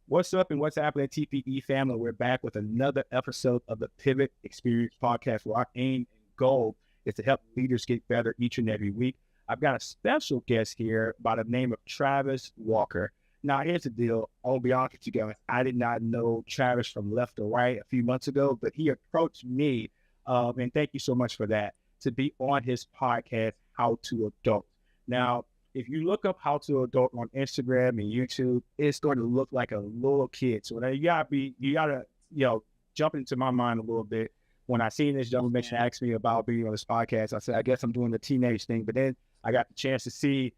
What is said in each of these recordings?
What's up and what's happening, TPE family? We're back with another episode of the Pivot Experience podcast, where our aim and goal is to help leaders get better each and every week. I've got a special guest here by the name of Travis Walker. Now, here's the deal. I'll be honest with you guys. I did not know Travis from left to right a few months ago, but he approached me, and thank you so much for that, to be on his podcast, How to Adult. Now, if you look up How to Adult on Instagram and YouTube, it's going to look like a little kid. So you gotta, jump into my mind a little bit. When I seen this young man ask me about being on this podcast, I said, I guess I'm doing the teenage thing. But then I got the chance to see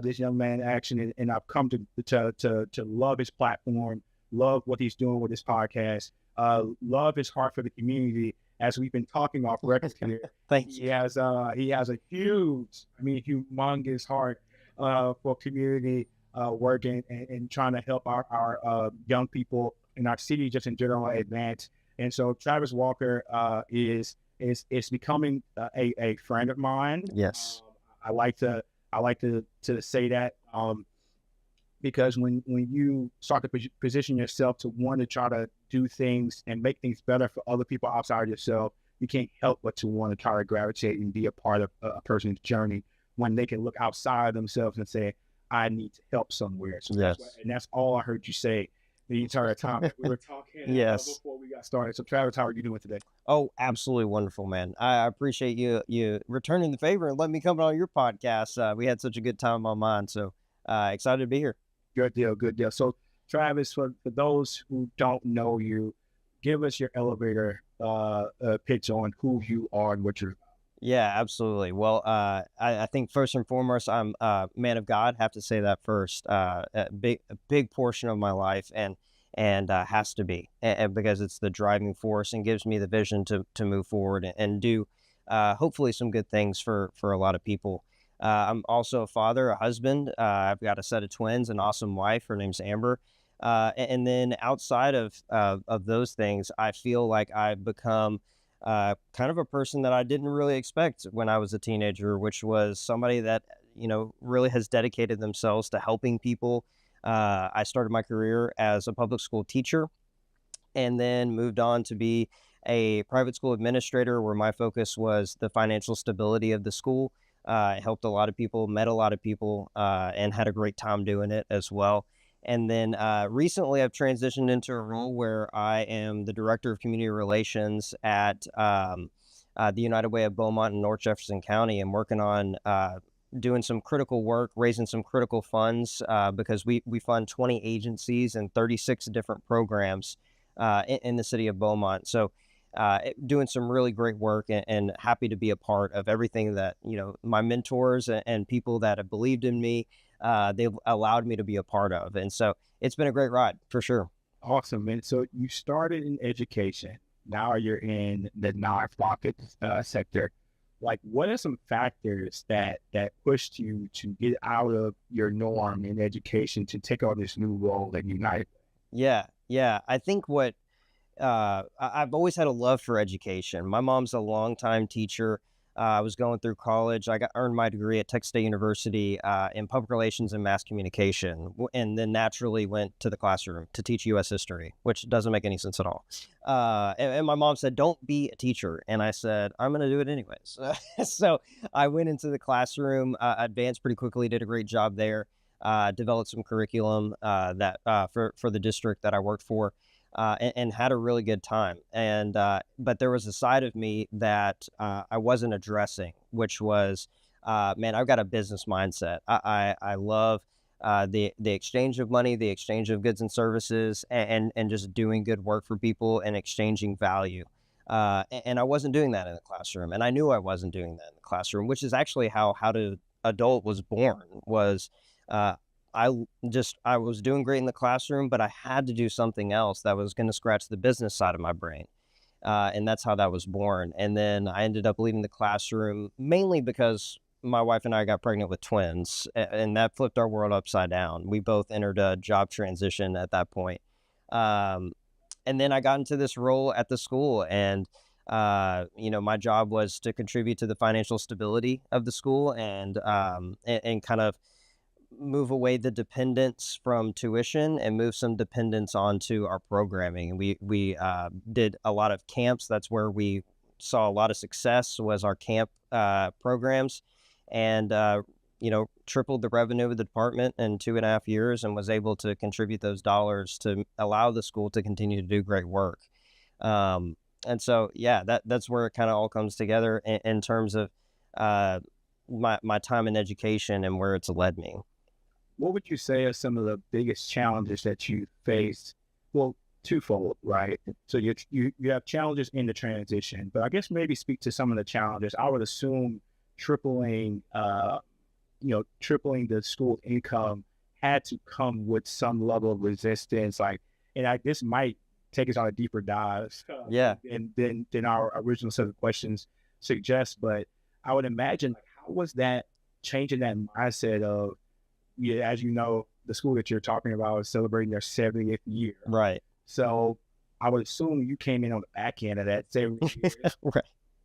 this young man in action, and I've come to love his platform, love what he's doing with his podcast, love his heart for the community. As we've been talking off record here, Thanks. he has a humongous heart for community working and trying to help our young people in our city just in general advance. And so Travis Walker is becoming a friend of mine. Yes. I like to say that because when you start to position yourself to want to try to do things and make things better for other people outside of yourself, you can't help but to want to try to gravitate and be a part of a person's journey when they can look outside of themselves and say, I need to help somewhere. So yes. That's all I heard you say the entire time that we were talking yes. Before we got started. So Travis, how are you doing today? Oh, absolutely wonderful, man. I appreciate you returning the favor and letting me come on your podcast. We had such a good time on mine. So excited to be here. Good deal. So Travis, for those who don't know you, give us your elevator pitch on who you are and what you're about. Yeah, absolutely. Well, I think first and foremost, I'm a man of God. Have to say that first. A big portion of my life, and has to be, and because it's the driving force and gives me the vision to move forward and do hopefully some good things for a lot of people. I'm also a father, a husband. I've got a set of twins, an awesome wife. Her name's Amber. And then outside of those things, I feel like I've become kind of a person that I didn't really expect when I was a teenager, which was somebody that, really has dedicated themselves to helping people. I started my career as a public school teacher and then moved on to be a private school administrator, where my focus was the financial stability of the school. I helped a lot of people, met a lot of people, and had a great time doing it as well. And then recently I've transitioned into a role where I am the Director of Community Relations at the United Way of Beaumont in North Jefferson County, and working on doing some critical work, raising some critical funds because we fund 20 agencies and 36 different programs in the city of Beaumont. So doing some really great work, and happy to be a part of everything that, my mentors and people that have believed in me, they've allowed me to be a part of. And so it's been a great ride for sure. Awesome, man. So you started in education. Now you're in the nonprofit sector. Like, what are some factors that pushed you to get out of your norm in education to take on this new role at United? Yeah. I think what I've always had a love for education. My mom's a longtime teacher. I was going through college. I earned my degree at Texas State University in public relations and mass communication, and then naturally went to the classroom to teach U.S. history, which doesn't make any sense at all. And my mom said, "Don't be a teacher," and I said, "I'm going to do it anyways." So I went into the classroom, advanced pretty quickly, did a great job there, developed some curriculum that for the district that I worked for. And had a really good time. And but there was a side of me that I wasn't addressing, which was, man, I've got a business mindset. I love the exchange of money, the exchange of goods and services, and just doing good work for people and exchanging value. And I wasn't doing that in the classroom, and I knew I wasn't doing that in the classroom, which is actually how to Adult was born. Was I was doing great in the classroom, but I had to do something else that was going to scratch the business side of my brain. And that's how that was born. And then I ended up leaving the classroom mainly because my wife and I got pregnant with twins, and that flipped our world upside down. We both entered a job transition at that point. And then I got into this role at the school, and my job was to contribute to the financial stability of the school, and kind of move away the dependence from tuition and move some dependence onto our programming. And we did a lot of camps. That's where we saw a lot of success, was our camp programs, and tripled the revenue of the department in 2.5 years, and was able to contribute those dollars to allow the school to continue to do great work. And so, yeah, that's where it kind of all comes together in terms of uh, my time in education and where it's led me. What would you say are some of the biggest challenges that you faced? Well, twofold, right? So you have challenges in the transition, but I guess maybe speak to some of the challenges. I would assume tripling, tripling the school income had to come with some level of resistance. Like, and this might take us on a deeper dive Yeah. than our original set of questions suggest. But I would imagine, like, how was that changing that mindset of, yeah, as you know, the school that you're talking about is celebrating their 70th year. Right. So I would assume you came in on the back end of that 70 years, Right.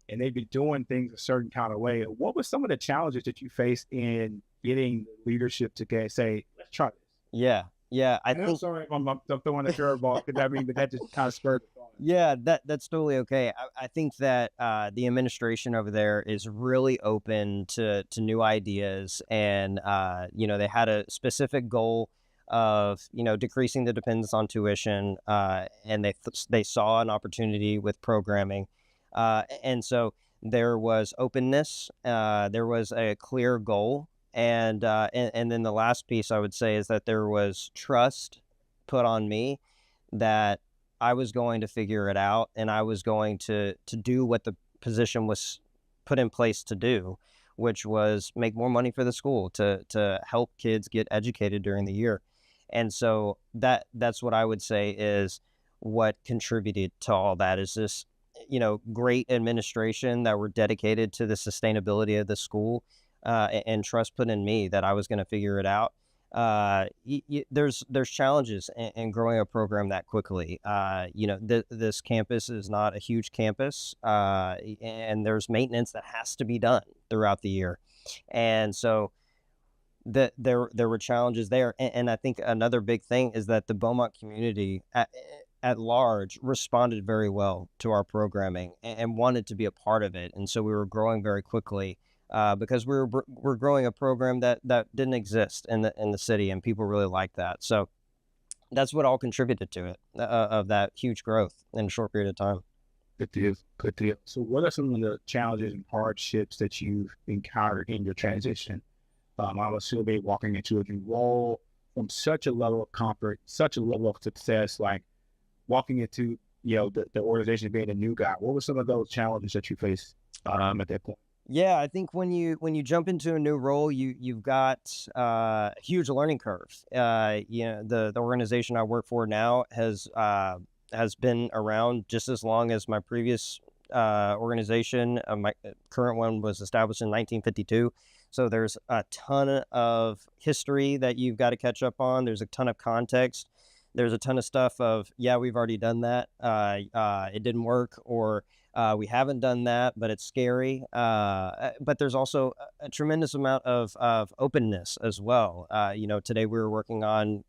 and they've been doing things a certain kind of way. What were some of the challenges that you faced in getting leadership to say, let's try this? Yeah. Yeah. I And I'm think. sorry if I'm throwing a curveball, because but that just kind of spurred the thought. Yeah, that's totally okay. I think that the administration over there is really open to new ideas, and they had a specific goal of decreasing the dependence on tuition, and they saw an opportunity with programming, and so there was openness, there was a clear goal, and then the last piece I would say is that there was trust put on me that I was going to figure it out, and I was going to do what the position was put in place to do, which was make more money for the school to help kids get educated during the year. And so that's what I would say is what contributed to all that, is this great administration that were dedicated to the sustainability of the school, and trust put in me that I was going to figure it out. There's challenges in growing a program that quickly. This campus is not a huge campus, and there's maintenance that has to be done throughout the year, and so there were challenges there. And I think another big thing is that the Beaumont community at large responded very well to our programming, and wanted to be a part of it, and so we were growing very quickly, because we're growing a program that didn't exist in the city, and people really liked that. So that's what all contributed to it, of that huge growth in a short period of time. Good deal. Good deal. So what are some of the challenges and hardships that you've encountered in your transition? I'm assuming walking into a new role from such a level of comfort, such a level of success, like walking into, the organization being a new guy. What were some of those challenges that you faced at that point? Yeah, I think when you jump into a new role, you've got a huge learning curve. The organization I work for now has been around just as long as my previous organization. My current one was established in 1952. So there's a ton of history that you've got to catch up on. There's a ton of context. There's a ton of stuff of, yeah, we've already done that. It didn't work, or we haven't done that, but it's scary. But there's also a tremendous amount of openness as well. Today we were working on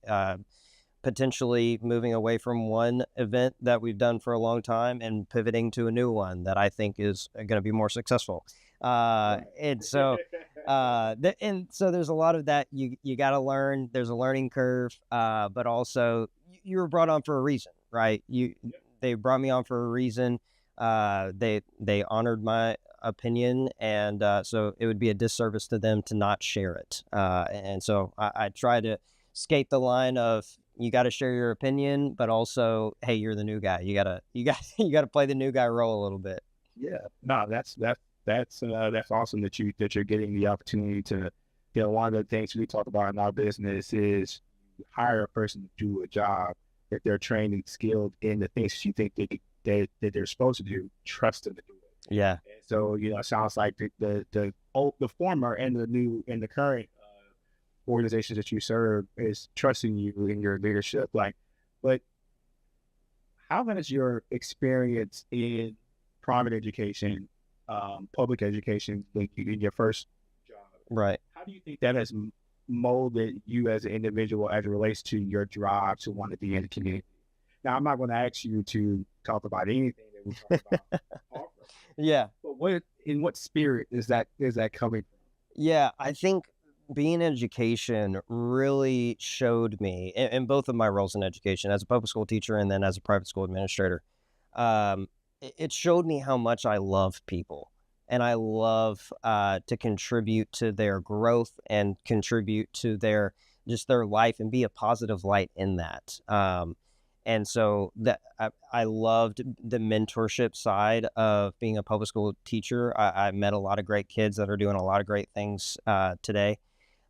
potentially moving away from one event that we've done for a long time and pivoting to a new one that I think is going to be more successful. And so there's a lot of that you got to learn. There's a learning curve, but also you were brought on for a reason, right? They brought me on for a reason. They honored my opinion, and so it would be a disservice to them to not share it. And so I try to skate the line of, you got to share your opinion, but also, hey, you're the new guy. You gotta play the new guy role a little bit. Yeah, no, that's awesome that you're getting the opportunity to. One of the things we talk about in our business is you hire a person to do a job if they're trained and skilled in the things you think that they're supposed to do. Trust them to do it. Yeah. And so it sounds like the former and the current organizations that you serve is trusting you in your leadership. But how has your experience in private education, public education, in your first job, right, how do you think that has molded you as an individual as it relates to your drive to want to be in the community? Now, I'm not going to ask you to talk about anything that we talk about, often, Yeah. but in what spirit is that coming from? Yeah, I think being in education really showed me in both of my roles in education as a public school teacher and then as a private school administrator. It showed me how much I love people and I love to contribute to their growth and contribute to their just their life and be a positive light in that. And so that I loved the mentorship side of being a public school teacher. I met a lot of great kids that are doing a lot of great things today.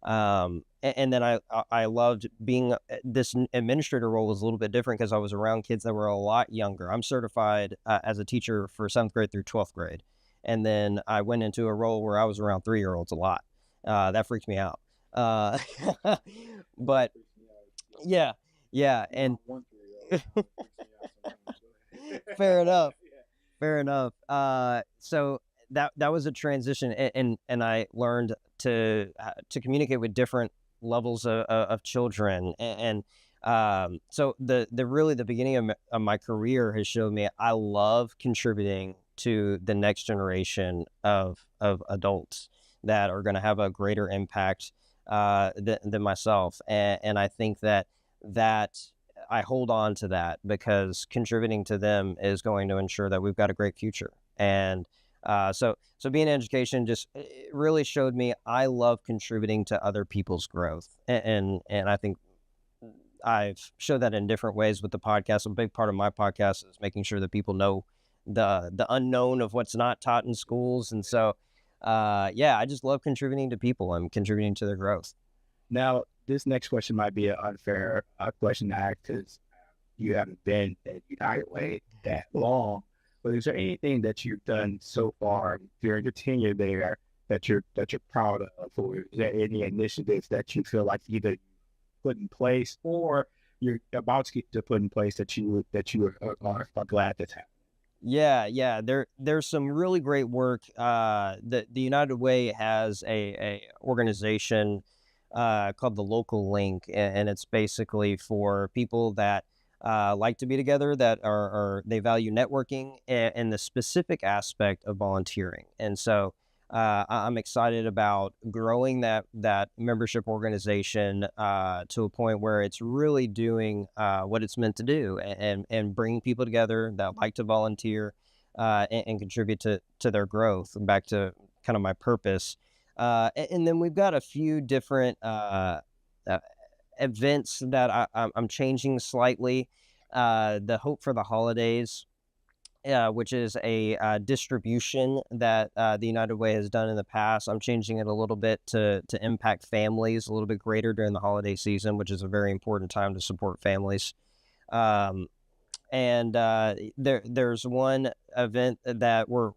And then I loved being this administrator role was a little bit different because I was around kids that were a lot younger. I'm certified as a teacher for 7th grade through 12th grade, and then I went into a role where I was around 3-year-olds a lot. That freaked me out. Uh, but yeah, yeah, and fair enough. Fair enough. So that was a transition, and I learned to communicate with different levels of children, so the really the beginning of my career has showed me I love contributing to the next generation of adults that are going to have a greater impact than myself, and I think that I hold on to that because contributing to them is going to ensure that we've got a great future. And so being in education just it really showed me I love contributing to other people's growth, and I think I've showed that in different ways with the podcast. A big part of my podcast is making sure that people know the unknown of what's not taught in schools, and so yeah, I just love contributing to people and contributing to their growth. Now, this next question might be an unfair question to ask because you haven't been at United Way that long. But is there anything that you've done so far during your tenure there that you're proud of, or is there any initiatives that you feel like either put in place or you're about to get to put in place that are glad that's happening? Yeah. There's some really great work. The United Way has a organization called the Local Link, and it's basically for people that like to be together, that are they value networking and the specific aspect of volunteering. And so I'm excited about growing that membership organization to a point where it's really doing what it's meant to do, and bringing people together that like to volunteer and contribute to their growth. Back to kind of my purpose, and then we've got a few different events that I'm changing slightly. The Hope for the Holidays, which is a distribution that the United Way has done in the past. I'm changing it a little bit to impact families a little bit greater during the holiday season, which is a very important time to support families. Um, and there's one event that we're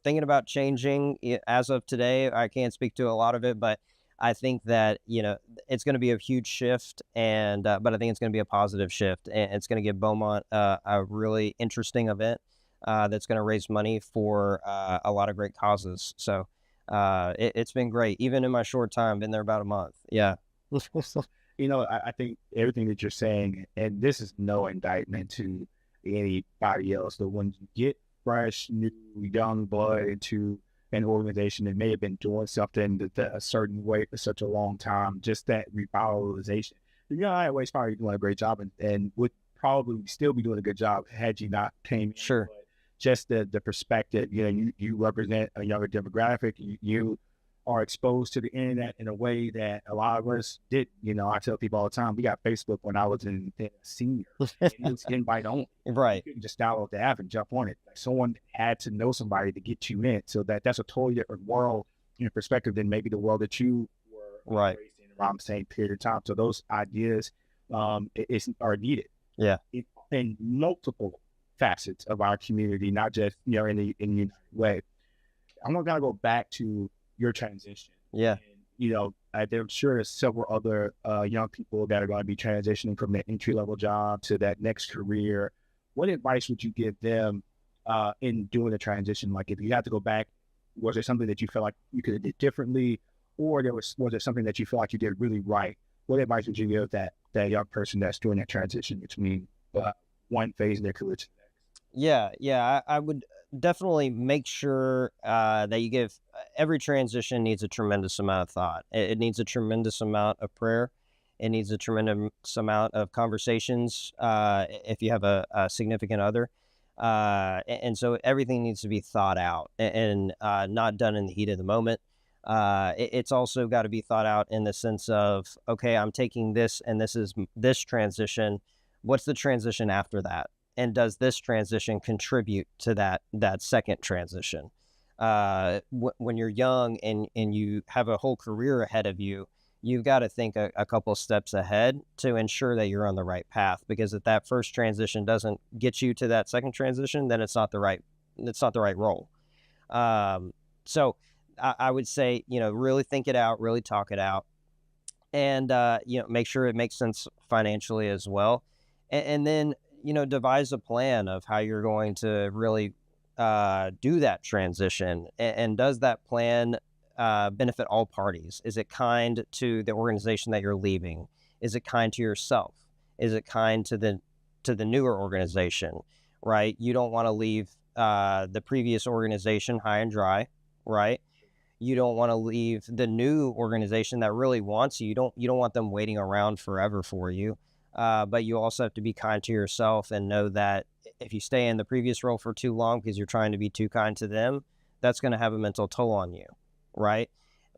thinking about changing as of today. I can't speak to a lot of it, but I think that it's going to be a huge shift, and but I think it's going to be a positive shift, and it's going to give Beaumont a really interesting event that's going to raise money for a lot of great causes. So it's been great, even in my short time. Been there about a month. Yeah. I think everything that you're saying, and this is no indictment to anybody else, but when you get fresh, new, young blood into an organization that may have been doing something a certain way for such a long time, just that revitalization. The United Way's probably doing a great job and would probably still be doing a good job had you not came in. Sure. But just the perspective, you represent a younger demographic. You are exposed to the internet in a way that a lot of us did. I tell people all the time, we got Facebook when I was in senior. And it was invite only. Right. You couldn't just download the app and jump on it. Like someone had to know somebody to get you in. So that's a totally different world in perspective than maybe the world that you were right raised in around the same period of time. So those ideas are needed. Yeah. In multiple facets of our community, not just in the United Way. I'm not gonna go back to your transition. Yeah. And, I'm sure there's several other young people that are going to be transitioning from that entry-level job to that next career. What advice would you give them in doing the transition? Like, if you had to go back, was there something that you felt like you could have did differently, or was it something that you feel like you did really right? What advice would you give that young person that's doing that transition between one phase in their career to the next? Yeah, I would definitely make sure that you give every transition needs a tremendous amount of thought. It needs a tremendous amount of prayer. It needs a tremendous amount of conversations if you have a significant other. And so everything needs to be thought out and not done in the heat of the moment. It's also got to be thought out in the sense of, okay, I'm taking this and this is this transition. What's the transition after that? And does this transition contribute to that second transition? When you're young and you have a whole career ahead of you, you've got to think a couple steps ahead to ensure that you're on the right path. Because if that first transition doesn't get you to that second transition, then it's not the right role. So I would say, really think it out, really talk it out, and make sure it makes sense financially as well, and then devise a plan of how you're going to really do that transition, and does that plan benefit all parties? Is it kind to the organization that you're leaving? Is it kind to yourself? Is it kind to the newer organization? Right, you don't want to leave the previous organization high and dry, right? You don't want to leave the new organization that really wants you. You don't want them waiting around forever for you. But you also have to be kind to yourself and know that if you stay in the previous role for too long because you're trying to be too kind to them, that's going to have a mental toll on you, right?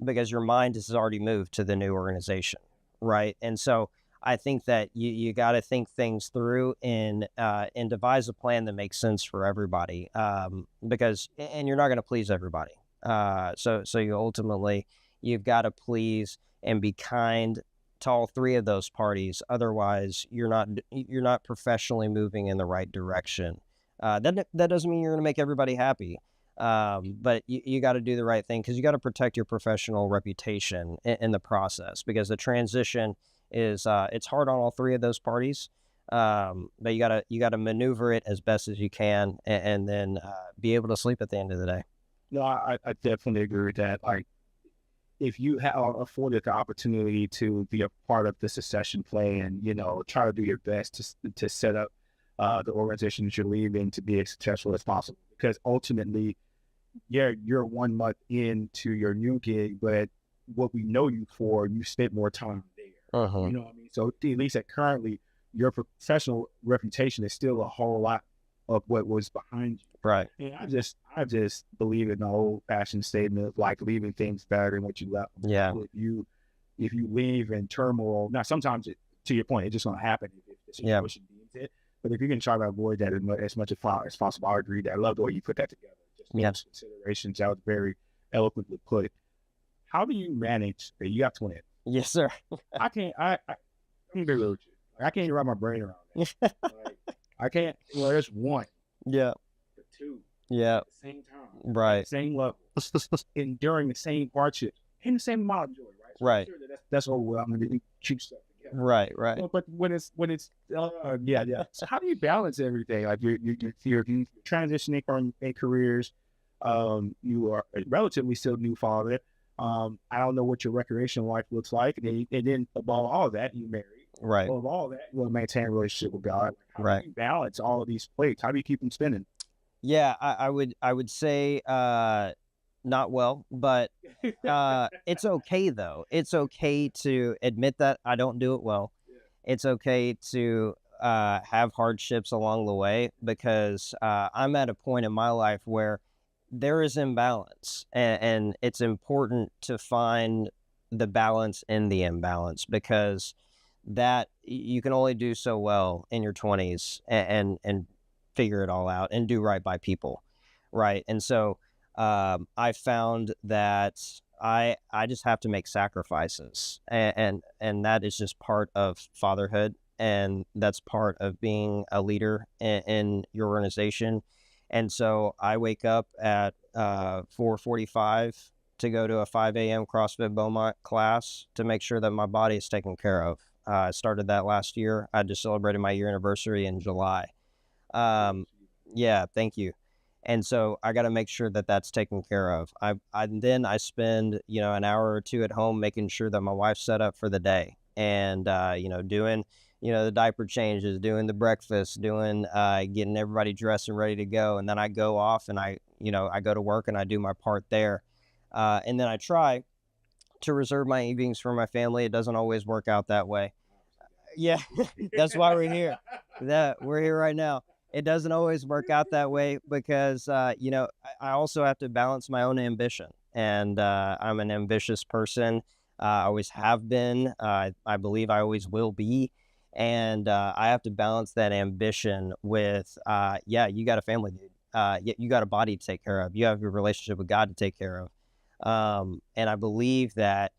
Because your mind has already moved to the new organization, right? And so I think that you got to think things through and devise a plan that makes sense for everybody, because you're not going to please everybody. So you've got to please and be kind to all three of those parties. Otherwise, you're not professionally moving in the right direction. That doesn't mean you're going to make everybody happy, but you got to do the right thing because you got to protect your professional reputation in the process. Because the transition is it's hard on all three of those parties. But you gotta maneuver it as best as you can, and then be able to sleep at the end of the day. No, I definitely agree with that. Like, if you are afforded the opportunity to be a part of the succession plan, try to do your best to set up the organization that you're leaving to be as successful as possible. Because ultimately, you're 1 month into your new gig, but what we know you for, you spent more time there. Uh-huh. You know what I mean? So at least currently, your professional reputation is still a whole lot of what was behind you. Right. And I just believe in the old fashioned statement of like leaving things better than what you left them. Yeah. If you leave in turmoil, now sometimes to your point, it's just gonna happen if the situation deems it. But if you can try to avoid that as much as possible, I agree that I love the way you put that together. Just those considerations. That was very eloquently put. How do you manage? You got twins. Yes, sir. I can't. I'm gonna be real with you. I can't wrap my brain around that. Like, I can't. Well, there's one. Yeah. The two. Yeah. At the same time. Right. Same level. Enduring the same hardship and the same amount of joy. Right. So right. Sure that's overwhelming to keep stuff together. Right. But when it's yeah. So how do you balance everything? Like you're transitioning from careers. You are a relatively still new father. I don't know what your recreational life looks like. And then above all that, you married. Right. Above all that, you want to maintain a relationship with God. How do you balance all of these plates? How do you keep them spinning? Yeah, I would say not well, but it's okay though. It's okay to admit that I don't do it well. Yeah. It's okay to have hardships along the way because I'm at a point in my life where there is imbalance, and it's important to find the balance in the imbalance because that you can only do so well in your 20s and figure it all out and do right by people, right? And so I found that I just have to make sacrifices, and that is just part of fatherhood, and that's part of being a leader in your organization. And so I wake up at 4:45 to go to a 5 a.m. CrossFit Beaumont class to make sure that my body is taken care of. I started that last year. I just celebrated my year anniversary in July. Yeah, thank you. And so I got to make sure that that's taken care of. Then I spend, an hour or two at home making sure that my wife's set up for the day, and doing, the diaper changes, doing the breakfast, doing getting everybody dressed and ready to go. And then I go off and I go to work and I do my part there. And then I try to reserve my evenings for my family. It doesn't always work out that way. Yeah, that's why we're here. That we're here right now. It doesn't always work out that way because I also have to balance my own ambition, and I'm an ambitious person. I always have been. I believe I always will be, and I have to balance that ambition with, you got a family, dude. You got a body to take care of. You have your relationship with God to take care of, and I believe that.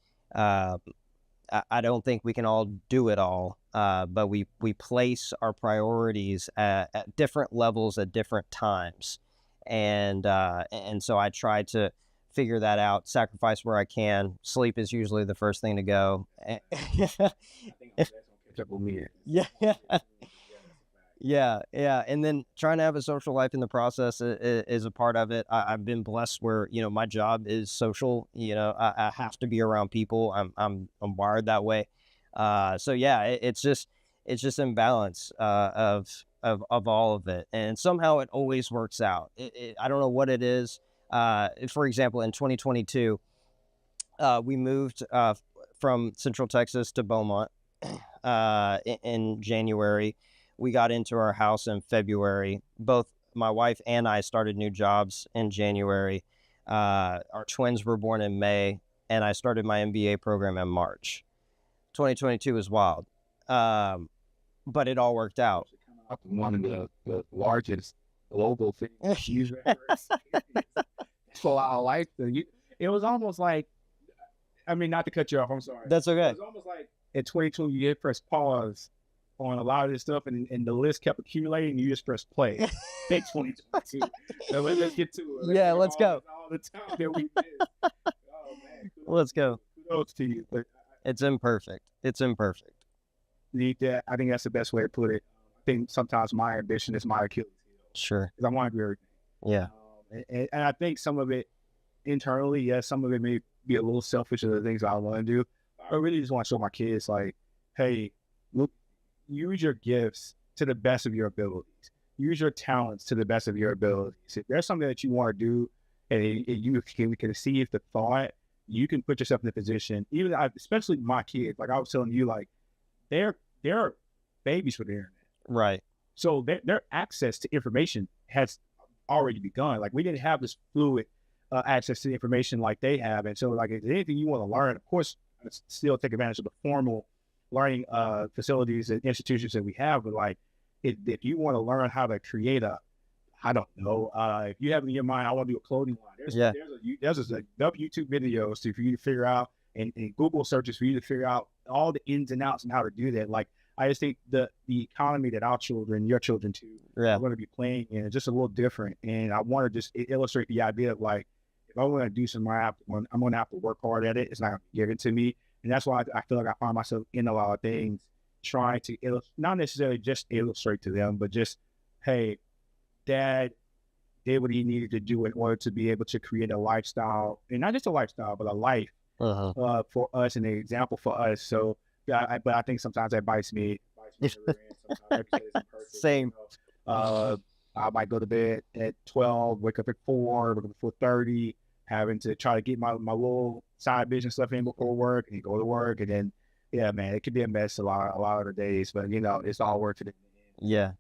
I don't think we can all do it all, but we place our priorities at different levels at different times, and so I try to figure that out. Sacrifice where I can. Sleep is usually the first thing to go. Yeah, yeah, and then trying to have a social life in the process is a part of it. I've been blessed where my job is social. I have to be around people. I'm wired that way. So yeah, it's just imbalance of all of it, and somehow it always works out. I don't know what it is. For example, in 2022, we moved from Central Texas to Beaumont in January. We got into our house in February. Both my wife and I started new jobs in January. Our twins were born in May, and I started my MBA program in March. 2022 was wild, but it all worked out. One of the largest global things you've ever experienced. So I like it was almost like, I mean, not to cut you off, I'm sorry. That's okay. It was almost like at 22, you hit press pause on a lot of this stuff, and the list kept accumulating, and you just press play. Big 2022. So let's get to it. Yeah, let's go. All the time that we did. Oh, man. Let's go. Kudos to you. But it's imperfect. It's imperfect. I think that's the best way to put it. I think sometimes my ambition is my Achilles heel. Sure. Because I want to do everything. Yeah. And I think some of it internally, yes, some of it may be a little selfish of the things I want to do. I really just want to show my kids, like, hey, look, use your gifts to the best of your abilities. Use your talents to the best of your abilities. If there's something that you want to do, and you can conceive the thought, you can put yourself in a position. Especially my kids, like I was telling you, like they're babies for the internet, right? So their access to information has already begun. Like we didn't have this fluid access to the information like they have, and so like if there's anything you want to learn, of course, still take advantage of the formal learning facilities and institutions that we have, but like if you want to learn how to create I don't know, if you have in your mind, I want to do a clothing line, there's YouTube videos for you to figure out, and Google searches for you to figure out all the ins and outs and how to do that. Like I just think the economy that our children, your children too, are going to be playing in is just a little different, and I want to just illustrate the idea of like, if I want to do something, I'm going to have to work hard at it. It's not going to be given to me. And that's why I feel like I find myself in a lot of things trying to not necessarily just illustrate to them, but just, hey, Dad did what he needed to do in order to be able to create a lifestyle, and not just a lifestyle, but a life for us and an example for us. So, yeah, but I think sometimes that bites me. Same. I might go to bed at 12, wake up at 4, wake up at 4:30, having to try to get my little side business stuff in before work and go to work. And then, yeah, man, it could be a mess a lot of the days, but it's all worth it. Yeah.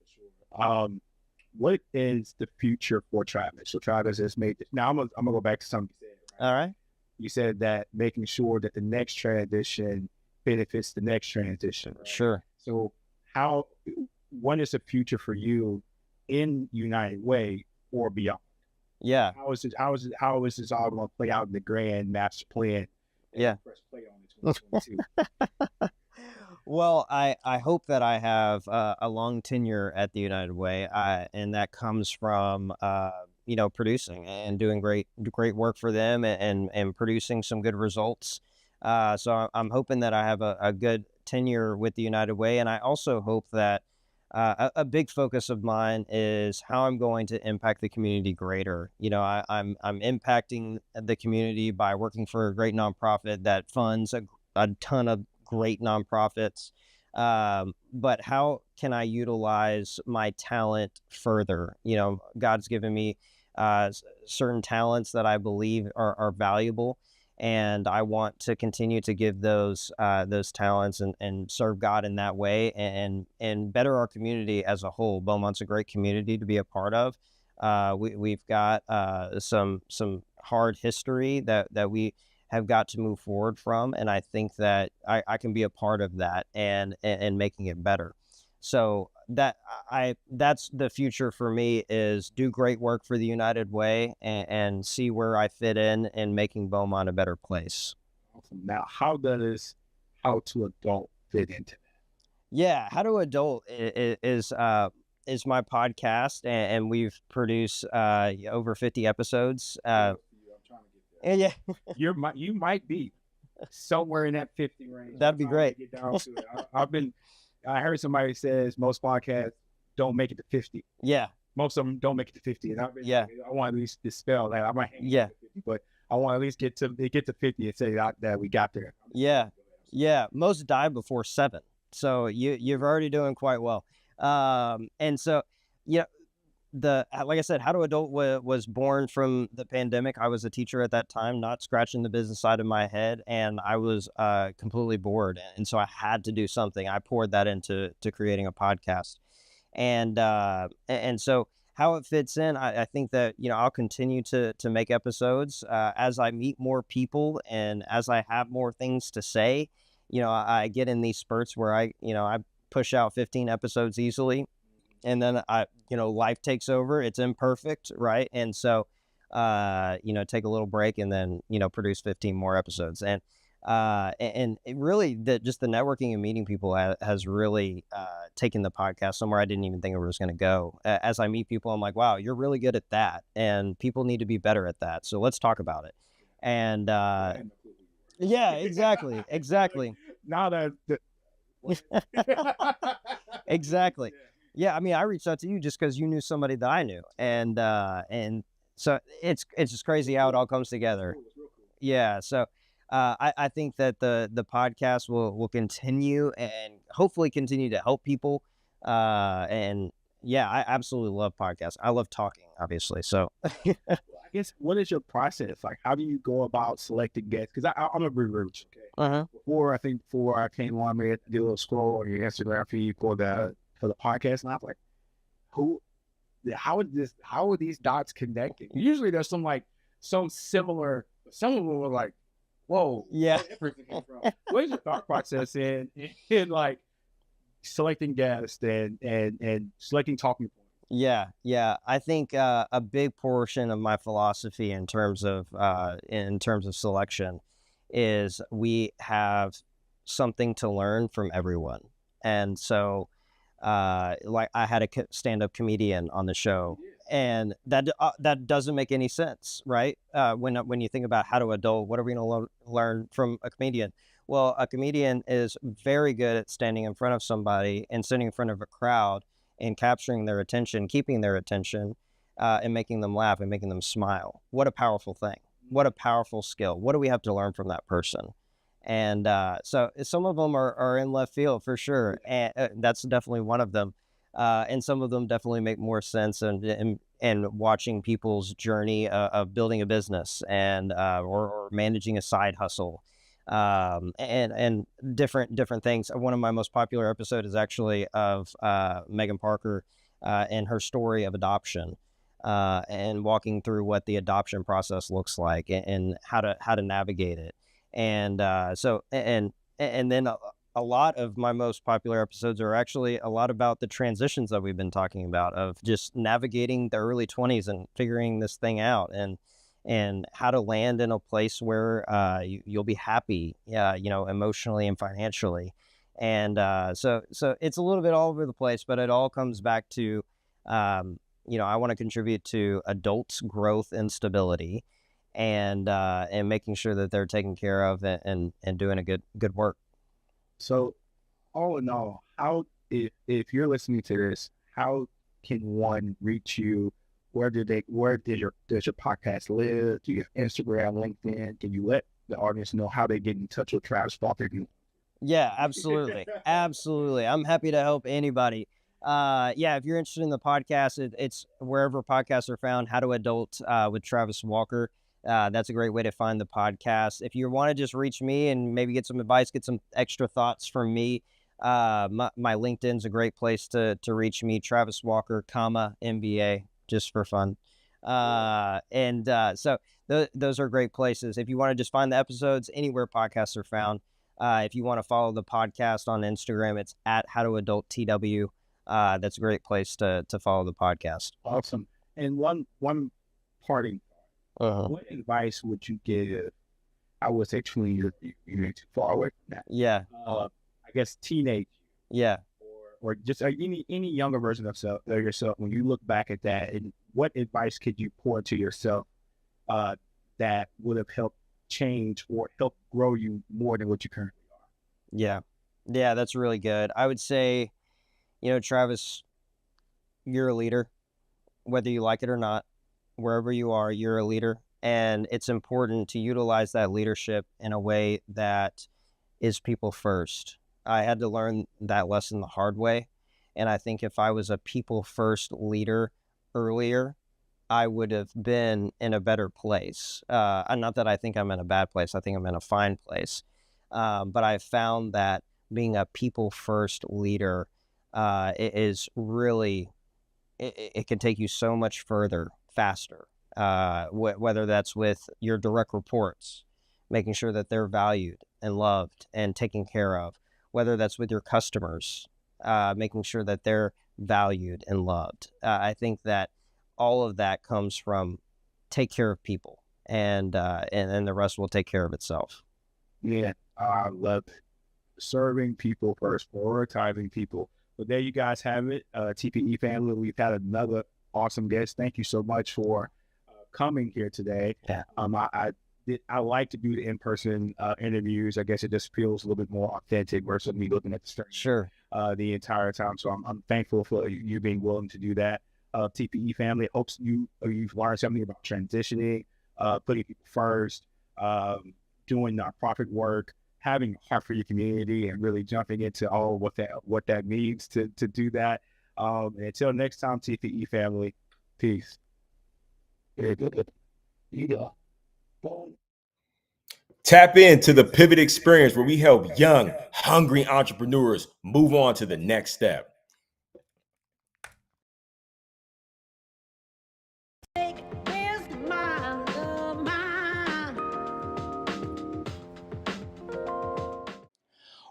What is the future for Travis? So Travis has made this. Now I'm gonna go back to something you said. Right? All right. You said that making sure that the next transition benefits the next transition. Right? Sure. So what is the future for you in United Way or beyond? Yeah. How is this all going to play out in the grand master plan? Yeah. Press play on it 2022. Well, I hope that I have a long tenure at the United Way, and that comes from producing and doing great work for them, and producing some good results. So I'm hoping that I have a good tenure with the United Way, and I also hope that a big focus of mine is how I'm going to impact the community greater. I'm impacting the community by working for a great nonprofit that funds a ton of great nonprofits. But how can I utilize my talent further? God's given me certain talents that I believe are valuable, and I want to continue to give those talents and serve God in that way, and better our community as a whole. Beaumont's a great community to be a part of. We've got some hard history that we have got to move forward from, and I think that I can be a part of that and making it better. So that's the future for me, is do great work for the United Way, and see where I fit in making Beaumont a better place. Awesome. Now, how does How to Adult fit into that? Yeah, How to Adult is my podcast, and we've produced over 50 episodes. I'm trying to get there. And yeah, You might be somewhere in that 50 range. that'd be great. Get down to it. I heard somebody says most podcasts don't make it to 50. Yeah, Most of them don't make it to 50. And Yeah. I want to at least dispel that. I might hang Yeah. to 50, but I want to at least get to 50 and say that we got there. yeah. Most die before 7, so you're already doing quite well. And so, yeah, like I said, How to Adult was born from the pandemic. I was a teacher at that time, not scratching the business side of my head, and I was completely bored, and so I had to do something. I poured that into creating a podcast, and so how it fits in, I think that I'll continue to make episodes as I meet more people and as I have more things to say. I get in these spurts where I push out 15 episodes easily, and then life takes over. It's imperfect, right? And so take a little break, and then produce 15 more episodes. And it really, just the networking and meeting people has really taken the podcast somewhere I didn't even think it was going to go. As I meet people, I'm like, wow, you're really good at that, and people need to be better at that, so let's talk about it. And yeah, exactly. Now that Exactly. Yeah, I mean, I reached out to you just because you knew somebody that I knew, and so it's just crazy how it all comes together. Yeah, so I think that the podcast will continue, and hopefully continue to help people. And yeah, I absolutely love podcasts. I love talking, obviously. So I guess, what is your process? Like, how do you go about selecting guests? Because I'm a research. Okay. uh-huh. Before I came on, I did a little scroll on your Instagram feed for the podcast, and I was like, how are these dots connecting? Usually there's some similar. Some of them were like, whoa, Yeah. where did it come from? Where's your thought process in like selecting guests and selecting talking points? Yeah. I think a big portion of my philosophy in terms of selection is we have something to learn from everyone. And so, like, I had a stand-up comedian on the show, and that doesn't make any sense, right? When you think about How to Adult, what are we going to learn from a comedian? Well, a comedian is very good at standing in front of somebody and sitting in front of a crowd and capturing their attention, keeping their attention, and making them laugh and making them smile. What a powerful thing. What a powerful skill. What do we have to learn from that person? And so some of them are in left field for sure, and that's definitely one of them. And some of them definitely make more sense, and watching people's journey of building a business and or managing a side hustle, and different things. One of my most popular episodes is actually of Megan Parker and her story of adoption, and walking through what the adoption process looks like, and how to navigate it. And and then a lot of my most popular episodes are actually a lot about the transitions that we've been talking about, of just navigating the early 20s and figuring this thing out, and how to land in a place where you'll be happy, emotionally and financially. And so it's a little bit all over the place, but it all comes back to, I want to contribute to adults' growth and stability, and making sure that they're taken care of, and doing a good work. So, all in all, how if you're listening to this, how can one reach you? Where does your podcast live? Do you have Instagram, LinkedIn? Can you let the audience know how they get in touch with Travis Walker? Yeah, absolutely. Absolutely. I'm happy to help anybody. Yeah, if you're interested in the podcast, it's wherever podcasts are found. How to Adult with Travis Walker. That's a great way to find the podcast. If you want to just reach me and maybe get some advice, get some extra thoughts from me, my LinkedIn's a great place to reach me. Travis Walker, comma MBA, just for fun. So those are great places. If you want to just find the episodes anywhere podcasts are found. If you want to follow the podcast on Instagram, it's at How to Adult TW. That's a great place to follow the podcast. Awesome. And one parting, what advice would you give? I would say you're too far away from that. Yeah. I guess teenage. Yeah. Or just any younger version of yourself. When you look back at that, and what advice could you pour to yourself that would have helped change or help grow you more than what you currently are? Yeah, that's really good. I would say, Travis, you're a leader, whether you like it or not. Wherever you are, you're a leader, and it's important to utilize that leadership in a way that is people first. I had to learn that lesson the hard way, and I think if I was a people first leader earlier, I would have been in a better place. Not that I think I'm in a bad place. I think I'm in a fine place. But I found that being a people first leader is really, it can take you so much further, faster. Whether that's with your direct reports, making sure that they're valued and loved and taken care of, whether that's with your customers, making sure that they're valued and loved. I think that all of that comes from take care of people, and the rest will take care of itself. Yeah, I love serving people first, prioritizing people. But there you guys have it, TPE family. We've had another awesome guest. Thank you so much for coming here today. Yeah. I like to do the in-person interviews. I guess it just feels a little bit more authentic versus me looking at the screen Sure. The entire time. So I'm thankful for you being willing to do that. TPE family, hopes you've learned something about transitioning, putting people first, doing nonprofit work, having a heart for your community, and really jumping into all what that means to do that. Until next time, TPE family, peace. Tap into the Pivot Experience where we help young, hungry entrepreneurs move on to the next step.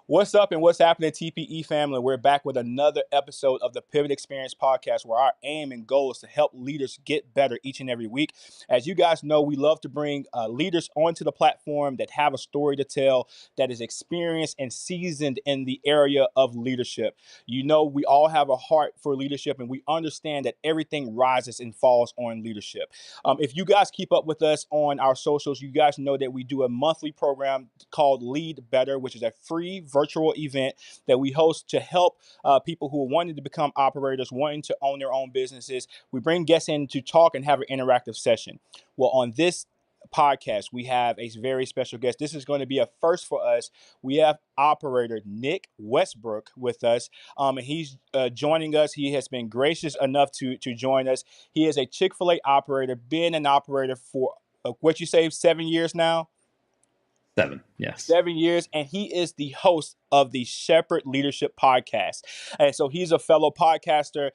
What's up and what's happening, TPE family? We're back with another episode of the Pivot Experience podcast, where our aim and goal is to help leaders get better each and every week. As you guys know, we love to bring leaders onto the platform that have a story to tell, that is experienced and seasoned in the area of leadership. You know, we all have a heart for leadership, and we understand that everything rises and falls on leadership. If you guys keep up with us on our socials, you guys know that we do a monthly program called Lead Better, which is a free virtual event that we host to help people who are wanting to become operators, wanting to own their own businesses. We bring guests in to talk and have an interactive session. Well, on this podcast, we have a very special guest. This is going to be a first for us. We have operator Nick Westbrook with us, and he's joining us. He has been gracious enough to join us. He is a Chick-fil-A operator, been an operator for what you say, 7 years now? 7, yes. 7 years, and he is the host of the Shepherd Leadership Podcast. And so he's a fellow podcaster.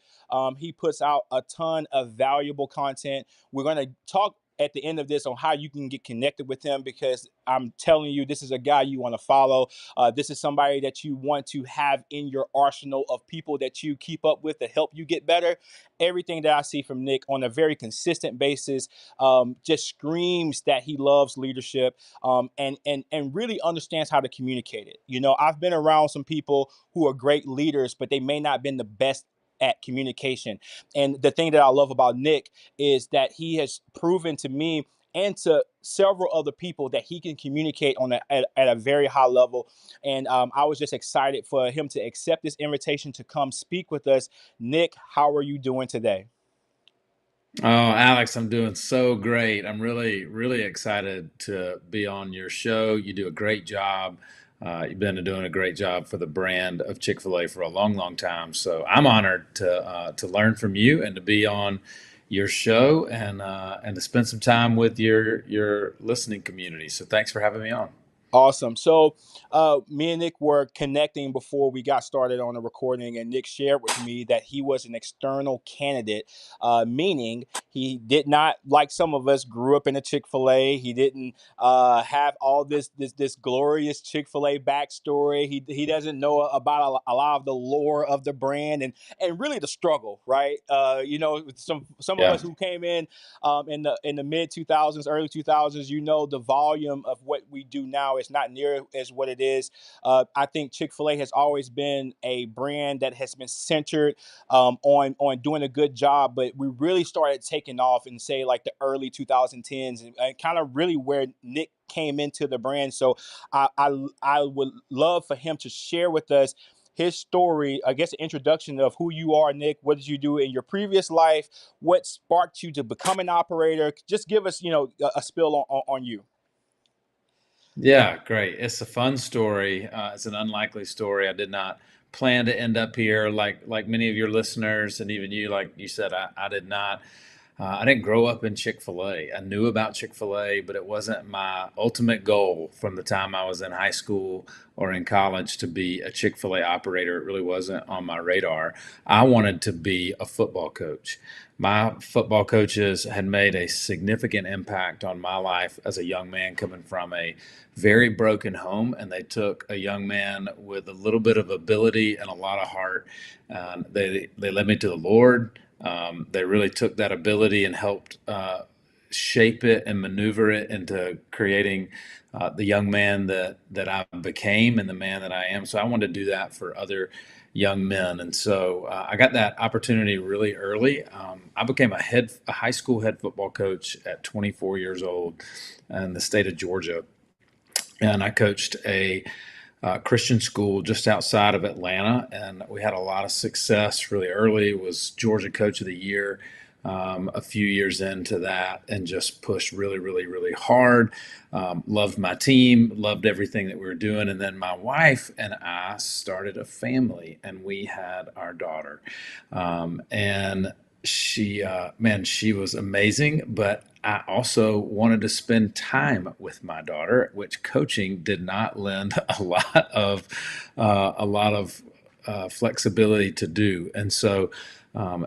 He puts out a ton of valuable content. We're going to talk at the end of this on how you can get connected with him, because I'm telling you, this is a guy you want to follow. This is somebody that you want to have in your arsenal of people that you keep up with to help you get better. Everything that I see from Nick on a very consistent basis just screams that he loves leadership and really understands how to communicate it. You know, I've been around some people who are great leaders, but they may not have been the best at communication. And the thing that I love about Nick is that he has proven to me and to several other people that he can communicate at a very high level. And I was just excited for him to accept this invitation to come speak with us. Nick, how are you doing today? Oh, Alex, I'm doing so great. I'm really, really excited to be on your show. You do a great job. You've been doing a great job for the brand of Chick-fil-A for a long, long time. So I'm honored to learn from you and to be on your show and to spend some time with your listening community. So thanks for having me on. Awesome. So me and Nick were connecting before we got started on the recording, and Nick shared with me that he was an external candidate, meaning he did not, like some of us, grew up in a Chick-fil-A. He didn't have all this glorious Chick-fil-A backstory. He doesn't know about a lot of the lore of the brand and really the struggle, right? Some of Yeah. us who came in the mid 2000s, early 2000s, the volume of what we do now is not near as what it is. I think Chick-fil-A has always been a brand that has been centered on doing a good job, but we really started taking off in, say, like the early 2010s, and kind of really where Nick came into the brand. So I would love for him to share with us his story, I guess, an introduction of who you are, Nick. What did you do in your previous life? What sparked you to become an operator? Just give us, a spill on you. Yeah, great. It's a fun story. It's an unlikely story. I did not plan to end up here like many of your listeners and even you, like you said, I did not. I didn't grow up in Chick-fil-A. I knew about Chick-fil-A, but it wasn't my ultimate goal from the time I was in high school or in college to be a Chick-fil-A operator. It really wasn't on my radar. I wanted to be a football coach. My football coaches had made a significant impact on my life as a young man coming from a very broken home, and they took a young man with a little bit of ability and a lot of heart. They led me to the Lord. They really took that ability and helped shape it and maneuver it into creating the young man that I became and the man that I am. So I wanted to do that for other young men, and so I got that opportunity really early. I became a high school head football coach at 24 years old in the state of Georgia, and I coached a Christian school just outside of Atlanta, and we had a lot of success really early. Was Georgia Coach of the Year a few years into that, and just pushed really, really, really hard. Loved my team, loved everything that we were doing, and then my wife and I started a family, and we had our daughter, and she was amazing, but I also wanted to spend time with my daughter, which coaching did not lend a lot of flexibility to do. And so,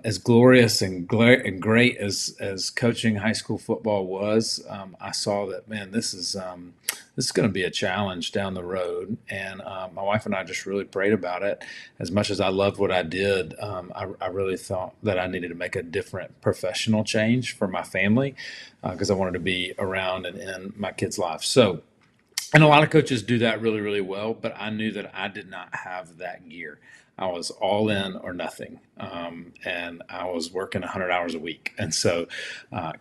as glorious and great as coaching high school football was, I saw that, man, this is going to be a challenge down the road. And my wife and I just really prayed about it. As much as I loved what I did, I really thought that I needed to make a different professional change for my family because I wanted to be around and in my kids' lives. So, and a lot of coaches do that really, really well, but I knew that I did not have that gear. I was all in or nothing, and I was working 100 hours a week, and so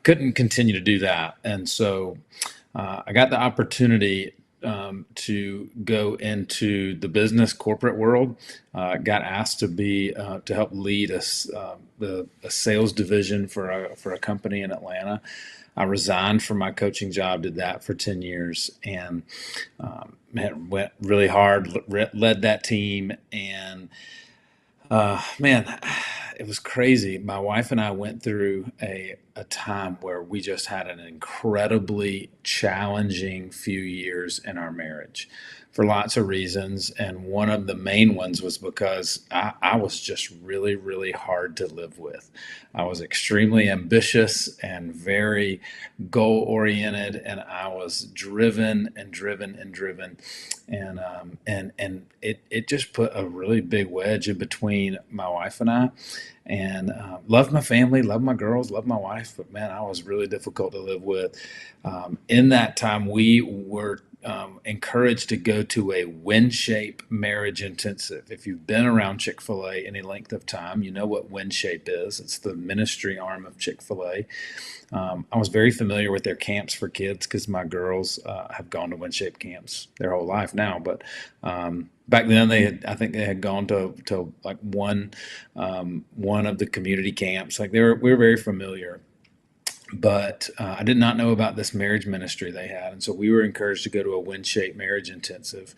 couldn't continue to do that. And so I got the opportunity to go into the business corporate world. Got asked to help lead a sales division for a company in Atlanta. I resigned from my coaching job, did that for 10 years, and went really hard, led that team, and man, it was crazy. My wife and I went through a time where we just had an incredibly challenging few years in our marriage for lots of reasons. And one of the main ones was because I was just really, really hard to live with. I was extremely ambitious and very goal oriented, and I was driven and driven and driven. And it just put a really big wedge in between my wife and I. And loved my family, loved my girls, loved my wife, but man, I was really difficult to live with. In that time, we were encouraged to go to a WinShape marriage intensive. If you've been around Chick-fil-A any length of time, you know what WinShape is. It's the ministry arm of Chick-fil-A. I was very familiar with their camps for kids because my girls have gone to WinShape camps their whole life now. But back then, I think they had gone to like one of the community camps. Like we were very familiar. But I did not know about this marriage ministry they had, and so we were encouraged to go to a WinShape marriage intensive,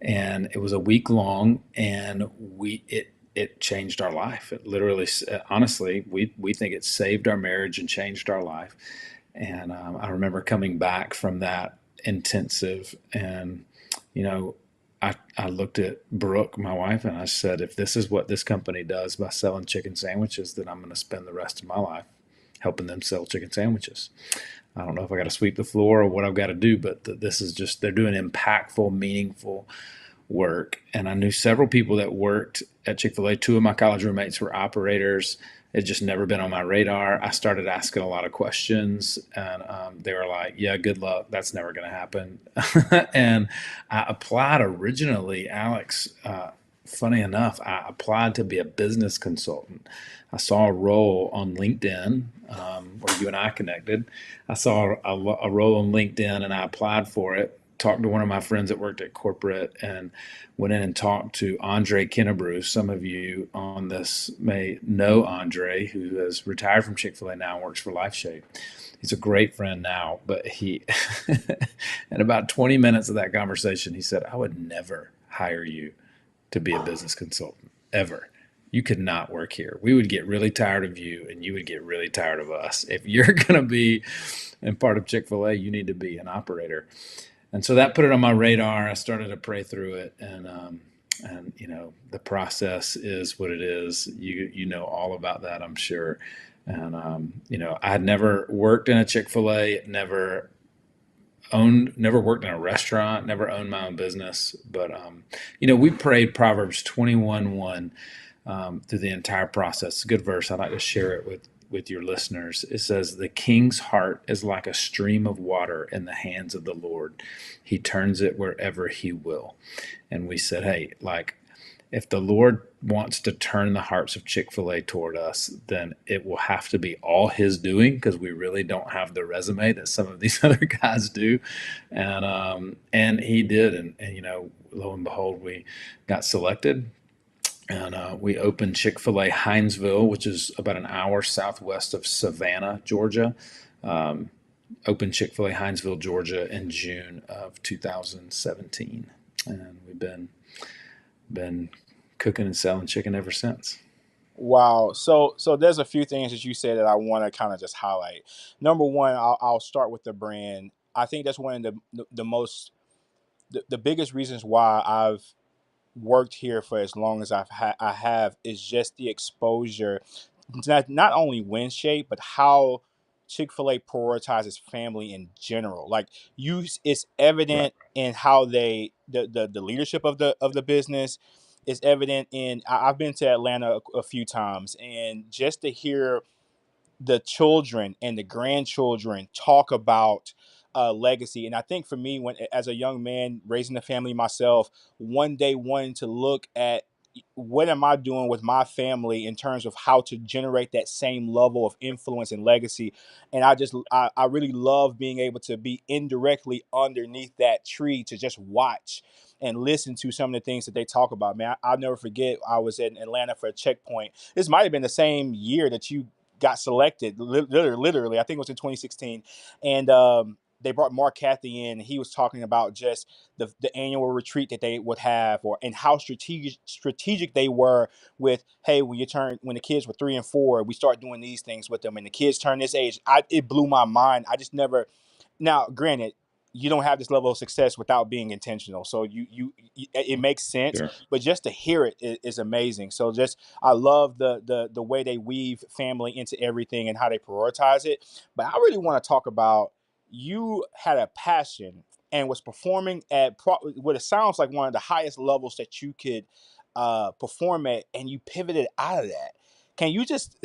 and it was a week long, and it changed our life. It literally, honestly, we think it saved our marriage and changed our life. And I remember coming back from that intensive, and I looked at Brooke, my wife, and I said, if this is what this company does by selling chicken sandwiches, then I'm going to spend the rest of my life helping them sell chicken sandwiches. I don't know if I got to sweep the floor or what I've got to do, but this is just, they're doing impactful, meaningful work. And I knew several people that worked at Chick-fil-A. Two of my college roommates were operators. It just never been on my radar. I started asking a lot of questions, and they were like, yeah, good luck. That's never going to happen. And I applied originally, Alex, funny enough, I applied to be a business consultant. I saw a role on LinkedIn where you and I connected. I saw a role on LinkedIn and I applied for it, talked to one of my friends that worked at corporate, and went in and talked to Andre Kennebrew. Some of you on this may know Andre, who has retired from Chick-fil-A now and works for LifeShape. He's a great friend now, but he, in about 20 minutes of that conversation, he said, I would never hire you to be a business consultant, ever. You could not work here. We would get really tired of you, and you would get really tired of us. If you're going to be in part of Chick-fil-A, you need to be an operator. And so that put it on my radar. I started to pray through it, and the process is what it is. You know all about that, I'm sure. And I had never worked in a Chick-fil-A, never worked in a restaurant, never owned my own business. But we prayed Proverbs 21:1 through the entire process. It's a good verse. I'd like to share it with your listeners. It says, the king's heart is like a stream of water in the hands of the Lord. He turns it wherever he will. And we said, hey, if the Lord wants to turn the hearts of Chick-fil-A toward us, then it will have to be all his doing, because we really don't have the resume that some of these other guys do. And he did. And lo and behold, we got selected. And we opened Chick-fil-A Hinesville, which is about an hour southwest of Savannah, Georgia. Opened Chick-fil-A Hinesville, Georgia in June of 2017. And we've been cooking and selling chicken ever since. Wow. So there's a few things that you said that I want to kind of just highlight. Number one, I'll start with the brand. I think that's one of the biggest reasons why I've worked here for as long as I have is just the exposure, not only WinShape, but how Chick-fil-A prioritizes family in general. It's evident in how the leadership of the business is evident in. I've been to Atlanta a few times, and just to hear the children and the grandchildren talk about legacy. And I think for me, when as a young man raising a family myself, one day wanting to look at what am I doing with my family in terms of how to generate that same level of influence and legacy. And I really love being able to be indirectly underneath that tree to just watch and listen to some of the things that they talk about. Man, I'll never forget, I was in Atlanta for a checkpoint. This might have been the same year that you got selected, literally. I think it was in 2016. And they brought Mark Cathy in. And he was talking about just the annual retreat that they would have, and how strategic they were with, hey, when the kids were 3 and 4, we start doing these things with them, and the kids turn this age. It blew my mind. I just never. Now, granted, you don't have this level of success without being intentional. So it makes sense, Sure. but just to hear it is amazing. So I love the way they weave family into everything and how they prioritize it. But I really want to talk about, you had a passion and was performing at what it sounds like one of the highest levels that you could perform at, and you pivoted out of that. Can you just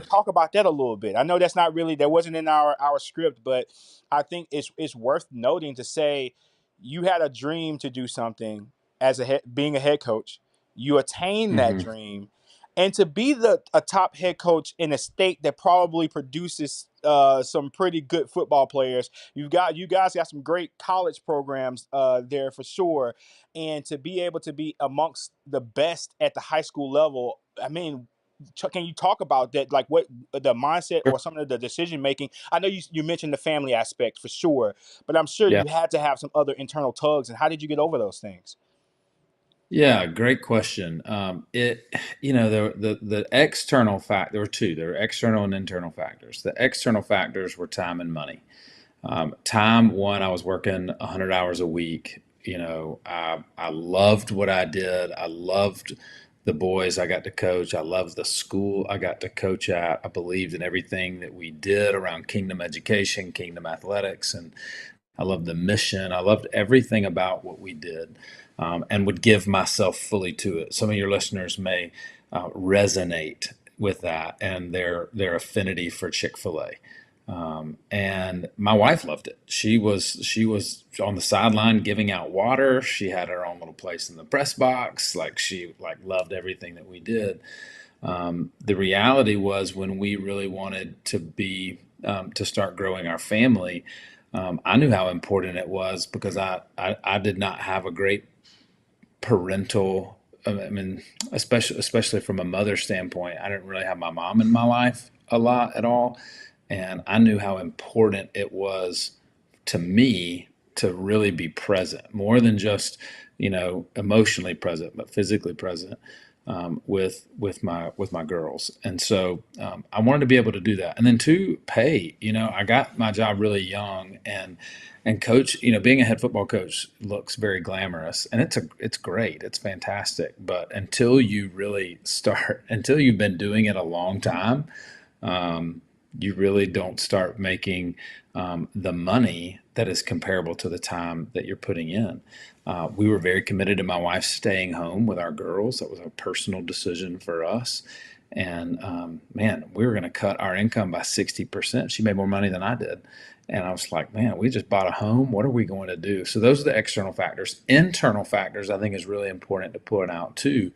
talk about that a little bit? I know that's not really, that wasn't in our script, but I think it's worth noting to say you had a dream to do something as being a head coach. You attain that Mm-hmm. dream, and to be a top head coach in a state that probably produces some pretty good football players. You guys got some great college programs there for sure, and to be able to be amongst the best at the high school level. I mean, can you talk about that? Like what the mindset or some of the decision making? I know you mentioned the family aspect for sure, but I'm sure Yeah. you had to have some other internal tugs. And how did you get over those things? Yeah, great question. The external there were two. There were external and internal factors. The external factors were time and money. Time, one, I was working 100 hours a week. I loved what I did. I loved the boys I got to coach. I loved the school I got to coach at. I believed in everything that we did around kingdom education, kingdom athletics, and I loved the mission. I loved everything about what we did, and would give myself fully to it. Some of your listeners may resonate with that and their affinity for Chick-fil-A. And my wife loved it. She was on the sideline giving out water. She had her own little place in the press box. She loved everything that we did. The reality was when we really wanted to start growing our family, I knew how important it was because I did not have a great parental. I mean, especially from a mother standpoint, I didn't really have my mom in my life a lot at all, and I knew how important it was to me to really be present, more than just emotionally present, but physically present with my girls. And so I wanted to be able to do that. And then two, pay. I got my job really young, and coach. Being a head football coach looks very glamorous, and it's great, it's fantastic. But until you really start, until you've been doing it a long time, you really don't start making the money that is comparable to the time that you're putting in. We were very committed to my wife staying home with our girls. That was a personal decision for us. And man, we were going to cut our income by 60%. She made more money than I did. And I was like, man, we just bought a home. What are we going to do? So those are the external factors. Internal factors, I think, is really important to point out too.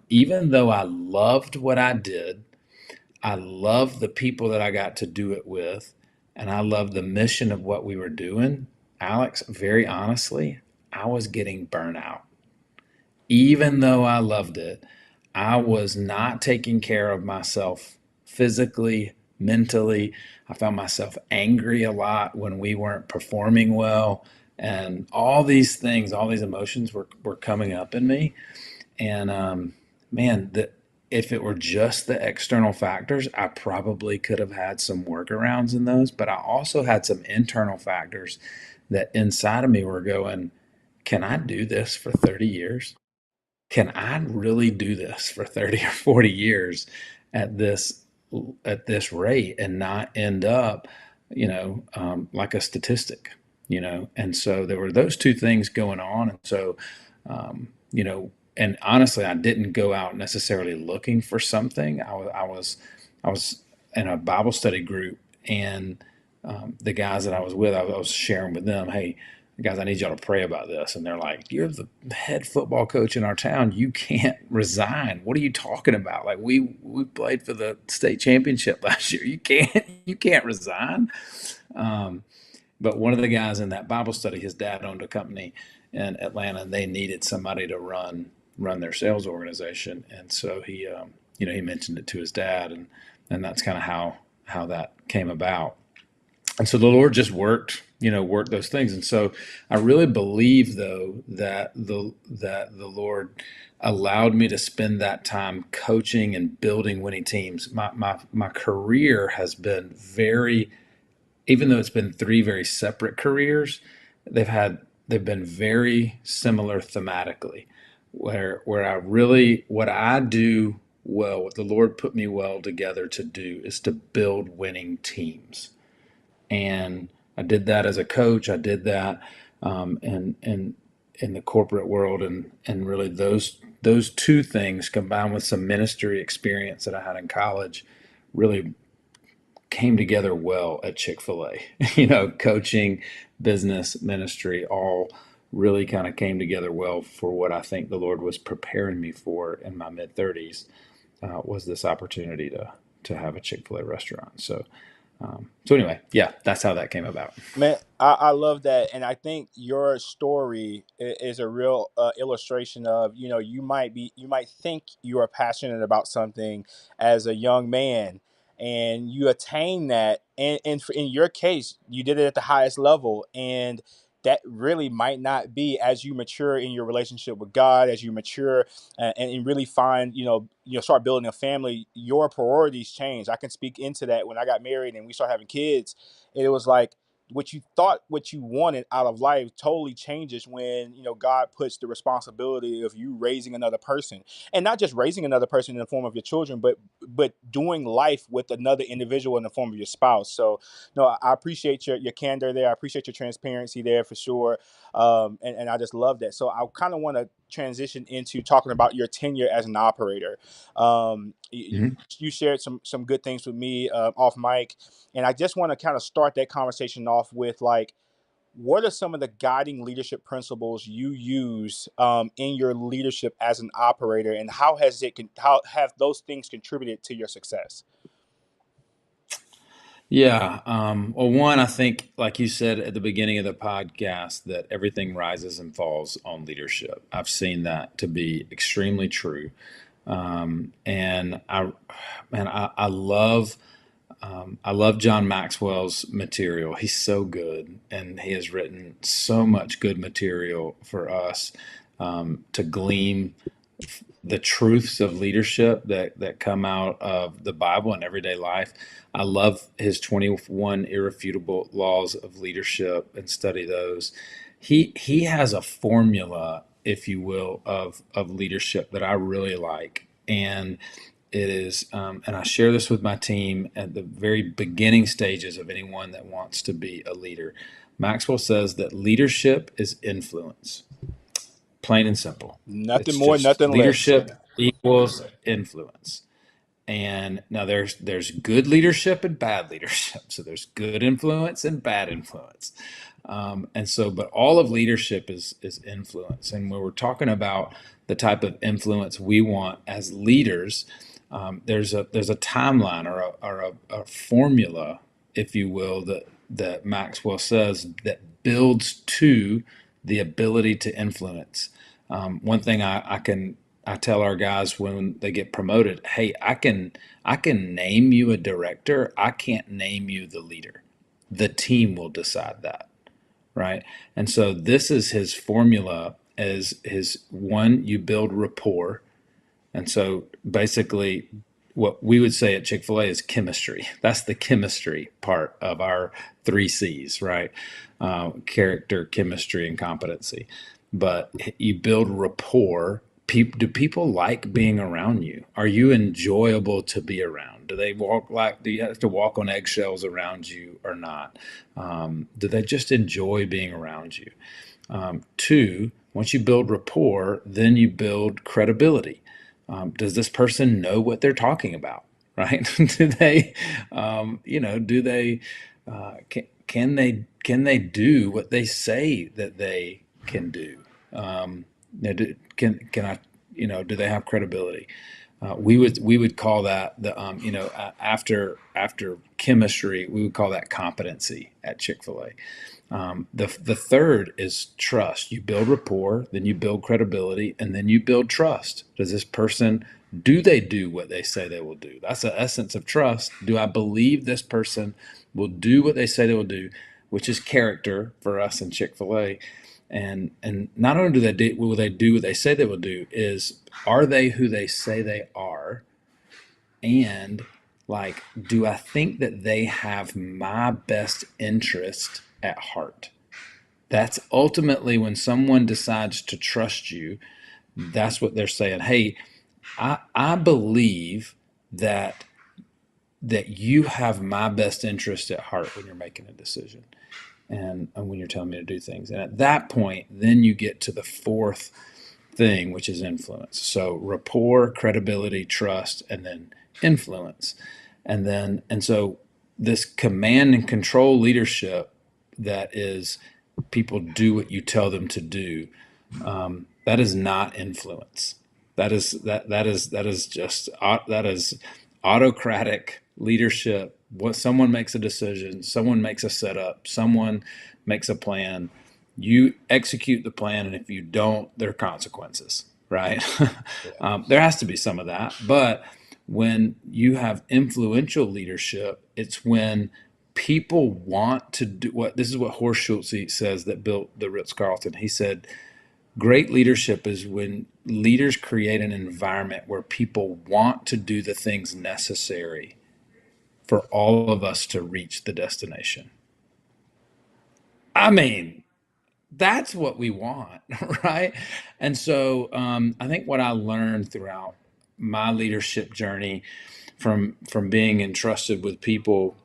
Even though I loved what I did, I loved the people that I got to do it with, and I loved the mission of what we were doing. Alex, very honestly, I was getting burnout. Even though I loved it, I was not taking care of myself physically, mentally. I found myself angry a lot when we weren't performing well. And all these things, all these emotions were coming up in me. And man, if it were just the external factors, I probably could have had some workarounds in those. But I also had some internal factors that inside of me were going, can I do this for 30 years? Can I really do this for 30 or 40 years at this rate and not end up, like a statistic, And so there were those two things going on. And so, and honestly, I didn't go out necessarily looking for something. I was in a Bible study group, and the guys that I was with, I was sharing with them, hey, guys, I need y'all to pray about this. And they're like, you're the head football coach in our town. You can't resign. What are you talking about? Like we played for the state championship last year. You can't resign. But one of the guys in that Bible study, his dad owned a company in Atlanta, and they needed somebody to run their sales organization. And so he mentioned it to his dad, and that's kind of how that came about. And so the Lord just worked those things. And so I really believe, though, that the Lord allowed me to spend that time coaching and building winning teams. My career has been even though it's been three very separate careers, they've been very similar thematically, where what I do well, what the Lord put me well together to do is to build winning teams. And I did that as a coach. I did that in the corporate world, and really those two things combined with some ministry experience that I had in college really came together well at Chick-fil-A. Coaching, business, ministry, all really kind of came together well for what I think the Lord was preparing me for in my mid 30s, was this opportunity to have a Chick-fil-A restaurant. So anyway, yeah, that's how that came about. Man, I love that, and I think your story is a real illustration of, you might think you are passionate about something as a young man, and you attain that, and in your case, you did it at the highest level, and that really might not be, as you mature in your relationship with God, as you mature and really find, start building a family, your priorities change. I can speak into that. When I got married and we started having kids, it was like, what you wanted out of life totally changes when God puts the responsibility of you raising another person, and not just raising another person in the form of your children, but doing life with another individual in the form of your spouse. So no, I appreciate your candor there. I appreciate your transparency there for sure. And I just love that. So I kind of want to transition into talking about your tenure as an operator. Mhm. You shared some good things with me off mic, and I just want to kind of start that conversation off with, like, what are some of the guiding leadership principles you use in your leadership as an operator, and how have those things contributed to your success? Yeah. Well, one, I think, like you said at the beginning of the podcast, that everything rises and falls on leadership. I've seen that to be extremely true. And I love John Maxwell's material. He's so good, and he has written so much good material for us to glean the truths of leadership that come out of the Bible and everyday life. I love his 21 irrefutable laws of leadership and study those. He has a formula, if you will, of leadership that I really like, and it is, and I share this with my team at the very beginning stages of anyone that wants to be a leader. Maxwell says that leadership is influence. Plain and simple. Nothing It's more, just nothing less. leadership equals influence. And now there's good leadership and bad leadership. So there's good influence and bad influence. But all of leadership is influence. And when we're talking about the type of influence we want as leaders, there's a timeline or a formula, if you will, that Maxwell says that builds to the ability to influence. One thing I tell our guys when they get promoted, hey, I can name you a director. I can't name you the leader. The team will decide that, right? And so this is his formula. As his one, you build rapport. And so basically, what we would say at Chick-fil-A is chemistry. That's the chemistry part of our 3 C's, right? Character, chemistry, and competency. But you build rapport. Do people like being around you? Are you enjoyable to be around? Do you have to walk on eggshells around you or not? Do they just enjoy being around you? Two, once you build rapport, then you build credibility. Does this person know what they're talking about, right? Do they, do they, can they do what they say that they can do? Can I, do they have credibility? We would call that after chemistry, we would call that competency at Chick-fil-A. The third is trust. You build rapport, then you build credibility, and then you build trust. Does this person, do they do what they say they will do? That's the essence of trust. Do I believe this person will do what they say they will do, which is character for us in Chick-fil-A. And not only will they do what they say they will do, are they who they say they are? And do I think that they have my best interest at heart? That's ultimately when someone decides to trust you, that's what they're saying. Hey, I believe that you have my best interest at heart when you're making a decision and when you're telling me to do things. And at that point, then you get to the fourth thing, which is influence. So rapport, credibility, trust, and then influence. And so this command and control leadership that is people do what you tell them to do. That is not influence. That is just autocratic leadership. What someone makes a decision, someone makes a setup, someone makes a plan. You execute the plan, and if you don't, there are consequences, right? There has to be some of that, but when you have influential leadership, it's when people want to do what this is what Horst Schulze says that built the Ritz-Carlton. He said, great leadership is when leaders create an environment where people want to do the things necessary for all of us to reach the destination. I mean, that's what we want, right? And so I think what I learned throughout my leadership journey from being entrusted with people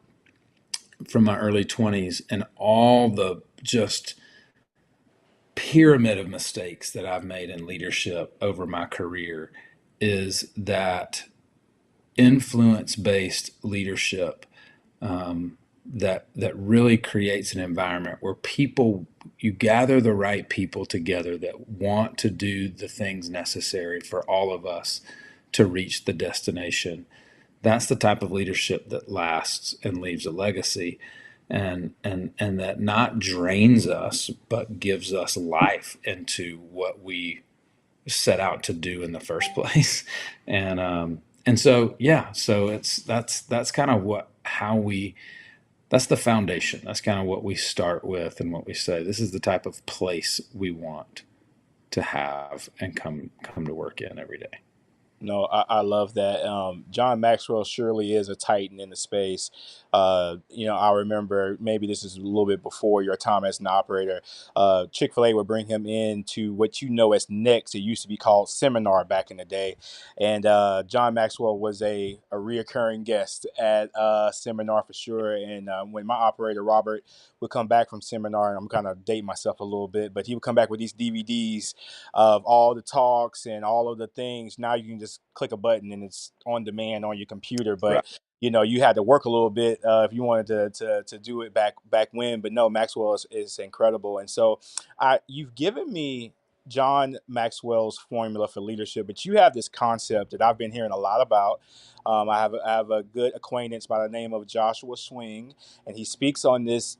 from my early 20s and all the just pyramid of mistakes that I've made in leadership over my career is that influence-based leadership that really creates an environment where you gather the right people together that want to do the things necessary for all of us to reach the destination. That's the type of leadership that lasts and leaves a legacy, and that not drains us but gives us life into what we set out to do in the first place. And so that's kind of that's the foundation. That's kind of what we start with and what we say. This is the type of place we want to have and come to work in every day. No, I love that. John Maxwell surely is a titan in the space. I remember maybe this is a little bit before your time as an operator. Chick-fil-A would bring him in to what you know as Next. It used to be called Seminar back in the day. And John Maxwell was a reoccurring guest at Seminar for sure. And when my operator, Robert, would come back from Seminar, and I'm kind of dating myself a little bit, but he would come back with these DVDs of all the talks and all of the things. Now you can just click a button and it's on demand on your computer. But Right. you had to work a little bit if you wanted to do it back when. But no, Maxwell is incredible. And so you've given me John Maxwell's formula for leadership, but you have this concept that I've been hearing a lot about. I have a good acquaintance by the name of Joshua Swing, and he speaks on this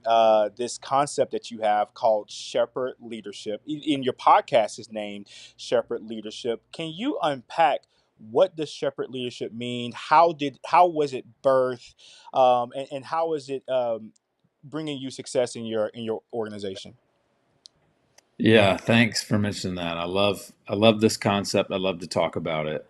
concept that you have called shepherd leadership. In your podcast is named Shepherd Leadership. Can you unpack what does shepherd leadership mean? How was it birthed, and how is it bringing you success in your organization? Yeah, thanks for mentioning that. I love this concept. I love to talk about it.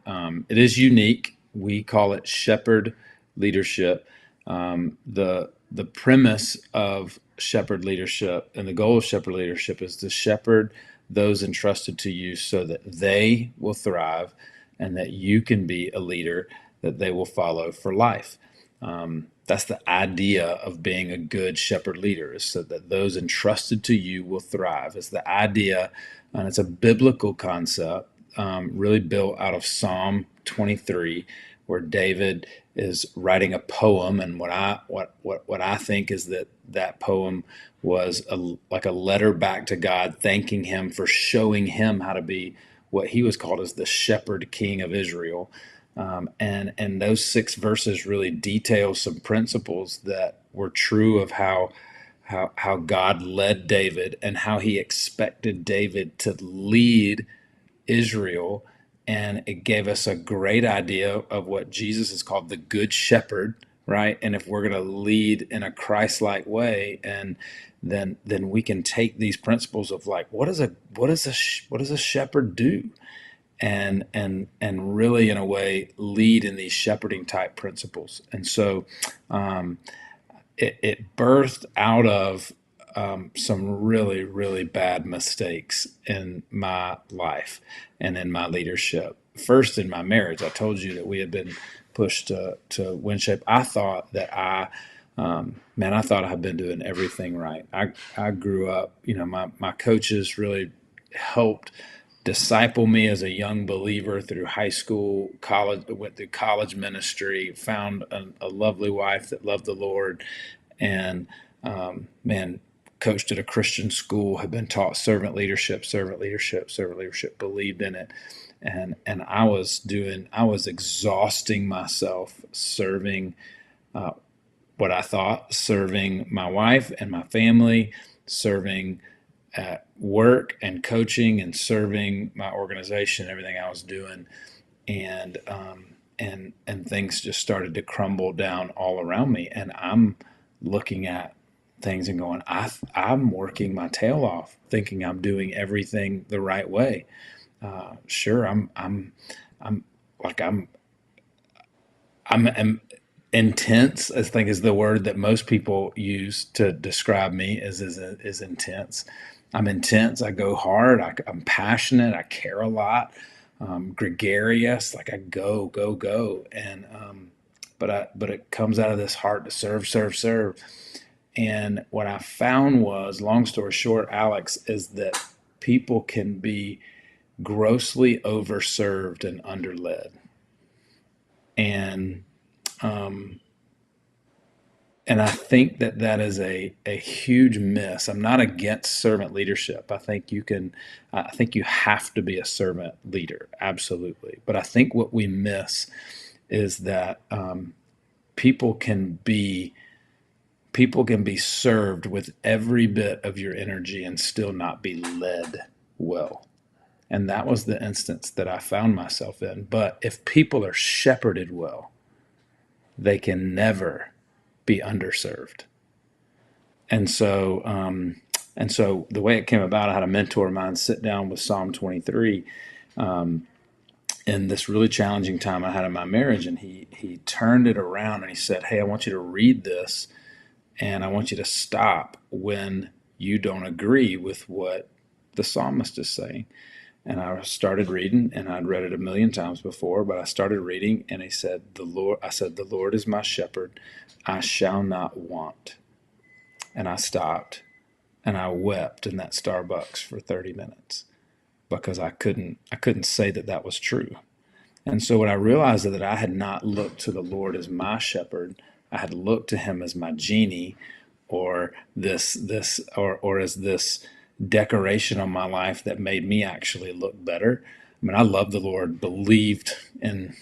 It is unique. We call it shepherd leadership. The premise of shepherd leadership and the goal of shepherd leadership is to shepherd those entrusted to you so that they will thrive and that you can be a leader that they will follow for life. That's the idea of being a good shepherd leader, is so that those entrusted to you will thrive. It's the idea, and it's a biblical concept, really built out of Psalm 23, where David is writing a poem, and what I think is that poem was like a letter back to God, thanking him for showing him how to be what he was called as the shepherd king of Israel. And those 6 verses really detail some principles that were true of how God led David and how he expected David to lead Israel. And it gave us a great idea of what Jesus is called the Good Shepherd, right? And if we're going to lead in a Christ-like way, and then we can take these principles of like, what does a shepherd do? And really, in a way, lead in these shepherding type principles. And so it birthed out of some really, really bad mistakes in my life and in my leadership. First, in my marriage, I told you that we had been pushed to WinShape. I thought that I thought I had been doing everything right. I grew up, my coaches really helped disciple me as a young believer through high school, college, went through college ministry, found a lovely wife that loved the Lord, and man, coached at a Christian school, had been taught servant leadership, believed in it. And I was exhausting myself serving what I thought, serving my wife and my family, serving at work and coaching and serving my organization, everything I was doing. And things just started to crumble down all around me. And I'm looking at things and going, I'm working my tail off, thinking I'm doing everything the right way. Sure, I'm intense. I think is the word that most people use to describe me is intense. I'm intense. I go hard. I'm passionate. I care a lot. Gregarious. Like I go. And but it comes out of this heart to serve. And what I found was, long story short, Alex, is that people can be grossly overserved and underled. And I think that is a huge miss. I'm not against servant leadership. I think you have to be a servant leader, absolutely. But I think what we miss is that people can be served with every bit of your energy and still not be led well. And that was the instance that I found myself in. But if people are shepherded well, they can never be underserved. And so the way it came about, I had a mentor of mine sit down with Psalm 23 in this really challenging time I had in my marriage, and he turned it around and he said, "Hey, I want you to read this, and I want you to stop when you don't agree with what the psalmist is saying." And I started reading, and I'd read it a million times before, but I started reading, and he said, "The Lord is my shepherd, I shall not want." And I stopped, and I wept in that Starbucks for 30 minutes because I couldn't say that was true. And so what I realized is that I had not looked to the Lord as my shepherd. I had looked to him as my genie, or or as this decoration on my life that made me actually look better. I mean, I love the Lord, believed in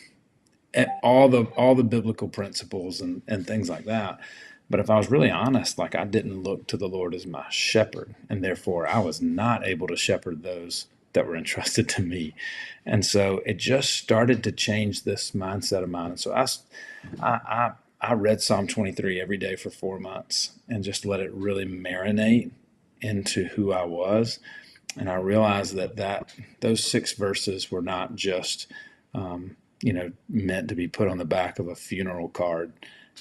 all the biblical principles and things like that. But if I was really honest, like I didn't look to the Lord as my shepherd, and therefore I was not able to shepherd those that were entrusted to me. And so it just started to change this mindset of mine. And so I read Psalm 23 every day for 4 months and just let it really marinate into who I was. And I realized that those 6 verses were not just meant to be put on the back of a funeral card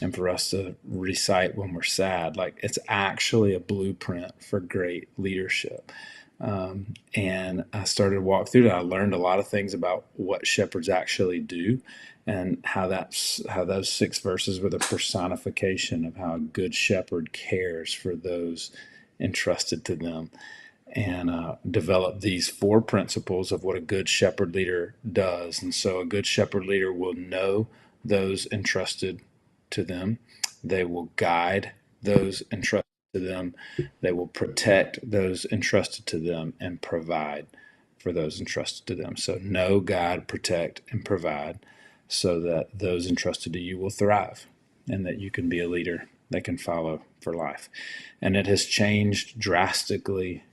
and for us to recite when we're sad. Like, it's actually a blueprint for great leadership. And I started to walk through that. I learned a lot of things about what shepherds actually do, and how those 6 verses were the personification of how a good shepherd cares for those entrusted to them, and develop these 4 principles of what a good shepherd leader does. And so a good shepherd leader will know those entrusted to them. They will guide those entrusted to them. They will protect those entrusted to them and provide for those entrusted to them. So know, guide, protect, and provide so that those entrusted to you will thrive and that you can be a leader they can follow for life. And it has changed drastically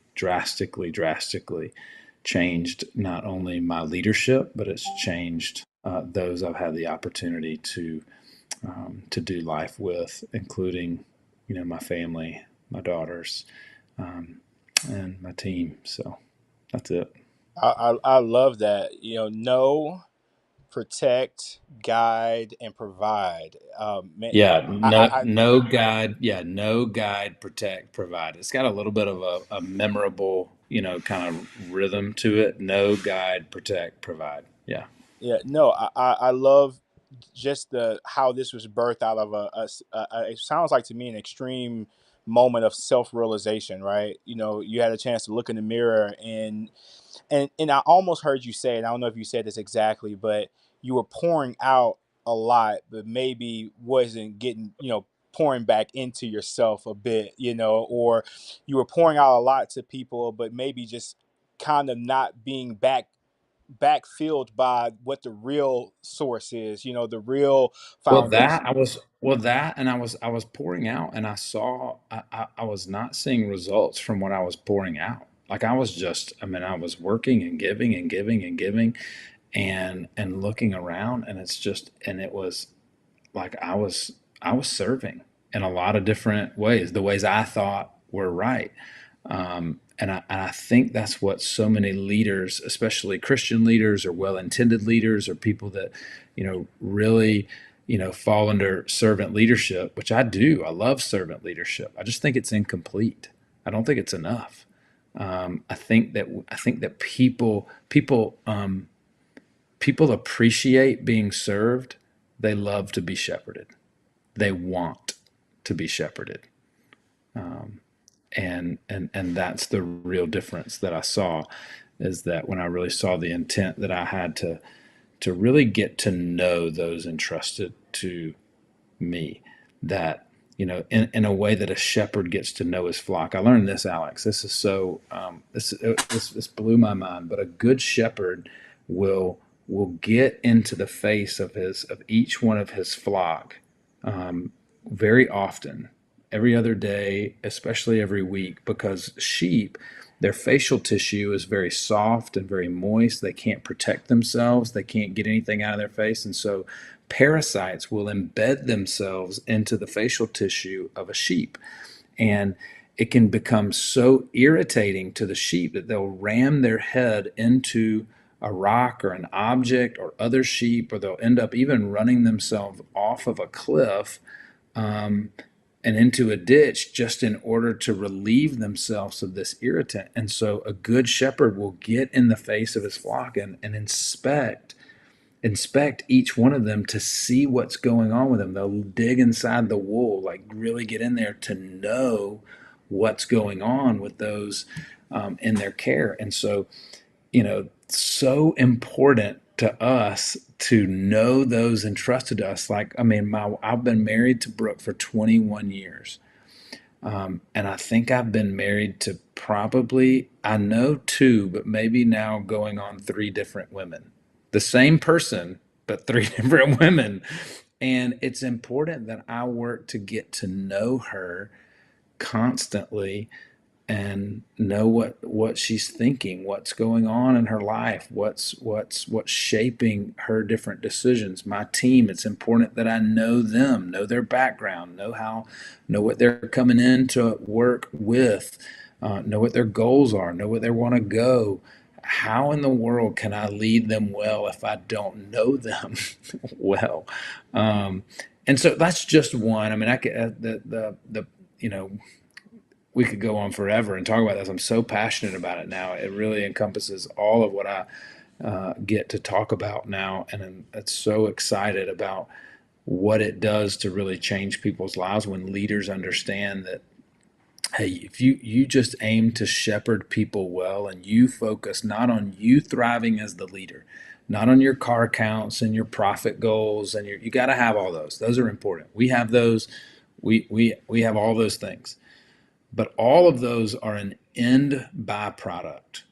changed not only my leadership, but it's changed those I've had the opportunity to do life with, including, my family, my daughters, and my team. So that's it. I love that. Know, protect, guide, and provide. Man, Yeah, I no guide. Yeah, no guide, protect, provide. It's got a little bit of a memorable, kind of rhythm to it. No guide, protect, provide. Yeah. Yeah, no, I love just how this was birthed out of it sounds like to me an extreme moment of self-realization, right? You know, you had a chance to look in the mirror, and I almost heard you say, and I don't know if you said this exactly, but you were pouring out a lot, but maybe wasn't getting, pouring back into yourself a bit, or you were pouring out a lot to people, but maybe just kind of not being backfilled by what the real source is, the real Well, that foundation. I was well that and I was pouring out, and I was not seeing results from what I was pouring out. Like I was just, I mean, I was working and giving and giving and giving and looking around, and it was like I was serving in a lot of different ways, the ways I thought were right. And I think that's what so many leaders, especially Christian leaders or well-intended leaders or people that, really, fall under servant leadership, which I do. I love servant leadership. I just think it's incomplete. I don't think it's enough. I think that people appreciate being served. They love to be shepherded. They want to be shepherded. And that's the real difference that I saw, is that when I really saw the intent that I had to really get to know those entrusted to me, that in a way that a shepherd gets to know his flock. I learned this, Alex. This is so this blew my mind. But a good shepherd will get into the face of each one of his flock very often, every other day, especially every week, because sheep, their facial tissue is very soft and very moist. They can't protect themselves. They can't get anything out of their face. And so parasites will embed themselves into the facial tissue of a sheep. And it can become so irritating to the sheep that they'll ram their head into a rock or an object or other sheep, or they'll end up even running themselves off of a cliff and into a ditch just in order to relieve themselves of this irritant. And so a good shepherd will get in the face of his flock and inspect each one of them to see what's going on with them. They'll dig inside the wool, like really get in there to know what's going on with those in their care. And so, so important to us to know those entrusted to us. Like, I mean, I've been married to Brooke for 21 years. And I think I've been married to probably, I know two, but maybe now going on three different women. The same person, but three different women. And it's important that I work to get to know her constantly and know what she's thinking, what's going on in her life, what's shaping her different decisions. My team, it's important that I know them, know their background, know what they're coming in to work with, know what their goals are, know where they want to go. How in the world can I lead them well if I don't know them well? And so that's just one. I mean, I could we could go on forever and talk about this. I'm so passionate about it now. It really encompasses all of what I get to talk about now, and I'm so excited about what it does to really change people's lives when leaders understand that, hey, if you just aim to shepherd people well, and you focus not on you thriving as the leader, not on your car counts and your profit goals, and you got to have all those. Those are important. We have those. We have all those things. But all of those are an end byproduct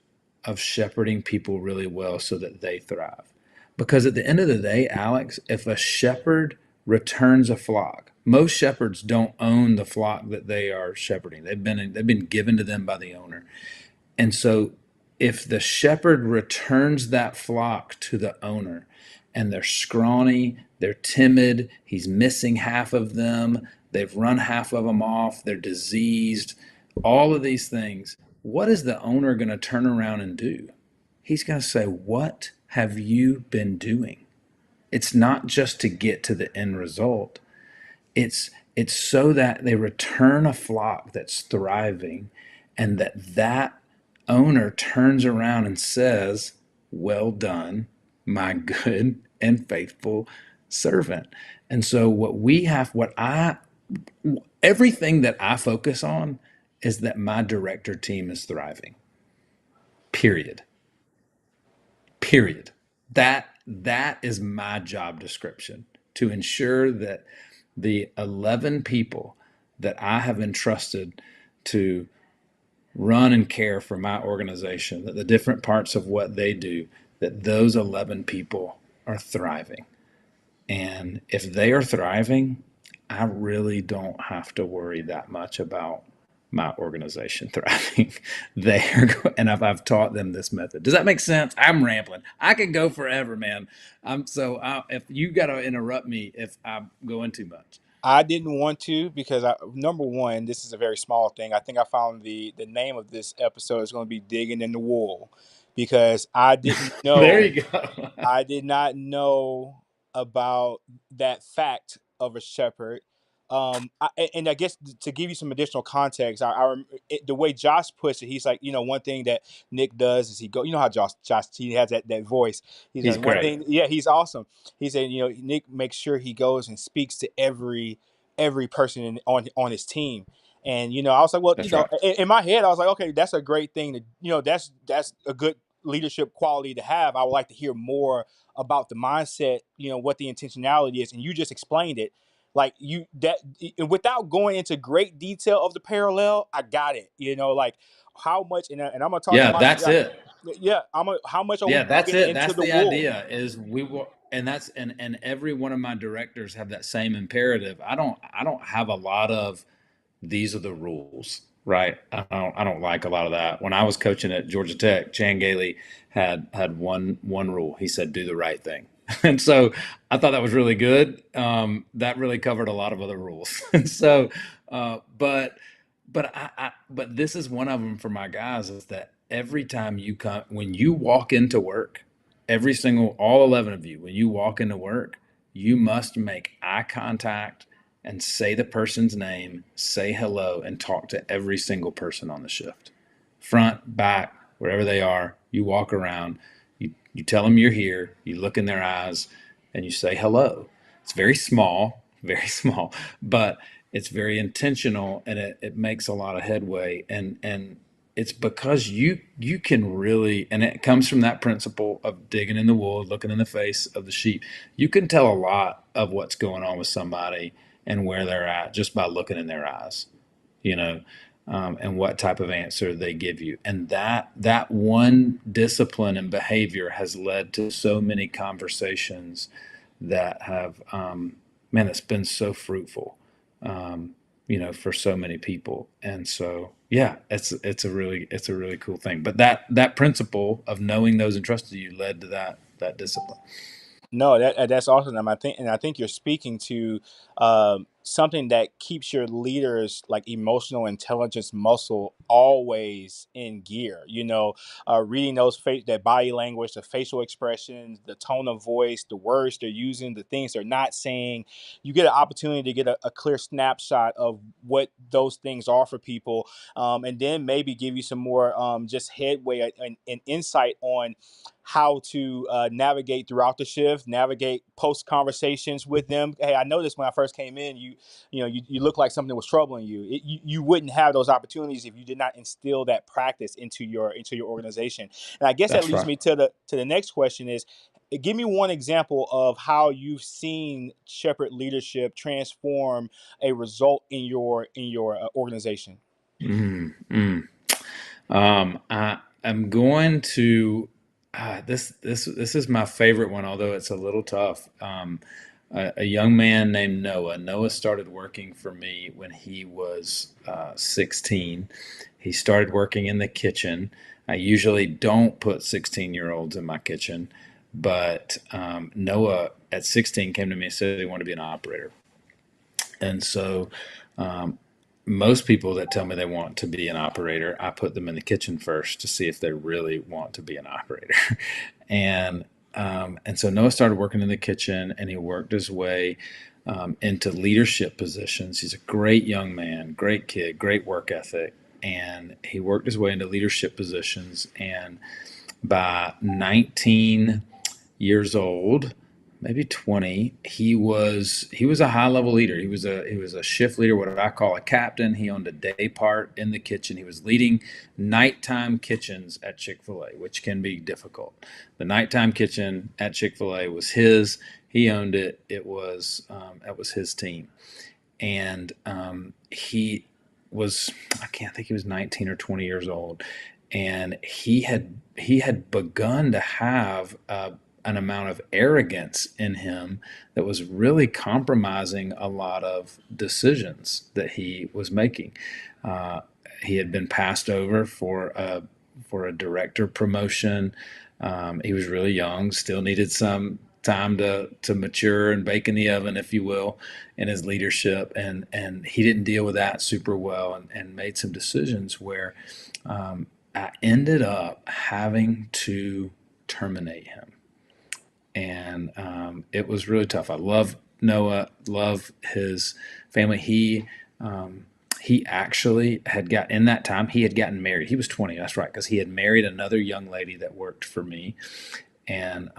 of shepherding people really well so that they thrive. Because at the end of the day, Alex, if a shepherd returns a flock, most shepherds don't own the flock that they are shepherding. They've been given to them by the owner. And so if the shepherd returns that flock to the owner, and they're scrawny, they're timid, he's missing half of them, they've run half of them off, they're diseased, all of these things, what is the owner going to turn around and do? He's going to say, what have you been doing? It's not just to get to the end result. It's so that they return a flock that's thriving, and that owner turns around and says, well done, my good and faithful servant. And so what everything that I focus on is that my director team is thriving. Period. Period. That is my job description, to ensure that the 11 people that I have entrusted to run and care for my organization, that the different parts of what they do, that those 11 people are thriving. And if they are thriving, I really don't have to worry that much about my organization thriving. And I've taught them this method. Does that make sense? I'm rambling. I could go forever, man. If you got to interrupt me if I'm going too much. I didn't want to because number one, this is a very small thing. I think I found the name of this episode is going to be digging in the wool, because I didn't There know you go. I did not know about that fact of a shepherd. And I guess to give you some additional context, the way Josh puts it, he's like, one thing that Nick does is you know how Josh, he has that voice. He's He's like, one great. thing, yeah, he's awesome. He said, Nick makes sure he goes and speaks to every person on his team. And I was like, well, That's right. in my head, I was like, okay, that's a great thing to, that's a good leadership quality to have. I would like to hear more about the mindset, what the intentionality is, and you just explained it. Like without going into great detail of the parallel, I got it. Like how much, and I'm gonna talk to Yeah, my, that's it. yeah, how much are we Yeah, that's digging it. into That's the the wool? idea is we will, and every one of my directors have that same imperative. I don't have a lot of these are the rules, right? I don't like a lot of that. When I was coaching at Georgia Tech, Chan Gailey had one rule. He said, "Do the right thing," and so I thought that was really good. That really covered a lot of other rules. And so, but this is one of them for my guys, is that every time when you walk into work, all 11 of you, when you walk into work, you must make eye contact and say the person's name, say hello, and talk to every single person on the shift. Front, back, wherever they are, you walk around, you tell them you're here, you look in their eyes, and you say hello. It's very small, but it's very intentional, and it makes a lot of headway. And it's because you can really, and it comes from that principle of digging in the wool, looking in the face of the sheep. You can tell a lot of what's going on with somebody and where they're at just by looking in their eyes, you know, and what type of answer they give you. And that one discipline and behavior has led to so many conversations that have, man, it's been so fruitful, for so many people. And so, yeah, it's a really cool thing. But that principle of knowing those entrusted to you led to that discipline. No, that's awesome. I think you're speaking to something that keeps your leaders like emotional intelligence muscle always in gear. Reading that body language, the facial expressions, the tone of voice, the words they're using, the things they're not saying. You get an opportunity to get a clear snapshot of what those things are for people, and then maybe give you some more just headway and insight on how to navigate throughout the shift, navigate post conversations with them. Hey, I noticed when I first came in, you look like something was troubling you. You wouldn't have those opportunities if you did not instill that practice into your organization. And I guess that That's leads right. me to the next question is, give me one example of how you've seen shepherd leadership transform a result in your organization. Mm, mm. I am going to this is my favorite one, although it's a little tough. A young man named Noah. Noah started working for me when he was 16. He started working in the kitchen. I usually don't put 16-year-olds in my kitchen, but Noah at 16 came to me and said he wanted to be an operator. And so most people that tell me they want to be an operator, I put them in the kitchen first to see if they really want to be an operator. and so Noah started working in the kitchen, and he worked his way into leadership positions. He's a great young man, great kid, great work ethic, and he worked his way into leadership positions. And by 19 years old, maybe 20. He was a high level leader. He was a shift leader, what I call a captain. He owned a day part in the kitchen. He was leading nighttime kitchens at Chick-fil-A, which can be difficult. The nighttime kitchen at Chick-fil-A was his. He owned it. It was his team, and he was, I can't think, he was 19 or 20 years old, and he had begun to have an amount of arrogance in him that was really compromising a lot of decisions that he was making. He had been passed over for a director promotion. He was really young, still needed some time to mature and bake in the oven, if you will, in his leadership. And he didn't deal with that super well, and made some decisions where I ended up having to terminate him. And it was really tough. I love Noah, love his family. He actually had in that time, he had gotten married. He was 20, that's right, because he had married another young lady that worked for me. And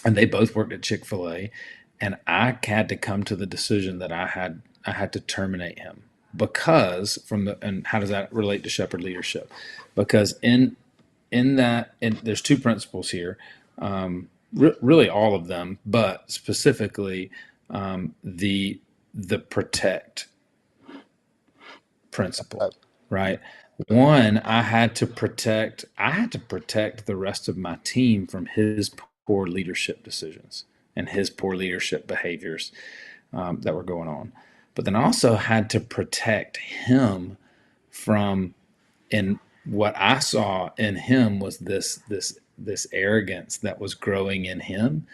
they both worked at Chick-fil-A. And I had to come to the decision that I had to terminate him, because and how does that relate to shepherd leadership? Because in that, there's two principles here. Really all of them, but specifically the protect principle, right? One, I had to protect the rest of my team from his poor leadership decisions and his poor leadership behaviors that were going on. But then I also had to protect him from, and what I saw in him was this arrogance that was growing in him.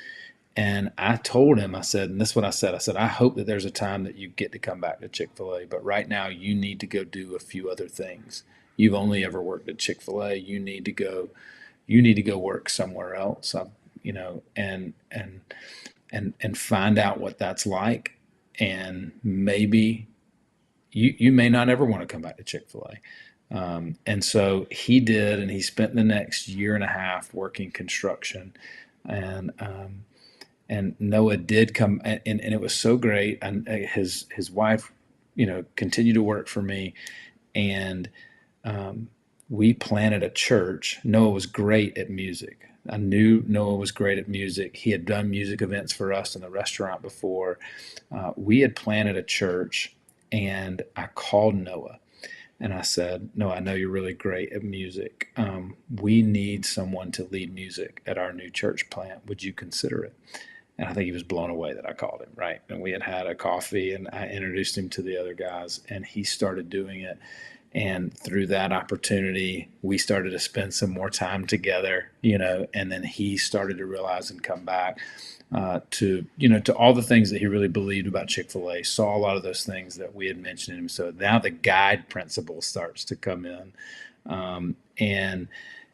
And I told him, I said, and this is what I said, I hope that there's a time that you get to come back to Chick-fil-A, but right now you need to go do a few other things. You've only ever worked at Chick-fil-A. You need to go work somewhere else, and find out what that's like. And maybe you may not ever want to come back to Chick-fil-A. And so he did, and he spent the next year and a half working construction. And Noah did come, and it was so great. And his wife, continued to work for me, and we planted a church. Noah was great at music. I knew Noah was great at music. He had done music events for us in the restaurant before. We had planted a church, and I called Noah. And I said, no, I know you're really great at music. We need someone to lead music at our new church plant. Would you consider it? And I think he was blown away that I called him, right? And we had a coffee, and I introduced him to the other guys, and he started doing it. And through that opportunity, we started to spend some more time together, and then he started to realize and come back to all the things that he really believed about Chick-fil-A, saw a lot of those things that we had mentioned in him. So now the guide principle starts to come in.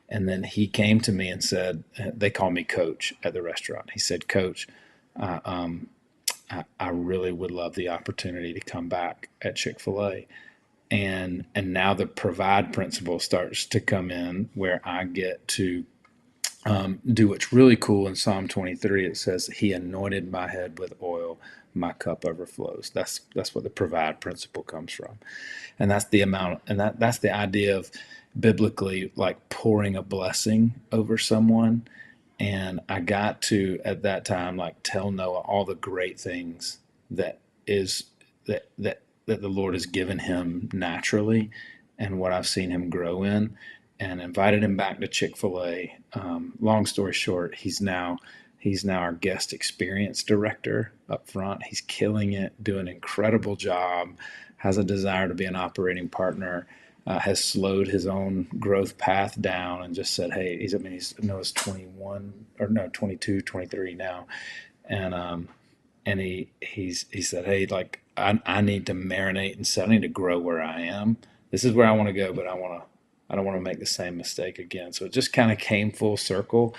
And then he came to me and said, they call me Coach at the restaurant. He said, Coach, I really would love the opportunity to come back at Chick-fil-A. And now the provide principle starts to come in, where I get to do what's really cool. In Psalm 23, it says, he anointed my head with oil, my cup overflows. That's what the provide principle comes from. And that's the amount, and that's the idea of biblically, like, pouring a blessing over someone. And I got to, at that time, like, tell Noah all the great things that the Lord has given him naturally, and what I've seen him grow in, and invited him back to Chick-fil-A. Long story short, he's now our guest experience director up front. He's killing it, doing an incredible job, has a desire to be an operating partner, has slowed his own growth path down, and just said, hey, he's 22, 23 now. And he said, hey, like, I need to marinate and say, I need to grow where I am. This is where I want to go, but I don't want to make the same mistake again. So it just kind of came full circle.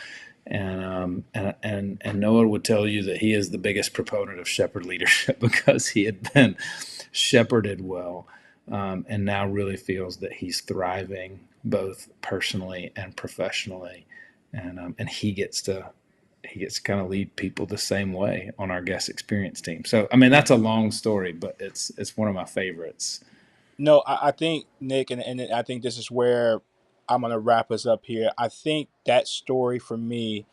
And Noah would tell you that he is the biggest proponent of shepherd leadership, because he had been shepherded well, and now really feels that he's thriving both personally and professionally. And he gets to he gets to kind of lead people the same way on our guest experience team. So, I mean, that's a long story, but it's one of my favorites. No, I think, Nick, and I think this is where I'm going to wrap us up here. I think that story for me,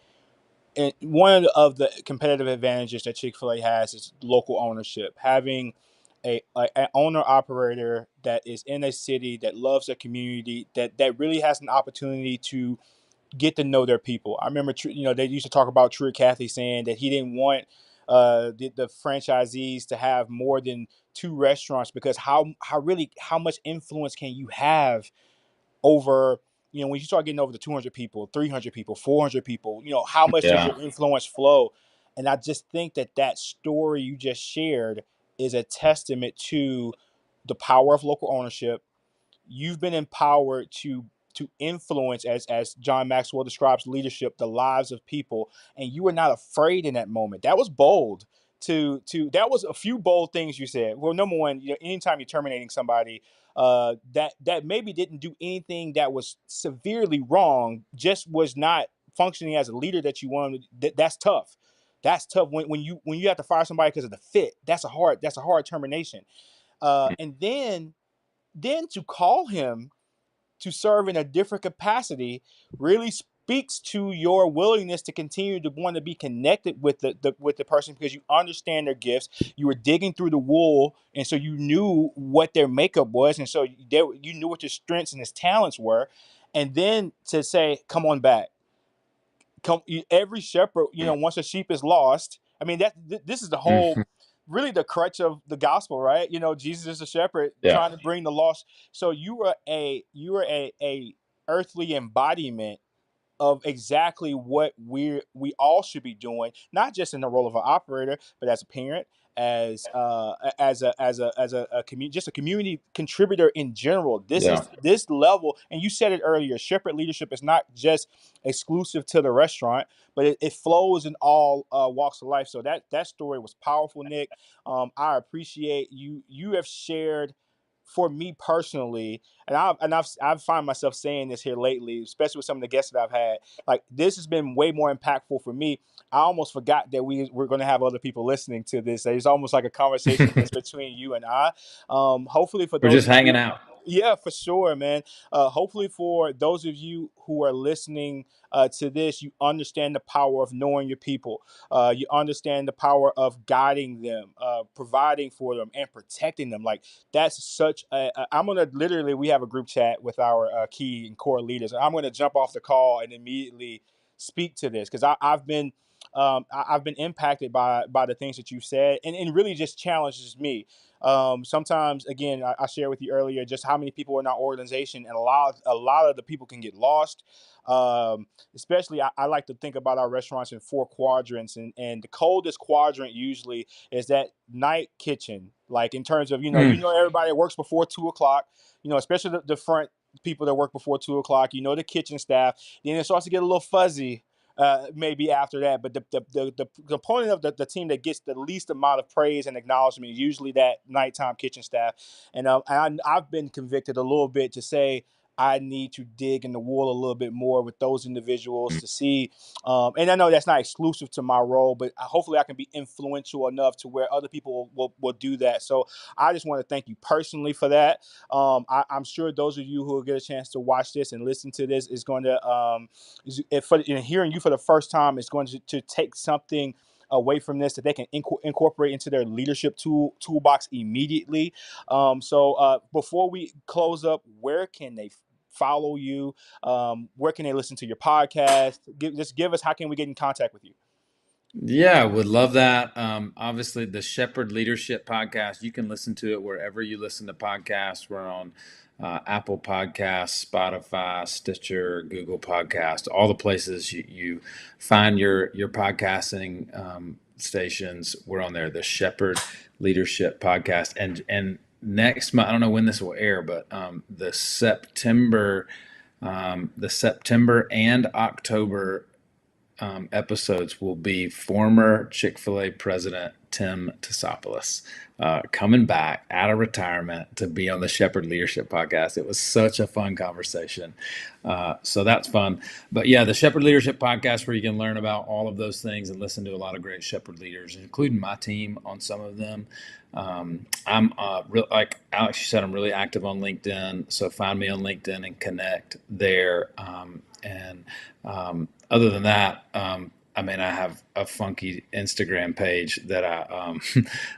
and one of the competitive advantages that Chick-fil-A has is local ownership. Having an owner operator that is in a city that loves their community, that really has an opportunity to get to know their people. I remember, they used to talk about Truett Cathy saying that he didn't want the franchisees to have more than two restaurants, because how much influence can you have over, when you start getting over the 200 people, 300 people, 400 people, how much does Yeah. your influence flow? And I just think that story you just shared is a testament to the power of local ownership. You've been empowered to influence, as John Maxwell describes leadership, the lives of people, and you were not afraid in that moment. That was bold. That was a few bold things you said. Well, number one, anytime you're terminating somebody that maybe didn't do anything that was severely wrong, just was not functioning as a leader that you wanted, that's tough. That's tough when you have to fire somebody because of the fit. That's a hard termination. And then to call him to serve in a different capacity really speaks to your willingness to continue to want to be connected with the person, because you understand their gifts. You were digging through the wool, and so you knew what their makeup was, and so you knew what your strengths and his talents were. And then to say, "Come on back." Every shepherd, once a sheep is lost. I mean, this is the whole, Mhm. really the crutch of the gospel, right? Jesus is a shepherd Yeah. trying to bring the lost. So you were a earthly embodiment of exactly what we all should be doing, not just in the role of an operator, but as a parent, just a community contributor in general. This Yeah. is this level, and you said it earlier. Shepherd leadership is not just exclusive to the restaurant, but it flows in all walks of life. So that story was powerful, Nick. I appreciate you. You have shared, for me personally, and I've find myself saying this here lately, especially with some of the guests that I've had. Like, this has been way more impactful for me. I almost forgot that we're going to have other people listening to this. It's almost like a conversation just between you and I. Hopefully for We're those just of hanging you, out. yeah, for sure, man. Hopefully for those of you who are listening to this, you understand the power of knowing your people. You understand the power of guiding them, providing for them, and protecting them. Like, that's such I'm gonna literally, we have a group chat with our key and core leaders. I'm gonna jump off the call and immediately speak to this, because I've been impacted by the things that you said, and really just challenges me. Sometimes, again, I shared with you earlier just how many people are in our organization, and a lot of the people can get lost. Especially, I like to think about our restaurants in four quadrants, and the coldest quadrant usually is that night kitchen. Like, in terms of, Mm. everybody that works before 2 o'clock, especially the front people that work before 2 o'clock, the kitchen staff. Then it starts to get a little fuzzy. Maybe after that, but the component of the team that gets the least amount of praise and acknowledgement is usually that nighttime kitchen staff. And I've been convicted a little bit to say I need to dig in the wool a little bit more with those individuals to see. And I know that's not exclusive to my role, but hopefully I can be influential enough to where other people will do that. So I just want to thank you personally for that. I'm sure those of you who will get a chance to watch this and listen to this is going to, hearing you for the first time, is going to take something away from this that they can incorporate into their leadership toolbox immediately. So before we close up, where can they follow you? Where can they listen to your podcast? Just give us, how can we get in contact with you? Yeah, would love that. Obviously, the Shepherd Leadership Podcast, you can listen to it wherever you listen to podcasts. We're on Apple Podcasts, Spotify, Stitcher, Google Podcast, all the places you find your podcasting stations. We're on there, the Shepherd Leadership Podcast. And next month, I don't know when this will air, but the September and October episodes will be former Chick-fil-A president Tim Tosopoulos, coming back out of retirement to be on the Shepherd Leadership Podcast. It was such a fun conversation. So that's fun. But yeah, the Shepherd Leadership Podcast, where you can learn about all of those things and listen to a lot of great Shepherd leaders, including my team on some of them. I'm like Alex, you said, I'm really active on LinkedIn. So find me on LinkedIn and connect there. Other than that, I mean, I have a funky Instagram page that I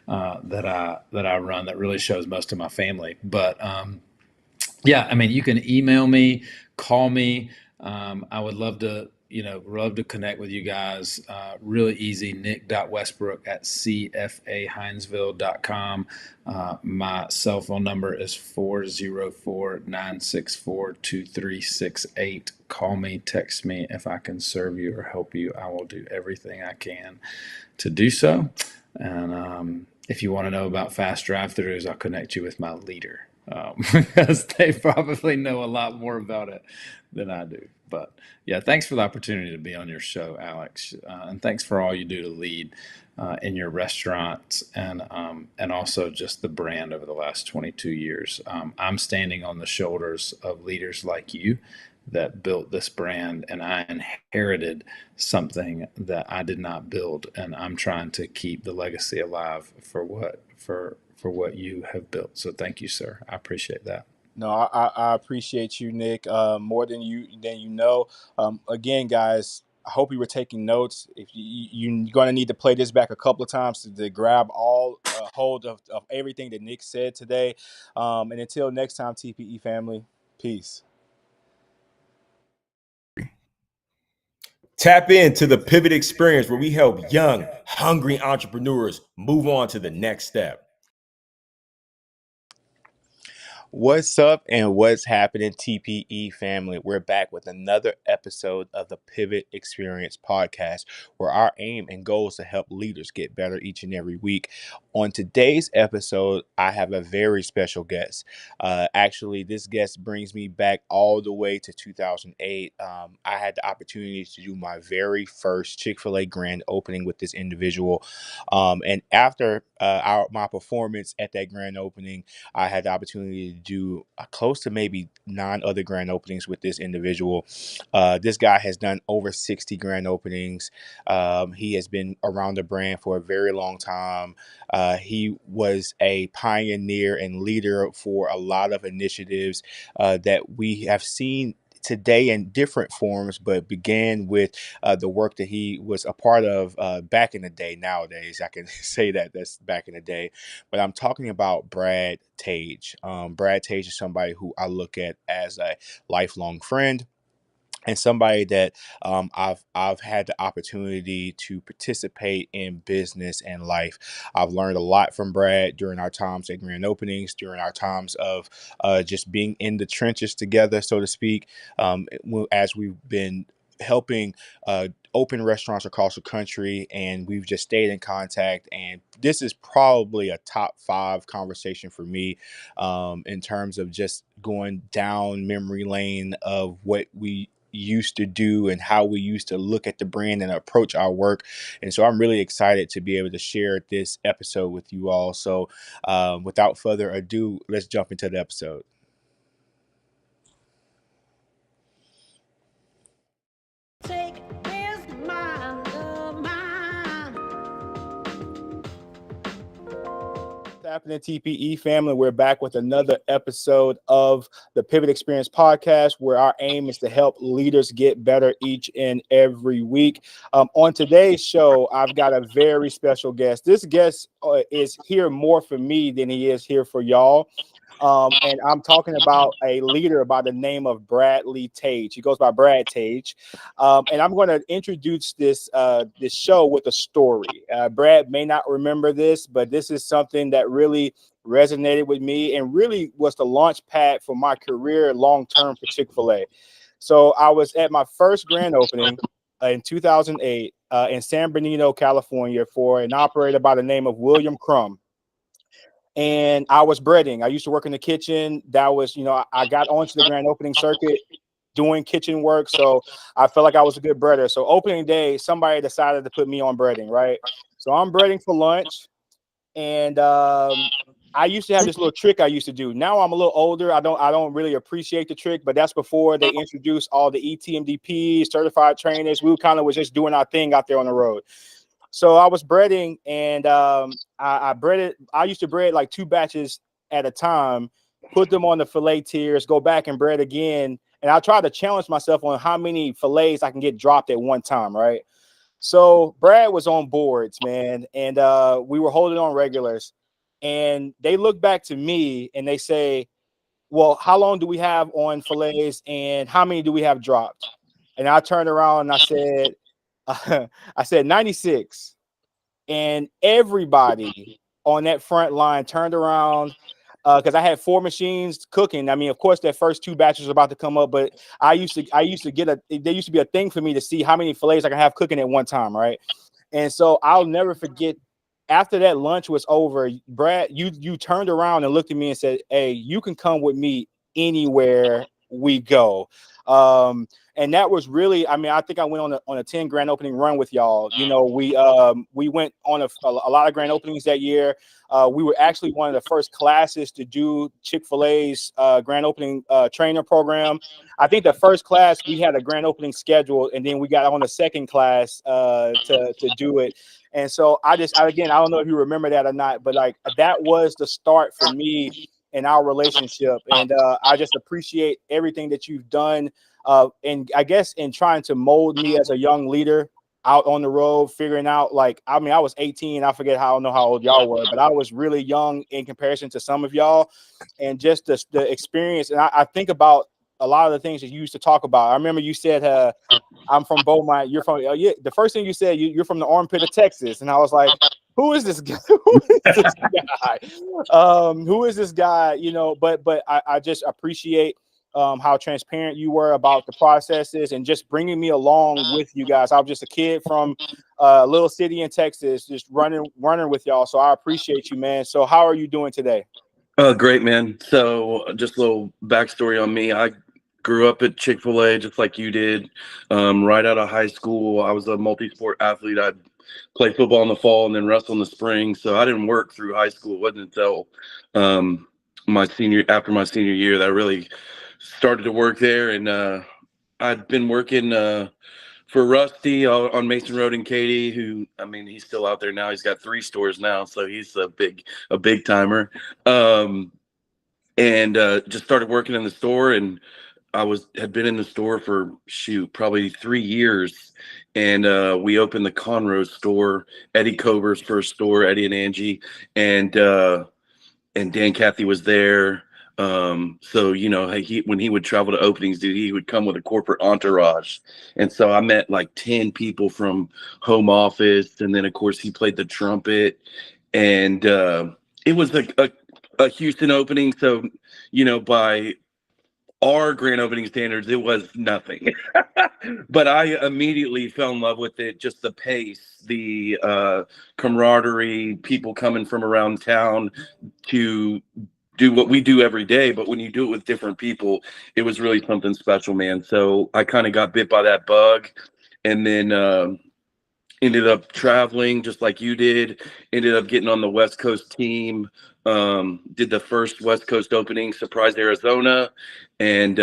that I run that really shows most of my family. But yeah, I mean, you can email me, call me. I would love to, love to connect with you guys. Really easy, nick.westbrook@cfaheinsville.com. My cell phone number is 404-964-2368. Call me, text me. If I can serve you or help you, I will do everything I can to do so. And if you want to know about fast drive-throughs, I'll connect you with my leader. Because they probably know a lot more about it than I do. But yeah, thanks for the opportunity to be on your show, Alex, and thanks for all you do to lead in your restaurants and also just the brand over the last 22 years. I'm standing on the shoulders of leaders like you that built this brand, and I inherited something that I did not build, and I'm trying to keep the legacy alive for what you have built. So thank you, sir. I appreciate that. No, I appreciate you, Nick, more than you know. Again, guys, I hope you were taking notes. If you're going to need to play this back a couple of times to grab all hold of everything that Nick said today. And until next time, TPE family, peace. Tap into the Pivot Experience, where we help young, hungry entrepreneurs move on to the next step. What's up and what's happening, TPE family? We're back with another episode of the Pivot Experience podcast, where our aim and goal is to help leaders get better each and every week. On today's episode, I have a very special guest. Actually, this guest brings me back all the way to 2008. I had the opportunity to do my very first Chick-fil-A grand opening with this individual. And after my performance at that grand opening, I had the opportunity to do close to maybe 9 other grand openings with this individual. This guy has done over 60 grand openings. He has been around the brand for a very long time. He was a pioneer and leader for a lot of initiatives that we have seen today in different forms, but began with the work that he was a part of back in the day. Nowadays, I can say that's back in the day, but I'm talking about Brad Tage. Brad Tage is somebody who I look at as a lifelong friend, and somebody that I've had the opportunity to participate in business and life. I've learned a lot from Brad during our times at grand openings, during our times of just being in the trenches together, so to speak, as we've been helping open restaurants across the country, and we've just stayed in contact. And this is probably a top 5 conversation for me in terms of just going down memory lane of what we used to do and how we used to look at the brand and approach our work. And so I'm really excited to be able to share this episode with you all. So without further ado, let's jump into the episode. Happening, TPE family, we're back with another episode of the Pivot Experience podcast, where our aim is to help leaders get better each and every week. On today's show, I've got a very special guest. This guest is here more for me than he is here for y'all. And I'm talking about a leader by the name of Bradley Tage. He goes by Brad Tage. And I'm going to introduce this show with a story. Brad may not remember this, but this is something that really resonated with me and really was the launch pad for my career long-term for Chick-fil-A. So I was at my first grand opening in 2008 in San Bernardino, California, for an operator by the name of William Crum. And I was breading. I used to work in the kitchen. That was, I got onto the grand opening circuit doing kitchen work. So I felt like I was a good breader. So opening day, somebody decided to put me on breading, right? So I'm breading for lunch, and I used to have this little trick I used to do. Now I'm a little older. I don't really appreciate the trick, but that's before they introduced all the ETMDP certified trainers. We kind of was just doing our thing out there on the road. So I was breading, and I breaded. I used to bread like 2 batches at a time, put them on the fillet tiers, go back and bread again. And I try to challenge myself on how many fillets I can get dropped at one time, right? So Brad was on boards, man, and we were holding on regulars. And they look back to me and they say, well, how long do we have on fillets and how many do we have dropped? And I turned around and I said, I said 96. And everybody on that front line turned around because I had 4 machines cooking. I mean, of course, that first 2 batches are about to come up, but I used to get there used to be a thing for me to see how many fillets I can have cooking at one time, right? And so I'll never forget. After that lunch was over, Brad, you turned around and looked at me and said, "Hey, you can come with me anywhere we go." And that was really, I mean, I think I went on a 10 grand opening run with y'all. You know, we went on a lot of grand openings that year. We were actually one of the first classes to do Chick-fil-A's grand opening trainer program. I think the first class we had a grand opening scheduled, and then we got on the second class to do it. And so again, I don't know if you remember that or not, but like that was the start for me in our relationship. And I just appreciate everything that you've done. And I guess in trying to mold me as a young leader out on the road, figuring out, like, I mean, I was 18. I forget how, I don't know how old y'all were, but I was really young in comparison to some of y'all. And just the experience. And I think about a lot of the things that you used to talk about. I remember you said, I'm from Beaumont. You're from, yeah. The first thing you said, you're from the armpit of Texas. And I was like, who is this guy? Who is this guy? Who is this guy? You know, but I just appreciate how transparent you were about the processes and just bringing me along with you guys. I was just a kid from a little city in Texas, just running with y'all. So I appreciate you, man. So how are you doing today? Great, man. So just a little backstory on me. I grew up at Chick-fil-A just like you did. Right out of high school, I was a multi-sport athlete. I'd play football in the fall and then wrestle in the spring. So I didn't work through high school. It wasn't until after my senior year that I really started to work there. And I'd been working for Rusty on Mason Road in Katy, who, I mean, he's still out there now. He's got 3 stores now, so he's a big timer. And just started working in the store, and had been in the store for probably 3 years. And we opened the Conroe store, Eddie Cober's first store, Eddie and Angie, and Dan Cathy was there. So, you know, when he would travel to openings, dude, he would come with a corporate entourage. And so I met like 10 people from home office. And then of course he played the trumpet, and it was a Houston opening. So, you know, by our grand opening standards, it was nothing. But I immediately fell in love with it. Just the pace, the camaraderie, people coming from around town to do what we do every day, but when you do it with different people, it was really something special, man. So I kind of got bit by that bug, and then ended up traveling just like you did, ended up getting on the West Coast team, did the first West Coast opening, surprised Arizona. And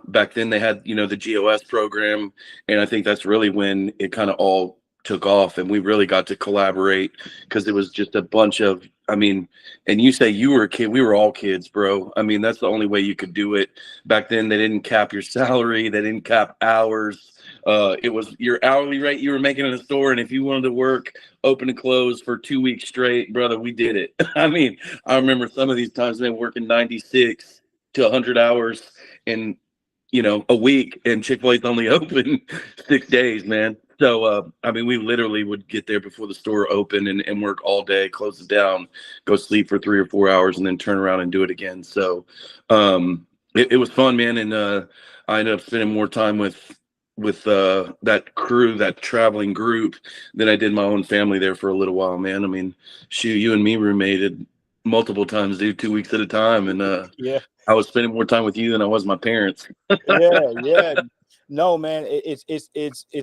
back then they had, you know, the GOS program. And I think that's really when it kind of all took off, and we really got to collaborate, because it was just a bunch of, I mean, and you say you were a kid, we were all kids, bro. I mean, that's the only way you could do it. Back then they didn't cap your salary, they didn't cap hours. It was your hourly rate you were making in the store, and if you wanted to work open and close for 2 weeks straight, brother, we did it. I mean, I remember some of these times, man, working 96 to 100 hours in, you know, a week, and Chick-fil-A's only open 6 days, man. So, I mean, we literally would get there before the store opened and work all day, close it down, go sleep for 3 or 4 hours, and then turn around and do it again. So it was fun, man. And I ended up spending more time with that crew, that traveling group, than I did my own family there for a little while, man. I mean, shoot, you and me roommated multiple times, dude, 2 weeks at a time. And Yeah. I was spending more time with you than I was my parents. Yeah. No, man, it's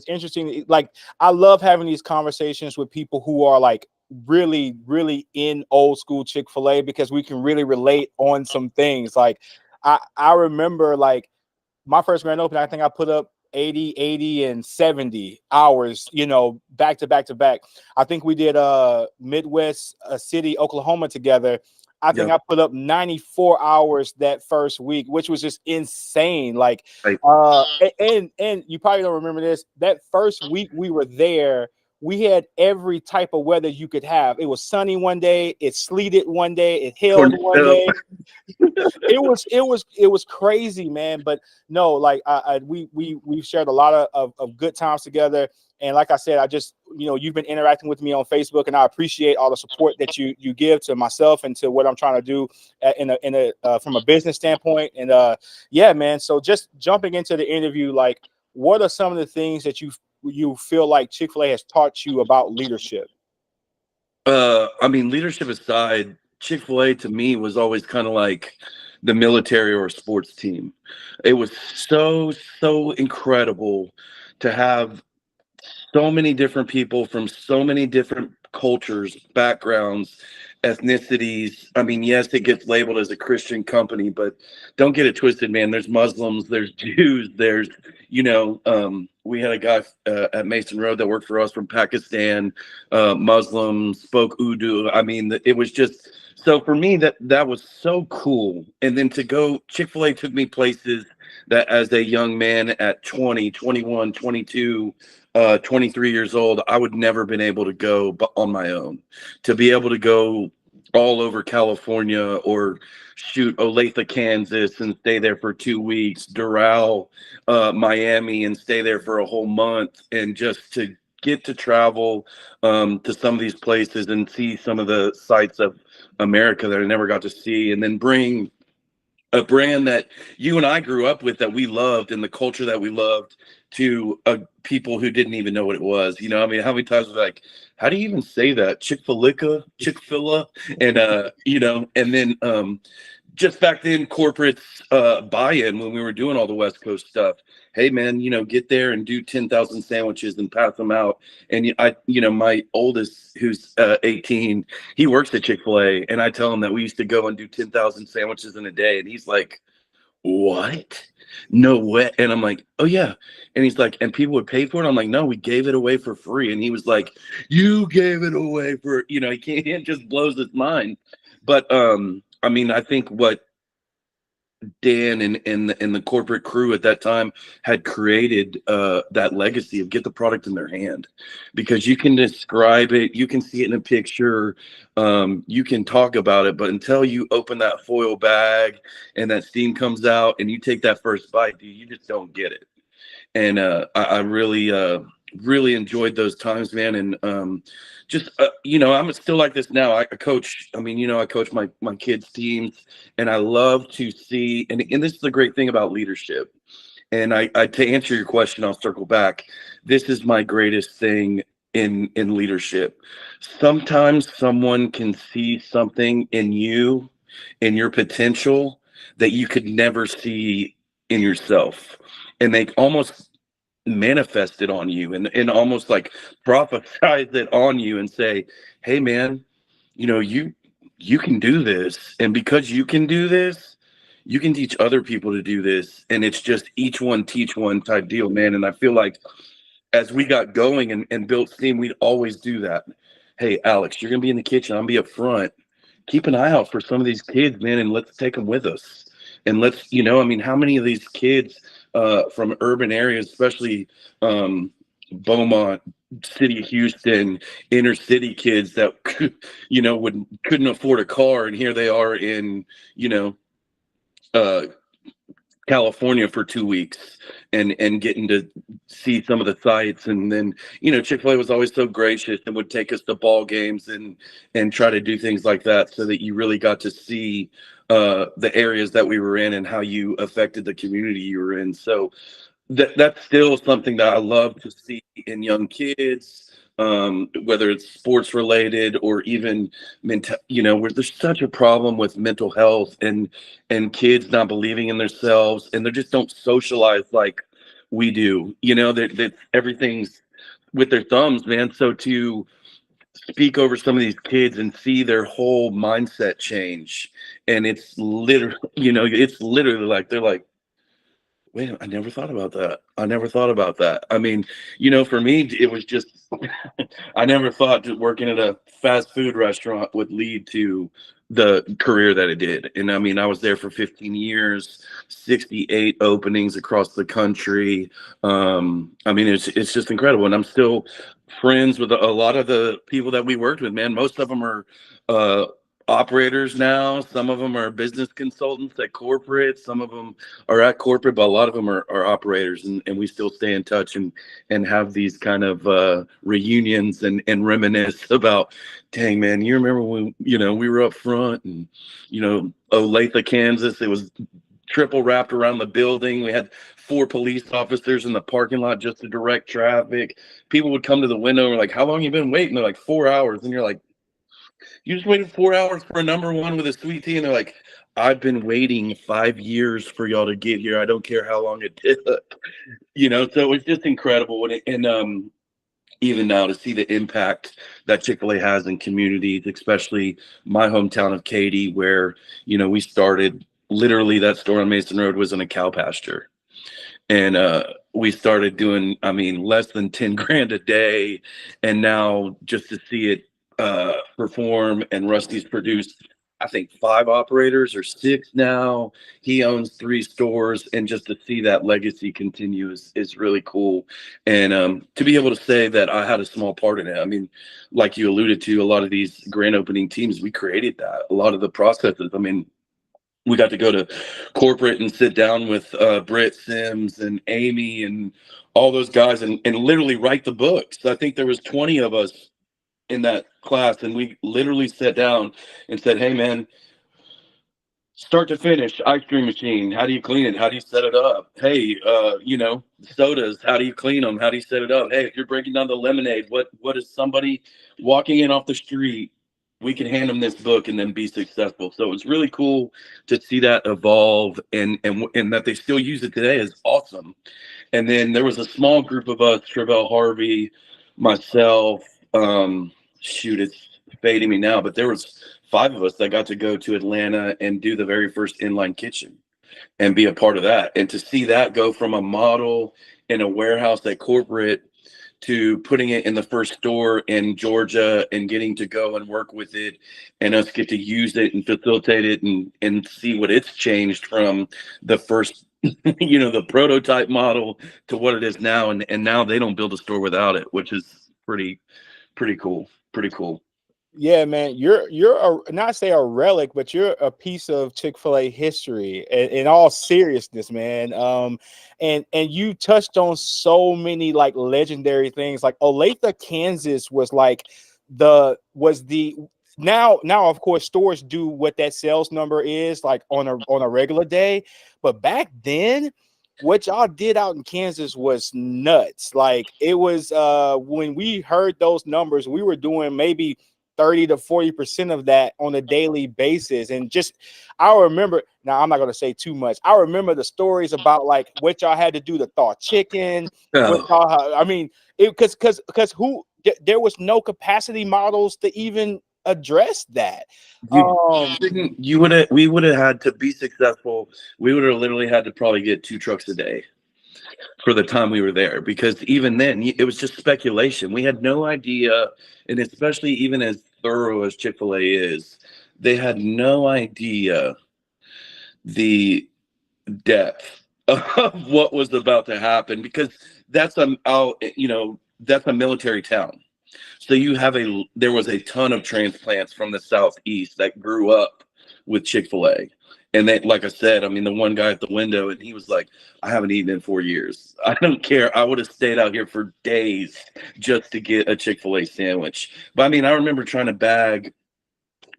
interesting. Like, I love having these conversations with people who are like really, really in old school Chick-fil-A, because we can really relate on some things. Like, I remember like my first grand opening, I think I put up 80 and 70 hours, you know, back to back to back. I think we did Midwest City, Oklahoma together. I think Yep. I put up 94 hours that first week, which was just insane. Like, Right. and you probably don't remember this. That first week we were there, we had every type of weather you could have. It was sunny one day, it sleeted one day, it hailed one Tornado. day. It was crazy, man. But no, like we've shared a lot of good times together. And like I said, I just, you know, you've been interacting with me on Facebook, and I appreciate all the support that you give to myself and to what I'm trying to do from a business standpoint. And yeah, man. So just jumping into the interview, like, what are some of the things that you feel like Chick-fil-A has taught you about leadership? I mean, leadership aside, Chick-fil-A to me was always kind of like the military or a sports team. It was so incredible to have so many different people from so many different cultures, backgrounds, ethnicities. I mean, yes, it gets labeled as a Christian company, but don't get it twisted, man. There's Muslims, there's Jews, there's, we had a guy at Mason Road that worked for us from Pakistan, Muslim, spoke Urdu. I mean, it was just, so for me, that was so cool. And then to go, Chick-fil-A took me places that as a young man at 20, 21, 22, 23 years old, I would never been able to go on my own. To be able to go all over California or shoot Olathe, Kansas and stay there for 2 weeks, Doral, Miami and stay there for a whole month, and just to get to travel to some of these places and see some of the sights of America that I never got to see, and then bring a brand that you and I grew up with that we loved and the culture that we loved to people who didn't even know what it was. You know, I mean, how many times was like, how do you even say that? Chick-fil-A, Chick-fil-A, and and then just back then, corporates buy-in when we were doing all the West Coast stuff. Hey, man, get there and do 10,000 sandwiches and pass them out. And my oldest, who's 18, he works at Chick-fil-A, and I tell him that we used to go and do 10,000 sandwiches in a day, and he's like, "What? No way!" And I'm like, "Oh yeah." And he's like, "And people would pay for it?" I'm like, "No, we gave it away for free." And he was like, "You gave it away for," he can't, it just blows his mind. But I mean, I think what Dan and the corporate crew at that time had created that legacy of get the product in their hand, because you can describe it, you can see it in a picture, you can talk about it, but until you open that foil bag and that steam comes out and you take that first bite, dude, you just don't get it. And I really enjoyed those times, man. And just I'm still like this now. I coach. I mean, I coach my kids' teams, and I love to see. And this is the great thing about leadership. And I to answer your question, I'll circle back. This is my greatest thing in leadership. Sometimes someone can see something in you, in your potential, that you could never see in yourself, and they almost manifest it on you and almost like prophesize it on you and say, "Hey man, you can do this, and because you can do this, you can teach other people to do this." And it's just each one teach one type deal, man. And I feel like as we got going and built steam, we'd always do that. "Hey Alex, you're gonna be in the kitchen, I'm gonna be up front. Keep an eye out for some of these kids, man, and let's take them with us. And let's, I mean, how many of these kids from urban areas, especially Beaumont, city of Houston, inner city kids that, couldn't afford a car, and here they are in, uh, California for 2 weeks and getting to see some of the sights." And then, Chick-fil-A was always so gracious and would take us to ball games and try to do things like that, so that you really got to see the areas that we were in and how you affected the community you were in. So that's still something that I love to see in young kids, whether it's sports related or even mental, where there's such a problem with mental health and kids not believing in themselves, and they just don't socialize like we do, that everything's with their thumbs, man. So to speak over some of these kids and see their whole mindset change, and it's literally, it's literally like, they're like, wait, I never thought about that. I never thought about that. I mean, for me, it was just, I never thought that working at a fast food restaurant would lead to the career that it did. And I mean, I was there for 15 years, 68 openings across the country. I mean, it's just incredible. And I'm still friends with a lot of the people that we worked with, man. Most of them are, operators now. Some of them are business consultants at corporate. Some of them are at corporate, but a lot of them are operators, and we still stay in touch and have these kind of reunions and reminisce about, dang, man, you remember when, we were up front and, Olathe, Kansas, it was triple wrapped around the building. We had 4 police officers in the parking lot just to direct traffic. People would come to the window and were like, how long you been waiting? They're like, 4 hours. And you're like, you just waited 4 hours for a number one with a sweet tea? And they're like, I've been waiting 5 years for y'all to get here. I don't care how long it took. So it's just incredible. And even now to see the impact that Chick-fil-A has in communities, especially my hometown of Katy, where, we started, literally that store on Mason Road was in a cow pasture. And we started doing, I mean, less than 10 grand a day. And now just to see it perform, and Rusty's produced, I think, 5 operators or 6 now. He owns 3 stores, and just to see that legacy continue is really cool. And to be able to say that I had a small part in it. I mean, like you alluded to, a lot of these grand opening teams, we created that. A lot of the processes, I mean, we got to go to corporate and sit down with Britt Sims and Amy and all those guys and literally write the books. I think there was 20 of us in that class, and we literally sat down and said, hey, man, start to finish, ice cream machine, how do you clean it? How do you set it up? Hey, sodas, how do you clean them? How do you set it up? Hey, if you're breaking down the lemonade, what is somebody walking in off the street? We can hand them this book and then be successful. So it's really cool to see that evolve, and that they still use it today is awesome. And then there was a small group of us, Travell Harvey, myself, it's fading me now, but there was 5 of us that got to go to Atlanta and do the very first inline kitchen and be a part of that. And to see that go from a model in a warehouse at corporate to putting it in the first store in Georgia and getting to go and work with it, and us get to use it and facilitate it and see what it's changed from the first, the prototype model to what it is now. And now they don't build a store without it, which is pretty cool. Pretty cool. Yeah, man, you're not say a relic, but you're a piece of Chick-fil-A history in all seriousness, man. And you touched on so many like legendary things. Like Olathe, Kansas was like now of course stores do what that sales number is like on a regular day, but back then what y'all did out in Kansas was nuts. Like it was when we heard those numbers, we were doing maybe 30 to 40% of that on a daily basis. And just, I remember, now I'm not going to say too much. I remember the stories about like what y'all had to do to thaw chicken. I mean, because there was no capacity models to even address that. We would have had to be successful. We would have literally had to probably get 2 trucks a day for the time we were there, because even then it was just speculation. We had no idea, and especially even as thorough as Chick-fil-A is, they had no idea the depth of what was about to happen, because that's a military town. So there was a ton of transplants from the Southeast that grew up with Chick-fil-A. And then, like I said, I mean, the one guy at the window, and he was like, I haven't eaten in 4 years. I don't care. I would have stayed out here for days just to get a Chick-fil-A sandwich. But I mean, I remember trying to bag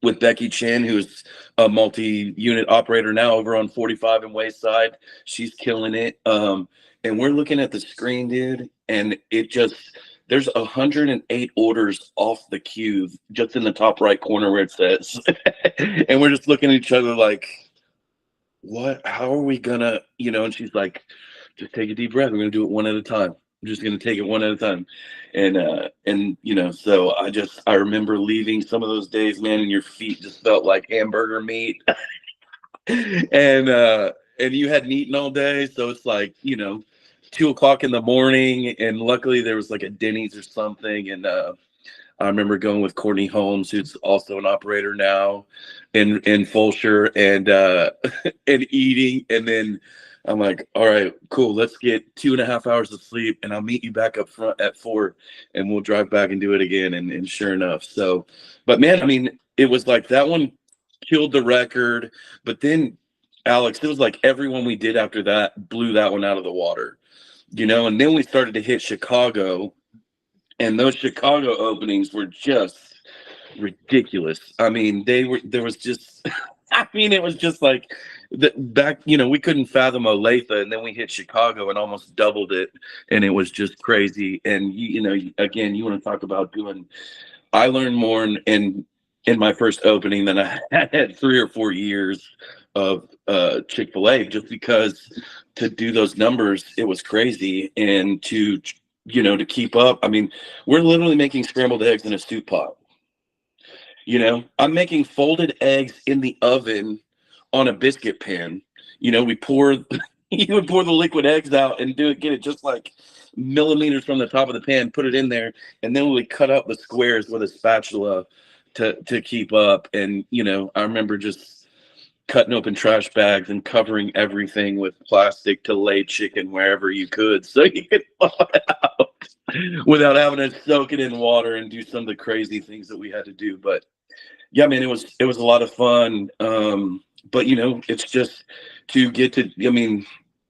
with Becky Chin, who's a multi-unit operator now over on 45 and Wayside. She's killing it. And we're looking at the screen, dude, and there's 108 orders off the queue just in the top right corner where it says. And we're just looking at each other like, what? How are we gonna, and she's like, just take a deep breath. We're going to do it one at a time. I'm just going to take it one at a time. And, you know, so I remember leaving some of those days, man, and your feet just felt like hamburger meat. And you hadn't eaten all day. So it's like, you know, 2 o'clock in the morning. And luckily there was like a Denny's or something. And, I remember going with Courtney Holmes, who's also an operator now in Fulshire, and and eating. And then I'm like, all right, cool. Let's get 2.5 hours of sleep, and I'll meet you back up front at 4, and we'll drive back and do it again. And sure enough, so, but man, I mean, it was like that one killed the record. But then, Alex, it was like everyone we did after that blew that one out of the water, you know. And then we started to hit Chicago. And those Chicago openings were just ridiculous. I mean, there was just, I mean, it was just like back, you know, we couldn't fathom Olathe, and then we hit Chicago and almost doubled it. And it was just crazy. And, you know, again, you want to talk about I learned more in my first opening than I had 3 or 4 years of Chick-fil-A, just because to do those numbers, it was crazy. And to, you know, to keep up. I mean, we're literally making scrambled eggs in a stew pot. You know, I'm making folded eggs in the oven on a biscuit pan. You know, you would pour the liquid eggs out and get it just like millimeters from the top of the pan, put it in there, and then we would cut up the squares with a spatula to keep up. And, you know, I remember just cutting open trash bags and covering everything with plastic to lay chicken wherever you could, so you could thaw it out without having to soak it in water and do some of the crazy things that we had to do. But yeah, man, it was a lot of fun. But you know, it's just to get to, I mean,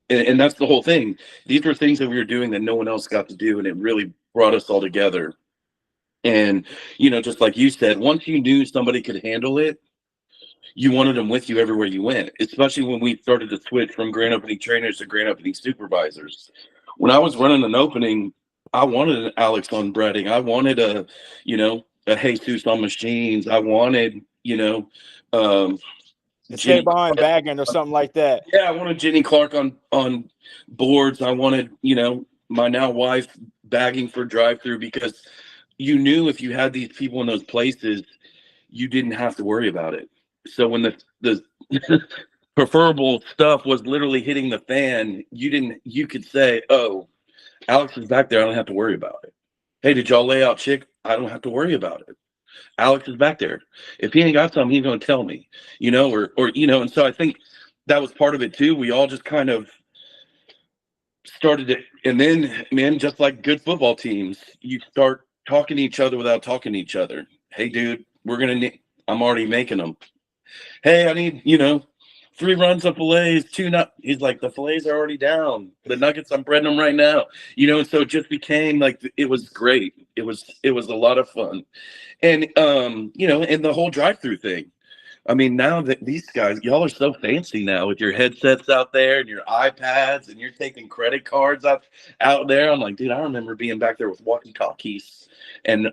and that's the whole thing. These were things that we were doing that no one else got to do, and it really brought us all together. And, you know, just like you said, once you knew somebody could handle it, you wanted them with you everywhere you went, especially when we started to switch from grand opening trainers to grand opening supervisors. When I was running an opening, I wanted an Alex on breading. I wanted a Jesus on machines. I wanted, you know, The stay Jenny behind Clark. bagging or something like that. Yeah, I wanted Jenny Clark on boards. I wanted, you know, my now wife bagging for drive-through, because you knew if you had these people in those places, you didn't have to worry about it. So when the preferable stuff was literally hitting the fan, you could say, oh, Alex is back there, I don't have to worry about it. Hey, did y'all lay out chick? I don't have to worry about it. Alex is back there. If he ain't got something, he's gonna tell me, you know, or you know. And so I think that was part of it too. We all just kind of started it. And then, man, just like good football teams, you start talking to each other without talking to each other. Hey, dude, I'm already making them. Hey, I need, you know, 3 runs of fillets, 2 nut. He's like, the fillets are already down. The nuggets, I'm breading them right now. You know, and so it just became like, it was great. It was a lot of fun. And you know, and the whole drive-through thing. I mean, now that these guys, y'all are so fancy now with your headsets out there and your iPads, and you're taking credit cards out there. I'm like, dude, I remember being back there with walkie-talkies and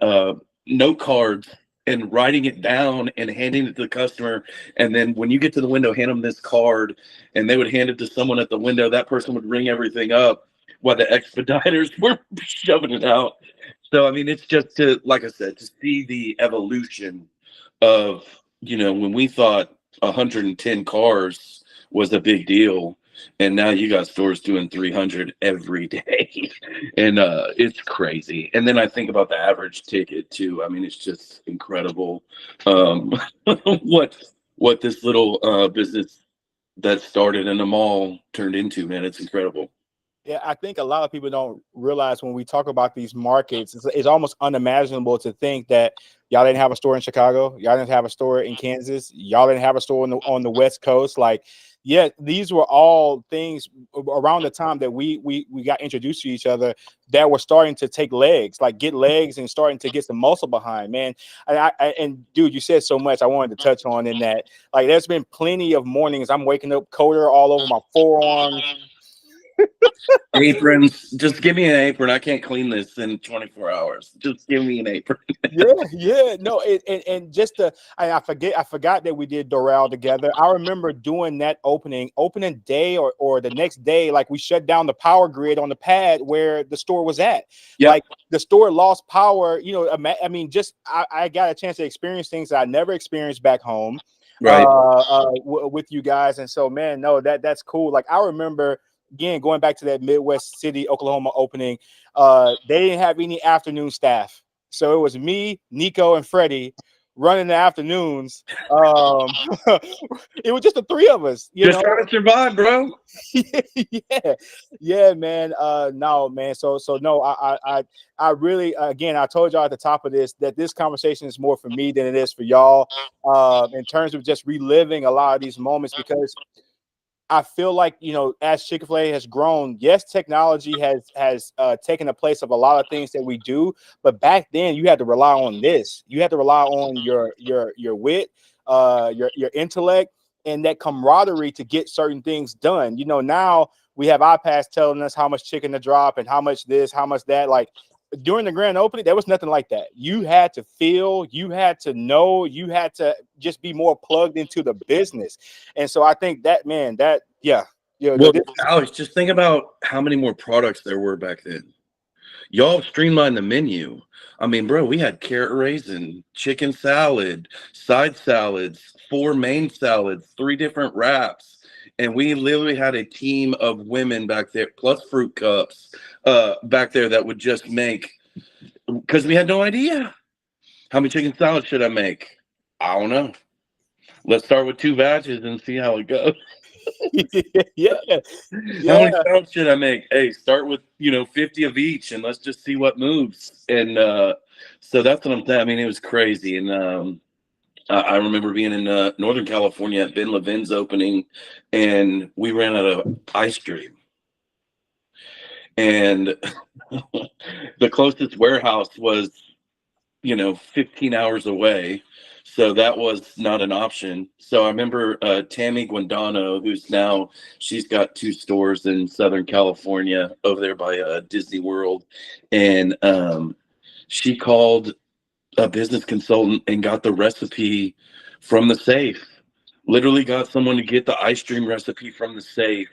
note cards and writing it down and handing it to the customer. And then when you get to the window, hand them this card, and they would hand it to someone at the window. That person would ring everything up while the expediters were shoving it out. So, I mean, it's just to, like I said, to see the evolution of, you know, when we thought 110 cars was a big deal, and now you got stores doing 300 every day. And it's crazy. And then I think about the average ticket too. I mean, it's just incredible what this little business that started in a mall turned into, man. It's incredible. Yeah, I think a lot of people don't realize when we talk about these markets, it's almost unimaginable to think that y'all didn't have a store in Chicago, y'all didn't have a store in Kansas, y'all didn't have a store on the West Coast. Like, yeah, these were all things around the time that we got introduced to each other that were starting to take legs, like get legs and starting to get some muscle behind, man. And dude, you said so much I wanted to touch on in that. Like, there's been plenty of mornings I'm waking up coder all over my forearms. Aprons. Just give me an apron. I can't clean this in 24 hours. Just give me an apron. Yeah. No, and just I forgot that we did Doral together. I remember doing that opening day or the next day, like we shut down the power grid on the pad where the store was at. Yep. Like the store lost power. You know, I mean, just I got a chance to experience things that I never experienced back home, Right. with you guys. And so, man, no, that's cool. Like I remember. Again, going back to that Midwest City, Oklahoma opening, they didn't have any afternoon staff. So it was me, Nico, and Freddie running the afternoons. It was just the three of us, Just trying to survive, bro. yeah, man. No, man. So no, I really, again, I told y'all at the top of this that this conversation is more for me than it is for y'all. In terms of just reliving a lot of these moments, because I feel like, you know, as Chick-fil-A has grown, yes, technology has taken the place of a lot of things that we do, but back then you had to rely on this. You had to rely on your wit, your intellect, and that camaraderie to get certain things done. You know, now we have iPads telling us how much chicken to drop and how much this, how much that. Like during the grand opening, there was nothing like that. You had to feel, you had to know, you had to just be more plugged into the business. And so I think that, man, that, yeah. Well, Alex, just think about how many more products there were back then. Y'all streamlined the menu. I mean, bro, we had carrot raisin, chicken salad, side salads, 4 main salads, 3 different wraps. And we literally had a team of women back there, plus fruit cups, back there that would just make, because we had no idea. How many chicken salads should I make? I don't know. Let's start with 2 batches and see how it goes. yeah. How many salads should I make? Hey, start with 50 of each, and let's just see what moves. And so that's what I'm saying. I mean, it was crazy. And I remember being in Northern California at Ben Levin's opening, and we ran out of ice cream. And the closest warehouse was 15 hours away. So that was not an option. So I remember Tammy Guindano, she's got 2 stores in Southern California over there by Disney World. And she called a business consultant and got the recipe from the safe. Literally got someone to get the ice cream recipe from the safe.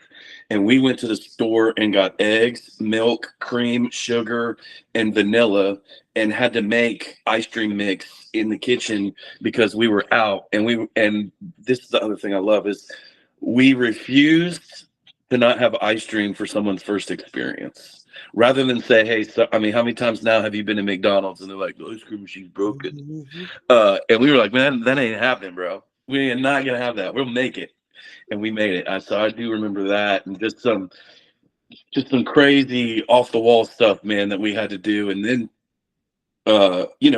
And we went to the store and got eggs, milk, cream, sugar, and vanilla, and had to make ice cream mix in the kitchen because we were out. And this is the other thing I love is we refused to not have ice cream for someone's first experience. Rather than say, hey, so, I mean, how many times now have you been to McDonald's and they're like, the ice cream machine's broken? And we were like, man, that ain't happening, bro. We are not going to have that. We'll make it. And we made it. So I do remember that, and just some crazy off the wall stuff, man, that we had to do. And then,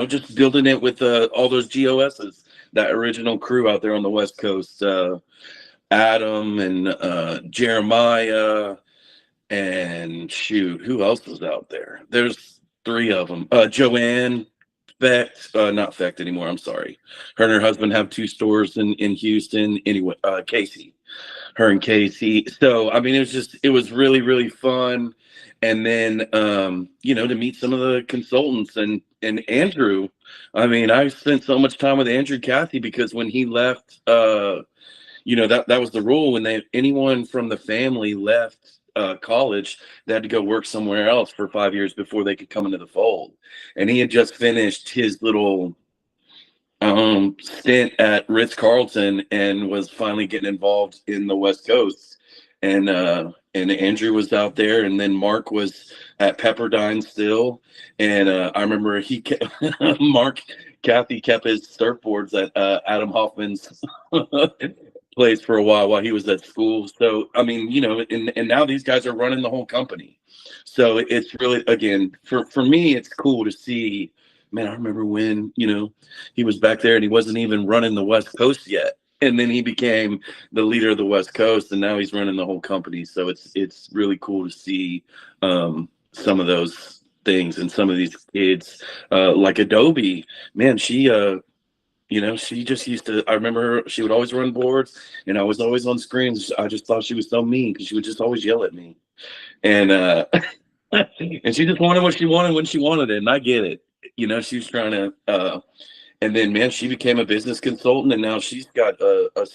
just building it with all those GOSs, that original crew out there on the West Coast, Adam and Jeremiah, and shoot, who else was out there? There's 3 of them. Joanne Fecht, not Fecht anymore. I'm sorry. Her and her husband have 2 stores in Houston. Anyway, Casey. Her and Casey. So I mean, it was really, really fun. And then to meet some of the consultants and Andrew. I mean, I spent so much time with Andrew Cathy because when he left, that was the rule. When anyone from the family left college, they had to go work somewhere else for 5 years before they could come into the fold. And he had just finished his little stint at Ritz-Carlton and was finally getting involved in the West Coast. And Andrew was out there, and then Mark was at Pepperdine still. And I remember Cathy kept his surfboards at Adam Hoffman's place for a while he was at school. So I mean, and now these guys are running the whole company. So it's really, again, for me, it's cool to see. Man, I remember when, he was back there and he wasn't even running the West Coast yet. And then he became the leader of the West Coast, and now he's running the whole company. So it's really cool to see some of those things and some of these kids, like Adobe. Man, she just used to, I remember she would always run boards, and I was always on screens. I just thought she was so mean because she would just always yell at me. And and she just wanted what she wanted when she wanted it, and I get it. She was trying to and then, man, she became a business consultant, and now she's got a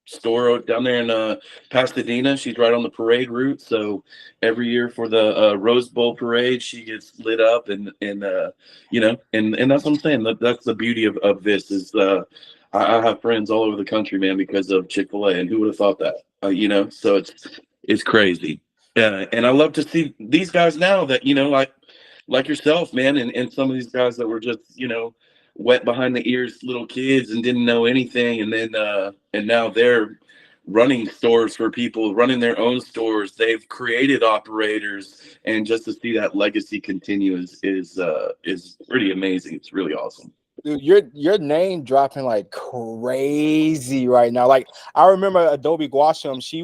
store down there in Pasadena. She's right on the parade route. So every year for the Rose Bowl parade, she gets lit up, and that's what I'm saying. That's the beauty of this is I have friends all over the country, man, because of Chick-fil-A, and who would have thought that? So it's crazy. And I love to see these guys now that like yourself, man, and some of these guys that were just wet behind the ears little kids and didn't know anything, and then and now they're running stores for people, running their own stores. They've created operators, and just to see that legacy continue is pretty amazing. It's really awesome. Dude, your name dropping like crazy right now. Like I remember Adobe Guasham, she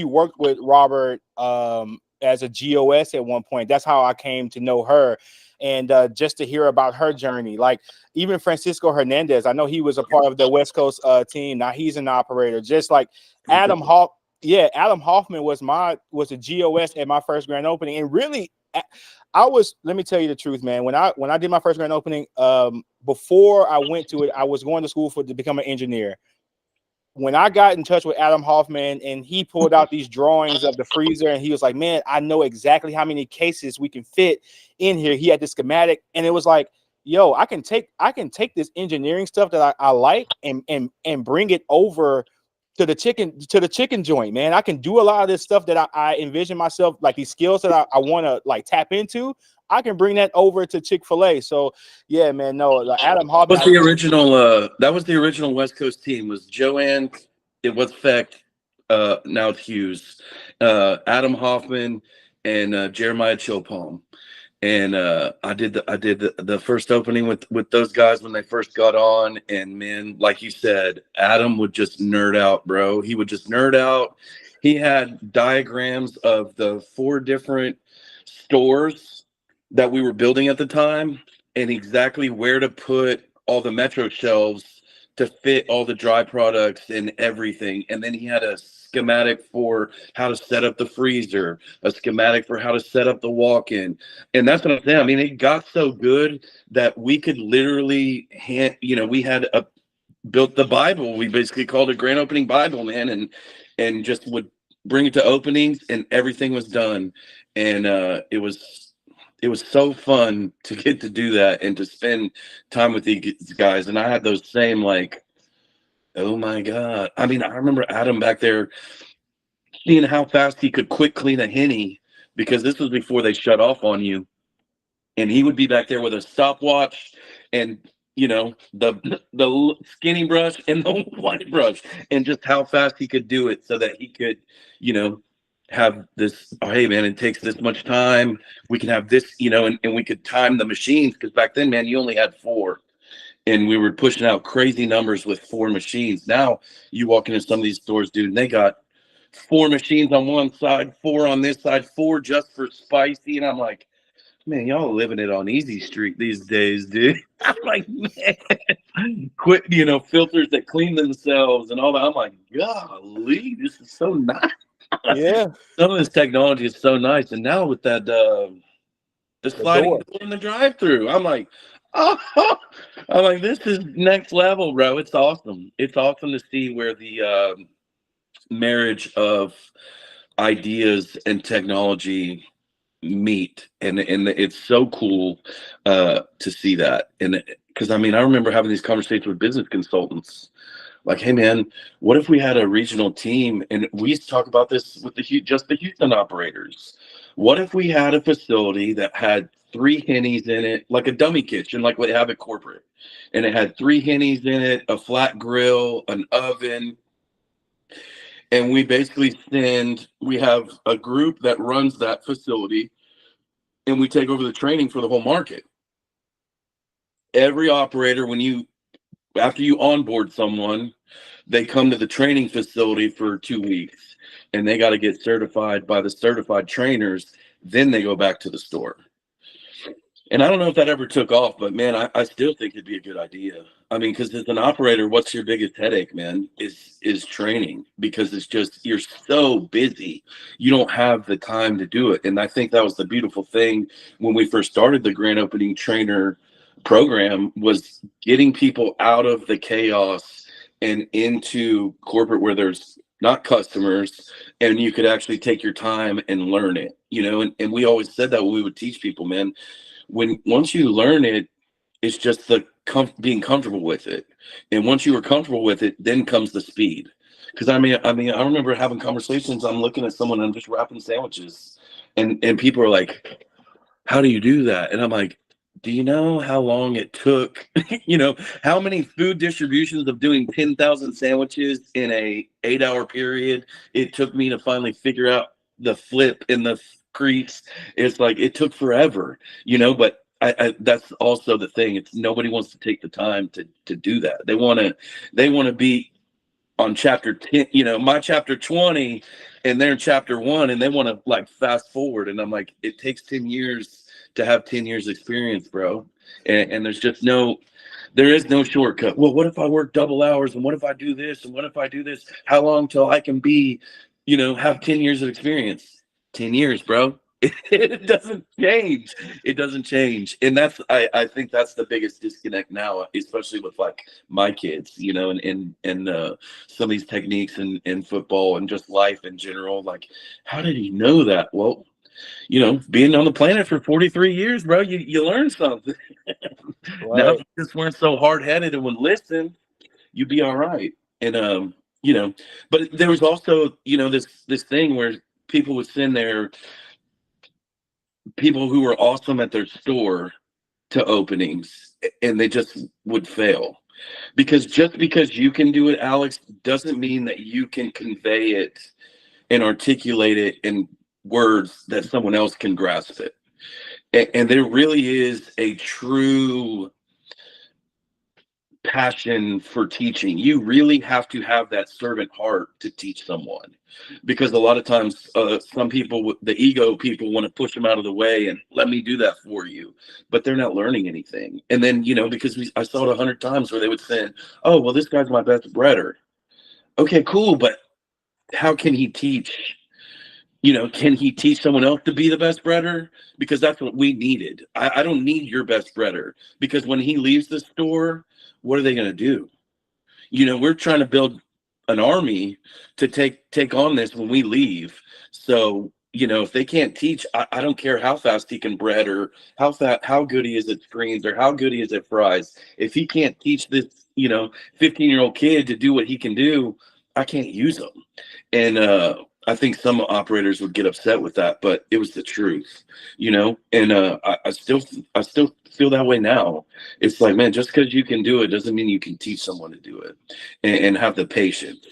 worked with Robert as a GOS at one point. That's how I came to know her. And just to hear about her journey, like even Francisco Hernandez, I know he was a part of the West Coast team. Now he's an operator. Just like Adam Hoffman was a GOS at my first grand opening. And really, let me tell you the truth, man. When I did my first grand opening, before I went to it, I was going to school to become an engineer. When I got in touch with Adam Hoffman and he pulled out these drawings of the freezer and he was like, man, I know exactly how many cases we can fit in here. He had the schematic, and it was like, yo, I can take this engineering stuff that I like and bring it over to the chicken joint, man. I can do a lot of this stuff that I envision myself, like these skills that I want to like tap into. I can bring that over to Chick-fil-A. So yeah, man, no, Adam Hoffman. That was the original West Coast team. Was Joanne, it was Feck, now it's Hughes, Adam Hoffman, and Jeremiah Chilpalm. And I did the first opening with those guys when they first got on. And man, like you said, Adam would just nerd out, bro. He would just nerd out. He had diagrams of the 4 different stores that we were building at the time, and exactly where to put all the Metro shelves to fit all the dry products and everything. And then he had a schematic for how to set up the freezer, a schematic for how to set up the walk-in. And that's what I'm saying. I mean, it got so good that we could literally we had built the Bible. We basically called it Grand Opening Bible, man, and just would bring it to openings, and everything was done. And it was so fun to get to do that and to spend time with these guys. And I had those same, like, oh my God. I mean, I remember Adam back there seeing how fast he could quick clean a Henny, because this was before they shut off on you. And he would be back there with a stopwatch and, the skinny brush and the white brush, and just how fast he could do it so that he could, have this, oh, hey man, it takes this much time, we can have this, and we could time the machines, because back then, man, you only had 4, and we were pushing out crazy numbers with 4 machines. Now you walk into some of these stores, dude, and they got 4 machines on one side, 4 on this side, 4 just for spicy, and I'm like, man, y'all living it on easy street these days, dude. I'm like, man, quit, filters that clean themselves and all that. I'm like, golly, this is so nice. Yeah, some of this technology is so nice. And now with that the sliding door in the drive-through, I'm like, this is next level, bro. It's awesome. It's awesome to see where the marriage of ideas and technology meet, and it's so cool to see that. And because I remember having these conversations with business consultants. Like, hey man, what if we had a regional team? And we used to talk about this with the Houston operators. What if we had a facility that had 3 Hennies in it, like a dummy kitchen, like what they have at corporate, and it had 3 Hennies in it, a flat grill, an oven, and we basically we have a group that runs that facility, and we take over the training for the whole market. Every operator, after you onboard someone, they come to the training facility for 2 weeks, and they got to get certified by the certified trainers. Then they go back to the store. And I don't know if that ever took off, but man, I still think it'd be a good idea. I mean, because as an operator, what's your biggest headache, man? Is training, because it's just you're so busy, you don't have the time to do it. And I think that was the beautiful thing when we first started the grand opening trainer program, was getting people out of the chaos and into corporate where there's not customers, and you could actually take your time and learn it, and we always said that when we would teach people, man, when once you learn it, it's just the being comfortable with it. And once you are comfortable with it, then comes the speed. Because I remember having conversations. I'm looking at someone, I'm just wrapping sandwiches, and people are like, "How do you do that?" And I'm like, "Do you know how long it took? How many food distributions of doing 10,000 sandwiches in a 8-hour period it took me to finally figure out the flip and the crease?" It's like it took forever, but I that's also the thing. It's nobody wants to take the time to do that. They want to be on chapter 10, my chapter 20, and they're in chapter 1, and they want to like fast forward. And I'm like, it takes 10 years to have 10 years experience, bro. And there is no shortcut. Well, what if I work double hours, and what if I do this, and what if I do this? How long till I can be, have 10 years of experience? 10 years, bro. It doesn't change. It doesn't change. And I think that's the biggest disconnect now, especially with like my kids, and some of these techniques in football and just life in general. Like, how did he know that? Well, being on the planet for 43 years, bro, you learn something. Now, if Right. you just weren't so hard headed and would listen, you'd be all right. And but there was also, this thing where people would send their people who were awesome at their store to openings, and they just would fail. Because just because you can do it, Alex, doesn't mean that you can convey it and articulate it in words that someone else can grasp it. And there really is a true passion for teaching. You really have to have that servant heart to teach someone, because a lot of times some people, the ego people, want to push them out of the way and let me do that for you, but they're not learning anything. And then because I saw it 100 times where they would say, oh well, this guy's my best breader. Okay, cool, but how can he teach? Can he teach someone else to be the best breader? Because that's what we needed. I don't need your best breader, because when he leaves the store, what are they going to do? We're trying to build an army to take on this when we leave. So, if they can't teach, I don't care how fast he can bread, or how good he is at screens, or how good he is at fries. If he can't teach this, 15-year-old kid to do what he can do, I can't use him. And I think some operators would get upset with that, but it was the truth, and I still feel that way now. It's like, man, just because you can do it doesn't mean you can teach someone to do it, and have the patience.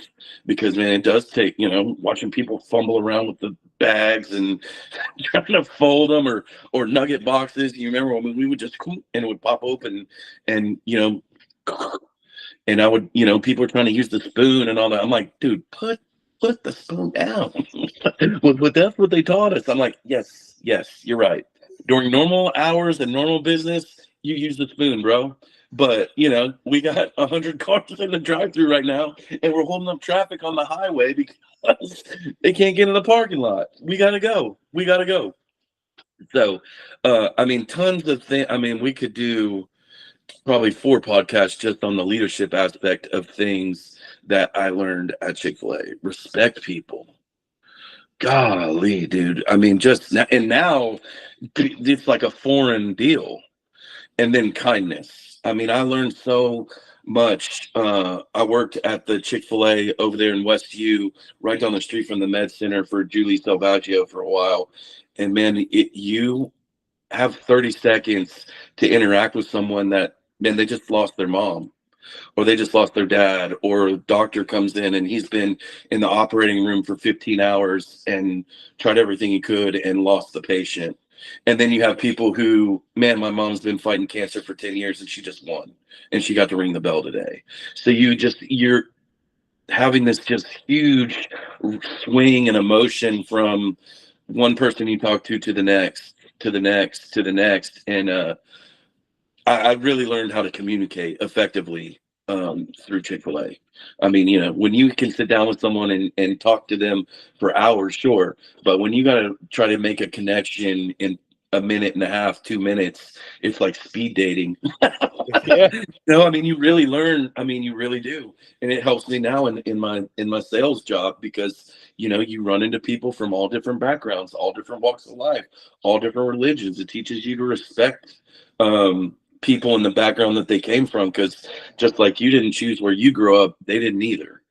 Because man, it does take, watching people fumble around with the bags and trying to fold them, or nugget boxes. You remember when we would just and it would pop open, and and I would, people are trying to use the spoon and all that. I'm like, dude, put the spoon down. But that's what they taught us. I'm like, yes, you're right. During normal hours and normal business, you use the spoon, bro. But we got 100 cars in the drive-through right now, and we're holding up traffic on the highway because they can't get in the parking lot. We gotta go. So, tons of things. We could do probably 4 podcasts just on the leadership aspect of things that I learned at Chick-fil-A. Respect people. Golly, dude. Just now, and now it's like a foreign deal. And then kindness. I learned so much. I worked at the Chick-fil-A over there in Westview, right down the street from the Med Center, for Julie Salvaggio for a while. And man, you have 30 seconds to interact with someone that, man, they just lost their mom, or they just lost their dad, or a doctor comes in and he's been in the operating room for 15 hours and tried everything he could and lost the patient. And then you have people who, man, my mom's been fighting cancer for 10 years and she just won and she got to ring the bell today. So you're having this just huge swing and emotion from one person you talk to the next. to the next, to the next. And I really learned how to communicate effectively through Chick-fil-A. I mean, you know, when you can sit down with someone and talk to them for hours, sure. But when you got to try to make a connection in a minute and a half, 2 minutes, it's like speed dating. Yeah. No, I mean, you really learn. I mean, you really do. And it helps me now in my sales job because, you know, you run into people from all different backgrounds, all different walks of life, all different religions. It teaches you to respect people in the background that they came from, because just like you didn't choose where you grew up, they didn't either.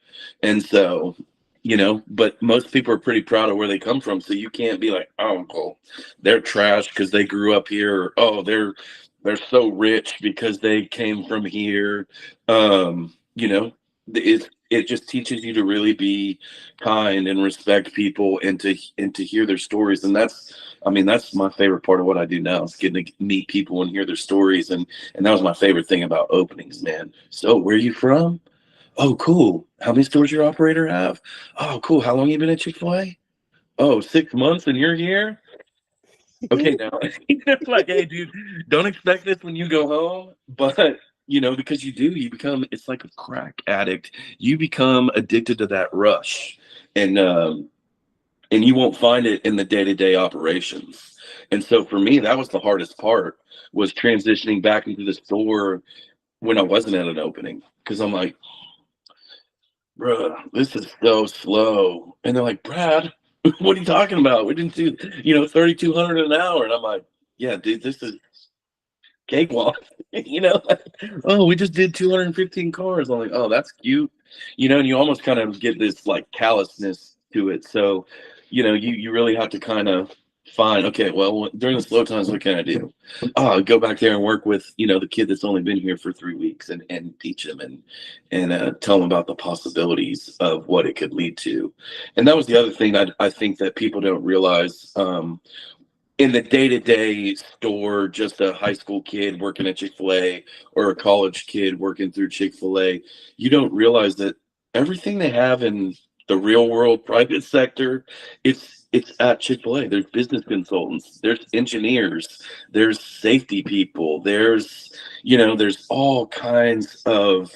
And so, you know, but most people are pretty proud of where they come from, so you can't be like, oh well, they're trash because they grew up here, or oh they're so rich because they came from here. You know, it just teaches you to really be kind and respect people, and to hear their stories. And that's, I mean, that's my favorite part of what I do now, is getting to meet people and hear their stories. And that was my favorite thing about openings, man. So where are you from? Oh, cool. How many stores your operator have? Oh, cool. How long you been at Chick-fil-A? Oh, 6 months and you're here? Okay, now like, hey, dude, don't expect this when you go home, but you know, because you do, you become, it's like a crack addict. You become addicted to that rush, and and you won't find it in the day-to-day operations. And so for me, that was the hardest part, was transitioning back into the store when I wasn't at an opening, because I'm like, bruh, this is so slow. And they're like, Brad, what are you talking about? We didn't do, you know, 3,200 an hour. And I'm like, yeah, dude, this is cakewalk. You know, oh, we just did 215 cars. I'm like, oh, that's cute. You know, and you almost kind of get this like callousness to it. So, you know, you really have to kind of find, okay, well, during the slow times, what can I do? Oh, go back there and work with, you know, the kid that's only been here for 3 weeks, and teach them, and tell them about the possibilities of what it could lead to. And that was the other thing I think that people don't realize. In the day-to-day store, just a high school kid working at Chick-fil-A or a college kid working through Chick-fil-A, you don't realize that everything they have in the real world private sector, it's at Chick-fil-A. There's business consultants, there's engineers, there's safety people, there's, you know, there's all kinds of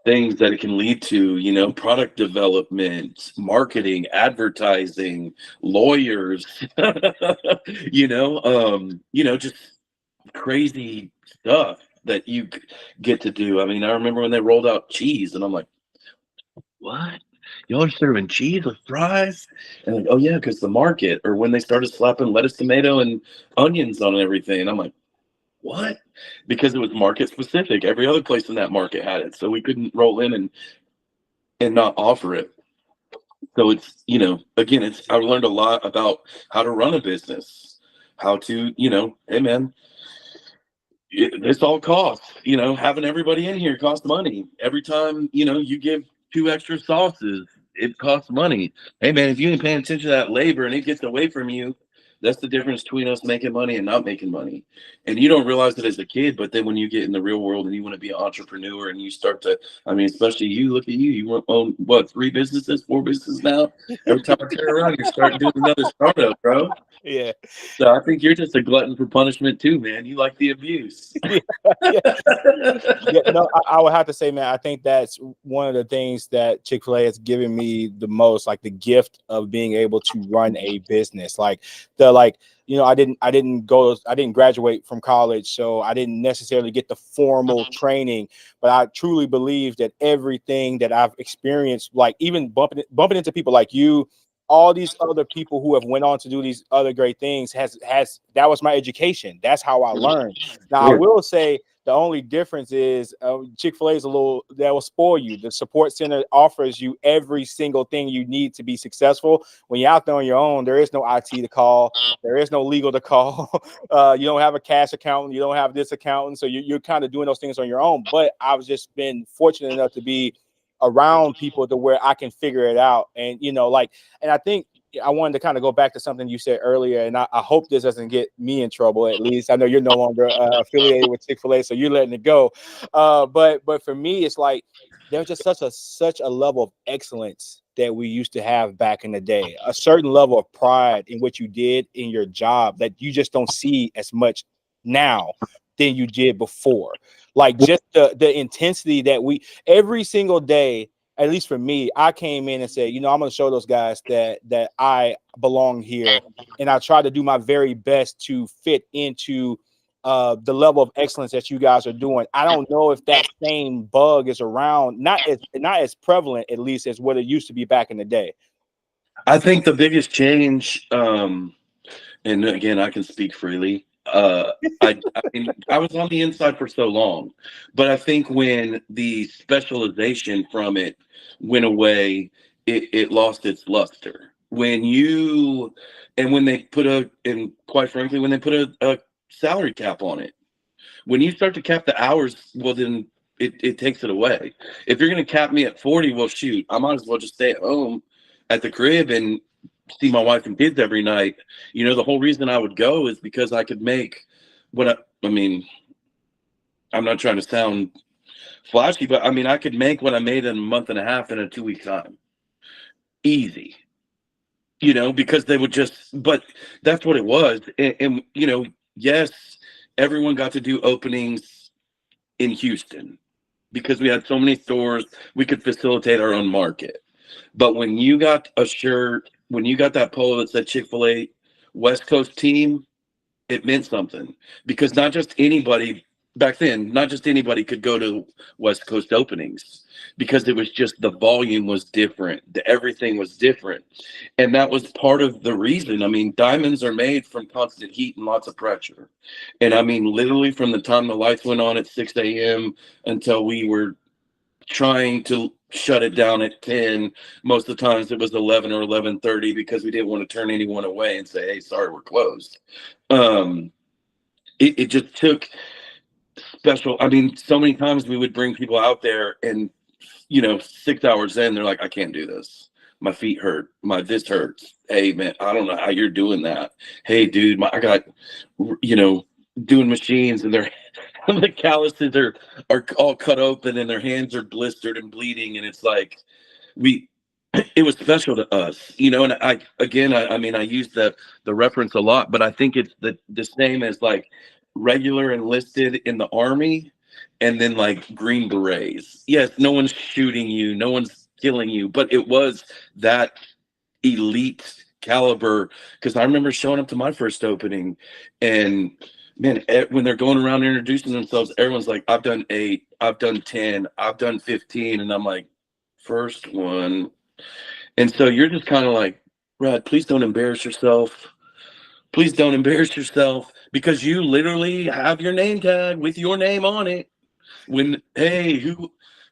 things that it can lead to, you know, product development, marketing, advertising, lawyers, you know, just crazy stuff that you get to do. I mean, I remember when they rolled out cheese, and I'm like, what? Y'all are serving cheese with fries? And like, oh yeah, because the market, or when they started slapping lettuce, tomato, and onions on everything. And I'm like, what? Because it was market specific. Every other place in that market had it, so we couldn't roll in and not offer it. So it's, you know, again, it's, I learned a lot about how to run a business, how to, you know, hey man, this all costs. You know, having everybody in here costs money. Every time, you know, you give 2 extra sauces, it costs money. Hey man, if you ain't paying attention to that labor and it gets away from you, that's the difference between us making money and not making money. And you don't realize it as a kid, but then when you get in the real world and you want to be an entrepreneur and you start to, I mean, especially you, look at you, you own what, 3 businesses, 4 businesses now? Every time I turn around, you're starting doing another startup, bro. Yeah. So I think you're just a glutton for punishment too, man. You like the abuse. Yeah. Yeah, no, I would have to say, man, I think that's one of the things that Chick-fil-A has given me the most, like the gift of being able to run a business. Like you know, I didn't graduate from college, so I didn't necessarily get the formal training, but I truly believe that everything that I've experienced, like even bumping into people like you, all these other people who have went on to do these other great things, has that was my education. That's how I learned. Now, I will say, the only difference is Chick-fil-A is that will spoil you. The support center offers you every single thing you need to be successful. When you're out there on your own, there is no IT to call. There is no legal to call. You don't have a cash accountant. You don't have this accountant. So you're kind of doing those things on your own. But I've just been fortunate enough to be around people to where I can figure it out. And, you know, like, and I think I wanted to kind of go back to something you said earlier, and I hope this doesn't get me in trouble. At least I know you're no longer affiliated with Chick-fil-A, so you're letting it go. But for me, it's like there's just such a level of excellence that we used to have back in the day, a certain level of pride in what you did in your job that you just don't see as much now than you did before. Like just the intensity that we every single day, at least for me, I came in and said, I'm going to show those guys that I belong here. And I try to do my very best to fit into the level of excellence that you guys are doing. I don't know if that same bug is around, not as prevalent, at least, as what it used to be back in the day. I think the biggest change, and again, I can speak freely. I mean, I was on the inside for so long, but I think when the specialization from it went away, it lost its luster. When they put and quite frankly, when they put a salary cap on it, when you start to cap the hours, well, then it takes it away. If you're going to cap me at 40, well, shoot, I might as well just stay at home at the crib and see my wife and kids every night. The whole reason I would go is because I could make I mean, I'm not trying to sound flashy, but I mean, I could make what I made in a month and a half in a 2-week time. Easy. Because they would but that's what it was. And yes, everyone got to do openings in Houston because we had so many stores, we could facilitate our own market. But when you got a shirt, when you got that polo that said Chick-fil-A West Coast team, it meant something, because not just anybody back then, not just anybody could go to West Coast openings, because it was just the volume was different. Everything was different. And that was part of the reason. I mean, diamonds are made from constant heat and lots of pressure. And I mean, literally from the time the lights went on at 6 a.m. until we were trying to shut it down at 10, most of the times it was 11 or 11:30 because we didn't want to turn anyone away and say, hey, sorry, we're closed. It just took special. I mean, so many times we would bring people out there and 6 hours in, they're like, I can't do this. My feet hurt. This hurts. Hey man, I don't know how you're doing that. Hey dude, I got doing machines and the calluses are all cut open and their hands are blistered and bleeding, and it's like it was special to us, and I mean, I use the reference a lot, but I think it's the same as like regular enlisted in the Army and then like Green Berets. Yes, no one's shooting you, no one's killing you, but it was that elite caliber, because I remember showing up to my first opening and man, when they're going around introducing themselves, everyone's like, I've done 8, I've done 10, I've done 15, and I'm like, first one. And so you're just kind of like, Brad, please don't embarrass yourself. Please don't embarrass yourself, because you literally have your name tag with your name on it. When, hey,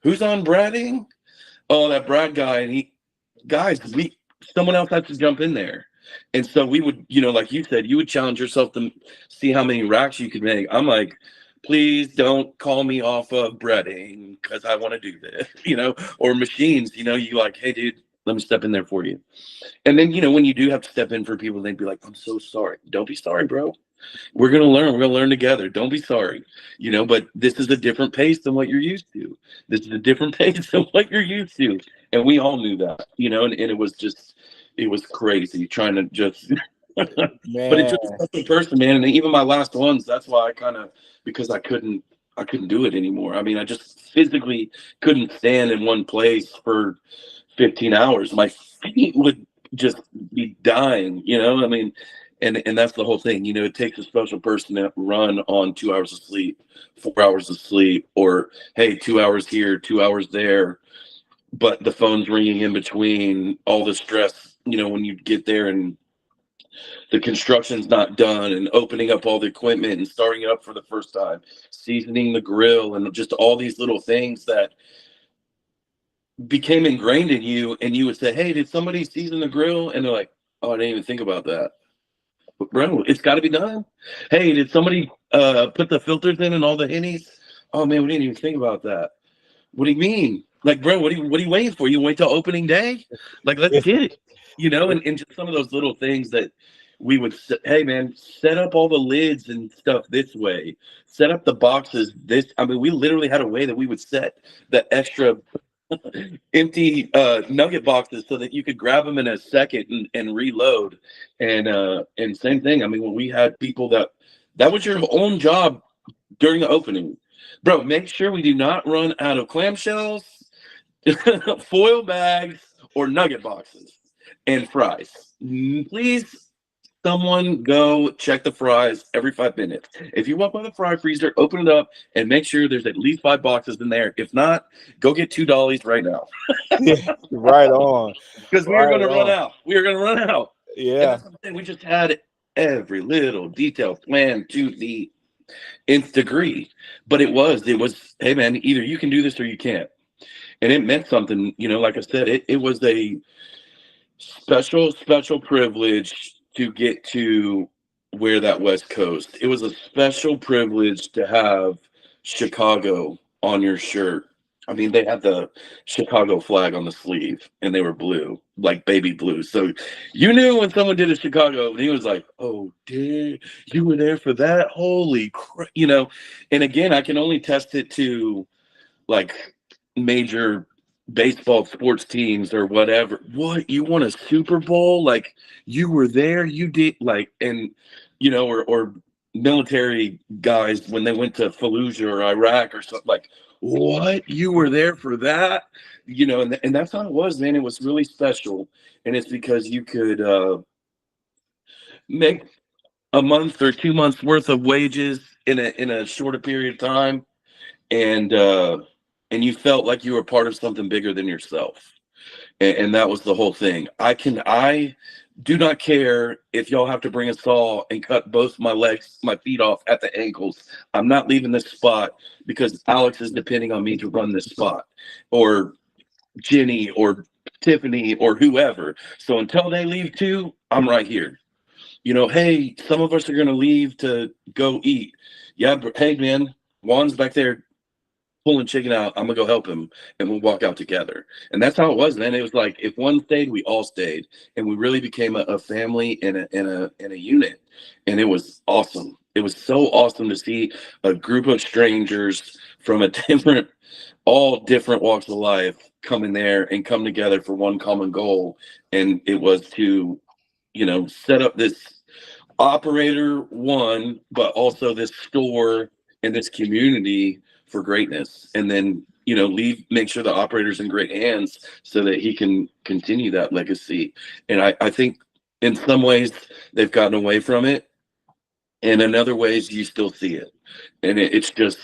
who's on Bradding? Oh, that Brad guy. And someone else has to jump in there. And so we would, like you said, you would challenge yourself to see how many racks you could make. I'm like, please don't call me off of breading because I want to do this, or machines, you like, hey, dude, let me step in there for you. And then, when you do have to step in for people, they'd be like, I'm so sorry. Don't be sorry, bro. We're going to learn. We're going to learn together. Don't be sorry, but this is a different pace than what you're used to. This is a different pace than what you're used to. And we all knew that, and it was crazy trying to just, but it took a special person, man. And even my last ones, that's why because I couldn't do it anymore. I mean, I just physically couldn't stand in one place for 15 hours. My feet would just be dying, I mean, and that's the whole thing, it takes a special person to run on 2 hours of sleep, 4 hours of sleep, or hey, 2 hours here, 2 hours there, but the phone's ringing in between, all the stress, when you get there and the construction's not done, and opening up all the equipment and starting it up for the first time, seasoning the grill, and just all these little things that became ingrained in you. And you would say, hey, did somebody season the grill? And they're like, oh, I didn't even think about that. But bro, it's got to be done. Hey, did somebody put the filters in and all the hennies? Oh man, we didn't even think about that. What do you mean? Like, bro, what are you waiting for? You wait till opening day? Like, let's get it. And just some of those little things that we would say, hey man, set up all the lids and stuff this way. Set up the boxes this. I mean, we literally had a way that we would set the extra empty nugget boxes so that you could grab them in a second and reload. And same thing. I mean, when we had people that was your own job during the opening. Bro, make sure we do not run out of clamshells, foil bags, or nugget boxes and fries. Please, someone go check the fries every 5 minutes. If you walk by the fry freezer, open it up and make sure there's at least 5 boxes in there. If not, go get $2 right now. Yeah, right on. Because we are Right going to run on. out. We are going to run out. And Yeah. that's the thing. We just had every little detail planned to the nth degree. But it was, hey man, either you can do this or you can't. And it meant something, like I said, it was a special privilege to get to wear that West Coast. It was a special privilege to have Chicago on your shirt. I mean, they had the Chicago flag on the sleeve and they were blue, like baby blue. So you knew when someone did a Chicago and he was like, oh, dude, you were there for that? Holy crap. And again, I can only test it to like major baseball sports teams or whatever. What, you won a Super Bowl? Like, you were there, you did, like, and or military guys when they went to Fallujah or Iraq or something, like, what, you were there for that? And that's how it was, man. It was really special. And it's because you could make a month or 2 months worth of wages in a shorter period of time, and you felt like you were part of something bigger than yourself. And that was the whole thing. I do not care if y'all have to bring a saw and cut both my feet off at the ankles. I'm not leaving this spot because Alex is depending on me to run this spot, or Jenny or Tiffany or whoever. So until they leave too, I'm right here. Hey, some of us are going to leave to go eat. Yeah, but hey, man, Juan's back there pulling chicken out. I'm gonna go help him, and we'll walk out together. And that's how it was, man. It was like if one stayed, we all stayed, and we really became a family and a unit. And it was awesome. It was so awesome to see a group of strangers from all different walks of life come in there and come together for one common goal. And it was to, set up this operator one, but also this store and this community for greatness. And then, make sure the operator's in great hands so that he can continue that legacy. And I think in some ways they've gotten away from it. And in other ways you still see it. And it's just,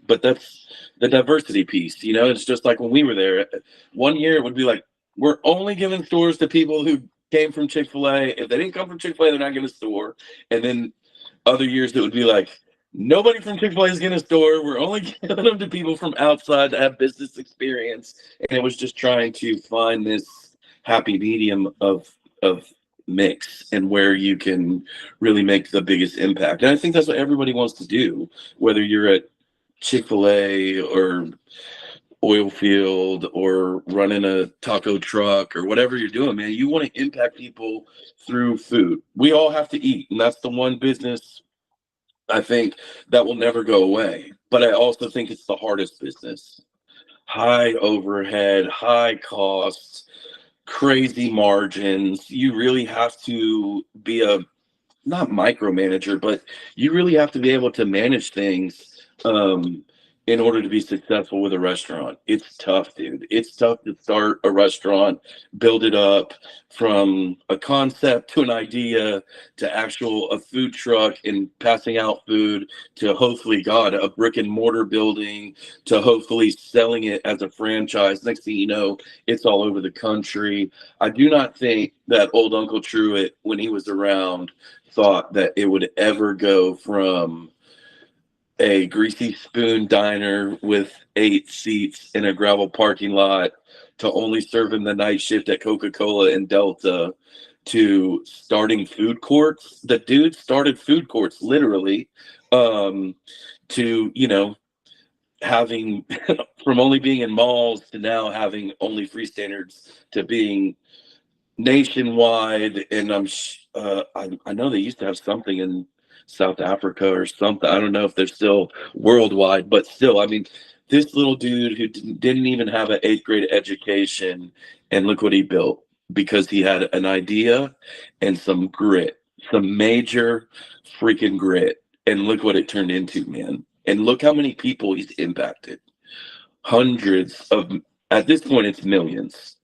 but that's the diversity piece. It's just like when we were there, one year it would be like, we're only giving stores to people who came from Chick-fil-A. If they didn't come from Chick-fil-A, they're not getting a store. And then other years it would be like, nobody from Chick-fil-A is getting a store. We're only giving them to people from outside that have business experience. And it was just trying to find this happy medium of mix and where you can really make the biggest impact. And I think that's what everybody wants to do, whether you're at Chick-fil-A or oil field or running a taco truck or whatever you're doing, man. You want to impact people through food. We all have to eat, and that's the one business I think that will never go away. But I also think it's the hardest business. High overhead, high costs, crazy margins. You really have to be not micromanager, but you really have to be able to manage things in order to be successful with a restaurant. It's tough, dude. It's tough to start a restaurant, build it up from a concept to an idea to a food truck and passing out food to hopefully, God, a brick and mortar building to hopefully selling it as a franchise. Next thing you know, it's all over the country. I do not think that old Uncle Truett, when he was around, thought that it would ever go from a greasy spoon diner with 8 seats in a gravel parking lot to only serving the night shift at Coca-Cola and Delta to starting food courts. The dude started food courts literally to, having from only being in malls to now having only free standards to being nationwide. And I know they used to have something in South Africa or something. I don't know if they're still worldwide, but still, I mean, this little dude who didn't even have an eighth grade education, and look what he built because he had an idea and some grit, some major freaking grit. And look what it turned into, man. And look how many people he's impacted. Hundreds of, at this point, it's millions,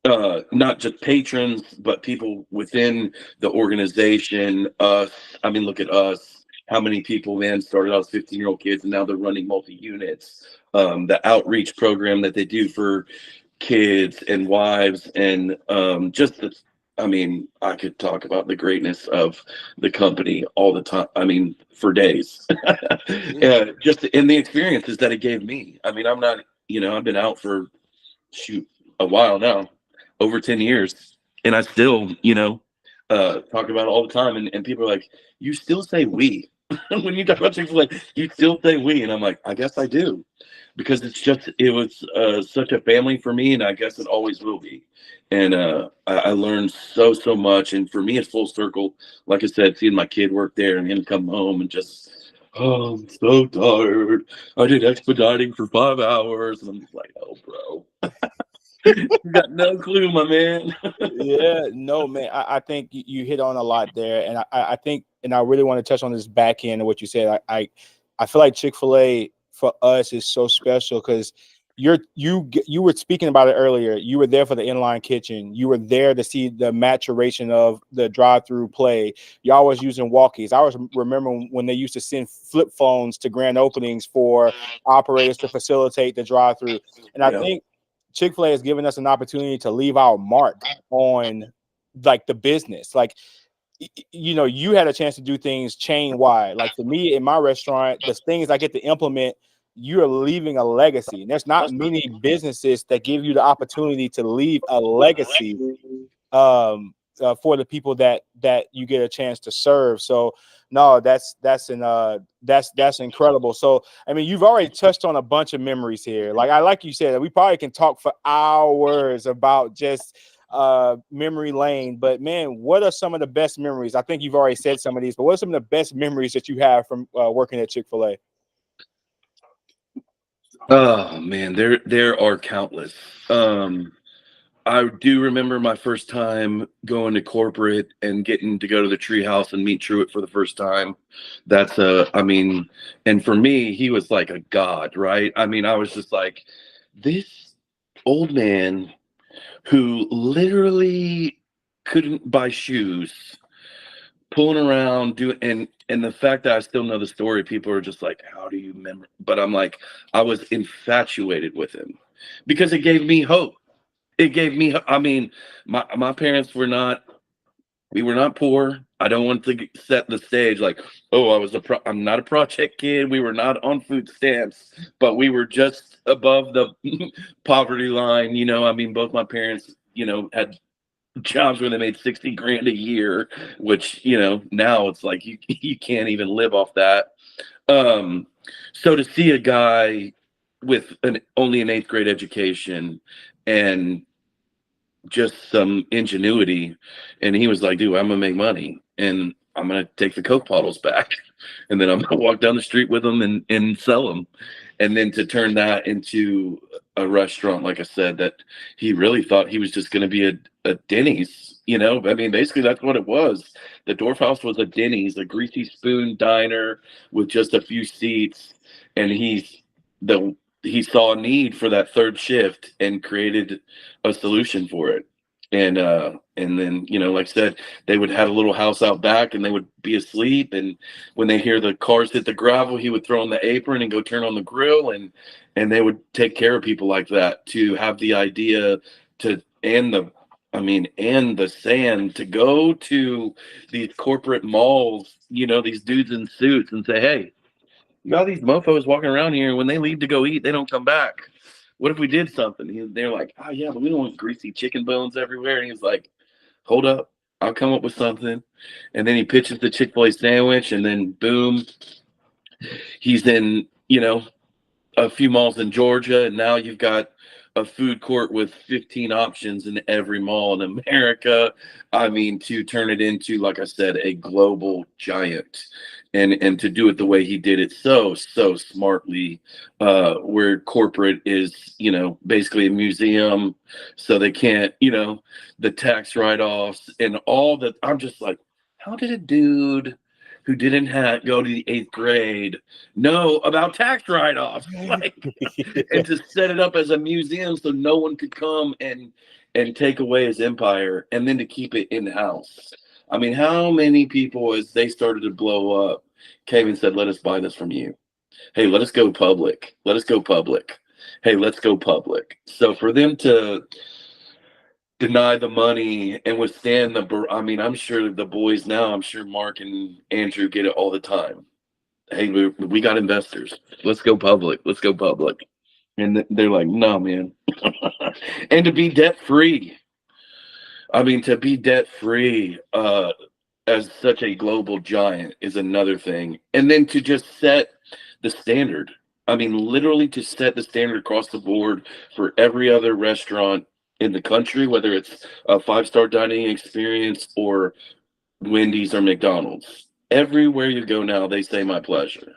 not just patrons, but people within the organization. Us, I mean, look at us. How many people, man, started out as 15-year-old kids and now they're running multi units. The outreach program that they do for kids and wives, and just the, I mean, I could talk about the greatness of the company all the time. I mean, for days. Just in the experiences that it gave me. I mean, I'm not, I've been out for shoot a while now, over 10 years, and I still, talk about it all the time. And people are like, you still say we when you talk about Chick-fil-A, you still say we. And I'm like, I guess I do, because it was such a family for me, and I guess it always will be. And I learned so much. And for me, it's full circle. Like I said, seeing my kid work there and him come home and just, oh, I'm so tired. I did expediting for 5 hours. And I'm just like, oh, bro. You got no clue, my man. Yeah, no, man. I think you hit on a lot there, and I think, and I really want to touch on this back end of what you said. I feel like Chick-fil-A for us is so special because you were speaking about it earlier. You were there for the inline kitchen. You were there to see the maturation of the drive-through play. Y'all was using walkies. I always remember when they used to send flip phones to grand openings for operators to facilitate the drive-through, and I Yeah. think Chick-fil-A has given us an opportunity to leave our mark on like the business. Like, you had a chance to do things chain wide. Like for me in my restaurant, the things I get to implement, you're leaving a legacy. And there's not many businesses that give you the opportunity to leave a legacy for the people that you get a chance to serve. So no, that's incredible. So I mean, you've already touched on a bunch of memories here. Like you said, we probably can talk for hours about just memory lane. But man, what are some of the best memories? I think you've already said some of these, but what are some of the best memories that you have from working at Chick-fil-A? Oh man, there are countless. I do remember my first time going to corporate and getting to go to the treehouse and meet Truett for the first time. I mean, and for me, he was like a god, right? I mean, I was just like, this old man who literally couldn't buy shoes, pulling around, doing, and the fact that I still know the story, people are just like, how do you remember? But I'm like, I was infatuated with him because it gave me hope. It gave me, I mean, my parents were not, we were not poor. I don't want to set the stage like, oh, I'm not a project kid. We were not on food stamps, but we were just above the poverty line. I mean, both my parents, had jobs where they made 60 grand a year, which, now it's like you can't even live off that. Um, so to see a guy with only an eighth grade education and just some ingenuity, and he was like, dude, I'm gonna make money and I'm gonna take the Coke bottles back, and then I'm gonna walk down the street with them and sell them. And then to turn that into a restaurant, like I said, that he really thought he was just gonna be a Denny's, I mean, basically that's what it was. The Dorf House was a Denny's, a greasy spoon diner with just a few seats. And he saw a need for that third shift and created a solution for it. And then, like I said, they would have a little house out back and they would be asleep. And when they hear the cars hit the gravel, he would throw on the apron and go turn on the grill, and they would take care of people like that. To have the idea to, and the sand to go to these corporate malls, these dudes in suits, and say, hey, you got these mofos walking around here. When they leave to go eat, they don't come back. What if we did something? They're like, oh yeah, but we don't want greasy chicken bones everywhere. And he's like, hold up, I'll come up with something. And then he pitches the Chick-fil-A sandwich, and then boom, he's in, a few malls in Georgia, and now you've got a food court with 15 options in every mall in America. I mean, to turn it into, like I said, a global giant, and to do it the way he did it so smartly, where corporate is, basically a museum, so they can't, the tax write-offs and all that. I'm just like, how did a dude who didn't go to the 8th grade know about tax write-offs? Like, and to set it up as a museum so no one could come and take away his empire, and then to keep it in-house. I mean, how many people, as they started to blow up, came and said, let us buy this from you. Hey, let us go public. Let us go public. Hey, let's go public. So for them to deny the money and withstand I'm sure the boys now, I'm sure Mark and Andrew get it all the time. Hey, we got investors. Let's go public. Let's go public. And they're like, no, man. And to be debt free. I mean, to be debt free as such a global giant is another thing. And then to just set the standard. I mean, literally to set the standard across the board for every other restaurant in the country, whether it's a 5-star dining experience or Wendy's or McDonald's. Everywhere you go now, they say my pleasure.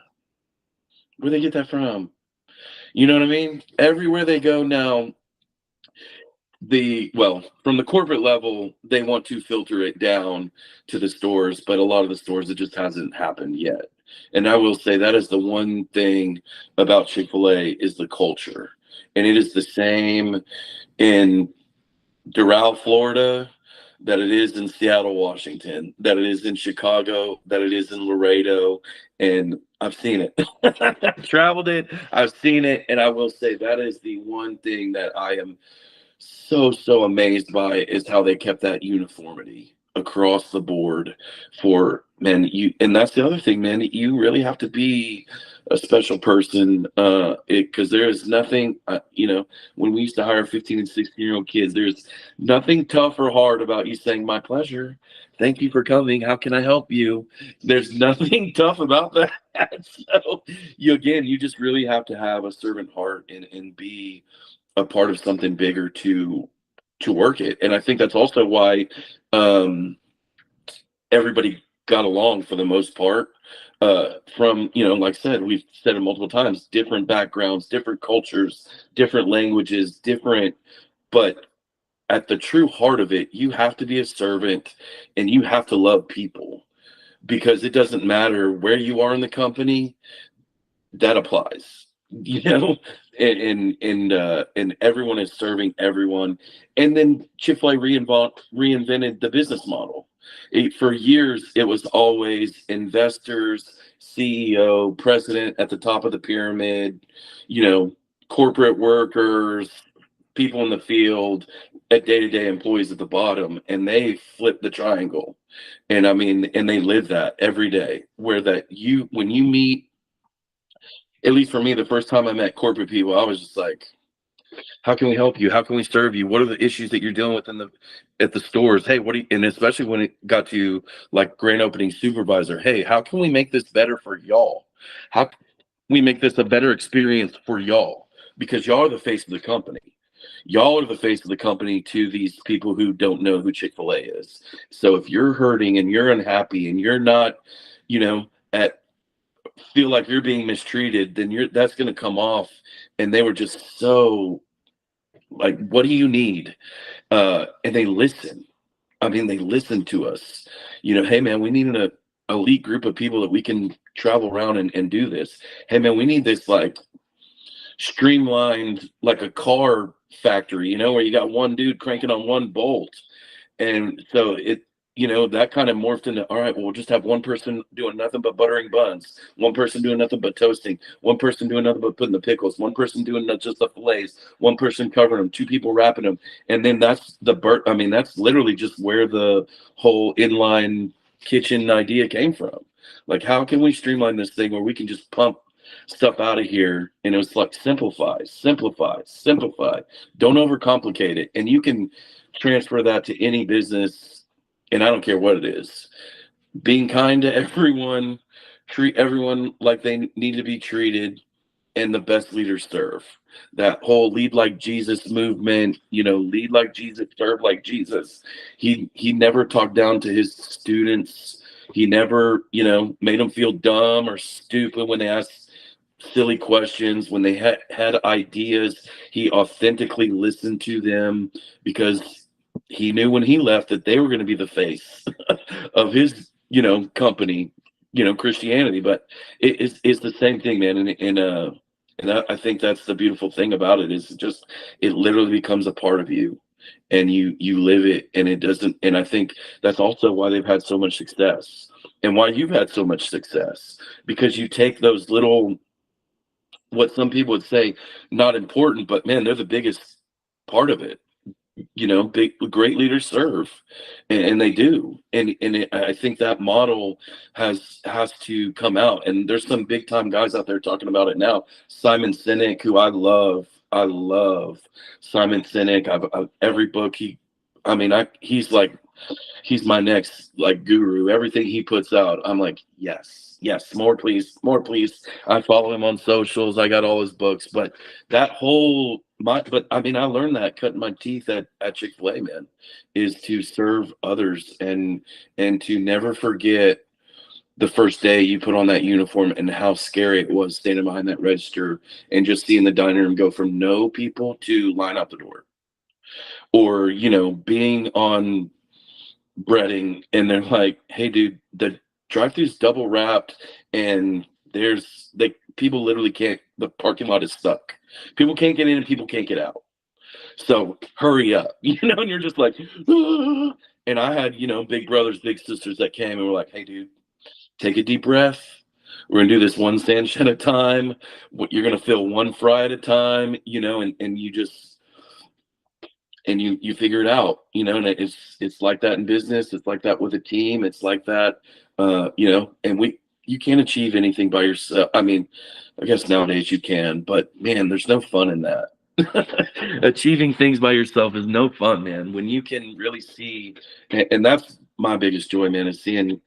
Where they get that from? You know what I mean? Everywhere they go now, from the corporate level, they want to filter it down to the stores, but a lot of the stores, it just hasn't happened yet. And I will say that is the one thing about Chick-fil-A is the culture. And it is the same in Doral, Florida, that it is in Seattle, Washington, that it is in Chicago, that it is in Laredo. And I've seen it. I've traveled it. I've seen it. And I will say that is the one thing that I am so amazed by is how they kept that uniformity across the board for men. And that's the other thing, man. You really have to be a special person, because there is nothing, when we used to hire 15 and 16-year-old kids, there's nothing tough or hard about you saying my pleasure. Thank you for coming. How can I help you? There's nothing tough about that. So you just really have to have a servant heart and be a part of something bigger to work it. And I think that's also why everybody got along for the most part, from, like I said, we've said it multiple times, different backgrounds, different cultures, different languages, but at the true heart of it, you have to be a servant and you have to love people, because it doesn't matter where you are in the company, that applies, and everyone is serving everyone. And then Chick-fil-A reinvented the business model. For years, it was always investors, CEO, president at the top of the pyramid, corporate workers, people in the field, at day-to-day employees at the bottom, and they flip the triangle. And I mean, and they live that every day, where when you meet, at least for me, the first time I met corporate people, I was just like, how can we help you? How can we serve you? What are the issues that you're dealing with at the stores? Hey, and especially when it got to like grand opening supervisor, hey, how can we make this better for y'all? How can we make this a better experience for y'all? Because y'all are the face of the company. Y'all are the face of the company to these people who don't know who Chick-fil-A is. So if you're hurting and you're unhappy and you're not, feel like you're being mistreated, then that's going to come off. And they were just so like, what do you need? And they listen. I mean, they listen to us. Hey man, we need an elite group of people that we can travel around and do this. Hey man, we need this like streamlined, like a car factory, where you got one dude cranking on one bolt. And so that kind of morphed into, all right, well, we'll just have one person doing nothing but buttering buns, one person doing nothing but toasting, one person doing nothing but putting the pickles, one person doing just the fillets, one person covering them, two people wrapping them. And then that's that's literally just where the whole inline kitchen idea came from. Like, how can we streamline this thing where we can just pump stuff out of here? And it was like, simplify. Don't overcomplicate it. And you can transfer that to any business, and I don't care what it is. Being kind to everyone, treat everyone like they need to be treated, and the best leaders serve. That whole lead like Jesus movement, lead like Jesus, serve like Jesus. He never talked down to his students. He never, made them feel dumb or stupid when they asked silly questions. When they had ideas, he authentically listened to them, because he knew when he left that they were going to be the face of his, company, Christianity. But it's the same thing, man. And I think that's the beautiful thing about it, is just, it literally becomes a part of you, and you live it, and it doesn't. And I think that's also why they've had so much success, and why you've had so much success, because you take those little, what some people would say not important, but man, they're the biggest part of it. Big great leaders serve, and they do. I think that model has to come out, and there's some big time guys out there talking about it now. Simon Sinek, who I love Simon Sinek. I've every book he's my next like guru. Everything he puts out, I'm like, yes, more please, more please. I follow him on socials. I got all his books. But I learned that cutting my teeth at Chick-fil-A, man, is to serve others, and to never forget the first day you put on that uniform and how scary it was standing behind that register and just seeing the dining room go from no people to line out the door. Or, being on breading and they're like, hey dude, the drive-thru's double wrapped, and people literally can't, the parking lot is stuck. People can't get in and people can't get out. So hurry up, and you're just like, ah. And I had, big brothers, big sisters that came and were like, hey dude, take a deep breath. We're gonna do this one sandwich at a time. You're gonna fill one fry at a time, and you just, and you figure it out, and it's like that in business. It's like that with a team. It's like that, and you can't achieve anything by yourself. I mean, I guess nowadays you can, but man, there's no fun in that. Achieving things by yourself is no fun, man. When you can really see, and that's my biggest joy, man, is seeing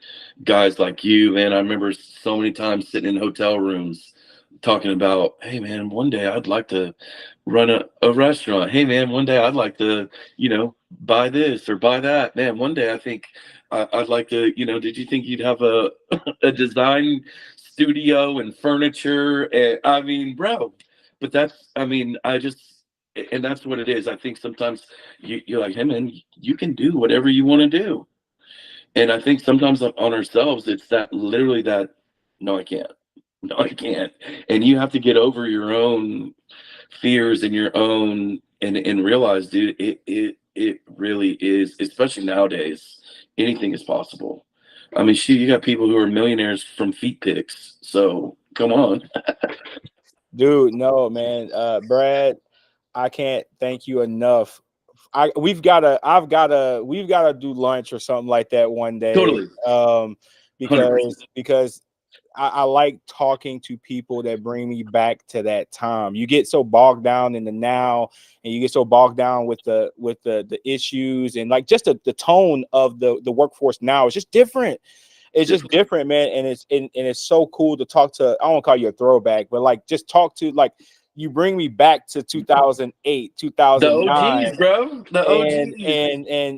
guys like you, man. I remember so many times sitting in hotel rooms talking about, hey man, one day I'd like to run a restaurant. Hey man, one day I'd like to, buy this or buy that. Man, one day I think I'd like to, did you think you'd have a a design studio and furniture? And I mean, bro, but and that's what it is. I think sometimes you're like, hey man, you can do whatever you want to do. And I think sometimes on ourselves, it's that literally that, no, I can't. No, I can't. And you have to get over your own fears and your own, and realize, dude, it really is, especially nowadays, anything is possible. I mean, shoot, you got people who are millionaires from feet pics. So come on. Dude, no, man. Brad, I can't thank you enough. We've gotta do lunch or something like that one day. Totally. Because I like talking to people that bring me back to that time. You get so bogged down in the now, and you get so bogged down with the issues, and like just the tone of the workforce now is just different. It's just different, man. And it's so cool to talk to. I don't want to call you a throwback, but like just talk to, like, you bring me back to 2008, 2009. The OGs, bro. The OGs.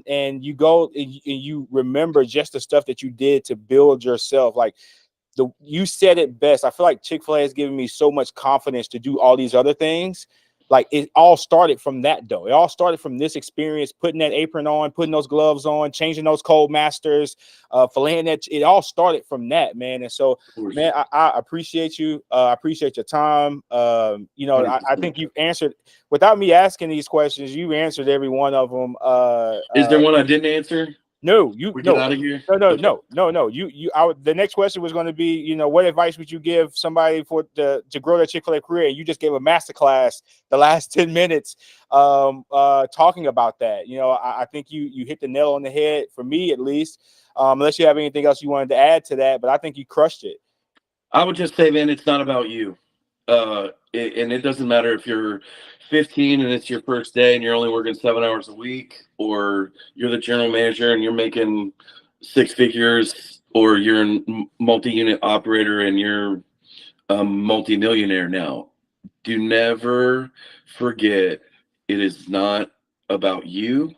And you go and you remember just the stuff that you did to build yourself. Like, you said it best. I feel like Chick-fil-A has given me so much confidence to do all these other things. Like, it all started from that, though. It all started from this experience, putting that apron on, putting those gloves on, changing those cold masters, filleting that. It all started from that, man. And so, man, I appreciate you. I appreciate your time. I think you've answered, without me asking these questions, you answered every one of them. Is there one I didn't answer? No, Get out of here. No. Okay. The next question was going to be, what advice would you give somebody to grow their Chick-fil-A career? You just gave a masterclass the last 10 minutes, talking about that. I think you hit the nail on the head, for me at least. Unless you have anything else you wanted to add to that, but I think you crushed it. I would just say, man, it's not about you. And it doesn't matter if you're 15 and it's your first day and you're only working 7 hours a week, or you're the general manager and you're making 6 figures, or you're a multi-unit operator and you're a multi-millionaire now. Do never forget it is not about you.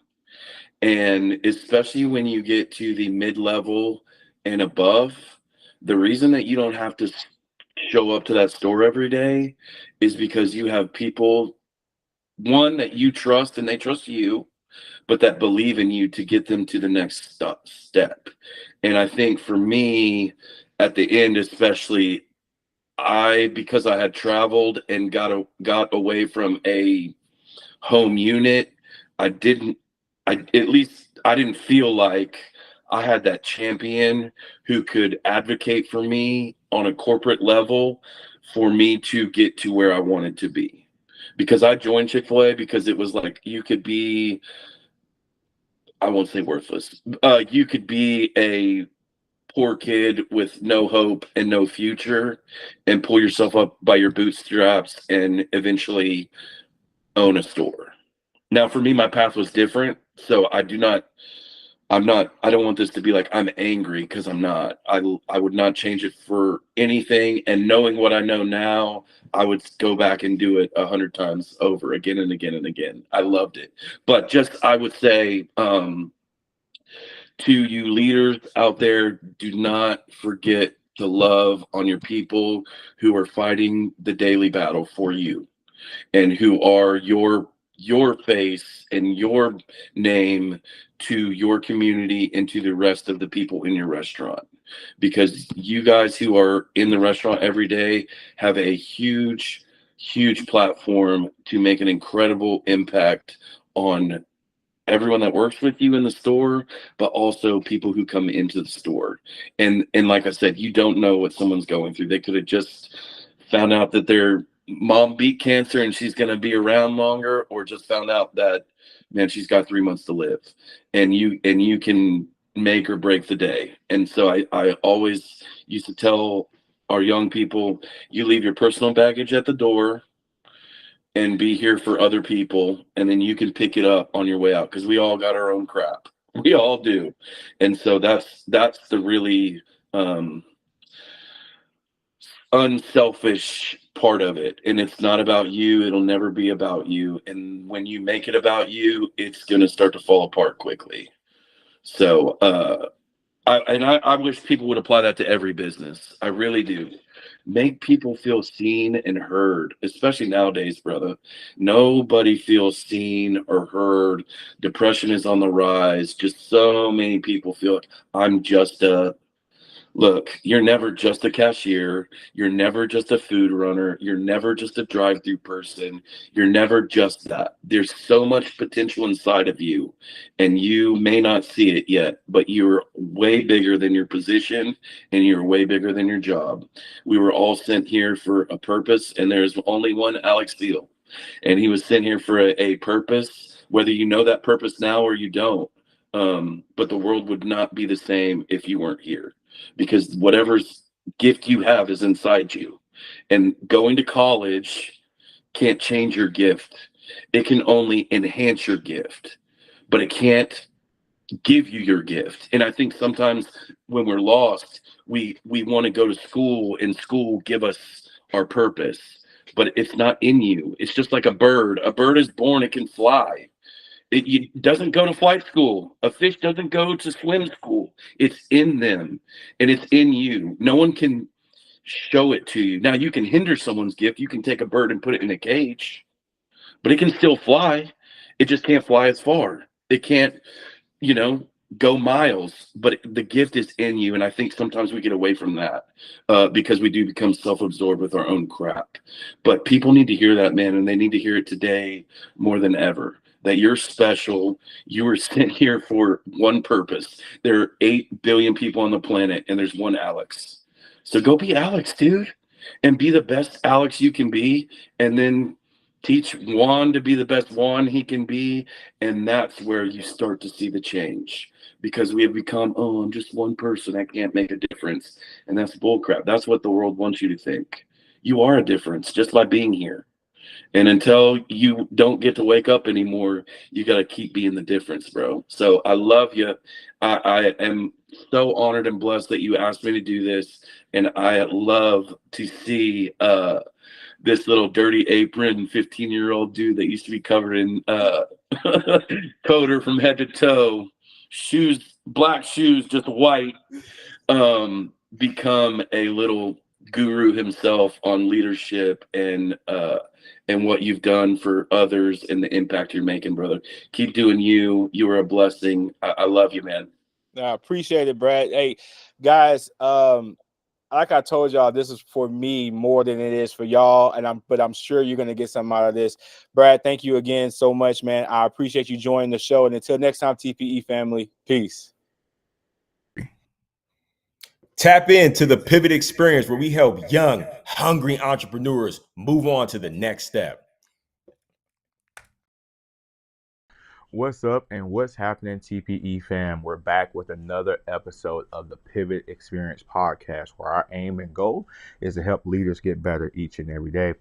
And especially when you get to the mid-level and above, the reason that you don't have to show up to that store every day is because you have people, one, that you trust and they trust you, but that believe in you to get them to the next step. And I think for me, at the end, especially, because I had traveled and got away from a home unit, I didn't, at least I didn't feel like I had that champion who could advocate for me on a corporate level for me to get to where I wanted to be. Because I joined Chick-fil-A because it was like you could be, I won't say worthless. You could be a poor kid with no hope and no future and pull yourself up by your bootstraps and eventually own a store. Now, for me, my path was different. So I don't want this to be like I'm angry, because I'm not. I would not change it for anything. And knowing what I know now, I would go back and do it 100 times over again and again and again. I loved it. But just, I would say, to you leaders out there, do not forget to love on your people who are fighting the daily battle for you and who are your face and your name to your community and to the rest of the people in your restaurant, because you guys who are in the restaurant every day have a huge platform to make an incredible impact on everyone that works with you in the store, but also people who come into the store. And like I said, you don't know what someone's going through. They could have just found out that their mom beat cancer and she's going to be around longer, or just found out that, man, she's got 3 months to live, and you can make or break the day. And so I always used to tell our young people, you leave your personal baggage at the door and be here for other people, and then you can pick it up on your way out, because we all got our own crap. We all do. And so that's the really unselfish part of it. And it's not about you. It'll never be about you. And when you make it about you, it's going to start to fall apart quickly. So I wish people would apply that to every business. I really do. Make people feel seen and heard, especially nowadays, brother. Nobody feels seen or heard. Depression is on the rise. Just so many people feel like I'm just a Look, you're never just a cashier. You're never just a food runner. You're never just a drive-through person. You're never just that. There's so much potential inside of you, and you may not see it yet, but you're way bigger than your position, and you're way bigger than your job. We were all sent here for a purpose, and there's only one Alex Steele, and he was sent here for a purpose, whether you know that purpose now or you don't. But the world would not be the same if you weren't here, because whatever's gift you have is inside you. And going to college can't change your gift. It can only enhance your gift, but it can't give you your gift. And I think sometimes when we're lost, we want to go to school, and school give us our purpose, but it's not in you. It's just like a bird. A bird is born, it can fly. It doesn't go to flight school. A fish doesn't go to swim school. It's in them, and it's in you. No one can show it to you. Now, you can hinder someone's gift. You can take a bird and put it in a cage, but it can still fly. It just can't fly as far. It can't, you know, go miles, but the gift is in you. And I think sometimes we get away from that because we do become self-absorbed with our own crap. But people need to hear that, man, and they need to hear it today more than ever. That you're special. You were sent here for one purpose. There are 8 billion people on the planet, and there's one Alex. So go be Alex, dude, and be the best Alex you can be, and then teach Juan to be the best Juan he can be, and that's where you start to see the change. Because we have become, oh, I'm just one person, I can't make a difference, and that's bullcrap. That's what the world wants you to think. You are a difference just by being here. And until you don't get to wake up anymore, you got to keep being the difference, bro. So I love you. I am so honored and blessed that you asked me to do this. And I love to see this little dirty apron 15-year-old dude that used to be covered in coder from head to toe, shoes, black shoes, just white, become a little guru himself on leadership and what you've done for others and the impact you're making, brother. Keep doing you. You are a blessing. I love you, man. I appreciate it, Brad. Hey, guys, like I told y'all, this is for me more than it is for y'all, but I'm sure you're gonna get something out of this. Brad, thank you again so much, man. I appreciate you joining the show. And until next time, TPE family, peace. Tap into the Pivot Experience where we help young, hungry entrepreneurs move on to the next step. What's up and what's happening, TPE fam? We're back with another episode of the Pivot Experience podcast, where our aim and goal is to help leaders get better each and every day.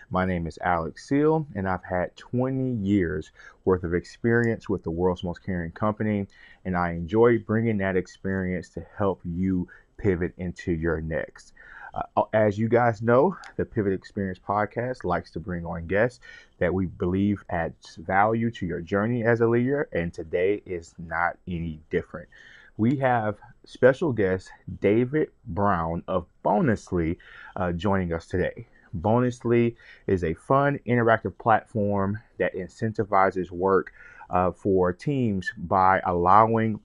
My name is Alex Seal, and I've had 20 years worth of experience with the world's most caring company, and I enjoy bringing that experience to help you pivot into your next. As you guys know, the Pivot Experience podcast likes to bring on guests that we believe adds value to your journey as a leader, and today is not any different. We have special guest David Brown of Bonusly joining us today. Bonusly is a fun, interactive platform that incentivizes work for teams by allowing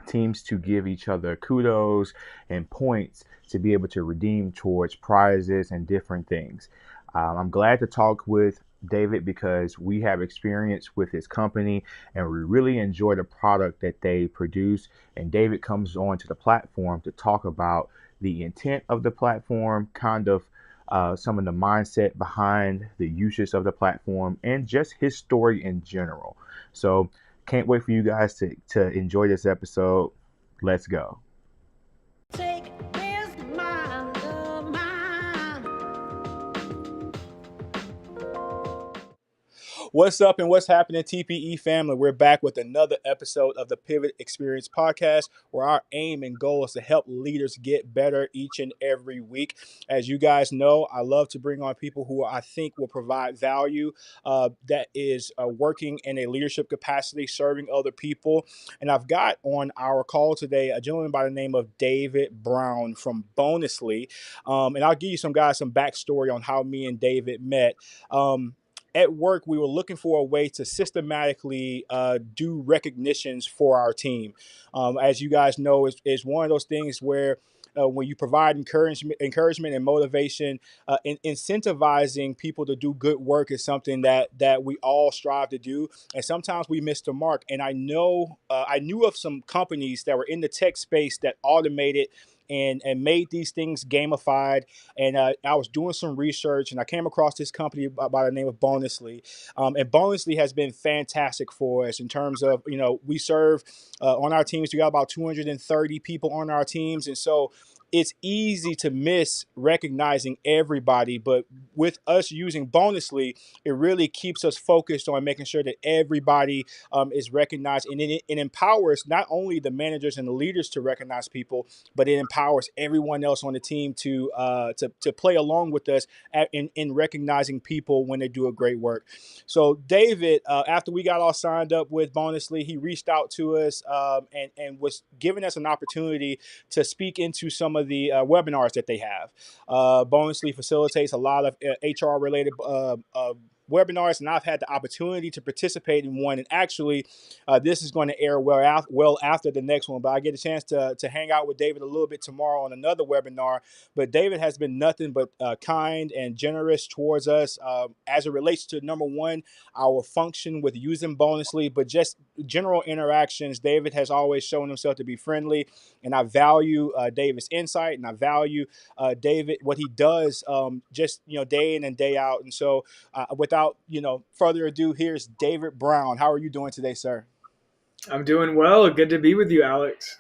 teams to give each other kudos and points to be able to redeem towards prizes and different things. I'm glad to talk with David because we have experience with his company and we really enjoy the product that they produce. And David comes on to the platform to talk about the intent of the platform, kind of some of the mindset behind the uses of the platform, and just his story in general. So can't wait for you guys to enjoy this episode. Let's go. Take this, my love, mine. What's up and what's happening, TPE family? We're back with another episode of the Pivot Experience podcast, where our aim and goal is to help leaders get better each and every week. As you guys know, I love to bring on people who I think will provide value that is working in a leadership capacity, serving other people. And I've got on our call today a gentleman by the name of David Brown from Bonusly. And I'll give you some backstory on how me and David met. At work, we were looking for a way to systematically do recognitions for our team. As you guys know, it's one of those things where when you provide encouragement and motivation, incentivizing people to do good work is something that we all strive to do. And sometimes we miss the mark. And I knew of some companies that were in the tech space that automated and made these things gamified. And I was doing some research and I came across this company by the name of Bonusly. And Bonusly has been fantastic for us in terms of, we serve on our teams. We got about 230 people on our teams. And so it's easy to miss recognizing everybody, but with us using Bonusly, it really keeps us focused on making sure that everybody is recognized, and it empowers not only the managers and the leaders to recognize people, but it empowers everyone else on the team to play along with us in recognizing people when they do a great work. So David, after we got all signed up with Bonusly, he reached out to us and was giving us an opportunity to speak into some of the webinars that they have. Bonusly facilitates a lot of HR related webinars, and I've had the opportunity to participate in one. And actually, this is going to air well after the next one, but I get a chance to hang out with David a little bit tomorrow on another webinar. But David has been nothing but kind and generous towards us as it relates to, number one, our function with using Bonusly, but just general interactions. David has always shown himself to be friendly, and I value David's insight, and I value David, what he does just day in and day out. And so without further ado, here's David Brown. How are you doing today, sir? I'm doing well. Good to be with you, Alex.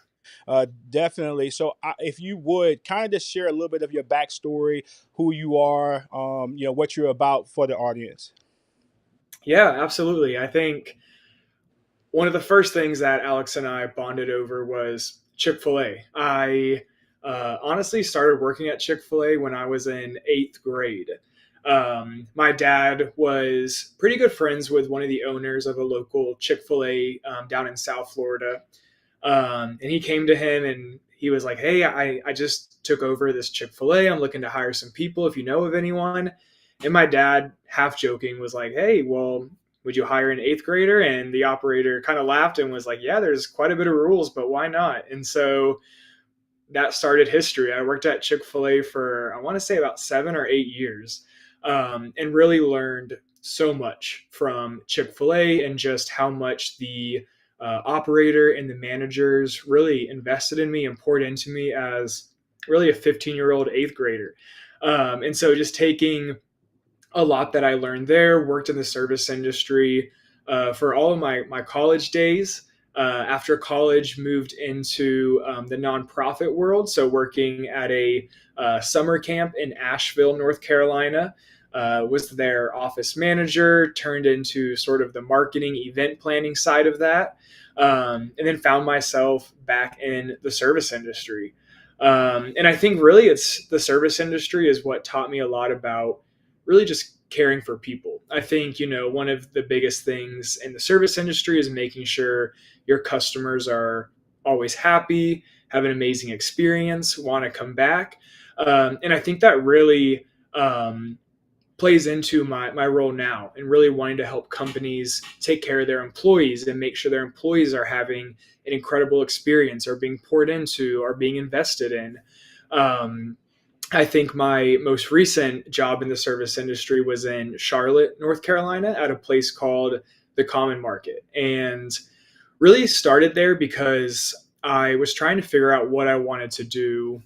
Definitely. So if you would kind of just share a little bit of your backstory, who you are, what you're about for the audience. Yeah, absolutely. I think one of the first things that Alex and I bonded over was Chick-fil-A. I honestly started working at Chick-fil-A when I was in 8th grade. My dad was pretty good friends with one of the owners of a local Chick-fil-A down in South Florida. And he came to him and he was like, "Hey, I just took over this Chick-fil-A. I'm looking to hire some people if you know of anyone." And my dad, half joking, was like, "Hey, well, would you hire an eighth grader?" And the operator kind of laughed and was like, "Yeah, there's quite a bit of rules, but why not?" And so that started history. I worked at Chick-fil-A for, I want to say, about 7 or 8 years, and really learned so much from Chick-fil-A and just how much the operator and the managers really invested in me and poured into me as really a 15-year-old eighth grader. And so just taking a lot that I learned there, worked in the service industry for all of my college days. After college, moved into the nonprofit world. So working at a summer camp in Asheville, North Carolina, was their office manager, turned into sort of the marketing event planning side of that, and then found myself back in the service industry. And I think really it's the service industry is what taught me a lot about really just caring for people. I think, one of the biggest things in the service industry is making sure your customers are always happy, have an amazing experience, want to come back. And I think that really plays into my role now and really wanting to help companies take care of their employees and make sure their employees are having an incredible experience, or being poured into, or being invested in. I think my most recent job in the service industry was in Charlotte, North Carolina, at a place called the Common Market. And really started there because I was trying to figure out what I wanted to do,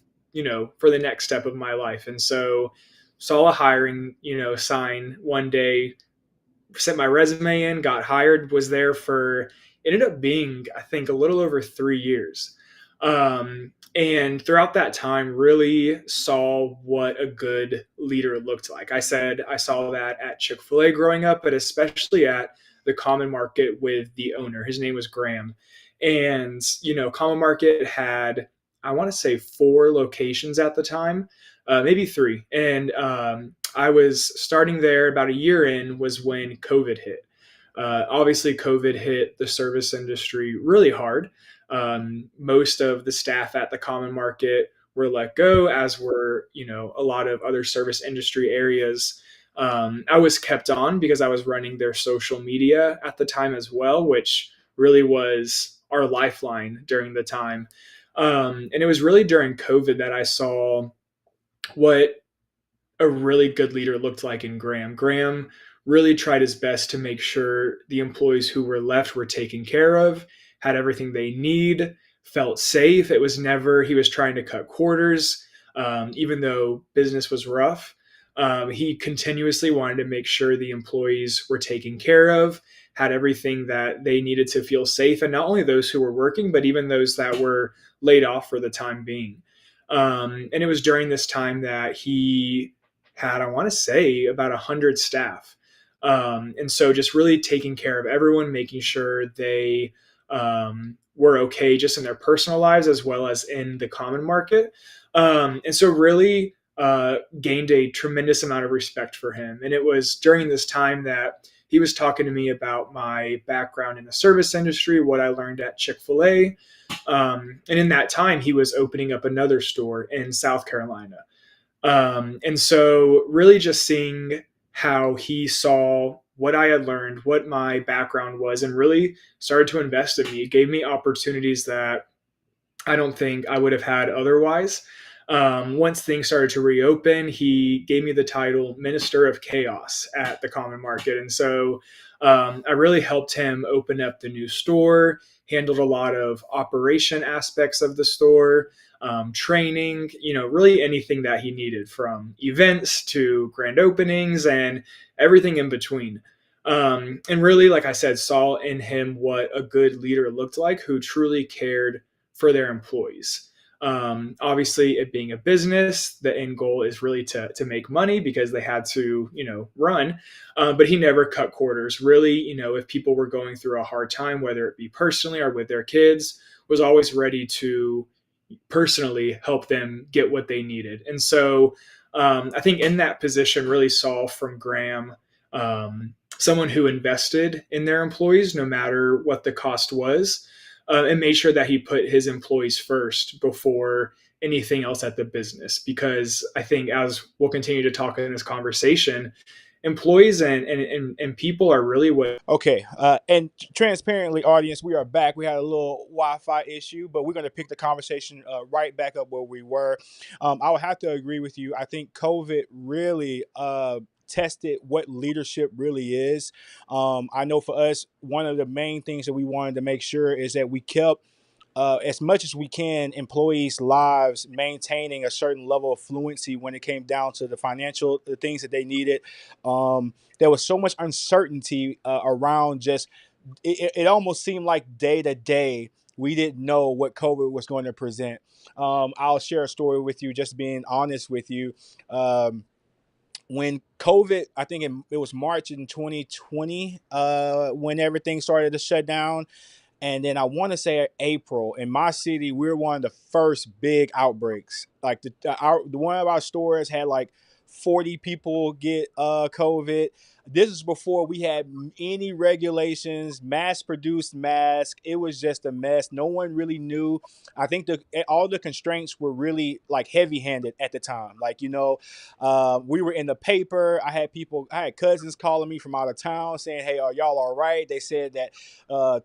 for the next step of my life. And so saw a hiring, sign one day, sent my resume in, got hired, was there for, ended up being, I think, a little over 3 years. And throughout that time, really saw what a good leader looked like. I said I saw that at Chick-fil-A growing up, but especially at the Common Market with the owner. His name was Graham. And, Common Market had, I want to say, 4 locations at the time, maybe 3. And I was starting there about a year in was when COVID hit. Obviously, COVID hit the service industry really hard. Most of the staff at the Common Market were let go, as were, a lot of other service industry areas. I was kept on because I was running their social media at the time as well, which really was our lifeline during the time. And it was really during COVID that I saw what a really good leader looked like in Graham. Graham really tried his best to make sure the employees who were left were taken care of, had everything they need, felt safe. It was never, he was trying to cut corners, even though business was rough. He continuously wanted to make sure the employees were taken care of, had everything that they needed to feel safe. And not only those who were working, but even those that were laid off for the time being. And it was during this time that he had, I want to say, about 100 staff. And so just really taking care of everyone, making sure they were okay just in their personal lives as well as in the Common Market. And so really gained a tremendous amount of respect for him. And it was during this time that he was talking to me about my background in the service industry, what I learned at Chick-fil-A. And in that time, he was opening up another store in South Carolina. And so really just seeing how he saw what I had learned, what my background was, and really started to invest in me. It gave me opportunities that I don't think I would have had otherwise. Once things started to reopen, he gave me the title Minister of Chaos at the Common Market. And so I really helped him open up the new store, handled a lot of operation aspects of the store, training, really anything that he needed, from events to grand openings and everything in between. And really, like I said, saw in him what a good leader looked like, who truly cared for their employees. Obviously, it being a business, the end goal is really to make money because they had to, run. But he never cut corners. Really, if people were going through a hard time, whether it be personally or with their kids, was always ready to personally help them get what they needed. And so I think in that position really saw from Graham someone who invested in their employees no matter what the cost was, and made sure that he put his employees first before anything else at the business. Because I think, as we'll continue to talk in this conversation, employees and people are really what. Okay, and transparently, audience, we are back. We had a little Wi-Fi issue, but we're going to pick the conversation right back up where we were. I would have to agree with you. I think COVID really tested what leadership really is. I know for us, one of the main things that we wanted to make sure is that we kept as much as we can, employees' lives, maintaining a certain level of fluency when it came down to the things that they needed. There was so much uncertainty around just, it almost seemed like day to day, we didn't know what COVID was going to present. I'll share a story with you, just being honest with you. When COVID, I think it was March in 2020, when everything started to shut down. And then I want to say April in my city, we were one of the first big outbreaks. Like the one of our stores had like 40 people get COVID. This is before we had any regulations, mass produced masks. It was just a mess. No one really knew. I think all the constraints were really like heavy handed at the time. Like, we were in the paper. I had cousins calling me from out of town saying, "Hey, are y'all all right?" They said that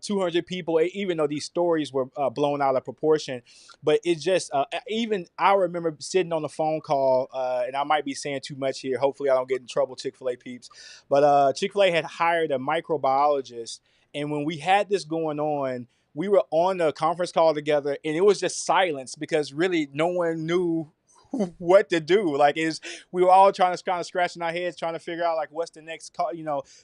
200 people, even though these stories were blown out of proportion. But it just, even I remember sitting on the phone call, and I might be saying too much here. Hopefully I don't get in trouble, Chick-fil-A peeps. But Chick-fil-A had hired a microbiologist. And when we had this going on, we were on a conference call together, and it was just silence because really no one knew what to do. Like, we were all trying to kind of scratching our heads, trying to figure out like what's the next call.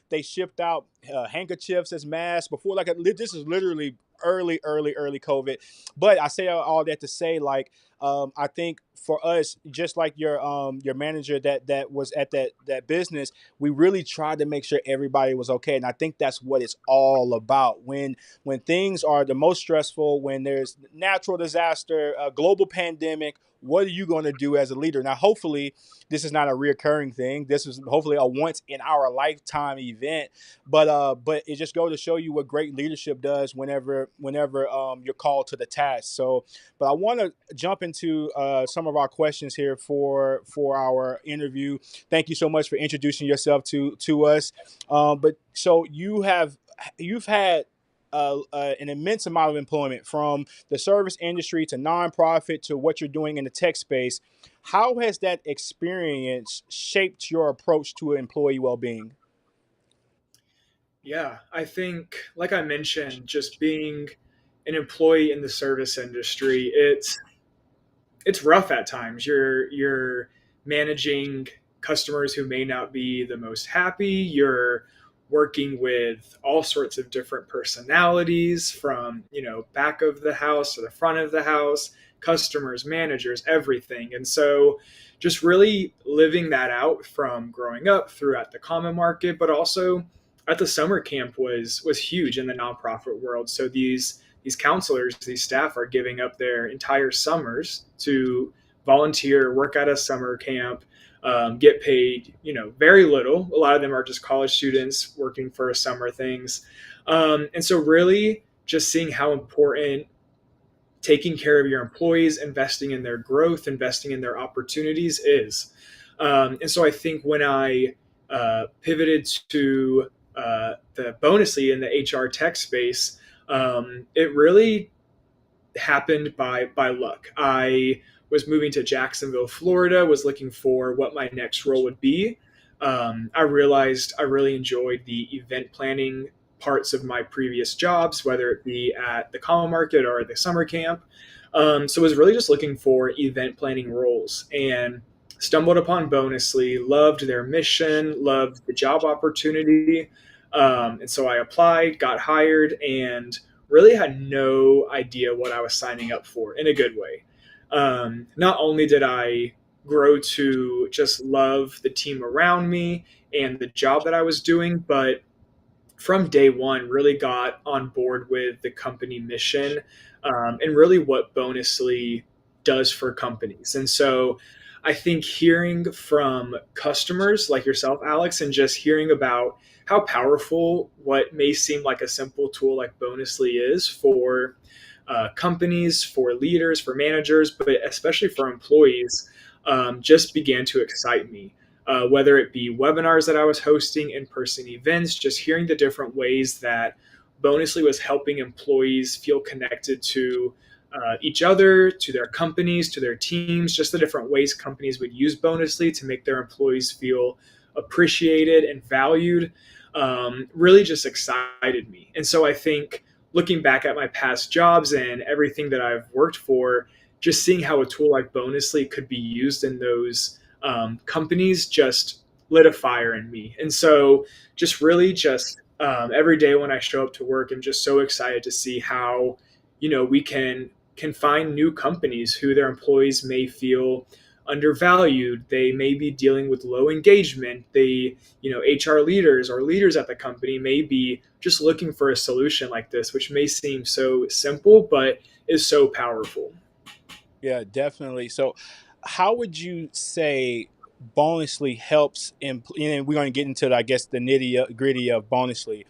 They shipped out handkerchiefs as masks before. Like, this is literally early COVID. But I say all that to say, like, I think for us, just like your manager that was at that business, we really tried to make sure everybody was okay. And I think that's what it's all about. When things are the most stressful, when there's natural disaster, a global pandemic, what are you going to do as a leader? Now, hopefully, this is not a reoccurring thing. This is hopefully a once in our lifetime event. But it just goes to show you what great leadership does whenever you're called to the task. So, but I want to jump into some of our questions here for our interview. Thank you so much for introducing yourself to us. But so you've had an immense amount of employment, from the service industry to nonprofit to what you're doing in the tech space. How has that experience shaped your approach to employee well-being? Yeah, I think, like I mentioned, just being an employee in the service industry, it's rough at times. You're managing customers who may not be the most happy. You're working with all sorts of different personalities, from back of the house to the front of the house, customers, managers, everything. And so just really living that out from growing up throughout the common market, but also at the summer camp was huge in the nonprofit world. So these counselors, these staff are giving up their entire summers to volunteer, work at a summer camp, get paid, very little. A lot of them are just college students working for summer things. And so really just seeing how important taking care of your employees, investing in their growth, investing in their opportunities is. And so I think when I pivoted to the Bonusly in the HR tech space, it really happened by luck. I was moving to Jacksonville, Florida, was looking for what my next role would be. I realized I really enjoyed the event planning parts of my previous jobs, whether it be at the common market or the summer camp. So I was really just looking for event planning roles, and stumbled upon Bonusly, loved their mission, loved the job opportunity. And so I applied, got hired, and really had no idea what I was signing up for, in a good way. Not only did I grow to just love the team around me and the job that I was doing, but from day one really got on board with the company mission, and really what Bonusly does for companies. And so I think hearing from customers like yourself, Alex, and just hearing about how powerful what may seem like a simple tool like Bonusly is for companies, for leaders, for managers, but especially for employees, just began to excite me. Whether it be webinars that I was hosting, in person events, just hearing the different ways that Bonusly was helping employees feel connected to each other, to their companies, to their teams, just the different ways companies would use Bonusly to make their employees feel appreciated and valued, really just excited me. And so I think looking back at my past jobs and everything that I've worked for, just seeing how a tool like Bonusly could be used in those companies just lit a fire in me. And so just really just every day when I show up to work, I'm just so excited to see how, we can find new companies who their employees may feel undervalued. They may be dealing with low engagement. HR leaders or leaders at the company may be just looking for a solution like this, which may seem so simple, but is so powerful. Yeah, definitely. So, how would you say Bonusly helps and we're going to get into, I guess, the nitty gritty of Bonusly.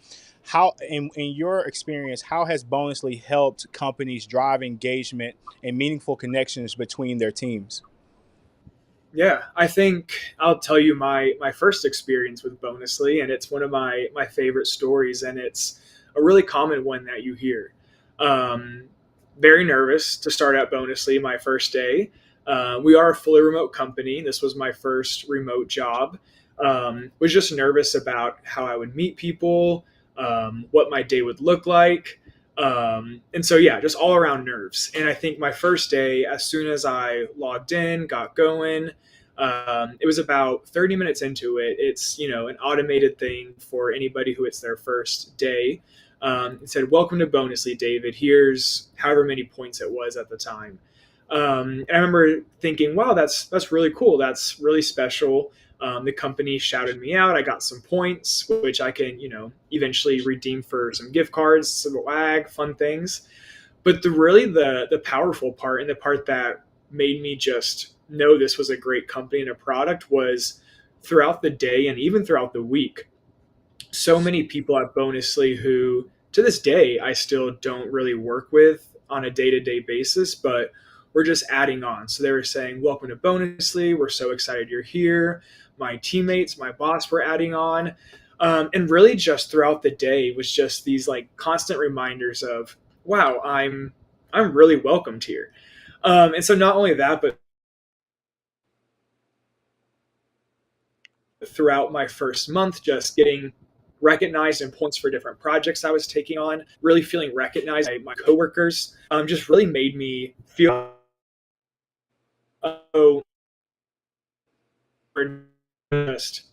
How, in your experience, how has Bonusly helped companies drive engagement and meaningful connections between their teams? Yeah, I think I'll tell you my first experience with Bonusly, and it's one of my favorite stories, and it's a really common one that you hear. Um, Very nervous to start at Bonusly my first day. We are a fully remote company. This was my first remote job. Was just nervous about how I would meet people, what my day would look like. And so, yeah, just all around nerves. And I think my first day, as soon as I logged in, got going, it was about 30 minutes into it. It's, an automated thing for anybody who it's their first day. It said, "Welcome to Bonusly, David. Here's however many points it was at the time." And I remember thinking, wow, that's really cool. That's really special. The company shouted me out. I got some points, which I can, eventually redeem for some gift cards, some WAG, fun things. But the powerful part, and the part that made me just know this was a great company and a product, was throughout the day and even throughout the week, so many people at Bonusly who to this day I still don't really work with on a day-to-day basis, but we're just adding on. So they were saying, "Welcome to Bonusly. We're so excited you're here." My teammates, my boss were adding on. And really just throughout the day was just these like constant reminders of, wow, I'm really welcomed here. And so not only that, but throughout my first month, just getting recognized in points for different projects I was taking on, really feeling recognized by my coworkers, just really made me feel oh, just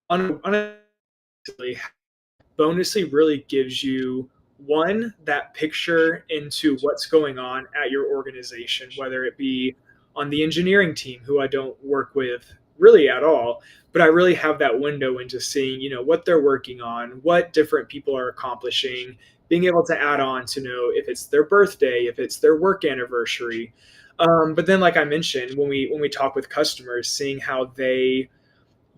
honestly, Bonusly really gives you one that picture into what's going on at your organization, whether it be on the engineering team, who I don't work with really at all, but I really have that window into seeing, what they're working on, what different people are accomplishing, being able to add on to know if it's their birthday, if it's their work anniversary. But then, like I mentioned, when we talk with customers, seeing how they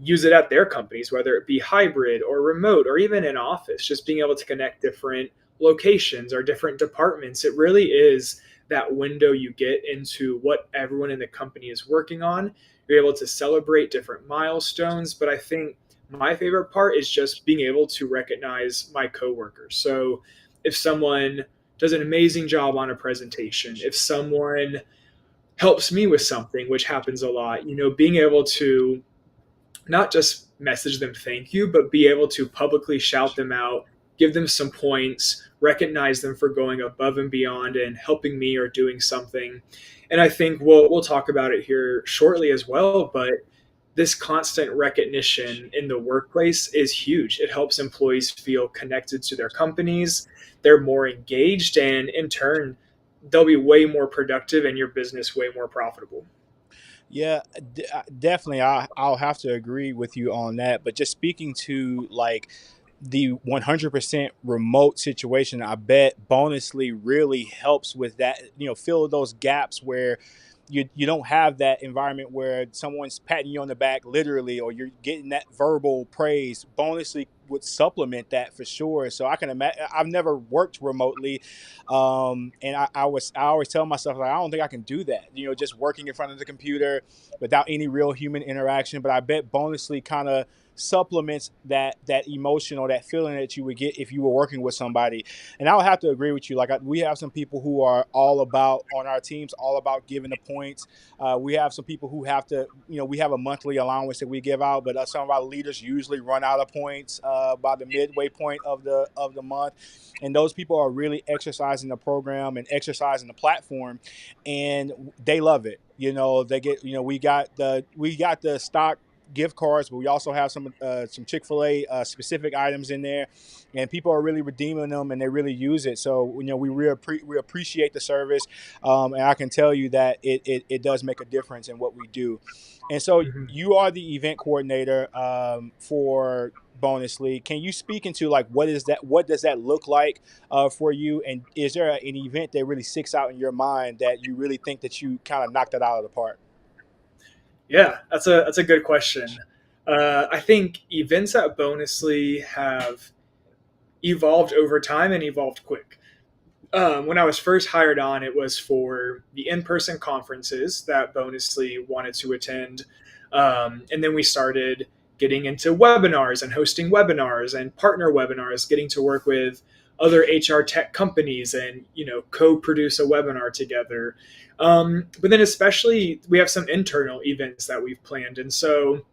use it at their companies, whether it be hybrid or remote or even in office, just being able to connect different locations or different departments. It really is that window you get into what everyone in the company is working on. You're able to celebrate different milestones. But I think my favorite part is just being able to recognize my coworkers. So if someone does an amazing job on a presentation, if someone helps me with something, which happens a lot, being able to not just message them thank you, but be able to publicly shout them out, give them some points, recognize them for going above and beyond and helping me or doing something. And I think we'll talk about it here shortly as well, but this constant recognition in the workplace is huge. It helps employees feel connected to their companies. They're more engaged, and in turn, they'll be way more productive and your business way more profitable. Yeah, definitely. I'll have to agree with you on that. But just speaking to like the 100% remote situation, I bet Bonusly really helps with that. Fill those gaps where you don't have that environment where someone's patting you on the back literally, or you're getting that verbal praise. Bonusly would supplement that for sure. So I can imagine. I've never worked remotely, and I always tell myself, like, I don't think I can do that. Just working in front of the computer without any real human interaction. But I bet Bonusly kind of supplements that emotion or that feeling that you would get if you were working with somebody. And I would have to agree with you. Like, we have some people who are all about, on our teams, all about giving the points. We have some people who have to, we have a monthly allowance that we give out, but some of our leaders usually run out of points by the midway point of the month. And those people are really exercising the program and exercising the platform, and they love it. They get, we got the stock gift cards, but we also have some Chick-fil-A specific items in there, and people are really redeeming them, and they really use it. So we appreciate the service, and I can tell you that it does make a difference in what we do. And so Mhm. you are the event coordinator for Bonusly. Can you speak into, like, what does that look like for you, and is there an event that really sticks out in your mind that you really think that you kind of knocked it out of the park? Yeah, that's a good question. I think events at Bonusly have evolved over time and evolved quick. When I was first hired on, it was for the in-person conferences that Bonusly wanted to attend, and then we started getting into webinars and hosting webinars and partner webinars, getting to work with other HR tech companies and co-produce a webinar together. But then especially we have some internal events that we've planned, and so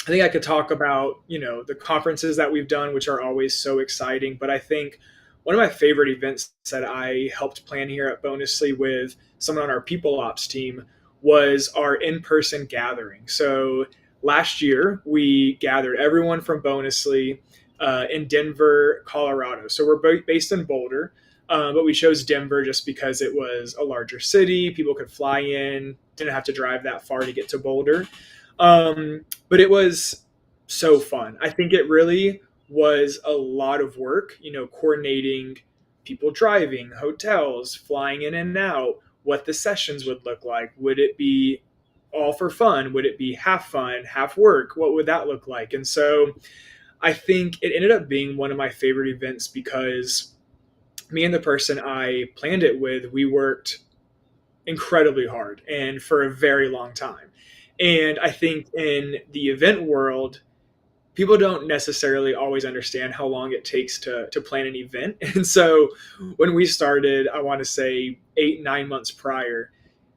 I think I could talk about, the conferences that we've done, which are always so exciting. But I think one of my favorite events that I helped plan here at Bonusly with someone on our people ops team was our in-person gathering. So last year we gathered everyone from Bonusly in Denver, Colorado. So we're based in Boulder, but we chose Denver just because it was a larger city. People could fly in, didn't have to drive that far to get to Boulder. But it was so fun. I think it really was a lot of work, coordinating people driving, hotels, flying in and out, what the sessions would look like. Would it be all for fun? Would it be half fun, half work? What would that look like? And so I think it ended up being one of my favorite events because me and the person I planned it with, we worked incredibly hard and for a very long time. And I think in the event world, people don't necessarily always understand how long it takes to plan an event. And so when we started, I want to say 8, 9 months prior,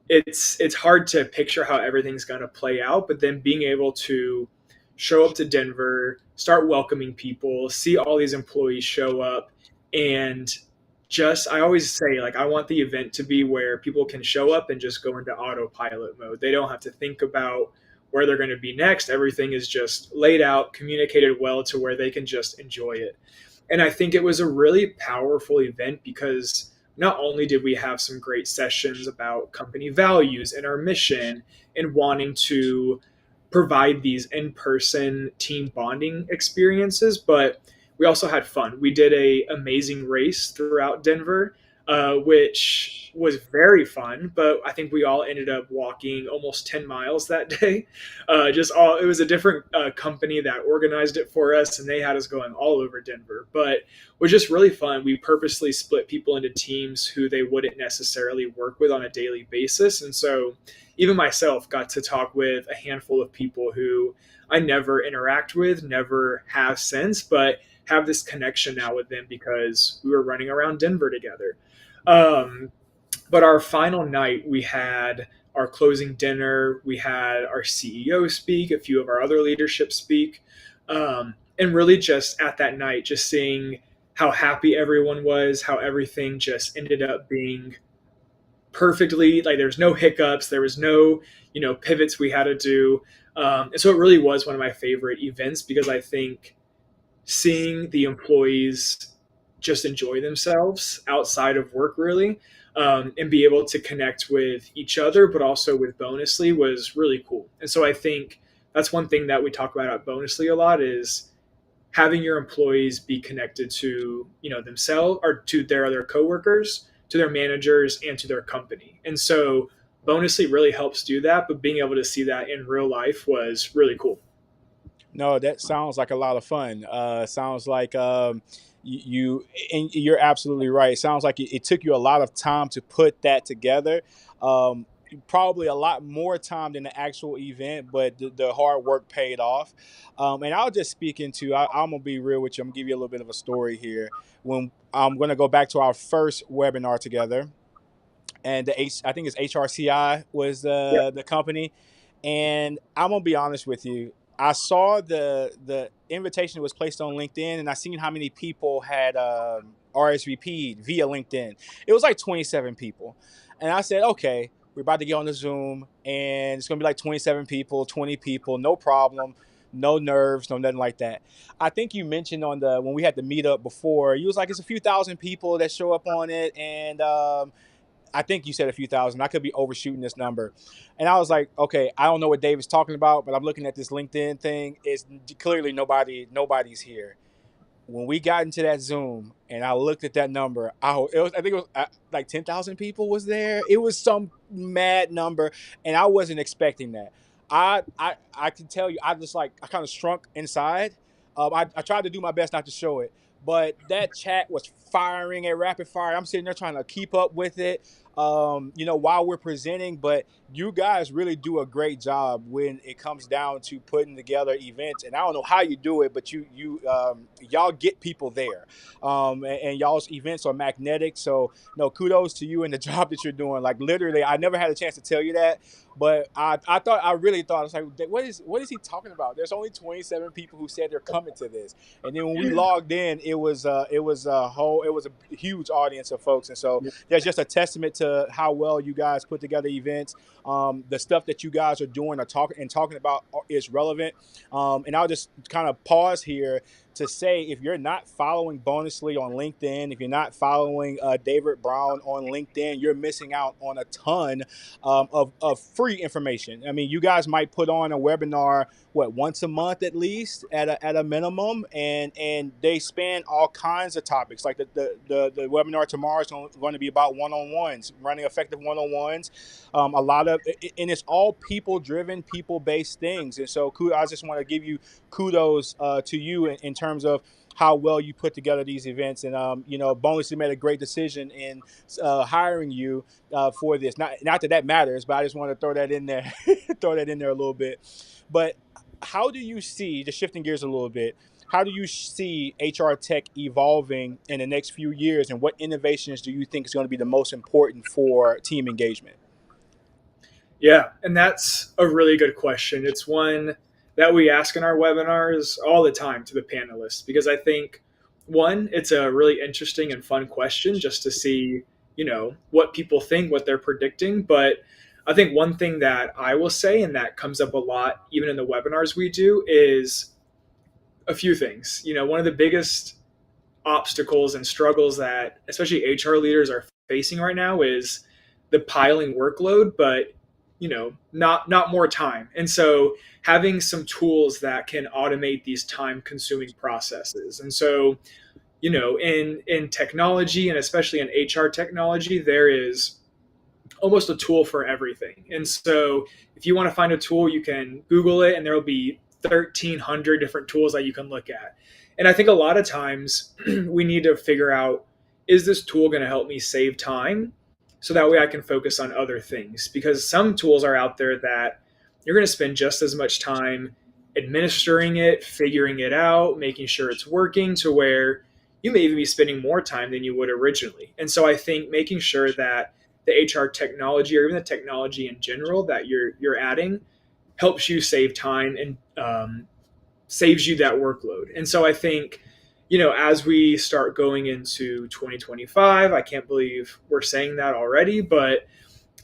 it's hard to picture how everything's going to play out. But then being able to show up to Denver, start welcoming people, see all these employees show up, and just I always say, like, I want the event to be where people can show up and just go into autopilot mode. They don't have to think about where they're going to be next. Everything is just laid out, communicated well to where they can just enjoy it. And I think it was a really powerful event because not only did we have some great sessions about company values and our mission and wanting to provide these in-person team bonding experiences, but we also had fun. We did a amazing race throughout Denver, which was very fun. But I think we all ended up walking almost 10 miles that day. It was a different company that organized it for us, and they had us going all over Denver. But it was just really fun. We purposely split people into teams who they wouldn't necessarily work with on a daily basis, and so even myself got to talk with a handful of people who I never interact with, never have since, but have this connection now with them because we were running around Denver together. Um, but our final night, we had our closing dinner, we had our CEO speak, a few of our other leadership speak, and really just at that night, just seeing how happy everyone was, how everything just ended up being perfectly, like, there's no hiccups, there was no pivots we had to do, and so it really was one of my favorite events because I think seeing the employees just enjoy themselves outside of work really, and be able to connect with each other but also with Bonusly was really cool. And so I think that's one thing that we talk about at Bonusly a lot is having your employees be connected to themselves or to their other coworkers, to their managers, and to their company. And so Bonusly really helps do that, but being able to see that in real life was really cool. No, that sounds like a lot of fun. Sounds like you, and you're absolutely right. It sounds like it took you a lot of time to put that together. Um, Probably a lot more time than the actual event, but the hard work paid off. And I'll just speak into, I'm going to be real with you. I'm going to give you a little bit of a story here. When I'm going to go back to our first webinar together, and I think it's HRCI was Yep. the company. And I'm gonna be honest with you. I saw the invitation was placed on LinkedIn, and I seen how many people had RSVP'd via LinkedIn. It was like 27 people, and I said, okay, we're about to get on the Zoom, and it's gonna be like 27 people, 20 people, no problem. No nerves, no nothing like that. I think you mentioned on the when we had the meetup before, you was like it's a few thousand people that show up on it, and I think you said a few thousand. I could be overshooting this number. And I was like, okay, I don't know what David's talking about, but I'm looking at this LinkedIn thing. It's clearly nobody's here. When we got into that Zoom and I looked at that number, I think it was like 10,000 people was there. It was some mad number, and I wasn't expecting that. I can tell you, I just like I kind of shrunk inside. I tried to do my best not to show it, but that chat was firing at rapid fire. I'm sitting there trying to keep up with it, while we're presenting. But you guys really do a great job when it comes down to putting together events. And I don't know how you do it, but y'all get people there, and y'all's events are magnetic. So no, kudos to you and the job that you're doing. Like literally, I never had a chance to tell you that, but I really thought, I was like, what is he talking about? There's only 27 people who said they're coming to this, and then when we logged in, it was a huge audience of folks, and so there's just a testament to how well you guys put together events. The stuff that you guys are doing or talking about is relevant. And I'll just kind of pause here to say, if you're not following Bonusly on LinkedIn, if you're not following David Brown on LinkedIn, you're missing out on a ton of free information. I mean, you guys might put on a webinar, once a month at least at a minimum, and they span all kinds of topics. Like the webinar tomorrow is going to be about one-on-ones, running effective one-on-ones. A lot of, and it's all people-driven, people-based things. And so I just want to give you kudos to you in terms of how well you put together these events. And Bonusly made a great decision in hiring you for this. Not that matters, but I just want to throw that in there, throw that in there a little bit. But how do you see, just shifting gears a little bit, how do you see HR tech evolving in the next few years, and what innovations do you think is going to be the most important for team engagement? Yeah, and that's a really good question. It's one that we ask in our webinars all the time to the panelists, because I think, one, it's a really interesting and fun question just to see, what people think, what they're predicting. But I think one thing that I will say, and that comes up a lot even in the webinars we do, is a few things. One of the biggest obstacles and struggles that especially HR leaders are facing right now is the piling workload, but not more time. And so having some tools that can automate these time consuming processes. And so, in technology, and especially in HR technology, there is almost a tool for everything. And so if you want to find a tool, you can Google it, and there will be 1,300 different tools that you can look at. And I think a lot of times we need to figure out, is this tool going to help me save time so that way I can focus on other things? Because some tools are out there that you're going to spend just as much time administering it, figuring it out, making sure it's working, to where you may even be spending more time than you would originally. And so I think making sure that the HR technology, or even the technology in general that you're adding, helps you save time and saves you that workload. And so I think, as we start going into 2025, I can't believe we're saying that already, but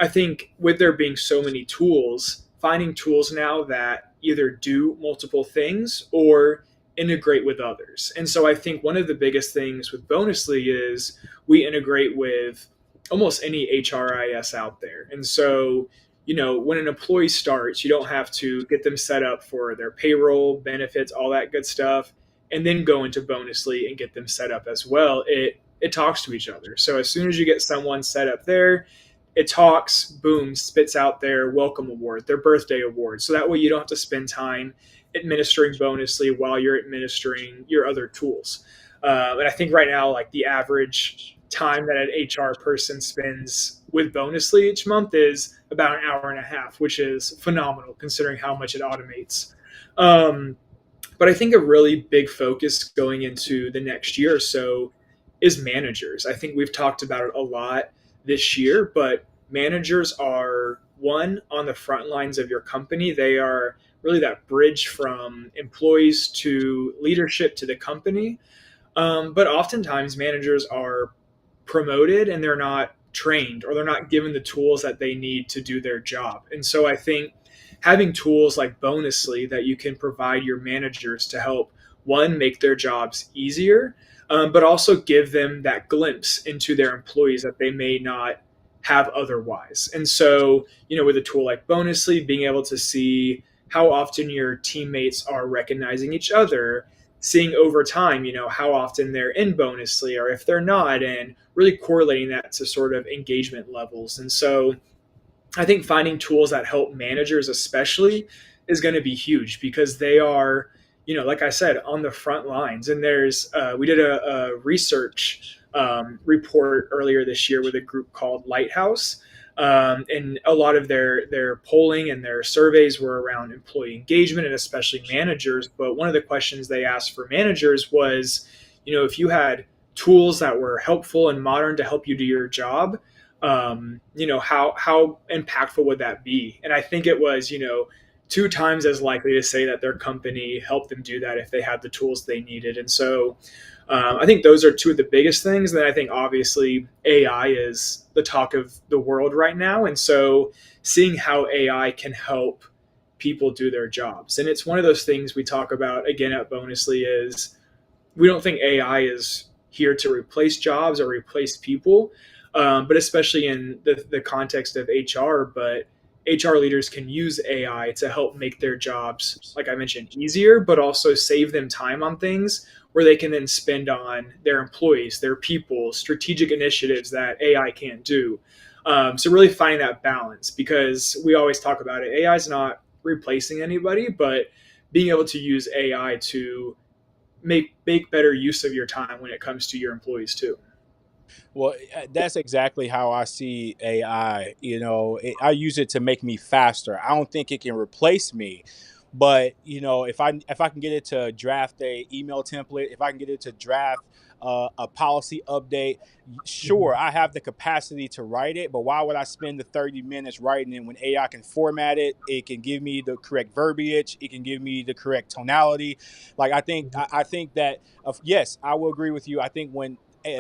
I think with there being so many tools, finding tools now that either do multiple things or integrate with others. And so I think one of the biggest things with Bonusly is we integrate with almost any HRIS out there. And so, when an employee starts, you don't have to get them set up for their payroll, benefits, all that good stuff, and then go into Bonusly and get them set up as well. It talks to each other. So as soon as you get someone set up there, it talks, boom, spits out their welcome award, their birthday award. So that way you don't have to spend time administering Bonusly while you're administering your other tools. And I think right now, like the average time that an HR person spends with Bonusly each month is about an hour and a half, which is phenomenal considering how much it automates. But I think a really big focus going into the next year or so is managers. I think we've talked about it a lot this year, but managers are one on the front lines of your company. They are really that bridge from employees to leadership to the company. But oftentimes managers are promoted and they're not trained or they're not given the tools that they need to do their job. And so I think having tools like Bonusly that you can provide your managers to help one make their jobs easier, but also give them that glimpse into their employees that they may not have otherwise. And so, with a tool like Bonusly, being able to see how often your teammates are recognizing each other, seeing over time, how often they're in Bonusly or if they're not, and really correlating that to sort of engagement levels. And so I think finding tools that help managers especially is going to be huge because they are, like I said, on the front lines. And we did a research report earlier this year with a group called Lighthouse. And a lot of their polling and their surveys were around employee engagement and especially managers. But one of the questions they asked for managers was, if you had tools that were helpful and modern to help you do your job, how impactful would that be? And I think it was, 2 times as likely to say that their company helped them do that if they had the tools they needed. And so I think those are two of the biggest things. And then I think obviously AI is the talk of the world right now. And so seeing how AI can help people do their jobs. And it's one of those things we talk about again at Bonusly is we don't think AI is here to replace jobs or replace people, but especially in the context of HR. But HR leaders can use AI to help make their jobs, like I mentioned, easier, but also save them time on things where they can then spend on their employees, their people, strategic initiatives that AI can't do. So really finding that balance, because we always talk about it. AI is not replacing anybody, but being able to use AI to make better use of your time when it comes to your employees too. Well, that's exactly how I see AI. I use it to make me faster. I don't think it can replace me, but if I can get it to draft a email template, if I can get it to draft a policy update, sure, I have the capacity to write it. But why would I spend the 30 minutes writing it when AI can format it? It can give me the correct verbiage. It can give me the correct tonality. Like I think that yes, I will agree with you. I think when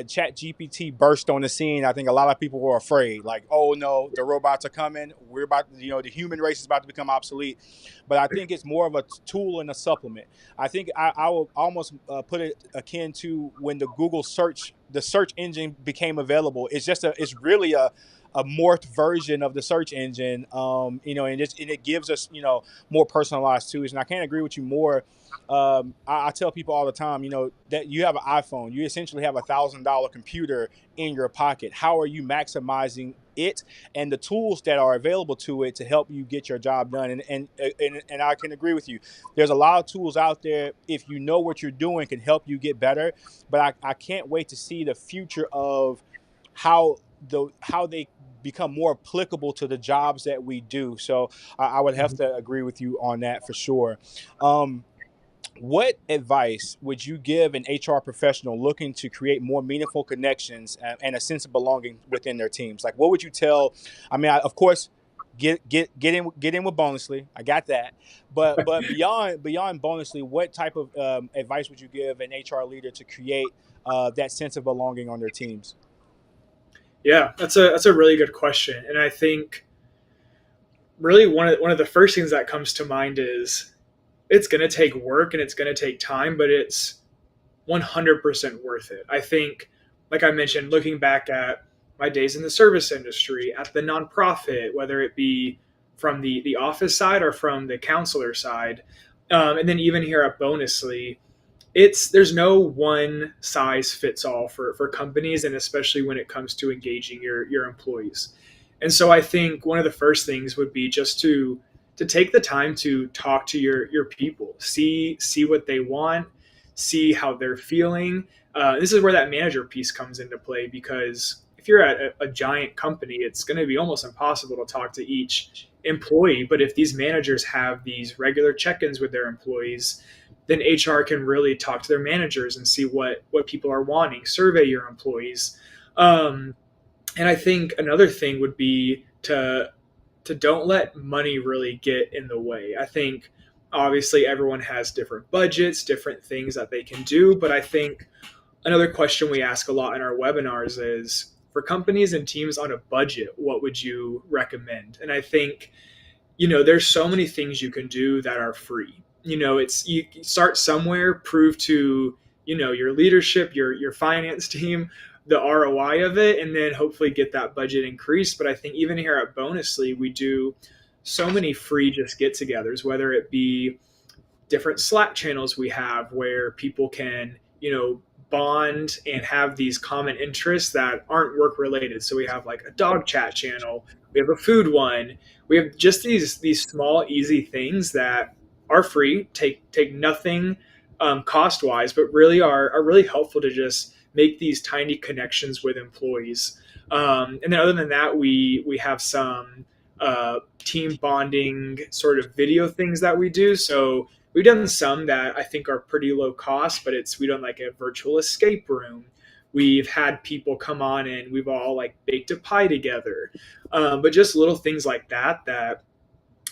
Chat GPT burst on the scene, I think a lot of people were afraid, like, oh no, the robots are coming. We're about, the human race is about to become obsolete. But I think it's more of a tool and a supplement. I think I will almost put it akin to when the search engine became available. It's really a morphed version of the search engine, and it gives us, more personalized tools. And I can't agree with you more. I tell people all the time, that you have an iPhone, you essentially have $1,000 computer in your pocket. How are you maximizing it and the tools that are available to it to help you get your job done? And I can agree with you. There's a lot of tools out there, if you know what you're doing, can help you get better. But I can't wait to see the future of how they become more applicable to the jobs that we do. So I would have to agree with you on that for sure. What advice would you give an HR professional looking to create more meaningful connections and a sense of belonging within their teams? Like, what would you tell? I mean, of course, get in with Bonusly. I got that. But beyond Bonusly, what type of advice would you give an HR leader to create that sense of belonging on their teams? Yeah, that's a really good question, and I think really one of the first things that comes to mind is it's going to take work and it's going to take time, but it's 100% worth it. I think, like I mentioned, looking back at my days in the service industry, at the nonprofit, whether it be from the office side or from the counselor side, and then even here at Bonusly, there's no one size fits all for companies, and especially when it comes to engaging your employees. And so I think one of the first things would be just to take the time to talk to your people, see what they want, see how they're feeling. This is where that manager piece comes into play, because if you're at a giant company, it's going to be almost impossible to talk to each employee. But if these managers have these regular check-ins with their employees, then HR can really talk to their managers and see what people are wanting, survey your employees. And I think another thing would be to don't let money really get in the way. I think obviously everyone has different budgets, different things that they can do, but I think another question we ask a lot in our webinars is, for companies and teams on a budget, what would you recommend? And I think, there's so many things you can do that are free. It's, you start somewhere, prove to, your leadership, your finance team, the ROI of it, and then hopefully get that budget increased. But I think even here at Bonusly, we do so many free just get-togethers, whether it be different Slack channels we have where people can, bond and have these common interests that aren't work related. So we have like a dog chat channel, we have a food one, we have just these small easy things that are free, take nothing cost wise, but really are really helpful to just make these tiny connections with employees. And then other than that, we have some team bonding sort of video things that we do. So we've done some that I think are pretty low cost, but we done like a virtual escape room. We've had people come on and we've all like baked a pie together. But just little things like that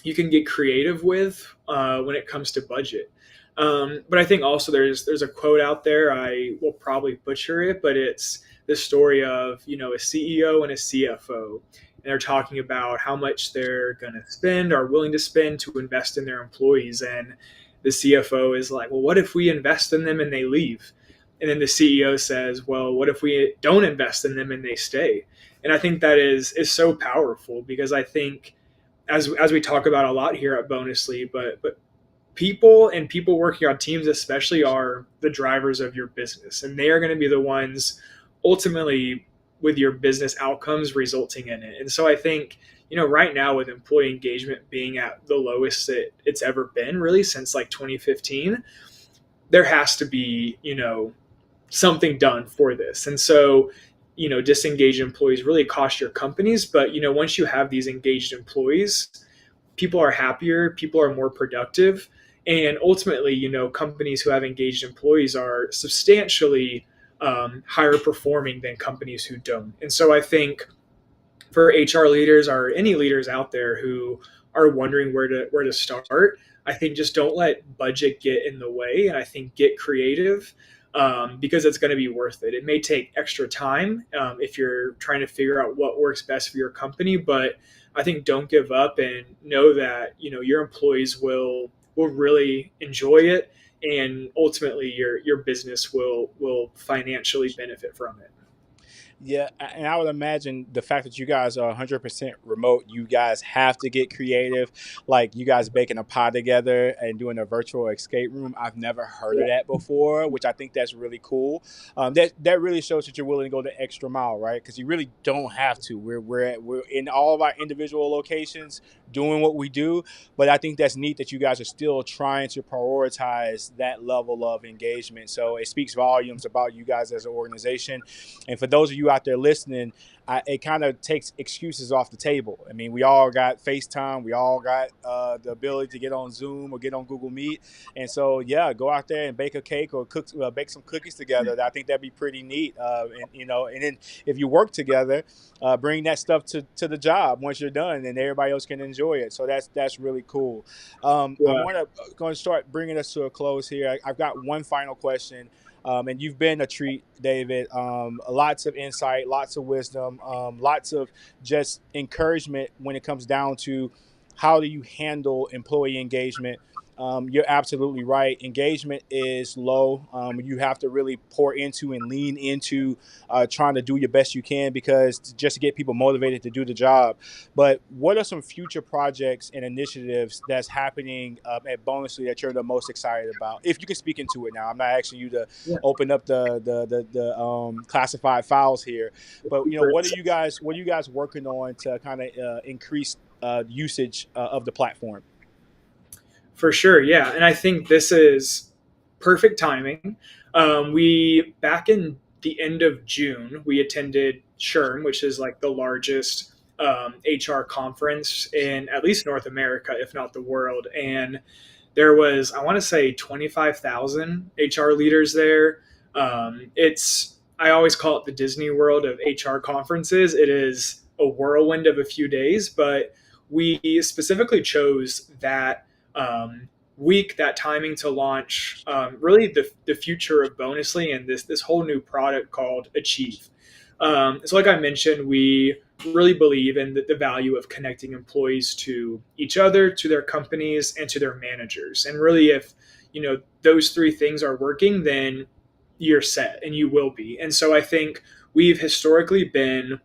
you can get creative with when it comes to budget. But I think also there's a quote out there, I will probably butcher it, but it's the story of, a CEO and a CFO. And they're talking about how much they're going to spend, are willing to spend to invest in their employees. And the CFO is like, well, what if we invest in them and they leave? And then the CEO says, well, what if we don't invest in them and they stay? And I think that is so powerful, because I think as we talk about a lot here at Bonusly, but people and people working on teams especially are the drivers of your business, and they are going to be the ones ultimately with your business outcomes resulting in it. And so I think, right now with employee engagement being at the lowest it's ever been really since like 2015, there has to be, something done for this. And so, disengaged employees really cost your companies. But, once you have these engaged employees, people are happier, people are more productive. And ultimately, companies who have engaged employees are substantially higher performing than companies who don't. And so I think for HR leaders or any leaders out there who are wondering where to start, I think just don't let budget get in the way, and I think get creative, because it's going to be worth it. It may take extra time if you're trying to figure out what works best for your company, but I think don't give up and know that your employees will really enjoy it, and ultimately your business will financially benefit from it. Yeah, and I would imagine the fact that you guys are 100% remote, you guys have to get creative. Like you guys baking a pie together and doing a virtual escape room. I've never heard of that before, which I think that's really cool. That really shows that you're willing to go the extra mile, right? Because you really don't have to. We're in all of our individual locations doing what we do, but I think that's neat that you guys are still trying to prioritize that level of engagement. So it speaks volumes about you guys as an organization. And for those of you out there listening, it kind of takes excuses off the table. I mean, we all got FaceTime. We all got the ability to get on Zoom or get on Google Meet. And so, yeah, go out there and bake a cake or bake some cookies together. I think that'd be pretty neat. And then if you work together, bring that stuff to the job once you're done, and everybody else can enjoy it. So that's really cool. I'm going to start bringing us to a close here. I've got one final question. And you've been a treat, David. Lots of insight, lots of wisdom, lots of just encouragement when it comes down to how do you handle employee engagement. You're absolutely right. Engagement is low. You have to really pour into and lean into trying to do your best you can, because just to get people motivated to do the job. But what are some future projects and initiatives that's happening at Bonusly that you're the most excited about? If you can speak into it now, I'm not asking you to Yeah. open up the classified files here, but what are you guys working on to kind of increase usage of the platform? For sure, yeah. And I think this is perfect timing. We back in the end of June, we attended SHRM, which is like the largest HR conference in at least North America, if not the world. And there was, I want to say, 25,000 HR leaders there. I always call it the Disney World of HR conferences. It is a whirlwind of a few days, but we specifically chose that week, that timing, to launch really the future of Bonusly and this whole new product called Achieve. So like I mentioned, we really believe in the value of connecting employees to each other, to their companies, and to their managers. And really, if those three things are working, then you're set, and you will be. And so I think we've historically been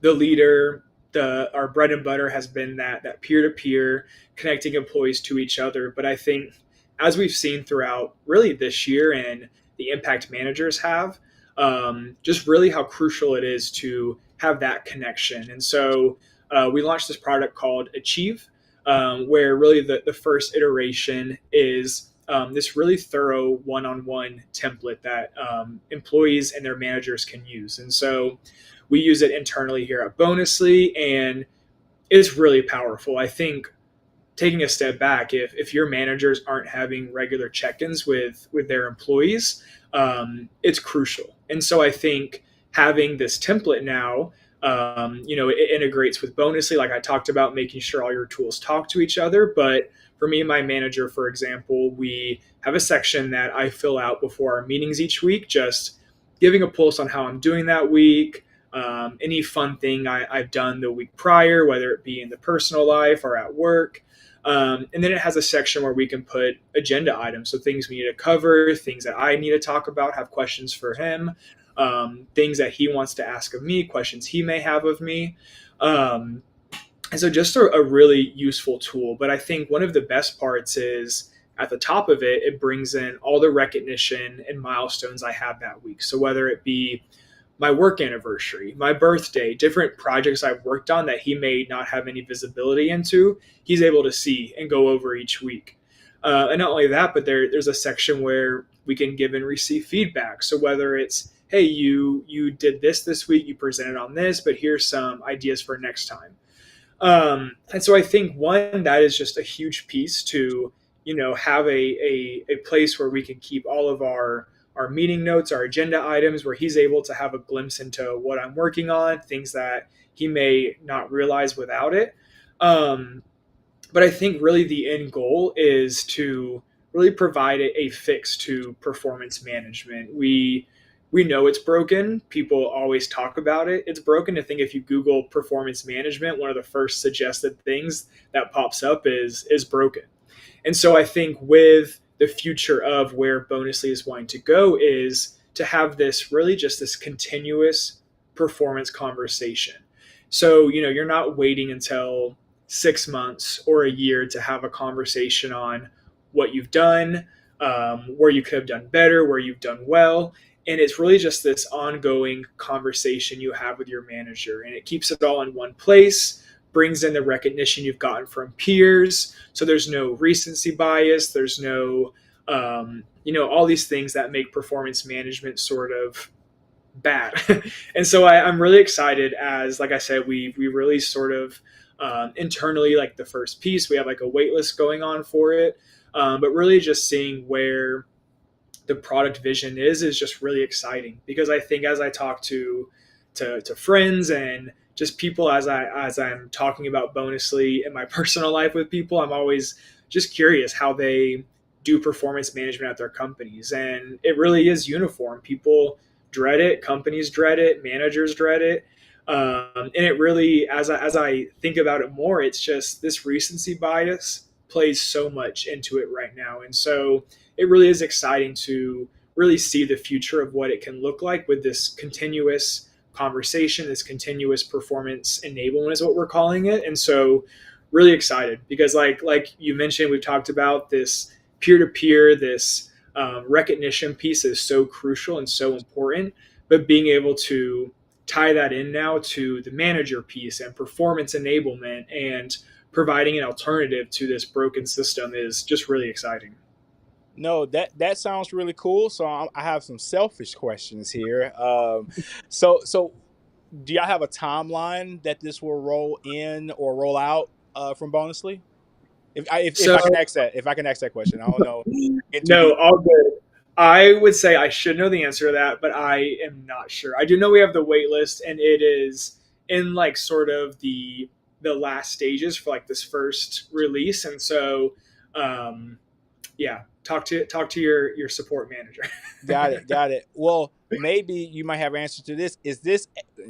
the leader. Our bread and butter has been that peer-to-peer, connecting employees to each other. But I think, as we've seen throughout really this year, and the impact managers have, just really how crucial it is to have that connection. And so we launched this product called Achieve, where really the first iteration is this really thorough one-on-one template that employees and their managers can use. And so we use it internally here at Bonusly, and it's really powerful. I think, taking a step back, if your managers aren't having regular check-ins with their employees, it's crucial. And so I think having this template now, it integrates with Bonusly, like I talked about, making sure all your tools talk to each other. But for me and my manager, for example, we have a section that I fill out before our meetings each week, just giving a pulse on how I'm doing that week, any fun thing I've done the week prior, whether it be in the personal life or at work. And then it has a section where we can put agenda items. So things we need to cover, things that I need to talk about, have questions for him, things that he wants to ask of me, questions he may have of me. And so just a really useful tool. But I think one of the best parts is, at the top of it, it brings in all the recognition and milestones I have that week. So whether it be my work anniversary, my birthday, different projects I've worked on that he may not have any visibility into, he's able to see and go over each week. And not only that, but there's a section where we can give and receive feedback. So whether it's, hey, you did this week, you presented on this, but here's some ideas for next time. And so I think, one, that is just a huge piece to, have a place where we can keep all of our meeting notes, our agenda items, where he's able to have a glimpse into what I'm working on, things that he may not realize without it. But I think really the end goal is to really provide a fix to performance management. We know it's broken. People always talk about it. It's broken. I think if you Google performance management, one of the first suggested things that pops up is broken. And so I think with the future of where Bonusly is wanting to go is to have this really just this continuous performance conversation. So, you're not waiting until 6 months or a year to have a conversation on what you've done, where you could have done better, where you've done well. And it's really just this ongoing conversation you have with your manager. And it keeps it all in one place, brings in the recognition you've gotten from peers. So there's no recency bias. There's no, all these things that make performance management sort of bad. And so I'm really excited, as, like I said, we really sort of internally, like the first piece, we have like a wait list going on for it. But really just seeing where the product vision is just really exciting, because I think as I talk to friends and just people, as I'm talking about Bonusly in my personal life with people, I'm always just curious how they do performance management at their companies. And it really is uniform. People dread it, companies dread it, managers dread it. And it really, as I think about it more, it's just this recency bias plays so much into it right now. And so it really is exciting to really see the future of what it can look like with this continuous conversation, this continuous performance enablement is what we're calling it. And so really excited because like you mentioned, we've talked about this peer-to-peer, this recognition piece is so crucial and so important, but being able to tie that in now to the manager piece and performance enablement and providing an alternative to this broken system is just really exciting. No, that sounds really cool. So I have some selfish questions here. So do y'all have a timeline that this will roll in or roll out from Bonusly? If So I can ask that, if I can ask that question, I don't know. Get too no, deep. all good. I would say I should know the answer to that, but I am not sure. I do know we have the wait list, and it is in like sort of the last stages for like this first release, and so yeah, talk to your support manager. Got it. Got it. Well, maybe you might have an answer to this. Is this?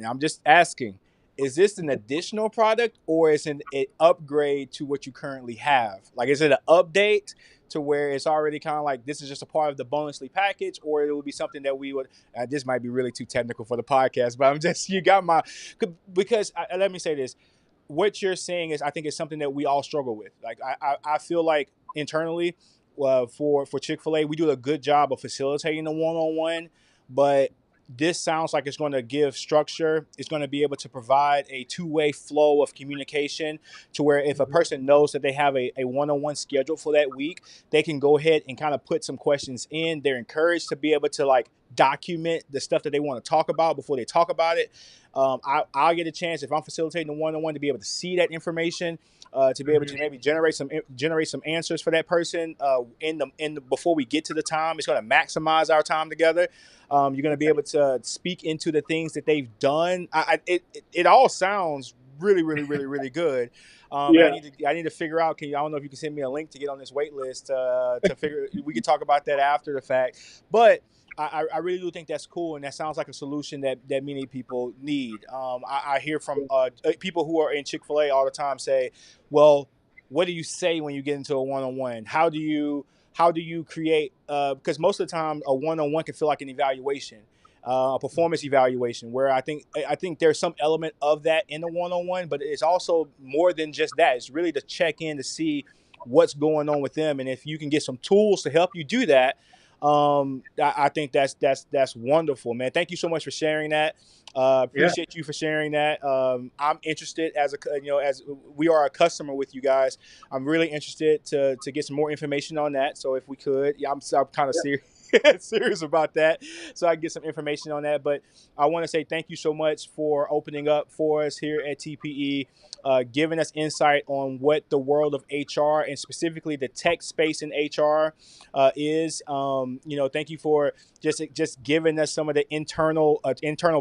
I'm just asking. Is this an additional product or is it an upgrade to what you currently have? Like, is it an update to where it's already kind of like this is just a part of the Bonusly package, or it would be something that we would? This might be really too technical for the podcast, but I'm just you got my because let me say this. What you're saying is, I think it's something that we all struggle with. Like, I feel like internally for Chick-fil-A, we do a good job of facilitating the one-on-one, but this sounds like it's going to give structure. It's going to be able to provide a two-way flow of communication to where if a person knows that they have a one-on-one schedule for that week, they can go ahead and kind of put some questions in. They're encouraged to be able to like document the stuff that they want to talk about before they talk about it. I'll get a chance if I'm facilitating the one-on-one to be able to see that information, to be able to maybe generate some answers for that person in the before we get to the time. It's going to maximize our time together. You're going to be able to speak into the things that they've done. It all sounds really, really, really, really good. Yeah. I need to figure out. I don't know if you can send me a link to get on this wait list to figure. We can talk about that after the fact, but. I really do think that's cool, and that sounds like a solution that many people need. I hear from people who are in Chick-fil-A all the time say, "Well, what do you say when you get into a one-on-one? How do you create?" Because most of the time, a one-on-one can feel like an evaluation, a performance evaluation, where I think there's some element of that in the one-on-one, but it's also more than just that. It's really to check in to see what's going on with them, and if you can get some tools to help you do that. I think that's wonderful, man. Thank you so much for sharing that. Yeah. Appreciate you for sharing that. I'm interested as as we are a customer with you guys. I'm really interested to get some more information on that. So if we could, yeah, I'm kind of serious. Serious about that, so I can get some information on that. But I want to say thank you so much for opening up for us here at TPE, giving us insight on what the world of HR and specifically the tech space in HR is. Thank you for just giving us some of the internal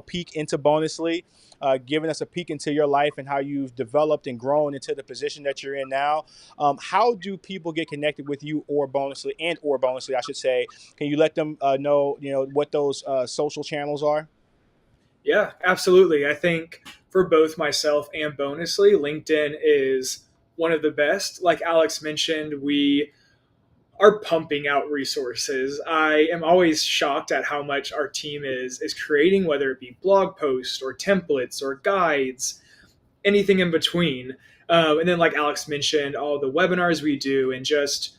peek into Bonusly, giving us a peek into your life and how you've developed and grown into the position that you're in now. How do people get connected with you or Bonusly, I should say? Can you let them know what those social channels are? Yeah, absolutely. I think for both myself and Bonusly, LinkedIn is one of the best. Like Alex mentioned, we are pumping out resources. I am always shocked at how much our team is creating, whether it be blog posts or templates or guides, anything in between. And then, like Alex mentioned, all the webinars we do and just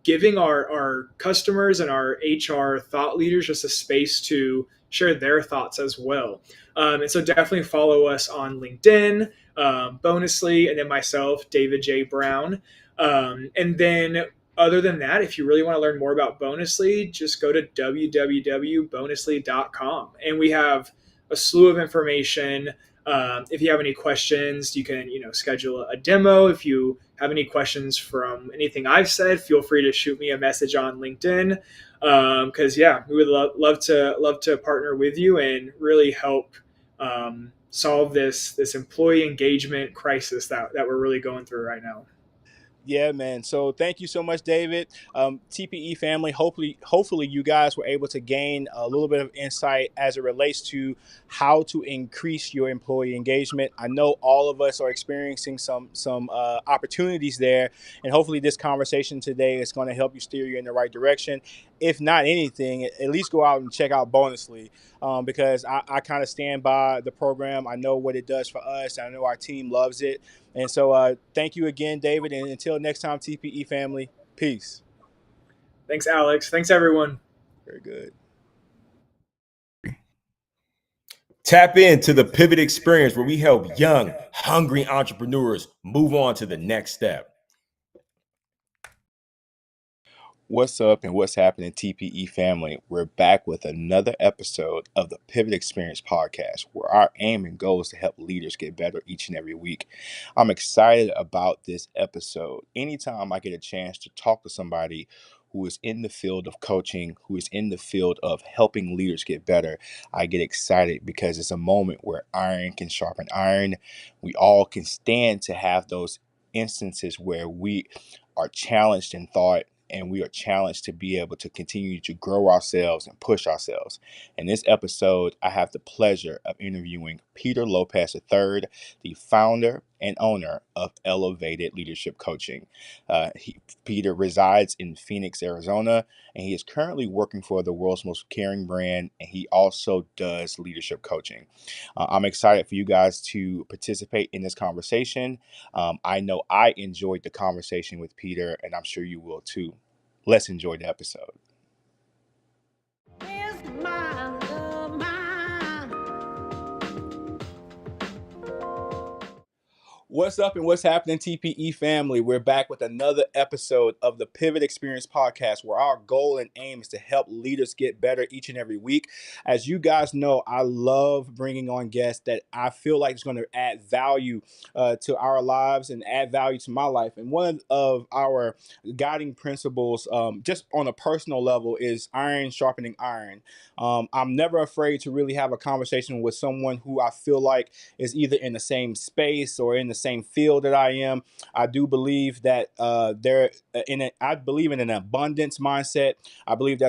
giving our customers and our HR thought leaders just a space to share their thoughts as well. And so definitely follow us on LinkedIn, Bonusly, and then myself, David J. Brown. And then other than that, if you really want to learn more about Bonusly, just go to www.bonusly.com. And we have a slew of information. If you have any questions, you can schedule a demo. If you have any questions from anything I've said, feel free to shoot me a message on LinkedIn. Because we would love to partner with you and really help solve this employee engagement crisis that we're really going through right now. Yeah, man. So thank you so much, David. TPE family. Hopefully, you guys were able to gain a little bit of insight as it relates to how to increase your employee engagement. I know all of us are experiencing some opportunities there, and hopefully, this conversation today is going to help you steer you in the right direction. If not anything, at least go out and check out Bonusly, because I kind of stand by the program. I know what it does for us. I know our team loves it. And so thank you again, David. And until next time, TPE family, peace. Thanks, Alex. Thanks, everyone. Very good. Tap into the Pivot Experience where we help young, hungry entrepreneurs move on to the next step. What's up and what's happening, TPE family? We're back with another episode of the Pivot Experience podcast, where our aim and goal is to help leaders get better each and every week. I'm excited about this episode. Anytime I get a chance to talk to somebody who is in the field of coaching, who is in the field of helping leaders get better, I get excited because it's a moment where iron can sharpen iron. We all can stand to have those instances where we are challenged in thought, and we are challenged to be able to continue to grow ourselves and push ourselves. In this episode, I have the pleasure of interviewing Peter Lopez III, the founder and owner of Elevated Leadership Coaching. Peter resides in Phoenix, Arizona, and he is currently working for the world's most caring brand, and he also does leadership coaching. I'm excited for you guys to participate in this conversation. I know I enjoyed the conversation with Peter, and I'm sure you will too. Let's enjoy the episode. Where's my love, mine? What's up and what's happening, TPE family? We're back with another episode of the Pivot Experience podcast, where our goal and aim is to help leaders get better each and every week. As you guys know, I love bringing on guests that I feel like is going to add value to our lives and add value to my life. And one of our guiding principles, just on a personal level, is iron sharpening iron. I'm never afraid to really have a conversation with someone who I feel like is either in the same space or in the same field that I am. I do believe that I believe in an abundance mindset. I believe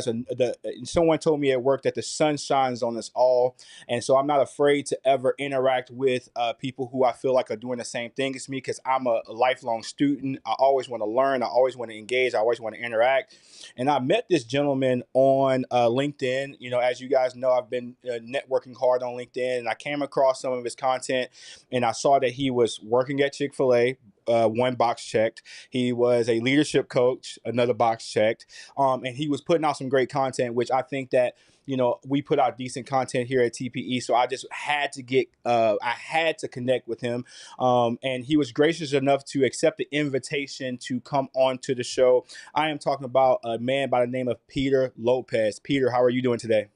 someone told me at work that the sun shines on us all, and so I'm not afraid to ever interact with people who I feel like are doing the same thing as me, because I'm a lifelong student. I always want to learn. I always want to engage. I always want to interact. And I met this gentleman on LinkedIn. You know, as you guys know, I've been networking hard on LinkedIn, and I came across some of his content, and I saw that he was working at Chick-fil-A. One box checked. He was a leadership coach, another box checked. And he was putting out some great content, which I think that, you know, we put out decent content here at TPE. So I just had to I had to connect with him. And he was gracious enough to accept the invitation to come on to the show. I am talking about a man by the name of Peter Lopez. Peter, how are you doing today?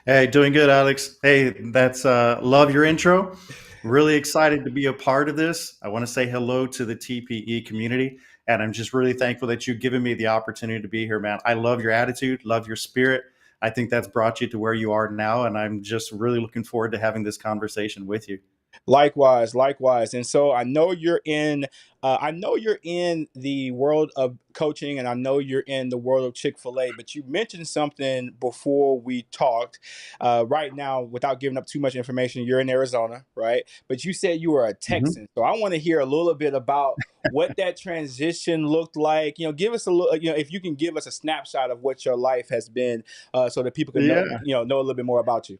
Hey, doing good, Alex. Hey, that's love your intro. Really excited to be a part of this. I want to say hello to the TPE community, and I'm just really thankful that you've given me the opportunity to be here, man. I love your attitude, love your spirit. I think that's brought you to where you are now, and I'm just really looking forward to having this conversation with you. Likewise, likewise. And so I know you're in the world of coaching, and I know you're in the world of Chick-fil-A, but you mentioned something before we talked. Right now, without giving up too much information, you're in Arizona, right? But you said you were a Mhm. Texan. So I want to hear a little bit about what that transition looked like. You know, give us a little, you know, if you can give us a snapshot of what your life has been, so that people can Yeah. know a little bit more about you.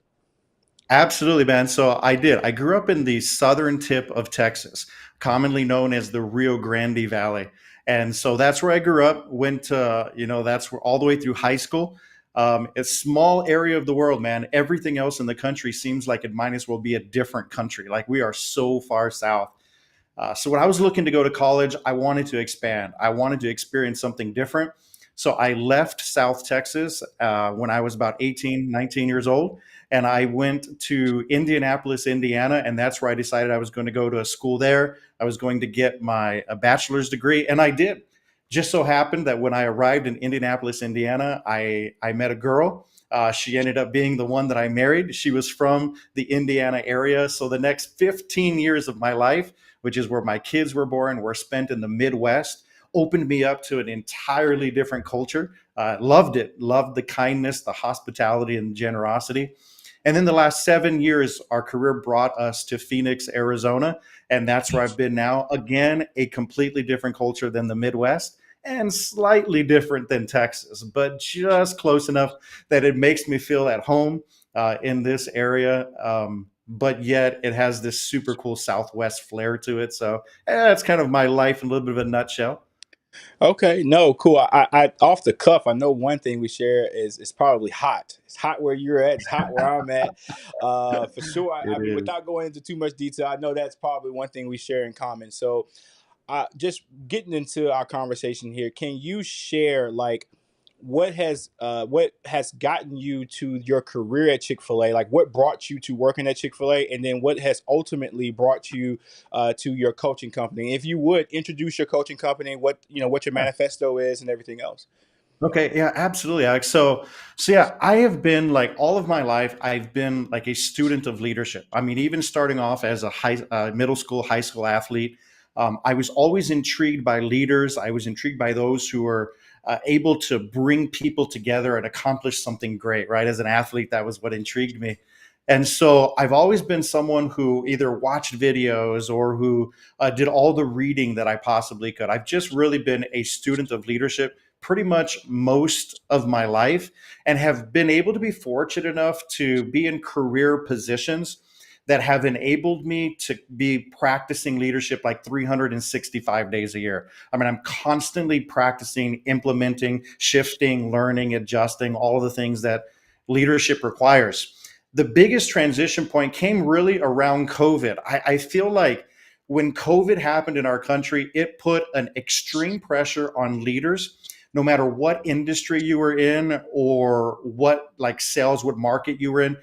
Absolutely, man. So I did. I grew up in the southern tip of Texas, commonly known as the Rio Grande Valley. And so that's where I grew up, went to, that's where all the way through high school. It's a small area of the world, man. Everything else in the country seems like it might as well be a different country. Like we are so far south. So when I was looking to go to college, I wanted to expand. I wanted to experience something different. So I left South Texas when I was about 18, 19 years old. And I went to Indianapolis, Indiana. And that's where I decided I was going to go to a school there. I was going to get my bachelor's degree. And I did. Just so happened that when I arrived in Indianapolis, Indiana, I met a girl. She ended up being the one that I married. She was from the Indiana area. So the next 15 years of my life, which is where my kids were born, were spent in the Midwest, opened me up to an entirely different culture. Loved it, loved the kindness, the hospitality, and generosity. And then the last 7 years, our career brought us to Phoenix, Arizona. And that's where I've been now. Again, a completely different culture than the Midwest and slightly different than Texas, but just close enough that it makes me feel at home in this area. But yet it has this super cool Southwest flair to it. So that's kind of my life in a little bit of a nutshell. Okay, no, cool. I off the cuff, I know one thing we share is it's probably hot. It's hot where you're at. It's hot where I'm at. For sure. I It mean, is. without going into too much detail, I know that's probably one thing we share in common. So, just getting into our conversation here, can you share like what has gotten you to your career at Chick-fil-A? Like what brought you to working at Chick-fil-A, and then what has ultimately brought you to your coaching company? If you would introduce your coaching company, what what your manifesto is and everything else. Okay, yeah, absolutely, Alex. So yeah, I have been like all of my life, I've been like a student of leadership. I mean, even starting off as a middle school, high school athlete, I was always intrigued by leaders. I was intrigued by those who were able to bring people together and accomplish something great. Right, as an athlete, that was what intrigued me. And so I've always been someone who either watched videos or who did all the reading that I possibly could. I've just really been a student of leadership pretty much most of my life and have been able to be fortunate enough to be in career positions that have enabled me to be practicing leadership like 365 days a year. I mean, I'm constantly practicing, implementing, shifting, learning, adjusting, all of the things that leadership requires. The biggest transition point came really around COVID. I feel like when COVID happened in our country, it put an extreme pressure on leaders no matter what industry you were in or what like sales, what market you were in.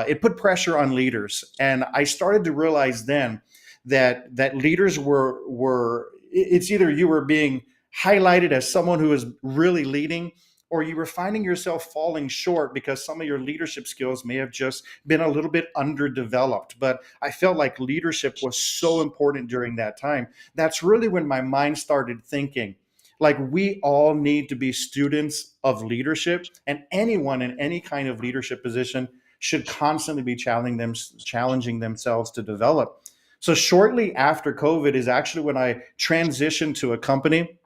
It put pressure on leaders, and I started to realize then that leaders were it's either you were being highlighted as someone who is really leading, or you were finding yourself falling short because some of your leadership skills may have just been a little bit underdeveloped. But I felt like leadership was so important during that time. That's really when my mind started thinking, like, we all need to be students of leadership, and anyone in any kind of leadership position should constantly be challenging themselves to develop. So shortly after COVID is actually when I transitioned to a company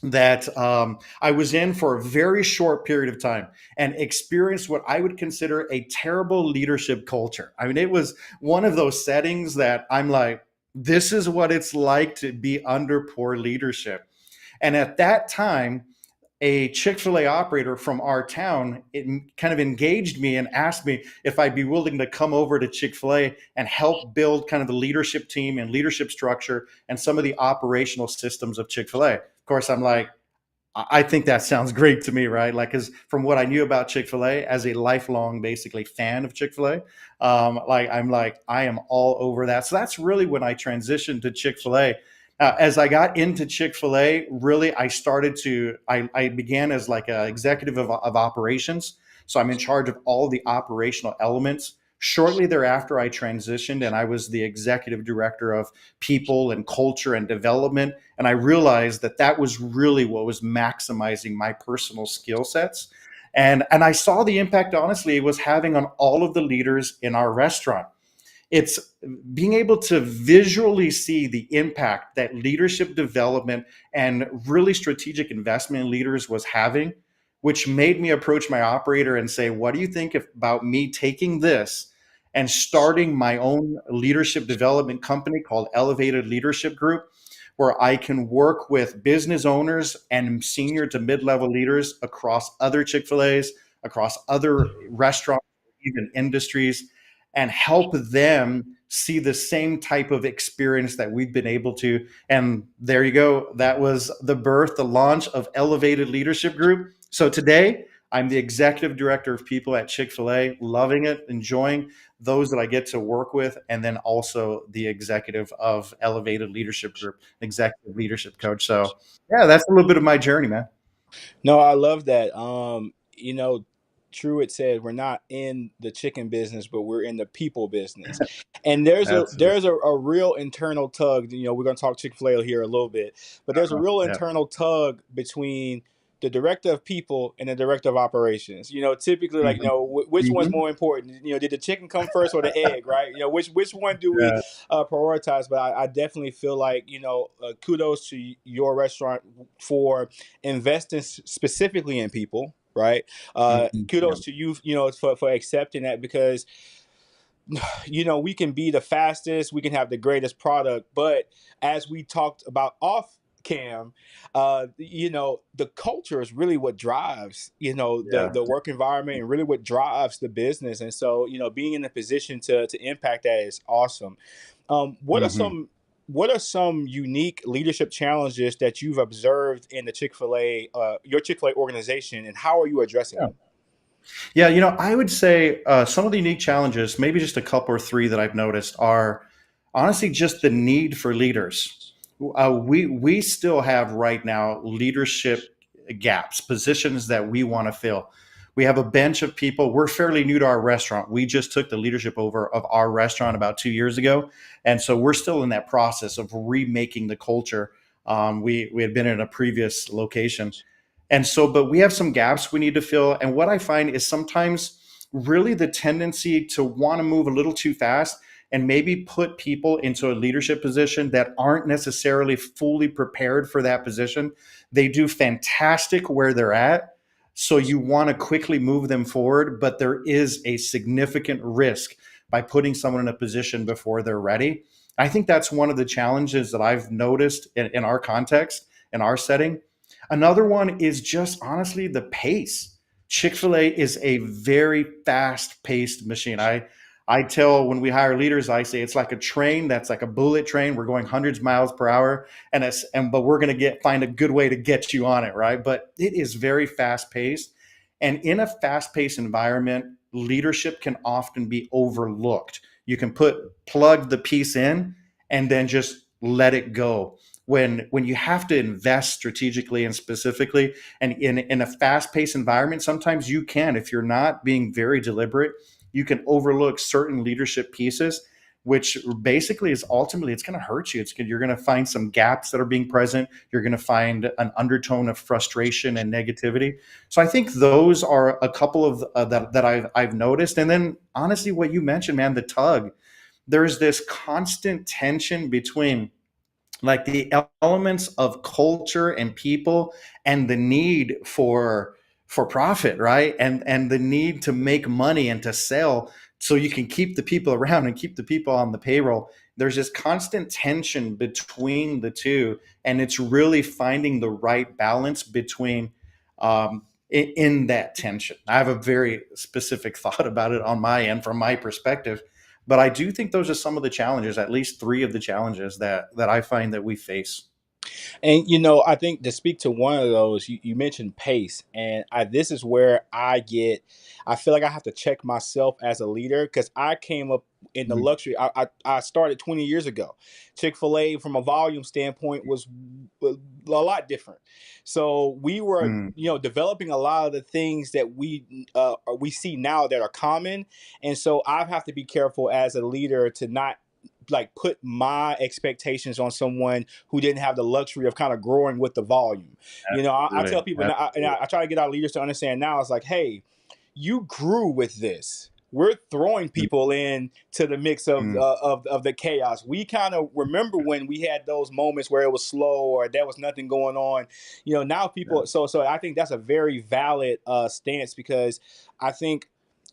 that I was in for a very short period of time and experienced what I would consider a terrible leadership culture. I mean, it was one of those settings that I'm like, this is what it's like to be under poor leadership. And at that time, a Chick-fil-A operator from our town kind of engaged me and asked me if I'd be willing to come over to Chick-fil-A and help build kind of the leadership team and leadership structure and some of the operational systems of Chick-fil-A. Of course, I'm like, I think that sounds great to me, right? Like, because from what I knew about Chick-fil-A as a lifelong, basically fan of Chick-fil-A, I am all over that. So that's really when I transitioned to Chick-fil-A. As I got into Chick-fil-A, really, I began as like an executive of operations. So I'm in charge of all the operational elements. Shortly thereafter, I transitioned and I was the executive director of people and culture and development. And I realized that that was really what was maximizing my personal skill sets. And I saw the impact, honestly, it was having on all of the leaders in our restaurant. It's being able to visually see the impact that leadership development and really strategic investment in leaders was having, which made me approach my operator and say, what do you think about me taking this and starting my own leadership development company called Elevated Leadership Group, where I can work with business owners and senior to mid-level leaders across other Chick-fil-A's, across other restaurants, even industries, and help them see the same type of experience that we've been able to. And there you go. That was the birth, the launch of Elevated Leadership Group. So today, I'm the executive director of people at Chick-fil-A, loving it, enjoying those that I get to work with, and then also the executive of Elevated Leadership Group, executive leadership coach. So yeah, that's a little bit of my journey, man. No, I love that. Truett said, we're not in the chicken business, but we're in the people business. And there's a Absolutely. there's a real internal tug. You know, we're gonna talk Chick-fil-A here a little bit, but there's a real Yeah. internal tug between the director of people and the director of operations. You know, typically, like, you know, which one's Mhm. more important? You know, did the chicken come first or the egg, right? You know, which one do we Yeah. prioritize? But I definitely feel like, you know, kudos to your restaurant for investing specifically in people, right? Mhm. Yeah. Kudos to you, you know, for accepting that, because you know, we can be the fastest, we can have the greatest product, but as we talked about off cam, you know, the culture is really what drives, you know, Yeah. the work environment, and really what drives the business. And so, you know, being in a position to impact that is awesome. What are Mhm. some unique leadership challenges that you've observed in the Chick-fil-A, your Chick-fil-A organization, and how are you addressing Yeah. them? Yeah, I would say some of the unique challenges, maybe just a couple or three that I've noticed, are honestly just the need for leaders. We still have right now leadership gaps, positions that we want to fill. We have a bench of people. We're fairly new to our restaurant. We just took the leadership over of our restaurant about 2 years ago, and so we're still in that process of remaking the culture. We had been in a previous location, and so, but we have some gaps we need to fill. And what I find is sometimes really the tendency to want to move a little too fast and maybe put people into a leadership position that aren't necessarily fully prepared for that position. They do fantastic where they're at. So you want to quickly move them forward, but there is a significant risk by putting someone in a position before they're ready. I think that's one of the challenges that I've noticed in our context, in our setting. Another one is just honestly the pace. Chick-fil-A is a very fast-paced machine. I tell when we hire leaders, I say it's like a train that's like a bullet train. We're going hundreds of miles per hour, but we're going to find a good way to get you on it, right? But it is very fast-paced, and in a fast-paced environment, leadership can often be overlooked. You can plug the piece in and then just let it go. When you have to invest strategically and specifically and in a fast-paced environment, sometimes you can, if you're not being very deliberate, you can overlook certain leadership pieces, which basically is ultimately it's going to hurt you. You're going to find some gaps that are being present. You're going to find an undertone of frustration and negativity. So I think those are a couple of that I've noticed. And then honestly, what you mentioned, man, the tug. There's this constant tension between like the elements of culture and people and the need for profit, right? And the need to make money and to sell so you can keep the people around and keep the people on the payroll. There's this constant tension between the two, and it's really finding the right balance between in that tension. I have a very specific thought about it on my end from my perspective, but I do think those are some of the challenges, at least three of the challenges that I find that we face. And you know, I think to speak to one of those, you mentioned pace, and this is where I feel like I have to check myself as a leader, because I came up in the Mhm. luxury. I started 20 years ago. Chick-fil-A, from a volume standpoint, was a lot different. So we were, Mm, you know, developing a lot of the things that we see now that are common, and so I have to be careful as a leader to not like put my expectations on someone who didn't have the luxury of kind of growing with the volume. You know, I absolutely. tell people now, and Absolutely. I try to get our leaders to understand now. It's like, hey, you grew with this. We're throwing people in to the mix of Mm, of the chaos. We kind of remember when we had those moments where it was slow or there was nothing going on. You know, now yeah. people. So I think that's a very valid stance, because I think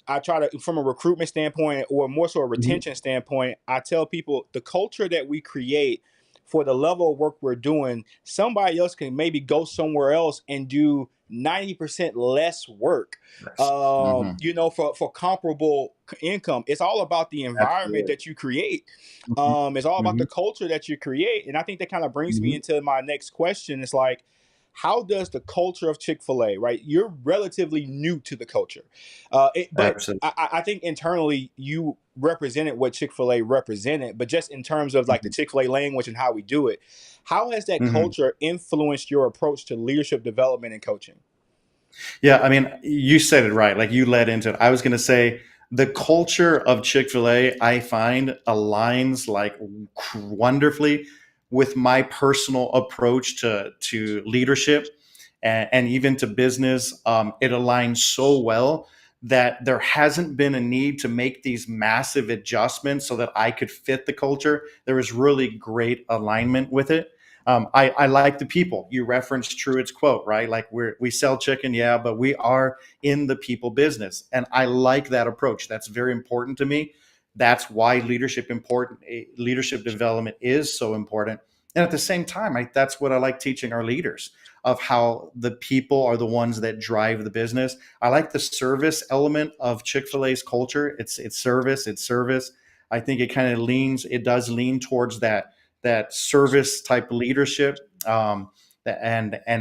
I try to, from a recruitment standpoint or more so a Mhm. retention standpoint, I tell people the culture that we create for the level of work we're doing, somebody else can maybe go somewhere else and do 90% less work, Yes. Mhm. you know, for comparable income. It's all about the environment Absolutely. that you create. Mhm. It's all about the Mhm. culture that you create. And I think that kind of brings me Mhm. into my next question. It's like, how does the culture of Chick-fil-A, right? You're relatively new to the culture. But Absolutely. I think internally you represented what Chick-fil-A represented, but just in terms of like the Mhm. Chick-fil-A language and how we do it, how has that Mhm. culture influenced your approach to leadership development and coaching? Yeah, I mean, you said it right. Like you led into it. I was going to say the culture of Chick-fil-A, I find aligns like wonderfully with my personal approach to leadership and even to business. It aligns so well that there hasn't been a need to make these massive adjustments so that I could fit the culture. There was really great alignment with it. I like the people. You referenced Truett's quote, right? Like we sell chicken, yeah, but we are in the people business, and I like that approach. That's very important to me. That's why leadership development is so important. And at the same time, that's what I like teaching our leaders of how the people are the ones that drive the business. I like the service element of Chick-fil-A's culture. It's service, it's service. I think it does lean towards that service type leadership. And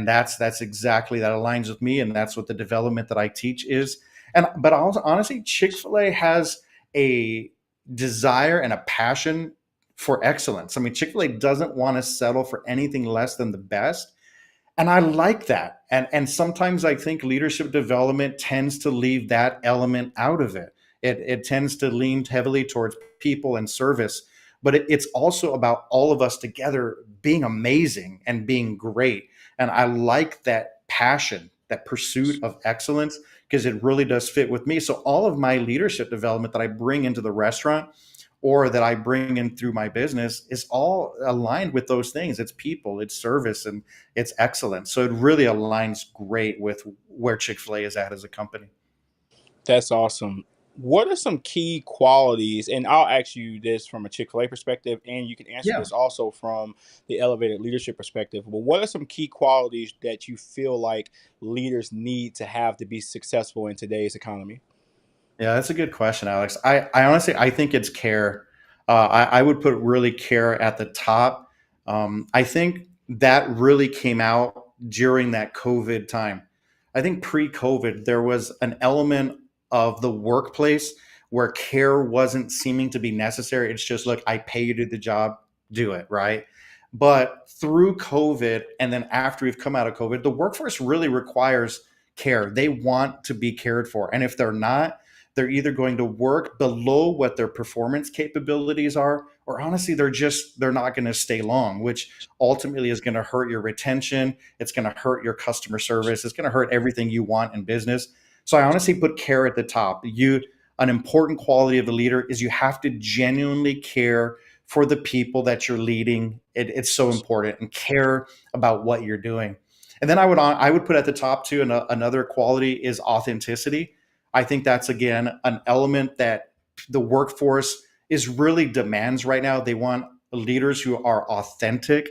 that's exactly that aligns with me, and that's what the development that I teach is. And but also, honestly, Chick-fil-A has a desire and a passion for excellence. I mean, Chick-fil-A doesn't want to settle for anything less than the best, and I like that. And sometimes I think leadership development tends to leave that element out of it. It tends to lean heavily towards people and service, but it's also about all of us together being amazing and being great. And I like that passion, that pursuit of excellence, because it really does fit with me. So all of my leadership development that I bring into the restaurant or that I bring in through my business is all aligned with those things. It's people, it's service, and it's excellence. So it really aligns great with where Chick-fil-A is at as a company. That's awesome. What are some key qualities? And I'll ask you this from a Chick-fil-A perspective, and you can answer Yeah. this also from the elevated leadership perspective. But what are some key qualities that you feel like leaders need to have to be successful in today's economy? Yeah, that's a good question, Alex. I honestly, I think it's care. I would put really care at the top. I think that really came out during that COVID time. I think pre-COVID, there was an element of the workplace where care wasn't seeming to be necessary. It's just, look, I pay you to do the job, do it, right? But through COVID, and then after we've come out of COVID, the workforce really requires care. They want to be cared for. And if they're not, they're either going to work below what their performance capabilities are, or honestly, they're not going to stay long, which ultimately is going to hurt your retention. It's going to hurt your customer service. It's going to hurt everything you want in business. So I honestly put care at the top. An important quality of the leader is you have to genuinely care for the people that you're leading. It's so important, and care about what you're doing. And then I would put at the top too, another quality is authenticity. I think that's again an element that the workforce is really demands right now. They want leaders who are authentic,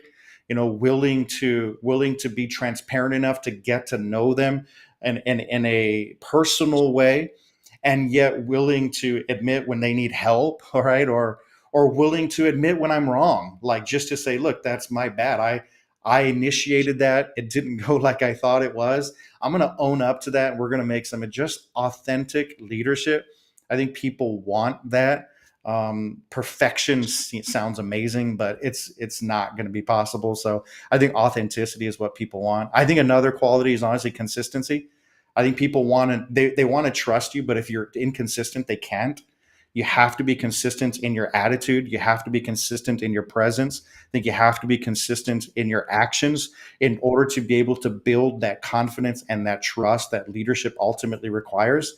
willing to be transparent enough to get to know them and in a personal way, and yet willing to admit when they need help, all right, or willing to admit when I'm wrong, like just to say, look, that's my bad. I initiated that. It didn't go like I thought it was. I'm going to own up to that. And we're going to make some just authentic leadership. I think people want that. Perfection sounds amazing, but it's not going to be possible. So I think authenticity is what people want. I think another quality is honestly consistency. I think people they want to trust you, but if you're inconsistent, they can't. You have to be consistent in your attitude. You have to be consistent in your presence. I think you have to be consistent in your actions in order to be able to build that confidence and that trust that leadership ultimately requires.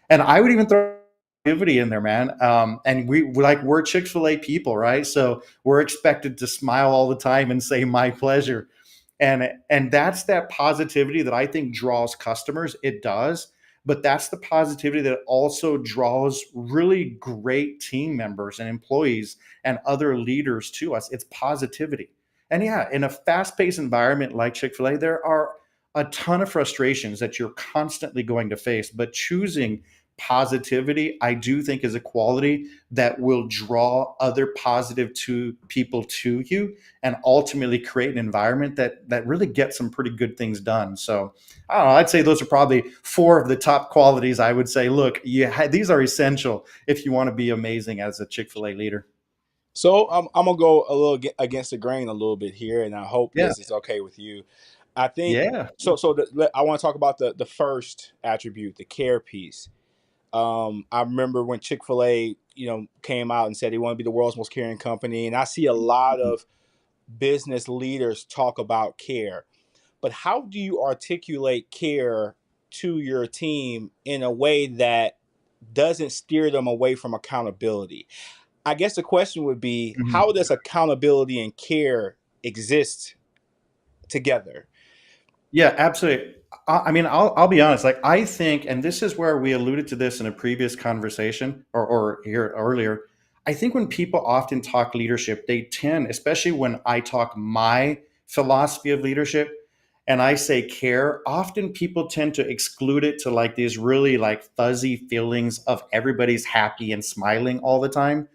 And I would even throw activity in there, man. And we're Chick-fil-A people, right? So we're expected to smile all the time and say my pleasure. And that's that positivity that I think draws customers. It does, but that's the positivity that also draws really great team members and employees and other leaders to us. It's positivity. And yeah, in a fast-paced environment like Chick-fil-A, there are a ton of frustrations that you're constantly going to face, but choosing positivity, I do think, is a quality that will draw other positive people to you and ultimately create an environment that really gets some pretty good things done. So I don't know, I'd say those are probably four of the top qualities. I would say, look, these are essential if you want to be amazing as a Chick-fil-A leader. So I'm gonna go a little against the grain a little bit here, and I hope Yeah. this is okay with you. I think Yeah. so. I want to talk about the first attribute, the care piece. I remember when Chick-fil-A, came out and said they want to be the world's most caring company, and I see a lot of business leaders talk about care. But how do you articulate care to your team in a way that doesn't steer them away from accountability? I guess the question would be, Mhm. how does accountability and care exist together? Yeah, absolutely. I mean, I'll be honest. Like, I think, and this is where we alluded to this in a previous conversation or here earlier. I think when people often talk leadership, they tend, especially when I talk my philosophy of leadership and I say care, often people tend to exclude it to like these really like fuzzy feelings of everybody's happy and smiling all the time.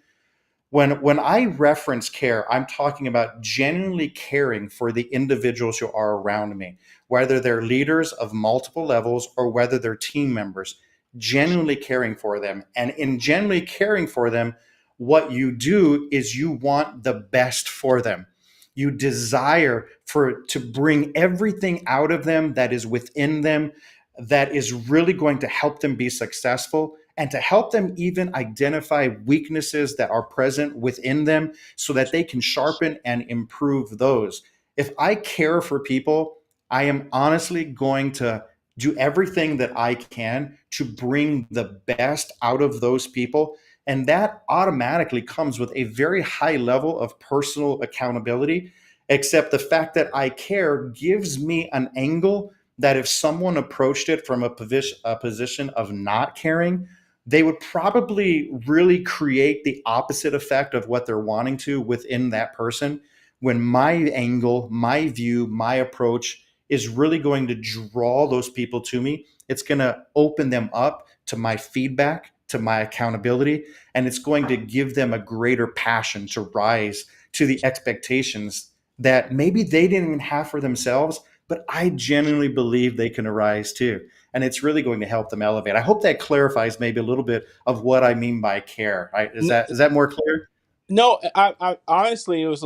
When I reference care, I'm talking about genuinely caring for the individuals who are around me, whether they're leaders of multiple levels or whether they're team members, genuinely caring for them. And in genuinely caring for them, what you do is you want the best for them. You desire for to bring everything out of them that is within them that is really going to help them be successful and to help them even identify weaknesses that are present within them so that they can sharpen and improve those. If I care for people, I am honestly going to do everything that I can to bring the best out of those people. And that automatically comes with a very high level of personal accountability. Except the fact that I care gives me an angle that if someone approached it from a position of not caring, they would probably really create the opposite effect of what they're wanting to within that person. When my angle, my view, my approach is really going to draw those people to me, it's going to open them up to my feedback, to my accountability, and it's going to give them a greater passion to rise to the expectations that maybe they didn't even have for themselves, but I genuinely believe they can arise too. And it's really going to help them elevate. I hope that clarifies maybe a little bit of what I mean by care. Right? Is that more clear? No, I honestly, it was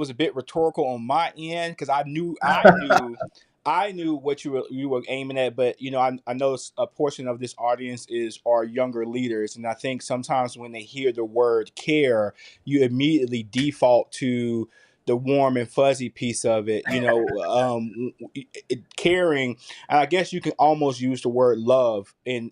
a bit rhetorical on my end because I knew what you were aiming at, but I know a portion of this audience is our younger leaders, and I think sometimes when they hear the word care, you immediately default to the warm and fuzzy piece of it. Caring, and I guess you can almost use the word love in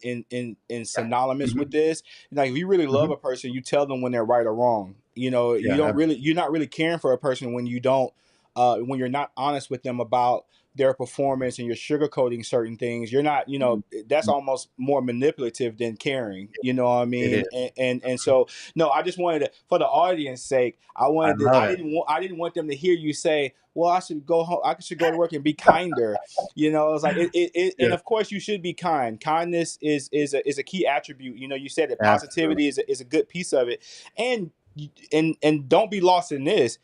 synonymous with Mhm. this. Like if you really love Mhm. a person, you tell them when they're right or wrong. Yeah. You're not really caring for a person when you don't when you're not honest with them about their performance and you're sugarcoating certain things. You're not, that's almost more manipulative than caring. You know what I It mean? is. And so no, I just wanted to, for the audience sake, I love it. I didn't want them to hear you say, well, I should go home, I should go to work and be kinder. It's like and Yeah. of course you should be kind. Kindness is a key attribute. You said that Absolutely. positivity is a good piece of it. And and don't be lost in this.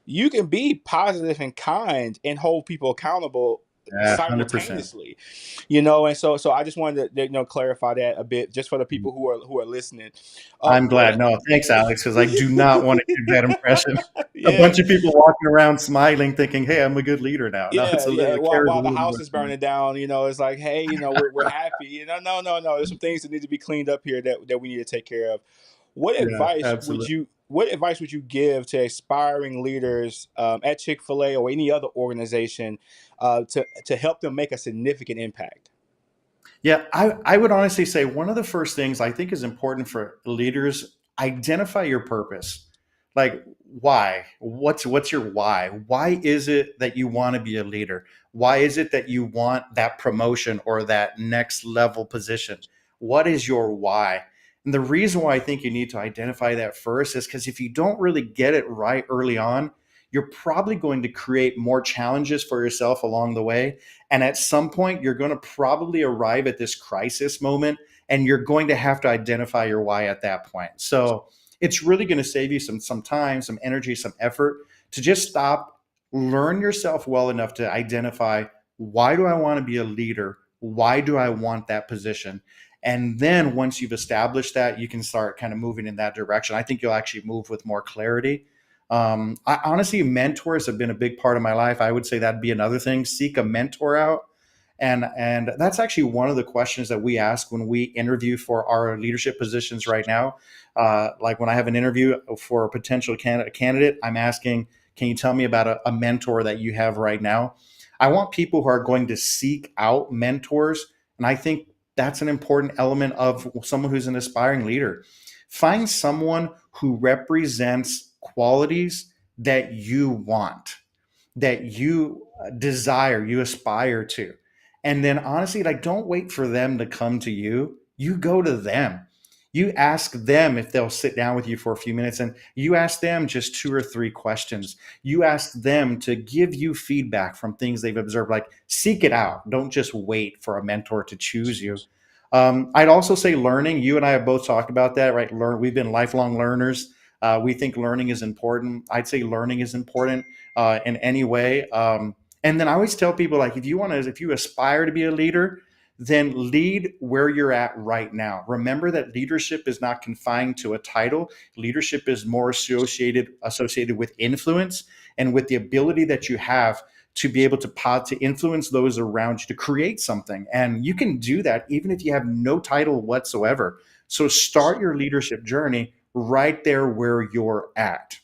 You can be positive and kind and hold people accountable Yeah. 100%. simultaneously. And so I just wanted to clarify that a bit just for the people who are listening. I'm What glad. No, thanks, Alex, because I do not want to give that impression. A yeah. bunch of people walking around smiling, thinking, "Hey, I'm a good leader now." No, Yeah, it's a yeah. little care is a While the little house more. is burning down, it's like, hey, we're happy. No. There's some things that need to be cleaned up here that we need to take care of. Yeah, absolutely. What advice would you give to aspiring leaders at Chick-fil-A or any other organization to help them make a significant impact? Yeah, I would honestly say one of the first things I think is important for leaders, identify your purpose. Like why? What's your why? Why is it that you want to be a leader? Why is it that you want that promotion or that next level position? What is your why? And the reason why I think you need to identify that first is because if you don't really get it right early on, you're probably going to create more challenges for yourself along the way, and at some point, you're going to probably arrive at this crisis moment and you're going to have to identify your why at that point. So it's really going to save you some time, some energy, some effort to just stop, learn yourself well enough to identify why do I want to be a leader? Why do I want that position? And then once you've established that, you can start kind of moving in that direction. I think you'll actually move with more clarity. I honestly, mentors have been a big part of my life. I would say that'd be another thing. Seek a mentor out. And that's actually one of the questions that we ask when we interview for our leadership positions right now. Like when I have an interview for a potential candidate, I'm asking, can you tell me about a mentor that you have right now? I want people who are going to seek out mentors. And I think that's an important element of someone who's an aspiring leader. Find someone who represents qualities that you want, that you desire, you aspire to. And then honestly, like, don't wait for them to come to you. You go to them. You ask them if they'll sit down with you for a few minutes, and you ask them just 2 or 3 questions. You ask them to give you feedback from things they've observed. Like, seek it out. Don't just wait for a mentor to choose you. I'd also say learning. You and I have both talked about that, right? We've been lifelong learners. We think learning is important. I'd say learning is important in any way. And then I always tell people, like, if you aspire to be a leader, then lead where you're at right now. Remember that leadership is not confined to a title. Leadership is more associated with influence and with the ability that you have to be able to influence those around you to create something. And you can do that even if you have no title whatsoever. So start your leadership journey right there where you're at.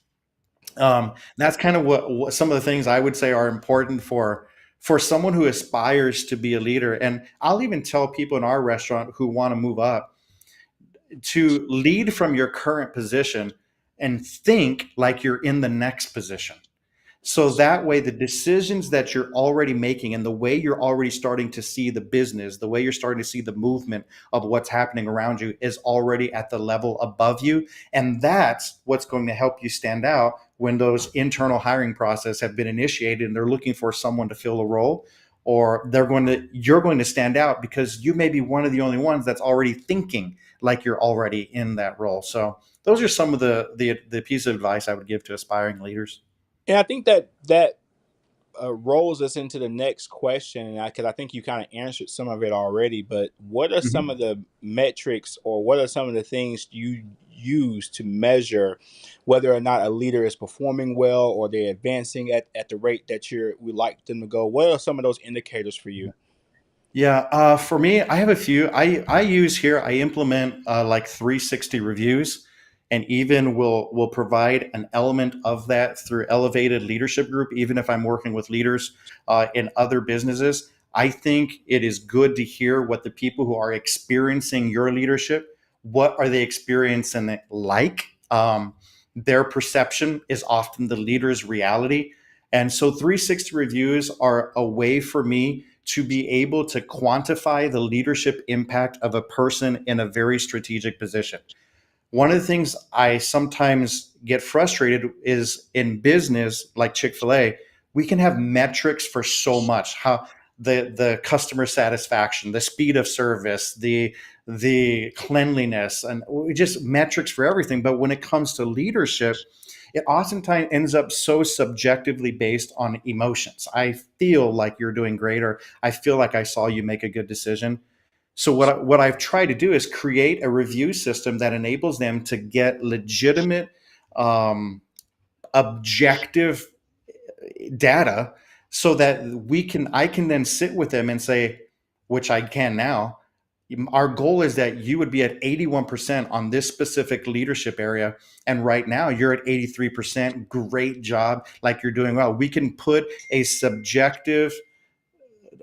That's kind of what some of the things I would say are important for someone who aspires to be a leader. And I'll even tell people in our restaurant who want to move up to lead from your current position and think like you're in the next position. So that way, the decisions that you're already making and the way you're already starting to see the business, the way you're starting to see the movement of what's happening around you is already at the level above you. And that's what's going to help you stand out when those internal hiring process have been initiated and they're looking for someone to fill a role, or you're going to stand out because you may be one of the only ones that's already thinking like you're already in that role. So those are some of the piece of advice I would give to aspiring leaders. And I think that rolls us into the next question, and because I think you kind of answered some of it already. But what are some of the metrics, or what are some of the things you use to measure whether or not a leader is performing well or they're advancing at the rate that we like them to go? What are some of those indicators for you? Yeah, for me, I have a few. I implement like 360 reviews, and even will provide an element of that through Elevated Leadership Group. Even if I'm working with leaders in other businesses, I think it is good to hear what the people who are experiencing your leadership, what are they experiencing it like. Their perception is often the leader's reality, and so 360 reviews are a way for me to be able to quantify the leadership impact of a person in a very strategic position. One of the things I sometimes get frustrated is in business like Chick-fil-A, we can have metrics for so much. How the customer satisfaction, the speed of service, the cleanliness, and just metrics for everything. But when it comes to leadership, it oftentimes ends up so subjectively based on emotions. I feel like you're doing great, or I feel like I saw you make a good decision. So what I've tried to do is create a review system that enables them to get legitimate, objective data, so that I can then sit with them and say, which I can now. Our goal is that you would be at 81% on this specific leadership area, and right now you're at 83%. Great job, like you're doing well. We can put a subjective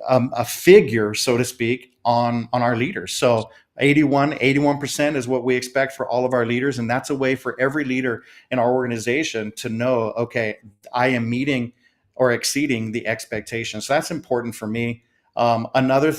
a figure, so to speak, on our leaders. So 81% is what we expect for all of our leaders. And that's a way for every leader in our organization to know, okay, I am meeting or exceeding the expectations. So that's important for me. Another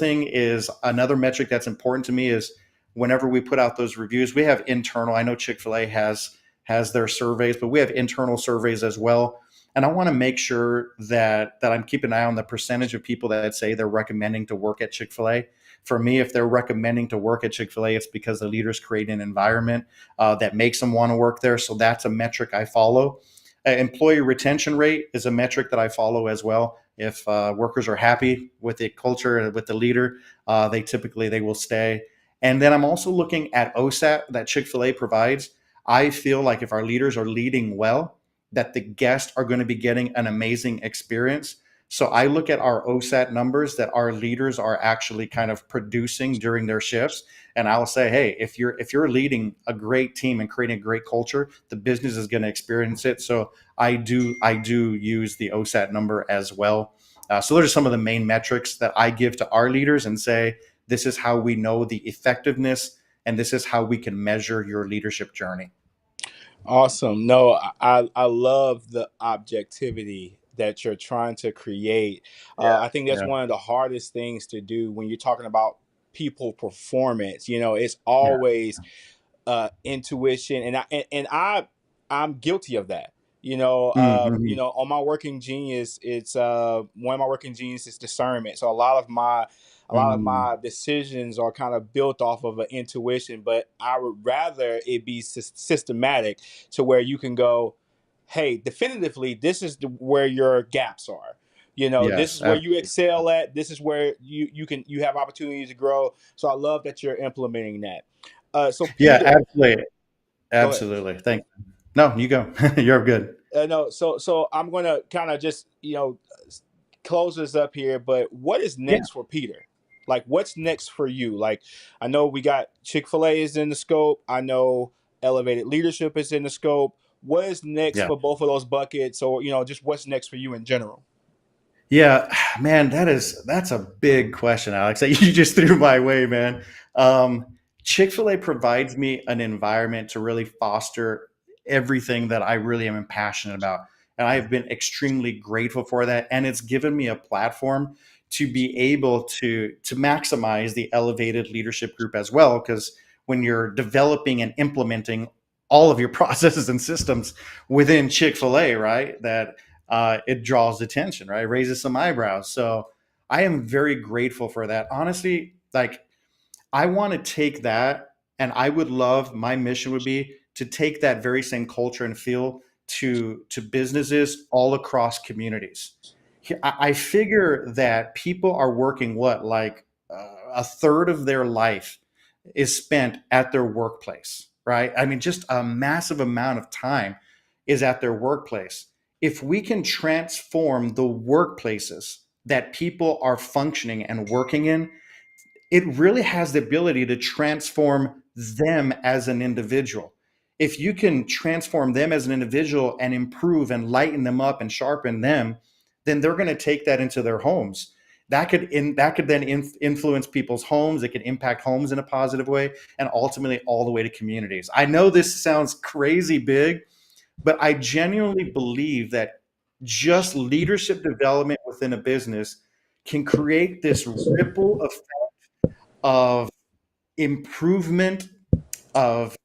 metric that's important to me is whenever we put out those reviews, we have internal. I know Chick-fil-A has their surveys, but we have internal surveys as well. And I want to make sure that I'm keeping an eye on the percentage of people that say they're recommending to work at Chick-fil-A. For me, if they're recommending to work at Chick-fil-A, it's because the leaders create an environment that makes them want to work there. So that's a metric I follow. Employee retention rate is a metric that I follow as well. If workers are happy with the culture, with the leader, they will stay. And then I'm also looking at OSAT that Chick-fil-A provides. I feel like if our leaders are leading well, that the guests are going to be getting an amazing experience. So I look at our OSAT numbers that our leaders are actually kind of producing during their shifts, and I'll say, hey, if you're leading a great team and creating a great culture, the business is going to experience it. So I do use the OSAT number as well. So those are some of the main metrics that I give to our leaders and say, this is how we know the effectiveness, and this is how we can measure your leadership journey. Awesome. No, I love the objectivity that you're trying to create. Yeah, I think that's yeah, one of the hardest things to do when you're talking about people performance. It's yeah. always intuition, I'm guilty of that. Mm-hmm. On my working genius, it's one of my working genius is discernment. So a lot of my decisions are kind of built off of an intuition, but I would rather it be systematic to where you can go, hey, definitively, this is where your gaps are. This Yes, is where you absolutely. excel at. This is where you have opportunities to grow. So I love that you're implementing that. So Yeah, Peter, absolutely. go ahead. Absolutely. Thank you. No, you go. You're good. No, so I'm gonna kind of just close this up here. But what is Yeah. next for Peter? Like, what's next for you? Like, I know we got Chick-fil-A is in the scope. I know Elevated Leadership is in the scope. What is next Yeah. for both of those buckets, or just what's next for you in general? Yeah, man, that's a big question, Alex, that you just threw my way, man. Um, Chick-fil-A provides me an environment to really foster everything that I really am passionate about. And I have been extremely grateful for that. And it's given me a platform to be able to maximize the elevated leadership group as well. Because when you're developing and implementing all of your processes and systems within Chick-fil-A, right, that it draws attention, right? Raises some eyebrows. So I am very grateful for that. Honestly, like I want to take that, and I would love, my mission would be to take that very same culture and feel to businesses all across communities. I figure that people are working like a third of their life is spent at their workplace, right? I mean, just a massive amount of time is at their workplace. If we can transform the workplaces that people are functioning and working in, it really has the ability to transform them as an individual. If you can transform them as an individual and improve and lighten them up and sharpen them, then they're going to take that into their homes. That could then influence people's homes. It could impact homes in a positive way, and ultimately all the way to communities. I know this sounds crazy big, but I genuinely believe that just leadership development within a business can create this ripple of improvement, of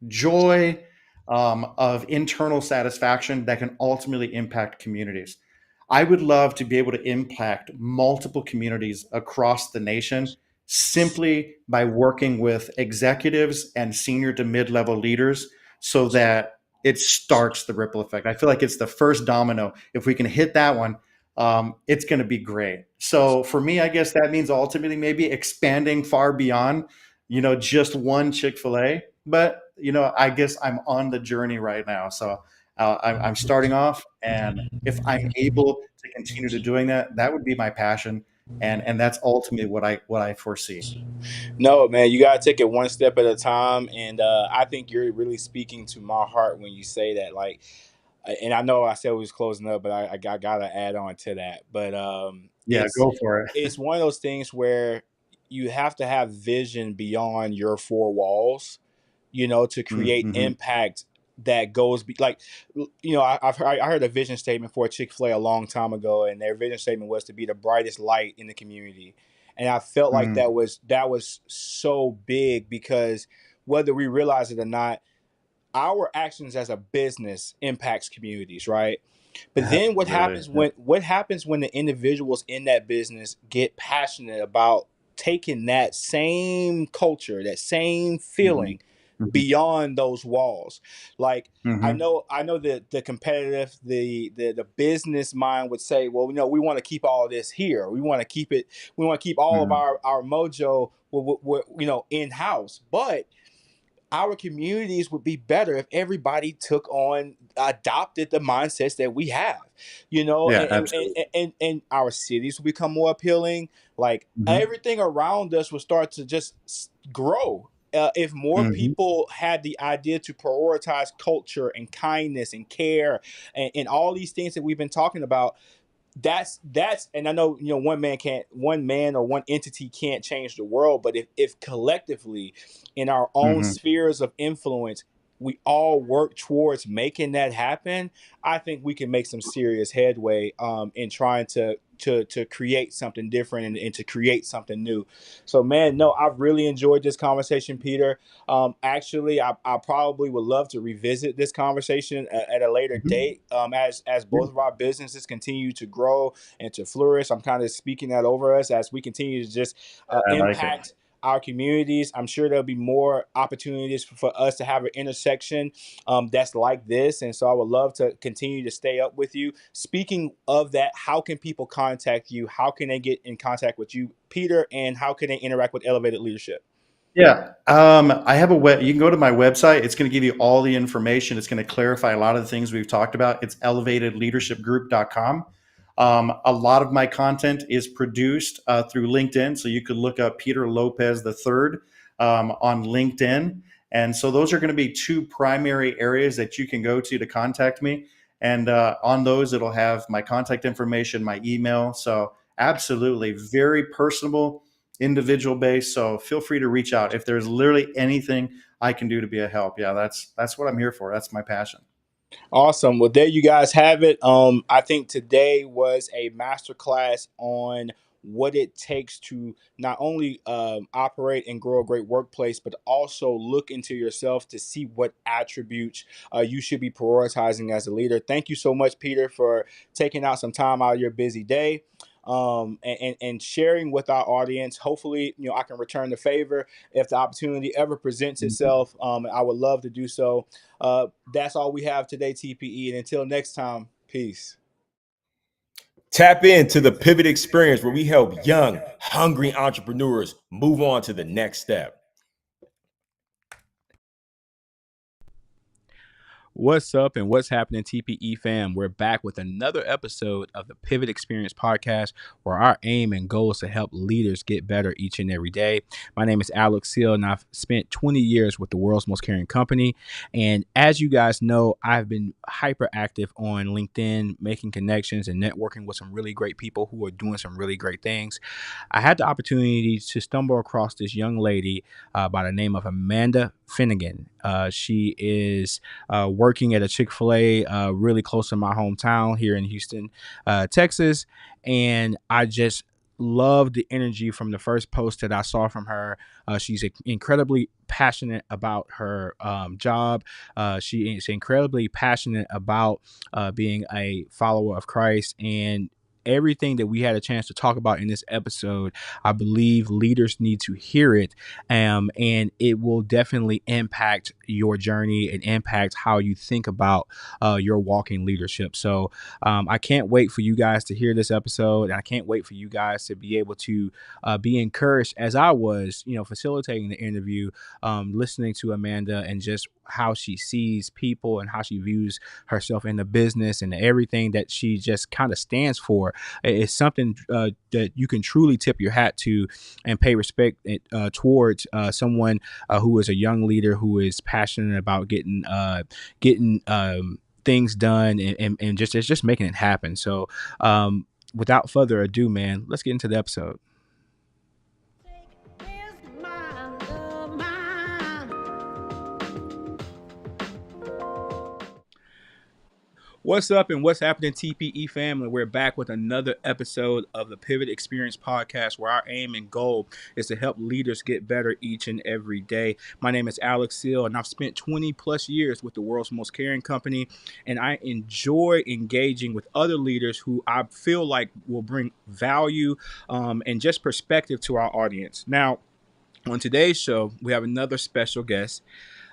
joy, of internal satisfaction that can ultimately impact communities. I would love to be able to impact multiple communities across the nation simply by working with executives and senior to mid level leaders so that it starts the ripple effect. I feel like it's the first domino. If we can hit that one, it's going to be great. So for me, I guess that means ultimately maybe expanding far beyond, just one Chick-fil-A. But I guess I'm on the journey right now. So I'm starting off, and if I'm able to continue to doing that, that would be my passion, and that's ultimately what I foresee. No, man, you gotta take it one step at a time, and I think you're really speaking to my heart when you say that. Like, and I know I said we was closing up, but I gotta add on to that. But Yeah, go for it. it's one of those things where you have to have vision beyond your four walls, to create Mm-hmm. impact that goes like, I heard a vision statement for Chick-fil-A a long time ago, and their vision statement was to be the brightest light in the community. And I felt like Mm, that was so big because whether we realize it or not, our actions as a business impacts communities, right? But then what absolutely. happens when the individuals in that business get passionate about taking that same culture, that same Hmm. feeling beyond those walls? Like, I Hmm. know that the competitive, the business mind would say, well, we want to keep all this here. We want to keep all of Hmm. our mojo in house. But our communities would be better if everybody adopted the mindsets that we have, Yeah, absolutely. and our cities will become more appealing. Like Hmm. everything around us will start to just grow. If more Hmm. people had the idea to prioritize culture and kindness and care and all these things that we've been talking about, that's and I know, one man or one entity can't change the world, but if collectively in our own Hmm. spheres of influence we all work towards making that happen, I think we can make some serious headway in trying to create something different and to create something new. So man, no, I've really enjoyed this conversation, Peter. Actually, I probably would love to revisit this conversation at a later Hmm. date. As both of our businesses continue to grow and to flourish, I'm kind of speaking that over us as we continue to just I like it. impact our communities. I'm sure there'll be more opportunities for us to have an intersection that's like this. And so I would love to continue to stay up with you. Speaking of that, how can people contact you? How can they get in contact with you, Peter? And how can they interact with Elevated Leadership? Yeah, I have a web. You can go to my website. It's going to give you all the information. It's going to clarify a lot of the things we've talked about. It's elevatedleadershipgroup.com. A lot of my content is produced through LinkedIn, so you could look up Peter Lopez the Third on LinkedIn. And so those are going to be two primary areas that you can go to contact me. And on those, it'll have my contact information, my email. So absolutely, very personable, individual based. So feel free to reach out if there's literally anything I can do to be a help. Yeah, that's what I'm here for. That's my passion. Awesome. Well, there you guys have it. I think today was a masterclass on what it takes to not only operate and grow a great workplace, but also look into yourself to see what attributes you should be prioritizing as a leader. Thank you so much, Peter, for taking out some time out of your busy day. And sharing with our audience. Hopefully, I can return the favor if the opportunity ever presents itself. I would love to do so. That's all we have today, TPE. And until next time, peace. Tap into the Pivot Experience where we help young, hungry entrepreneurs move on to the next step. What's up and what's happening, TPE fam? We're back with another episode of the Pivot Experience podcast, where our aim and goal is to help leaders get better each and every day. My name is Alex Seal, and I've spent 20 years with the world's most caring company. And as you guys know, I've been hyper active on LinkedIn, making connections and networking with some really great people who are doing some really great things. I had the opportunity to stumble across this young lady by the name of Amanda Finnegan. She is working at a Chick-fil-A really close to my hometown here in Houston, Texas. And I just loved the energy from the first post that I saw from her. She's incredibly passionate about her job. She is incredibly passionate about being a follower of Christ, and everything that we had a chance to talk about in this episode, I believe leaders need to hear it, and it will definitely impact your journey and impact how you think about your walking leadership. So I can't wait for you guys to hear this episode, and I can't wait for you guys to be able to be encouraged as I was, facilitating the interview, listening to Amanda and just how she sees people and how she views herself in the business and everything that she just kind of stands for. It's something that you can truly tip your hat to and pay respect towards someone who is a young leader who is passionate about getting things done and just making it happen. So without further ado, man, let's get into the episode. What's up and what's happening, TPE family? We're back with another episode of the Pivot Experience podcast, where our aim and goal is to help leaders get better each and every day. My name is Alex Seal, and I've spent 20 plus years with the world's most caring company, and I enjoy engaging with other leaders who I feel like will bring value and just perspective to our audience. Now, on today's show, we have another special guest.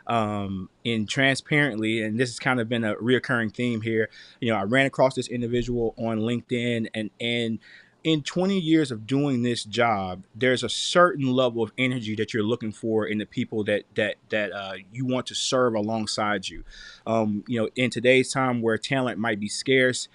In transparently, and this has kind of been a reoccurring theme here. I ran across this individual on LinkedIn, and in 20 years of doing this job, there's a certain level of energy that you're looking for in the people that you want to serve alongside you. In today's time where talent might be scarce,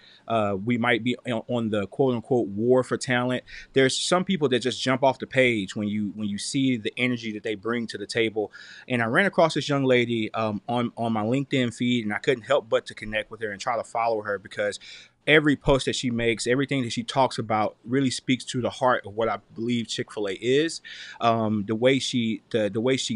we might be on the quote unquote war for talent. There's some people that just jump off the page when you see the energy that they bring to the table. And I ran across this young lady on my LinkedIn feed, and I couldn't help but to connect with her and try to follow her because every post that she makes, everything that she talks about really speaks to the heart of what I believe Chick-fil-A is. The way she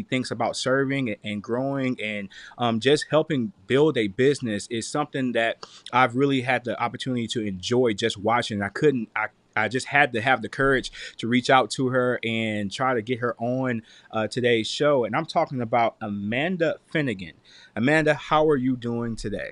thinks about serving and growing and just helping build a business is something that I've really had the opportunity to enjoy just watching. I just had to have the courage to reach out to her and try to get her on today's show. And I'm talking about Amanda Finnegan. Amanda, how are you doing today?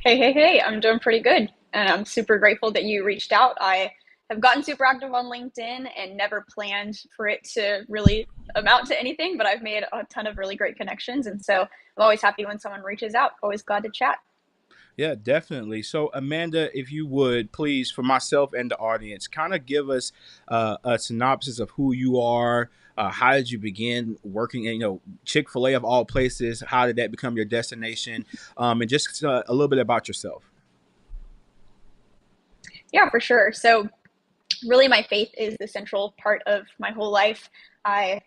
Hey, I'm doing pretty good. And I'm super grateful that you reached out. I have gotten super active on LinkedIn and never planned for it to really amount to anything, but I've made a ton of really great connections. And so I'm always happy when someone reaches out. Always glad to chat. Yeah, definitely. So, Amanda, if you would please, for myself and the audience, kind of give us a synopsis of who you are. How did you begin working in, Chick-fil-A of all places? How did that become your destination? And just a little bit about yourself. Yeah, for sure. So really my faith is the central part of my whole life. I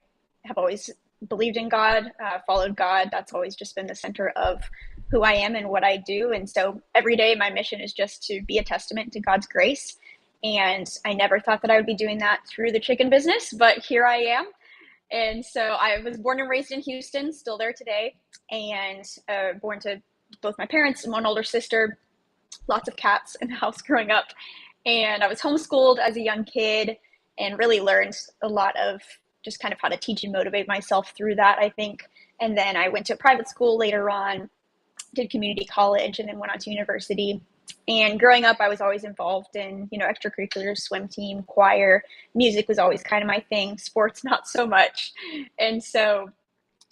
have always believed in God, followed God. That's always just been the center of who I am and what I do. And so every day my mission is just to be a testament to God's grace. And I never thought that I would be doing that through the chicken business, but here I am. And so I was born and raised in Houston, still there today, and born to both my parents and one older sister, lots of cats in the house growing up. And I was homeschooled as a young kid and really learned a lot of just kind of how to teach and motivate myself through that, I think. And then I went to private school later on, did community college, and then went on to university. And growing up, I was always involved in, extracurriculars, swim team, choir. Music was always kind of my thing, sports not so much. And so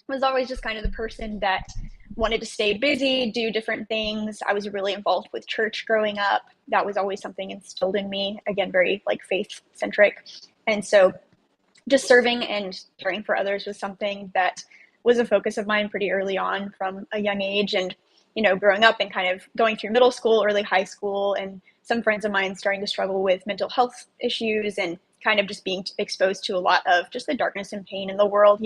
I was always just kind of the person that wanted to stay busy, do different things. I was really involved with church growing up. That was always something instilled in me, again, very like faith centric. And so just serving and caring for others was something that was a focus of mine pretty early on from a young age. And, growing up and kind of going through middle school, early high school, and some friends of mine starting to struggle with mental health issues and kind of just being exposed to a lot of just the darkness and pain in the world,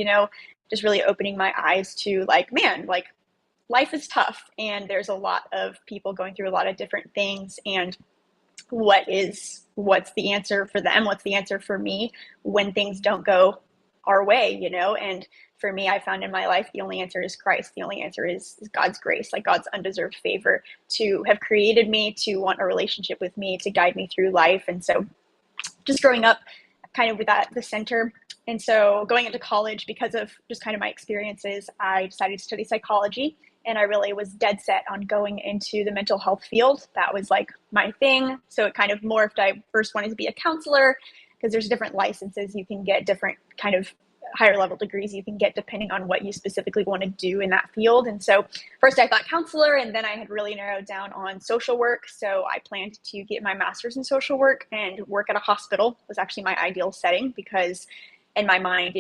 just really opening my eyes to like, man, like life is tough and there's a lot of people going through a lot of different things. And what's the answer for them? What's the answer for me when things don't go our way, And for me, I found in my life, the only answer is Christ. The only answer is God's grace, like God's undeserved favor to have created me, to want a relationship with me, to guide me through life. And so just growing up kind of with that, the center. And so going into college, because of just kind of my experiences, I decided to study psychology. And I really was dead set on going into the mental health field. That was like my thing. So it kind of morphed. I first wanted to be a counselor because there's different licenses you can get, different kind of higher level degrees you can get depending on what you specifically want to do in that field. And so first I thought counselor, and then I had really narrowed down on social work. So I planned to get my master's in social work and work at a hospital was actually my ideal setting because in my mind,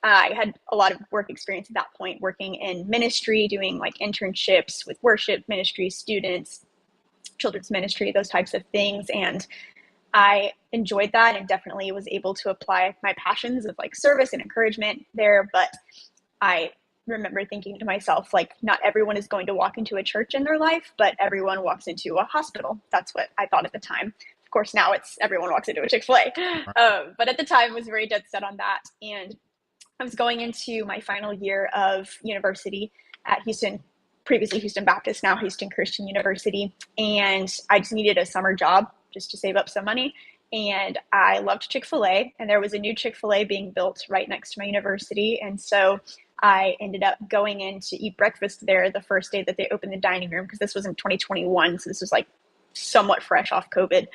I had a lot of work experience at that point, working in ministry, doing like internships with worship ministry students, children's ministry, those types of things. And I enjoyed that and definitely was able to apply my passions of like service and encouragement there. But I remember thinking to myself, like, not everyone is going to walk into a church in their life, but everyone walks into a hospital. That's what I thought at the time. Of course, now it's everyone walks into a Chick-fil-A. But at the time, I was very dead set on that. And I was going into my final year of university at Houston, previously Houston Baptist, now Houston Christian University. And I just needed a summer job just to save up some money. And I loved Chick-fil-A, and there was a new Chick-fil-A being built right next to my university. And so I ended up going in to eat breakfast there the first day that they opened the dining room, because this was in 2021. So this was like somewhat fresh off COVID.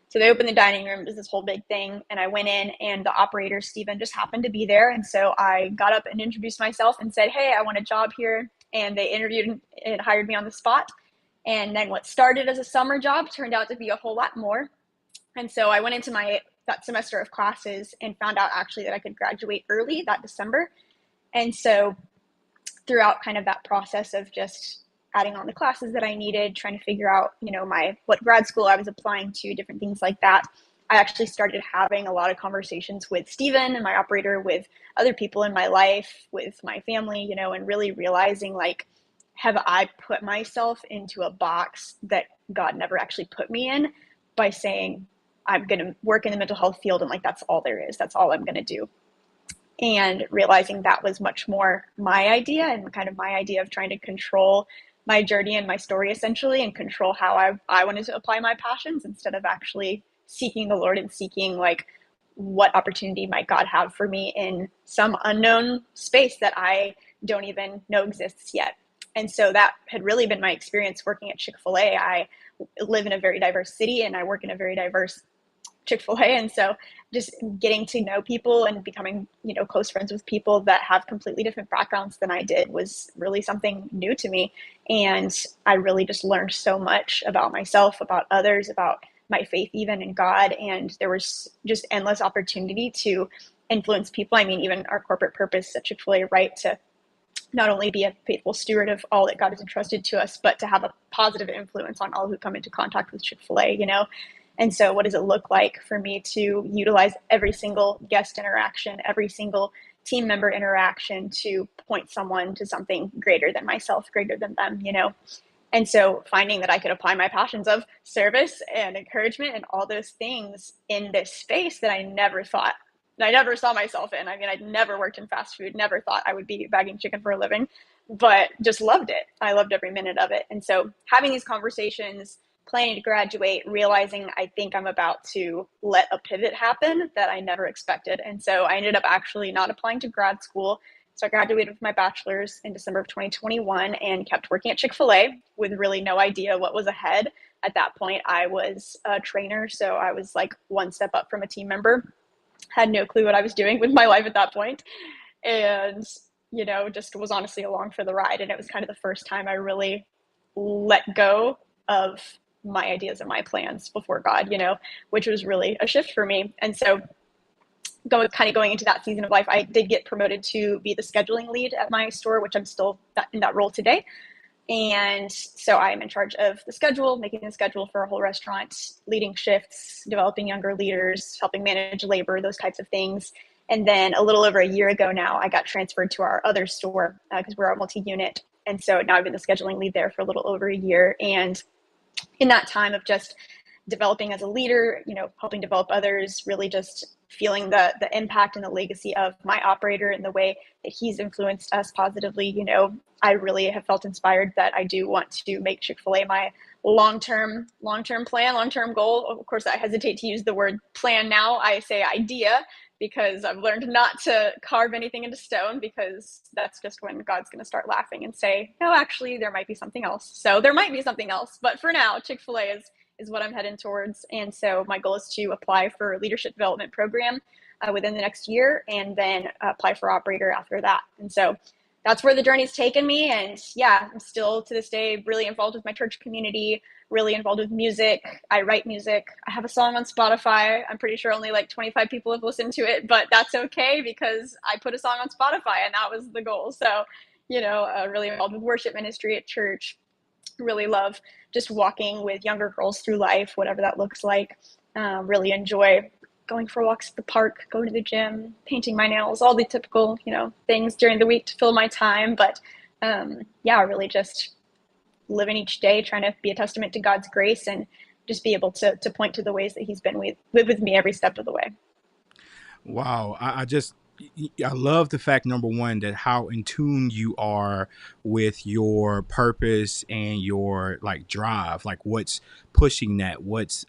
So they opened the dining room. It was this whole big thing. And I went in, and the operator, Steven, just happened to be there. And so I got up and introduced myself and said, hey, I want a job here. And they interviewed and hired me on the spot. And then what started as a summer job turned out to be a whole lot more. And so I went into that semester of classes and found out actually that I could graduate early that December. And so throughout kind of that process of just adding on the classes that I needed, trying to figure out, what grad school I was applying to, different things like that, I actually started having a lot of conversations with Steven and my operator, with other people in my life, with my family, and really realizing, like, have I put myself into a box that God never actually put me in by saying I'm going to work in the mental health field and, like, that's all there is, that's all I'm going to do. And realizing that was much more my idea, and kind of my idea of trying to control my journey and my story, essentially, and control how I wanted to apply my passions, instead of actually seeking the Lord and seeking, like, what opportunity might God have for me in some unknown space that I don't even know exists yet. And so that had really been my experience working at Chick-fil-A. I live in a very diverse city and I work in a very diverse Chick-fil-A. And so just getting to know people and becoming, close friends with people that have completely different backgrounds than I did was really something new to me. And I really just learned so much about myself, about others, about my faith, even in God. And there was just endless opportunity to influence people. I mean, even our corporate purpose at Chick-fil-A, right, to not only be a faithful steward of all that God has entrusted to us, but to have a positive influence on all who come into contact with Chick-fil-A, And so what does it look like for me to utilize every single guest interaction, every single team member interaction to point someone to something greater than myself, greater than them, And so finding that I could apply my passions of service and encouragement and all those things in this space that I never saw myself in. I mean, I'd never worked in fast food, never thought I would be bagging chicken for a living, but just loved it. I loved every minute of it. And so having these conversations, planning to graduate, realizing I think I'm about to let a pivot happen that I never expected. And so I ended up actually not applying to grad school. So I graduated with my bachelor's in December of 2021 and kept working at Chick-fil-A with really no idea what was ahead. At that point, I was a trainer, so I was like one step up from a team member. Had no clue what I was doing with my life at that point. And, just was honestly along for the ride. And it was kind of the first time I really let go of my ideas and my plans before God, which was really a shift for me. And so going into that season of life, I did get promoted to be the scheduling lead at my store, which I'm still in that role today. And so I'm in charge of the schedule, making the schedule for a whole restaurant, leading shifts, developing younger leaders, helping manage labor, those types of things. And then a little over a year ago now, I got transferred to our other store because we're a multi-unit. And so now I've been the scheduling lead there for a little over a year. And in that time of just developing as a leader, helping develop others, really just feeling the impact and the legacy of my operator and the way that he's influenced us positively, I really have felt inspired that I do want to make Chick-fil-A my long-term plan, long-term goal. Of course, I hesitate to use the word plan now. I say idea, because I've learned not to carve anything into stone, because that's just when God's going to start laughing and say, no, actually, there might be something else. So there might be something else. But for now, Chick-fil-A is what I'm heading towards. And so my goal is to apply for a leadership development program within the next year, and then apply for operator after that. And so that's where the journey's taken me. And yeah, I'm still to this day really involved with my church community, really involved with music. I write music. I have a song on Spotify. I'm pretty sure only like 25 people have listened to it, but that's okay, because I put a song on Spotify and that was the goal. So, really involved with worship ministry at church. Really love just walking with younger girls through life, whatever that looks like. Really enjoy going for walks at the park, going to the gym, painting my nails, all the typical, things during the week to fill my time. But really just living each day, trying to be a testament to God's grace and just be able to point to the ways that he's been with me every step of the way. Wow. I love the fact, number one, that how in tune you are with your purpose and your drive, like what's pushing that, what's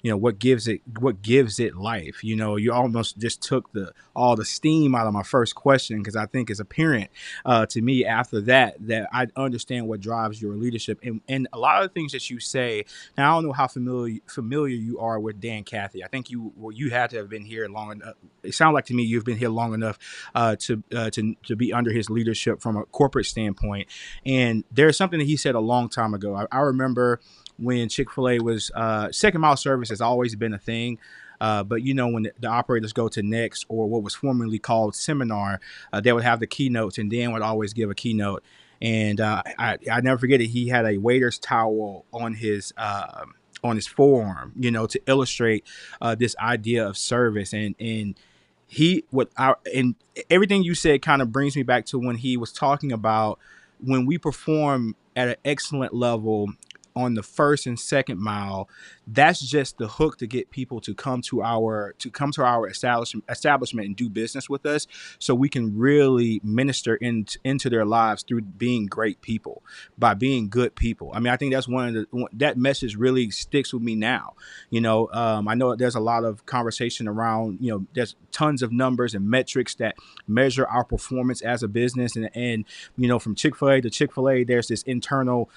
what gives it life. You almost just took all the steam out of my first question, because I think it's apparent to me after that I understand what drives your leadership, and a lot of the things that you say. Now, I don't know how familiar you are with Dan Cathy. I think you had to have been here long enough. It sounds like to me you've been been here long enough to be under his leadership from a corporate standpoint. And there's something that he said a long time ago. I remember when Chick-fil-A was second mile service has always been a thing. But when the operators go to Next, or what was formerly called Seminar, they would have the keynotes, and Dan would always give a keynote. And I never forget it. He had a waiter's towel on his forearm, to illustrate this idea of service. And and everything you said kind of brings me back to when he was talking about when we perform at an excellent level on the first and second mile. That's just the hook to get people to come to our establishment and do business with us, so we can really minister into their lives through being great people, by being good people. I mean, I think that's that message really sticks with me now. I know there's a lot of conversation around, there's tons of numbers and metrics that measure our performance as a business, and from Chick-fil-A to Chick-fil-A, there's this internal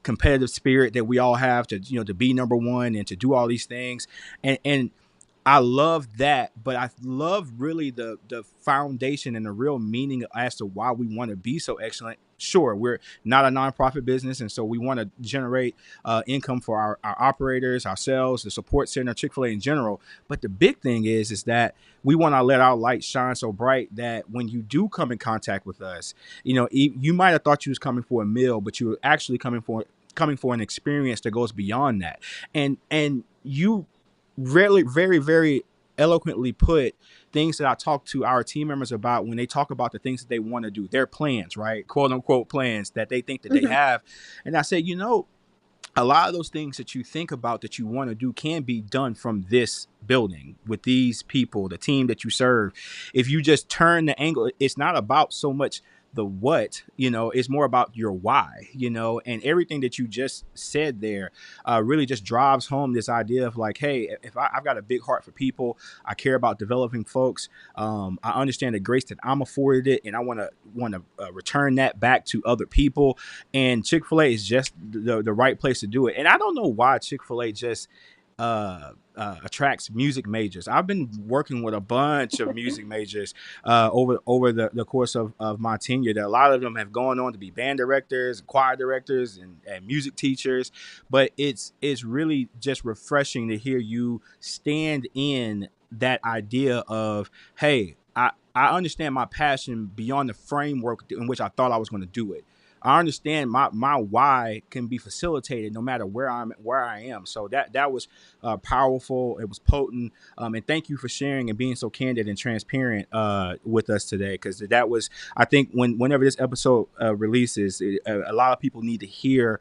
competitive spirit that we all have to be number one and to do all these things, and I love that, but I love really the foundation and the real meaning as to why we want to be so excellent. Sure, we're not a nonprofit business, and so we want to generate income for our operators, ourselves, the support center, Chick-fil-A in general. But the big thing is that we want to let our light shine so bright that when you do come in contact with us, you might have thought you was coming for a meal, but you were actually coming for an experience that goes beyond that. And you really very, very eloquently put things that I talk to our team members about when they talk about the things that they want to do, their plans, right? Quote unquote plans that they think that they have. And I say, a lot of those things that you think about that you want to do can be done from this building with these people, the team that you serve. If you just turn the angle, it's not about so much the what, it's more about your why, and everything that you just said there really just drives home this idea of like, hey, if I've got a big heart for people, I care about developing folks. I understand the grace that I'm afforded it, and I want to return that back to other people. And Chick-fil-A is just the right place to do it. And I don't know why Chick-fil-A just attracts music majors. I've been working with a bunch of music majors over the course of my tenure. That a lot of them have gone on to be band directors, choir directors, and music teachers. But it's really just refreshing to hear you stand in that idea of, hey, I understand my passion beyond the framework in which I thought I was going to do it. I understand my why can be facilitated no matter where I am. So that was powerful. It was potent. And thank you for sharing and being so candid and transparent with us today. Because that was, I think, whenever this episode releases, a lot of people need to hear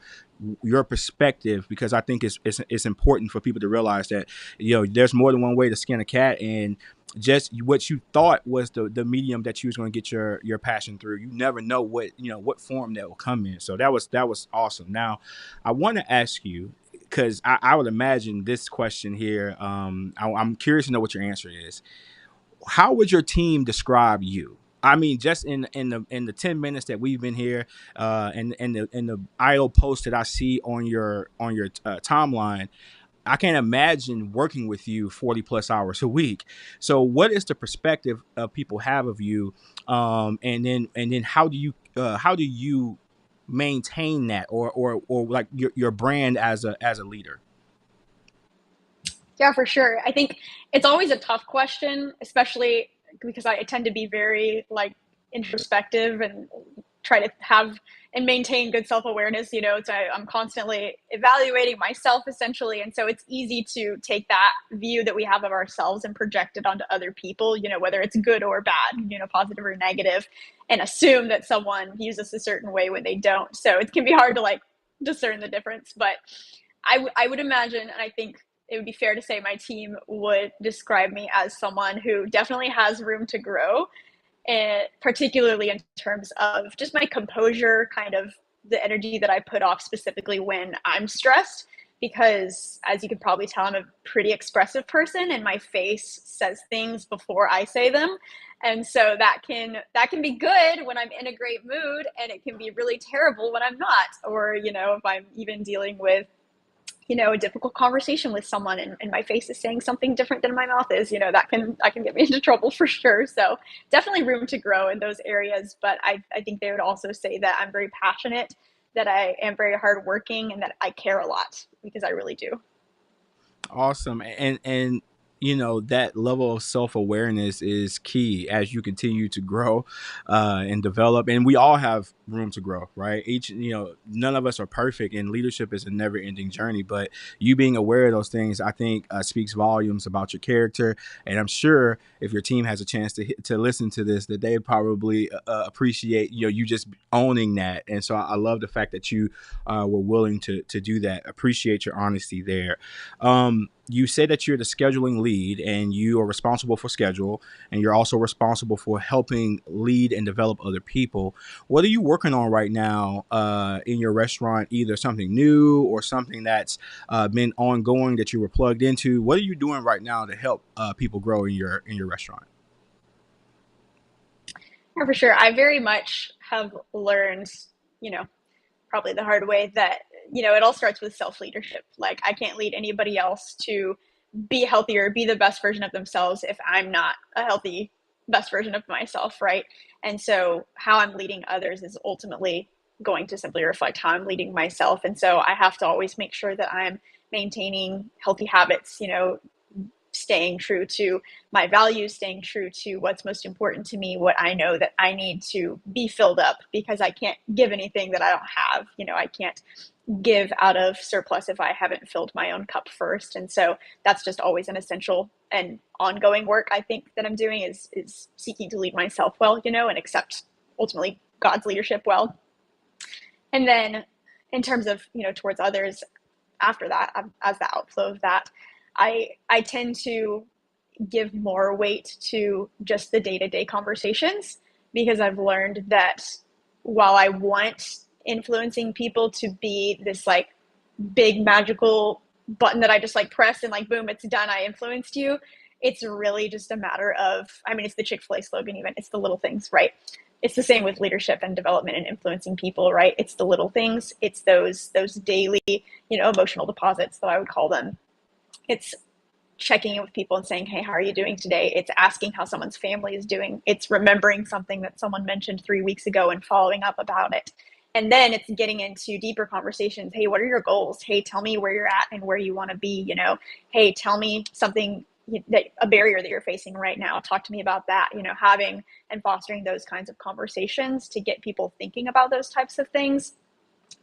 your perspective, because I think it's important for people to realize that there's more than one way to skin a cat, and just what you thought was the medium that you was going to get your passion through, you never know what form that will come in. So that was awesome. Now I want to ask you, because I would imagine this question here, I'm curious to know what your answer is. How would your team describe you? I mean, just in the 10 minutes that we've been here, and the idle post that I see on your timeline, I can't imagine working with you 40 plus hours a week. So what is the perspective people have of you? And then how do you maintain that, or like your brand as a leader? Yeah, for sure. I think it's always a tough question, especially because I tend to be very introspective and try to have and maintain good self-awareness. So I'm constantly evaluating myself essentially. And so it's easy to take that view that we have of ourselves and project it onto other people, whether it's good or bad, positive or negative, and assume that someone views us a certain way when they don't. So it can be hard to discern the difference. But I would imagine, and I think it would be fair to say my team would describe me as someone who definitely has room to grow, and particularly in terms of just my composure, kind of the energy that I put off specifically when I'm stressed. Because as you could probably tell, I'm a pretty expressive person, and my face says things before I say them. And so that can be good when I'm in a great mood, and it can be really terrible when I'm not. Or, if I'm even dealing with a difficult conversation with someone and my face is saying something different than my mouth is, that can get me into trouble for sure. So definitely room to grow in those areas. But I think they would also say that I'm very passionate, that I am very hardworking, and that I care a lot, because I really do. Awesome. And that level of self-awareness is key as you continue to grow and develop. And we all have room to grow, right? None of us are perfect, and leadership is a never-ending journey. But you being aware of those things, I think, speaks volumes about your character. And I'm sure if your team has a chance to listen to this, that they probably appreciate you just owning that. And so I love the fact that you were willing to do that. Appreciate your honesty there. You say that you're the scheduling lead and you are responsible for schedule, and you're also responsible for helping lead and develop other people. What are you working on right now in your restaurant? Either something new or something that's been ongoing that you were plugged into. What are you doing right now to help people grow in your restaurant? Yeah, for sure. I very much have learned, probably the hard way, that it all starts with self-leadership. Like, I can't lead anybody else to be healthier, be the best version of themselves, if I'm not a healthy best version of myself, right? And so how I'm leading others is ultimately going to simply reflect how I'm leading myself. And so I have to always make sure that I'm maintaining healthy habits, staying true to my values, staying true to what's most important to me, what I know that I need to be filled up, because I can't give anything that I don't have. I can't give out of surplus if I haven't filled my own cup first. And so that's just always an essential and ongoing work, I think, that I'm doing, is seeking to lead myself well, and accept ultimately God's leadership well. And then in terms of, towards others, after that, as the outflow of that, I tend to give more weight to just the day-to-day conversations, because I've learned that while I want influencing people to be this like big magical button that I just like press and like, boom, it's done, I influenced you, it's really just a matter of, it's the Chick-fil-A slogan, even, it's the little things, right? It's the same with leadership and development and influencing people, right? It's the little things. It's those daily, emotional deposits, that I would call them. It's checking in with people and saying, hey, how are you doing today? It's asking how someone's family is doing. It's remembering something that someone mentioned 3 weeks ago and following up about it. And then it's getting into deeper conversations. Hey, what are your goals? Hey, tell me where you're at and where you want to be. Hey, tell me something, a barrier that you're facing right now. Talk to me about that. Having and fostering those kinds of conversations to get people thinking about those types of things.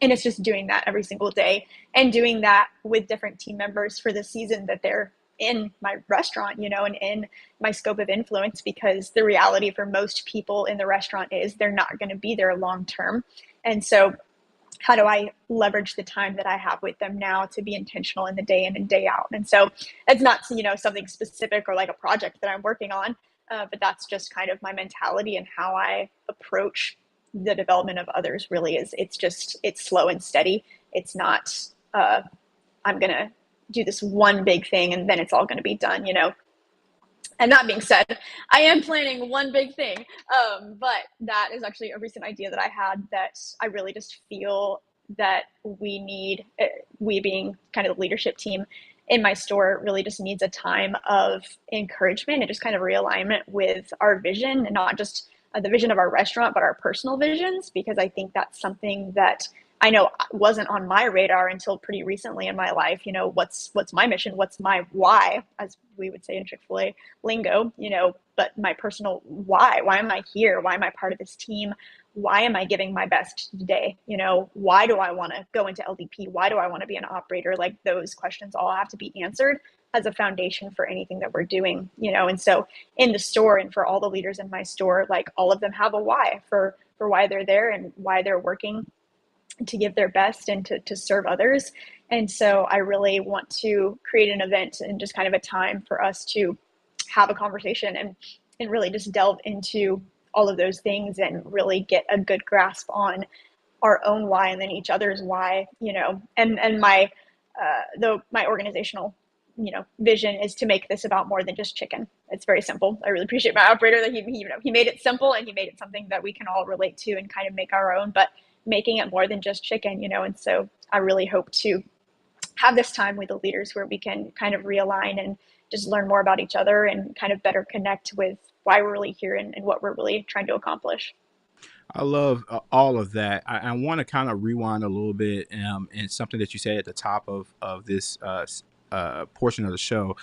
And it's just doing that every single day, and doing that with different team members for the season that they're in my restaurant, and in my scope of influence, because the reality for most people in the restaurant is they're not going to be there long term. And so how do I leverage the time that I have with them now to be intentional in the day in and day out? And so it's not, something specific or like a project that I'm working on, but that's just kind of my mentality and how I approach the development of others. Really is, it's slow and steady. It's not, I'm going to do this one big thing and then it's all going to be done, And that being said, I am planning one big thing, but that is actually a recent idea that I had, that I really just feel that we need, we being kind of the leadership team in my store, really just needs a time of encouragement and just kind of realignment with our vision, and not just the vision of our restaurant, but our personal visions, because I think that's something that I know wasn't on my radar until pretty recently in my life. What's my mission? What's my why, as we would say in Chick-fil-A lingo, but my personal why am I here? Why am I part of this team? Why am I giving my best today? Why do I want to go into LDP? Why do I want to be an operator? Like, those questions all have to be answered as a foundation for anything that we're doing, And so in the store, and for all the leaders in my store, like, all of them have a why for why they're there and why they're working to give their best and to serve others. And so I really want to create an event and just kind of a time for us to have a conversation and really just delve into all of those things and really get a good grasp on our own why, and then each other's why, and my my organizational vision is to make this about more than just chicken. It's very simple. I really appreciate my operator that he made it simple, and he made it something that we can all relate to and kind of make our own, but making it more than just chicken, and so I really hope to have this time with the leaders where we can kind of realign and just learn more about each other and kind of better connect with why we're really here and what we're really trying to accomplish. I love all of that. I want to kind of rewind a little bit, and something that you said at the top of this portion of the show,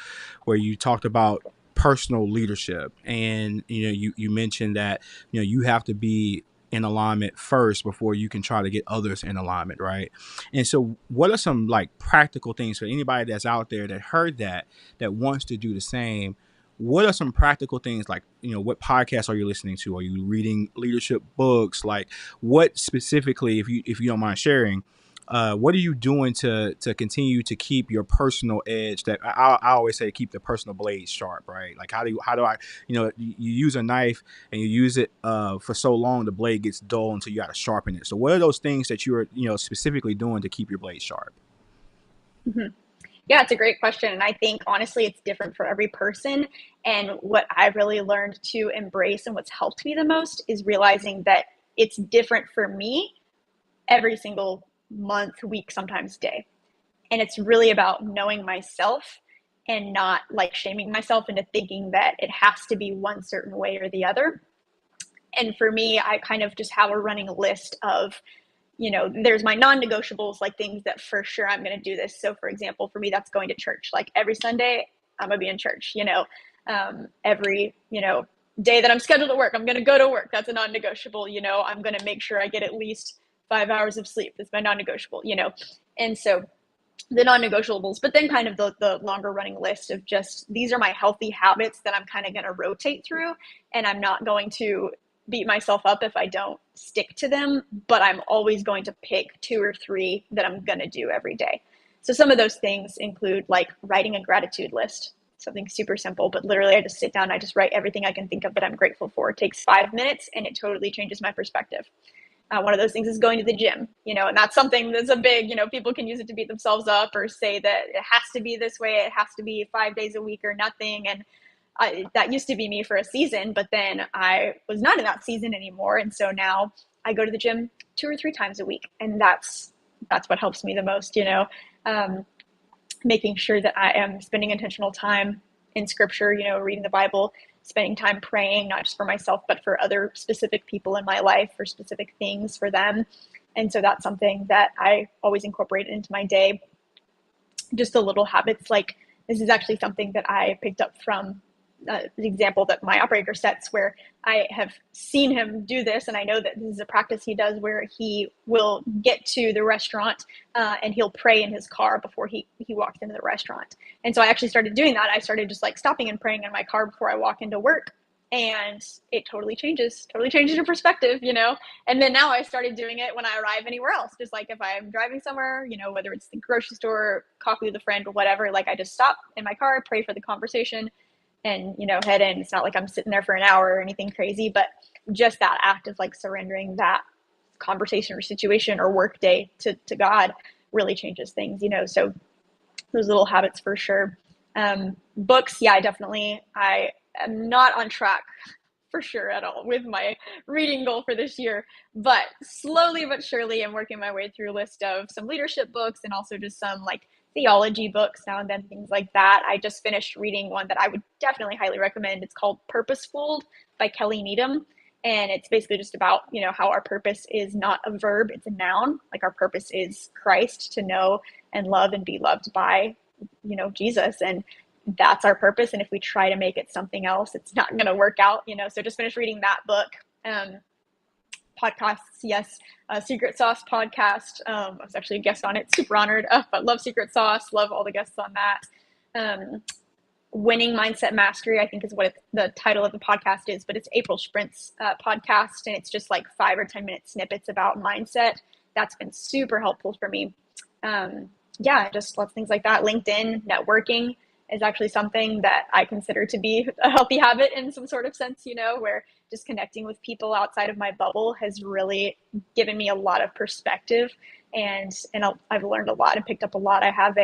where you talked about personal leadership, and you mentioned that you have to be in alignment first before you can try to get others in alignment, right? And so, what are some like practical things for anybody that's out there that heard that wants to do the same? What are some practical things, like what podcasts are you listening to? Are you reading leadership books? Like, what specifically, if you don't mind sharing, what are you doing to continue to keep your personal edge? That I always say, keep the personal blade sharp, right? Like, how do I you use a knife and you use it for so long the blade gets dull until you got to sharpen it. So what are those things that you're specifically doing to keep your blade sharp? Mm-hmm. Yeah, it's a great question. And I think honestly, it's different for every person. And what I've really learned to embrace and what's helped me the most is realizing that it's different for me every single month, week, sometimes day. And it's really about knowing myself and not like shaming myself into thinking that it has to be one certain way or the other. And for me, I kind of just have a running list of there's my non-negotiables, like things that for sure I'm going to do this. So for example, for me, that's going to church. Like every Sunday, I'm going to be in church, every, day that I'm scheduled to work, I'm going to go to work. That's a non-negotiable. I'm going to make sure I get at least 5 hours of sleep. That's my non-negotiable, and so the non-negotiables, but then kind of the longer running list of just, these are my healthy habits that I'm kind of going to rotate through, and I'm not going to beat myself up if I don't stick to them, but I'm always going to pick 2 or 3 that I'm going to do every day. So some of those things include like writing a gratitude list, something super simple, but literally I just sit down, I just write everything I can think of that I'm grateful for. It takes 5 minutes and it totally changes my perspective. One of those things is going to the gym, and that's something that's a big, people can use it to beat themselves up or say that it has to be this way. It has to be 5 days a week or nothing. And that used to be me for a season, but then I was not in that season anymore. And so now I go to the gym 2 or 3 times a week. And that's what helps me the most, making sure that I am spending intentional time in scripture, reading the Bible, spending time praying, not just for myself, but for other specific people in my life, for specific things for them. And so that's something that I always incorporate into my day. Just the little habits, like this is actually something that I picked up from the example that my operator sets, where I have seen him do this, and I know that this is a practice he does, where he will get to the restaurant and he'll pray in his car before he walks into the restaurant. And so I actually started doing that. I started just like stopping and praying in my car before I walk into work, and it totally changes your perspective, And then now I started doing it when I arrive anywhere else, just like if I'm driving somewhere, whether it's the grocery store, coffee with a friend, or whatever, like I just stop in my car, pray for the conversation, and head in. It's not like I'm sitting there for an hour or anything crazy, but just that act of like surrendering that conversation or situation or work day to God really changes things, so those little habits for sure. Books, yeah, I am not on track for sure at all with my reading goal for this year, but slowly but surely I'm working my way through a list of some leadership books and also just some like theology books now and then, things like that. I just finished reading one that I would definitely highly recommend. It's called Purposeful by Kelly Needham. And it's basically just about, how our purpose is not a verb, it's a noun. Like our purpose is Christ, to know and love and be loved by, Jesus. And that's our purpose. And if we try to make it something else, it's not going to work out, So just finished reading that book. Podcasts, yes. Secret Sauce podcast. I was actually a guest on it. Super honored. But love Secret Sauce. Love all the guests on that. Winning Mindset Mastery, I think, is what the title of the podcast is. But it's April Sprint's podcast, and it's just like 5 or 10 minute snippets about mindset. That's been super helpful for me. Just lots of things like that. LinkedIn, networking is actually something that I consider to be a healthy habit in some sort of sense, where just connecting with people outside of my bubble has really given me a lot of perspective, and I've learned a lot and picked up a lot. I have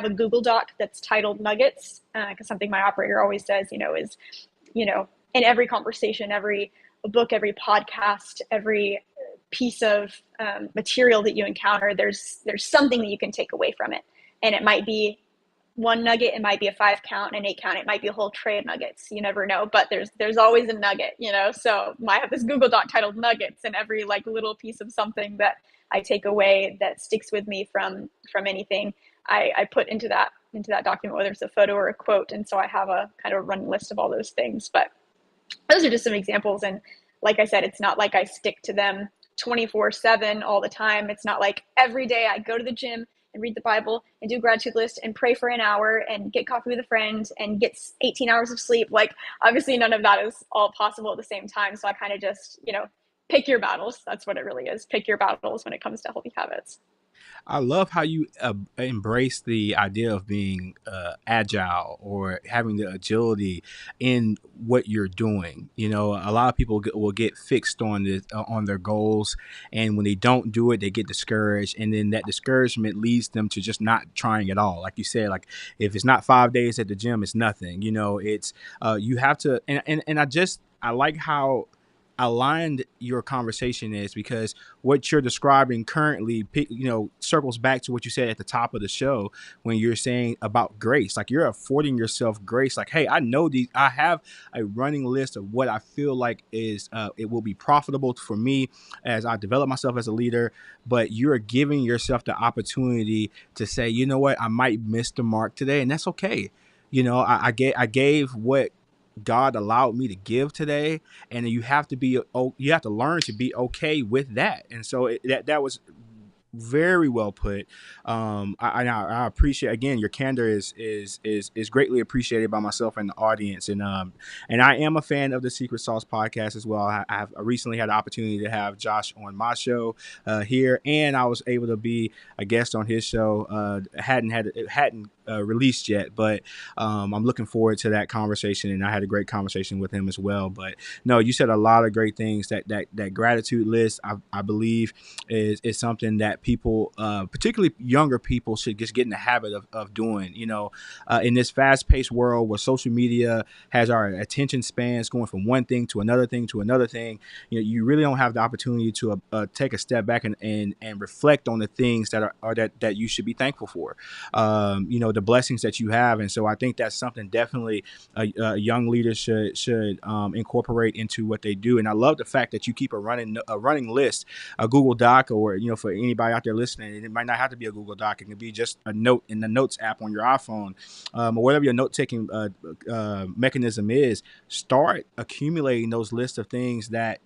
a Google Doc that's titled Nuggets, because something my operator always says, is, in every conversation, every book, every podcast, every piece of material that you encounter, there's something that you can take away from it. And it might be one nugget, it might be a 5 count, an 8 count, it might be a whole tray of nuggets. You never know, but there's always a nugget, you know. So I have this Google Doc titled Nuggets, and every like little piece of something that I take away that sticks with me from anything, I put into that document, whether it's a photo or a quote. And so I have a kind of running list of all those things. But those are just some examples. And like I said, it's not like I stick to them 24/7 all the time. It's not like every day I go to the gym and read the Bible and do a gratitude list and pray for an hour and get coffee with a friend and get 18 hours of sleep. Like, obviously none of that is all possible at the same time. So I kind of just, pick your battles. That's what it really is. Pick your battles when it comes to healthy habits. I love how you embrace the idea of being agile or having the agility in what you're doing. You know, a lot of people will get fixed on this, on their goals, and when they don't do it, they get discouraged, and then that discouragement leads them to just not trying at all. Like you said, like if it's not 5 days at the gym, it's nothing. You know, it's you have to, and I like how aligned your conversation is, because what you're describing currently, circles back to what you said at the top of the show when you're saying about grace. Like, you're affording yourself grace. Like, hey, I have a running list of what I feel like is it will be profitable for me as I develop myself as a leader. But you're giving yourself the opportunity to say, you know what, I might miss the mark today, and that's okay. I gave what God allowed me to give today, and you have to learn to be okay with that. And so that was very well put. I appreciate, again, your candor is greatly appreciated by myself and the audience. And I am a fan of the Secret Sauce podcast as well. I recently had the opportunity to have Josh on my show here, and I was able to be a guest on his show. It hadn't released yet, but I'm looking forward to that conversation, and I had a great conversation with him as well. But no, you said a lot of great things. That gratitude list, I believe, is something that people, particularly younger people, should just get in the habit of doing. In this fast-paced world where social media has our attention spans going from one thing to another thing to another thing, you really don't have the opportunity to take a step back and reflect on the things that you should be thankful for. The blessings that you have. And so I think that's something definitely a young leader should incorporate into what they do. And I love the fact that you keep a running list, a Google Doc, or for anybody out there listening, it might not have to be a Google Doc. It can be just a note in the Notes app on your iPhone, or whatever your note-taking mechanism is. Start accumulating those lists of things that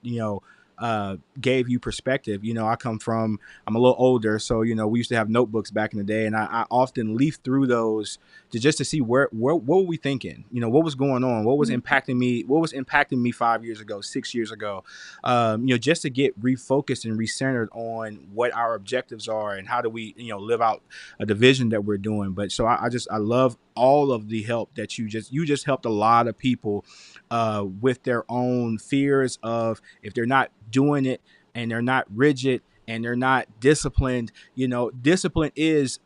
gave you perspective. I'm a little older, so we used to have notebooks back in the day, and I often leaf through those to see what were we thinking, what was going on, what was impacting me 5 years ago, 6 years ago, just to get refocused and recentered on what our objectives are and how do we live out the vision that we're doing. But so I love all of the help that you just helped a lot of people with their own fears of, if they're not doing it and they're not rigid and they're not disciplined. Discipline is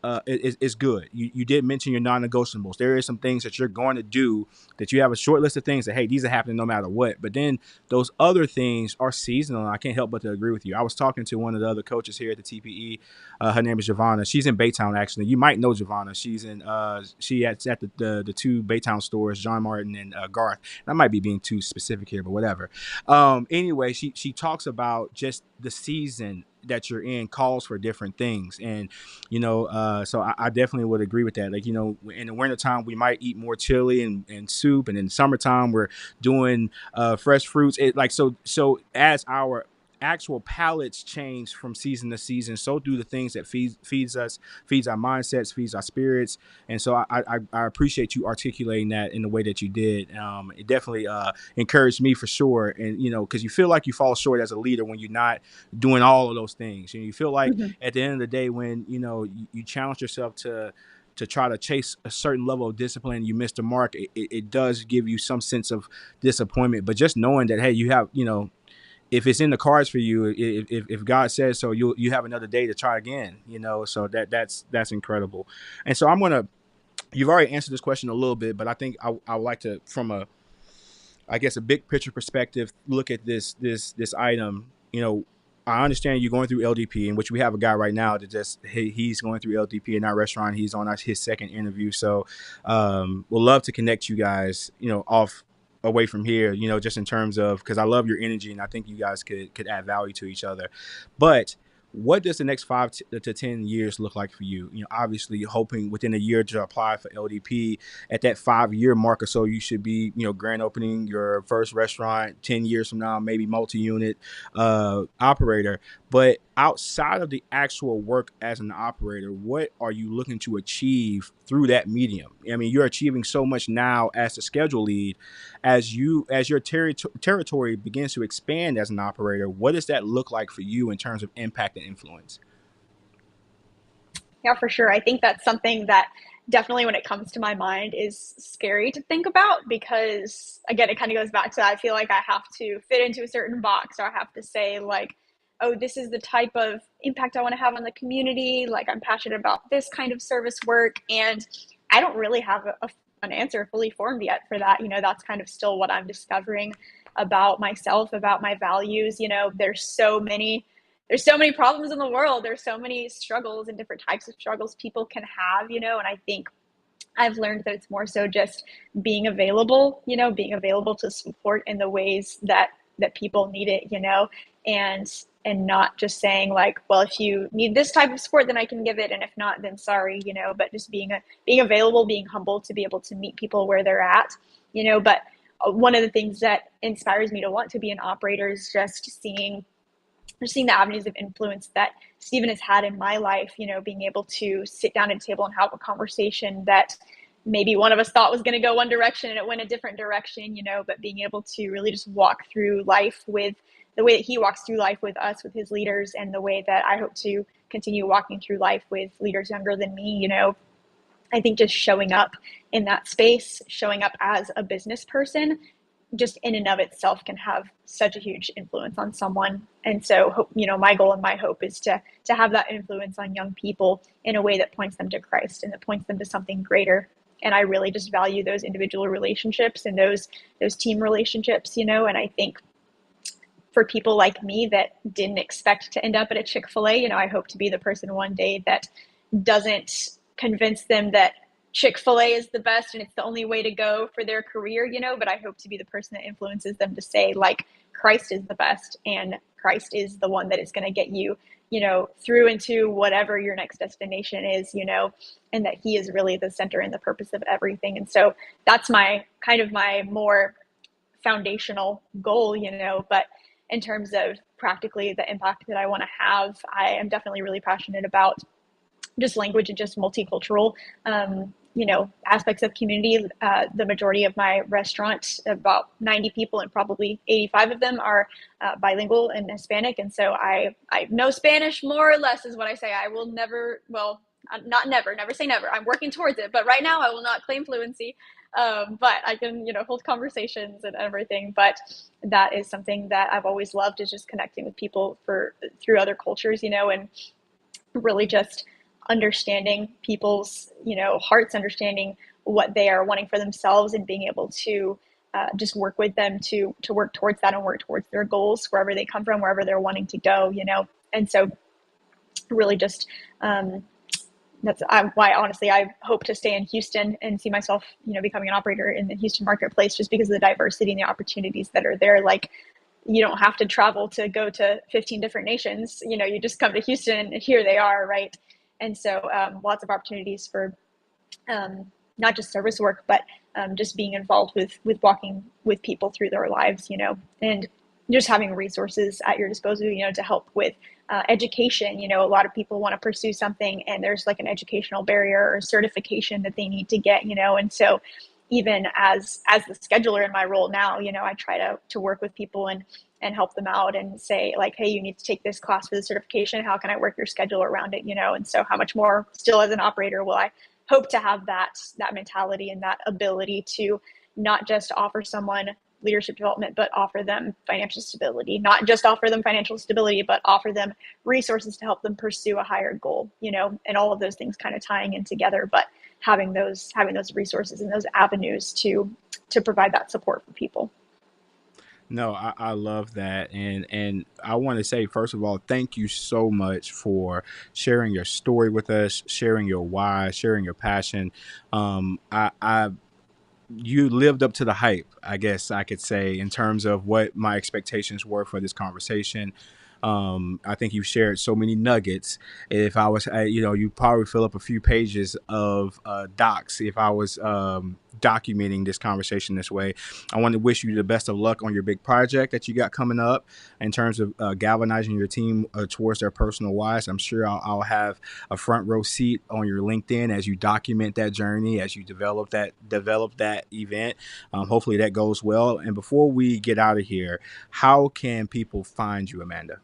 good. You did mention your non-negotiables. There is some things that you're going to do, that you have a short list of things that, hey, these are happening no matter what. But then those other things are seasonal. I can't help but to agree with you. I was talking to one of the other coaches here at the TPE. Her name is Giovanna. She's in Baytown, actually. You might know Giovanna. She's at the two Baytown stores, John Martin and Garth. I might be being too specific here, but whatever. Anyway, she talks about just the season that you're in calls for different things. And, so I definitely would agree with that. Like, in the wintertime, we might eat more chili and soup. And in the summertime, we're doing fresh fruits. So as our actual palates change from season to season, so do the things that feeds us, feeds our mindsets, feeds our spirits. And so I appreciate you articulating that in the way that you did. It definitely encouraged me for sure. And because you feel like you fall short as a leader when you're not doing all of those things. You feel like at the end of the day, when you challenge yourself to try to chase a certain level of discipline, you miss the mark, it does give you some sense of disappointment. But just knowing that, hey, you have, if it's in the cards for you, if God says so, you have another day to try again, so that's incredible. And so you've already answered this question a little bit, but I think I would like to, from a big picture perspective, look at this item. I understand you going through LDP, in which we have a guy right now that just he's going through LDP in our restaurant. He's on his second interview, so we'll love to connect you guys, off away from here, just in terms of, because I love your energy and I think you guys could add value to each other. But what does the next 5 to 10 years look like for you? Obviously hoping within a year to apply for LDP. At that 5-year mark or so, you should be, grand opening your first restaurant. 10 years from now, maybe multi-unit operator. But outside of the actual work as an operator, what are you looking to achieve through that medium? I mean, you're achieving so much now as the schedule lead. As your territory begins to expand as an operator, what does that look like for you in terms of impact and influence? Yeah, for sure. I think that's something that definitely when it comes to my mind is scary to think about, because again, it kind of goes back to, I feel like I have to fit into a certain box, or I have to say like, oh, this is the type of impact I want to have on the community. Like, I'm passionate about this kind of service work. And I don't really have an answer fully formed yet for that. That's kind of still what I'm discovering about myself, about my values. There's so many problems in the world. There's so many struggles and different types of struggles people can have, and I think I've learned that it's more so just being available, being available to support in the ways that people need it, and not just saying like, well, if you need this type of support, then I can give it, and if not, then sorry, but just being available, being humble to be able to meet people where they're at, but one of the things that inspires me to want to be an operator is just seeing the avenues of influence that Stephen has had in my life, being able to sit down at a table and have a conversation that maybe one of us thought was going to go one direction and it went a different direction, but being able to really just walk through life with the way that he walks through life with us, with his leaders, and the way that I hope to continue walking through life with leaders younger than me, I think just showing up in that space, showing up as a business person, just in and of itself can have such a huge influence on someone. And so, my goal and my hope is to have that influence on young people in a way that points them to Christ and that points them to something greater. And I really just value those individual relationships and those team relationships, and I think for people like me that didn't expect to end up at a Chick-fil-A, I hope to be the person one day that doesn't convince them that Chick-fil-A is the best and it's the only way to go for their career, but I hope to be the person that influences them to say like, Christ is the best and Christ is the one that is going to get you, through into whatever your next destination is, and that he is really the center and the purpose of everything. And so that's my more foundational goal, but in terms of practically the impact that I want to have, I am definitely really passionate about just language and just multicultural, aspects of community. The majority of my restaurant, about 90 people, and probably 85 of them are bilingual and Hispanic. And so I know Spanish more or less is what I say. I will never, well, not never say never. I'm working towards it. But right now I will not claim fluency. But I can, hold conversations and everything. But that is something that I've always loved, is just connecting with people through other cultures, and really just understanding people's, hearts, understanding what they are wanting for themselves, and being able to just work with them to work towards that and work towards their goals, wherever they come from, wherever they're wanting to go, And so really just, that's why honestly I hope to stay in Houston and see myself, becoming an operator in the Houston marketplace, just because of the diversity and the opportunities that are there. Like, you don't have to travel to go to 15 different nations. You just come to Houston and here they are, right? And so lots of opportunities for not just service work, but just being involved with walking with people through their lives, and just having resources at your disposal, to help with education. A lot of people want to pursue something and there's like an educational barrier or certification that they need to get, and so even as the scheduler in my role now, I try to work with people and help them out and say like, hey, you need to take this class for the certification. How can I work your schedule around it? And so how much more still as an operator will I hope to have that mentality and that ability to not just offer someone leadership development, but offer them financial stability, not just offer them financial stability, but offer them resources to help them pursue a higher goal, and all of those things kind of tying in together, but having those resources and those avenues to provide that support for people. No, I love that, and I want to say first of all, thank you so much for sharing your story with us, sharing your why, sharing your passion. I you lived up to the hype, I guess I could say, in terms of what my expectations were for this conversation. I think you shared so many nuggets. If I was, you probably fill up a few pages of docs if I was documenting this conversation this way. I want to wish you the best of luck on your big project that you got coming up in terms of galvanizing your team towards their personal wise. I'm sure I'll have a front row seat on your LinkedIn as you document that journey, as you develop that event. Hopefully that goes well. And before we get out of here, how can people find you, Amanda?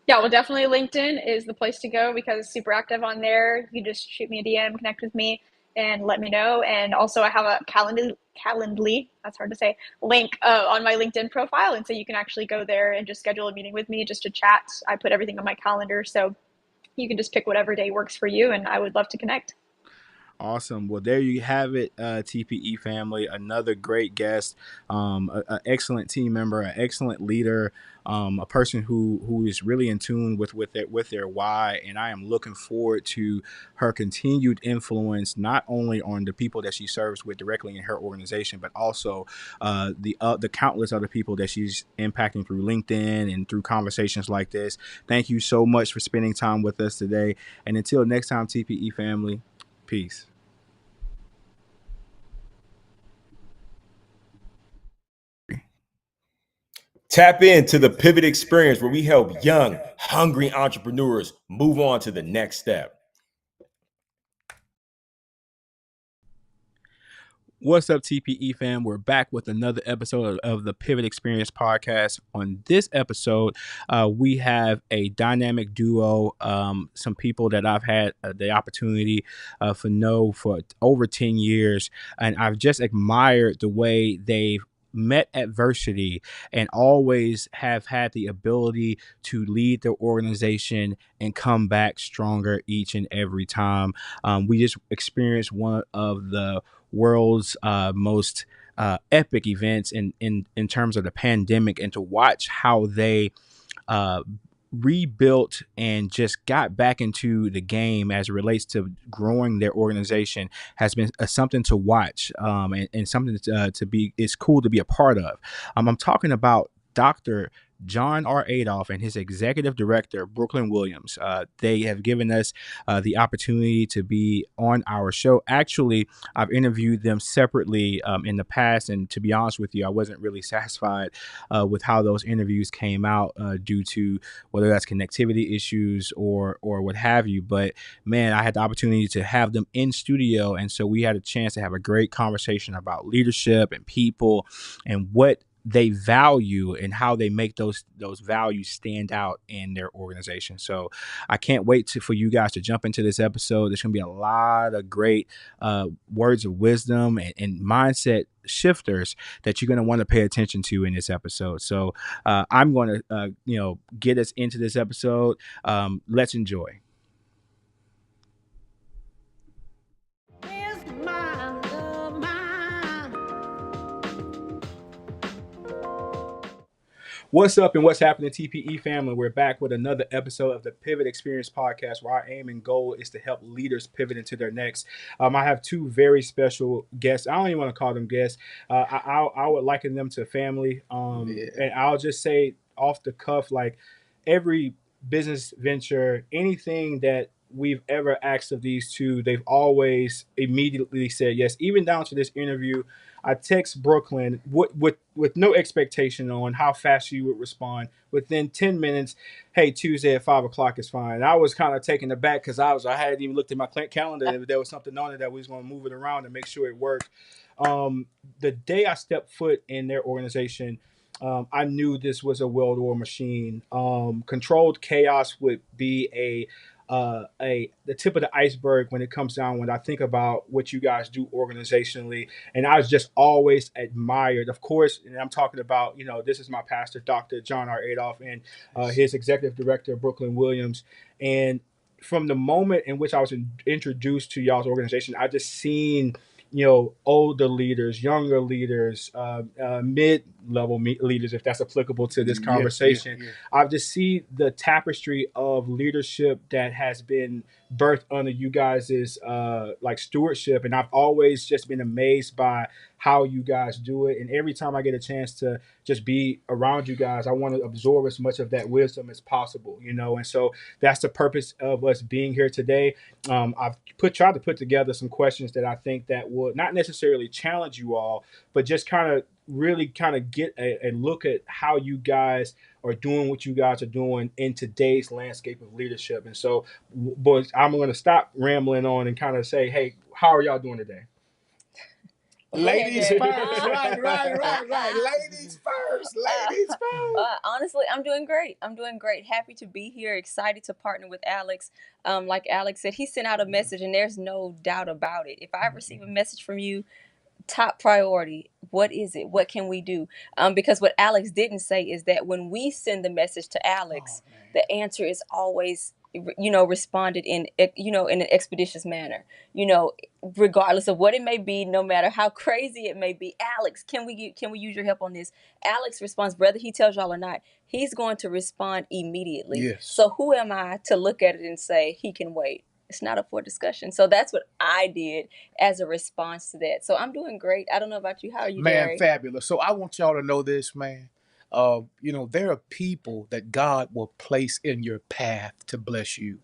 Yeah, well, definitely LinkedIn is the place to go because it's super active on there. You just shoot me a DM, connect with me, and let me know. And also, I have a Calendly, that's hard to say, link on my LinkedIn profile. And so you can actually go there and just schedule a meeting with me just to chat. I put everything on my calendar. So you can just pick whatever day works for you. And I would love to connect. Awesome. Well, there you have it, TPE family. Another great guest, an excellent team member, an excellent leader, a person who is really in tune with their why. And I am looking forward to her continued influence, not only on the people that she serves with directly in her organization, but also the countless other people that she's impacting through LinkedIn and through conversations like this. Thank you so much for spending time with us today. And until next time, TPE family. Peace. Tap into the Pivot Experience where we help young, hungry entrepreneurs move on to the next step. What's up, TPE fam? We're back with another episode of the Pivot Experience podcast. On this episode, we have a dynamic duo, some people that I've had the opportunity for over 10 years. And I've just admired the way they've met adversity and always have had the ability to lead their organization and come back stronger each and every time. We just experienced one of the world's most epic events in terms of the pandemic, and to watch how they uh, rebuilt and just got back into the game as it relates to growing their organization has been something to watch, and something to be, it's cool to be a part of. I'm talking about Dr. John R. Adolph and his executive director, Brooklyn Williams. They have given us the opportunity to be on our show. Actually, I've interviewed them separately in the past, and to be honest with you, I wasn't really satisfied with how those interviews came out due to whether that's connectivity issues or what have you. But man, I had the opportunity to have them in studio, and so we had a chance to have a great conversation about leadership and people and what they value and how they make those values stand out in their organization. So I can't wait for you guys to jump into this episode. There's going to be a lot of great words of wisdom and mindset shifters that you're going to want to pay attention to in this episode. So I'm going to get us into this episode. Let's enjoy. Where's my love, my What's up and what's happening, TPE family? We're back with another episode of the Pivot Experience podcast, where our aim and goal is to help leaders pivot into their next. I have two very special guests. I don't even want to call them guests. I would liken them to family. And I'll just say off the cuff, like every business venture, anything that we've ever asked of these two, they've always immediately said yes, even down to this interview. I text Brooklyn with no expectation on how fast she would respond. Within 10 minutes, hey, Tuesday at 5 o'clock is fine. I was kind of taken aback because I hadn't even looked at my calendar if there was something on it that we was going to move it around and make sure it worked. The day I stepped foot in their organization, I knew this was a well-oiled machine. Controlled chaos would be the tip of the iceberg when it comes down when I think about what you guys do organizationally. And I was just always admired, of course, and I'm talking about, this is my pastor, Dr. John R. Adolph, and his executive director, Brooklyn Williams. And from the moment in which I was introduced to y'all's organization, I just seen older leaders, younger leaders, mid-level leaders, if that's applicable to this conversation. I just see the tapestry of leadership that has been birthed under you guys' like stewardship, and I've always just been amazed by how you guys do it. And every time I get a chance to just be around you guys, I want to absorb as much of that wisdom as possible, and so that's the purpose of us being here today. I've tried to put together some questions that I think that will not necessarily challenge you all, but just kind of really kind of get a look at how you guys are doing what you guys are doing in today's landscape of leadership. And so, boys, I'm going to stop rambling on and kind of say, hey, how are y'all doing today? Ladies first, right. Ladies first, ladies first. Honestly, I'm doing great. Happy to be here. Excited to partner with Alex. Like Alex said, he sent out a message, and there's no doubt about it. If I receive a message from you, top priority, what is it? What can we do? Because what Alex didn't say is that when we send the message to Alex, the answer is always responded in in an expeditious manner, regardless of what it may be, no matter how crazy it may be. Alex, can we use your help on this? Alex responds, whether he tells y'all or not, he's going to respond immediately. Yes. So who am I to look at it and say he can wait? It's not up for discussion. So that's what I did as a response to that. So I'm doing great. I don't know about you. How are you, Man, Jerry? fabulous. So I want y'all to know this, man. There are people that God will place in your path to bless you.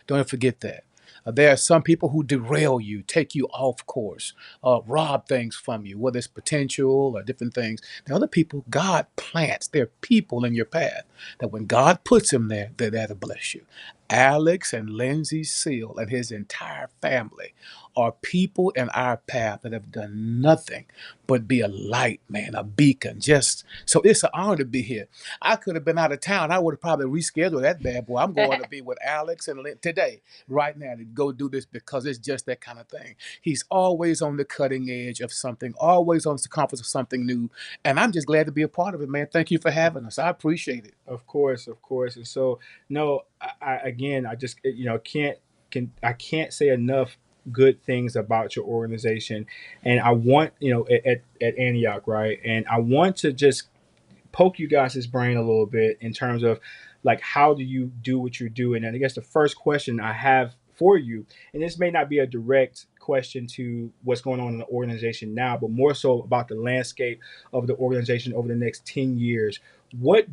Don't forget that. There are some people who derail you, take you off course, rob things from you, whether it's potential or different things. The other people, God plants. There are people in your path that when God puts them there, they're there to bless you. Alex and Lindsay Seal and his entire family are people in our path that have done nothing but be a light, man, a beacon. Just so it's an honor to be here. I could have been out of town. I would have probably rescheduled that bad boy. I'm going to be with Alex and Lynn today, right now, to go do this because it's just that kind of thing. He's always on the cutting edge of something, always on the circumference of something new. And I'm just glad to be a part of it, man. Thank you for having us. I appreciate it. Of course. And so, no, I just can't say enough good things about your organization. And I want, at Antioch, right? And I want to just poke you guys' brain a little bit in terms of like, how do you do what you're doing? And I guess the first question I have for you, and this may not be a direct question to what's going on in the organization now, but more so about the landscape of the organization over the next 10 years. What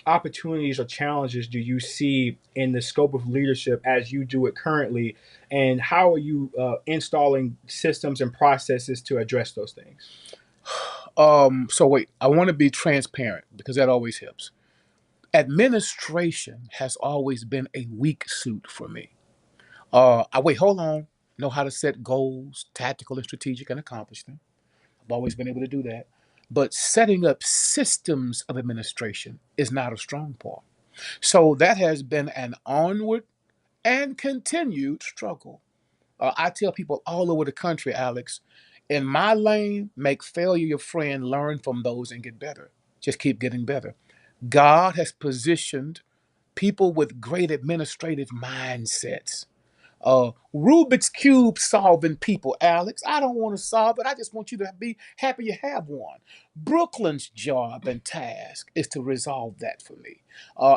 opportunities or challenges do you see in the scope of leadership as you do it currently, and how are you installing systems and processes to address those things? So wait, I want to be transparent because that always helps. Administration has always been a weak suit for me. Hold on. Know how to set goals, tactical and strategic, and accomplish them. I've always been able to do that. But setting up systems of administration is not a strong part. So that has been an onward and continued struggle. I tell people all over the country, Alex, in my lane, make failure your friend, learn from those and get better. Just keep getting better. God has positioned people with great administrative mindsets. Rubik's Cube solving people, Alex. I don't want to solve it. I just want you to be happy you have one. Brooklyn's job and task is to resolve that for me.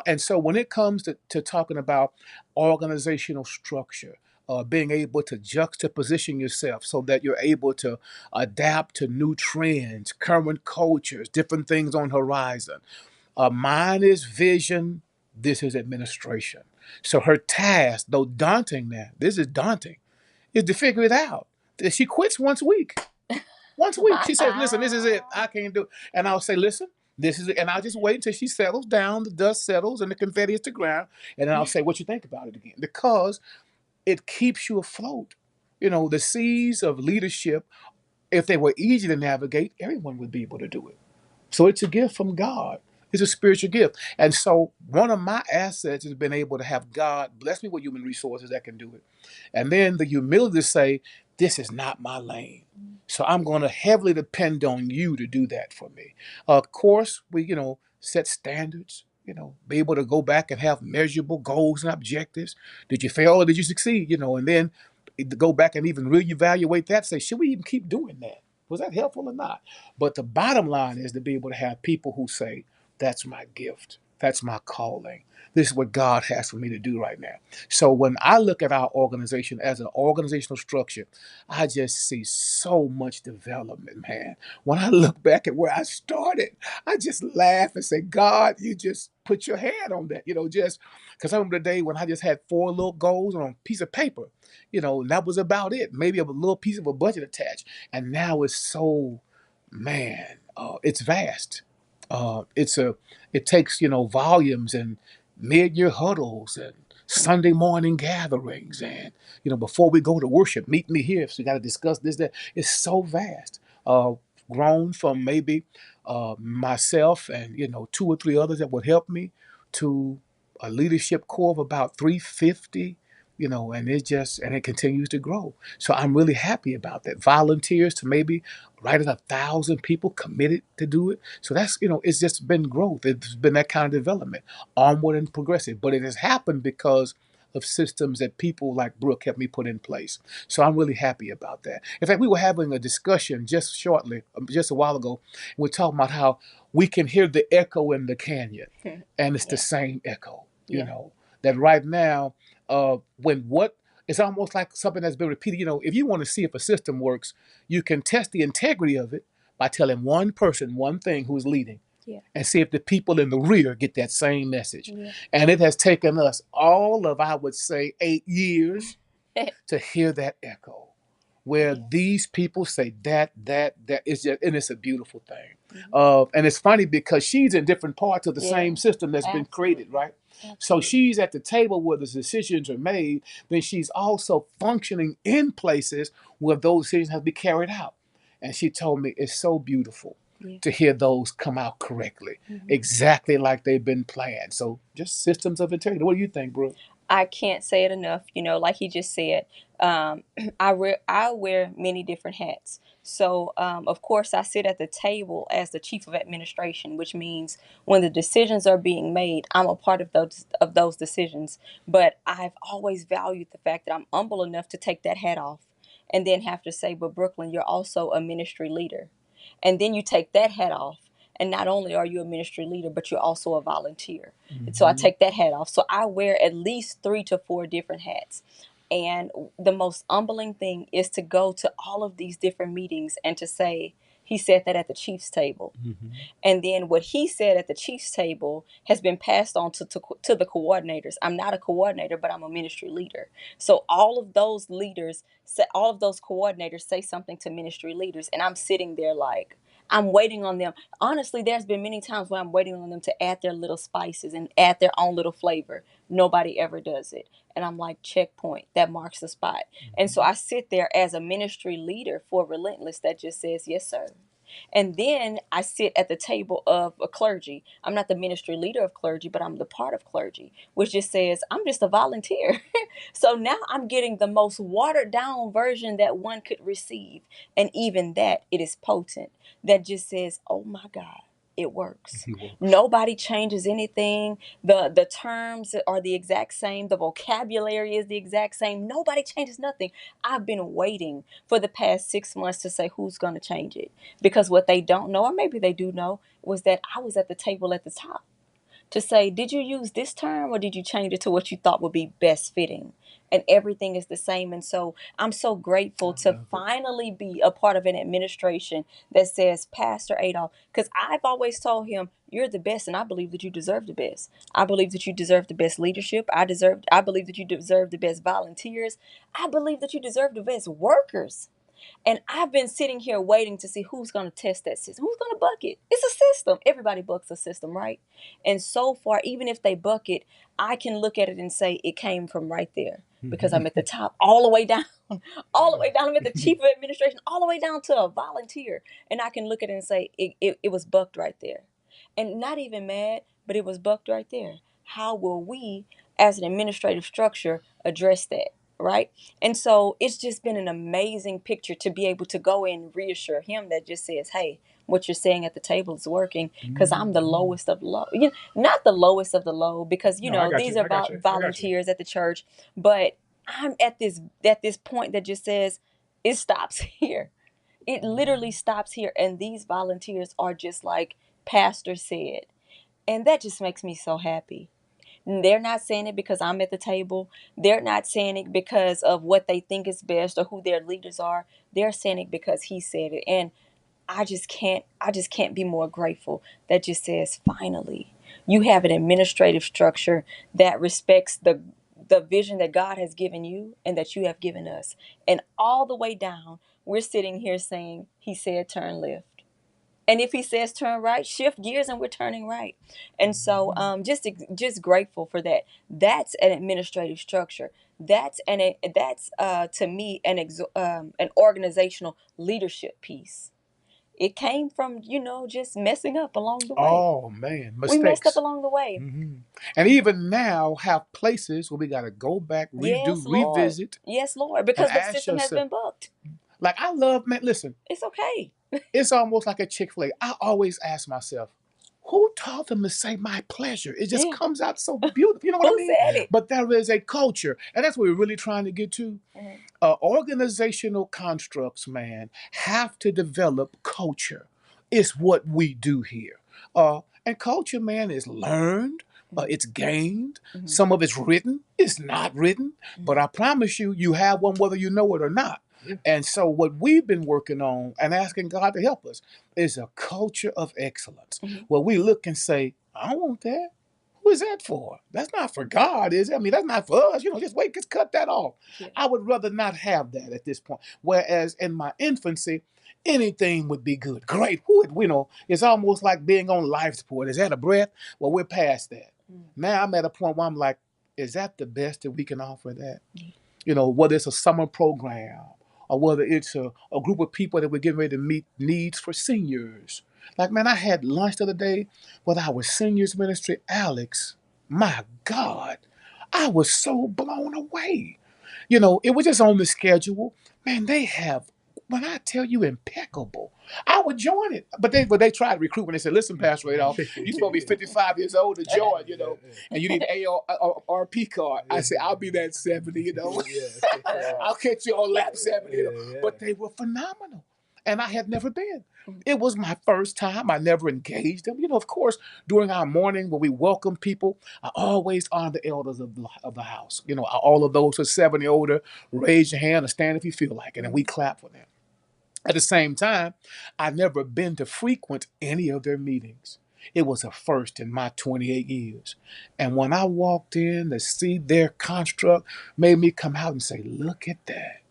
And so when it comes to talking about organizational structure, being able to juxtaposition yourself so that you're able to adapt to new trends, current cultures, different things on horizon. Mine is vision. This is administration. So her task, though daunting now, this is daunting, is to figure it out. She quits once a week. Once a week. She says, listen, this is it. I can't do it. And I'll say, listen, this is it. And I'll just wait until she settles down, the dust settles, and the confetti is to ground. And then I'll say, what you think about it again? Because it keeps you afloat. The seas of leadership, if they were easy to navigate, everyone would be able to do it. So it's a gift from God. It's a spiritual gift. And so one of my assets has been able to have God bless me with human resources that can do it. And then the humility to say, this is not my lane. So I'm going to heavily depend on you to do that for me. Of course, we, set standards, be able to go back and have measurable goals and objectives. Did you fail or did you succeed? And then to go back and even reevaluate that, say, should we even keep doing that? Was that helpful or not? But the bottom line is to be able to have people who say, that's my gift. That's my calling. This is what God has for me to do right now. So when I look at our organization as an organizational structure, I just see so much development, man. When I look back at where I started, I just laugh and say, God, you just put your hand on that, just because I remember the day when I just had 4 little goals on a piece of paper, and that was about it. Maybe a little piece of a budget attached. And now it's so, man, it's vast. It takes, volumes and mid-year huddles and Sunday morning gatherings, and before we go to worship, meet me here. So we got to discuss this, that. It's so vast. Grown from maybe myself and 2 or 3 others that would help me to a leadership core of about 350. And it continues to grow. So I'm really happy about that. Volunteers to maybe right at 1,000 people committed to do it. So that's it's just been growth. It's been that kind of development, onward and progressive. But it has happened because of systems that people like Brooke helped me put in place. So I'm really happy about that. In fact, we were having a discussion just a while ago. And we're talking about how we can hear the echo in the canyon, and it's the same echo. That right now, it's almost like something that's been repeated. If you want to see if a system works, you can test the integrity of it by telling one person one thing who's leading, and see if the people in the rear get that same message. And it has taken us all of, I would say, 8 years to hear that echo, where these people say that is just, and it's a beautiful thing. And it's funny because she's in different parts of the same system that's been created, right? So she's at the table where the decisions are made, then she's also functioning in places where those decisions have to be carried out. And she told me it's so beautiful to hear those come out correctly, exactly like they've been planned. So just systems of integrity. What do you think, Brooke? I can't say it enough. Like he just said, I wear many different hats. So, of course, I sit at the table as the chief of administration, which means when the decisions are being made, I'm a part of those decisions. But I've always valued the fact that I'm humble enough to take that hat off, and then have to say, "But Brooklyn, you're also a ministry leader," and then you take that hat off. And not only are you a ministry leader, but you're also a volunteer. So I take that hat off. So I wear at least 3 to 4 different hats. And the most humbling thing is to go to all of these different meetings and to say, he said that at the Chiefs table. And then what he said at the Chiefs table has been passed on to the coordinators. I'm not a coordinator, but I'm a ministry leader. So all of those coordinators say something to ministry leaders. And I'm sitting there like, I'm waiting on them. Honestly, there's been many times where I'm waiting on them to add their little spices and add their own little flavor. Nobody ever does it. And I'm like, checkpoint, that marks the spot. And so I sit there as a ministry leader for Relentless that just says, yes, sir. And then I sit at the table of a clergy. I'm not the ministry leader of clergy, but I'm the part of clergy, which just says, I'm just a volunteer. So now I'm getting the most watered down version that one could receive. And even that, it is potent. That just says, oh my God, it works. Nobody changes anything. The terms are the exact same. The vocabulary is the exact same. Nobody changes nothing. I've been waiting for the past 6 months to say who's going to change it. Because what they don't know, or maybe they do know, was that I was at the table at the top to say, did you use this term or did you change it to what you thought would be best fitting? And everything is the same. And so I'm so grateful to finally be a part of an administration that says, Pastor Adolph, because I've always told him, you're the best, and I believe that you deserve the best. I believe that you deserve the best leadership. I believe that you deserve the best volunteers. I believe that you deserve the best workers. And I've been sitting here waiting to see who's going to test that system. Who's going to buck it? It's a system. Everybody bucks a system, right? And so far, even if they buck it, I can look at it and say it came from right there because I'm at the top, all the way down, all the way down. I'm at the chief of administration, all the way down to a volunteer. And I can look at it and say it was bucked right there. And not even mad, but it was bucked right there. How will we, as an administrative structure, address that? Right. And so it's just been an amazing picture to be able to go in and reassure him that just says, hey, what you're saying at the table is working because I'm the lowest of low. Not the lowest of the low because, these are volunteers at the church. But I'm at this point that just says it stops here. It literally stops here. And these volunteers are just like Pastor said. And that just makes me so happy. They're not saying it because I'm at the table. They're not saying it because of what they think is best or who their leaders are. They're saying it because he said it. And I just can't be more grateful that just says finally you have an administrative structure that respects the vision that God has given you and that you have given us. And all the way down, we're sitting here saying, he said turn left. And if he says turn right, shift gears and we're turning right. And so just grateful for that. That's an administrative structure. That's to me an organizational leadership piece. It came from, just messing up along the way. Oh man, We messed up mistakes. along the way. And even now have places where we got to go back, redo, Yes, Lord. revisit, Yes, Lord. and Because the ask system has yourself. been booked. Like I love, man. Listen, It's okay. it's almost like a Chick-fil-A. I always ask myself, who taught them to say my pleasure? It just Yeah. comes out so beautiful. You know what I Who mean? said it? But there is a culture, and that's what we're really trying to get to. Mhm. Organizational constructs, man, have to develop culture. It's what we do here. And culture, man, is learned. It's gained. Mhm. Some of it's written. It's not written. But I promise you, you have one whether you know it or not. And so, what we've been working on and asking God to help us is a culture of excellence Mhm. where we look and say, I don't want that. Who is that for? That's not for God, is it? I mean, that's not for us. Just wait, just cut that off. Yeah. I would rather not have that at this point. Whereas in my infancy, anything would be good. Great. It's almost like being on life support. Is that a breath? Well, we're past that. Now I'm at a point where I'm like, is that the best that we can offer that? Whether it's a summer program or whether it's a group of people that we're getting ready to meet needs for seniors. Like, man, I had lunch the other day with our seniors ministry, Alex. My God, I was so blown away. It was just on the schedule. Man, they have, when I tell you, impeccable. I would join it. But they tried recruitment. They said, listen, Pastor Adolph, you're supposed to be 55 years old to join, and you need an ARP card. I said, I'll be that 70, I'll catch you on lap 70. But they were phenomenal. And I had never been. It was my first time. I never engaged them. Of course, during our morning when we welcome people, I always honor the elders of the house. All of those who are 70 older, raise your hand or stand if you feel like it, and we clap for them. At the same time, I've never been to frequent any of their meetings. It was a first in my 28 years. And when I walked in to see their construct, made me come out and say, look at that.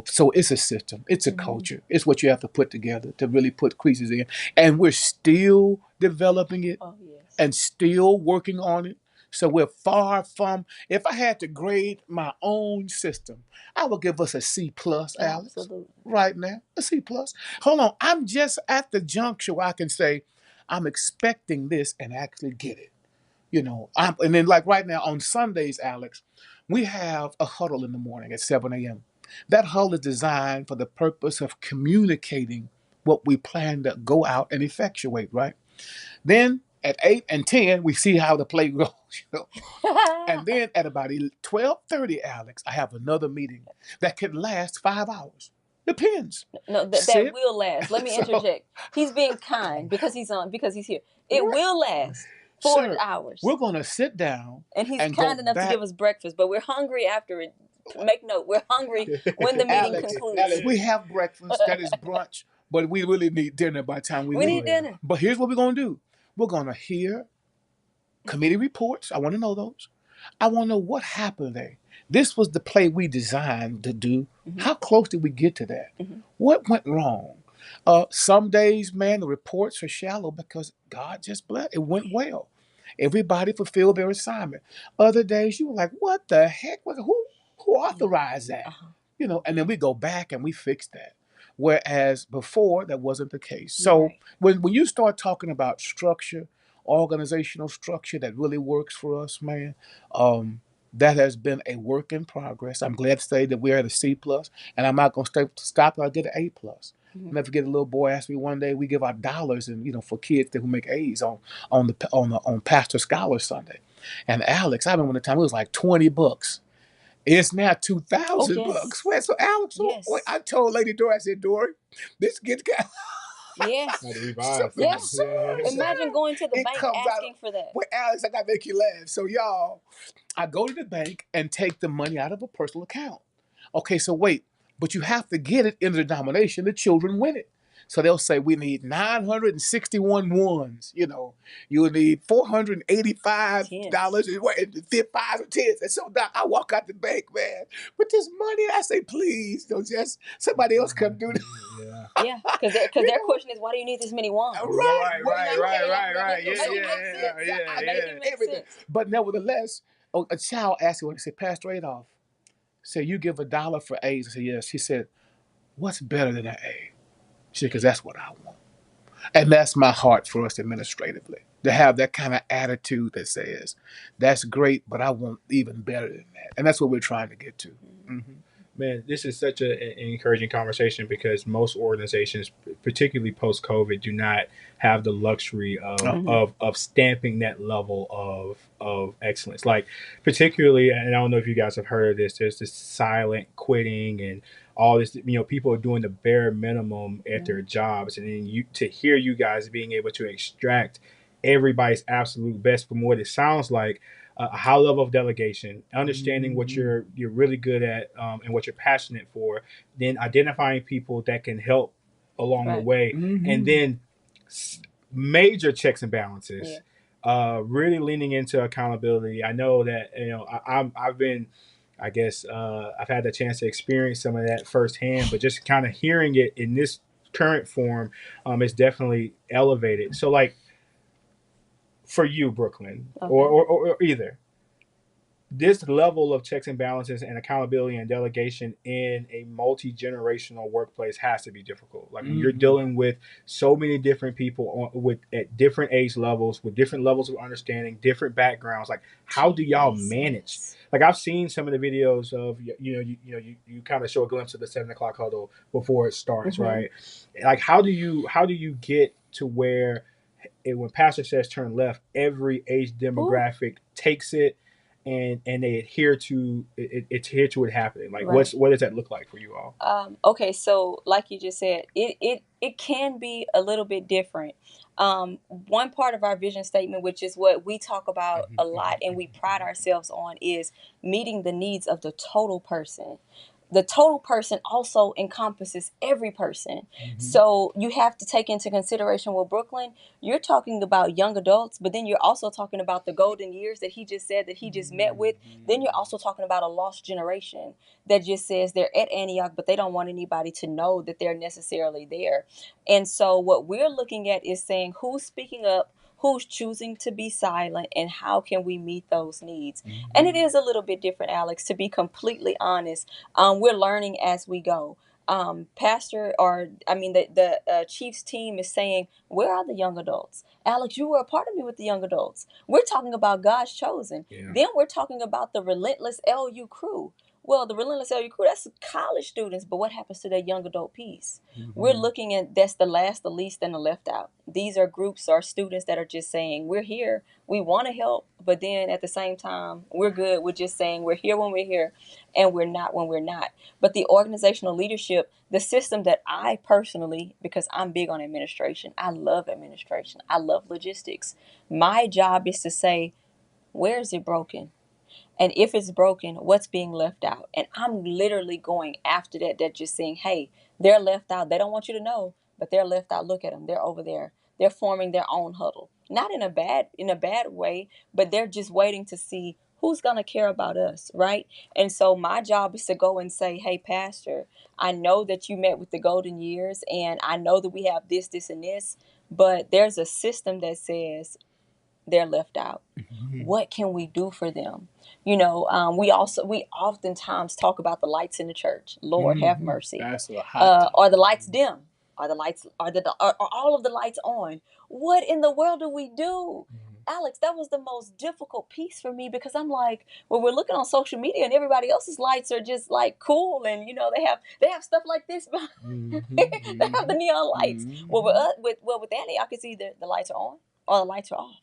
So it's a system, it's a culture, it's what you have to put together to really put creases in. And we're still developing it and still working on it. So we're far from, if I had to grade my own system, I would give us a C plus, Alex. Absolutely. Right now, a C plus. Hold on, I'm just at the juncture where I can say, I'm expecting this and actually get it. And then like right now on Sundays, Alex, we have a huddle in the morning at 7 a.m. That huddle is designed for the purpose of communicating what we plan to go out and effectuate, right? Then at 8 and 10, we see how the play goes. And then at about 12:30, Alex, I have another meeting that can last 5 hours. Depends. No, that will last. Let me interject. He's being kind because he's here. It will last 4 hours. We're going to sit down. And he's kind enough to give us breakfast, but we're hungry after it. Make note, we're hungry when the meeting concludes. Alex, we have breakfast, that is brunch, but we really need dinner by the time we leave. need dinner. But here's what we're going to do. We're going to hear committee reports. I want to know those. I want to know what happened there. This was the play we designed to do. How close did we get to that? What went wrong? Some days, man, the reports are shallow because God just blessed. It went well. Everybody fulfilled their assignment. Other days, you were like, what the heck? Who authorized that? And then we go back and we fix that. Whereas before, that wasn't the case. So when you start talking about structure, organizational structure that really works for us, man, that has been a work in progress. I'm glad to say that we're at a C plus, and I'm not going to stop till I get an A plus. I'll never forget a little boy asked me one day, we give out dollars and for kids who make A's on Pastor Scholar Sunday. And Alex, I remember the time it was like $20. It's now 2,000 yes. bucks. Wait, so Alex, Yes. I told Lady Dory, I said, Dory, this gets got. Yes. Had to revise Yes. Sir, Imagine going to the it bank comes out asking of. for that. Wait, Alex, I gotta make you laugh. So y'all, I go to the bank and take the money out of a personal account. Okay, so wait, but you have to get it in the denomination. The children win it. So they'll say we need 961 ones. You know, you'll need $485 and 5 or 10s. And so now I walk out the bank, man, with this money. I say, please, don't just somebody else come do this. Yeah, because their question is, why do you need this many wands? Right. Make it make Everything. sense. But nevertheless, a child asked me, he said, Pastor Adolph, said, you give $1 for A's? I said, yes. She said, what's better than an A? She said, because that's what I want. And that's my heart for us administratively, to have that kind of attitude that says, that's great, but I want even better than that. And that's what we're trying to get to. Mm-hmm. Man, this is such an encouraging conversation because most organizations, particularly post COVID, do not have the luxury of stamping that level of excellence. Like particularly, and I don't know if you guys have heard of this. There's this silent quitting and all this. You know, people are doing the bare minimum at their jobs, and then to hear you guys being able to extract everybody's absolute best from what it sounds like. A high level of delegation, understanding what you're really good at and what you're passionate for, then identifying people that can help along the way, and then major checks and balances. Really leaning into accountability. I know that I've been, I guess I've had the chance to experience some of that firsthand, but just kind of hearing it in this current form is definitely elevated. So like. For you, Brooklyn, or either this level of checks and balances and accountability and delegation in a multi-generational workplace has to be difficult. Like when you're dealing with so many different people at different age levels, with different levels of understanding, different backgrounds. Like how do y'all manage? Like I've seen some of the videos of you kind of show a glimpse of the 7 o'clock huddle before it starts, right? Like how do you get to where when pastor says turn left, every age demographic takes it and they adhere to it happening? Like what does that look like for you all? Okay, so like you just said, it can be a little bit different. One part of our vision statement, which is what we talk about a lot and we pride ourselves on, is meeting the needs of the total person. The total person also encompasses every person. So you have to take into consideration, well, Brooklyn, you're talking about young adults, but then you're also talking about the golden years that he just said that he just met with. Then you're also talking about a lost generation that just says they're at Antioch, but they don't want anybody to know that they're necessarily there. And so what we're looking at is saying who's speaking up, who's choosing to be silent, and how can we meet those needs. And it is a little bit different, Alex, to be completely honest. We're learning as we go. The Chiefs team is saying, where are the young adults? Alex, you were a part of me with the young adults. We're talking about God's chosen. Then we're talking about the relentless LU crew. Well, the relentless LU crew, that's college students, but what happens to that young adult piece? We're looking at, that's the last, the least, and the left out. These are groups or students that are just saying, we're here, we want to help, but then at the same time, we're good. We're just saying we're here when we're here, and we're not when we're not. But the organizational leadership, the system that I personally, because I'm big on administration, I love administration, I love logistics. My job is to say, where is it broken? And if it's broken, what's being left out? And I'm literally going after that. They're just saying, hey, they're left out. They don't want you to know, but they're left out. Look at them. They're over there. They're forming their own huddle. Not in a bad way, but they're just waiting to see who's going to care about us, right? And so my job is to go and say, hey, Pastor, I know that you met with the golden years, and I know that we have this, this, and this, but there's a system that says they're left out. What can we do for them? We oftentimes talk about the lights in the church. Lord have mercy. That's a hot Are the lights dim? Are all of the lights on? What in the world do we do? Alex, that was the most difficult piece for me, because I'm like, well, we're looking on social media and everybody else's lights are just like cool, and they have stuff like this. They have the neon lights. Well, with Antioch, it's either the lights are on or the lights are off.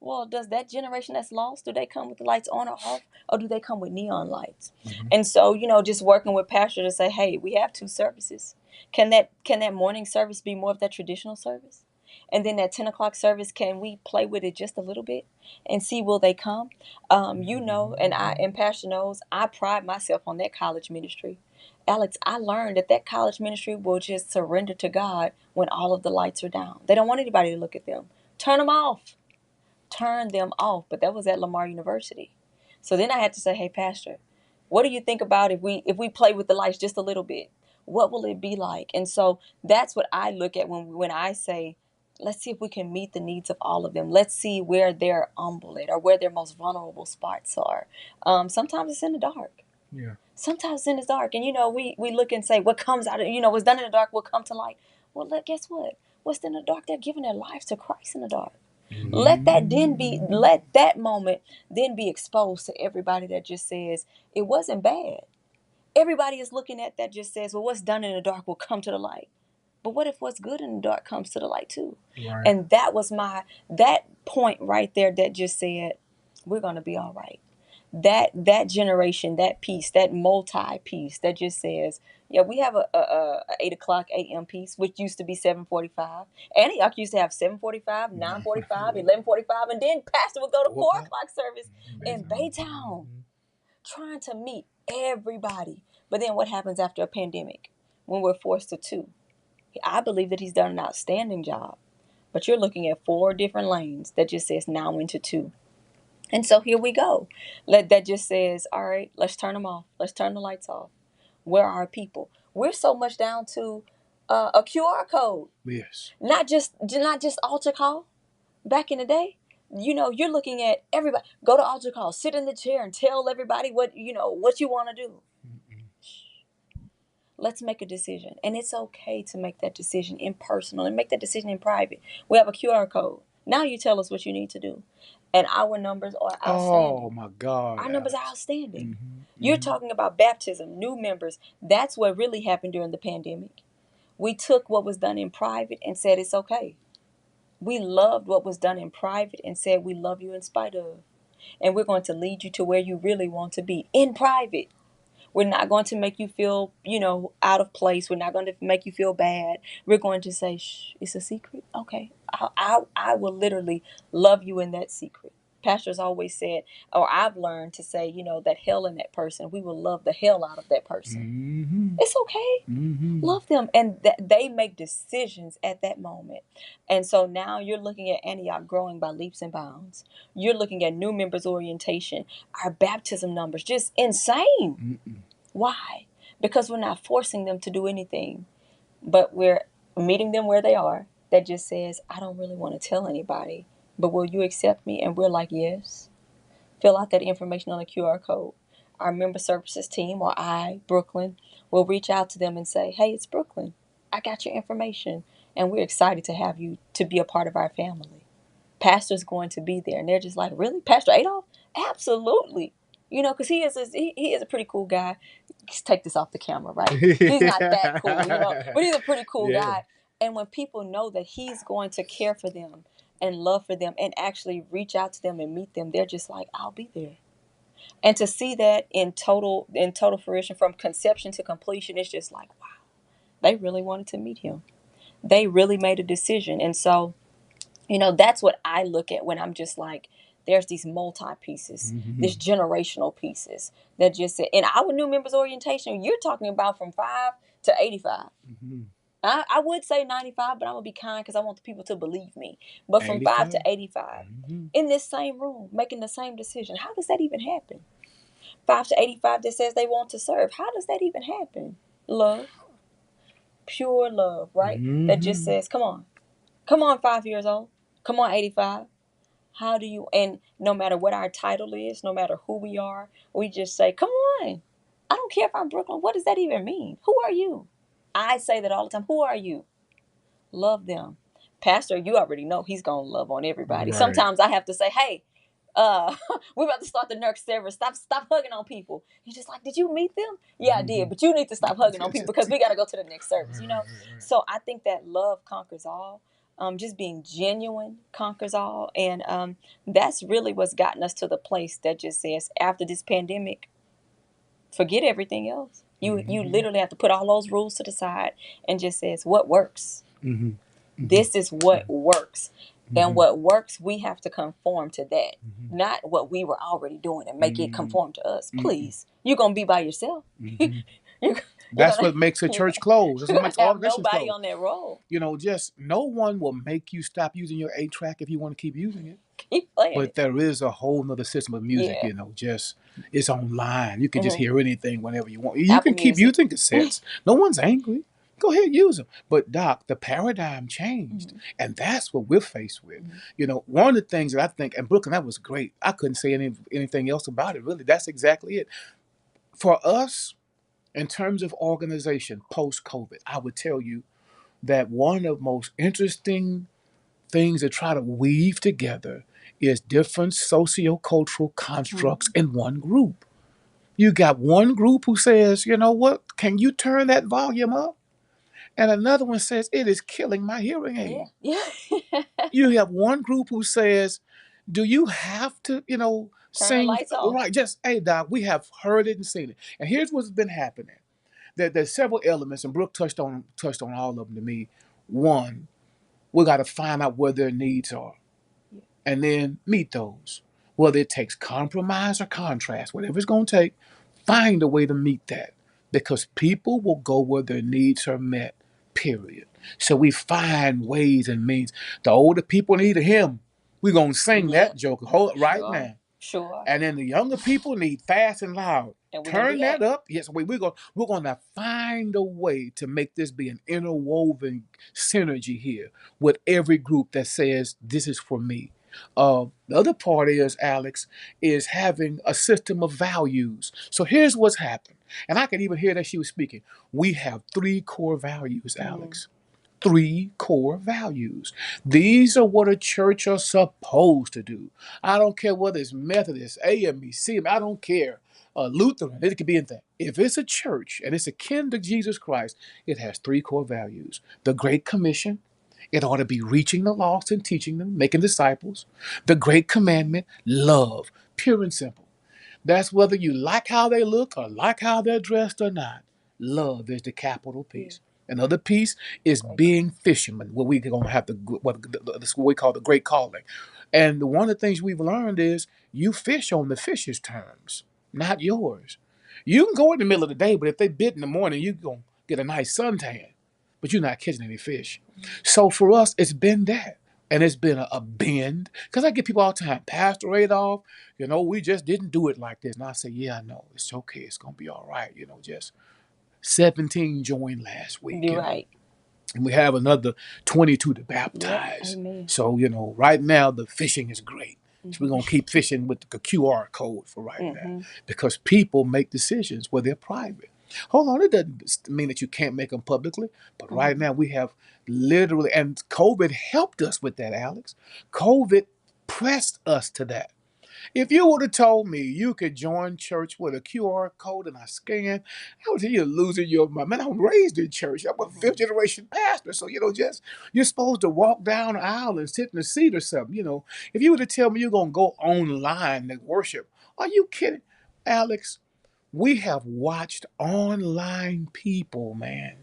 Well, does that generation that's lost, do they come with the lights on or off, or do they come with neon lights? Mhm. And so, just working with pastor to say, hey, we have two services. Can that morning service be more of that traditional service? And then that 10 o'clock service, can we play with it just a little bit and see will they come? And Pastor knows, I pride myself on that college ministry. Alex, I learned that college ministry will just surrender to God when all of the lights are down. They don't want anybody to look at them. Turn them off. Turn them off. But that was at Lamar University. So then I had to say, hey, Pastor, what do you think about if we play with the lights just a little bit? What will it be like? And so that's what I look at when I say, let's see if we can meet the needs of all of them. Let's see where they're humble at or where their most vulnerable spots are. Sometimes it's in the dark. Yeah. Sometimes it's in the dark. And, we look and say, what comes out of, what's done in the dark will come to light. Well, guess what? What's in the dark? They're giving their lives to Christ in the dark. Let that moment then be exposed to everybody that just says it wasn't bad. Everybody is looking at that just says, well, what's done in the dark will come to the light. But what if what's good in the dark comes to the light too? Right. And that was that point right there that just said, we're going to be all right. That generation, that piece, that multi piece that just says, yeah, we have a 8 o'clock a.m. piece, which used to be 7:45. Antioch used to have 7:45, 9:45, 11:45, and then pastor would go to 4 o'clock service in Baytown, trying to meet everybody. But then what happens after a pandemic when we're forced to two? I believe that he's done an outstanding job, but you're looking at 4 different lanes that just says now into 2. And so here we go. That just says, all right, let's turn them off. Let's turn the lights off. Where are our people? We're so much down to a QR code. Yes. Not just altar call. Back in the day, you're looking at everybody. Go to altar call, sit in the chair and tell everybody what you want to do. Let's make a decision. And it's okay to make that decision in personal and make that decision in private. We have a QR code. Now you tell us what you need to do. And our numbers are outstanding. Oh my God. Our numbers are outstanding. Mm-hmm. You're talking about baptism, new members. That's what really happened during the pandemic. We took what was done in private and said it's okay. We loved what was done in private and said we love you in spite of. And we're going to lead you to where you really want to be in private. We're not going to make you feel, out of place. We're not going to make you feel bad. We're going to say, shh, it's a secret. Okay. I will literally love you in that secret. Pastors always said, or I've learned to say, that hell in that person, we will love the hell out of that person. Mm-hmm. It's okay. Mm-hmm. Love them. And they make decisions at that moment. And so now you're looking at Antioch growing by leaps and bounds. You're looking at new members orientation, our baptism numbers, just insane. Mm-mm. Why? Because we're not forcing them to do anything, but we're meeting them where they are. That just says, I don't really want to tell anybody, but will you accept me? And we're like, yes. Fill out that information on the QR code. Our member services team, or Brooklyn, will reach out to them and say, hey, it's Brooklyn. I got your information, and we're excited to have you to be a part of our family. Pastor's going to be there. And they're just like, really? Pastor Adolph? Absolutely. Because he is a pretty cool guy. Just take this off the camera, right? He's not that cool, but he's a pretty cool guy. And when people know that he's going to care for them and love for them and actually reach out to them and meet them, they're just like, I'll be there. And to see that in total fruition from conception to completion, it's just like, wow, they really wanted to meet him. They really made a decision. And so, that's what I look at when I'm just like, there's these multi pieces, these generational pieces that just say, in our new members orientation, you're talking about from 5 to 85. I would say 95, but I'm going to be kind because I want the people to believe me. But from 5 to 85, in this same room, making the same decision. How does that even happen? 5 to 85 that says they want to serve. How does that even happen? Love. Pure love, right? That just says, come on. Come on, 5 years old. Come on, 85. How do you, and no matter what our title is, no matter who we are, we just say, come on. I don't care if I'm Brooklyn. What does that even mean? Who are you? I say that all the time. Who are you? Love them. Pastor, you already know he's going to love on everybody. Right. Sometimes I have to say, hey, we're about to start the next service. Stop hugging on people. He's just like, did you meet them? Yeah, I did. But you need to stop hugging on people because we got to go to the next service, So I think that love conquers all. Just being genuine conquers all. And that's really what's gotten us to the place that just says, after this pandemic, forget everything else. You literally have to put all those rules to the side and just says, what works? This is what works. And what works, we have to conform to that, not what we were already doing and make it conform to us. Please, you're gonna be by yourself. That's what makes a church close. That's what makes have organizations nobody close. on that roll. You know, just no one will make you stop using your 8-track if you want to keep using it. Keep playing But it. there is a whole nother system of music, Yeah. you know, just it's online. You can just hear anything whenever you want. You Apple can keep Music. using cassettes. No one's angry. Go ahead, use them. But Doc, the paradigm changed. And that's what we're faced with. You know, one of the things that I think, and Brooklyn, that was great. I couldn't say anything else about it, really. That's exactly it. For us, in terms of organization post-COVID, I would tell you that one of the most interesting things to try to weave together is different socio-cultural constructs in one group. You got one group who says, you know what, can you turn that volume up? And another one says, it is killing my hearing aid. Yeah. You have one group who says, do you have to, you know, Turn the sing? lights off. Right, just, hey, Doc, we have heard it and seen it. And here's what's been happening. There's several elements, and Brooke touched on all of them to me. One, we got to find out where their needs are and then meet those. Whether it takes compromise or contrast, whatever it's going to take, find a way to meet that because people will go where their needs are met, period. So we find ways and means. The older people need a hymn. We're going to sing that joke right now. Sure. And then the younger people need fast and loud. And we're gonna Turn do that up. Yes, we're going to find a way to make this be an interwoven synergy here with every group that says this is for me. The other part is, Alex, is having a system of values. So here's what's happened. And I could even hear that she was speaking. We have 3 core values, Alex. 3 core values. These are what a church are supposed to do. I don't care whether it's Methodist, AME, CME, I don't care. Lutheran, it could be anything. If it's a church and it's akin to Jesus Christ, it has 3 core values. The Great Commission, it ought to be reaching the lost and teaching them, making disciples. The Great Commandment, love, pure and simple. That's whether you like how they look or like how they're dressed or not. Love is the capital piece. Another piece is being fishermen, what we're going to have what we call the great calling. And one of the things we've learned is you fish on the fish's terms, not yours. You can go in the middle of the day, but if they bid in the morning, you're going to get a nice suntan, but you're not catching any fish. So for us, it's been that. And it's been a bend. Because I get people all the time, Pastor Adolph, you know, we just didn't do it like this. And I say, yeah, I know. It's okay. It's going to be all right. You know, just 17 joined last week. You're right. And we have another 22 to baptize. Amen. So, you know, right now the fishing is great. So we're going to keep fishing with the QR code for right now. Because people make decisions where they're private. Hold on, it doesn't mean that you can't make them publicly. But right now we have literally, and COVID helped us with that, Alex. COVID pressed us to that. If you would have told me you could join church with a QR code and I scan, I would say you're losing your mind. Man, I'm raised in church. I'm a 5th generation pastor. So, you know, just you're supposed to walk down the aisle and sit in a seat or something. You know, if you were to tell me you're going to go online and worship, are you kidding? Alex, we have watched online people, man,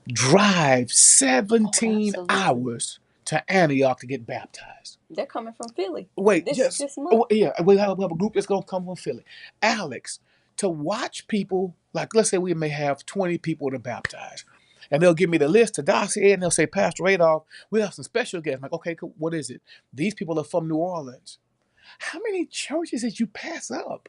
drive 17 hours to Antioch to get baptized. They're coming from Philly. Wait, this month. Oh, yeah, we have a group that's going to come from Philly. Alex, to watch people, like let's say we may have 20 people to baptize, and they'll give me the list to Darcy, and they'll say, Pastor Adolph, we have some special guests. I'm like, okay, cool. What is it? These people are from New Orleans. How many churches did you pass up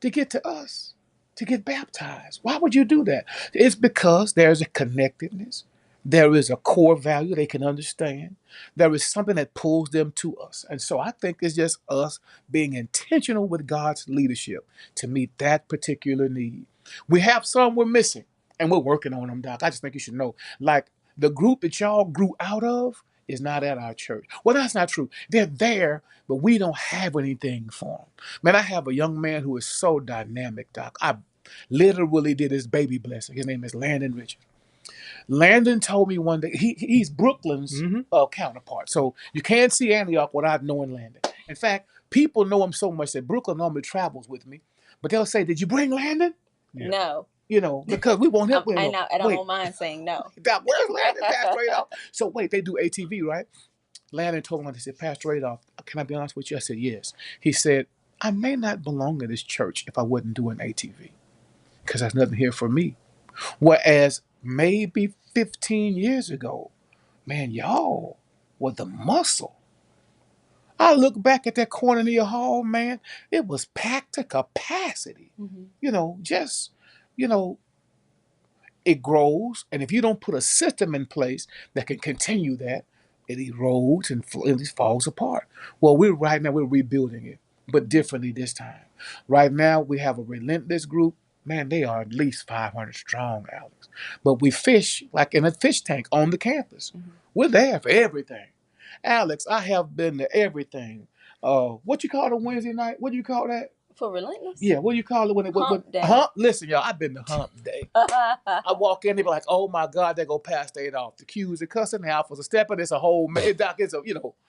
to get to us, to get baptized? Why would you do that? It's because there's a connectedness. There is a core value they can understand. There is something that pulls them to us. And so I think it's just us being intentional with God's leadership to meet that particular need. We have some we're missing, and we're working on them, Doc. I just think you should know. Like the group that y'all grew out of is not at our church. Well, that's not true. They're there, but we don't have anything for them. Man, I have a young man who is so dynamic, Doc. I literally did his baby blessing. His name is Landon Richard. Landon told me one day, he's Brooklyn's counterpart. So you can't see Antioch without knowing Landon. In fact, people know him so much that Brooklyn normally travels with me. But they'll say, "Did you bring Landon?" Yeah. No. You know, because we won't help him. And I Wait, don't mind saying no. where's Landon? Pastor Adolph. So wait, they do ATV, right? Landon told me, he said, "Pastor Adolph, can I be honest with you?" I said, "Yes." He said, "I may not belong in this church if I wasn't doing ATV because there's nothing here for me." Whereas maybe 15 years ago, man, y'all were the muscle. I look back at that Cornelia Hall, man, it was packed to capacity. You know, just, you know, it grows. And if you don't put a system in place that can continue that, it erodes and it falls apart. Well, right now, we're rebuilding it, but differently this time. Right now, we have a relentless group. Man, they are at least 500 strong, Alex. But we fish like in a fish tank on the campus. We're there for everything. Alex, I have been to everything. What you call it Wednesday night? What do you call that? For Relentless? Yeah, what do you call it when it Hump day. Listen, y'all, I've been to hump day. I walk in, they be like, "Oh my God, they go past eight off. The Q's are cussing, the alphas are stepping. It's a whole doc. It's a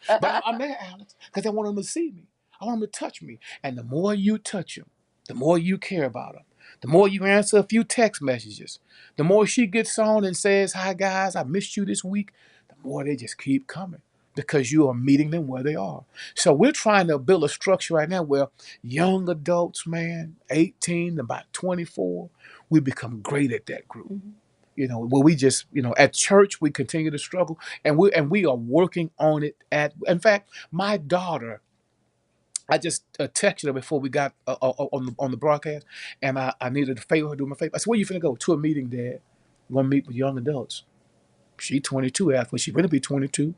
But I'm there, Alex, because I want them to see me. I want them to touch me. And the more you touch them, the more you care about them. The more you answer a few text messages, the more she gets on and says, "Hi guys, I missed you this week." The more they just keep coming because you are meeting them where they are. So we're trying to build a structure right now where young adults, man, 18 to about 24, we become great at that group. You know, where we just, at church we continue to struggle, and we are working on it. In fact, my daughter, I just texted her before we got on the broadcast, and I needed to favor her, do me a favor. I said, "Where you finna go?" "To a meeting, Dad. I'm gonna meet with young adults." She 22 after she finna be 22.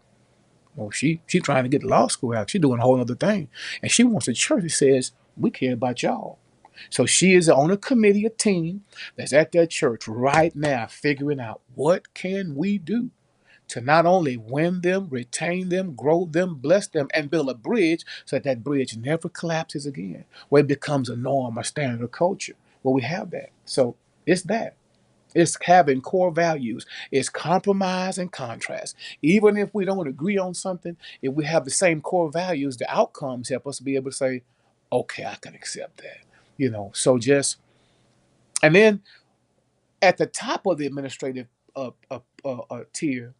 Well, she trying to get to law school out. She doing a whole other thing. And she wants a church that says, "We care about y'all." So she is on a committee, a team that's at that church right now figuring out what can we do to not only win them, retain them, grow them, bless them, and build a bridge so that that bridge never collapses again, where it becomes a norm, a standard of culture, where we have that. So it's that. It's having core values. It's compromise and contrast. Even if we don't agree on something, if we have the same core values, the outcomes help us be able to say, "Okay, I can accept that." So and then at the top of the administrative tier,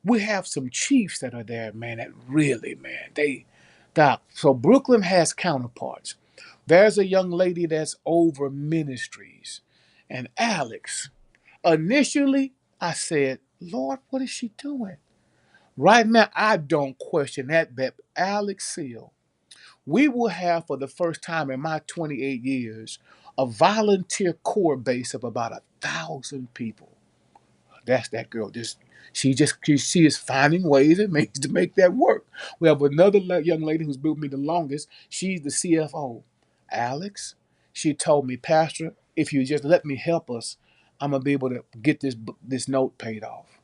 we have some chiefs that are there, man, that really, man, so Brooklyn has counterparts. There's a young lady that's over ministries. And Alex, initially, I said, "Lord, what is she doing?" Right now, I don't question that, but Alex Seal, we will have for the first time in my 28 years a volunteer core base of about 1,000 people. That's that girl. She is finding ways and means to make that work. We have another young lady who's been with me the longest. She's the CFO. Alex, she told me, "Pastor, if you just let me help us, I'm gonna be able to get this note paid off."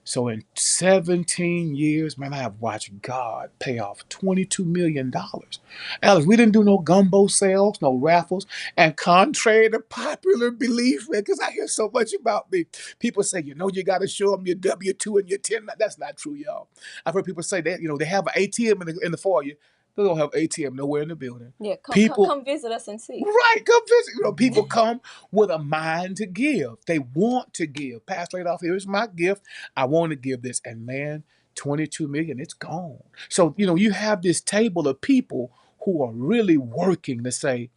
So in 17 years, man, I have watched God pay off $22 million. Alex, we didn't do no gumbo sales, no raffles. And contrary to popular belief, because I hear so much about me, people say, you got to show them your W-2 and your 10. That's not true, y'all. I've heard people say that, they have an ATM in the foyer. They don't have ATM nowhere in the building. Yeah, come visit us and see. Right, come visit. People come with a mind to give. They want to give. Pastor Adolph, here's my gift. I want to give this. And man, 22 million, it's gone. So, you have this table of people who are really working to say,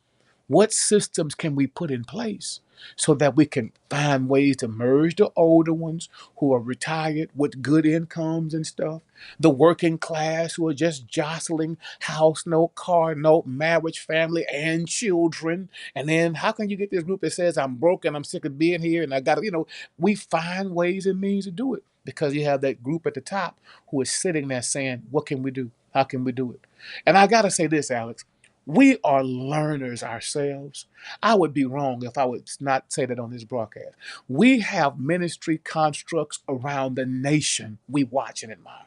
what systems can we put in place so that we can find ways to merge the older ones who are retired with good incomes and stuff, the working class who are just jostling house note, car note, marriage, family, and children. And then how can you get this group that says, "I'm broke and I'm sick of being here and I got to," we find ways and means to do it because you have that group at the top who is sitting there saying, "What can we do? How can we do it?" And I got to say this, Alex. We are learners ourselves. I would be wrong if I would not say that on this broadcast. We have ministry constructs around the nation we watch and admire.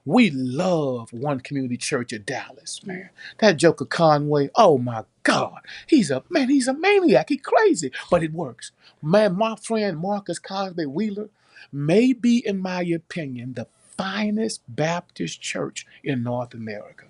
We love One Community Church of Dallas, man. That Joker Conway, oh my God, he's a maniac. He's crazy, but it works. Man, my friend Marcus Cosby Wheeler may be, in my opinion, the finest Baptist church in North America.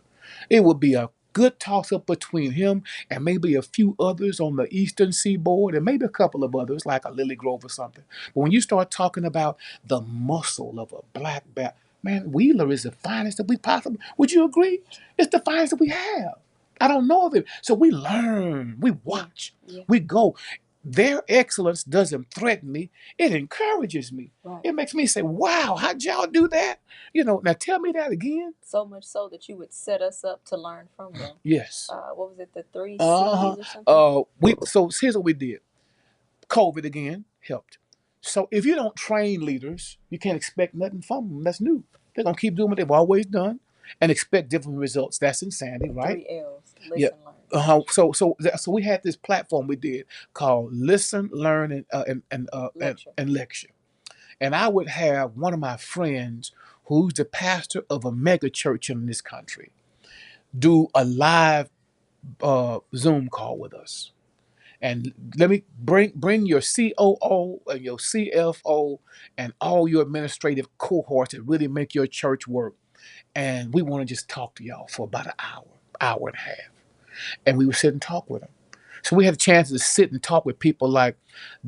It would be a good toss up between him and maybe a few others on the eastern seaboard and maybe a couple of others like a Lily Grove or something. But when you start talking about the muscle of a black Baptist, man, Wheeler is the finest that we possibly. Would you agree? It's the finest that we have. I don't know of it. So we learn, we watch, Yeah. we go. Their excellence doesn't threaten me, it encourages me. Right. It makes me say, wow, how'd y'all do that? Now tell me that again. So much so that you would set us up to learn from them. Yes. What was it, the 3 C's Uh-huh. or something? So here's what we did. COVID again helped. So if you don't train leaders, you can't expect nothing from them. That's new. They're gonna keep doing what they've always done and expect different results. That's insanity, right? 3 L's. Listen, Yeah. learn. So we had this platform we did called Listen, Learn, Lecture. and Lecture. And I would have one of my friends who's the pastor of a mega church in this country do a live Zoom call with us. And let me bring your COO and your CFO and all your administrative cohorts that really make your church work. And we want to just talk to y'all for about an hour and a half. And we would sit and talk with them. So we had a chance to sit and talk with people like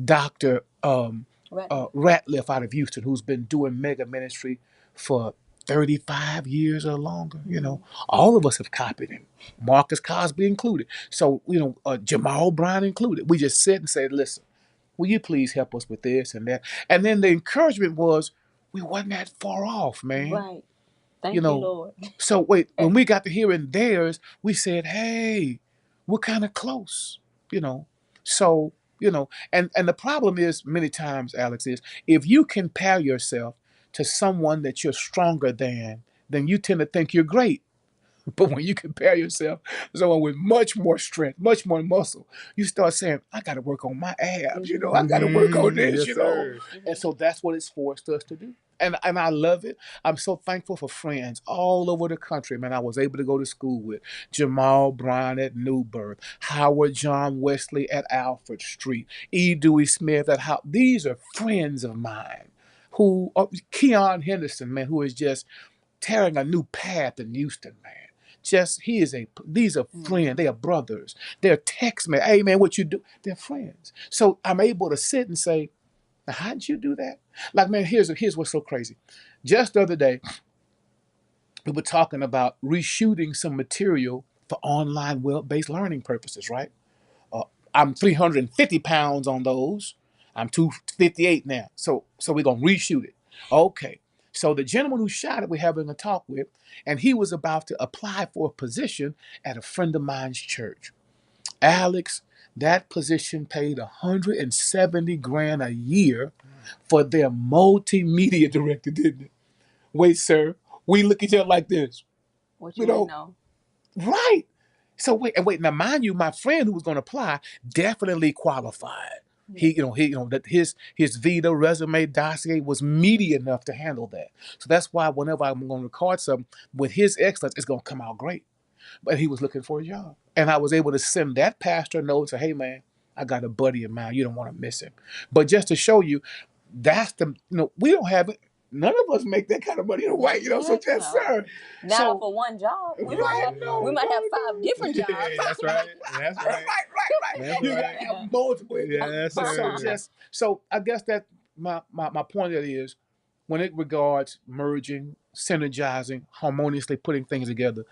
Dr. Ratliff out of Houston, who's been doing mega ministry for 35 years or longer. All of us have copied him, Marcus Cosby included. So, Jamal Brown included. We just sit and say, listen, will you please help us with this and that? And then the encouragement was, we wasn't that far off, man. Right. Thank you, Lord. So wait, when we got to hearing theirs, we said, hey, we're kind of close, So, and the problem is many times, Alex, is if you compare yourself to someone that you're stronger than, then you tend to think you're great. But when you compare yourself to someone with much more strength, much more muscle, you start saying, I got to work on my abs, I got to work on this, Yes, sir. And so that's what it's forced us to do. And I love it. I'm so thankful for friends all over the country, man. I was able to go to school with Jamal Brown at Newburgh, Howard John Wesley at Alfred Street, E. Dewey Smith at How. These are friends of mine who, Keon Henderson, man, who is just tearing a new path in Houston, man. These are friends. They are brothers. They're text man. Hey, man, what you do? They're friends. So I'm able to sit and say, now, how did you do that? Like, man, here's what's so crazy. Just the other day, we were talking about reshooting some material for online web-based learning purposes, right? I'm 350 pounds on those. I'm 258 now. So we're going to reshoot it. Okay. So the gentleman who shot it, we're having a talk with, and he was about to apply for a position at a friend of mine's church. Alex, that position paid 170 grand a year for their multimedia director, didn't it? Wait, sir, we look at each other like this. What you know? Right. So wait. Now, mind you, my friend who was going to apply definitely qualified. He that his Vita resume dossier was meaty enough to handle that. So that's why whenever I'm going to record something with his excellence, it's going to come out great. But he was looking for a job, and I was able to send that pastor a note and say, "Hey, man, I got a buddy of mine. You don't want to miss him." But just to show you, that's we don't have it. None of us make that kind of money in a way, So yes, sir. Not for one job. We might have 5 different jobs. Yeah, that's right. That's right. Right. That's You right. gotta have multiple. Yes, sir. So I guess that my point of it is, when it regards merging, synergizing, harmoniously putting things together,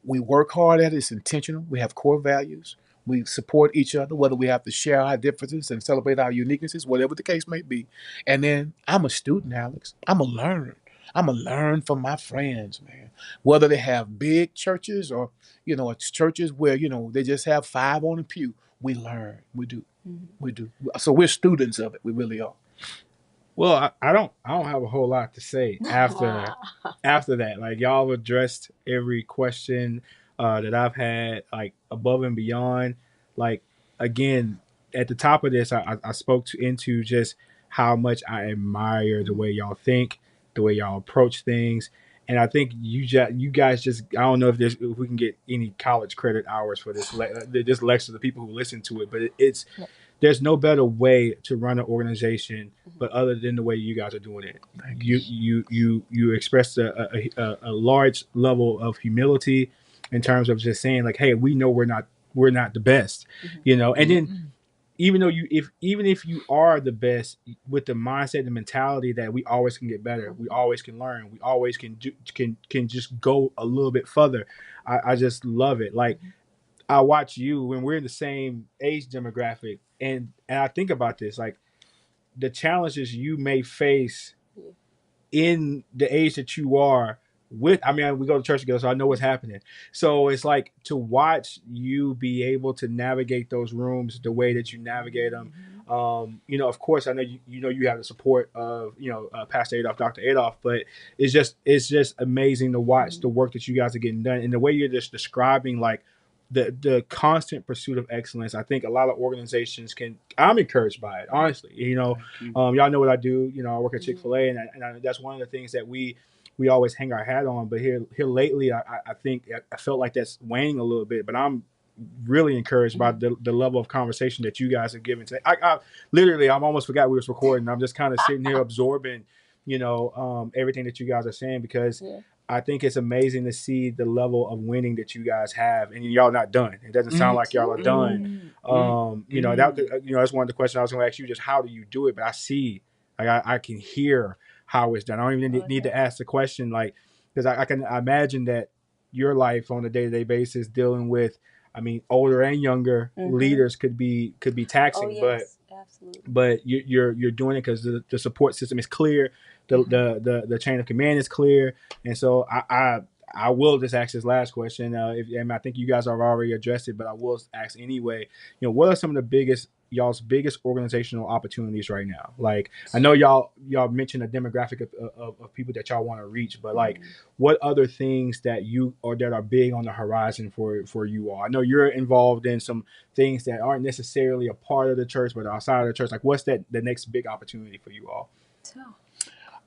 we work hard at it. It's intentional. We have core values. We support each other, whether we have to share our differences and celebrate our uniquenesses, whatever the case may be. And then I'm a student, Alex. I'm a learner. I'm a learn from my friends, man. Whether they have big churches or, it's churches where, they just have 5 on the pew. We learn. We do. We do. So we're students of it. We really are. Well, I don't have a whole lot to say after that. Like, y'all addressed every question that I've had, like above and beyond. Like, again, at the top of this, I spoke into just how much I admire the way y'all think, the way y'all approach things, And I think you guys just, I don't know if we can get any college credit hours for this lecture, the people who listen to it, but it's there's no better way to run an organization, but other than the way you guys are doing it. You expressed a large level of humility in terms of just saying like, hey, we know we're not the best, and then even though even if you are the best, with the mindset and mentality that we always can get better, we always can learn, we always can just go a little bit further. I just love it. Like, I watch you when we're in the same age demographic, and I think about this, like the challenges you may face in the age that you are with. I mean, we go to church together, so I know what's happening. So it's like to watch you be able to navigate those rooms the way that you navigate them. Of course, I know you have the support of Pastor Adolph, Dr. Adolph, but it's just amazing to watch the work that you guys are getting done, and the way you're just describing like the constant pursuit of excellence. I think a lot of organizations I'm encouraged by it, honestly. Y'all know what I do. I work at Chick-fil-A, and that's one of the things that we always hang our hat on. But here lately, I think I felt like that's waning a little bit. But I'm really encouraged by the level of conversation that you guys have given today. I almost forgot we was recording. I'm just kind of sitting here absorbing, everything that you guys are saying, because I think it's amazing to see the level of winning that you guys have, and y'all not done. It doesn't sound like y'all are done. That's one of the questions I was going to ask you, just how do you do it? But I see, like, I can hear how it's done. I don't even need to ask the question, like, because I can imagine that your life on a day-to-day basis dealing with, I mean, older and younger leaders could be taxing, but you're doing it because the support system is clear, the chain of command is clear, and so I will just ask this last question. And I think you guys have already addressed it, but I will ask anyway. What are some of y'all's biggest organizational opportunities right now? Like, I know y'all mentioned a demographic of people that y'all want to reach, but like, what other things that are big on the horizon for you all? I know you're involved in some things that aren't necessarily a part of the church, but outside of the church. Like, what's the next big opportunity for you all?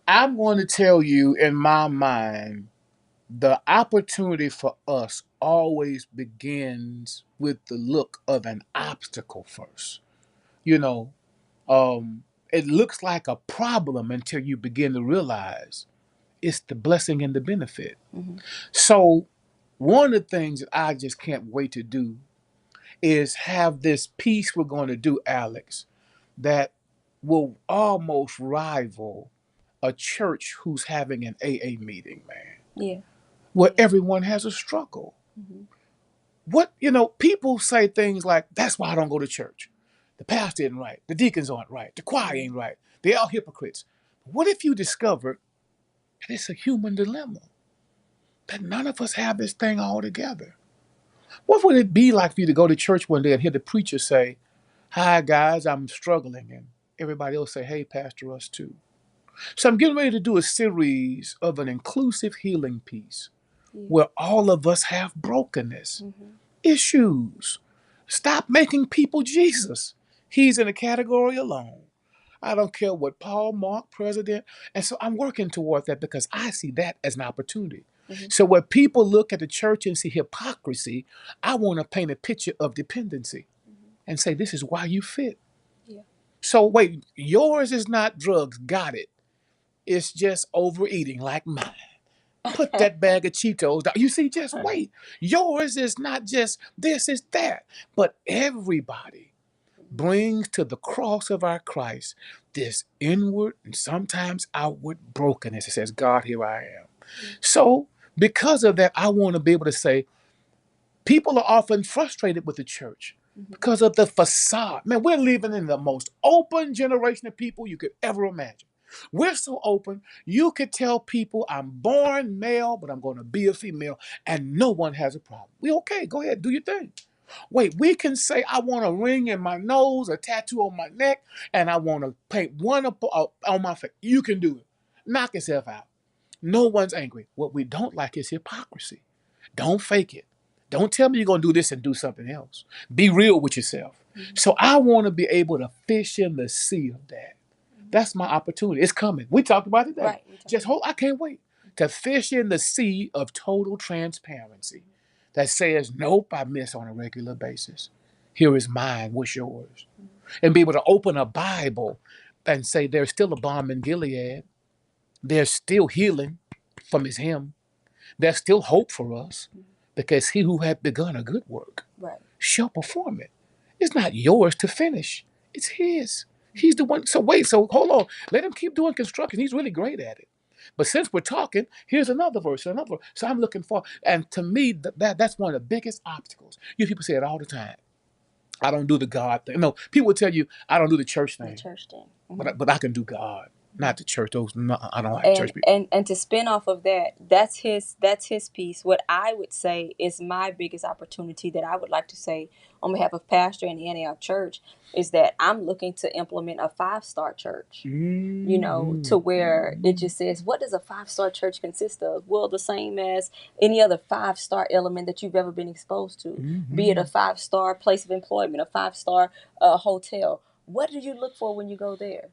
I'm going to tell you, in my mind, the opportunity for us always begins with the look of an obstacle first. It looks like a problem until you begin to realize it's the blessing and the benefit. So one of the things that I just can't wait to do is have this piece we're going to do, Alex, that will almost rival a church who's having an AA meeting, man. Where everyone has a struggle. People say things like, that's why I don't go to church. The pastor isn't right. The deacons aren't right. The choir ain't right. They're all hypocrites. What if you discovered that it's a human dilemma? That none of us have this thing all together. What would it be like for you to go to church one day and hear the preacher say, hi guys, I'm struggling. And everybody else say, hey, Pastor, us too. So I'm getting ready to do a series of an inclusive healing piece where all of us have brokenness, issues. Stop making people Jesus. He's in a category alone. I don't care what Paul, Mark, President. And so I'm working toward that because I see that as an opportunity. So when people look at the church and see hypocrisy, I want to paint a picture of dependency and say, this is why you fit. So wait, yours is not drugs. Got it. It's just overeating like mine. Put that bag of Cheetos down. You see, just wait. Yours is not just this, is that. But everybody brings to the cross of our Christ this inward and sometimes outward brokenness. It says, God, here I am. So because of that, I want to be able to say, people are often frustrated with the church because of the facade. Man, we're living in the most open generation of people you could ever imagine. We're so open, you could tell people I'm born male, but I'm going to be a female, and no one has a problem. We okay, go ahead, do your thing. Wait, we can say I want a ring in my nose, a tattoo on my neck, and I want to paint one up on my face. You can do it. Knock yourself out. No one's angry. What we don't like is hypocrisy. Don't fake it. Don't tell me you're going to do this and do something else. Be real with yourself. So I want to be able to fish in the sea of that. That's my opportunity. It's coming. We talked about it today. Just hold. I can't wait. to fish in the sea of total transparency that says, nope, I miss on a regular basis. Here is mine, what's yours? And be able to open a Bible and say, there's still a balm in Gilead. There's still healing from his hem. There's still hope for us because he who hath begun a good work Right. shall perform it. It's not yours to finish. It's his. He's the one. So wait, so hold on. Let him keep doing construction. He's really great at it. But since we're talking, here's another verse, another verse. So I'm looking for, and to me, that's one of the biggest obstacles. You people say it all the time. I don't do the God thing. No, people will tell you I don't do the church The thing, church thing. but I can do God, not the church. Those no, I don't like church people. And to spin off of that, that's his piece. What I would say is my biggest opportunity that I would like to say on behalf of pastor and the Antioch Church is that I'm looking to implement a 5-star church. You know, to where it just says, what does a 5-star church consist of? Well, the same as any other 5-star element that you've ever been exposed to, be it a 5-star place of employment, a 5-star hotel. What do you look for when you go there?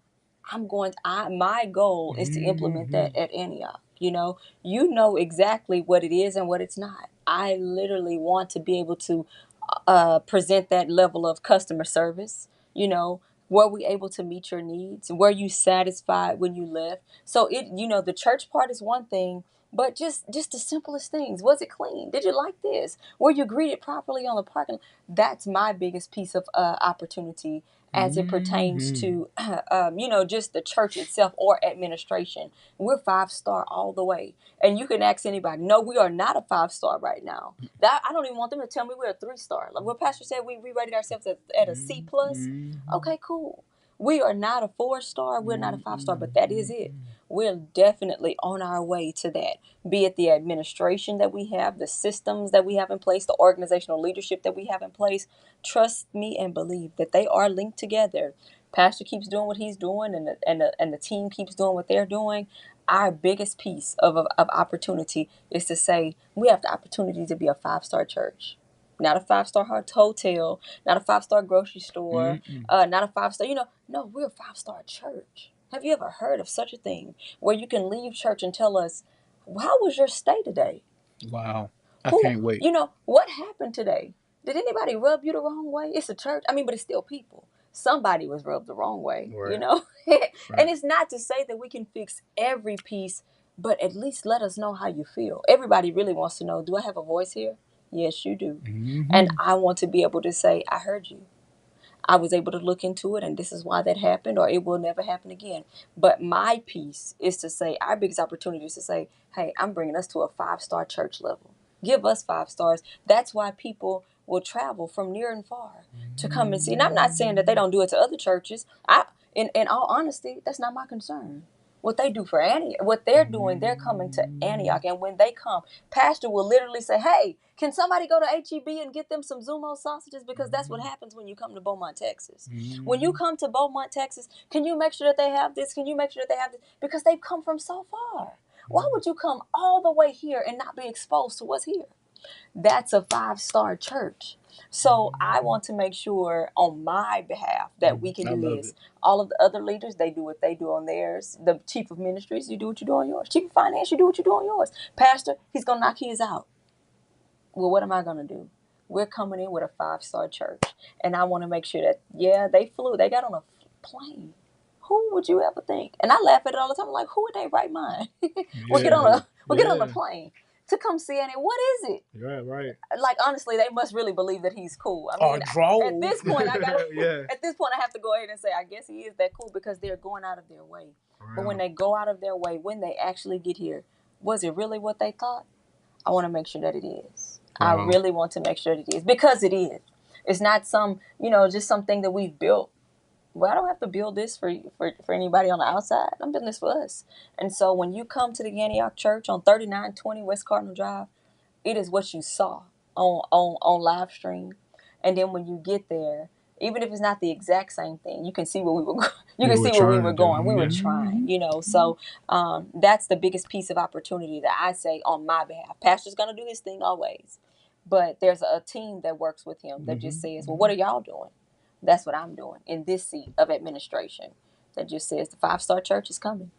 My goal is to implement that at Antioch. You know exactly what it is and what it's not. I literally want to be able to present that level of customer service. Were we able to meet your needs? Were you satisfied when you left? So the church part is one thing, but just the simplest things. Was it clean? Did you like this? Were you greeted properly on the parking lot? That's my biggest piece of opportunity as it pertains to just the church itself or administration. We're 5-star all the way. And you can ask anybody. No, we are not a 5-star right now. That I don't even want them to tell me we're a 3-star. Like what Pastor said, we rated ourselves at a C+. Okay, cool. We are not a 4-star. We're not a 5-star, but that is it. We're definitely on our way to that. Be it the administration that we have, the systems that we have in place, the organizational leadership that we have in place. Trust me and believe that they are linked together. Pastor keeps doing what he's doing, and the team keeps doing what they're doing. Our biggest piece of opportunity is to say we have the opportunity to be a 5-star church. Not a 5-star hotel, not a 5-star grocery store, not a 5-star, no, we're a 5-star church. Have you ever heard of such a thing where you can leave church and tell us, how was your stay today? Wow. I can't wait. What happened today? Did anybody rub you the wrong way? It's a church. I mean, but it's still people. Somebody was rubbed the wrong way, Right. And it's not to say that we can fix every piece, but at least let us know how you feel. Everybody really wants to know, do I have a voice here? Yes, you do. And I want to be able to say, I heard you. I was able to look into it, and this is why that happened, or it will never happen again. But my piece is to say, our biggest opportunity is to say, hey, I'm bringing us to a 5-star church level. Give us 5 stars. That's why people will travel from near and far to come and see. And I'm not saying that they don't do it to other churches. In all honesty, that's not my concern. What they do for Antioch, what they're doing, they're coming to Antioch. And when they come, pastor will literally say, hey, can somebody go to HEB and get them some Zumo sausages? Because that's what happens when you come to Beaumont, Texas. When you come to Beaumont, Texas, can you make sure that they have this? Can you make sure that they have this? Because they've come from so far. Why would you come all the way here and not be exposed to what's here? That's a 5-star church. So I want to make sure on my behalf that we can do this. All of the other leaders, they do what they do on theirs. The chief of ministries, you do what you do on yours. Chief of finance, you do what you do on yours. Pastor, he's going to knock his out. Well, what am I going to do? We're coming in with a 5-star church. And I want to make sure that, they flew. They got on a plane. Who would you ever think? And I laugh at it all the time. I'm like, who in their right mind? We'll get on a plane to come see it. What is it? Right. Like, honestly, they must really believe that he's cool. I mean, drove. at this point, I got Yeah. at this point, I have to go ahead and say, I guess he is that cool because they're going out of their way. But when they go out of their way, when they actually get here, was it really what they thought? I want to make sure that it is. I really want to make sure that it is, because it is. It's not some, just something that we've built. Well, I don't have to build this for anybody on the outside. I'm building this for us. And so when you come to the Antioch Church on 3920 West Cardinal Drive, it is what you saw on live stream. And then when you get there, even if it's not the exact same thing, you can see where we were where we were going. We were trying, So that's the biggest piece of opportunity that I say on my behalf. Pastor's going to do his thing always. But there's a team that works with him that just says, well, what are y'all doing? That's what I'm doing in this seat of administration. That just says the 5-star church is coming.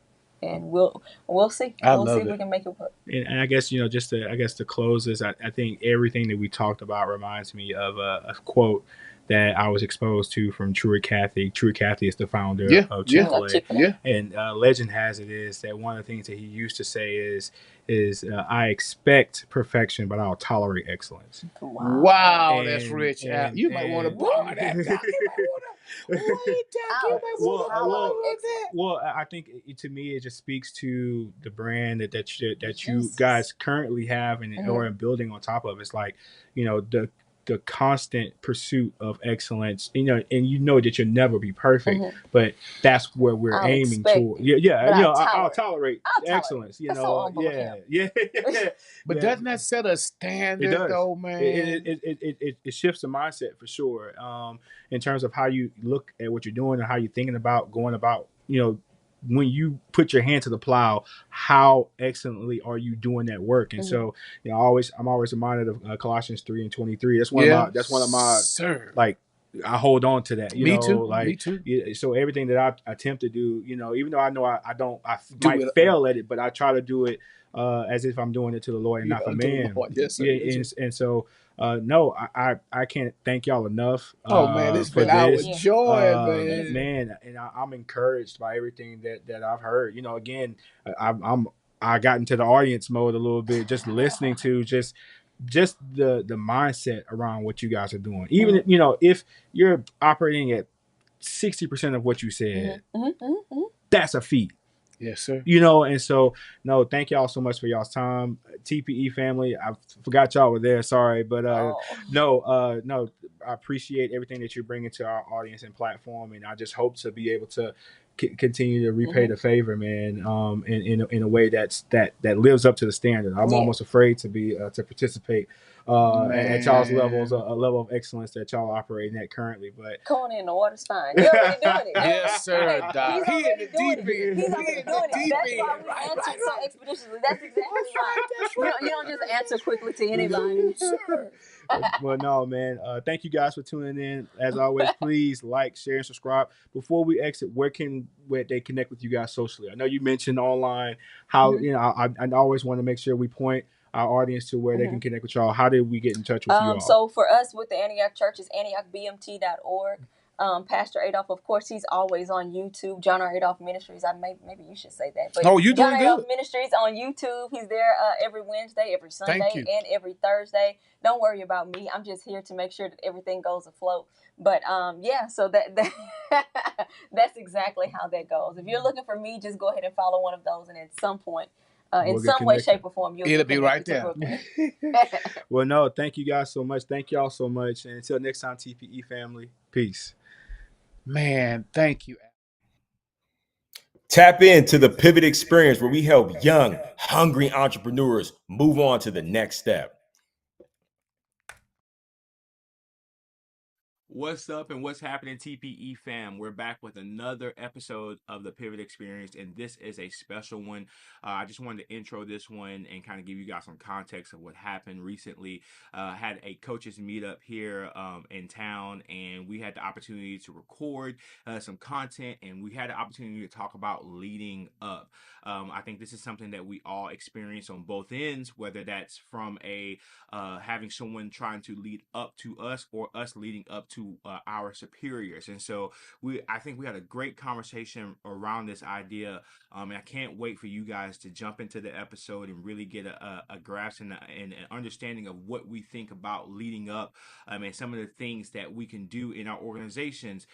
and we'll see. I We'll see love if we it. can make it work. And I guess, just to close this, I think everything that we talked about reminds me of a quote that I was exposed to from Truett Cathy. Truett Cathy is the founder Yeah, of yeah, Chick-fil-A. Chick-fil-A. yeah. And legend has it is that one of the things that he used to say is I expect perfection, but I'll tolerate excellence. Wow, that's And rich. and You might want to and borrow that, Doc. You might want to. Wait, Doc, you might want to borrow that. well, I think to me it just speaks to the brand that you Yes. guys currently have and or building on top of. It's like, the constant pursuit of excellence, and that you'll never be perfect, but that's where we're I'll aiming expect toward. it, Yeah, but I'll tolerate I'll tolerate. excellence. That's so humble of him. Yeah, But yeah. doesn't that set a It standard, does. though, man? It shifts the mindset for sure. In terms of how you look at what you're doing and how you're thinking about going about, when you put your hand to the plow, how excellently are you doing that work? And so, I'm always reminded of Colossians 3:23. That's one of my sir. like. I hold on to that, Me too. like, Me too. so everything that I attempt to do, even though I know I don't, I Do might it. fail at it, but I try to do it as if I'm doing it to the Lord and not for unto the man. Lord. Yes, sir. Yeah, Yes, and, sir. and so no, I can't thank y'all enough Oh man, it's for been our this. joy, man. Man, and I'm encouraged by everything that I've heard. Again, I got into the audience mode a little bit, just listening to just the mindset around what you guys are doing. Even if you're operating at 60% of what you said, that's a feat. Yes, sir. And so no, thank y'all so much for y'all's time. TPE family, I forgot y'all were there. Sorry, but no, I appreciate everything that you're bringing to our audience and platform, and I just hope to be able to continue to repay the favor, man. In a way that lives up to the standard. I'm almost afraid to be to participate at y'all's levels, a level of excellence that y'all operating at currently. But Going in the water's fine. You're already doing it. Yes, sir, Doc. He's He in already the doing deep it. end. He's He already in the doing it. deep That's why end. we Right, answer right, so right. expeditiously. That's exactly why. That's You right. don't just answer quickly to anybody. Sir. well, no, man. Thank you guys for tuning in. As always, please like, share, and subscribe. Before we exit, where they connect with you guys socially? I know you mentioned online how I always want to make sure we point our audience to where they can connect with y'all. How did we get in touch with you all? So for us with the Antioch Church is AntiochBMT.org. Pastor Adolph, of course, he's always on YouTube. John R. Adolph Ministries. Maybe you should say that. But you John doing R. Adolph good. Ministries on YouTube. He's there every Wednesday, every Sunday, and every Thursday. Don't worry about me. I'm just here to make sure that everything goes afloat. But so that that's exactly how that goes. If you're looking for me, just go ahead and follow one of those, and at some point, in some way, shape, or form, it'll be right there. Well, no, thank you guys so much. Thank y'all so much. And until next time, TPE family, peace. Man, thank you. Tap into the Pivot Experience where we help young, hungry entrepreneurs move on to the next step. What's up and what's happening, TPE fam? We're back with another episode of the Pivot Experience, and this is a special one. I just wanted to intro this one and kind of give you guys some context of what happened recently. Had a coaches meetup here in town, and we had the opportunity to record some content, and we had the opportunity to talk about leading up. I think this is something that we all experience on both ends, whether that's from having someone trying to lead up to us or us leading up to our superiors. And so I think we had a great conversation around this idea, and I can't wait for you guys to jump into the episode and really get a grasp and an understanding of what we think about leading up, and some of the things that we can do in our organizations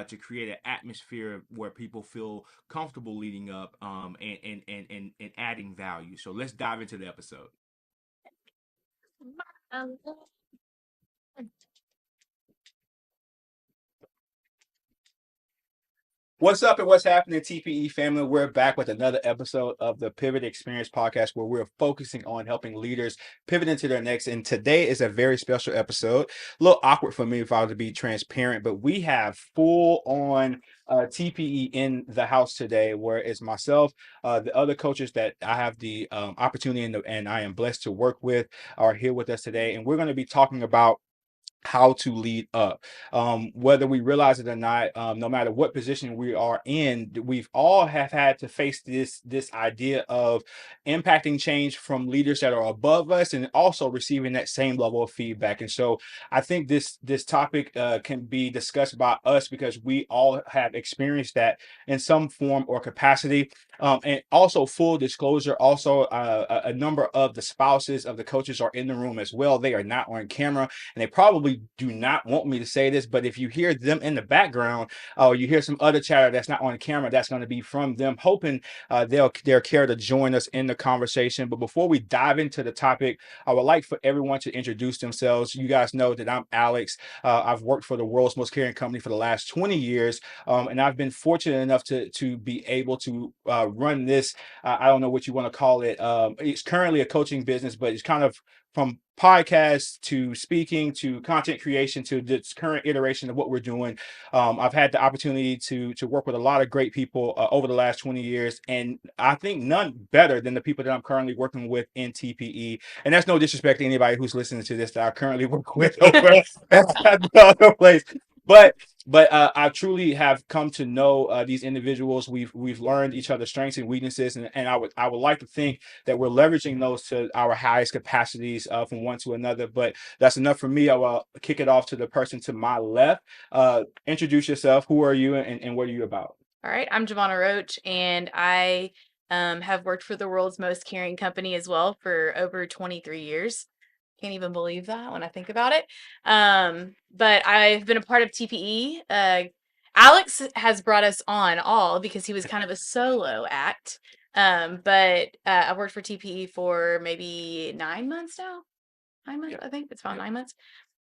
to create an atmosphere where people feel comfortable leading up and adding value. So let's dive into the episode. What's up and what's happening, TPE family? We're back with another episode of the Pivot Experience podcast, where we're focusing on helping leaders pivot into their next. And today is a very special episode. A little awkward for me if I was to be transparent, but we have full on TPE in the house today, where it's myself, the other coaches that I have the opportunity and I am blessed to work with are here with us today. And we're going to be talking about how to lead up. Whether we realize it or not, no matter what position we are in, we've all have had to face this idea of impacting change from leaders that are above us and also receiving that same level of feedback. And so I think this topic can be discussed by us because we all have experienced that in some form or capacity. And also, full disclosure, also a number of the spouses of the coaches are in the room as well. They are not on camera, and they probably do not want me to say this, but if you hear them in the background or you hear some other chatter that's not on camera, that's going to be from them hoping they'll care to join us in the conversation. But before we dive into the topic, I would like for everyone to introduce themselves. You guys know that I'm Alex. I've worked for the world's most caring company for the last 20 years, and I've been fortunate enough to be able to run this. I don't know what you want to call it. It's currently a coaching business, but it's kind of from podcasts to speaking to content creation to this current iteration of what we're doing. I've had the opportunity to work with a lot of great people over the last 20 years, and I think none better than the people that I'm currently working with in TPE. And that's no disrespect to anybody who's listening to this that I currently work with over at the other place. But I truly have come to know these individuals. We've learned each other's strengths and weaknesses, and I would like to think that we're leveraging those to our highest capacities from one to another. But that's enough for me. I will kick it off to the person to my left. Introduce yourself. Who are you, and what are you about? All right, I'm Javonna Roach, and I have worked for the world's most caring company as well for over 23 years. Can't even believe that when I think about it. But I've been a part of TPE. Alex has brought us on all because he was kind of a solo act. But I've worked for TPE for maybe 9 months now. 9 months, I think it's about 9 months.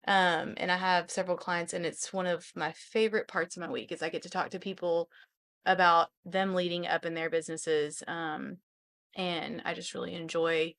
And I have several clients, and it's one of my favorite parts of my week is I get to talk to people about them leading up in their businesses. And I just really enjoy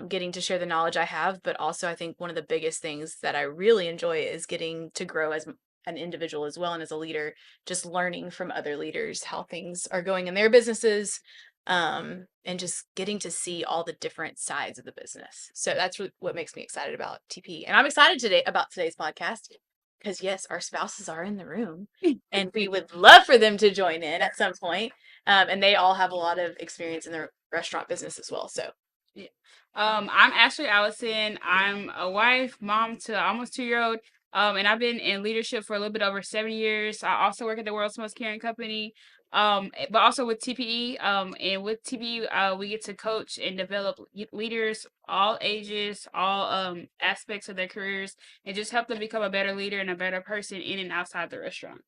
getting to share the knowledge I have. But also, I think one of the biggest things that I really enjoy is getting to grow as an individual as well and as a leader, just learning from other leaders how things are going in their businesses, and just getting to see all the different sides of the business. So that's what makes me excited about TP. And I'm excited today about today's podcast because yes, our spouses are in the room and we would love for them to join in at some point. And they all have a lot of experience in the restaurant business as well. So I'm Ashley Allison. I'm a wife, mom to almost 2-year-old. And I've been in leadership for a little bit over 7 years. I also work at the world's most caring company, but also with TPE. And with TPE, we get to coach and develop leaders, all ages, all aspects of their careers, and just help them become a better leader and a better person in and outside the restaurant.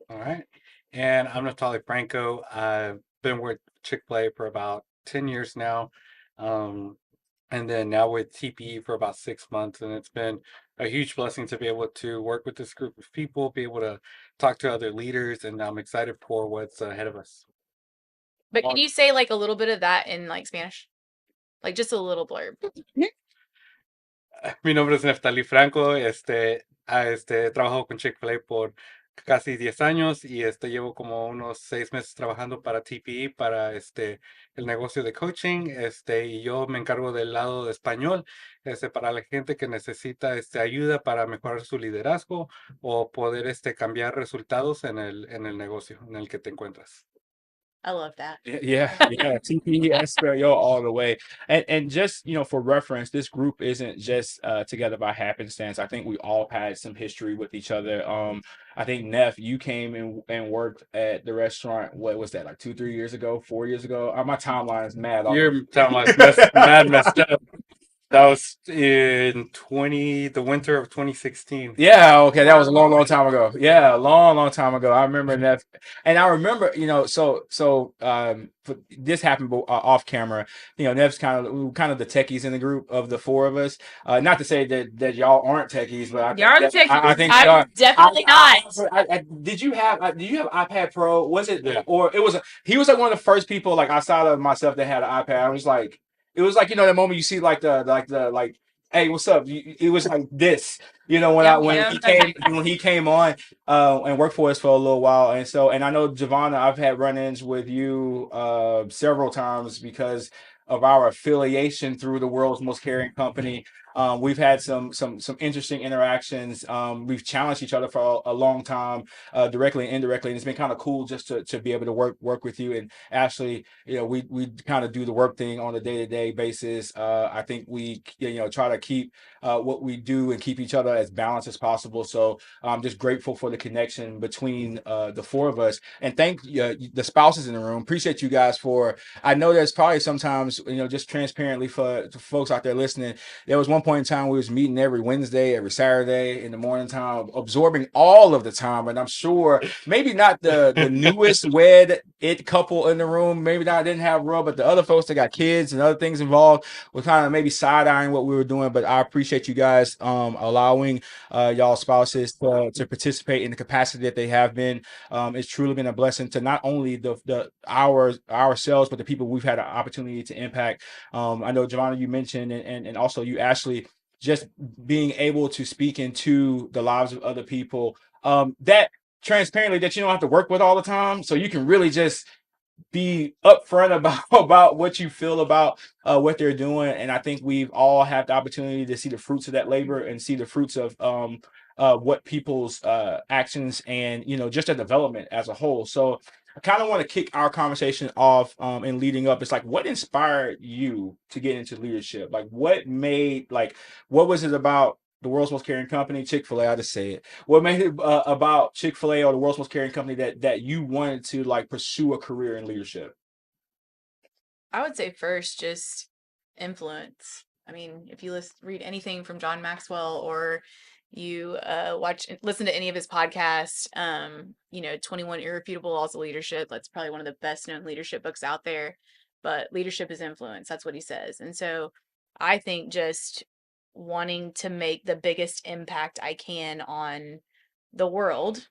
All right. And I'm Natali Franco. I've been with Chick-fil-A for about 10 years now. And then now with TPE for about 6 months. And it's been a huge blessing to be able to work with this group of people, be able to talk to other leaders, and I'm excited for what's ahead of us. But can you say like a little bit of that in like Spanish? Like just a little blurb. Mi nombre es Neftali Franco. Trabajo con Chick-fil-A por casi 10 años y llevo como unos 6 meses trabajando para TPE, para el negocio de coaching, y yo me encargo del lado de español, para la gente que necesita ayuda para mejorar su liderazgo o poder cambiar resultados en el negocio en el que te encuentras. I love that. Yeah. TPE Espanol all the way. And just, for reference, this group isn't just together by happenstance. I think we all had some history with each other. I think Neff, you came and worked at the restaurant. What was that, like 2-3 years ago, 4 years ago? My timeline is mad. Your timeline's messed up. That was in the winter of 2016. Yeah, okay, that was a long time ago. Yeah, a long time ago. I remember that, and I remember, this happened off camera. Nev's kind of the techies in the group of the four of us. Not to say that y'all aren't techies, but I think I'm definitely not. did you have iPad Pro? Was it, or it was? He was like one of the first people, like outside of myself, that had an iPad. I was like. It was like, that moment you see like hey, what's up? It was like this, when he came on and worked for us for a little while. And I know, Javonna, I've had run-ins with you several times because of our affiliation through the world's most caring company. We've had some interesting interactions. We've challenged each other for a long time, directly and indirectly, and it's been kind of cool just to be able to work with you. And Ashley, we kind of do the work thing on a day-to-day basis. I think we try to keep what we do and keep each other as balanced as possible. So I'm just grateful for the connection between the four of us, and thank the spouses in the room. Appreciate you guys for. I know there's probably sometimes just transparently for folks out there listening. There was one point in time we was meeting every Wednesday, every Saturday in the morning time, absorbing all of the time. And I'm sure maybe not the newest wed it couple in the room. Maybe not didn't have Rob, but the other folks that got kids and other things involved were kind of maybe side eyeing what we were doing. But I appreciate you guys allowing y'all spouses to participate in the capacity that they have been. It's truly been a blessing to not only ourselves, but the people we've had an opportunity to impact. I know, Giovanna, you mentioned, and also you, Ashley, just being able to speak into the lives of other people, that transparently that you don't have to work with all the time. So you can really just be upfront about what you feel about what they're doing. And I think we've all had the opportunity to see the fruits of that labor and see the fruits of what people's actions and just their development as a whole. So I kind of want to kick our conversation off and leading up. It's like, what inspired you to get into leadership? Like, what was it about the world's most caring company, Chick-fil-A? I just say it. What made it about Chick-fil-A or the world's most caring company that you wanted to pursue a career in leadership? I would say first, just influence. I mean, if you read anything from John Maxwell, or you listen to any of his podcasts, 21 Irrefutable Laws of Leadership, that's probably one of the best known leadership books out there. But leadership is influence. That's what he says. And so I think just wanting to make the biggest impact I can on the world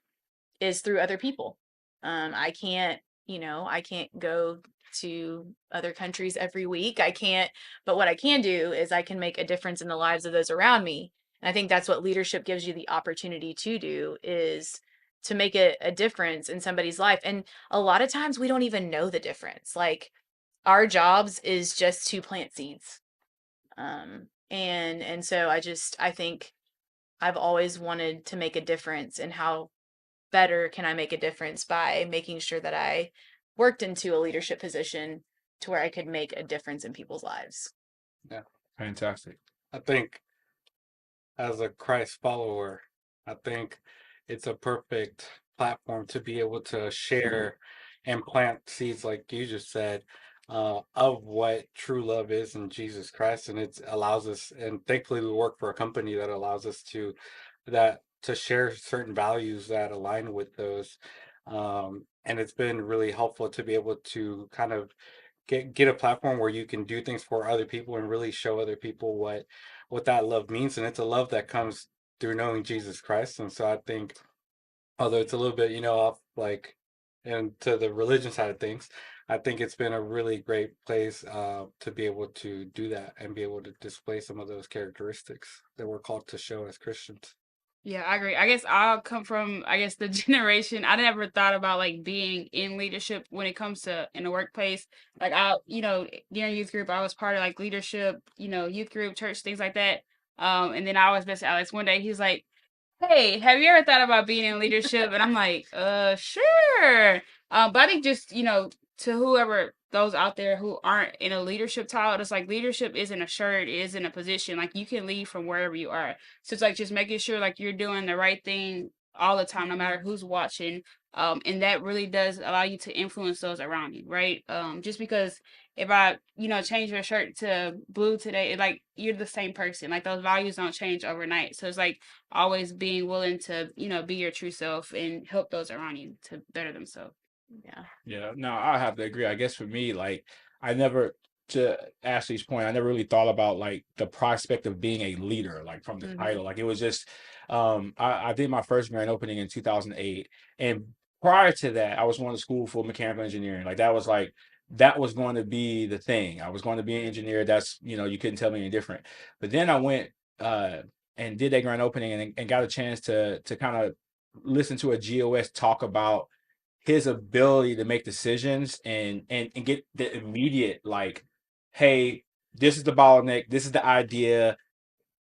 is through other people. I can't, I can't go to other countries every week. I can't, but what I can do is I can make a difference in the lives of those around me. And I think that's what leadership gives you the opportunity to do, is to make a difference in somebody's life. And a lot of times we don't even know the difference. Like, our jobs is just to plant seeds. And so I think I've always wanted to make a difference. And how better can I make a difference by making sure that I worked into a leadership position to where I could make a difference in people's lives. Yeah. Fantastic. I think as a Christ follower, I think it's a perfect platform to be able to share and plant seeds, like you just said, of what true love is in Jesus Christ. And it allows us, and thankfully we work for a company that allows us to share certain values that align with those. And it's been really helpful to be able to kind of get a platform where you can do things for other people and really show other people what that love means. And it's a love that comes through knowing Jesus Christ. And so I think, although it's a little bit off and to the religion side of things, I think it's been a really great place to be able to do that and be able to display some of those characteristics that we're called to show as Christians. Yeah, I agree. I guess I'll come from, the generation. I never thought about being in leadership when it comes to in the workplace. During youth group, I was part of leadership, youth group, church, things like that. And then I was best Alex one day. He's like, "Hey, have you ever thought about being in leadership?" And I'm like, sure. But I think just, to whoever those out there who aren't in a leadership title, it's like leadership isn't a shirt, it isn't a position. Like, you can lead from wherever you are. So it's just making sure you're doing the right thing all the time, no matter who's watching. And that really does allow you to influence those around you, right? Just because if I, change your shirt to blue today, you're the same person. Those values don't change overnight. So it's always being willing to, be your true self and help those around you to better themselves. Yeah. Yeah, no, I have to agree. I guess for me, I never, to Ashley's point, I never really thought about the prospect of being a leader, from the title. It was just, I did my first grand opening in 2008, and prior to that, I was going to school for mechanical engineering. That was going to be the thing. I was going to be an engineer. That's you couldn't tell me any different. But then I went and did that grand opening and got a chance to kind of listen to a GOS talk about his ability to make decisions and get the immediate hey, this is the bottleneck, this is the idea,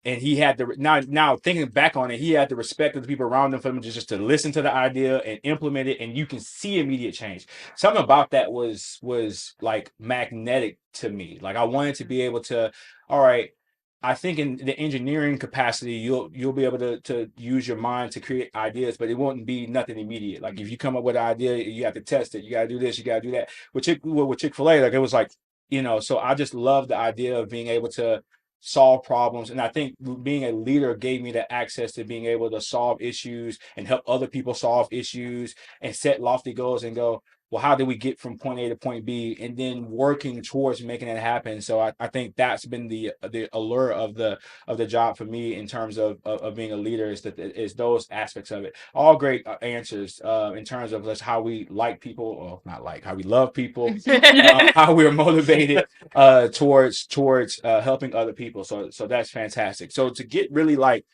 and he had the now thinking back on it, he had the respect of the people around him for him just to listen to the idea and implement it, and you can see immediate change. Something about that was like magnetic to me. Like I wanted to be able to, all right, I think in the engineering capacity, you'll be able to use your mind to create ideas, but it won't be nothing immediate. Like if you come up with an idea, you have to test it. You got to do this. You got to do that. With Chick-fil-A, like it was like, so I just love the idea of being able to solve problems. And I think being a leader gave me the access to being able to solve issues and help other people solve issues and set lofty goals and go, well, how do we get from point A to point B, and then working towards making it happen. So I think that's been the allure of the job for me in terms of being a leader, is those aspects of it. All great answers in terms of just how we like people, or not like, how we love people, how we're motivated towards helping other people. So that's fantastic. So to get really like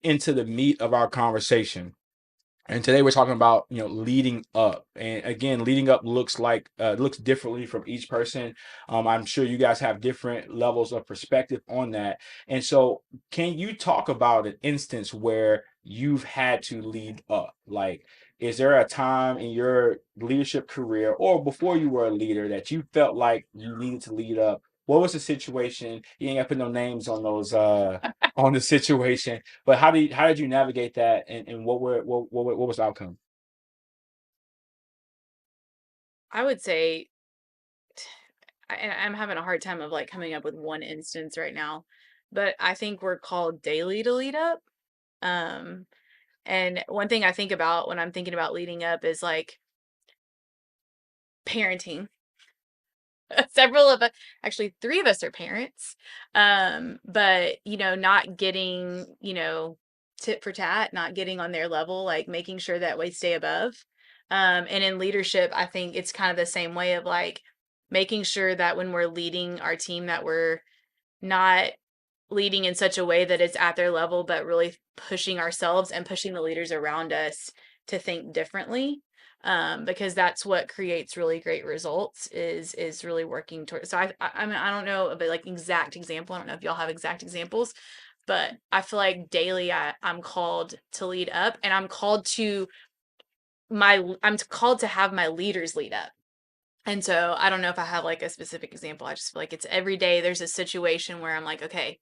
into the meat of our conversation, and today we're talking about leading up, and again, leading up looks differently from each person. I'm sure you guys have different levels of perspective on that. And so, can you talk about an instance where you've had to lead up? Like, is there a time in your leadership career or before you were a leader that you felt like you needed to lead up? What was the situation? You ain't got to put no names on those on the situation, but how did you navigate that, and what was the outcome? I would say I'm having a hard time of like coming up with one instance right now, but I think we're called daily to lead up. Um, and one thing I think about when I'm thinking about leading up is like parenting. Several of us, actually three of us are parents. But not getting, tit for tat, not getting on their level, like making sure that we stay above. And in leadership, I think it's kind of the same way of like making sure that when we're leading our team that we're not leading in such a way that it's at their level, but really pushing ourselves and pushing the leaders around us to think differently. Because that's what creates really great results is really working towards. So I mean, I don't know of a like exact example. I don't know if y'all have exact examples, but I feel like daily I'm called to lead up, and I'm called to have my leaders lead up. And so I don't know if I have like a specific example. I just feel like it's every day there's a situation where I'm like, okay,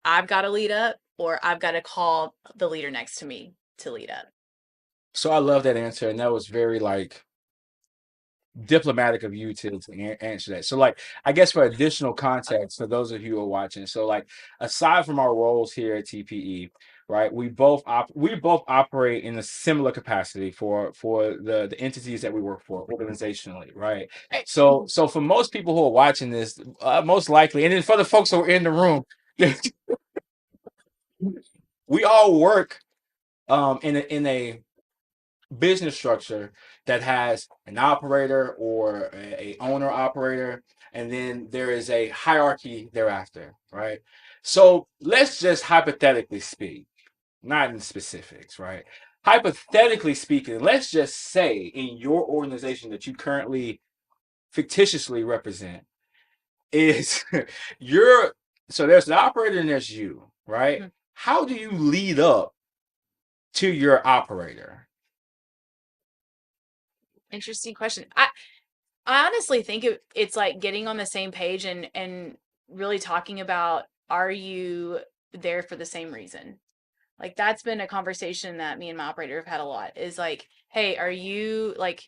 I've got to lead up, or I've got to call the leader next to me to lead up. So I love that answer, and that was very like diplomatic of you to answer that. So like, I guess for additional context for those of you who are watching, so like, aside from our roles here at TPE, right, we both operate in a similar capacity for the entities that we work for organizationally, right? So for most people who are watching this, most likely, and then for the folks who are in the room, we all work in a business structure that has an operator or a owner operator, and then there is a hierarchy thereafter, right? So let's just hypothetically speak, not in specifics, right? Hypothetically speaking, let's just say in your organization that you currently fictitiously represent is your so there's the operator and there's you, right? Mhm. How do you lead up to your operator? Interesting question. I honestly think it's like getting on the same page and really talking about, are you there for the same reason? Like that's been a conversation that me and my operator have had a lot, is like, hey, are you like,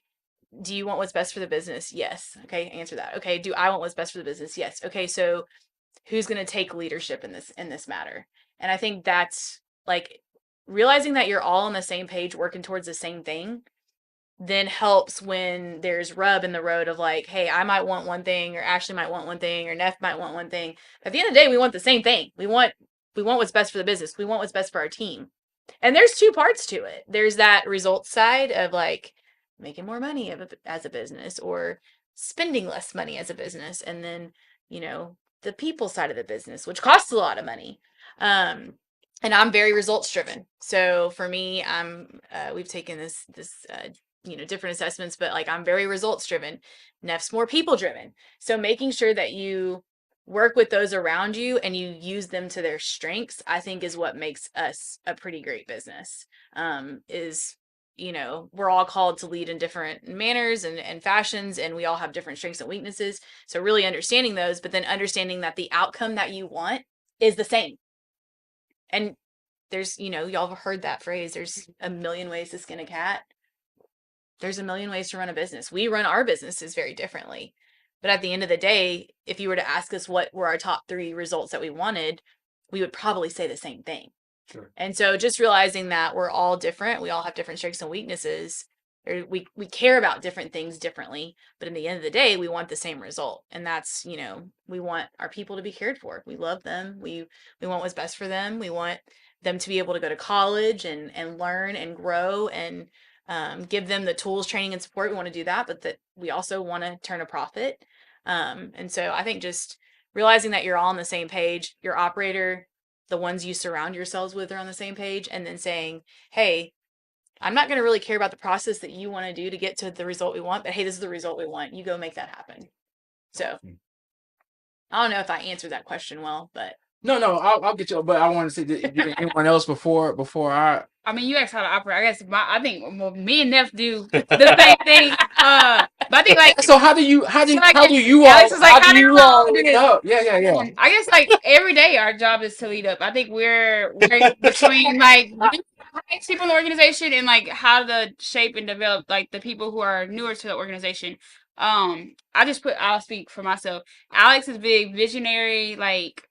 do you want what's best for the business? Yes. Okay, answer that. Okay, do I want what's best for the business? Yes. Okay, so who's going to take leadership in this matter? And I think that's like realizing that you're all on the same page working towards the same thing then helps when there's rub in the road of like, hey, I might want one thing, or Ashley might want one thing, or Neff might want one thing. At the end of the day, we want the same thing. We want what's best for the business. We want what's best for our team. And there's two parts to it. There's that results side of like making more money as a business, or spending less money as a business, and then the people side of the business, which costs a lot of money. And I'm very results driven. So for me, we've taken this different assessments, but like I'm very results driven. Neff's more people driven. So making sure that you work with those around you and you use them to their strengths, I think is what makes us a pretty great business. Is, you know, we're all called to lead in different manners and fashions, and we all have different strengths and weaknesses. So really understanding those, but then understanding that the outcome that you want is the same. And there's, you know, y'all have heard that phrase, there's a million ways to skin a cat. There's a million ways to run a business. We run our businesses very differently. But at the end of the day, if you were to ask us what were our top 3 results that we wanted, we would probably say the same thing. Sure. And so just realizing that we're all different, we all have different strengths and weaknesses, or we care about different things differently, but in the end of the day, we want the same result. And that's, you know, we want our people to be cared for. We love them. We want what's best for them. We want them to be able to go to college and learn and grow and give them the tools, training, and support. We want to do that, but that we also want to turn a profit. And so I think just realizing that you're all on the same page, your operator, the ones you surround yourselves with are on the same page, and then saying, hey, I'm not going to really care about the process that you want to do to get to the result we want, but hey, this is the result we want. You go make that happen. So I don't know if I answered that question well, but No, I'll get you. But I want to see, did anyone else before I mean, you asked how to operate. I guess I think me and Neff do the same thing. But I think like So how do you like, all Alex was like, how do you all do this? know? Yeah. I guess like every day our job is to lead up. I think we're between like people in the organization and like how to shape and develop like the people who are newer to the organization. I'll speak for myself. Alex is big visionary, like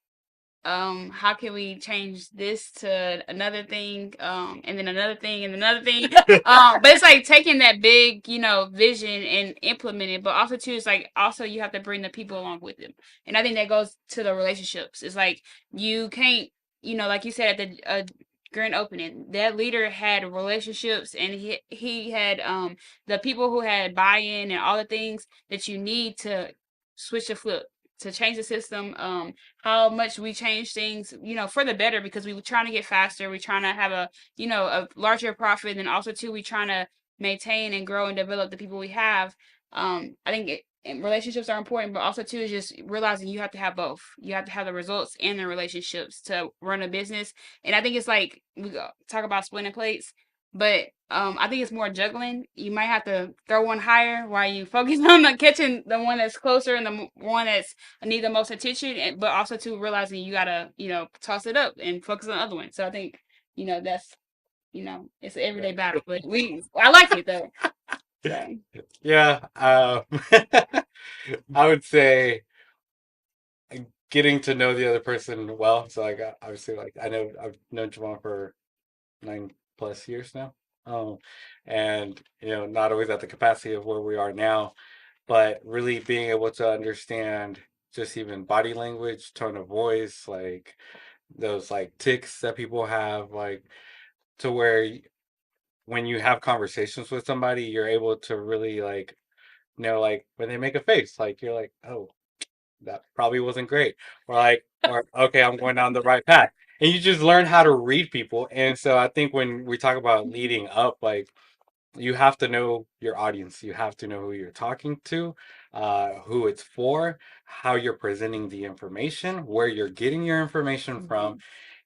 how can we change this to another thing, and then another thing and another thing. But it's like taking that big, you know, vision and implement it, but also too it's like also you have to bring the people along with them. And I think that goes to the relationships. It's like you can't, you know, like you said at the grand opening, that leader had relationships and he had the people who had buy-in and all the things that you need to switch the flip, to change the system. How much we change things, you know, for the better, because we were trying to get faster. We're trying to have a, you know, a larger profit, and also too, we trying to maintain and grow and develop the people we have. I think and relationships are important, but also too is just realizing you have to have both. You have to have the results and the relationships to run a business. And I think it's like we talk about splitting plates, but I think it's more juggling. You might have to throw one higher while you focus on the catching the one that's closer and the one that's need the most attention, but also to realizing you gotta, you know, toss it up and focus on the other one. So I think, you know, that's, you know, it's an everyday battle, but I like it though. So. Yeah. I would say getting to know the other person well. So like obviously like I've known Javon for 9+ years now. And you know, not always at the capacity of where we are now, but really being able to understand just even body language, tone of voice, like those like tics that people have, like to where when you have conversations with somebody, you're able to really like know like when they make a face, like you're like, oh, that probably wasn't great, or like, or okay, I'm going down the right path, and you just learn how to read people. And so I think when we talk about leading up, like you have to know your audience, you have to know who you're talking to, who it's for, how you're presenting the information, where you're getting your information from,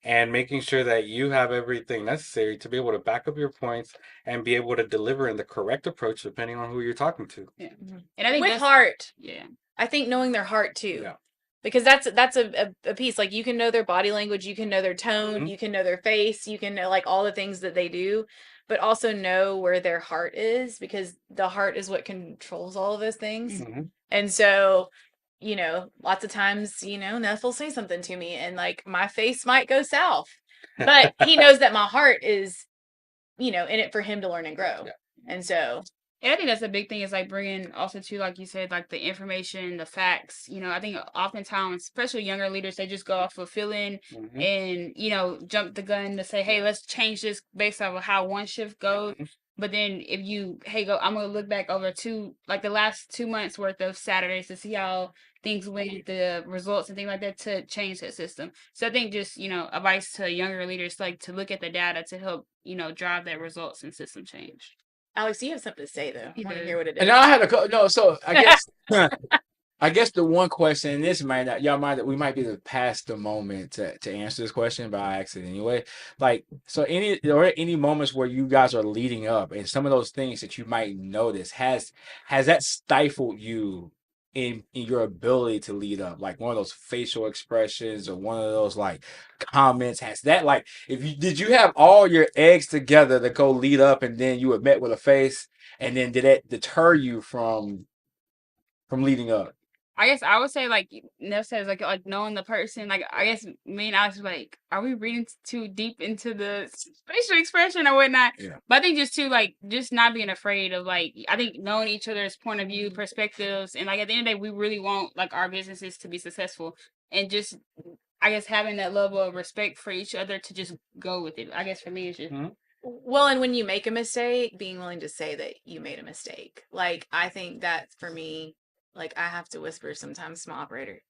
and making sure that you have everything necessary to be able to back up your points and be able to deliver in the correct approach depending on who you're talking to. Yeah. And I think with that's heart. Yeah. I think knowing their heart too. Yeah. Because that's a piece. Like you can know their body language, you can know their tone, you can know their face, you can know like all the things that they do, but also know where their heart is, because the heart is what controls all of those things. And so, you know, lots of times, you know, Neff will say something to me and like my face might go south, but he knows that my heart is, you know, in it for him to learn and grow. And so And I think that's a big thing, is like bringing also to, like you said, like the information, the facts. You know, I think oftentimes, especially younger leaders, they just go off of feeling and, you know, jump the gun to say, hey, let's change this based off of how one shift goes. But then if you, hey, I'm going to look back over the last 2 months worth of Saturdays to see how things went, the results and things like that, to change that system. So I think just, you know, advice to younger leaders, like to look at the data to help, you know, drive that results and system change. Alex, you have something to say though. I want to hear what it is. And I had so I guess I guess the one question, and this might not, y'all might, we might be past the moment to answer this question, but I ask it anyway. Like, so any moments where you guys are leading up, and some of those things that you might notice, has that stifled you in your ability to lead up? Like one of those facial expressions or one of those like comments, has that, like, if you did you have all your eggs together to go lead up, and then you were met with a face, and then did that deter you from leading up? I guess I would say like Nev says like knowing the person. Like I guess me and Alex were like, are we reading too deep into the facial expression or whatnot? Yeah. But I think just not being afraid of like, I think knowing each other's point of view, perspectives, and like at the end of the day, we really want like our businesses to be successful, and just I guess having that level of respect for each other to just go with it. I guess for me it's just Well, and when you make a mistake, being willing to say that you made a mistake. Like, I think that for me, like, I have to whisper sometimes to my operator.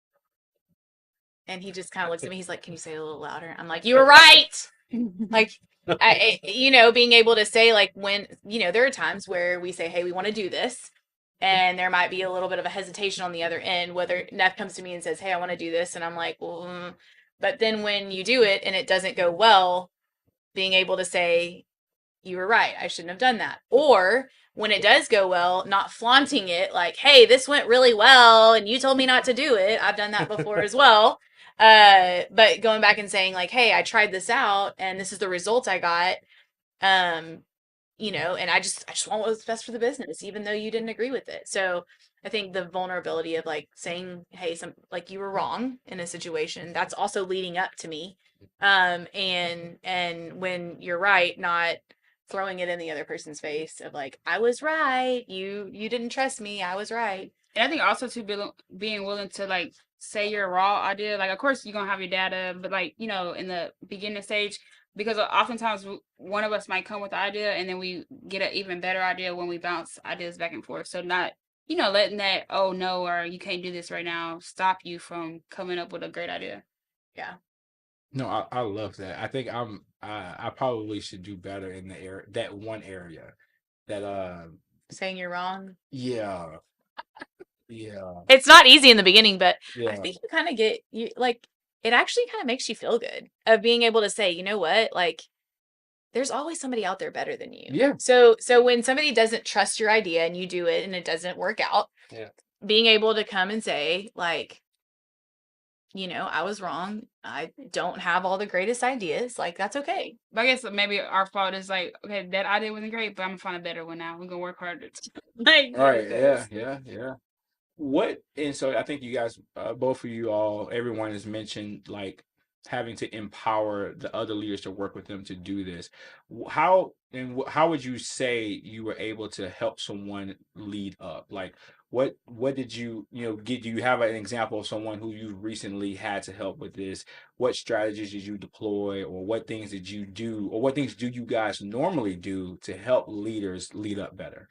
And he just kind of looks at me. He's like, can you say it a little louder? I'm like, you were right. Like, being able to say, like, when, there are times where we say, hey, we want to do this. And there might be a little bit of a hesitation on the other end, whether Neff comes to me and says, hey, I want to do this. And I'm like, well, but then when you do it and it doesn't go well, being able to say, you were right, I shouldn't have done that. Or when it does go well, not flaunting it like, hey, this went really well and you told me not to do it. I've done that before as well. But going back and saying like, hey, I tried this out and this is the results I got. And I just want what was best for the business, even though you didn't agree with it. So I think the vulnerability of like saying, hey, like you were wrong in a situation, that's also leading up to me. And when you're right, not throwing it in the other person's face of like, I was right. You didn't trust me. I was right. And I think also to being willing to like say your raw idea. Like, of course, you're gonna have your data, but like in the beginning stage, because oftentimes one of us might come with the idea, and then we get an even better idea when we bounce ideas back and forth. So not letting that oh no or you can't do this right now stop you from coming up with a great idea. Yeah. No, I love that. I think I probably should do better in the area, that one area that saying you're wrong. Yeah. It's not easy in the beginning, but Yeah. I think you kind of get you like it actually kind of makes you feel good of being able to say, you know what, like there's always somebody out there better than you. Yeah. So when somebody doesn't trust your idea and you do it and it doesn't work out, Yeah. being able to come and say like, I was wrong. I don't have all the greatest ideas. Like, that's okay. But I guess maybe our fault is like, okay, that idea wasn't great, but I'm gonna find a better one now. We're gonna work harder. Right. Yeah. And so I think you guys, both of you all, everyone has mentioned like having to empower the other leaders to work with them to do this. How would you say you were able to help someone lead up? Like, what did you get? Do you have an example of someone who you recently had to help with this? What strategies did you deploy, or what things did you do, or what things do you guys normally do to help leaders lead up better?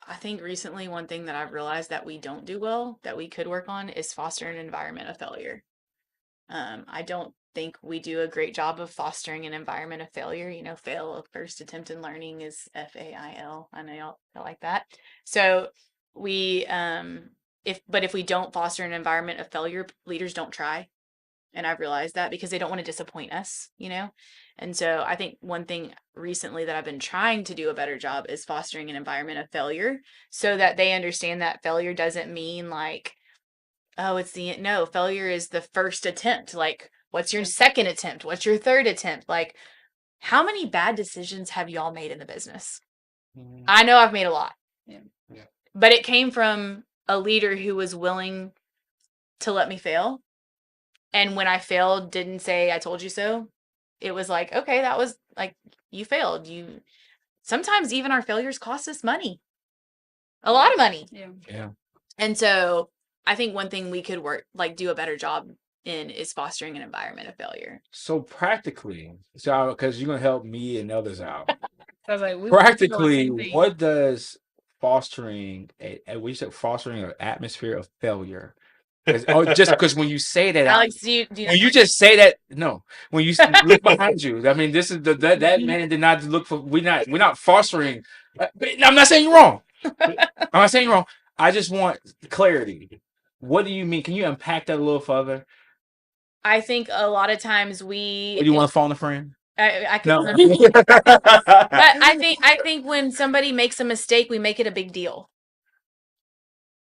I think recently one thing that I've realized that we don't do well, that we could work on, is foster an environment of failure. I don't think we do a great job of fostering an environment of failure. Fail first attempt in learning is FAIL. I know y'all like that. So we, if we don't foster an environment of failure, leaders don't try. And I've realized that because they don't want to disappoint us, And so I think one thing recently that I've been trying to do a better job is fostering an environment of failure so that they understand that failure doesn't mean like, oh, failure is the first attempt. Like, what's your second attempt? What's your third attempt? Like, how many bad decisions have y'all made in the business? I know I've made a lot. Yeah. But it came from a leader who was willing to let me fail. And when I failed, didn't say, I told you so. It was like, okay, that was like, you failed. Sometimes even our failures cost us money. A lot of money. Yeah. And so I think one thing we could do a better job in is fostering an environment of failure. So practically, because you're going to help me and others out. So I was like, practically, what does fostering an atmosphere of failure? Just because when you say that, Alex, when you just say that, no, when you look behind you, I mean, this is that man did not look for. We're not fostering. I'm not saying you're wrong. I'm not saying you're wrong. I just want clarity. What do you mean? Can you unpack that a little further? I think a lot of times Or we do you want to phone a friend? I could No. but I think when somebody makes a mistake, we make it a big deal.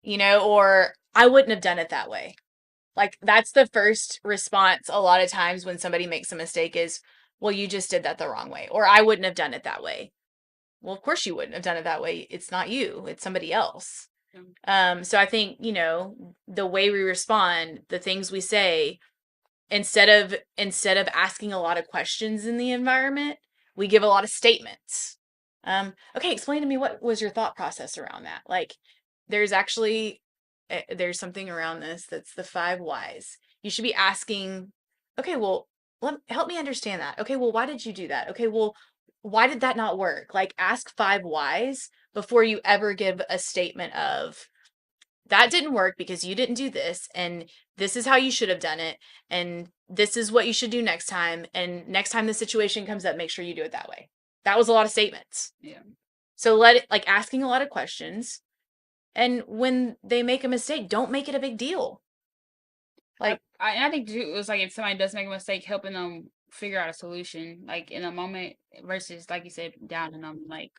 Or I wouldn't have done it that way. Like that's the first response a lot of times when somebody makes a mistake is, well, you just did that the wrong way, or I wouldn't have done it that way. Well, of course you wouldn't have done it that way. It's not you, it's somebody else. So I think, the way we respond, the things we say, instead of asking a lot of questions in the environment, we give a lot of statements. Okay, explain to me what was your thought process around that. Like there's actually there's something around this that's the 5 whys. You should be asking, okay, well, help me understand that. Okay, well, why did you do that? Okay, well, why did that not work? Like ask 5 whys before you ever give a statement of, that didn't work because you didn't do this, and this is how you should have done it, and this is what you should do next time, and next time the situation comes up, make sure you do it that way. That was a lot of statements. Yeah. So let it, like, asking a lot of questions, and when they make a mistake, don't make it a big deal. Like I think too, it was like if somebody does make a mistake, helping them figure out a solution, like in a moment, versus like you said, downing them, like,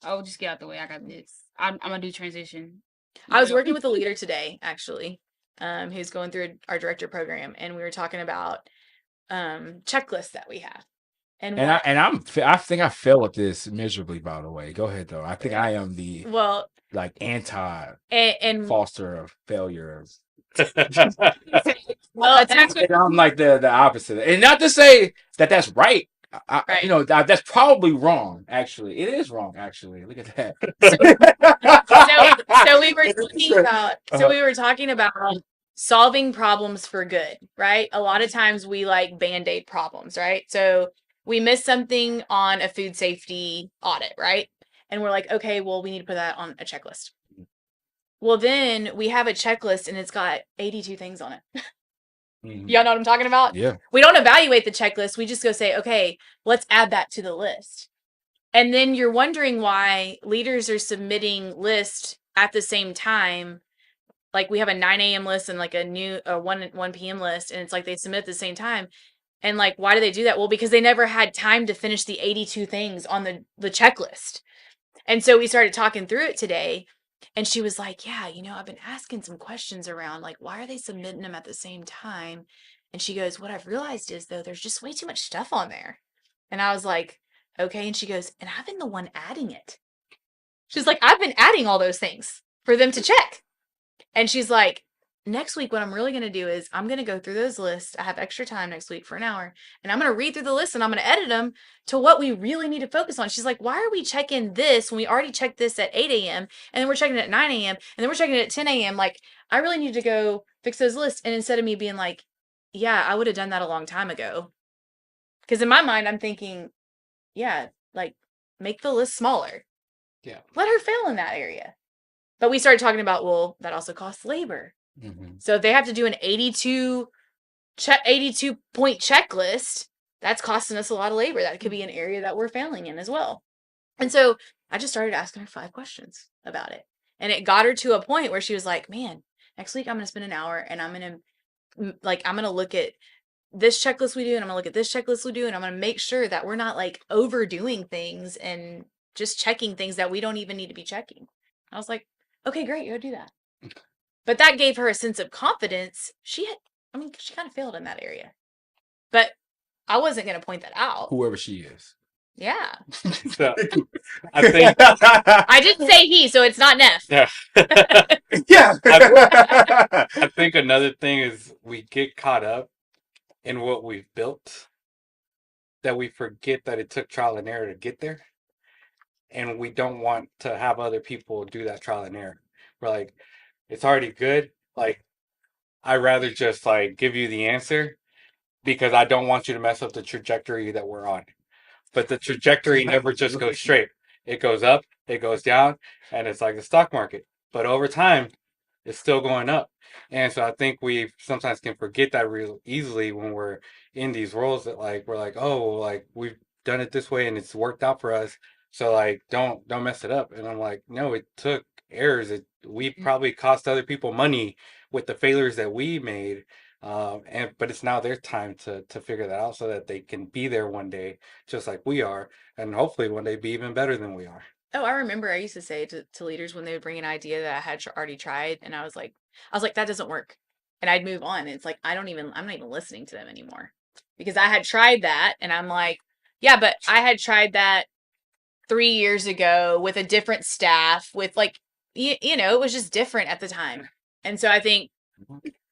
oh, just get out the way. I got this. I'm gonna do transition. I was working with a leader today, actually, who's going through our director program, and we were talking about checklists that we have. And I think I fail at this miserably, by the way. Go ahead though. I think I am the anti and foster of failure. Well, I'm like the opposite, and not to say that that's right. That's probably wrong. Actually, it is wrong. Actually, look at that. So we were talking about solving problems for good, right? A lot of times we like band-aid problems, right? So we miss something on a food safety audit, right? And we're like, okay, well, we need to put that on a checklist. Well, then we have a checklist and it's got 82 things on it. Y'all know what I'm talking about? Yeah. We don't evaluate the checklist. We just go say, okay, let's add that to the list. And then you're wondering why leaders are submitting lists at the same time. Like we have a 9 a.m. list and like a 1 p.m. list, and it's like they submit at the same time. And like, why do they do that? Well, because they never had time to finish the 82 things on the checklist. And so we started talking through it today, and she was like, yeah, I've been asking some questions around, like, why are they submitting them at the same time? And she goes, what I've realized is, though, there's just way too much stuff on there. And I was like, okay. And she goes, and I've been the one adding it. She's like, I've been adding all those things for them to check. And she's like, next week, what I'm really going to do is I'm going to go through those lists. I have extra time next week for an hour, and I'm going to read through the list and I'm going to edit them to what we really need to focus on. She's like, why are we checking this when we already checked this at 8 a.m. and then we're checking it at 9 a.m. and then we're checking it at 10 a.m. Like, I really need to go fix those lists. And instead of me being like, yeah, I would have done that a long time ago. Because in my mind, I'm thinking, yeah, like make the list smaller. Yeah. Let her fail in that area. But we started talking about, well, that also costs labor. Mm-hmm. So if they have to do an 82 point checklist, that's costing us a lot of labor. That could be an area that we're failing in as well. And so I just started asking her 5 questions about it. And it got her to a point where she was like, man, next week I'm going to spend an hour and I'm going to look at this checklist we do, and I'm going to look at this checklist we do, and I'm going to make sure that we're not like overdoing things and just checking things that we don't even need to be checking. I was like, okay, great, go do that. But that gave her a sense of confidence. She kind of failed in that area. But I wasn't going to point that out. Whoever she is. Yeah. So, I think I didn't say he, so it's not Neff. Yeah. Yeah. I think another thing is we get caught up in what we've built, that we forget that it took trial and error to get there. And we don't want to have other people do that trial and error. We're like, it's already good. Like, I'd rather just like give you the answer because I don't want you to mess up the trajectory that we're on. But the trajectory never just goes straight. It goes up, it goes down, and it's like the stock market. But over time, it's still going up. And so I think we sometimes can forget that real easily when we're in these roles that like we're like, oh, like we've done it this way and it's worked out for us. So like don't mess it up. And I'm like, no, it took errors. We probably cost other people money with the failures that we made. But it's now their time to figure that out so that they can be there one day, just like we are, and hopefully one day be even better than we are. Oh, I remember I used to say to leaders when they would bring an idea that I had already tried, and I was like, that doesn't work. And I'd move on. And it's like, I'm not even listening to them anymore because I had tried that. And I'm like, yeah, but I had tried that 3 years ago with a different staff with like, it was just different at the time. And so I think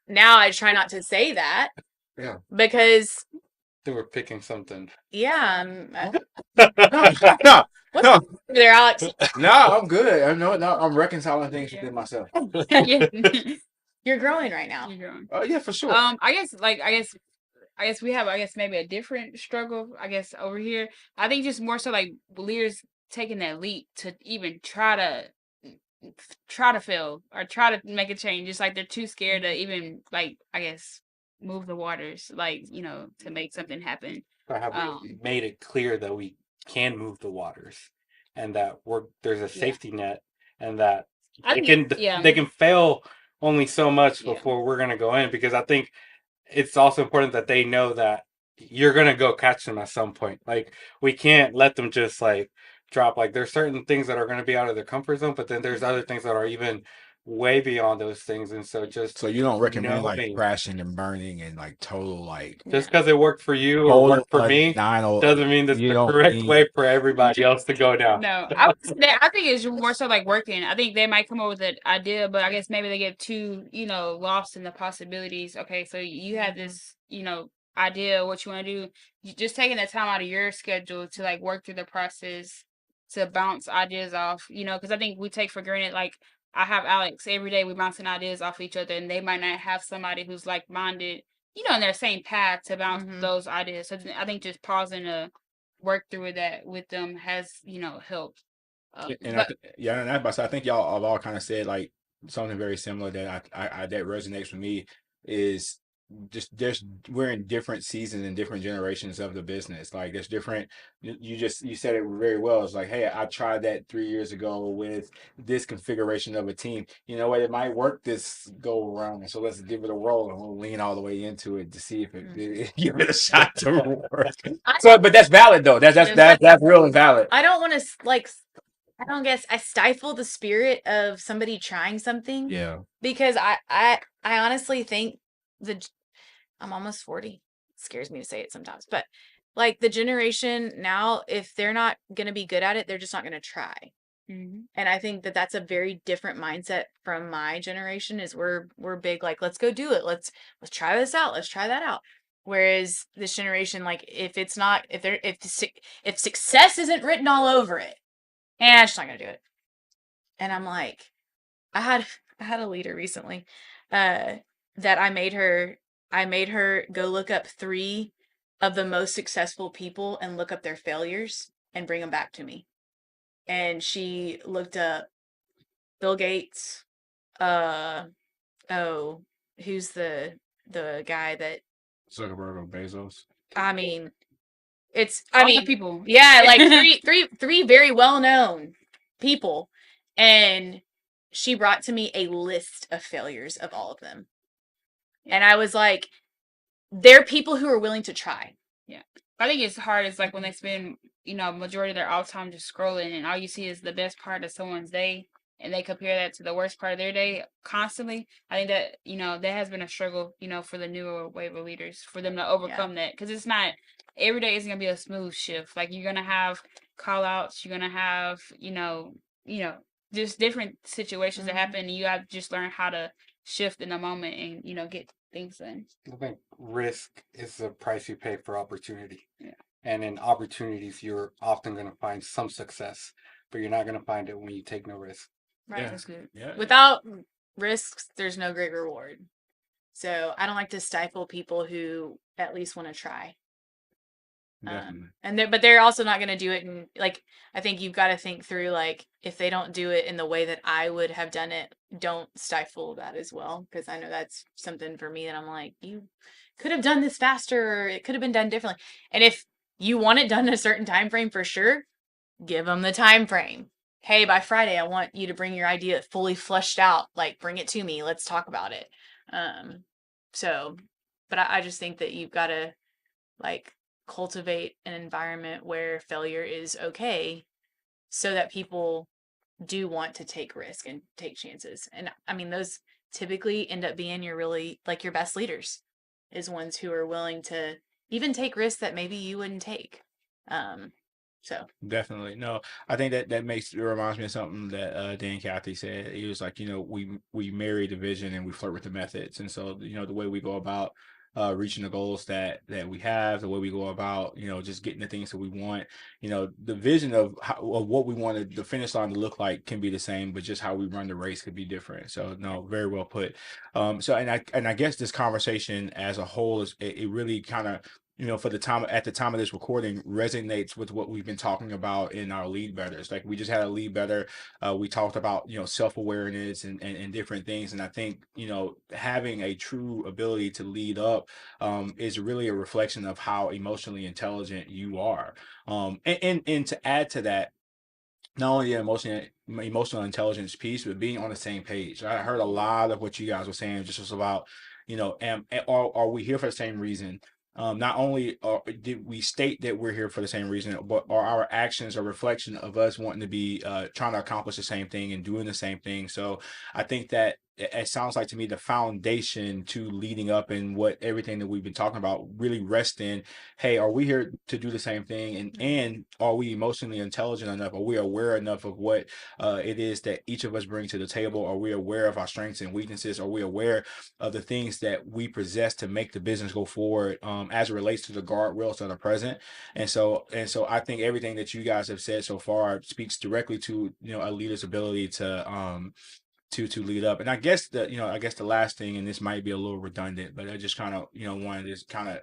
now I try not to say that. Yeah. Because they were picking something. Yeah. No. What's there, Alex? No, I'm good. No, I'm reconciling things within myself. You're growing right now. You're growing. Oh yeah, for sure. I guess we have maybe a different struggle, I guess, over here. I think just more so like leaders taking that leap to even try to fail or try to make a change. Just like they're too scared to even like, I guess, move the waters, like, to make something happen. Or have we made it clear that we can move the waters and that there's a safety net and that they can fail only so much before we're gonna go in, because I think it's also important that they know that you're gonna go catch them at some point. Like, we can't let them just like drop. Like, there's certain things that are gonna be out of their comfort zone, but then there's other things that are even way beyond those things. And so you don't recommend like crashing and burning and like total like just because it worked for you or worked for me doesn't mean that's the correct way for everybody else to go down. No, I think it's more so like working. I think they might come up with an idea, but I guess maybe they get too, lost in the possibilities. Okay, so you have this, idea of what you want to do. You just taking that time out of your schedule to like work through the process, to bounce ideas off, because I think we take for granted, like, I have Alex every day. We bouncing ideas off each other, and they might not have somebody who's like minded, in their same path to bounce those ideas. So I think just pausing to work through that with them has, helped. and I think y'all have all kind of said like something very similar that I that resonates with me is just we're in different seasons and different generations of the business. Like, there's different, you said it very well. It's like, hey, I tried that 3 years ago with this configuration of a team. You know what, it might work this go around, and so let's give it a roll, and we'll lean all the way into it to see if it give it a shot to work. So but that's valid though. That's real and valid. I don't want to I don't guess I stifle the spirit of somebody trying something. Yeah. Because I honestly think I'm almost 40. It scares me to say it sometimes, but like the generation now, if they're not going to be good at it, they're just not going to try. And I think that that's a very different mindset from my generation. Is we're big like, let's go do it. Let's try this out. Let's try that out. Whereas this generation, like, if success isn't written all over it, I'm just not gonna do it. And I'm like, I had a leader recently, that I made her go look up 3 of the most successful people and look up their failures and bring them back to me. And she looked up Bill Gates. Who's the guy that Zuckerberg or Bezos? I mean, people. Yeah, like three very well known people, and she brought to me a list of failures of all of them, and I was like, they're people who are willing to try. Yeah, I think it's hard. It's like when they spend, majority of their off time just scrolling, and all you see is the best part of someone's day, and they compare that to the worst part of their day constantly. I think that, that has been a struggle, for the newer wave of leaders, for them to overcome that, because it's not every day isn't gonna be a smooth shift. Like, you're gonna have call outs, you're gonna have, just different situations that happen, and you have to just learn how to shift in the moment and, get things done. I think risk is the price you pay for opportunity. Yeah. And in opportunities, you're often going to find some success, but you're not going to find it when you take no risk. Right. Yeah. That's good. Yeah. Without risks, there's no great reward. So I don't like to stifle people who at least want to try. Definitely. But they're also not going to do it. And like, I think you've got to think through, like, if they don't do it in the way that I would have done it, don't stifle that as well. Because I know that's something for me that I'm like, you could have done this faster, or it could have been done differently. And if you want it done in a certain time frame, for sure, give them the time frame. hey, by Friday, I want you to bring your idea fully fleshed out. Like, bring it to me. Let's talk about it. So, but I just think that you've got to like cultivate an environment where failure is okay so that people do want to take risk and take chances. And I mean, those typically end up being your really like your best leaders is ones who are willing to even take risks that maybe you wouldn't take. So Definitely. No, I think that it reminds me of something that Dan Cathy said. He was like, we marry the vision and we flirt with the methods. And so, the way we go about reaching the goals that we have, the way we go about, just getting the things that we want, the vision of what we wanted the finish line to look like can be the same, but just how we run the race could be different. So no, very well put. So and I guess this conversation as a whole it really kind of for at the time of this recording resonates with what we've been talking about in our lead betters. Like we just had a lead better. We talked about, self-awareness and different things. And I think, having a true ability to lead up is really a reflection of how emotionally intelligent you are. And to add to that, not only the emotional intelligence piece, but being on the same page. I heard a lot of what you guys were saying, just was about, are we here for the same reason? Not only did we state that we're here for the same reason, but are our actions a reflection of us wanting to be trying to accomplish the same thing and doing the same thing? So I think that it sounds like to me the foundation to leading up and what everything that we've been talking about really rests in, hey, are we here to do the same thing? And are we emotionally intelligent enough? Are we aware enough of what it is that each of us bring to the table? Are we aware of our strengths and weaknesses? Are we aware of the things that we possess to make the business go forward as it relates to the guardrails that are present? And so I think everything that you guys have said so far speaks directly to a leader's ability to lead up. And I guess the last thing, and this might be a little redundant, but I just kind of wanted to just kind of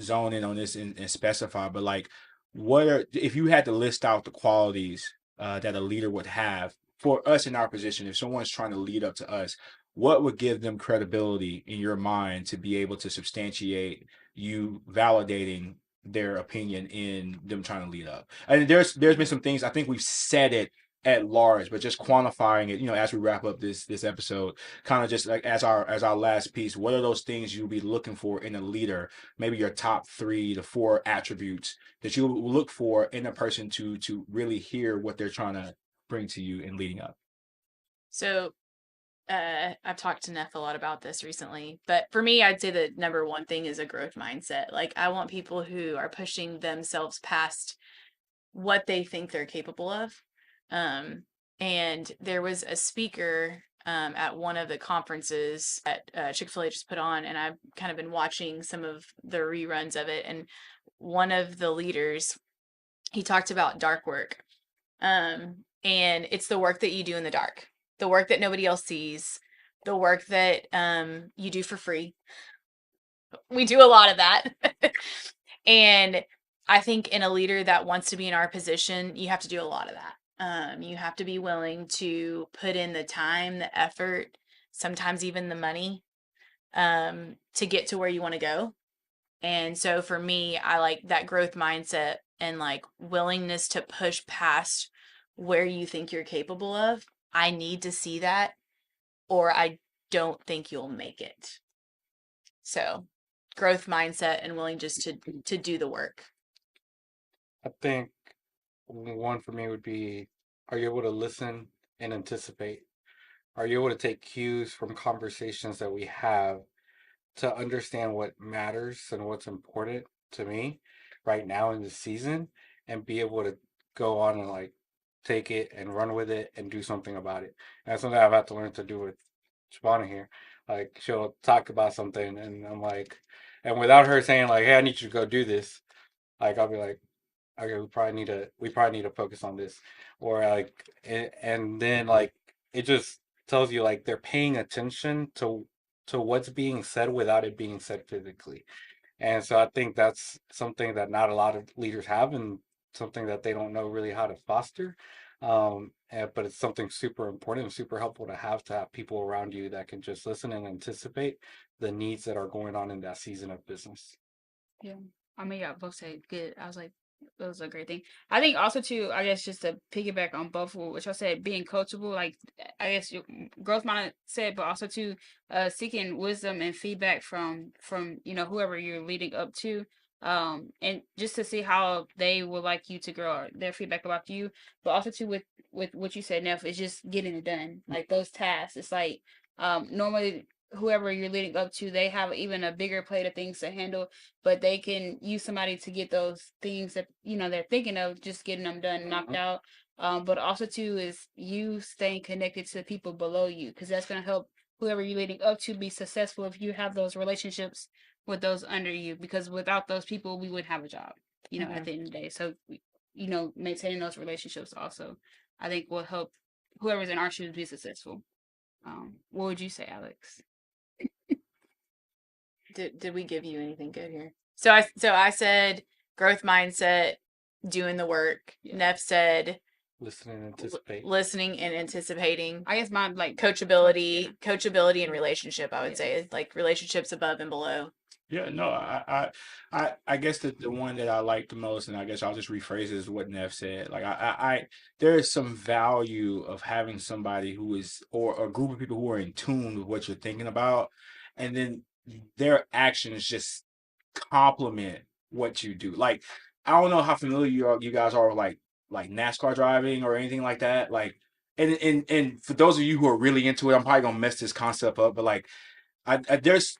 zone in on this and specify, but like, if you had to list out the qualities that a leader would have for us in our position, if someone's trying to lead up to us, what would give them credibility in your mind to be able to substantiate you validating their opinion in them trying to lead up? And there's been some things, I think we've said it at large, but just quantifying it, as we wrap up this episode, kind of just like as our last piece, what are those things you'll be looking for in a leader? Maybe your top 3 to 4 attributes that you look for in a person to really hear what they're trying to bring to you in leading up. so I've talked to Neff a lot about this recently, but for me, I'd say the number one thing is a growth mindset. Like I want people who are pushing themselves past what they think they're capable of. And there was a speaker at one of the conferences that Chick-fil-A just put on, and I've kind of been watching some of the reruns of it. And one of the leaders, he talked about dark work. And it's the work that you do in the dark, the work that nobody else sees, the work that you do for free. We do a lot of that. And I think in a leader that wants to be in our position, you have to do a lot of that. You have to be willing to put in the time, the effort, sometimes even the money to get to where you want to go. And so for me, I like that growth mindset and like willingness to push past where you think you're capable of. I need to see that, or I don't think you'll make it. So growth mindset and willing just to do the work. I think one for me would be, are you able to listen and anticipate? Are you able to take cues from conversations that we have to understand what matters and what's important to me right now in the season and be able to go on and like take it and run with it and do something about it? And that's something I've had to learn to do with Shabana here. Like she'll talk about something and I'm like, and without her saying like, hey, I need you to go do this, like I'll be like, okay, we probably need to focus on this, or like, and then like it just tells you like they're paying attention to what's being said without it being said physically. And so I think that's something that not a lot of leaders have, and something that they don't know really how to foster. But it's something super important and super helpful to have people around you that can just listen and anticipate the needs that are going on in that season of business. Yeah. I mean, yeah, both say good. I was like, That was a great thing. I think also too, I guess just to piggyback on both of what y'all said, being coachable, like I guess your growth mindset, but also to seeking wisdom and feedback from whoever you're leading up to, and just to see how they would like you to grow, or their feedback about you, but also too with what you said, Neff, is just getting it done. Like those tasks, it's like normally whoever you're leading up to, they have even a bigger plate of things to handle, but they can use somebody to get those things that they're thinking of, just getting them done, knocked out. But also too is you staying connected to the people below you, because that's going to help whoever you're leading up to be successful if you have those relationships with those under you. Because without those people, we wouldn't have a job. At the end of the day. So maintaining those relationships also, I think, will help whoever's in our shoes be successful. What would you say, Alex? Did we give you anything good here? So I said growth mindset, doing the work. Yeah. Neff said Listening and anticipating. I guess mine like coachability and relationship. I would say like relationships above and below. Yeah, no, I guess the one that I like the most, and I guess I'll just rephrase it, is what Neff said. Like there is some value of having somebody who is, or a group of people who are in tune with what you're thinking about, and then their actions just complement what you do. Like, I don't know how familiar you guys are with like NASCAR driving or anything like that. Like, and for those of you who are really into it, I'm probably gonna mess this concept up, but like, there's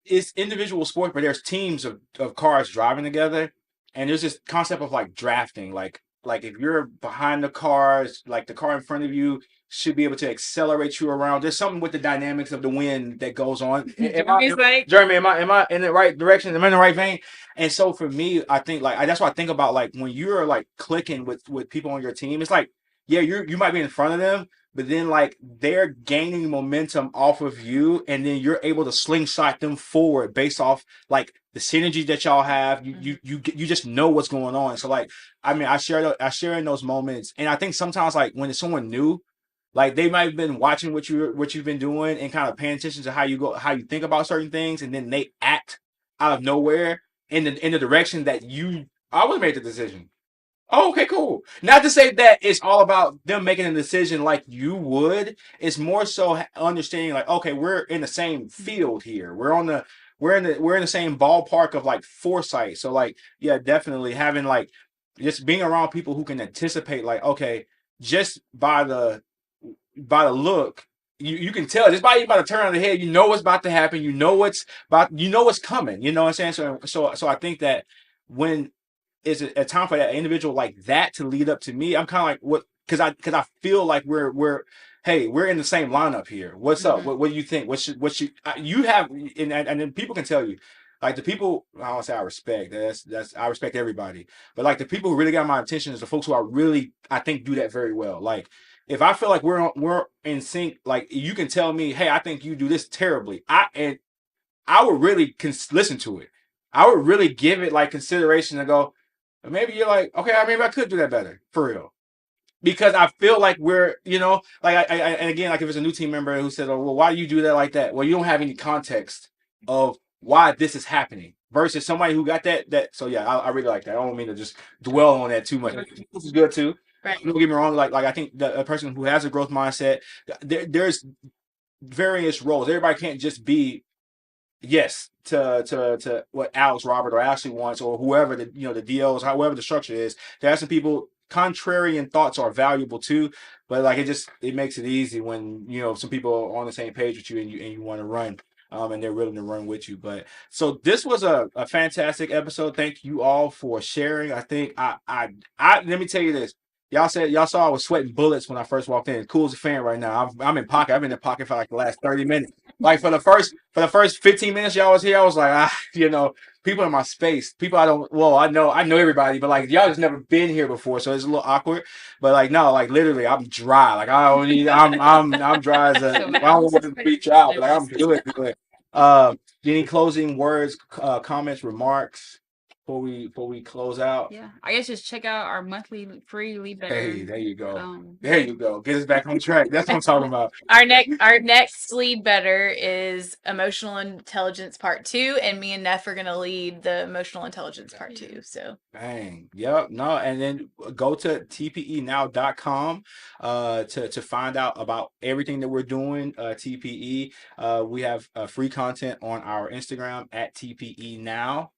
it's individual sport, but there's teams of cars driving together, and there's this concept of like drafting. Like if you're behind the cars, like the car in front of you should be able to accelerate you around. There's something with the dynamics of the wind that goes on. Jeremy, am I in the right direction? Am I in the right vein? And so for me, I think that's what I think about. Like when you're like clicking with people on your team, it's like, yeah, you might be in front of them, but then like they're gaining momentum off of you, and then you're able to slingshot them forward based off like the synergy that y'all have. You just know what's going on. So like, I mean, I share in those moments, and I think sometimes like when it's someone new, like they might have been watching what you've been doing and kind of paying attention to how you think about certain things, and then they act out of nowhere in the direction that I would have made the decision. Oh, okay, cool. Not to say that it's all about them making a decision like you would. It's more so understanding like, okay, we're in the same field here. We're in the same ballpark of like foresight. So like, yeah, definitely having like just being around people who can anticipate like, okay, just by the look, you can tell just by you about to turn on the head, you know what's about to happen, you know what's coming. You know what I'm saying? So I think that when is a time for that individual like that to lead up to me, I'm kind of like, what, because I feel like we're in the same lineup here. What's up? What do you think? You have, and then people can tell you, like the people I don't say I respect. That's I respect everybody, but like the people who really got my attention is the folks who I think do that very well. Like if I feel like we're in sync, like you can tell me, hey, I think you do this terribly. I would really listen to it. I would really give it like consideration to go, maybe you're like, okay, maybe I could do that better for real. Because I feel like we're, like and again, like if it's a new team member who said, oh, well, why do you do that like that? Well, you don't have any context of why this is happening versus somebody who got that. So yeah, I really like that. I don't mean to just dwell on that too much. This is good too. Right. Don't get me wrong. Like I think a person who has a growth mindset, there's various roles. Everybody can't just be yes to what Alex, Robert, or Ashley wants, or whoever the DLs, however the structure is. There are some people contrarian thoughts are valuable too, but like it makes it easy when some people are on the same page with you and you want to run. And they're willing to run with you. But so this was a fantastic episode. Thank you all for sharing. I think I let me tell you this. Y'all saw I was sweating bullets when I first walked in. Cool as a fan right now. I'm in pocket. I've been in pocket for like the last 30 minutes. Like for the first 15 minutes y'all was here, I was like, people in my space. People I know everybody, but like y'all just never been here before, so it's a little awkward. But like no, like literally I'm dry. Like I don't need I'm dry as a I don't want to be dry, but like I'm good. Any closing words, comments, remarks? before we close out? Yeah, I guess just check out our monthly free lead better. Hey, there you go. There you go. Get us back on track. That's what I'm talking about. Our next lead better is emotional intelligence part 2, and me and Neff are gonna lead the emotional intelligence part 2. So Bang. Yep. No, and then go to tpenow.com to find out about everything that we're doing. TPE. We have free content on our Instagram at TPE Now.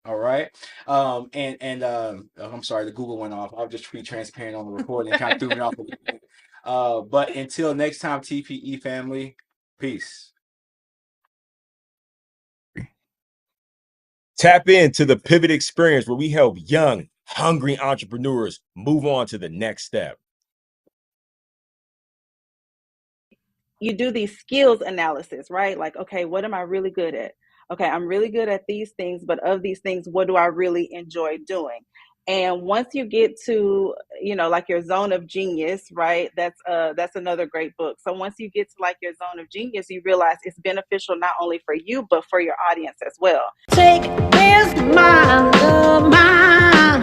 All right. I'm sorry, the Google went off. I'll just be transparent on the recording. It kind of threw me off a little bit. But until next time, TPE family, peace. Tap into the Pivot Experience where we help young, hungry entrepreneurs move on to the next step. You do these skills analysis, right? Like, okay, what am I really good at? Okay, I'm really good at these things, but of these things, what do I really enjoy doing? And once you get to, like your zone of genius, right? That's another great book. So once you get to like your zone of genius, you realize it's beneficial not only for you, but for your audience as well. Take this mind of mine.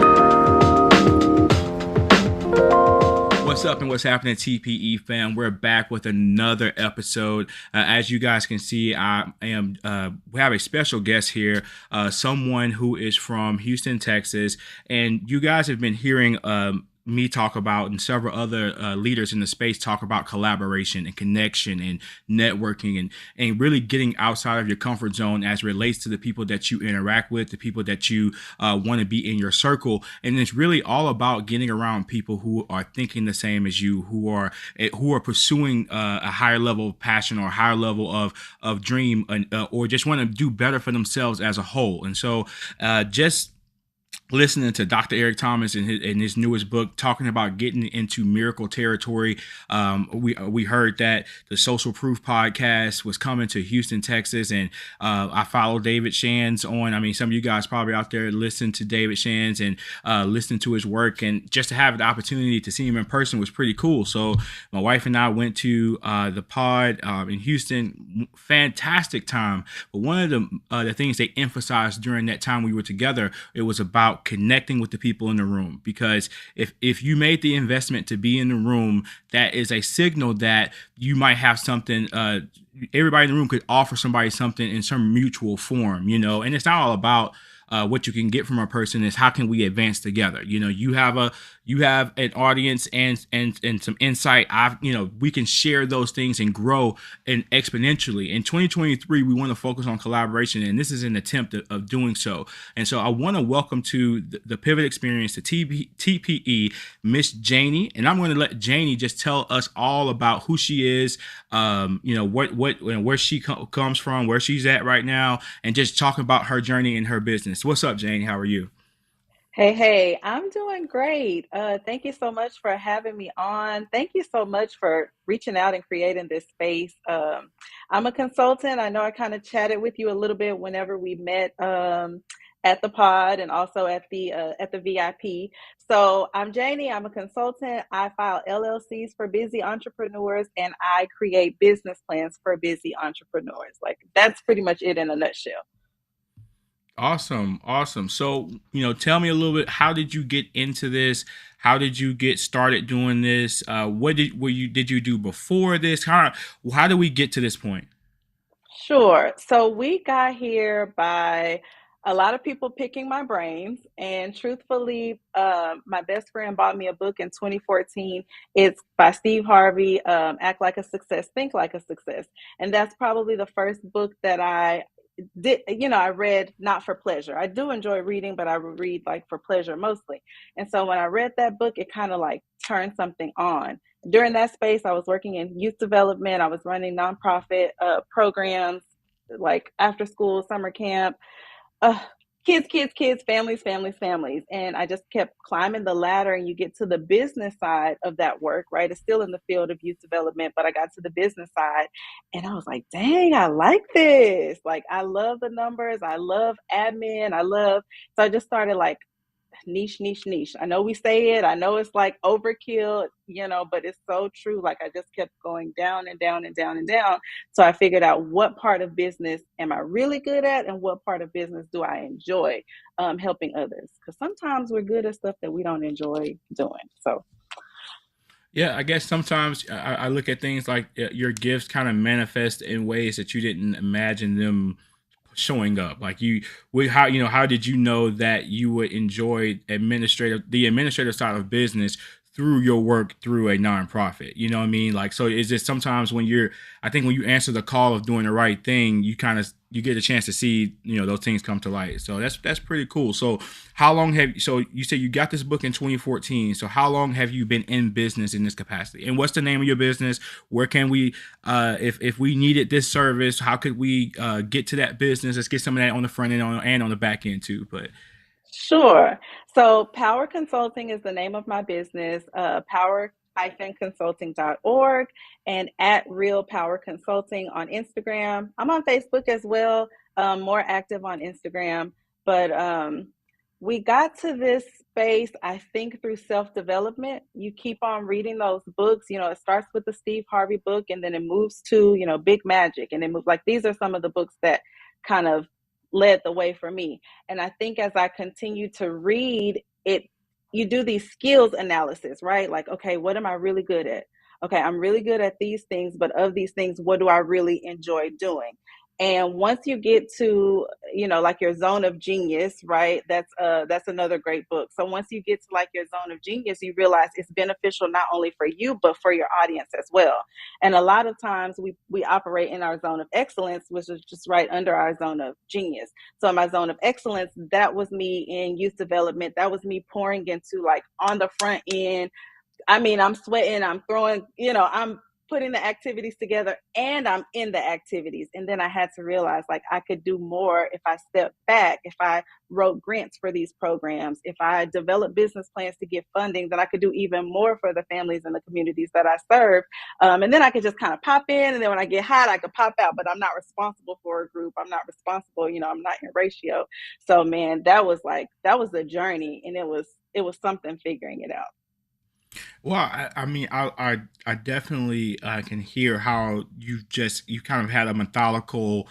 What's up and what's happening, TPE fam? We're back with another episode. As you guys can see, we have a special guest here, someone who is from Houston, Texas, and you guys have been hearing me talk about, and several other leaders in the space talk about collaboration and connection and networking and really getting outside of your comfort zone as it relates to the people that you interact with, the people that you want to be in your circle. And it's really all about getting around people who are thinking the same as you, who are pursuing a higher level of passion or a higher level of dream, or just want to do better for themselves as a whole. And so just listening to Dr. Eric Thomas in his newest book, talking about getting into miracle territory. We heard that the Social Proof podcast was coming to Houston, Texas, and I follow David Shands on. I mean, some of you guys probably out there listen to David Shands and listen to his work, and just to have the opportunity to see him in person was pretty cool. So my wife and I went to the pod in Houston. Fantastic time. But one of the things they emphasized during that time we were together, it was about connecting with the people in the room, because if you made the investment to be in the room, that is a signal that you might have something, everybody in the room could offer somebody something in some mutual form, and it's not all about what you can get from a person. Is how can we advance together? You have an audience and some insight. We can share those things and grow and exponentially. In 2023, we want to focus on collaboration, and this is an attempt of doing so. And so I want to welcome to the Pivot Experience, the TPE, Miss Janie, and I'm going to let Janie just tell us all about who she is, where she comes from, where she's at right now, and just talk about her journey in her business. What's up, Janie? How are you? Hey, I'm doing great. Thank you so much for having me on. Thank you so much for reaching out and creating this space. I'm a consultant. I know I kind of chatted with you a little bit whenever we met at the pod and also at the VIP. So I'm Janie. I'm a consultant. I file LLCs for busy entrepreneurs, and I create business plans for busy entrepreneurs. Like, that's pretty much it in a nutshell. Awesome. So, tell me a little bit, how did you get into this? How did you get started doing this? What did you do before this? How do we get to this point? Sure. So we got here by a lot of people picking my brains. And truthfully, my best friend bought me a book in 2014. It's by Steve Harvey, Act Like a Success, Think Like a Success. And that's probably the first book that I did. I read not for pleasure. I do enjoy reading, but I would read like for pleasure mostly. And so when I read that book, it kind of like turned something on. During that space, I was working in youth development. I was running nonprofit programs like after school, summer camp, uh, kids, families. And I just kept climbing the ladder, and you get to the business side of that work, right? It's still in the field of youth development, but I got to the business side and I was like, dang, I like this. Like, I love the numbers. I love admin. So I just started like niche, niche, niche. I know we say it. I know it's like overkill, but it's so true. Like I just kept going down and down and down and down. So I figured out what part of business am I really good at and what part of business do I enjoy helping others. Because sometimes we're good at stuff that we don't enjoy doing. So Yeah, I guess sometimes I look at things like your gifts kind of manifest in ways that you didn't imagine them showing up. Like how did you know that you would enjoy the administrative side of business through your work through a nonprofit? You know what I mean? Like, so is it sometimes I think when you answer the call of doing the right thing, you get a chance to see, those things come to light. So that's pretty cool. So so you said you got this book in 2014. So how long have you been in business in this capacity? And what's the name of your business? Where can we, if we needed this service, how could we get to that business? Let's get some of that on the front end and on the back end too. But sure. So Power Consulting is the name of my business, power-consulting.org and at Real Power Consulting on Instagram. I'm on Facebook as well, more active on Instagram. But we got to this space, I think, through self-development. You keep on reading those books. It starts with the Steve Harvey book, and then it moves to, Big Magic. And it moves like these are some of the books that kind of led the way for me. And I think as I continue to read it, you do these skills analysis, right? Like, okay, what am I really good at? Okay, I'm really good at these things, but of these things, what do I really enjoy doing? And once you get to, like your zone of genius, right? That's another great book. So once you get to like your zone of genius, you realize it's beneficial not only for you, but for your audience as well. And a lot of times we operate in our zone of excellence, which is just right under our zone of genius. So in my zone of excellence, that was me in youth development. That was me pouring into like on the front end. I mean, I'm sweating, I'm throwing, I'm putting the activities together and I'm in the activities. And then I had to realize like I could do more if I stepped back, if I wrote grants for these programs, if I developed business plans to get funding, then I could do even more for the families and the communities that I serve. And then I could just kind of pop in. And then when I get hot, I could pop out, but I'm not responsible for a group. I'm not responsible, I'm not in ratio. So man, that was the journey, and it was something figuring it out. well, I mean, I definitely can hear how you kind of had a methodical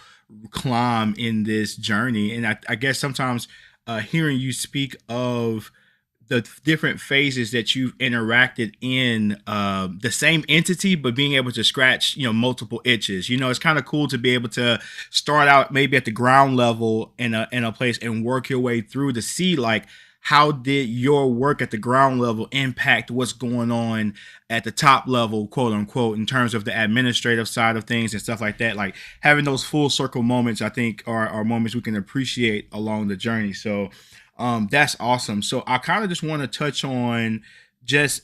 climb in this journey, and I guess sometimes hearing you speak of the different phases that you've interacted in the same entity, but being able to scratch, multiple itches. It's kind of cool to be able to start out maybe at the ground level in a place and work your way through to see like how did your work at the ground level impact what's going on at the top level, quote unquote, in terms of the administrative side of things and stuff like that. Like having those full circle moments, I think are moments we can appreciate along the journey. So that's awesome. So I kind of just want to touch on just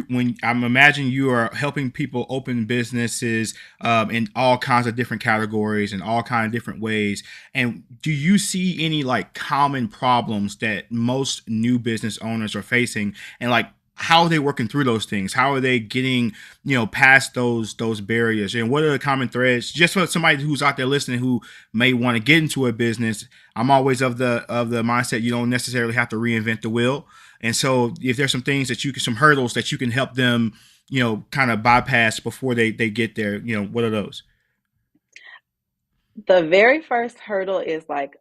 when I'm imagining you are helping people open businesses in all kinds of different categories and all kinds of different ways. And do you see any like common problems that most new business owners are facing, and like how are they working through those things? How are they getting, past those barriers? And what are the common threads? Just for somebody who's out there listening who may want to get into a business, I'm always of the mindset you don't necessarily have to reinvent the wheel. And so if there's some things that some hurdles that you can help them, kind of bypass before they get there, what are those? The very first hurdle is like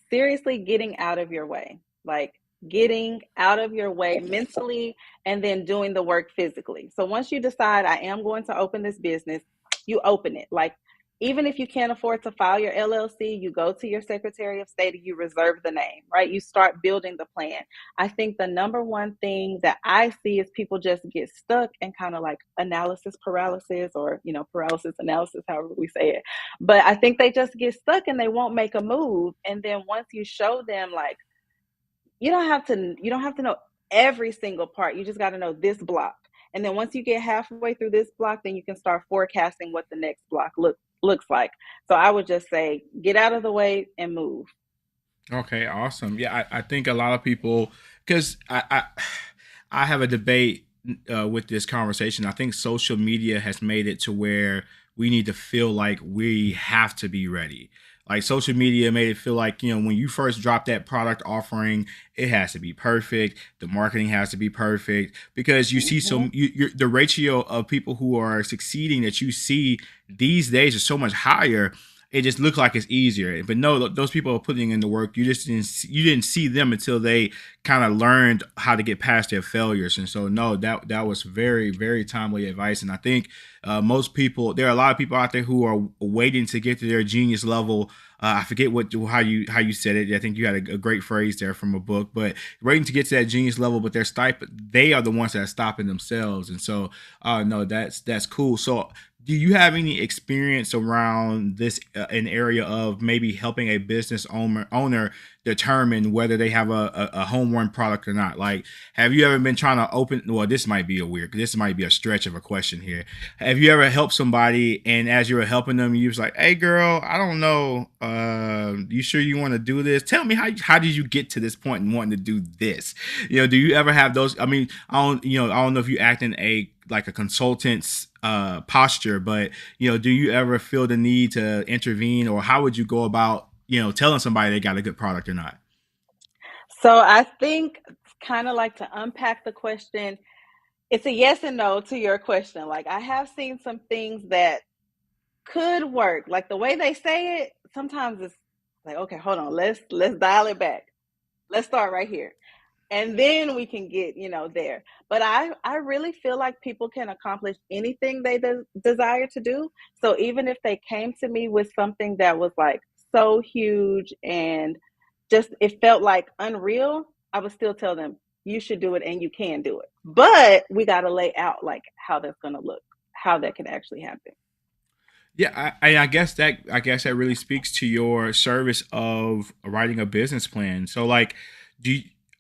seriously getting out of your way, like getting out of your way mentally and then doing the work physically. So once you decide I am going to open this business, you open it. Like even if you can't afford to file your LLC, you go to your Secretary of State and you reserve the name, right? You start building the plan. I think the number one thing that I see is people just get stuck and kind of like analysis paralysis, or, paralysis analysis, however we say it. But I think they just get stuck and they won't make a move. And then once you show them like, you don't have to know every single part. You just got to know this block. And then once you get halfway through this block, then you can start forecasting what the next block looks like. So I would just say, get out of the way and move. Okay, awesome. Yeah, I think a lot of people, because I have a debate with this conversation. I think social media has made it to where we need to feel like we have to be ready. Like social media made it feel like, when you first drop that product offering, it has to be perfect. The marketing has to be perfect because you see the ratio of people who are succeeding that you see these days is so much higher. It just looked like it's easier, but no, those people are putting in the work. You didn't see them until they kind of learned how to get past their failures. And so, no, that was very, very timely advice. And I think most people, there are a lot of people out there who are waiting to get to their genius level. I forget how you said it. I think you had a great phrase there from a book, but waiting to get to that genius level, but they are the ones that are stopping themselves. And so, no, that's cool. So, do you have any experience around this an area of maybe helping a business owner determine whether they have a home run product or not? Like, have you ever been trying to open? Well, this might be a stretch of a question here. Have you ever helped somebody and as you were helping them, you was like, "Hey, girl, I don't know. You sure you want to do this? Tell me how did you get to this point and wanting to do this? Do you ever have those? I mean, I don't know if you act in a consultant's posture, but do you ever feel the need to intervene, or how would you go about telling somebody they got a good product or not? So I think kind of like to unpack the question. It's a yes and no to your question. Like I have seen some things that could work. Like the way they say it, sometimes it's like, okay, hold on, let's dial it back. Let's start right here. And then we can get, there. But I really feel like people can accomplish anything they desire to do. So even if they came to me with something that was like so huge and just it felt like unreal, I would still tell them you should do it and you can do it. But we got to lay out like how that's going to look, how that can actually happen. Yeah, I guess that really speaks to your service of writing a business plan. So, like,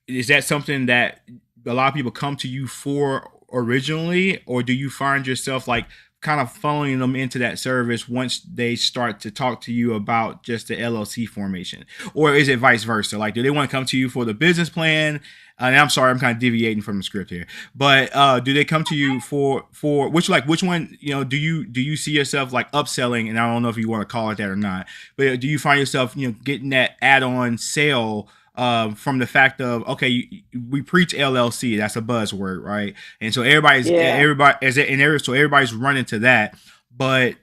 is that something that a lot of people come to you for originally, or do you find yourself like kind of funneling them into that service once they start to talk to you about just the LLC formation, or is it vice versa? Like, do they want to come to you for the business plan? And I'm sorry, I'm kind of deviating from the script here, but do they come to you for which one? Do you see yourself like upselling? And I don't know if you want to call it that or not, but do you find yourself getting that add-on sale from the fact of okay, we preach LLC, that's a buzzword, right? And so everybody's running to that, but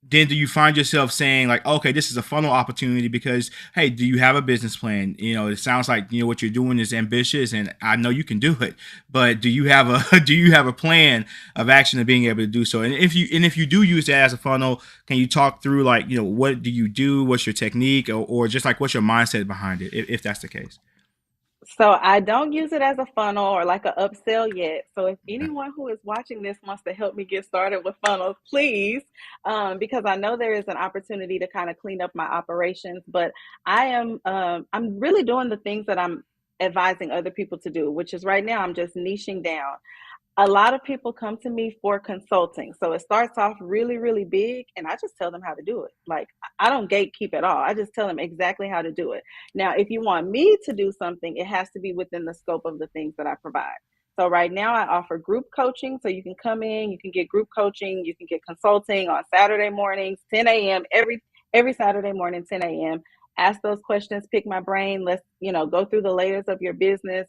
then do you find yourself saying like, okay, this is a funnel opportunity because, hey, do you have a business plan? It sounds like, what you're doing is ambitious and I know you can do it, but do you have a plan of action of being able to do so? And if you do use that as a funnel, can you talk through like, what do you do? What's your technique or just like, what's your mindset behind it? If that's the case. So I don't use it as a funnel or like an upsell yet. So if Okay. anyone who is watching this wants to help me get started with funnels, please, because I know there is an opportunity to kind of clean up my operations. But I'm really doing the things that I'm advising other people to do, which is right now I'm just niching down. A lot of people come to me for consulting. So it starts off really, really big, and I just tell them how to do it. Like, I don't gatekeep at all. I just tell them exactly how to do it. Now, if you want me to do something, it has to be within the scope of the things that I provide. So right now I offer group coaching. So you can come in, you can get group coaching, you can get consulting on Saturday mornings, 10 a.m. every Saturday morning, 10 a.m. Ask those questions, pick my brain. Let's, go through the layers of your business.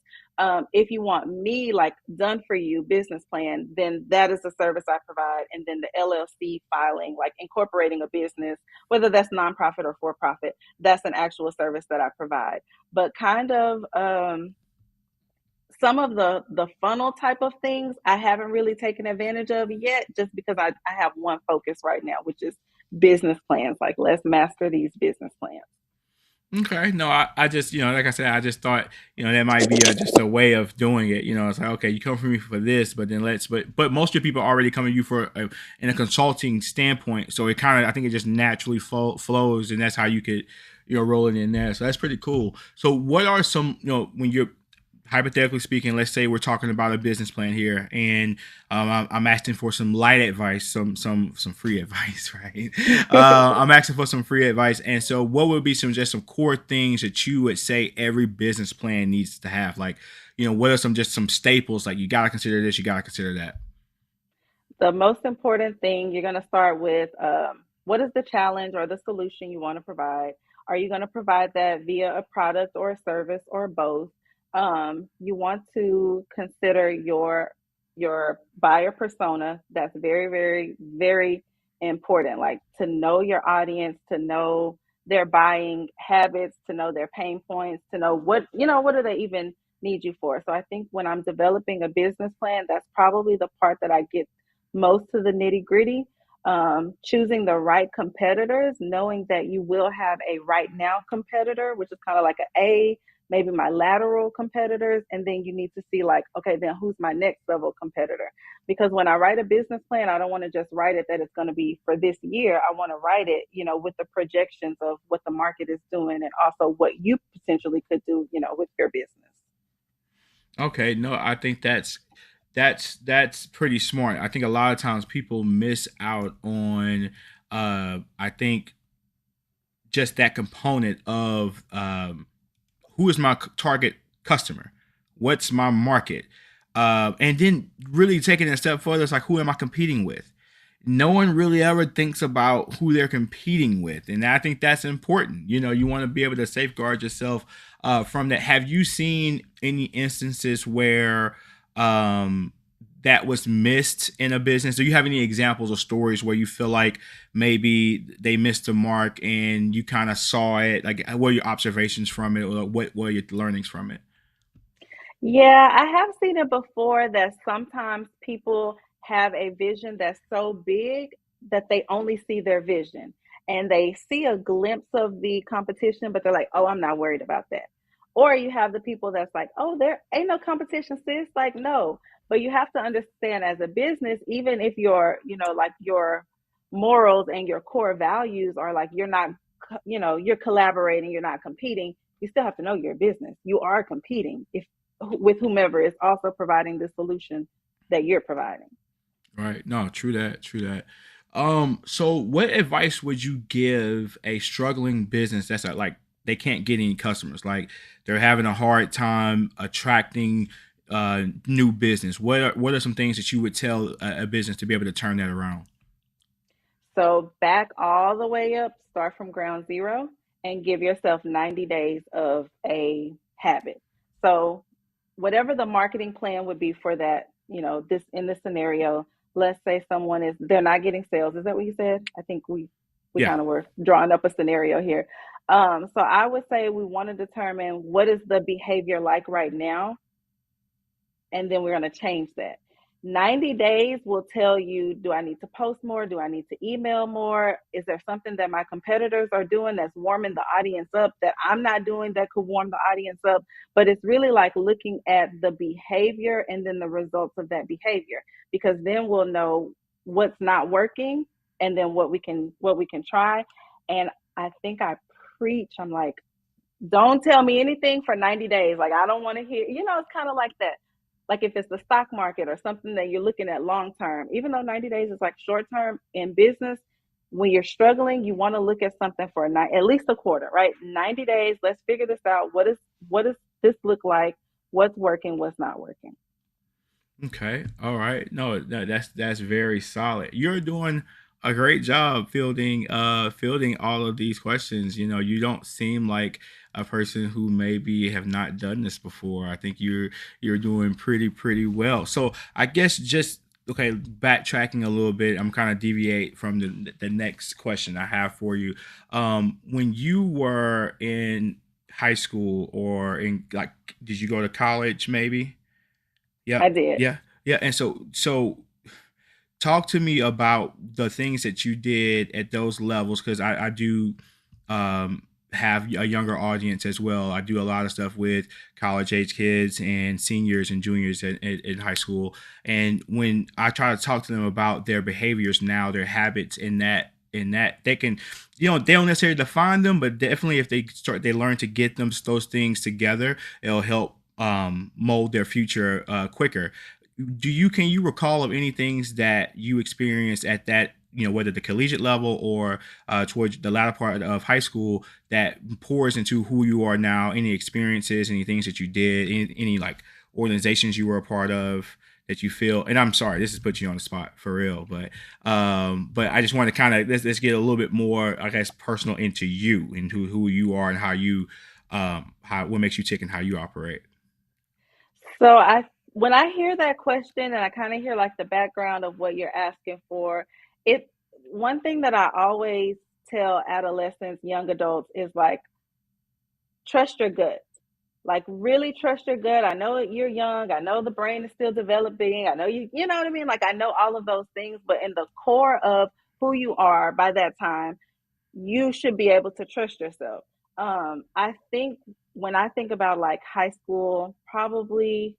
If you want me like done for you business plan, then that is the service I provide. And then the LLC filing, like incorporating a business, whether that's nonprofit or for profit, that's an actual service that I provide. But kind of some of the funnel type of things I haven't really taken advantage of yet, just because I have one focus right now, which is business plans. Like, let's master these business plans. Okay. No, I just, like I said, I just thought, that might be just a way of doing it. It's like, okay, you come for me for this, but then but most of your people are already coming to you in a consulting standpoint. So it kind of, I think it just naturally flows, and that's how you could, roll it in there. So that's pretty cool. So what are some, when you're, hypothetically speaking, let's say we're talking about a business plan here, and I'm asking for some light advice, some free advice, right? I'm asking for some free advice, and so what would be some core things that you would say every business plan needs to have? Like, what are some staples? Like, you got to consider this, you got to consider that. The most important thing you're going to start with what is the challenge or the solution you want to provide? Are you going to provide that via a product or a service or both? You want to consider your buyer persona. That's very, very, very important. Like to know your audience, to know their buying habits, to know their pain points, to know what do they even need you for. So I think when I'm developing a business plan, that's probably the part that I get most to the nitty gritty. Choosing the right competitors, knowing that you will have a right now competitor, which is kind of like an A, maybe my lateral competitors, and then you need to see like, okay, then who's my next level competitor? Because when I write a business plan, I don't want to just write it that it's going to be for this year. I want to write it, with the projections of what the market is doing and also what you potentially could do, with your business. Okay, no, I think that's pretty smart. I think a lot of times people miss out on I think just that component of who is my target customer, what's my market, and then really taking it a step further, it's like who am I competing with? No one really ever thinks about who they're competing with, and I think that's important. You want to be able to safeguard yourself from that. Have you seen any instances where that was missed in a business? Do you have any examples or stories where you feel like maybe they missed the mark and you kind of saw it? Like, what are your observations from it, or what were your learnings from it? Yeah, I have seen it before that sometimes people have a vision that's so big that they only see their vision and they see a glimpse of the competition, but they're like, oh, I'm not worried about that. Or you have the people that's like, oh, there ain't no competition, sis. Like, no. But you have to understand as a business, even if like your morals and your core values are like, you're not, you're collaborating, you're not competing, you still have to know your business. You are competing. If with whomever is also providing the solution that you're providing. Right. No, true that. True that. So what advice would you give a struggling business that's like they can't get any customers, like they're having a hard time attracting new business? What are some things that you would tell a business to be able to turn that around? So back all the way up, start from ground zero and give yourself 90 days of a habit. So whatever the marketing plan would be for that, this in this scenario, let's say they're not getting sales. Is that what you said? I think we Yeah. kind of were drawing up a scenario here. So I would say we want to determine what is the behavior like right now, and then we're going to change that. 90 days will tell you, do I need to post more? Do I need to email more? Is there something that my competitors are doing that's warming the audience up that I'm not doing that could warm the audience up? But it's really like looking at the behavior and then the results of that behavior, because then we'll know what's not working and then what we can try. And I think I preach, I'm like, don't tell me anything for 90 days. Like, I don't want to hear, it's kind of like that. Like if it's the stock market or something that you're looking at long term, even though 90 days is like short term in business, when you're struggling, you want to look at something for at least a quarter, right? 90 days, let's figure this out. What does this look like? What's working, what's not working? Okay. All right. No, that's very solid. You're doing a great job fielding all of these questions. You don't seem like a person who maybe have not done this before. I think you're doing pretty well. So I guess just okay, backtracking a little bit, I'm kind of deviate from the next question I have for you. When you were in high school or in like, did you go to college maybe? Yeah, I did. yeah. And so talk to me about the things that you did at those levels, because I do have a younger audience as well. I do a lot of stuff with college age kids and seniors and juniors in high school. And when I try to talk to them about their behaviors now, their habits in that they can, they don't necessarily define them, but definitely if they learn to get those things together, it'll help mold their future quicker. Can you recall of any things that you experienced at that, whether the collegiate level or towards the latter part of high school, that pours into who you are now? Any experiences, any things that you did, any like organizations you were a part of that you feel, and I'm sorry, this is putting you on the spot for real, but I just want to kind of let's get a little bit more, I guess, personal into you and who you are and how you how what makes you tick and how you operate. So when I hear that question and I kind of hear like the background of what you're asking for, it one thing that I always tell adolescents, young adults is like trust your gut. Like really trust your gut. I know you're young. I know the brain is still developing. I know you know what I mean? Like I know all of those things, but in the core of who you are by that time, you should be able to trust yourself. I think when I think about like high school, probably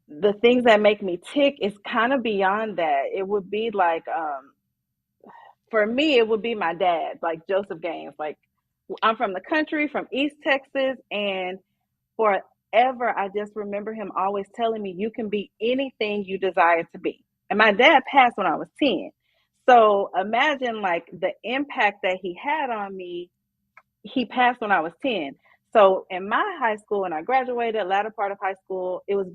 the things that make me tick is kind of beyond that. It would be like, for me, it would be my dad, like Joseph Gaines. Like, I'm from the country, from East Texas, and forever, I just remember him always telling me, you can be anything you desire to be. And my dad passed when I was 10. So imagine like the impact that he had on me. He passed when I was 10. So in my high school, when I graduated, latter part of high school, it was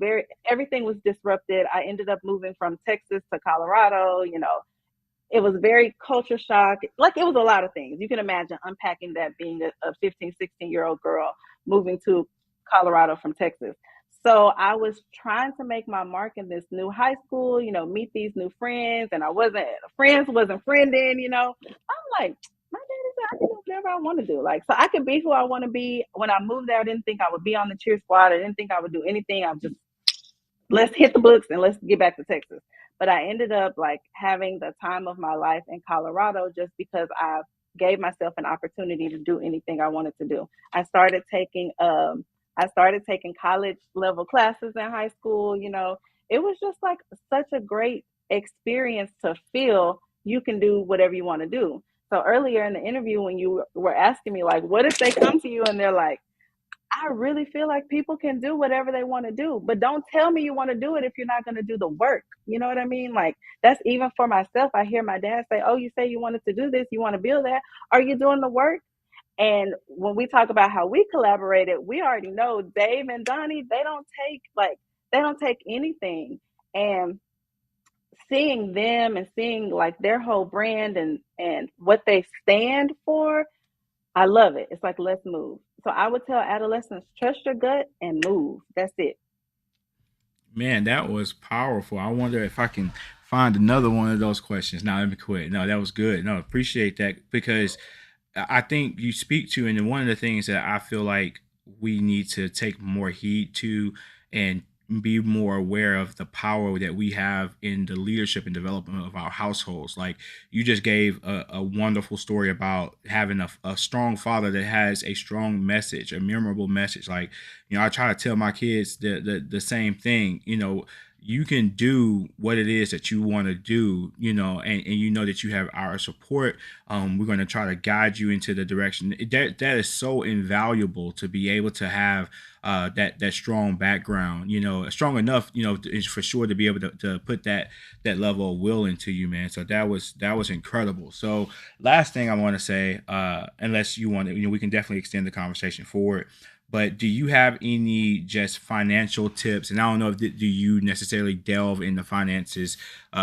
everything was disrupted. I ended up moving from Texas to Colorado, it was very culture shock. Like it was a lot of things. You can imagine unpacking that being a 15, 16-year-old girl moving to Colorado from Texas. So I was trying to make my mark in this new high school, meet these new friends, and friends wasn't friending. I'm like, my daddy said I can do whatever I want to do. Like, so I could be who I want to be. When I moved there, I didn't think I would be on the cheer squad. I didn't think I would do anything. I'm just let's hit the books and let's get back to Texas. But I ended up like having the time of my life in Colorado just because I gave myself an opportunity to do anything I wanted to do. I started taking college level classes in high school. It was just like such a great experience to feel you can do whatever you want to do. So earlier in the interview, when you were asking me like, what if they come to you and they're like, I really feel like people can do whatever they want to do, but don't tell me you want to do it if you're not going to do the work. You know what I mean? Like that's even for myself. I hear my dad say, "Oh, you say you wanted to do this, you want to build that. Are you doing the work?" And when we talk about how we collaborated, we already know Dave and Donnie, they don't take anything. And seeing them and seeing like their whole brand and what they stand for, I love it. It's like, let's move. So I would tell adolescents, trust your gut and move. That's it. Man, that was powerful. I wonder if I can find another one of those questions. Now, let me quit. No, that was good. No, appreciate that because I think you speak to, and one of the things that I feel like we need to take more heed to and be more aware of the power that we have in the leadership and development of our households. Like you just gave a wonderful story about having a strong father that has a strong message, a memorable message. Like, I try to tell my kids the same thing, you can do what it is that you want to do, and you know that you have our support. We're going to try to guide you into the direction that is so invaluable to be able to have that strong background, strong enough, is for sure to be able to put that level of will into you, man. So that was incredible. So last thing I want to say, unless you want to, we can definitely extend the conversation forward. But do you have any just financial tips? And I don't know if do you necessarily delve into finances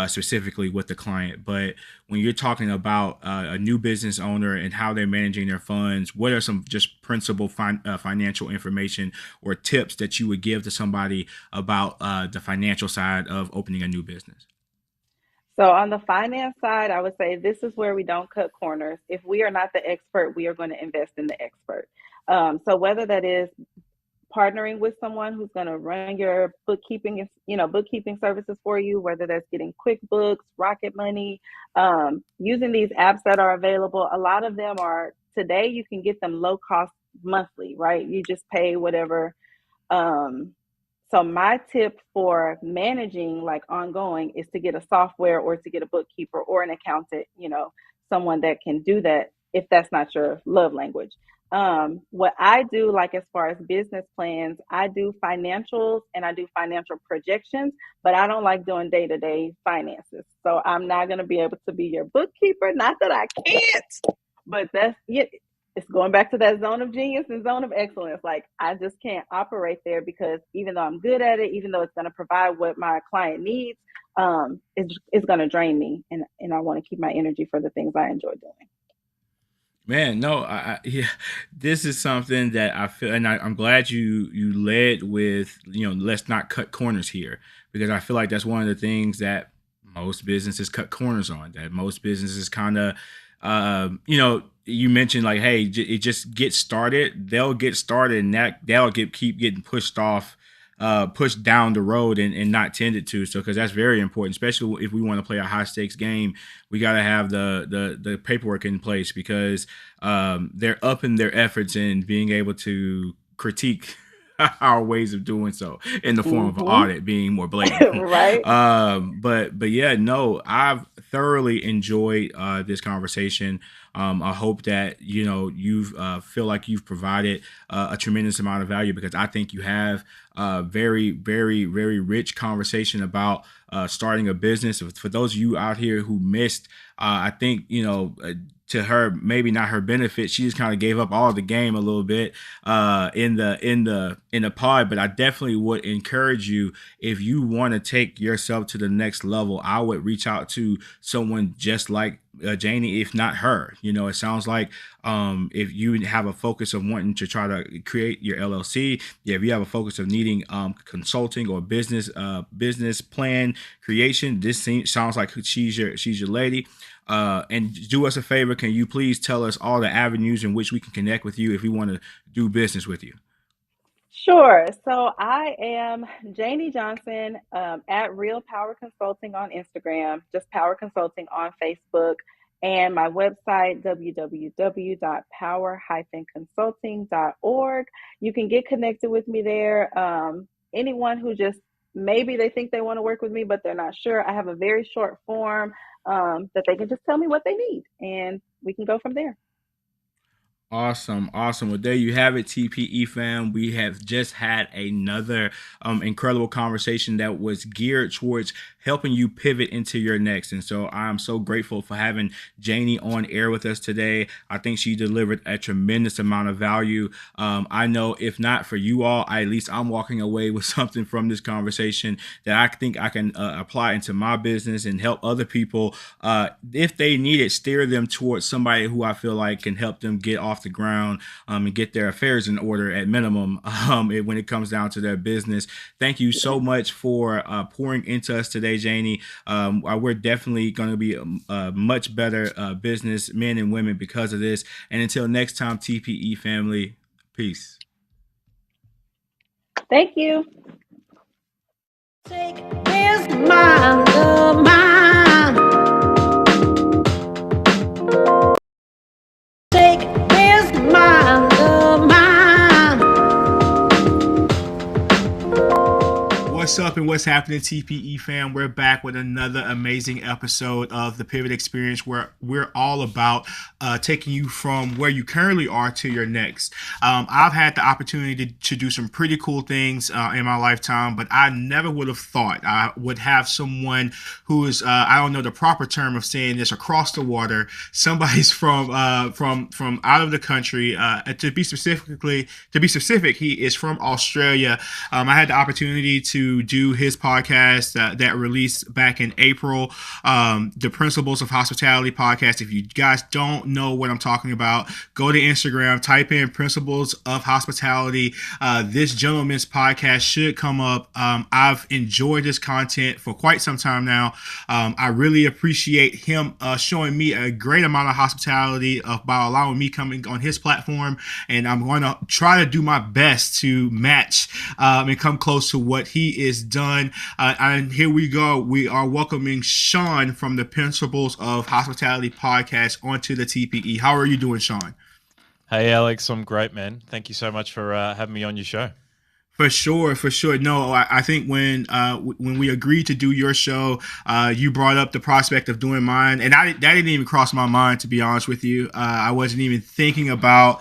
specifically with the client, but when you're talking about a new business owner and how they're managing their funds, what are some just principal financial information or tips that you would give to somebody about the financial side of opening a new business? So on the finance side, I would say this is where we don't cut corners. If we are not the expert, we are going to invest in the expert. So whether that is partnering with someone who's going to run your bookkeeping services for you, whether that's getting QuickBooks, Rocket Money, using these apps that are available. A lot of them are today, you can get them low cost monthly, right? You just pay whatever. So my tip for managing like ongoing is to get a software or to get a bookkeeper or an accountant, someone that can do that if that's not your love language. What I do, like as far as business plans, I do financials and I do financial projections, but I don't like doing day-to-day finances. So I'm not going to be able to be your bookkeeper. Not that I can't, but it's going back to that zone of genius and zone of excellence. Like, I just can't operate there because even though I'm good at it, even though it's going to provide what my client needs, it's going to drain me. And I want to keep my energy for the things I enjoy doing. Man, no, yeah, this is something that I feel, and I'm glad you led with, let's not cut corners here, because I feel like that's one of the things that most businesses cut corners on. That most businesses kind of, you mentioned like, hey, it just gets started. They'll get started, and that'll keep getting pushed off, pushed down the road, and not tended to. So, because that's very important, especially if we want to play a high stakes game, we got to have the paperwork in place, because they're upping their efforts in being able to critique our ways of doing so in the form of an audit being more blatant. Right. But yeah, no, I've thoroughly enjoyed this conversation. I hope that you've feel like you've provided a tremendous amount of value, because I think you have very, very, very rich conversation about starting a business. For those of you out here who missed, I think to her, maybe not her benefit, she just kind of gave up all the game a little bit in the pod. But I definitely would encourage you, if you want to take yourself to the next level, I would reach out to someone just like Janie, if not her. It sounds like if you have a focus of wanting to try to create your LLC, if you have a focus of needing consulting or business plan creation, sounds like she's your lady. And do us a favor, can you please tell us all the avenues in which we can connect with you if we want to do business with you? Sure. So I am Janie Johnson at Real Power Consulting on Instagram, just Power Consulting on Facebook, and my website, www.power-consulting.org. You can get connected with me there. Anyone who just maybe they think they want to work with me, but they're not sure, I have a very short form that they can just tell me what they need, and we can go from there. Awesome. Well, there you have it, TPE fam. We have just had another incredible conversation that was geared towards helping you pivot into your next. And so I'm so grateful for having Janie on air with us today. I think she delivered a tremendous amount of value. I know if not for you all, at least I'm walking away with something from this conversation that I think I can apply into my business and help other people, if they need it, steer them towards somebody who I feel like can help them get off the ground and get their affairs in order at minimum when it comes down to their business. Thank you so much for pouring into us today, Janie. We're definitely going to be a much better business men and women because of this. And until next time, TPE family, peace. Thank you. Here's my love, take here's my love, What's up and what's happening, TPE fam? We're back with another amazing episode of the Pivot Experience, where we're all about taking you from where you currently are to your next. I've had the opportunity to do some pretty cool things in my lifetime, but I never would have thought I would have someone who is, I don't know the proper term of saying this, across the water. Somebody's from out of the country. To be specific, he is from Australia. I had the opportunity to do his podcast that released back in April, the Principles of Hospitality podcast. If you guys don't know what I'm talking about, go to Instagram, type in Principles of Hospitality. This gentleman's podcast should come up. I've enjoyed this content for quite some time now. I really appreciate him showing me a great amount of hospitality by allowing me coming on his platform, and I'm going to try to do my best to match and come close to what he is done. And here we go. We are welcoming Sean from the Principles of Hospitality podcast onto the TPE. How are you doing, Sean? Hey, Alex. I'm great, man. Thank you so much for having me on your show. For sure, for sure. No, I think when we agreed to do your show, you brought up the prospect of doing mine, and that didn't even cross my mind, to be honest with you. I wasn't even thinking about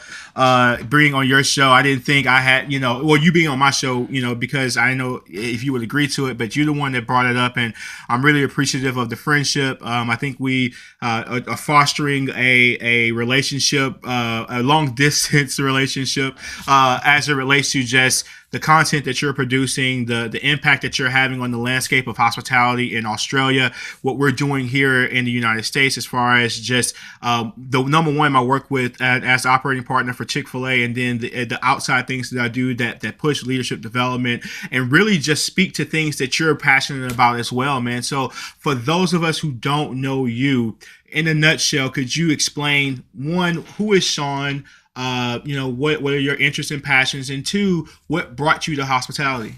bringing on your show. I didn't think I had, you being on my show, because I know if you would agree to it, but you're the one that brought it up, and I'm really appreciative of the friendship. I think we are fostering a relationship, a long distance relationship, as it relates to just the content that you're producing, the impact that you're having on the landscape of hospitality in Australia, what we're doing here in the United States as far as just the number one I work with as operating partner for Chick-fil-A, and then the outside things that I do that push leadership development and really just speak to things that you're passionate about as well, man. So for those of us who don't know you, in a nutshell, could you explain, one, who is Sean? What are your interests and passions, and two, what brought you to hospitality?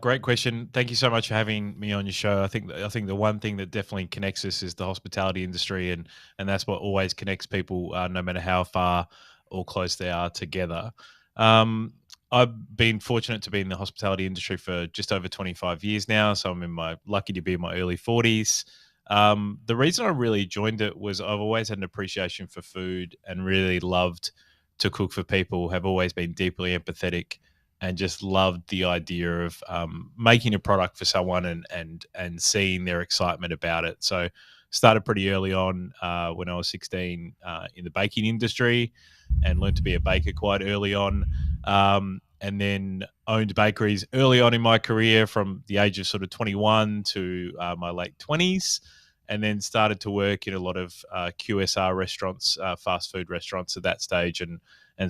Great question. Thank you so much for having me on your show. I think the one thing that definitely connects us is the hospitality industry, and that's what always connects people, no matter how far or close they are together. I've been fortunate to be in the hospitality industry for just over 25 years now, so I'm lucky to be in my early 40s. The reason I really joined it was I've always had an appreciation for food and really loved to cook for people, have always been deeply empathetic, and just loved the idea of making a product for someone and seeing their excitement about it. So started pretty early on when I was 16 in the baking industry, and learned to be a baker quite early on. And then owned bakeries early on in my career from the age of sort of 21 to my late 20s, and then started to work in a lot of QSR restaurants, fast food restaurants at that stage, and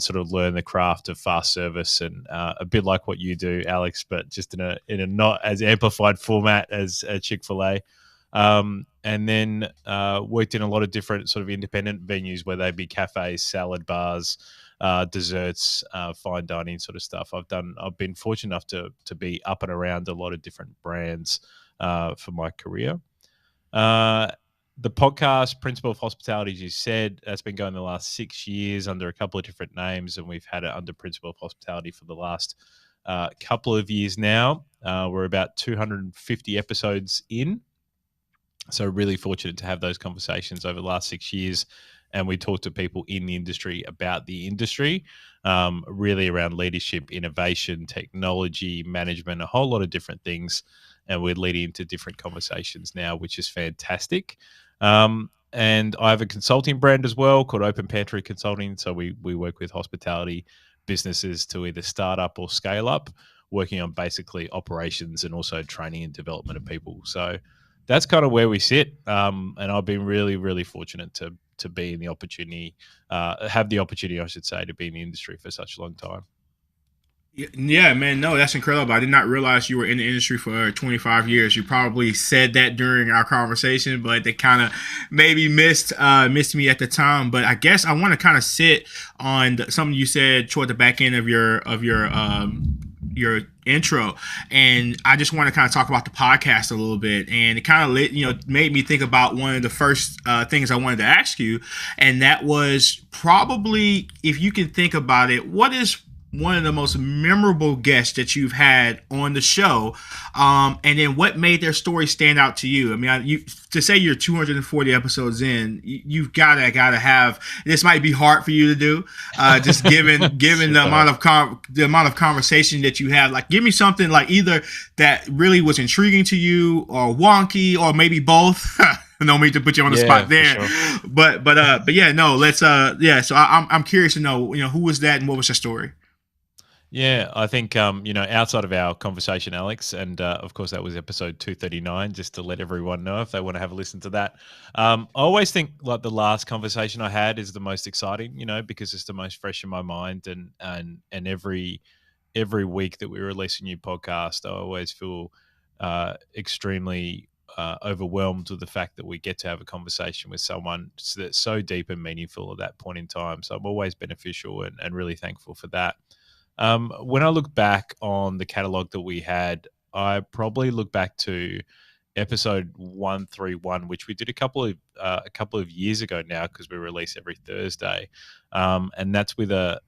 sort of learn the craft of fast service, and a bit like what you do, Alex, but just in a not as amplified format as Chick-fil-A. And then worked in a lot of different sort of independent venues, where they be cafes, salad bars, desserts, fine dining sort of stuff. I've been fortunate enough to be up and around a lot of different brands for my career. The podcast Principle of Hospitality, as you said, that's been going the last 6 years under a couple of different names, and we've had it under Principle of Hospitality for the last couple of years now. We're about 250 episodes in, so really fortunate to have those conversations over the last 6 years. And we talk to people in the industry about the industry, really around leadership, innovation, technology, management, a whole lot of different things. And we're leading into different conversations now, which is fantastic. And I have a consulting brand as well called Open Pantry Consulting. So we work with hospitality businesses to either start up or scale up, working on basically operations and also training and development of people. So that's kind of where we sit. And I've been really, really fortunate to be in the opportunity, have the opportunity, I should say, to be in the industry for such a long time. Yeah, man, no, that's incredible. I did not realize you were in the industry for 25 years. You probably said that during our conversation, but they kind of maybe missed me at the time. But I guess I want to kind of sit on something you said toward the back end of your intro, and I just want to kind of talk about the podcast a little bit. And it kind of made me think about one of the first things I wanted to ask you, and that was probably, if you can think about it, what is one of the most memorable guests that you've had on the show, and then what made their story stand out to you? I mean, to say you're 240 episodes in, you've gotta have. This might be hard for you to do, just given the amount of conversation that you have. Like, give me something like either that really was intriguing to you, or wonky, or maybe both. No need to put you on the spot there, sure. but yeah, no, let's So I'm curious to know, who was that and what was your story? Yeah, I think, outside of our conversation, Alex, and of course that was episode 239, just to let everyone know if they want to have a listen to that. I always think like the last conversation I had is the most exciting, because it's the most fresh in my mind, and every week that we release a new podcast, I always feel extremely overwhelmed with the fact that we get to have a conversation with someone that's so deep and meaningful at that point in time. So I'm always beneficial and really thankful for that. When I look back on the catalog that we had, I probably look back to episode 131, which we did a couple of years ago now, because we release every Thursday, and that's with a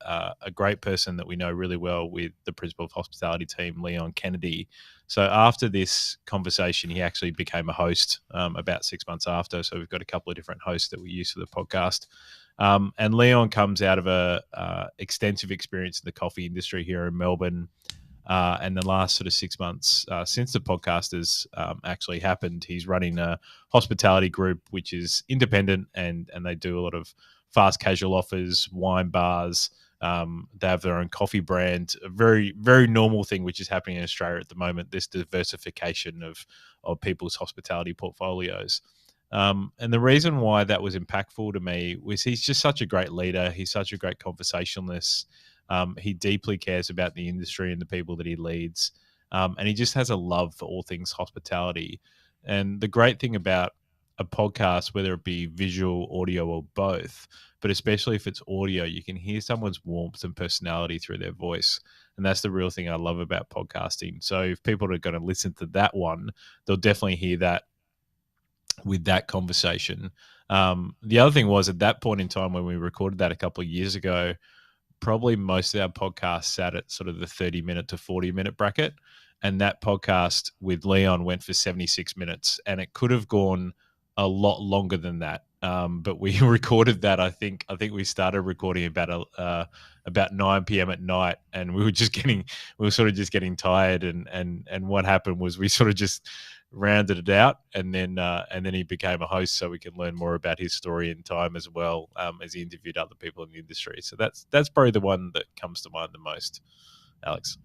great person that we know really well, with the principal of hospitality team, Leon Kennedy. So after this conversation, he actually became a host about 6 months after. So we've got a couple of different hosts that we use for the podcast. And Leon comes out of a extensive experience in the coffee industry here in Melbourne. And the last sort of 6 months since the podcast has actually happened, he's running a hospitality group, which is independent, and they do a lot of fast casual offers, wine bars. They have their own coffee brand, a very, very normal thing which is happening in Australia at the moment, this diversification of people's hospitality portfolios. And the reason why that was impactful to me was he's just such a great leader. He's such a great conversationalist. He deeply cares about the industry and the people that he leads. And he just has a love for all things hospitality. And the great thing about a podcast, whether it be visual, audio, or both, but especially if it's audio, you can hear someone's warmth and personality through their voice. And that's the real thing I love about podcasting. So if people are going to listen to that one, they'll definitely hear that with that conversation. The other thing was, at that point in time when we recorded that a couple of years ago, probably most of our podcasts sat at sort of the 30-minute to 40-minute bracket. And that podcast with Leon went for 76 minutes, and it could have gone a lot longer than that. But we recorded that. I think we started recording about 9 p.m. at night, and we were sort of just getting tired. And what happened was we sort of just rounded it out, and then he became a host, so we can learn more about his story in time as well, as he interviewed other people in the industry. So that's probably the one that comes to mind the most, Alex.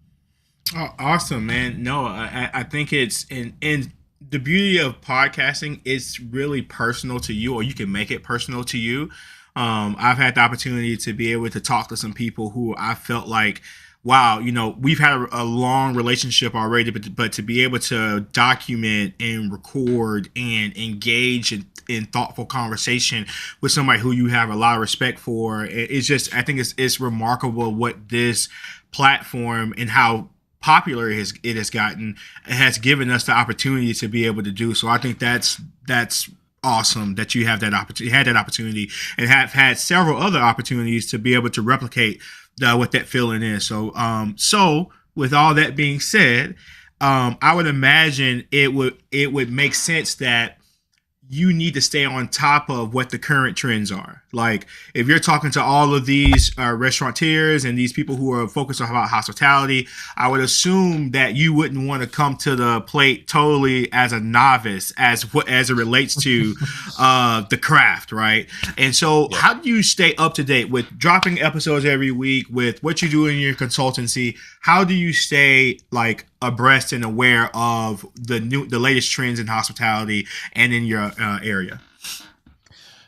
Oh, awesome, man. No, I think it's in the beauty of podcasting, it's really personal to you, or you can make it personal to you. I've had the opportunity to be able to talk to some people who I felt like, wow, we've had a long relationship already, but to be able to document and record and engage in thoughtful conversation with somebody who you have a lot of respect for, it's just, I think it's remarkable what this platform and how popular it has gotten, it has given us the opportunity to be able to do. So I think that's awesome that you have that opportunity, and have had several other opportunities to be able to replicate what that feeling is. So with all that being said, I would imagine it would make sense that you need to stay on top of what the current trends are. Like, if you're talking to all of these restaurateurs and these people who are focused on about hospitality, I would assume that you wouldn't want to come to the plate totally as a novice as it relates to the craft, right? And so how do you stay up to date with dropping episodes every week, with what you do in your consultancy? How do you stay like abreast and aware of the latest trends in hospitality and in your area?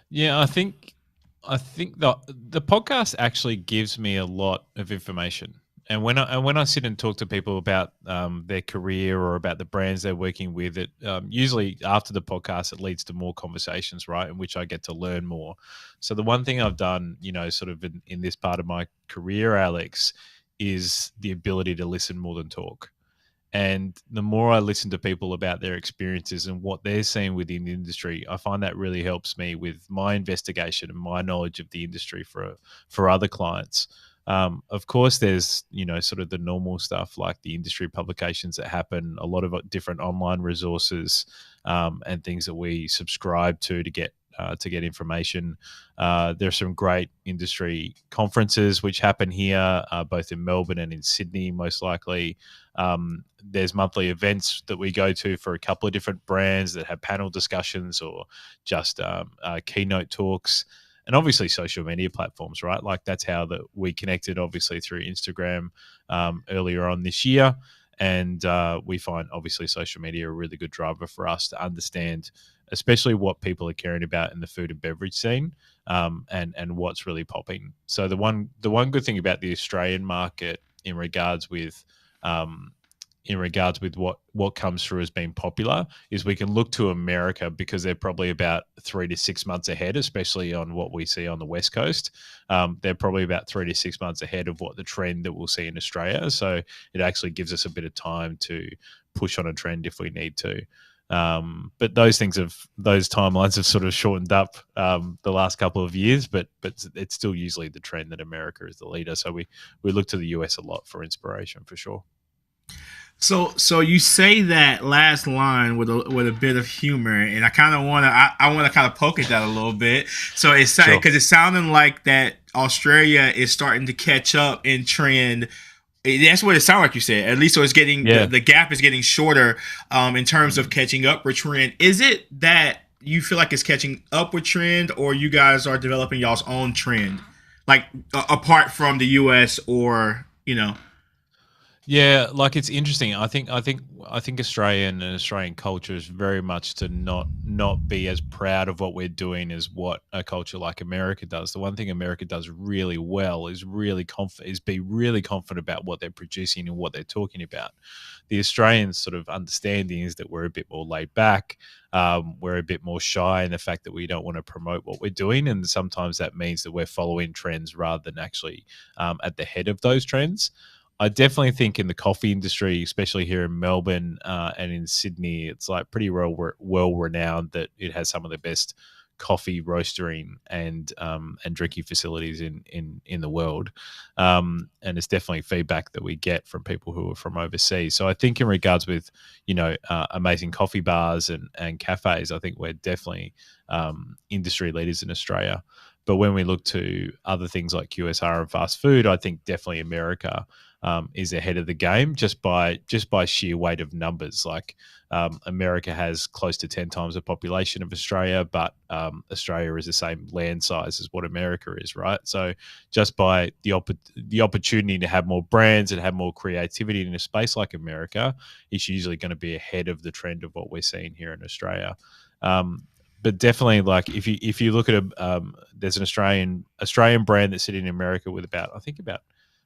Yeah, I think the podcast actually gives me a lot of information. And when I sit and talk to people about their career or about the brands they're working with, it usually after the podcast it leads to more conversations, right, in which I get to learn more. So the one thing I've done, sort of in this part of my career, Alex, is the ability to listen more than talk. And the more I listen to people about their experiences and what they're seeing within the industry, I find that really helps me with my investigation and my knowledge of the industry for other clients. Of course, there's sort of the normal stuff like the industry publications that happen, a lot of different online resources, and things that we subscribe to get information. There's some great industry conferences which happen here, both in Melbourne and in Sydney, most likely. There's monthly events that we go to for a couple of different brands that have panel discussions or just keynote talks. And obviously social media platforms, right? Like that's how we connected, obviously through Instagram earlier on this year. And we find obviously social media a really good driver for us to understand especially what people are caring about in the food and beverage scene, and what's really popping. So the one good thing about the Australian market in regards with what comes through as being popular is we can look to America because they're probably about 3 to 6 months ahead, especially on what we see on the West Coast. They're probably about 3 to 6 months ahead of what the trend that we'll see in Australia. So it actually gives us a bit of time to push on a trend if we need to. But those timelines have sort of shortened up the last couple of years, but it's still usually the trend that America is the leader. So we look to the US a lot for inspiration for sure. So you say that last line with a bit of humor, and I kind of want to kind of poke at that a little bit. So it's because it's sounding like that Australia is starting to catch up in trend. That's what it sounds like you said. At least, so it's getting the gap is getting shorter in terms of catching up with trend. Is it that you feel like it's catching up with trend, or you guys are developing y'all's own trend, like apart from the U.S. or Yeah, like it's interesting. I think Australian culture is very much to not be as proud of what we're doing as what a culture like America does. The one thing America does really well is be really confident about what they're producing and what they're talking about. The Australian sort of understanding is that we're a bit more laid back. We're a bit more shy in the fact that we don't want to promote what we're doing, and sometimes that means that we're following trends rather than actually at the head of those trends. I definitely think in the coffee industry, especially here in Melbourne and in Sydney, it's like pretty well renowned that it has some of the best coffee roastering and drinking facilities in the world. And it's definitely feedback that we get from people who are from overseas. So I think in regards with amazing coffee bars and cafes, I think we're definitely industry leaders in Australia. But when we look to other things like QSR and fast food, I think definitely America is ahead of the game just by sheer weight of numbers. Like America has close to 10 times the population of Australia, but Australia is the same land size as what America is, right? So just by the opportunity to have more brands and have more creativity in a space like America, it's usually going to be ahead of the trend of what we're seeing here in Australia. But definitely, like if you look at there's an Australian brand that's sitting in America with about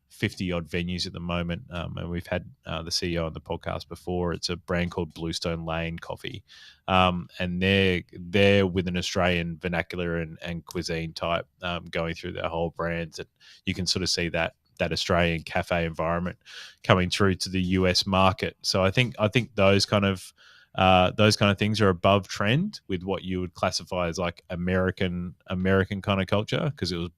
50 odd venues at the moment, and we've had the CEO on the podcast before. It's a brand called Bluestone Lane Coffee, and they're with an Australian vernacular and cuisine type going through their whole brands, and you can sort of see that Australian cafe environment coming through to the US market. So I think those kind of things are above trend with what you would classify as like American kind of culture, because it was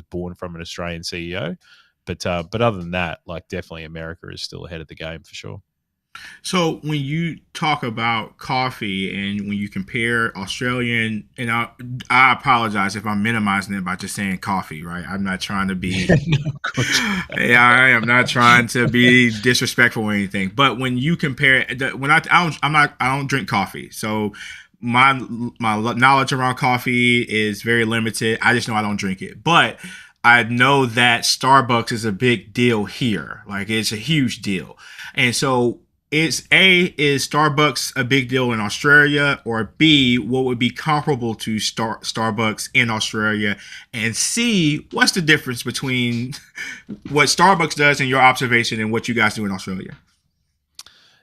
born from an Australian CEO. But other than that, like definitely America is still ahead of the game for sure. So when you talk about coffee and when you compare Australian, and I apologize if I'm minimizing it by just saying coffee, right? I'm not trying to be, I am not trying to be disrespectful or anything. But when you compare, I don't drink coffee, so my knowledge around coffee is very limited. I just know I don't drink it, but I know that Starbucks is a big deal here. Like it's a huge deal. And so is Starbucks a big deal in Australia, or B, what would be comparable to Starbucks in Australia, and C, what's the difference between what Starbucks does in your observation and what you guys do in Australia?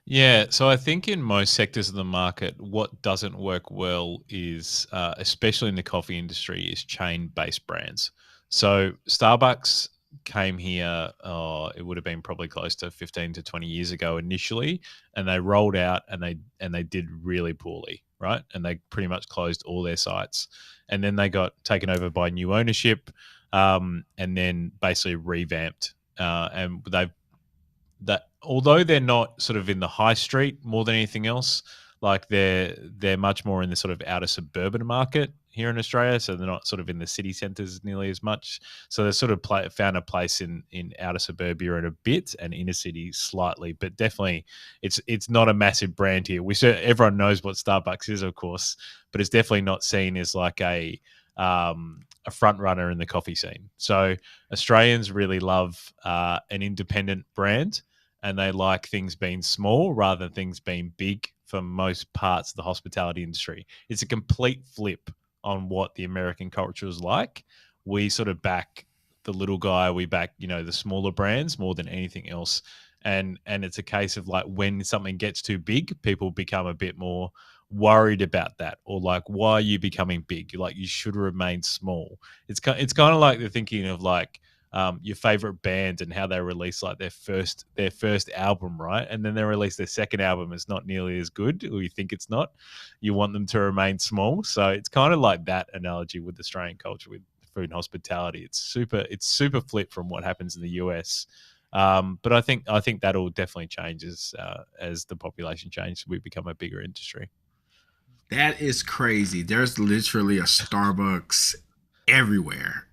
Yeah, so I think in most sectors of the market, what doesn't work well is, especially in the coffee industry, is chain-based brands. So Starbucks came here, it would have been probably close to 15 to 20 years ago initially, and they rolled out and they did really poorly, right? And they pretty much closed all their sites. And then they got taken over by new ownership, and then basically revamped. And although they're not sort of in the high street more than anything else, like they're much more in the sort of outer suburban market here in Australia, so they're not sort of in the city centres nearly as much. So they sort of found a place in outer suburbia in a bit and inner city slightly, but definitely it's not a massive brand here. Everyone knows what Starbucks is, of course, but it's definitely not seen as like a front runner in the coffee scene. So Australians really love an independent brand, and they like things being small rather than things being big for most parts of the hospitality industry. It's a complete flip on what the American culture is like. We sort of back the little guy, we back, the smaller brands more than anything else. And it's a case of like when something gets too big, people become a bit more worried about that, or like, why are you becoming big? You should remain small. It's kind of like the thinking of like your favorite band and how they release like their first album, right? And then they release their second album, it's not nearly as good, or you think it's not. You want them to remain small. So it's kind of like that analogy with Australian culture with food and hospitality. It's super flip from what happens in the US. But I think that'll definitely change as the population changes. We become a bigger industry. That is crazy. There's literally a Starbucks everywhere.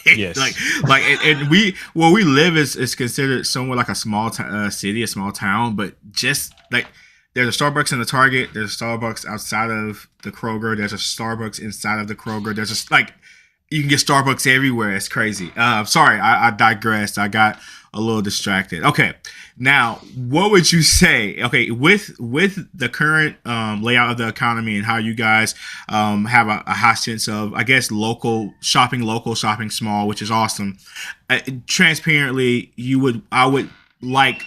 Yes. and we where we live is considered somewhat like a small city, a small town, but just like there's a Starbucks in the Target, there's a Starbucks outside of the Kroger, there's a Starbucks inside of the Kroger, there's just like you can get Starbucks everywhere. It's crazy. Sorry, I digressed. I got a little distracted. Okay, now what would you say? Okay, with the current layout of the economy and how you guys have a high sense of, I guess, local shopping small, which is awesome. Transparently, I would like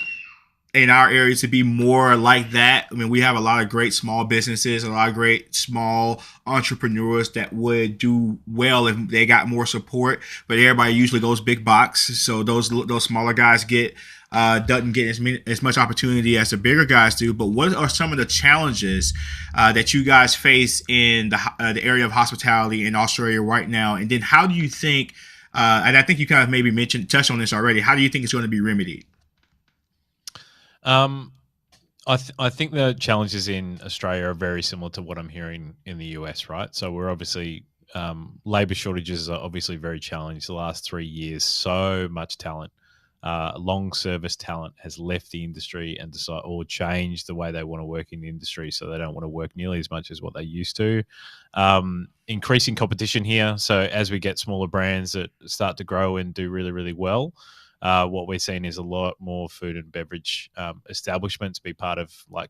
in our area to be more like that. I mean, we have a lot of great small businesses, a lot of great small entrepreneurs that would do well if they got more support. But everybody usually goes big box, so those smaller guys doesn't get as much opportunity as the bigger guys do. But what are some of the challenges that you guys face in the area of hospitality in Australia right now? And then how do you think? And I think you kind of maybe touched on this already. How do you think it's going to be remedied? I think the challenges in Australia are very similar to what I'm hearing in the US, right? So we're obviously labor shortages are obviously very challenged. The last 3 years, so much talent, long service talent has left the industry and decided or changed the way they want to work in the industry, so they don't want to work nearly as much as what they used to. Increasing competition here, so as we get smaller brands that start to grow and do really, really well. What we're seeing is a lot more food and beverage establishments be part of like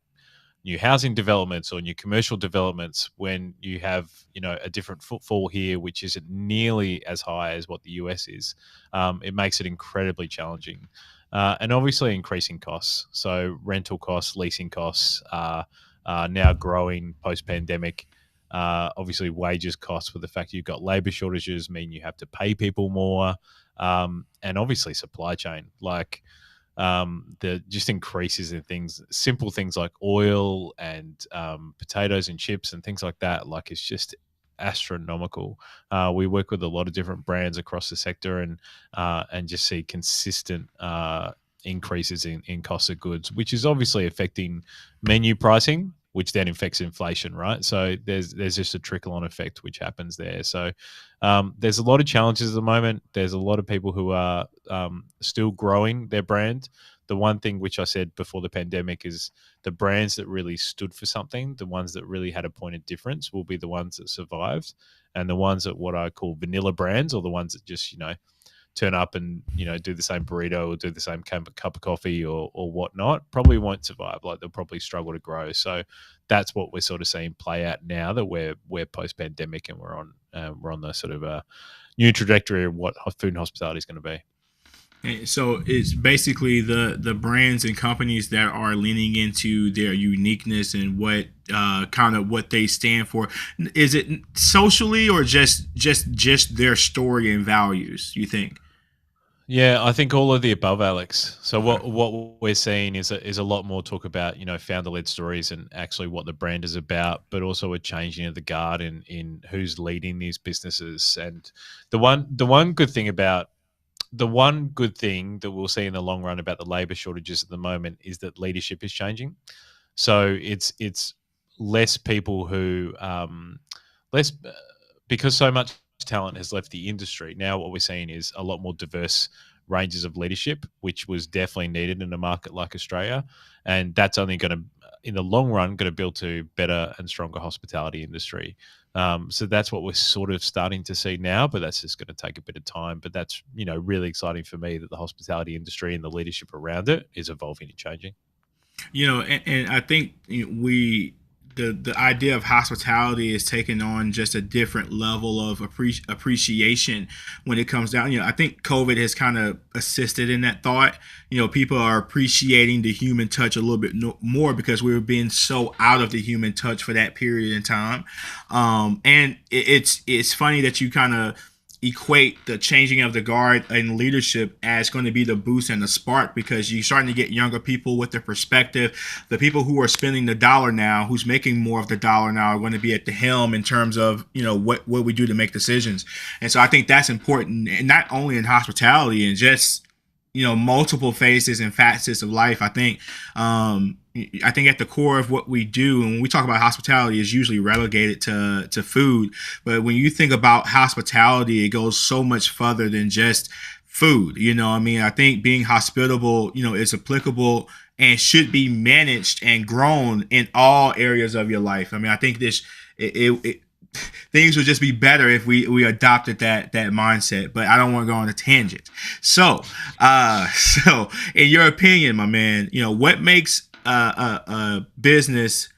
new housing developments or new commercial developments when you have, a different footfall here, which isn't nearly as high as what the US is. It makes it incredibly challenging. And obviously increasing costs. So rental costs, leasing costs are now growing post-pandemic. Obviously wages costs with the fact you've got labor shortages mean you have to pay people more. And obviously supply chain, like the just increases in simple things like oil and potatoes and chips and things like that. Like it's just astronomical. We work with a lot of different brands across the sector and just see consistent increases in cost of goods, which is obviously affecting menu pricing, which then affects inflation, right? So there's just a trickle-on effect which happens there. So there's a lot of challenges at the moment. There's a lot of people who are still growing their brand. The one thing which I said before the pandemic is the brands that really stood for something, the ones that really had a point of difference will be the ones that survived. And the ones that what I call vanilla brands, or the ones that just, turn up and do the same burrito or do the same cup of coffee or whatnot, probably won't survive. Like they'll probably struggle to grow. So that's what we're sort of seeing play out now that we're post pandemic and we're on the sort of a new trajectory of what food and hospitality is going to be. So it's basically the brands and companies that are leaning into their uniqueness and what kind of what they stand for. Is it socially or just their story and values, you think? Yeah, I think all of the above, Alex. So what we're seeing is a lot more talk about founder-led stories and actually what the brand is about, but also a changing of the guard in who's leading these businesses. And the one good thing that we'll see in the long run about the labor shortages at the moment is that leadership is changing. So it's less people who because so much talent has left the industry. Now what we're seeing is a lot more diverse ranges of leadership, which was definitely needed in a market like Australia. And that's only going to, in the long run, going to build to better and stronger hospitality industry. So that's what we're sort of starting to see now, but that's just going to take a bit of time. But that's, really exciting for me that the hospitality industry and the leadership around it is evolving and changing. And I think the idea of hospitality is taking on just a different level of appreciation when it comes down. I think COVID has kind of assisted in that thought. People are appreciating the human touch a little bit more because we were being so out of the human touch for that period in time. And it's funny that you kind of equate the changing of the guard in leadership as going to be the boost and the spark, because you're starting to get younger people with the perspective. The people who are spending the dollar now, who's making more of the dollar now, are going to be at the helm in terms of, you know, what we do to make decisions. And so I think that's important, and not only in hospitality and just, you know, multiple phases and facets of life. I think at the core of what we do, and when we talk about hospitality, is usually relegated to food. But when you think about hospitality, it goes so much further than just food. You know, I mean, I think being hospitable, you know, is applicable and should be managed and grown in all areas of your life. I mean, I think things would just be better if we adopted that mindset. But I don't want to go on a tangent. So in your opinion, my man, you know, what makes a business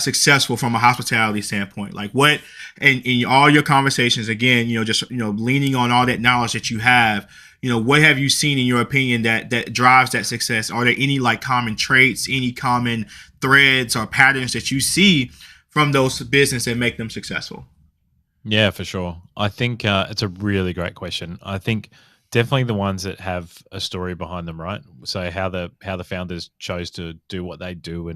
successful from a hospitality standpoint? Like, what in all your conversations, again, you know, just, you know, leaning on all that knowledge that you have, you know, what have you seen in your opinion that drives that success? Are there any like common traits, any common threads or patterns that you see from those businesses that make them successful? Yeah, for sure. I think it's a really great question. I think definitely the ones that have a story behind them, right? So how the founders chose to do what they do,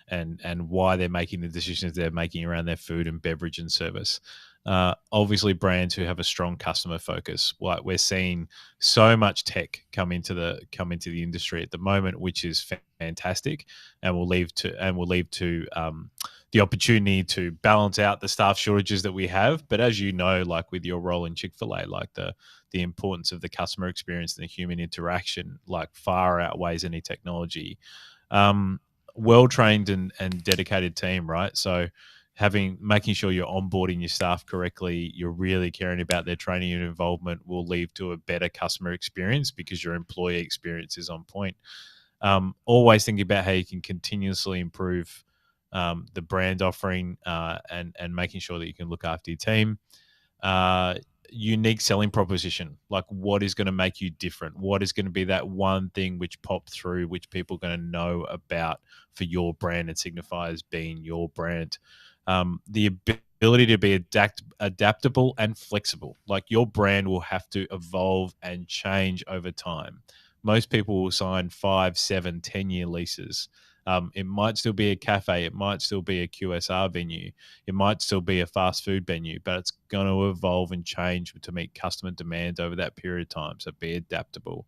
and why they're making the decisions they're making around their food and beverage and service. Obviously, brands who have a strong customer focus. Like, we're seeing so much tech come into the industry at the moment, which is fantastic, and will lead to the opportunity to balance out the staff shortages that we have. But as you know, like with your role in Chick-fil-A, like the importance of the customer experience and the human interaction like far outweighs any technology. Well-trained and dedicated team, right? So making sure you're onboarding your staff correctly, you're really caring about their training and involvement, will lead to a better customer experience because your employee experience is on point. Always thinking about how you can continuously improve the brand offering, and making sure that you can look after your team. Unique selling proposition, like what is going to make you different? What is going to be that one thing which popped through, which people are going to know about for your brand and signify as being your brand? The ability to be adaptable and flexible. Like, your brand will have to evolve and change over time. Most people will sign 5, 7, 10-year leases. It might still be a cafe. It might still be a QSR venue. It might still be a fast food venue, but it's going to evolve and change to meet customer demand over that period of time. So be adaptable.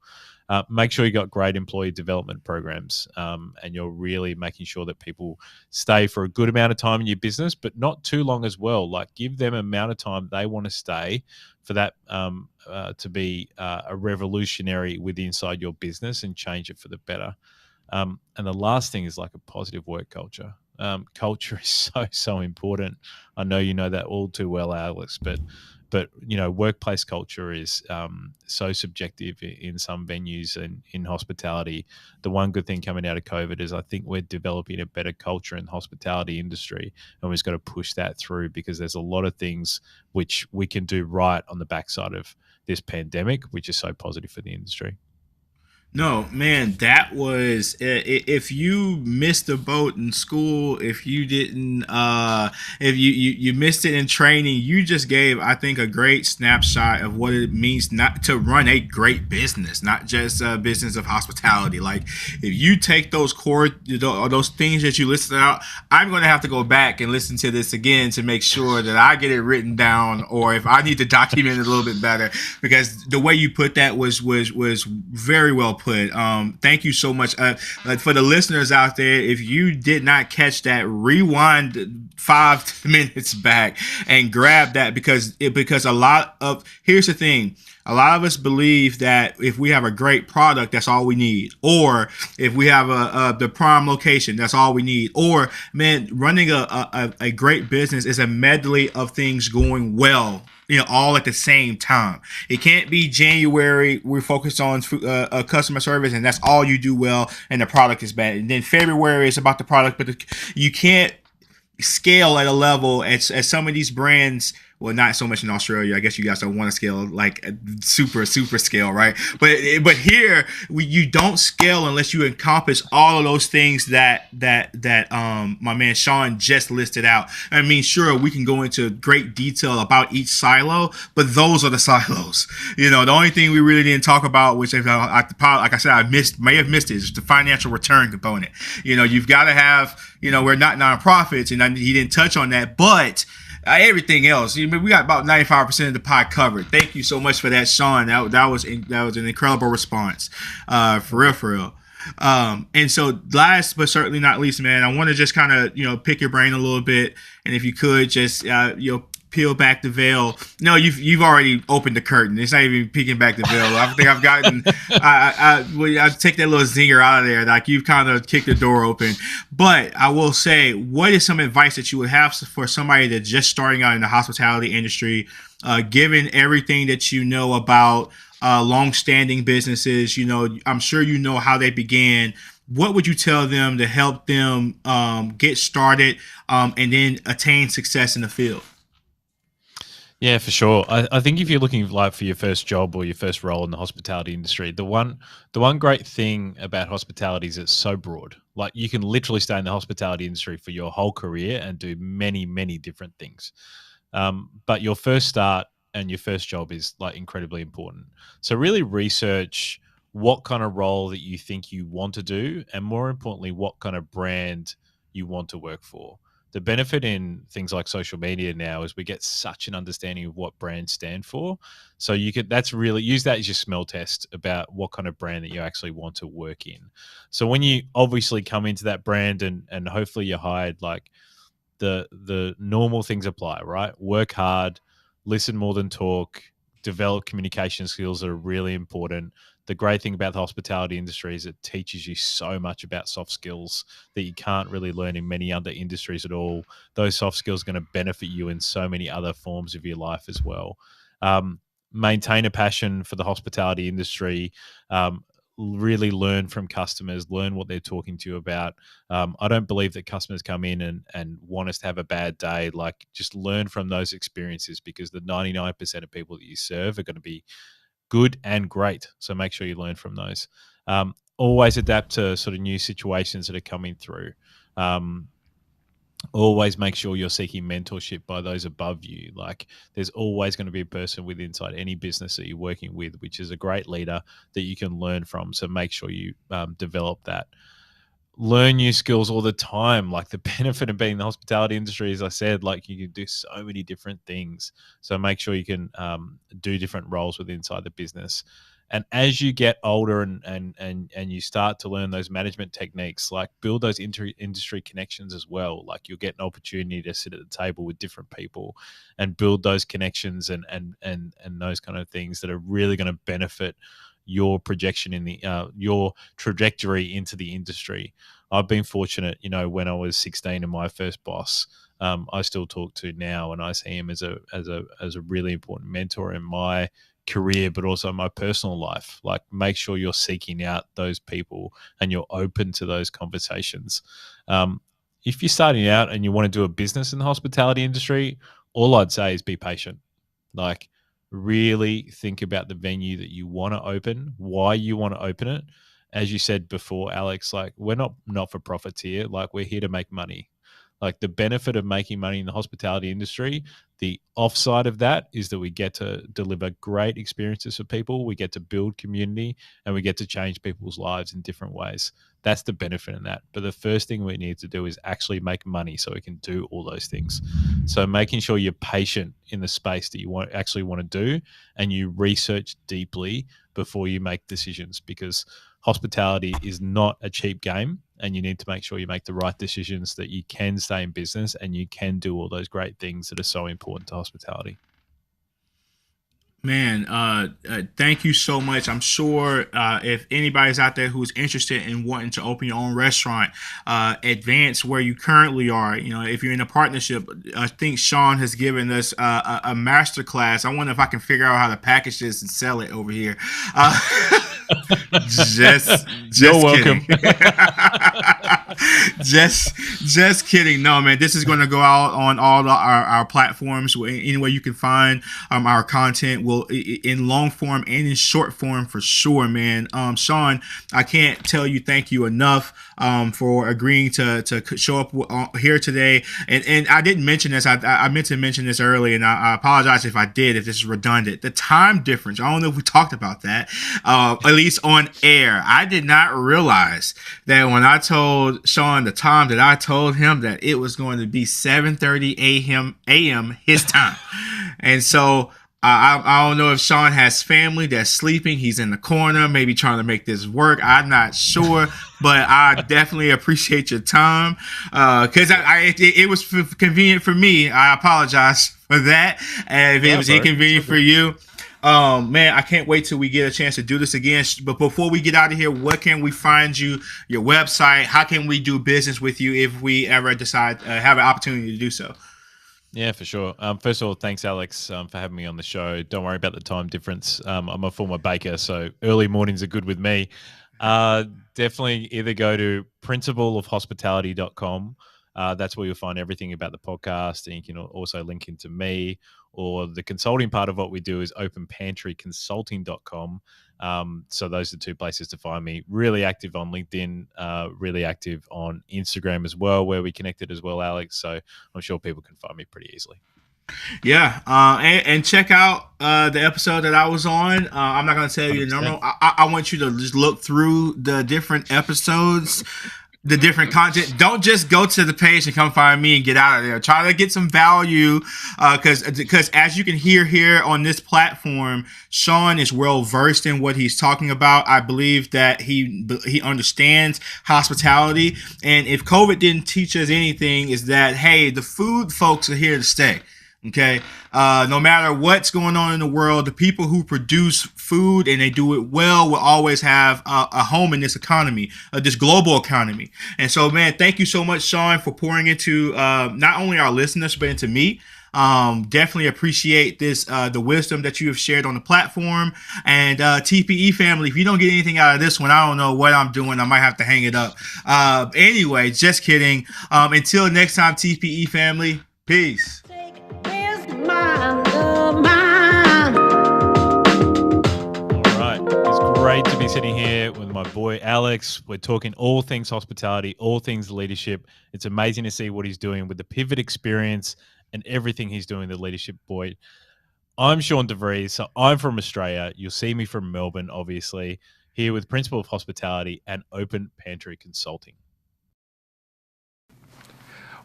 Make sure you got great employee development programs, and you're really making sure that people stay for a good amount of time in your business, but not too long as well. Like, give them an amount of time they want to stay for that to be a revolutionary with inside your business and change it for the better. And the last thing is like a positive work culture. Culture is so important. I know you know that all too well, Alex, but you know, workplace culture is so subjective in some venues and in hospitality. The one good thing coming out of COVID is I think we're developing a better culture in the hospitality industry, and we've got to push that through, because there's a lot of things which we can do right on the backside of this pandemic, which is so positive for the industry. No, man, that was, if you missed the boat in school, if you didn't, if you missed it in training, you just gave, I think, a great snapshot of what it means not to run a great business, not just a business of hospitality. Like, if you take those core, those things that you listed out, I'm going to have to go back and listen to this again to make sure that I get it written down, or if I need to document it a little bit better, because the way you put that was very well put. Thank you so much. For the listeners out there, if you did not catch that, rewind 5 minutes back and grab that, because here's the thing. A lot of us believe that if we have a great product, that's all we need. Or if we have the prime location, that's all we need. Or, man, running a great business is a medley of things going well, you know, all at the same time. It can't be January, we're focused on customer service, and that's all you do well, and the product is bad. And then February is about the product, but you can't scale at a level as some of these brands well, not so much in Australia. I guess you guys don't want to scale like super scale, right? But here you don't scale unless you encompass all of those things that my man Sean just listed out. I mean, sure, we can go into great detail about each silo, but those are the silos. The only thing we really didn't talk about, which like I said, may have missed it, is the financial return component. You've got to have, we're not nonprofits, and he didn't touch on that, but everything else, we got about 95% of the pie covered. Thank you so much for that, Sean. That was an incredible response, for real. And so last but certainly not least, man, I want to just kind of pick your brain a little bit, and if you could just peel back the veil. No, you've already opened the curtain. It's not even peeking back the veil. I think I've gotten I take that little zinger out of there. Like, you've kind of kicked the door open. But I will say, what is some advice that you would have for somebody that's just starting out in the hospitality industry, given everything that you know about long-standing businesses? I'm sure you know how they began. What would you tell them to help them get started and then attain success in the field? Yeah, for sure. I think if you're looking like for your first job or your first role in the hospitality industry, the one great thing about hospitality is it's so broad. Like, you can literally stay in the hospitality industry for your whole career and do many, many different things. But your first start and your first job is like incredibly important. So really research what kind of role that you think you want to do, and more importantly, what kind of brand you want to work for. The benefit in things like social media now is we get such an understanding of what brands stand for. So that's really, use that as your smell test about what kind of brand that you actually want to work in. So when you obviously come into that brand and hopefully you're hired, like, the normal things apply, right? Work hard, listen more than talk, develop communication skills that are really important. The great thing about the hospitality industry is it teaches you so much about soft skills that you can't really learn in many other industries at all. Those soft skills are going to benefit you in so many other forms of your life as well. Maintain a passion for the hospitality industry. Really learn from customers, learn what they're talking to you about. I don't believe that customers come in and want us to have a bad day. Like, just learn from those experiences, because the 99% of people that you serve are going to be good and great. So make sure you learn from those. Always adapt to sort of new situations that are coming through. Always make sure you're seeking mentorship by those above you. Like, there's always going to be a person with inside any business that you're working with, which is a great leader that you can learn from. So make sure you develop that. Learn new skills all the time. Like, the benefit of being in the hospitality industry, as I said, like, you can do so many different things. So make sure you can do different roles within inside the business. And as you get older and you start to learn those management techniques, like, build those industry connections as well. Like, you'll get an opportunity to sit at the table with different people and build those connections and those kind of things that are really going to benefit your projection in the your trajectory into the industry. I've been fortunate, when I was 16 and my first boss, I still talk to now, and I see him as a really important mentor in my career, but also my personal life. Like, make sure you're seeking out those people and you're open to those conversations. If you're starting out and you want to do a business in the hospitality industry, all I'd say is be patient. Like, really think about the venue that you want to open, why you want to open it. As you said before, Alex, like, we're not for profits here. Like, we're here to make money. Like, the benefit of making money in the hospitality industry, the offside of that is that we get to deliver great experiences for people. We get to build community, and we get to change people's lives in different ways. That's the benefit in that. But the first thing we need to do is actually make money so we can do all those things. So making sure you're patient in the space that you actually want to do, and you research deeply before you make decisions, because hospitality is not a cheap game, and you need to make sure you make the right decisions that you can stay in business and you can do all those great things that are so important to hospitality. Man, thank you so much. I'm sure if anybody's out there who's interested in wanting to open your own restaurant, advance where you currently are. If you're in a partnership, I think Sean has given us a master class. I wonder if I can figure out how to package this and sell it over here. Just You're welcome. just kidding. No, man, this is going to go out on all our platforms. Anywhere you can find our content, will in long form and in short form for sure, man. Sean, I can't tell you thank you enough for agreeing to show up here today. And I didn't mention this. I meant to mention this early, and I apologize if I did, if this is redundant. The time difference. I don't know if we talked about that, at least on air. I did not realize that when I told Sean the time that I told him that it was going to be 7:30 a.m. his time. And so I don't know if Sean has family that's sleeping. He's in the corner, maybe trying to make this work. I'm not sure, but I definitely appreciate your time because it was convenient for me. I apologize for that. And if it was inconvenient for you, man, I can't wait till we get a chance to do this again. But before we get out of here, where can we find you, your website? How can we do business with you if we ever decide have an opportunity to do so? Yeah, for sure. First of all, thanks, Alex, for having me on the show. Don't worry about the time difference. I'm a former baker, so early mornings are good with me. Definitely either go to principleofhospitality.com. That's where you'll find everything about the podcast, and you can also link into me, or the consulting part of what we do is openpantryconsulting.com. So those are the two places to find me. Really active on LinkedIn, really active on Instagram as well, where we connected as well, Alex. So I'm sure people can find me pretty easily. Yeah, and check out the episode that I was on. I'm not going to tell you the number. I want you to just look through the different episodes, the different content. Don't just go to the page and come find me and get out of there. Try to get some value because as you can hear here on this platform, Sean is well versed in what he's talking about. I believe that he understands hospitality, and if COVID didn't teach us anything, is that hey, the food folks are here to stay. Okay, no matter what's going on in the world, the people who produce food and they do it well will always have a home in this economy, this global economy. And so, man, thank you so much, Sean, for pouring into not only our listeners but into me. Definitely appreciate this, the wisdom that you have shared on the platform. And TPE family, if you don't get anything out of this one, I don't know what I'm doing. I might have to hang it up. Anyway, just kidding. Until next time, TPE family, peace. Great to be sitting here with my boy Alex. We're talking all things hospitality, all things leadership. It's amazing to see what he's doing with the pivot experience and everything he's doing, the leadership boy. I'm Sean DeVries, so I'm from Australia. You'll see me from Melbourne, obviously, here with Principle of Hospitality and Open Pantry Consulting.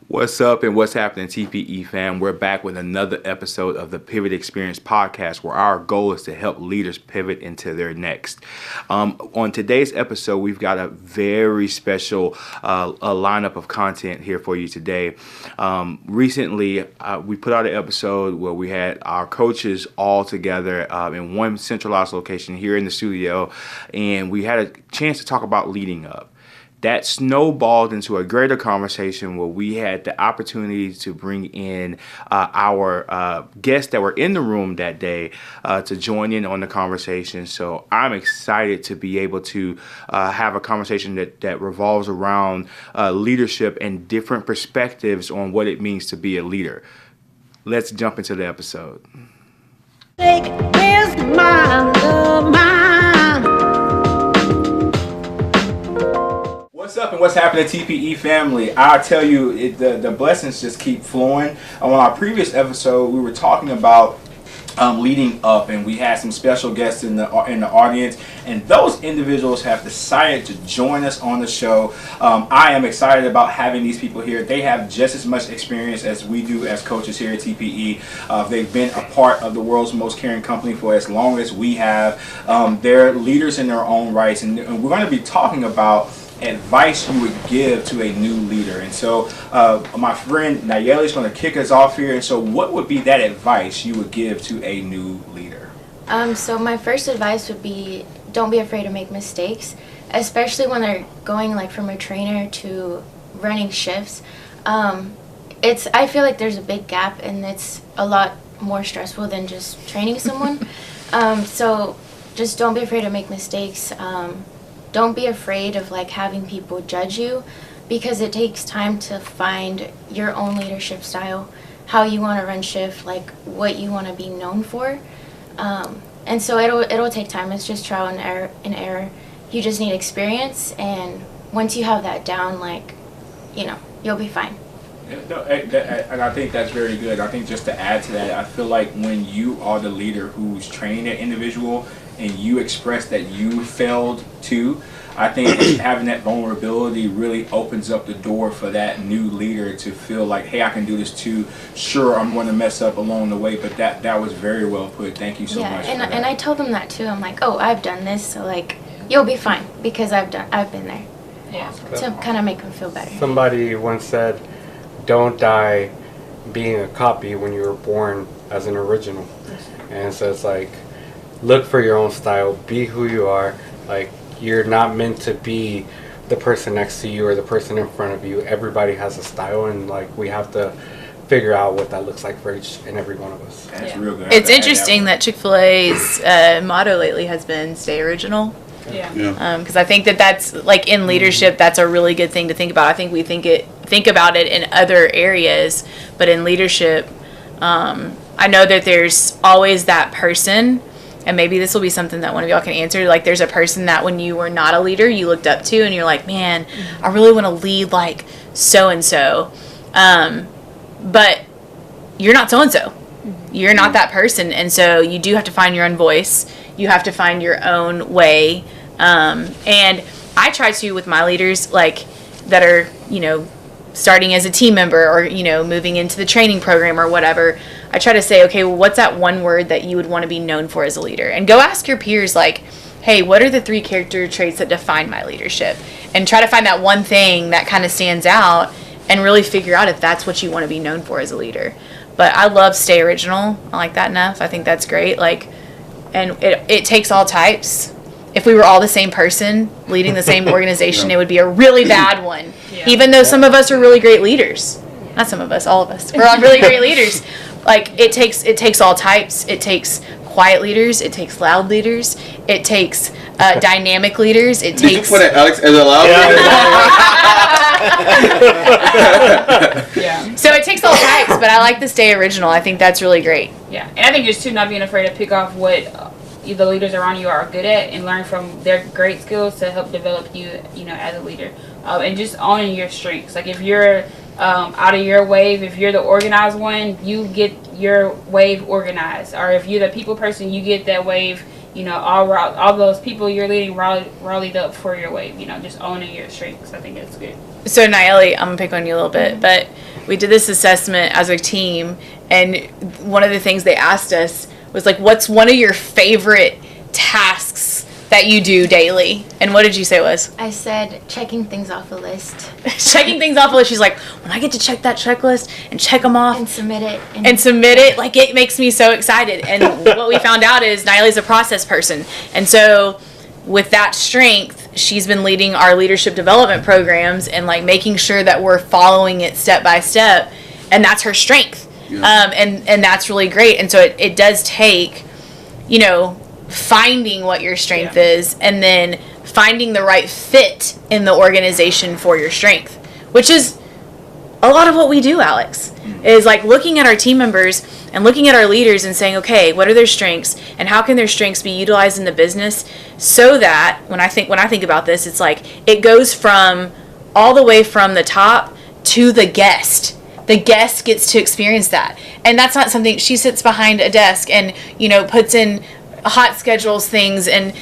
What's up and what's happening, TPE fam? We're back with another episode of the Pivot Experience podcast, where our goal is to help leaders pivot into their next. On today's episode, we've got a very special a lineup of content here for you today. Recently, we put out an episode where we had our coaches all together in one centralized location here in the studio, and we had a chance to talk about leading up. That snowballed into a greater conversation where we had the opportunity to bring in our guests that were in the room that day to join in on the conversation. So I'm excited to be able to have a conversation that revolves around leadership and different perspectives on what it means to be a leader. Let's jump into the episode. Where's my love, What's up and what's happening, TPE family? I tell you, the blessings just keep flowing. On our previous episode, we were talking about leading up, and we had some special guests in the audience, and those individuals have decided to join us on the show. I am excited about having these people here. They have just as much experience as we do as coaches here at TPE. They've been a part of the world's most caring company for as long as we have. They're leaders in their own rights, and we're going to be talking about advice you would give to a new leader. And so my friend Nayeli is going to kick us off here. And so what would be that advice you would give to a new leader? So my first advice would be, don't be afraid to make mistakes, especially when they're going like from a trainer to running shifts. I feel like there's a big gap, and it's a lot more stressful than just training someone. So just don't be afraid to make mistakes. Don't be afraid of like having people judge you. because it takes time to find your own leadership style, how you want to run shift, like what you want to be known for. And so it'll take time. It's just trial and error. You just need experience, and once you have that down, like, you'll be fine. And I think that's very good. I think just to add to that, I feel like when you are the leader who's training that individual and you express that you failed too, I think having that vulnerability really opens up the door for that new leader to feel like, hey, I can do this too. Sure, I'm going to mess up along the way, but that was very well put. Thank you so much. And I tell them that too. I'm like, oh, I've done this, so like you'll be fine because I've been there. Yeah. To kind of make them feel better. Somebody once said, "Don't die being a copy when you were born as an original." And so it's like, look for your own style, be who you are. Like, you're not meant to be the person next to you or the person in front of you. Everybody has a style, and like we have to figure out what that looks like for each and every one of us. That's real good. It's interesting that Chick-fil-A's motto lately has been "Stay original." Yeah. Because I think that's like in leadership, that's a really good thing to think about. I think we think about it in other areas, but in leadership, I know that there's always that person. And maybe this will be something that one of y'all can answer. Like, there's a person that when you were not a leader, you looked up to, and you're like, man, I really want to lead like so-and-so. But you're not so-and-so. You're not that person. And so you do have to find your own voice. You have to find your own way. And I try to with my leaders, like, that are, starting as a team member or, moving into the training program or whatever. I try to say, okay, well, what's that one word that you would want to be known for as a leader? And go ask your peers, like, hey, what are the 3 character traits that define my leadership? And try to find that one thing that kind of stands out and really figure out if that's what you want to be known for as a leader. But I love stay original. I like that enough. I think that's great. Like, and it takes all types. If we were all the same person leading the same organization, it would be a really bad one. Yeah. Even though some of us are really great leaders. Not some of us, all of us. We're all really great leaders. Like, it takes all types. It takes quiet leaders. It takes loud leaders. It takes dynamic leaders. It Did takes. You put it, Alex, as a loud leader? Yeah. So it takes all types, but I like to stay original. I think that's really great. Yeah, and I think just too not being afraid to pick off what the leaders around you are good at and learn from their great skills to help develop you, as a leader, and just owning your strengths. Like, if you're out of your wave, if you're the organized one, you get your wave organized, or if you're the people person, you get that wave. All those people you're leading rallied up for your wave. Just owning your strengths. I think that's good. So Nayeli, I'm gonna pick on you a little bit, but we did this assessment as a team, and one of the things they asked us was like, what's one of your favorite tasks that you do daily? And what did you say was? I said checking things off a list. Checking things off a list. She's like, when I get to check that checklist and check them off and submit it, like, it makes me so excited. And what we found out is Nayeli's a process person, and so with that strength, she's been leading our leadership development programs and like making sure that we're following it step by step, and that's her strength. Yeah. And that's really great. And so it does take, finding what your strength is, and then finding the right fit in the organization for your strength, which is a lot of what we do, Alex, is like looking at our team members and looking at our leaders and saying, okay, what are their strengths and how can their strengths be utilized in the business, so that when I think about this, it's like it goes from all the way from the top to the guest. The guest gets to experience that. And that's not something, she sits behind a desk and, puts in hot schedules things and,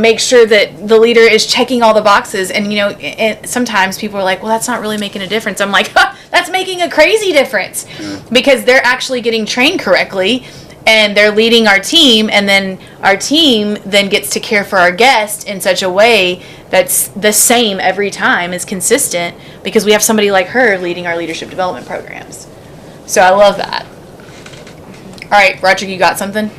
makes sure that the leader is checking all the boxes. And, and sometimes people are like, well, that's not really making a difference. I'm like, that's making a crazy difference, because they're actually getting trained correctly and they're leading our team, and then our team then gets to care for our guest in such a way that's the same every time, is consistent, because we have somebody like her leading our leadership development programs. So I love that. All right, Roderick, you got something?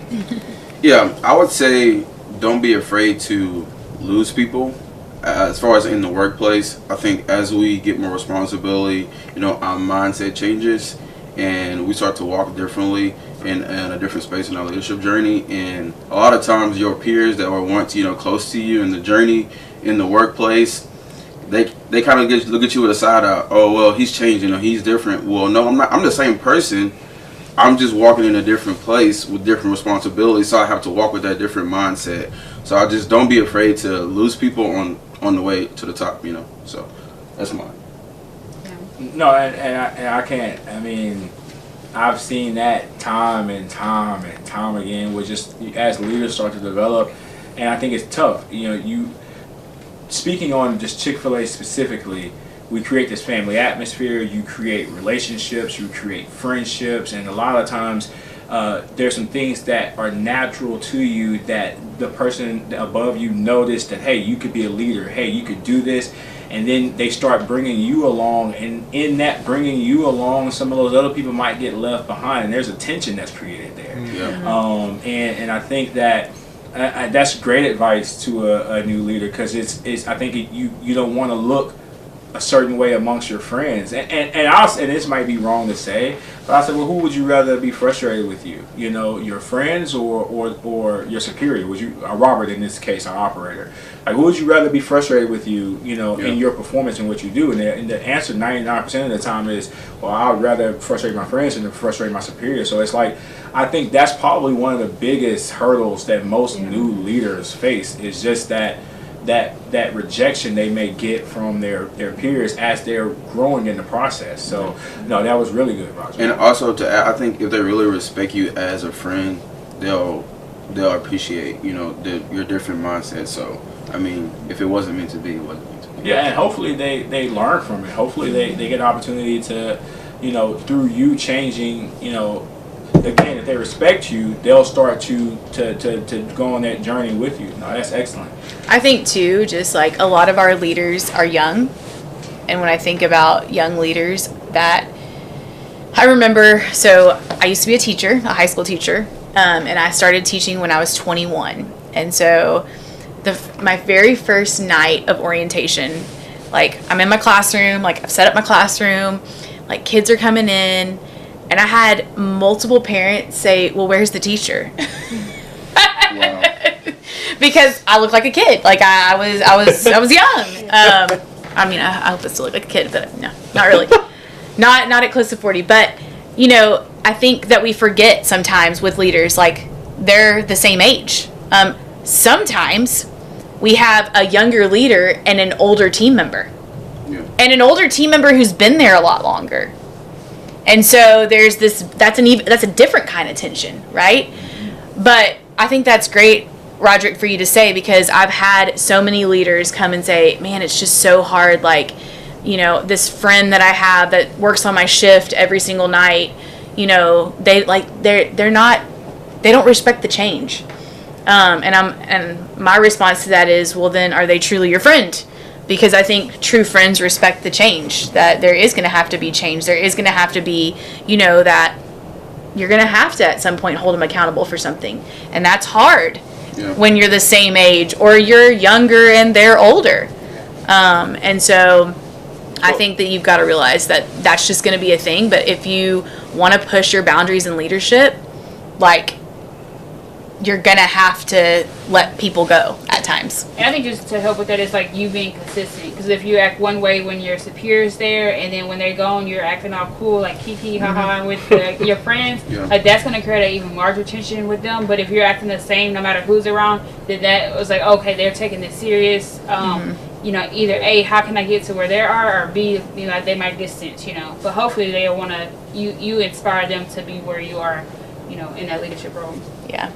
Yeah, I would say don't be afraid to lose people. As far as in the workplace, I think as we get more responsibility, our mindset changes and we start to walk differently in a different space in our leadership journey. And a lot of times your peers that were once, close to you in the journey in the workplace, they kind of look at you with a side eye. Oh, well, he's changing or he's different. Well, no, I'm not. I'm the same person. I'm just walking in a different place with different responsibilities, so I have to walk with that different mindset. So I just don't be afraid to lose people on the way to the top, you know. So that's mine. No, and I can't. I mean, I've seen that time and time and time again, with just as leaders start to develop, and I think it's tough. You know, you speaking on just Chick-fil-A specifically, we create this family atmosphere. You create relationships, you create friendships, and a lot of times there's some things that are natural to you that the person above you noticed that, hey, you could be a leader, hey, you could do this, and then they start bringing you along, and in that bringing you along, some of those other people might get left behind, and there's a tension that's created there. Yeah. And I think that that's great advice to a new leader, because it's I think you don't want to look a certain way amongst your friends, and this might be wrong to say, but I said, well, who would you rather be frustrated with you? You know, your friends or your superior? Would you, Robert in this case, our operator? Like, who would you rather be frustrated with you? You know, in your performance and what you do? And the answer 99% of the time is, well, I'd rather frustrate my friends than to frustrate my superior. So it's like, I think that's probably one of the biggest hurdles that most new leaders face, is just that rejection they may get from their peers as they're growing in the process. So, no, that was really good, Roger. And also to add, I think if they really respect you as a friend, they'll appreciate, you know, your different mindset. So, I mean, if it wasn't meant to be, it wasn't meant to be. Yeah, and hopefully they learn from it. Hopefully they get an opportunity to, you know, through you changing, you know, again, if they respect you, they'll start to go on that journey with you. No, that's excellent. I think too, just like a lot of our leaders are young, and when I think about young leaders, that I remember, so I used to be a teacher, a high school teacher, and I started teaching when I was 21, and so my very first night of orientation, like I'm in my classroom, like I've set up my classroom, like kids are coming in, and I had multiple parents say, well, where's the teacher? Wow. Because I look like a kid. Like I was young. I mean, I hope I still look like a kid, but no, not really. not at close to 40. But, you know, I think that we forget sometimes with leaders, like they're the same age. Sometimes we have a younger leader and an older team member. Yeah. And an older team member who's been there a lot longer. And so there's that's a different kind of tension, right? But I think that's great, Roderick, for you to say, because I've had so many leaders come and say, man, it's just so hard. Like, you know, this friend that I have that works on my shift every single night, you know, they don't respect the change. And my response to that is, well, then are they truly your friend? Because I think true friends respect the change, that there is going to have to be change. There is going to have to be, you know, that you're going to have to at some point hold them accountable for something. And that's hard when you're the same age or you're younger and they're older. And so I think that you've got to realize that that's just going to be a thing. But if you want to push your boundaries in leadership, like, you're going to have to let people go at times. And I think just to help with that is like you being consistent. Because if you act one way when your superior's there, and then when they're gone, you're acting all cool, like kiki, haha, with your friends, like that's going to create an even larger tension with them. But if you're acting the same no matter who's around, then that was like, okay, they're taking this serious. You know, either A, how can I get to where they are, or B, you know, they might distance, you know. But hopefully they'll want to, you inspire them to be where you are, you know, in that leadership role. Yeah.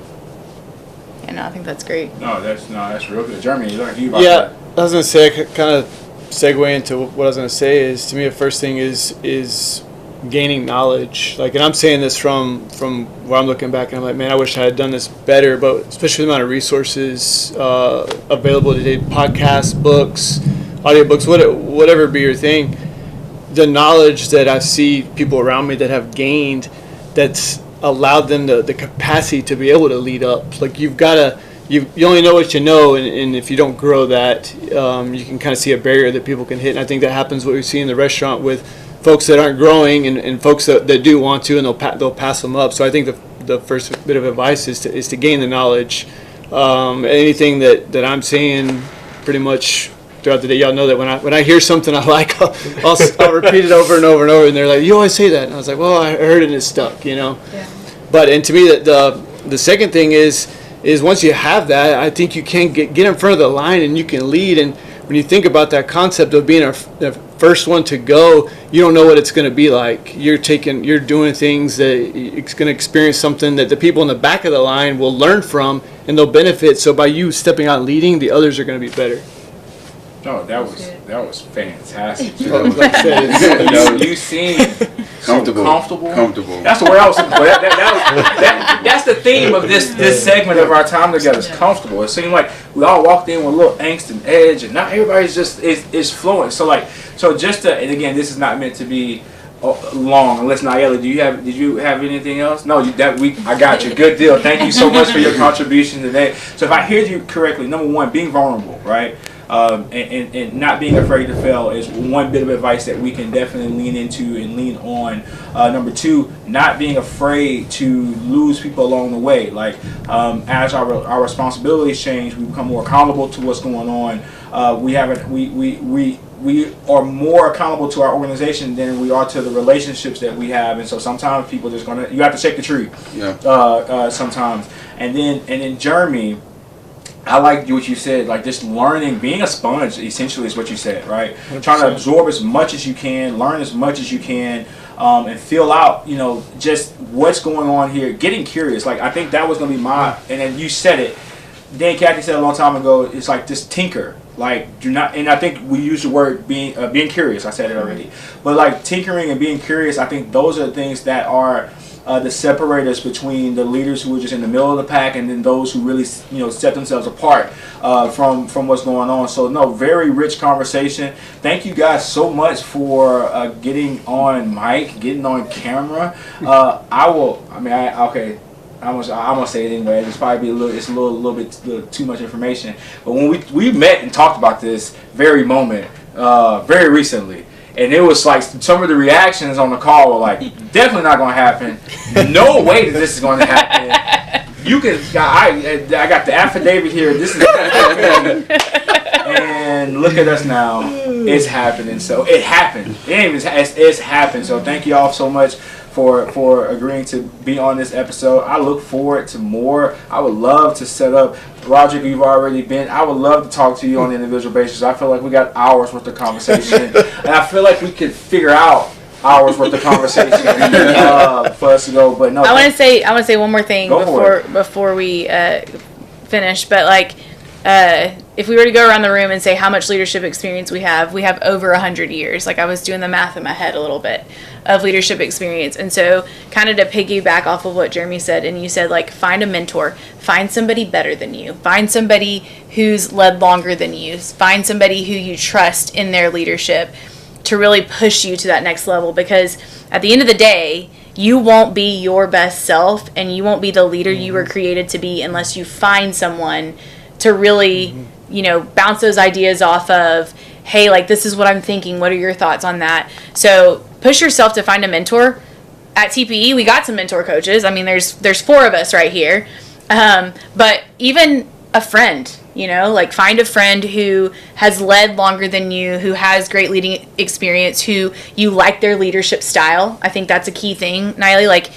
And I think that's great. No, that's real good. Jeremy, you learned about that. I was gonna say, kind of segue into what I was gonna say is, to me, the first thing is gaining knowledge. Like, and I'm saying this from where I'm looking back, and I'm like, man, I wish I had done this better. But especially the amount of resources available today, podcasts, books, audiobooks, whatever be your thing. The knowledge that I see people around me that have gained, that's allowed them the capacity to be able to lead up. Like, you only know what you know, and if you don't grow that, you can kind of see a barrier that people can hit. And I think that happens what we see in the restaurant with folks that aren't growing and folks that do want to, and they'll pass them up. So I think the first bit of advice is to gain the knowledge. Anything that I'm saying, pretty much throughout the day. Y'all know that when I hear something I like, I'll repeat it over and over and over. And they're like, "You always say that." And I was like, "Well, I heard it and it stuck," you know. Yeah. But and to me, the second thing is once you have that, I think you can get in front of the line and you can lead. And when you think about that concept of being the first one to go, you don't know what it's going to be like. You're doing things that it's going to experience something that the people in the back of the line will learn from and they'll benefit. So by you stepping out and leading, the others are going to be better. No, that was fantastic. You seem comfortable. Comfortable. That's the word I was looking for. That's the theme of this segment of our time together. Is comfortable. It seemed like we all walked in with a little angst and edge, and not everybody's just is flowing. So just to, and again, this is not meant to be long. Unless Nayeli, did you have anything else? No, I got you. Good deal. Thank you so much for your contribution today. So if I hear you correctly, number one, being vulnerable, right? And not being afraid to fail is one bit of advice that we can definitely lean into and lean on. Number two, not being afraid to lose people along the way. Like as our responsibilities change, we become more accountable to what's going on. We are more accountable to our organization than we are to the relationships that we have, and so sometimes people just you have to shake the tree. Yeah. Sometimes, and then Jeremy, I like what you said, like just learning, being a sponge essentially is what you said, right? 100%. Trying to absorb as much as you can, learn as much as you can, and feel out, just what's going on here, getting curious. Like I think that was going to be and then you said it, Dan Cathy said a long time ago, it's like just tinker. Like do not, and I think we use the word being curious, I said it already. But like tinkering and being curious, I think those are the things that are the separators between the leaders who are just in the middle of the pack and then those who really set themselves apart from what's going on. So no, very rich conversation. Thank you guys so much for getting on mic, getting on camera. I'm gonna say it anyway. It's probably a little bit too much information. But when we met and talked about this very moment very recently. And it was like some of the reactions on the call were like, definitely not going to happen. No way that this is going to happen. I got the affidavit here. This is and look at us now. It's happening. So it happened. It's happened. So thank you all so much for agreeing to be on this episode. I look forward to more. I would love to set up. Roger, you've already been. I would love to talk to you on an individual basis. I feel like we got hours worth of conversation, and I feel like we could figure out hours worth of conversation for us to go. But no, I want to say one more thing before we finish. But like, if we were to go around the room and say how much leadership experience we have over 100 years. Like I was doing the math in my head a little bit of leadership experience. And so kind of to piggyback off of what Jeremy said, and you said like find a mentor, find somebody better than you, find somebody who's led longer than you, find somebody who you trust in their leadership to really push you to that next level. Because at the end of the day, you won't be your best self and you won't be the leader you were created to be unless you find someone to really, bounce those ideas off of. Hey, like this is what I'm thinking. What are your thoughts on that? So push yourself to find a mentor. At TPE, we got some mentor coaches. I mean, there's 4 of us right here. But even a friend, like find a friend who has led longer than you, who has great leading experience, who you like their leadership style. I think that's a key thing. Nayeli,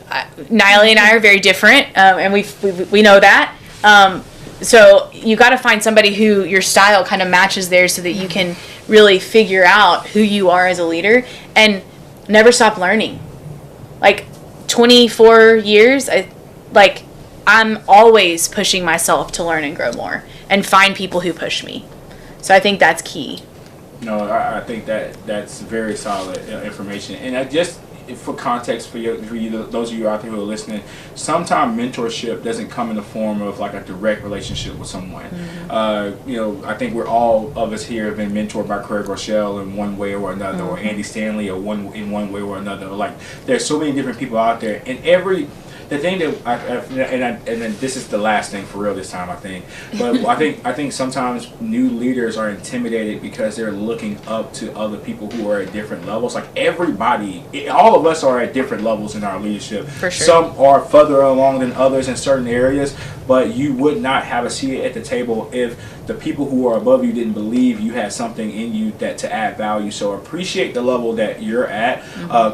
Nayeli and I are very different, and we know that. So you got to find somebody who your style kind of matches theirs so that you can really figure out who you are as a leader and never stop learning. Like 24 years, I'm always pushing myself to learn and grow more and find people who push me. So I think that's key. No, I think that's very solid information. And I just, for context for you, those of you out there who are listening, sometimes mentorship doesn't come in the form of like a direct relationship with someone. Mm-hmm. I think all of us here have been mentored by Craig Rochelle in one way or another, mm-hmm. or Andy Stanley in one way or another. Like there's so many different people out there, and the thing that and this is the last thing for real this time, I think. But I think sometimes new leaders are intimidated because they're looking up to other people who are at different levels. Like all of us are at different levels in our leadership. For sure. Some are further along than others in certain areas. but you would not have a seat at the table if the people who are above you didn't believe you had something in you that to add value. So appreciate the level that you're at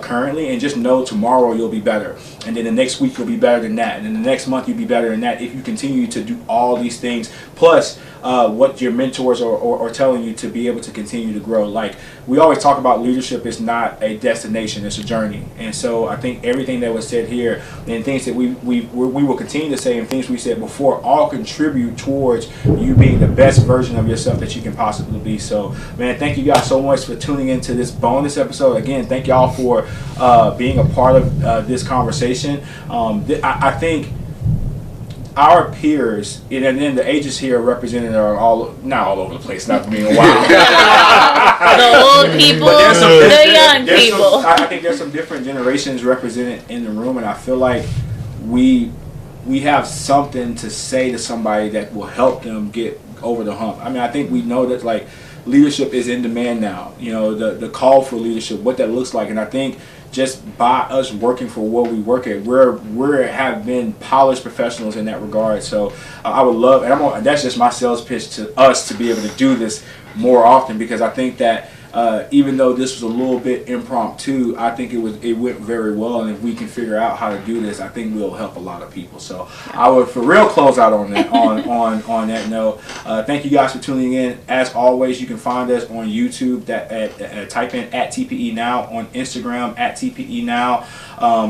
currently, and just know tomorrow you'll be better, and then the next week you'll be better than that, and then the next month you'll be better than that if you continue to do all these things, plus what your mentors are telling you to be able to continue to grow. Like we always talk about, leadership is not a destination, it's a journey. And so I think everything that was said here and things that we will continue to say and things we said before all contribute towards you being the best version of yourself that you can possibly be. So man, thank you guys so much for tuning into this bonus episode. Again, thank y'all for being a part of this conversation. I think our peers, and then the ages here represented are not all over the place, not being wild. The old people, the young people. I think there's some different generations represented in the room, and I feel like we have something to say to somebody that will help them get over the hump. I mean, I think we know that like leadership is in demand now. You know, the call for leadership, what that looks like, and I think just by us working for what we work at, we have been polished professionals in that regard. So I would love, and that's just my sales pitch to us to be able to do this more often, because I think that even though this was a little bit impromptu, I think it went very well, and if we can figure out how to do this, I think we'll help a lot of people. So I would for real close out on that on that note. Thank you guys for tuning in. As always, you can find us on YouTube. Type in @TPE Now, on Instagram @TPE Now.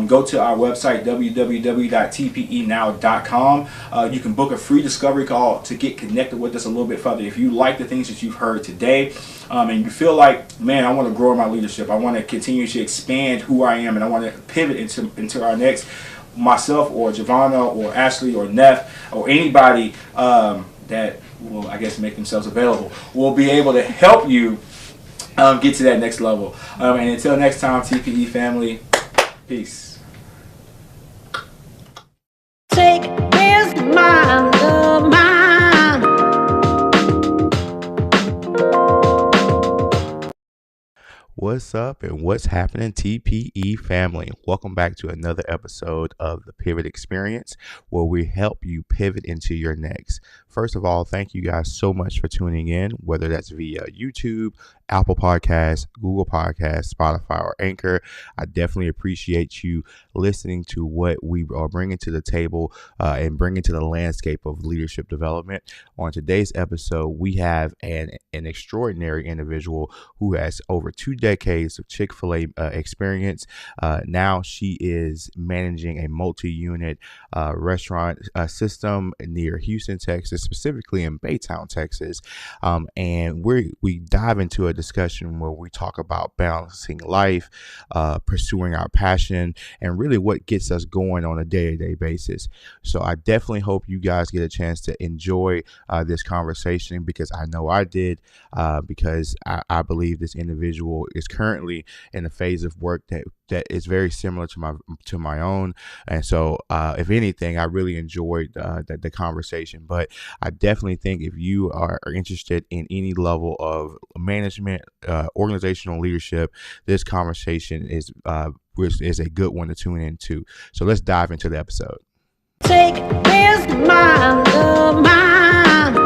Go to our website www.tpenow.com. You can book a free discovery call to get connected with us a little bit further. If you like the things that you've heard today, and you feel like, man, I want to grow in my leadership, I want to continue to expand who I am, and I want to pivot into our next, myself or Giovanna or Ashley or Neff or anybody that will, I guess, make themselves available, will be able to help you get to that next level. And until next time, TPE family, peace. Take this mind of mine. What's up and what's happening, TPE family? Welcome back to another episode of the Pivot Experience, where we help you pivot into your next. First of all, thank you guys so much for tuning in, whether that's via YouTube, Apple Podcasts, Google Podcasts, Spotify, or Anchor. I definitely appreciate you listening to what we are bringing to the table and bringing to the landscape of leadership development. On today's episode, we have an extraordinary individual who has over 2 decades of Chick-fil-A experience. Now she is managing a multi-unit restaurant system near Houston, Texas, specifically in Baytown, Texas. And we dive into a discussion where we talk about balancing life, pursuing our passion, and really what gets us going on a day-to-day basis. So I definitely hope you guys get a chance to enjoy this conversation, because I know I did, because I believe this individual is currently in a phase of work that is very similar to my own. And so if anything, I really enjoyed the conversation. But I definitely think if you are interested in any level of management, organizational leadership, this conversation is a good one to tune into. So let's dive into the episode. Take this mind of mine.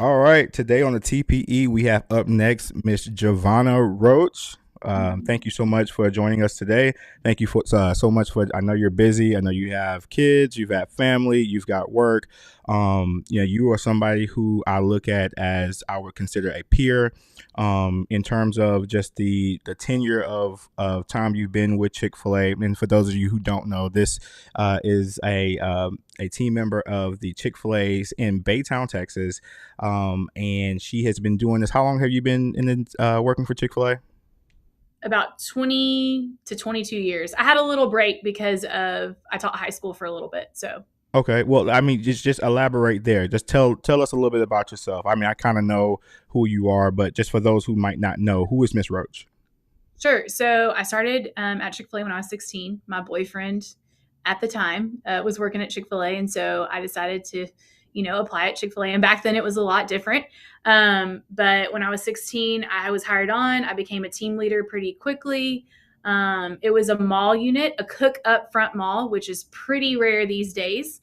All right, today on the TPE, we have up next Miss Giovanna Roach. Thank you so much for joining us today. Thank you for so much for. I know you're busy. I know you have kids. You've got family. You've got work. You are somebody who I look at as I would consider a peer, in terms of just the tenure of time you've been with Chick-fil-A. And for those of you who don't know, this is a team member of the Chick-fil-A's in Baytown, Texas, and she has been doing this. How long have you been working for Chick-fil-A? About 20 to 22 years. I had a little break because I taught high school for a little bit. So okay, well, I mean, just elaborate there. Just tell us a little bit about yourself. I mean, I kind of know who you are, but just for those who might not know, who is Miss Roach? Sure. So I started at Chick-fil-A when I was 16. My boyfriend at the time was working at Chick-fil-A, and so I decided to apply at Chick-fil-A. And back then it was a lot different. But when I was 16, I was hired on. I became a team leader pretty quickly. It was a mall unit, a cook up front mall, which is pretty rare these days.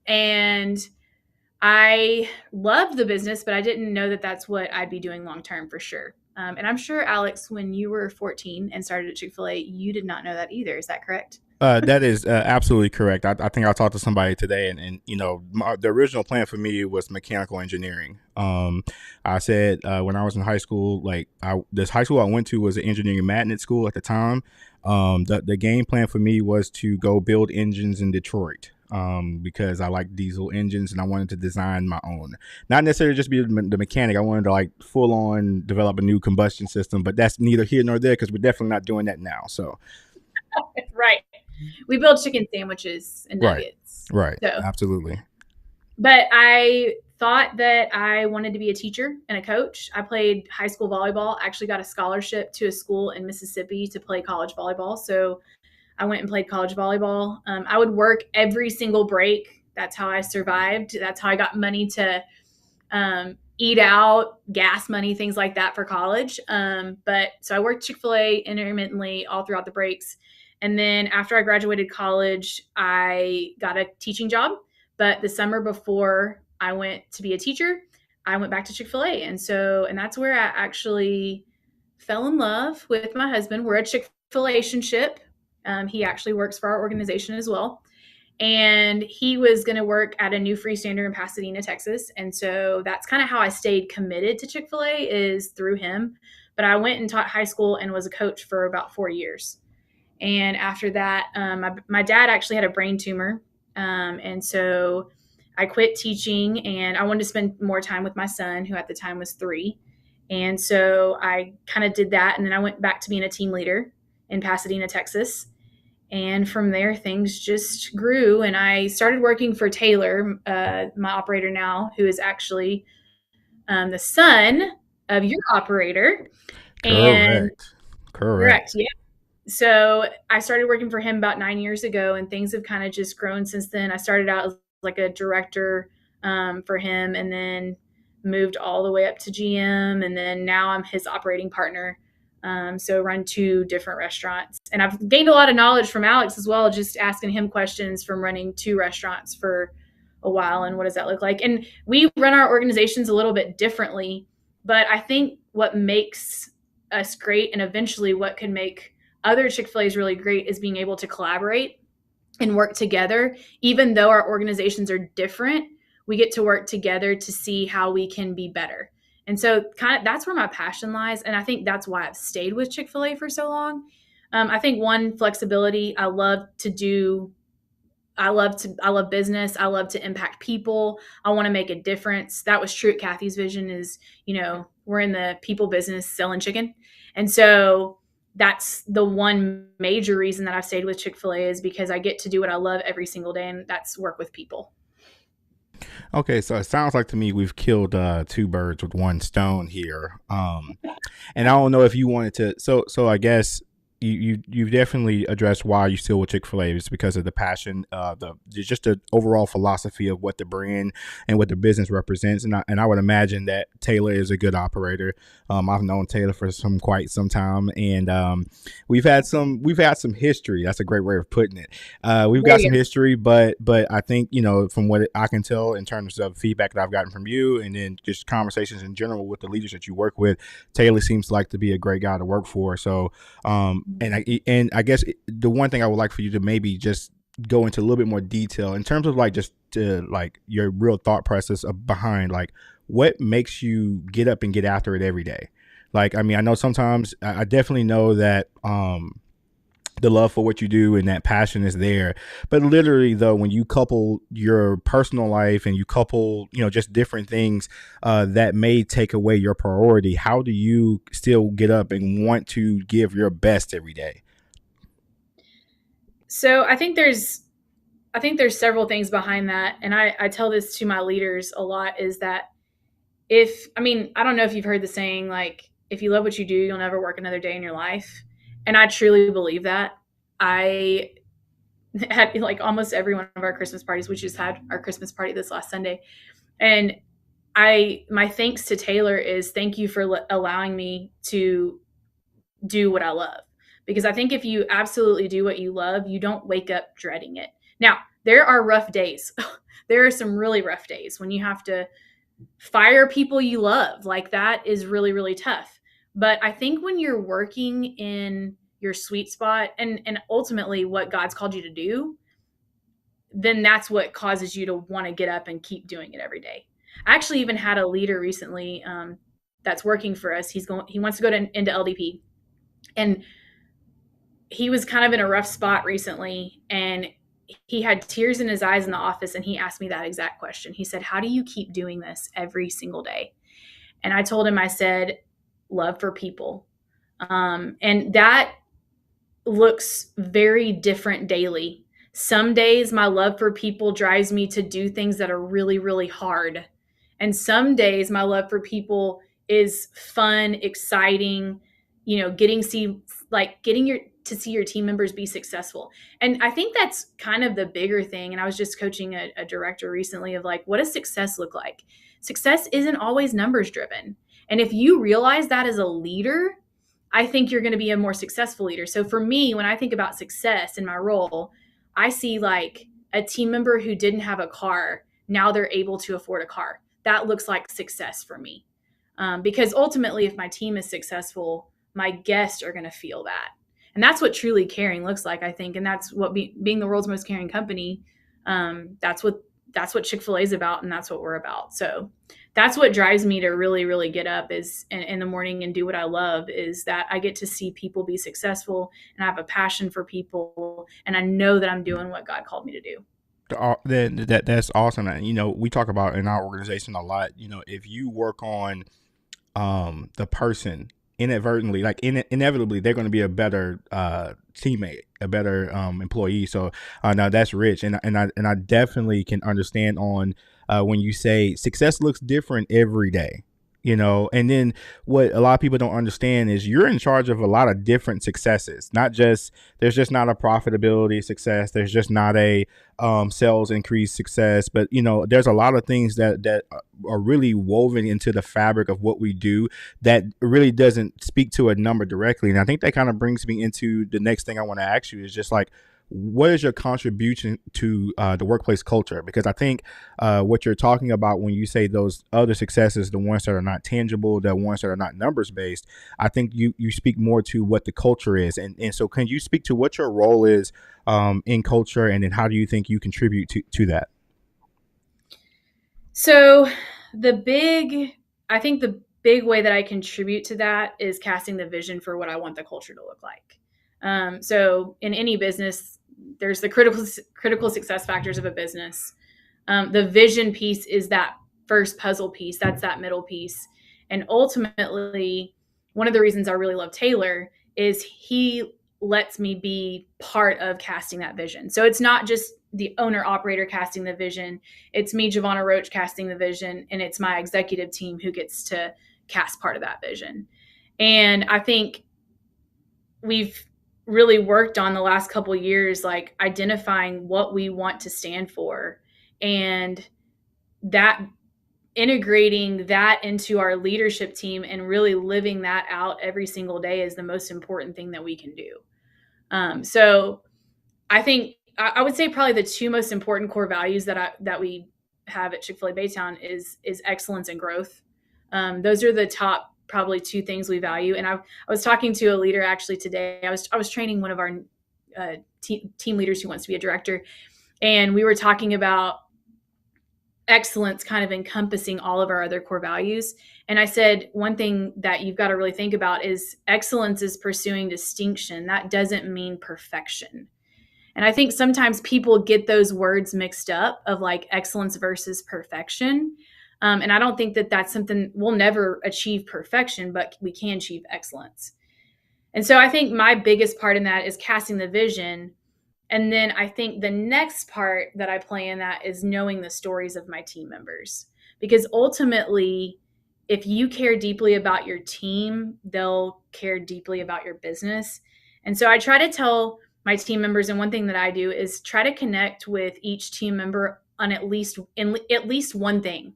And I loved the business, but I didn't know that that's what I'd be doing long term for sure. And I'm sure, Alex, when you were 14 and started at Chick-fil-A, you did not know that either. Is that correct? That is absolutely correct. I think I talked to somebody today, and the original plan for me was mechanical engineering. I said when I was in high school, this high school I went to was an engineering magnet school at the time. The game plan for me was to go build engines in Detroit. Because I like diesel engines and I wanted to design my own. Not necessarily just be the mechanic. I wanted to full on develop a new combustion system, but that's neither here nor there because we're definitely not doing that now. So, right. We build chicken sandwiches and nuggets. Right. So. Absolutely. But I thought that I wanted to be a teacher and a coach. I played high school volleyball. I actually got a scholarship to a school in Mississippi to play college volleyball. So I went and played college volleyball. I would work every single break. That's how I survived. That's how I got money to eat out, gas money, things like that for college. But so I worked Chick-fil-A intermittently all throughout the breaks. And then after I graduated college, I got a teaching job. But the summer before I went to be a teacher, I went back to Chick-fil-A. And that's where I actually fell in love with my husband. We're a Chick-fil-A ship. He actually works for our organization as well. And he was going to work at a new freestander in Pasadena, Texas. And so that's kind of how I stayed committed to Chick-fil-A, is through him. But I went and taught high school and was a coach for about 4 years. And after that, my dad actually had a brain tumor. And so I quit teaching and I wanted to spend more time with my son, who at the time was 3. And so I kind of did that. And then I went back to being a team leader in Pasadena, Texas. And from there, things just grew. And I started working for Taylor, my operator now, who is actually the son of your operator. Correct. Yeah. So I started working for him about 9 years ago, and things have kind of just grown since then. I started out as like a director for him, and then moved all the way up to GM, and then now I'm his operating partner. So run 2 different restaurants, and I've gained a lot of knowledge from Alex as well, just asking him questions from running 2 restaurants for a while. And what does that look like? And we run our organizations a little bit differently, but I think what makes us great, and eventually what can make other Chick-fil-A's really great, is being able to collaborate and work together. Even though our organizations are different, we get to work together to see how we can be better. And so that's where my passion lies. And I think that's why I've stayed with Chick-fil-A for so long. I think one, flexibility. I love business. I love to impact people. I want to make a difference. That was true at Kathy's Vision, is, we're in the people business selling chicken. And so that's the one major reason that I've stayed with Chick-fil-A, is because I get to do what I love every single day, and that's work with people. Okay, so it sounds like to me we've killed 2 birds with 1 stone here. And I don't know if you wanted to. So I guess you've definitely addressed why you still with Chick-fil-A. It's because of the passion, just the overall philosophy of what the brand and what the business represents. And I would imagine that Taylor is a good operator. I've known Taylor for quite some time, and we've had some history. That's a great way of putting it. We've got some history, but I think, from what I can tell in terms of feedback that I've gotten from you, and then just conversations in general with the leaders that you work with, Taylor seems like to be a great guy to work for. So and I guess the one thing I would like for you to maybe just go into a little bit more detail in terms of your real thought process behind what makes you get up and get after it every day. I know sometimes I definitely know that the love for what you do and that passion is there, but literally though, when you couple your personal life and you couple just different things that may take away your priority, how do you still get up and want to give your best every day? So I think there's several things behind that, and I tell this to my leaders a lot, is that I don't know if you've heard the saying, if you love what you do, you'll never work another day in your life. And I truly believe that. I had almost every one of our Christmas parties. We just had our Christmas party this last Sunday. And my thanks to Taylor is, thank you for allowing me to do what I love. because I think if you absolutely do what you love, you don't wake up dreading it. Now, there are rough days. There are some really rough days when you have to fire people you love. Like, that is really, really tough. But I think when you're working in your sweet spot and ultimately what God's called you to do, then that's what causes you to want to get up and keep doing it every day. I actually even had a leader recently that's working for us. He wants to go into LDP, and he was kind of in a rough spot recently, and he had tears in his eyes in the office, and he asked me that exact question. He said, "How do you keep doing this every single day?" And I told him, I said, "Love for people." And that looks very different daily. Some days my love for people drives me to do things that are really, really hard. And some days my love for people is fun, exciting, getting to see your team members be successful. And I think that's kind of the bigger thing. And I was just coaching a director recently of like, what does success look like? Success isn't always numbers driven. And if you realize that as a leader, I think you're going to be a more successful leader. So for me, when I think about success in my role, I see like a team member who didn't have a car. Now they're able to afford a car. That looks like success for me. Because ultimately, if my team is successful, my guests are going to feel that. And that's what truly caring looks like, I think. And that's what being the world's most caring company, that's what Chick-fil-A is about. And that's what we're about. So that's what drives me to really, really get up is in the morning and do what I love, is that I get to see people be successful, and I have a passion for people, and I know that I'm doing what God called me to do. That's awesome. And, we talk about in our organization a lot, if you work on the person inadvertently, like inevitably, they're going to be a better teammate, a better employee. So now that's rich. And I definitely can understand on when you say success looks different every day. And then what a lot of people don't understand is you're in charge of a lot of different successes. There's just not a profitability success. There's just not a sales increase success. But, there's a lot of things that are really woven into the fabric of what we do that really doesn't speak to a number directly. And I think that kind of brings me into the next thing I want to ask you is just like, what is your contribution to the workplace culture? Because I think what you're talking about when you say those other successes, the ones that are not tangible, the ones that are not numbers based, I think you speak more to what the culture is. And so can you speak to what your role is in culture, and then how do you think you contribute to that? So I think the big way that I contribute to that is casting the vision for what I want the culture to look like. So in any business, there's the critical success factors of a business. The vision piece is that first puzzle piece. That's that middle piece. And ultimately, one of the reasons I really love Taylor is he lets me be part of casting that vision. So it's not just the owner operator casting the vision. It's me, Giovanna Roach, casting the vision. And it's my executive team who gets to cast part of that vision. And I think we've really worked on the last couple of years, like identifying what we want to stand for, and that integrating that into our leadership team and really living that out every single day is the most important thing that we can do. So I think I would say probably the two most important core values that we have at Chick-fil-A Baytown is excellence and growth. Those are the top probably two things we value. And I was talking to a leader actually today. I was training one of our team leaders who wants to be a director, and we were talking about excellence kind of encompassing all of our other core values. And I said, one thing that you've got to really think about is excellence is pursuing distinction. That doesn't mean perfection. And I think sometimes people get those words mixed up of like excellence versus perfection. And I don't think that that's something we'll never achieve perfection, but we can achieve excellence. And so I think my biggest part in that is casting the vision. And then I think the next part that I play in that is knowing the stories of my team members. Because ultimately, if you care deeply about your team, they'll care deeply about your business. And so I try to tell my team members, and one thing that I do is try to connect with each team member on at least one thing.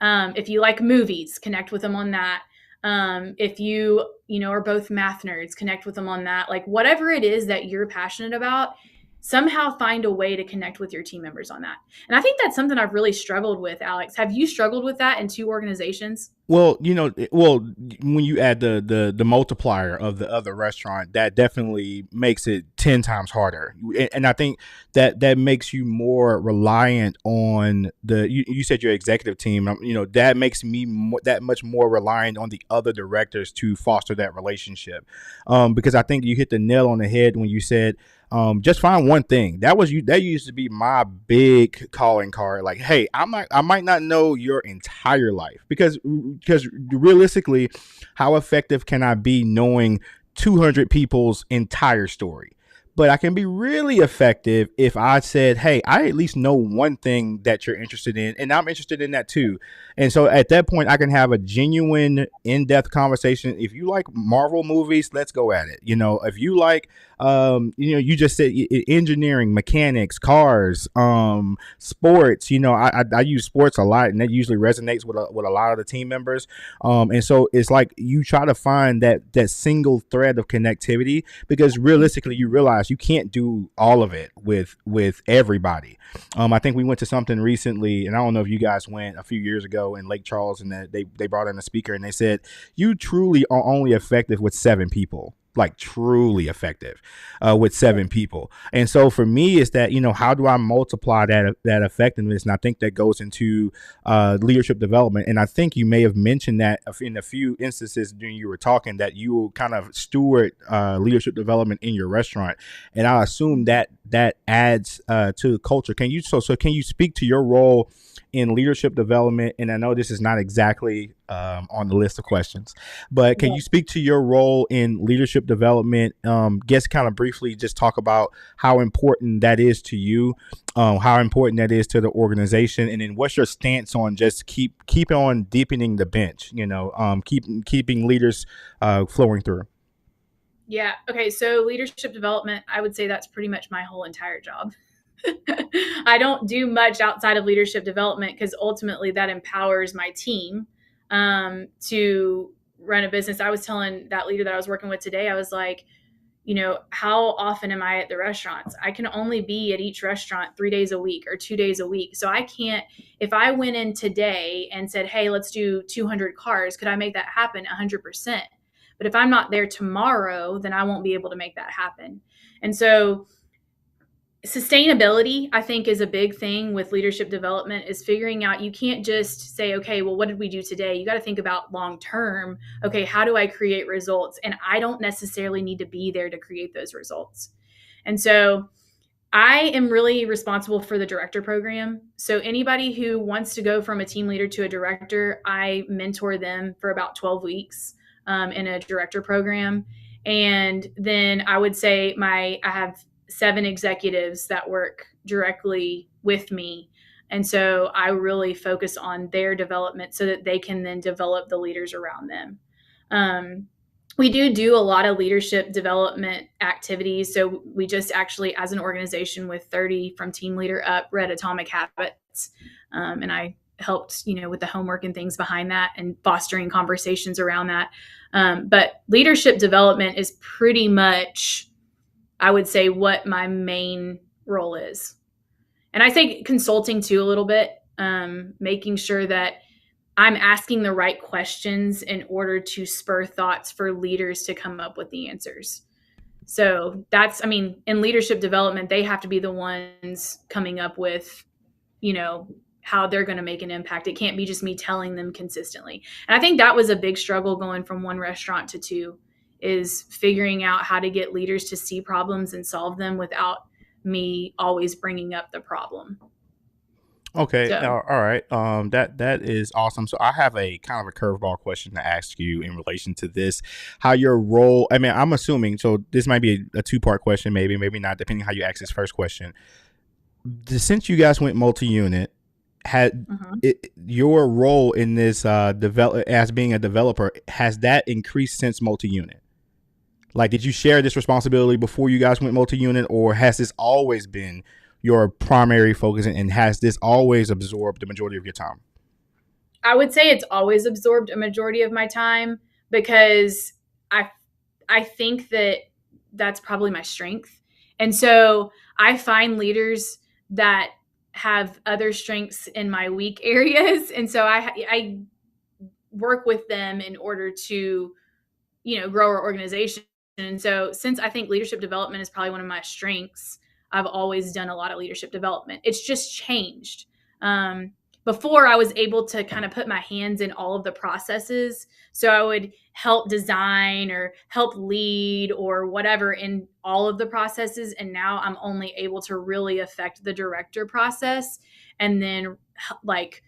If you like movies, connect with them on that. If you are both math nerds, connect with them on that. Like whatever it is that you're passionate about, somehow find a way to connect with your team members on that. And I think that's something I've really struggled with, Alex. Have you struggled with that in 2 organizations? Well, when you add the multiplier of the other restaurant, that definitely makes it 10 times harder. And I think that makes you more reliant on you said your executive team, that makes me that much more reliant on the other directors to foster that relationship. Because I think you hit the nail on the head when you said, just find one thing. That used to be my big calling card. Like, hey, I might not know your entire life because realistically, how effective can I be knowing 200 people's entire story? But I can be really effective if I said, hey, I at least know one thing that you're interested in, and I'm interested in that too. And so at that point, I can have a genuine, in-depth conversation. If you like Marvel movies, let's go at it. If you like, you just said engineering, mechanics, cars, sports. I use sports a lot, and that usually resonates with a lot of the team members. And so it's like you try to find that single thread of connectivity, because realistically, you realize you can't do all of it with everybody. I think we went to something recently, and I don't know if you guys went a few years ago in Lake Charles, and that they brought in a speaker, and they said you truly are only effective with 7 people. Like truly effective with 7 people. And so for me, it's that, how do I multiply that effectiveness? And I think that goes into leadership development. And I think you may have mentioned that in a few instances during you were talking, that you will kind of steward leadership development in your restaurant. And I assume that adds to culture. Can you speak to your role in leadership development? And I know this is not exactly on the list of questions, but can you speak to your role in leadership development? Guess kind of briefly just talk about how important that is to you, how important that is to the organization, and then what's your stance on just keep on deepening the bench, keeping leaders flowing through. Yeah. Okay. So leadership development, I would say that's pretty much my whole entire job. I don't do much outside of leadership development because ultimately that empowers my team to run a business. I was telling that leader that I was working with today, I was like, how often am I at the restaurants? I can only be at each restaurant 3 days a week or 2 days a week. So I can't, if I went in today and said, hey, let's do 200 cars, could I make that happen? 100%. But if I'm not there tomorrow, then I won't be able to make that happen. And so sustainability, I think, is a big thing with leadership development, is figuring out, you can't just say, okay, well, what did we do today? You got to think about long term. Okay, how do I create results? And I don't necessarily need to be there to create those results. And so I am really responsible for the director program. So anybody who wants to go from a team leader to a director, I mentor them for about 12 weeks in a director program. And then I would say I have 7 executives that work directly with me. And so I really focus on their development so that they can then develop the leaders around them. We do a lot of leadership development activities. So we just actually, as an organization with 30 from team leader up, read Atomic Habits. And I helped, with the homework and things behind that and fostering conversations around that. But leadership development is pretty much, I would say, what my main role is. And I say consulting too a little bit, making sure that I'm asking the right questions in order to spur thoughts for leaders to come up with the answers. So that's, in leadership development, they have to be the ones coming up with, how they're going to make an impact. It can't be just me telling them consistently. And I think that was a big struggle going from 1 restaurant to 2, is figuring out how to get leaders to see problems and solve them without me always bringing up the problem. Okay. All right. That is awesome. So I have a kind of a curveball question to ask you in relation to this. How your role, I'm assuming, so this might be a 2-part question, maybe not, depending how you ask this first question. Since you guys went multi-unit, had your role in this as being a developer, has that increased since multi-unit? Like, did you share this responsibility before you guys went multi-unit, or has this always been your primary focus, and has this always absorbed the majority of your time? I would say it's always absorbed a majority of my time. because I think that that's probably my strength. And so I find leaders that have other strengths in my weak areas. And so I work with them in order to, grow our organization. And so since I think leadership development is probably one of my strengths, I've always done a lot of leadership development. It's just changed. Before I was able to kind of put my hands in all of the processes. So I would help design or help lead or whatever in all of the processes. And now I'm only able to really affect the director process. And then like,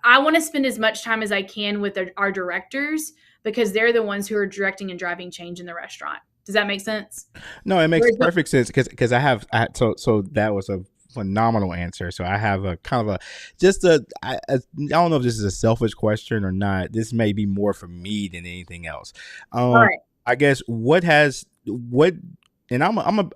I want to spend as much time as I can with our directors because they're the ones who are directing and driving change in the restaurant. Does that make sense? No, it makes perfect sense because so that was a phenomenal answer. So I have a kind of I don't know if this is a selfish question or not. This may be more for me than anything else. All right. I guess and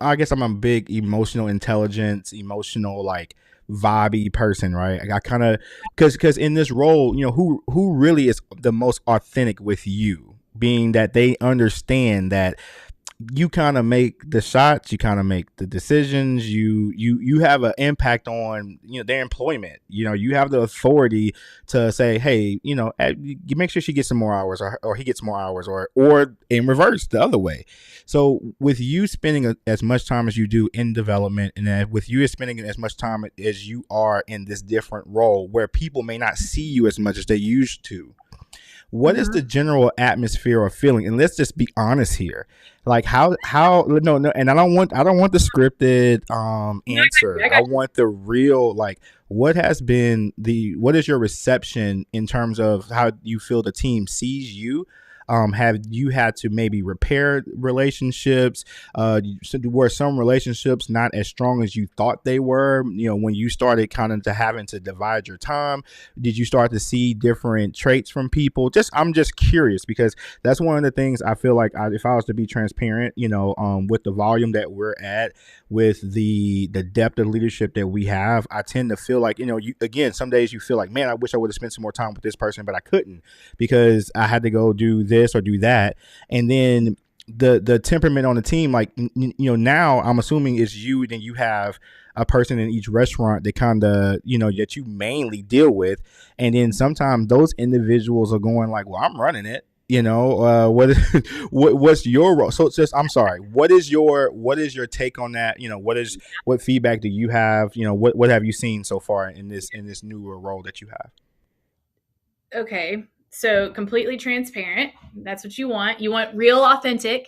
I guess I'm a big emotional intelligence, emotional like vibey person, right? I kind of because in this role, who really is the most authentic with you, being that they understand that you kind of make the shots, you kind of make the decisions, you have an impact on their employment. You have the authority to say, hey, you make sure she gets some more hours or he gets more hours or in reverse the other way. So with you spending as much time as you do in development, and with you spending as much time as you are in this different role where people may not see you as much as they used to, what is the general atmosphere or feeling? And let's just be honest here. Like how no, and I don't want the scripted answer. I want the real, like, what is your reception in terms of how you feel the team sees you? Have you had to maybe repair relationships? Were some relationships not as strong as you thought they were? When you started kind of having to divide your time, did you start to see different traits from people? I'm just curious because that's one of the things I feel like if I was to be transparent, with the volume that we're at, with the depth of leadership that we have, I tend to feel like, again, some days you feel like, man, I wish I would have spent some more time with this person, but I couldn't because I had to go do this or do that. And then the temperament on the team, like, now I'm assuming it's you, then you have a person in each restaurant that kind of, that you mainly deal with. And then sometimes those individuals are going like, well, I'm running it. What's your role? So it's just, I'm sorry, what is your take on that? What feedback do you have? What have you seen so far in this newer role that you have? Okay. So completely transparent. That's what you want. You want real authentic.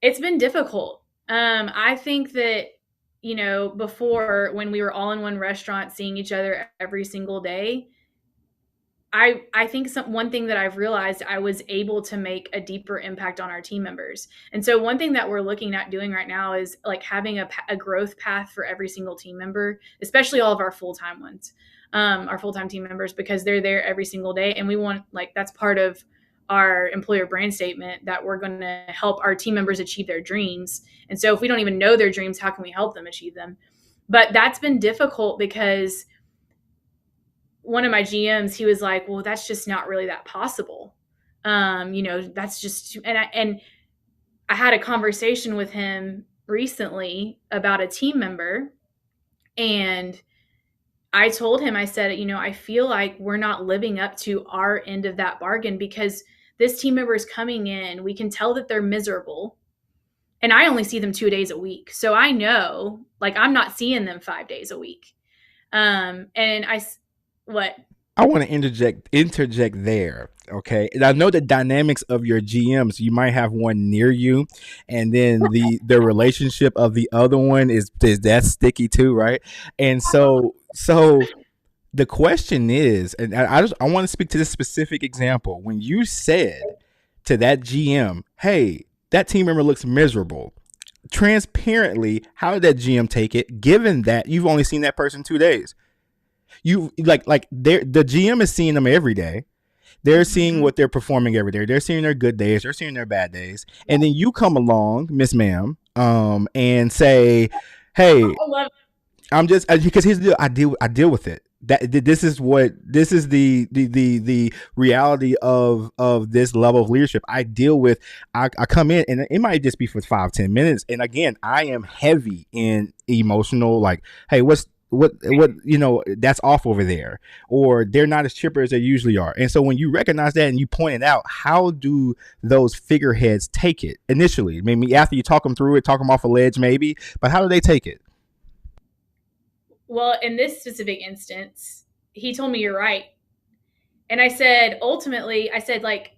It's been difficult. I think that, before, when we were all in one restaurant seeing each other every single day, I think one thing that I've realized, I was able to make a deeper impact on our team members. And so one thing that we're looking at doing right now is like having a growth path for every single team member, especially all of our full-time ones, our full-time team members, because they're there every single day. And we want, like, that's part of our employer brand statement, that we're going to help our team members achieve their dreams. And so if we don't even know their dreams, how can we help them achieve them? But that's been difficult because one of my GMs, he was like, well, that's just not really that possible. That's just, and I had a conversation with him recently about a team member, and I told him, I said, I feel like we're not living up to our end of that bargain because this team member is coming in. We can tell that they're miserable, and I only see them 2 days a week. So I know, like, I'm not seeing them 5 days a week. What? I want to interject there. Okay. And I know the dynamics of your GMs. You might have one near you, and then the relationship of the other one is that sticky too, right? And so the question is, and I want to speak to this specific example. When you said to that GM, hey, that team member looks miserable, transparently, how did that GM take it, given that you've only seen that person 2 days? You the GM is seeing them every day. They're seeing what they're performing every day. They're seeing their good days. They're seeing their bad days. And then you come along, Miss Ma'am, and say, hey, I'm just, because here's the deal. I deal with it. This is the reality of this level of leadership I deal with. I come in and it might just be for 5-10 minutes, and again, I am heavy in emotional, like, hey, what that's off over there, or they're not as chipper as they usually are. And so when you recognize that and you point it out, how do those figureheads take it initially? Maybe after you talk them through it, talk them off a ledge maybe, but how do they take it? Well, in this specific instance, he told me, you're right. And I said, ultimately, I said, like,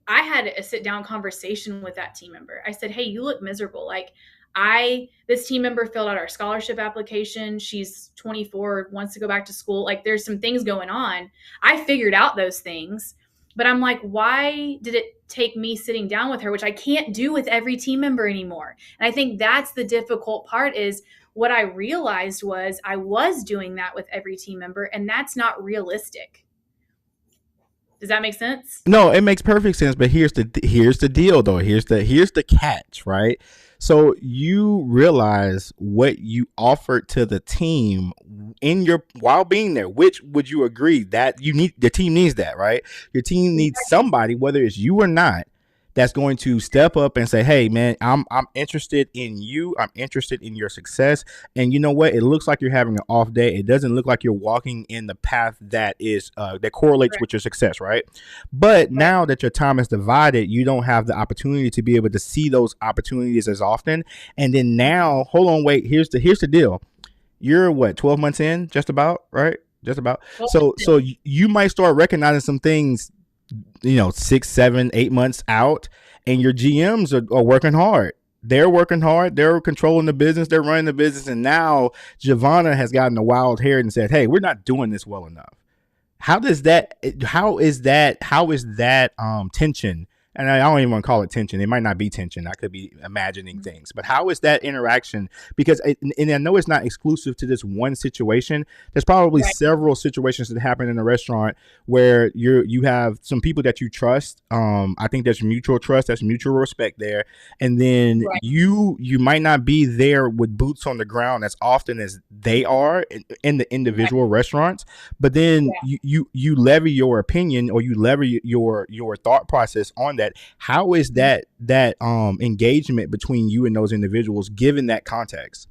I had a sit down conversation with that team member. I said, hey, you look miserable. Like, this team member filled out our scholarship application. She's 24, wants to go back to school. Like, there's some things going on. I figured out those things, but I'm like, why did it take me sitting down with her, which I can't do with every team member anymore? And I think that's the difficult part. Is what I realized was I was doing that with every team member, and that's not realistic. Does that make sense? No, it makes perfect sense. But here's the deal, though. Here's the catch, right? So you realize what you offered to the team in your while being there. Which would you agree that the team needs that, right? Your team needs somebody, whether it's you or not, that's going to step up and say, hey man, I'm interested in you. I'm interested in your success. And you know what? It looks like you're having an off day. It doesn't look like you're walking in the path that is that correlates with your success, right? But now that your time is divided, you don't have the opportunity to be able to see those opportunities as often. And then now, hold on, wait, here's the deal. You're what, 12 months in, just about, right? Just about. So you might start recognizing some things, 6, 7, 8 months out, and your GMs are working hard. They're working hard. They're controlling the business. They're running the business. And now Giovanna has gotten a wild hair and said, hey, we're not doing this well enough. How is that tension? And I don't even want to call it tension. It might not be tension. I could be imagining things. But how is that interaction? Because and I know it's not exclusive to this one situation. There's probably several situations that happen in a restaurant where you have some people that you trust. I think there's mutual trust. There's mutual respect there. And then you might not be there with boots on the ground as often as they are in the individual restaurants. But then you levy your opinion, or you levy your thought process on that. How is that engagement between you and those individuals given that context?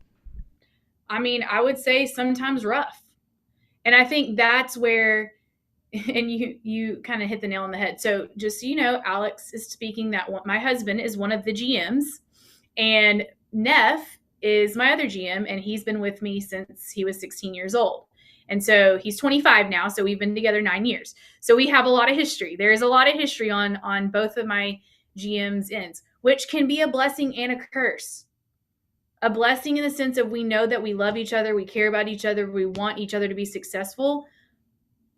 I mean, I would say sometimes rough. And I think that's where, and you kind of hit the nail on the head. So just so you know, Alex is speaking that my husband is one of the GMs, and Neff is my other GM, and he's been with me since he was 16 years old. And so he's 25 now. So we've been together 9 years. So we have a lot of history. There is a lot of history on both of my GM's ends, which can be a blessing and a curse. A blessing in the sense of we know that we love each other, we care about each other, we want each other to be successful.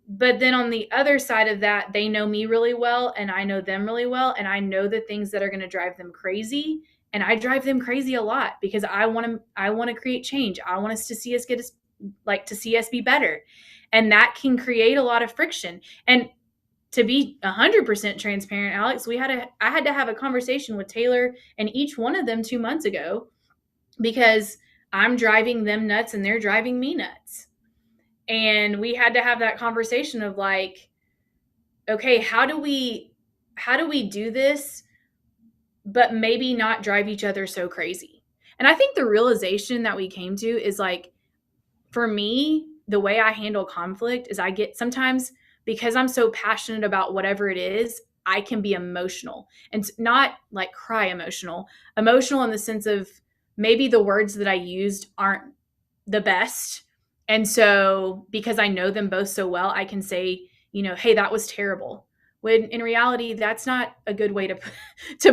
But then on the other side of that, they know me really well and I know them really well. And I know the things that are going to drive them crazy. And I drive them crazy a lot because I want to create change. I want us to see us to see us be better. And that can create a lot of friction. And to be 100% transparent, Alex, I had to have a conversation with Taylor and each one of them 2 months ago, because I'm driving them nuts and they're driving me nuts. And we had to have that conversation of like, okay, how do we do this, but maybe not drive each other so crazy? And I think the realization that we came to is like, for me, the way I handle conflict is I get sometimes, because I'm so passionate about whatever it is, I can be emotional, and not like cry emotional in the sense of maybe the words that I used aren't the best. And so because I know them both so well, I can say, hey, that was terrible. When in reality, that's not a good way to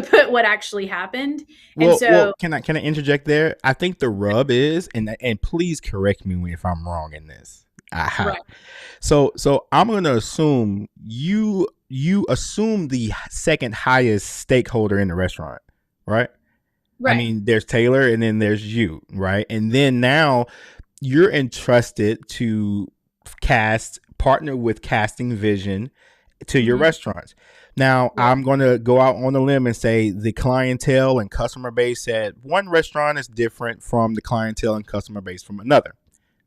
put what actually happened. Well, can I interject there? I think the rub is, and please correct me if I'm wrong in this. Right. So I'm going to assume you assume the second highest stakeholder in the restaurant, right? Right. I mean, there's Taylor and then there's you, right? And then now you're entrusted to partner with casting vision to your restaurants. Now, I'm going to go out on a limb and say the clientele and customer base at one restaurant is different from the clientele and customer base from another,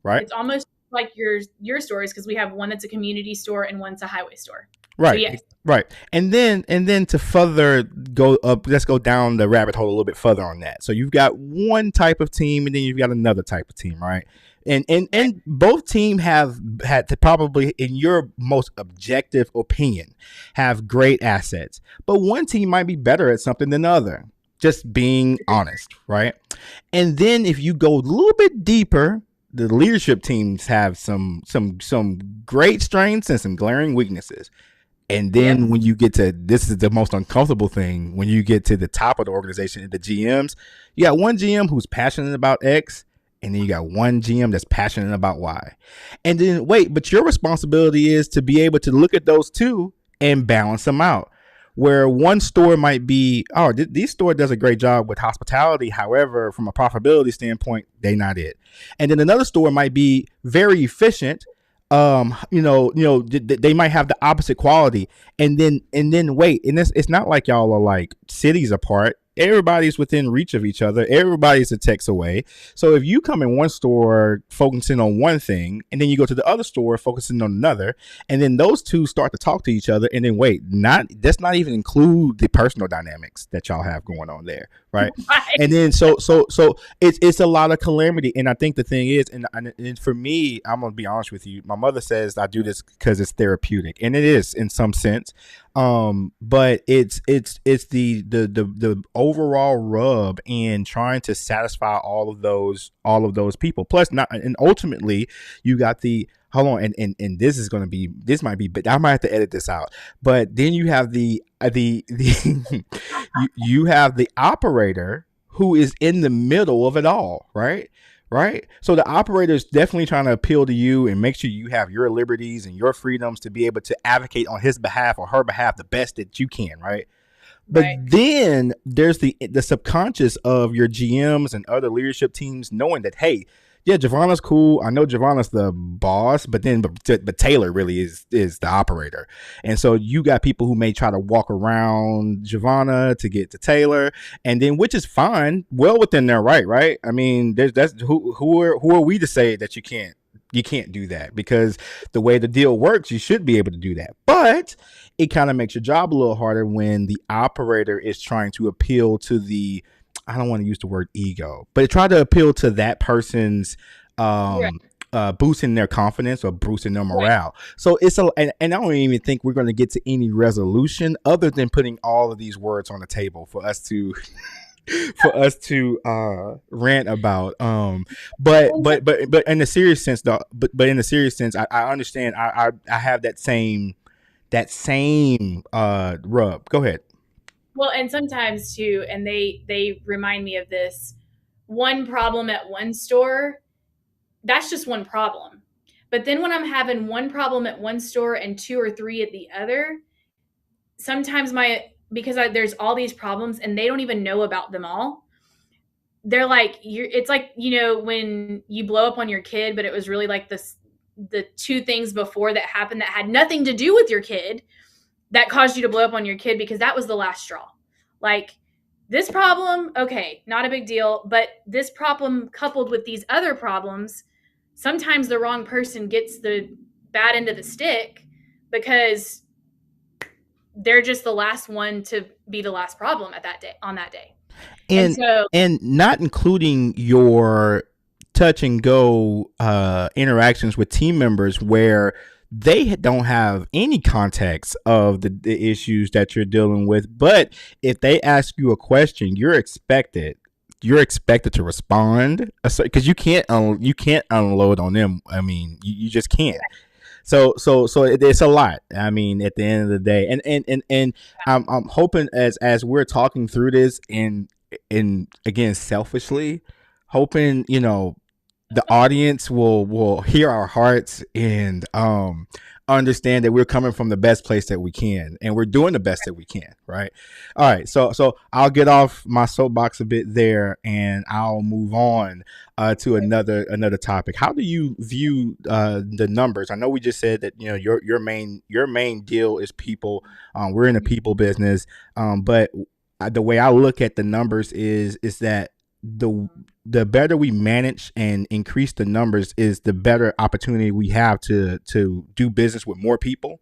right? It's almost like your stores, because we have one that's a community store and one's a highway store. So Right. yes. Right. And then to further go up, let's go down the rabbit hole a little bit further on that. So you've got one type of team and then you've got another type of team, right? And both team have had to probably, in your most objective opinion, have great assets. But one team might be better at something than the other. Just being honest, right? And then if you go a little bit deeper, the leadership teams have some great strengths and some glaring weaknesses. And then when you get to, this is the most uncomfortable thing, when you get to the top of the organization, the GMs, you got one GM who's passionate about X, and then you got one GM that's passionate about Y. And then but your responsibility is to be able to look at those two and balance them out. Where one store might be, this store does a great job with hospitality. However, from a profitability standpoint, they not it. And then another store might be very efficient. They might have the opposite quality. And then it's not like y'all are like cities apart. Everybody's within reach of each other. Everybody's a text away. So if you come in one store focusing on one thing, and then you go to the other store focusing on another, and then those two start to talk to each other, and then let's not even include the personal dynamics that y'all have going on there, right? And then so it's a lot of calamity. And I think the thing is, and for me, I'm gonna be honest with you. My mother says I do this because it's therapeutic, and it is in some sense. But it's the overall rub in trying to satisfy all of those people. Plus, and ultimately, you got the hold on, and this might be, but I might have to edit this out. But then you have the you have the operator who is in the middle of it all, right? Right. So the operator is definitely trying to appeal to you and make sure you have your liberties and your freedoms to be able to advocate on his behalf or her behalf the best that you can. Right. But then there's the subconscious of your GMs and other leadership teams knowing that, hey, yeah, Javonna's cool. I know Javonna's the boss, but Taylor really is the operator. And so you got people who may try to walk around Javonna to get to Taylor, and then, which is fine, well within their right? I mean, who are we to say that you can't do that? Because the way the deal works, you should be able to do that. But it kind of makes your job a little harder when the operator is trying to appeal to the, I don't want to use the word ego, but try to appeal to that person's boosting their confidence or boosting their morale. So it's and I don't even think we're going to get to any resolution other than putting all of these words on the table for us to rant about. But in a serious sense, though, but in a serious sense, I understand. I have that same rub. Go ahead. Well, and sometimes too, and they remind me of this, one problem at one store, that's just one problem. But then when I'm having one problem at one store and two or three at the other, sometimes there's all these problems and they don't even know about them all. They're like, it's like, when you blow up on your kid, but it was really like the two things before that happened that had nothing to do with your kid that caused you to blow up on your kid, because that was the last straw. Like, this problem, okay, not a big deal, but this problem coupled with these other problems, sometimes the wrong person gets the bad end of the stick because they're just the last one to be the last problem on that day. And not including your touch and go interactions with team members where they don't have any context of the issues that you're dealing with. But if they ask you a question, you're expected to respond, because you can't unload on them. I mean, you just can't. So it's a lot. I mean, at the end of the day, and I'm hoping as we're talking through this, and again, selfishly hoping, the audience will hear our hearts and understand that we're coming from the best place that we can, and we're doing the best that we can. Right. All right. So I'll get off my soapbox a bit there, and I'll move on to another topic. How do you view the numbers? I know we just said that, your main deal is people. We're in a people business. But the way I look at the numbers is that the better we manage and increase the numbers is the better opportunity we have to do business with more people,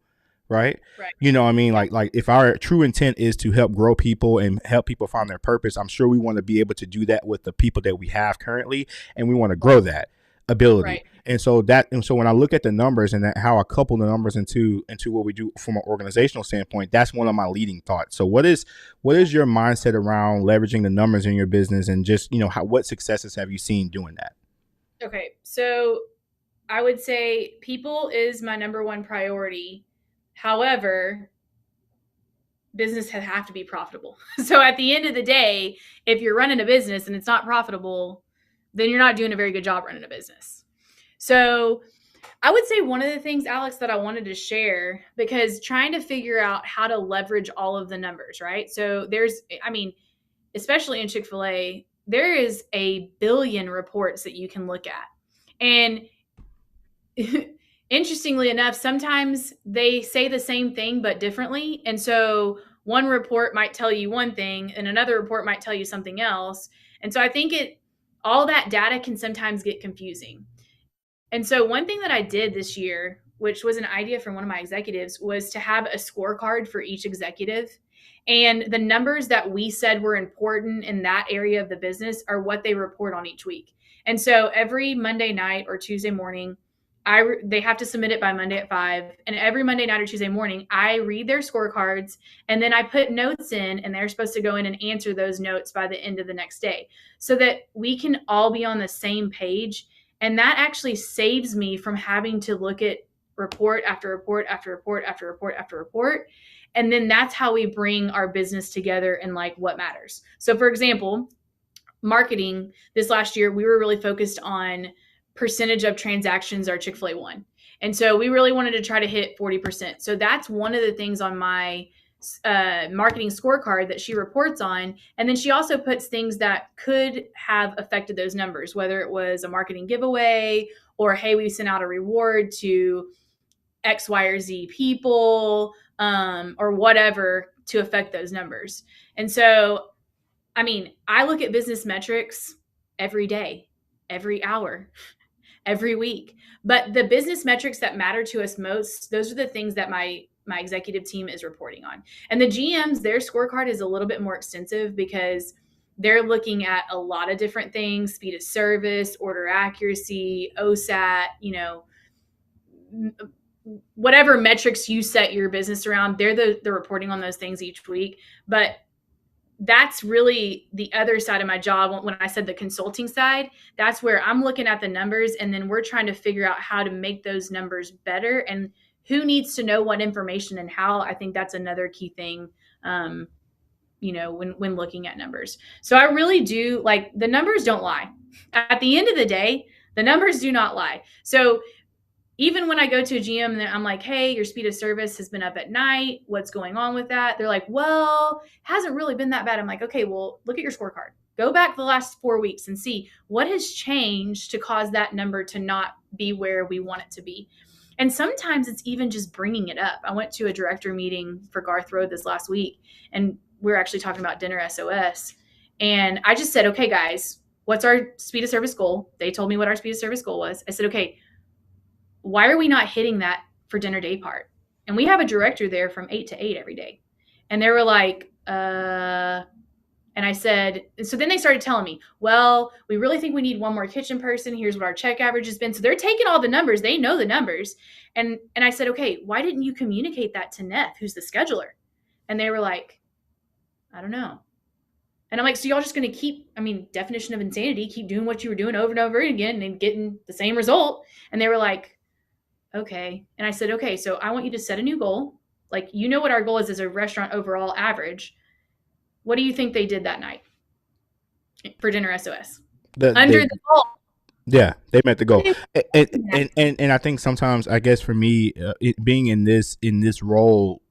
right? Right. You know what I mean? Like if our true intent is to help grow people and help people find their purpose, I'm sure we want to be able to do that with the people that we have currently, and we want to grow that ability. Right. And so when I look at the numbers and how I couple the numbers into what we do from an organizational standpoint, that's one of my leading thoughts. So what is your mindset around leveraging the numbers in your business, and just, you know, what successes have you seen doing that? Okay, so I would say people is my number one priority. However, business have to be profitable. So at the end of the day, if you're running a business and it's not profitable, then you're not doing a very good job running a business. So I would say one of the things, Alex, that I wanted to share, because trying to figure out how to leverage all of the numbers, right? So especially in Chick-fil-A, there is a billion reports that you can look at. And interestingly enough, sometimes they say the same thing but differently. And so one report might tell you one thing and another report might tell you something else. And so I think all that data can sometimes get confusing. And so one thing that I did this year, which was an idea from one of my executives, was to have a scorecard for each executive. And the numbers that we said were important in that area of the business are what they report on each week. And so every Monday night or Tuesday morning, they have to submit it by Monday at 5. And every Monday night or Tuesday morning, I read their scorecards, and then I put notes in, and they're supposed to go in and answer those notes by the end of the next day so that we can all be on the same page. And that actually saves me from having to look at report after report after report after report after report. And then that's how we bring our business together and like what matters. So for example, marketing this last year, we were really focused on percentage of transactions our Chick-fil-A won. And so we really wanted to try to hit 40%. So that's one of the things on my marketing scorecard that she reports on. And then she also puts things that could have affected those numbers, whether it was a marketing giveaway or, hey, we sent out a reward to X, Y, or Z people, or whatever to affect those numbers. And so, I look at business metrics every day, every hour, every week. But the business metrics that matter to us most, those are the things that my executive team is reporting on. And the GMs, their scorecard is a little bit more extensive because they're looking at a lot of different things: speed of service, order accuracy, OSAT, whatever metrics you set your business around, they're reporting on those things each week. But that's really the other side of my job. When I said the consulting side, that's where I'm looking at the numbers, and then we're trying to figure out how to make those numbers better and who needs to know what information and how. I think that's another key thing, when looking at numbers. So I really do, like, the numbers don't lie. At the end of the day, the numbers do not lie. So even when I go to a GM and I'm like, hey, your speed of service has been up at night, what's going on with that? They're like, well, hasn't really been that bad. I'm like, okay, well, look at your scorecard. Go back the last 4 weeks and see what has changed to cause that number to not be where we want it to be. And sometimes it's even just bringing it up. I went to a director meeting for Garth Road this last week, and we were actually talking about dinner SOS. And I just said, okay, guys, what's our speed of service goal? They told me what our speed of service goal was. I said, okay, why are we not hitting that for dinner day part? And we have a director there from 8 to 8 every day. And they were like, and I said, so then they started telling me, well, we really think we need one more kitchen person. Here's what our check average has been. So they're taking all the numbers. They know the numbers. And I said, okay, why didn't you communicate that to Neff, who's the scheduler? And they were like, I don't know. And I'm like, so y'all just going to keep, definition of insanity, keep doing what you were doing over and over again and getting the same result. And they were like, okay. And I said, okay, so I want you to set a new goal. Like, you know what our goal is as a restaurant overall average. What do you think they did that night for dinner SOS? Under the goal. Yeah, they met the goal. And I think sometimes, I guess for me, being in this role,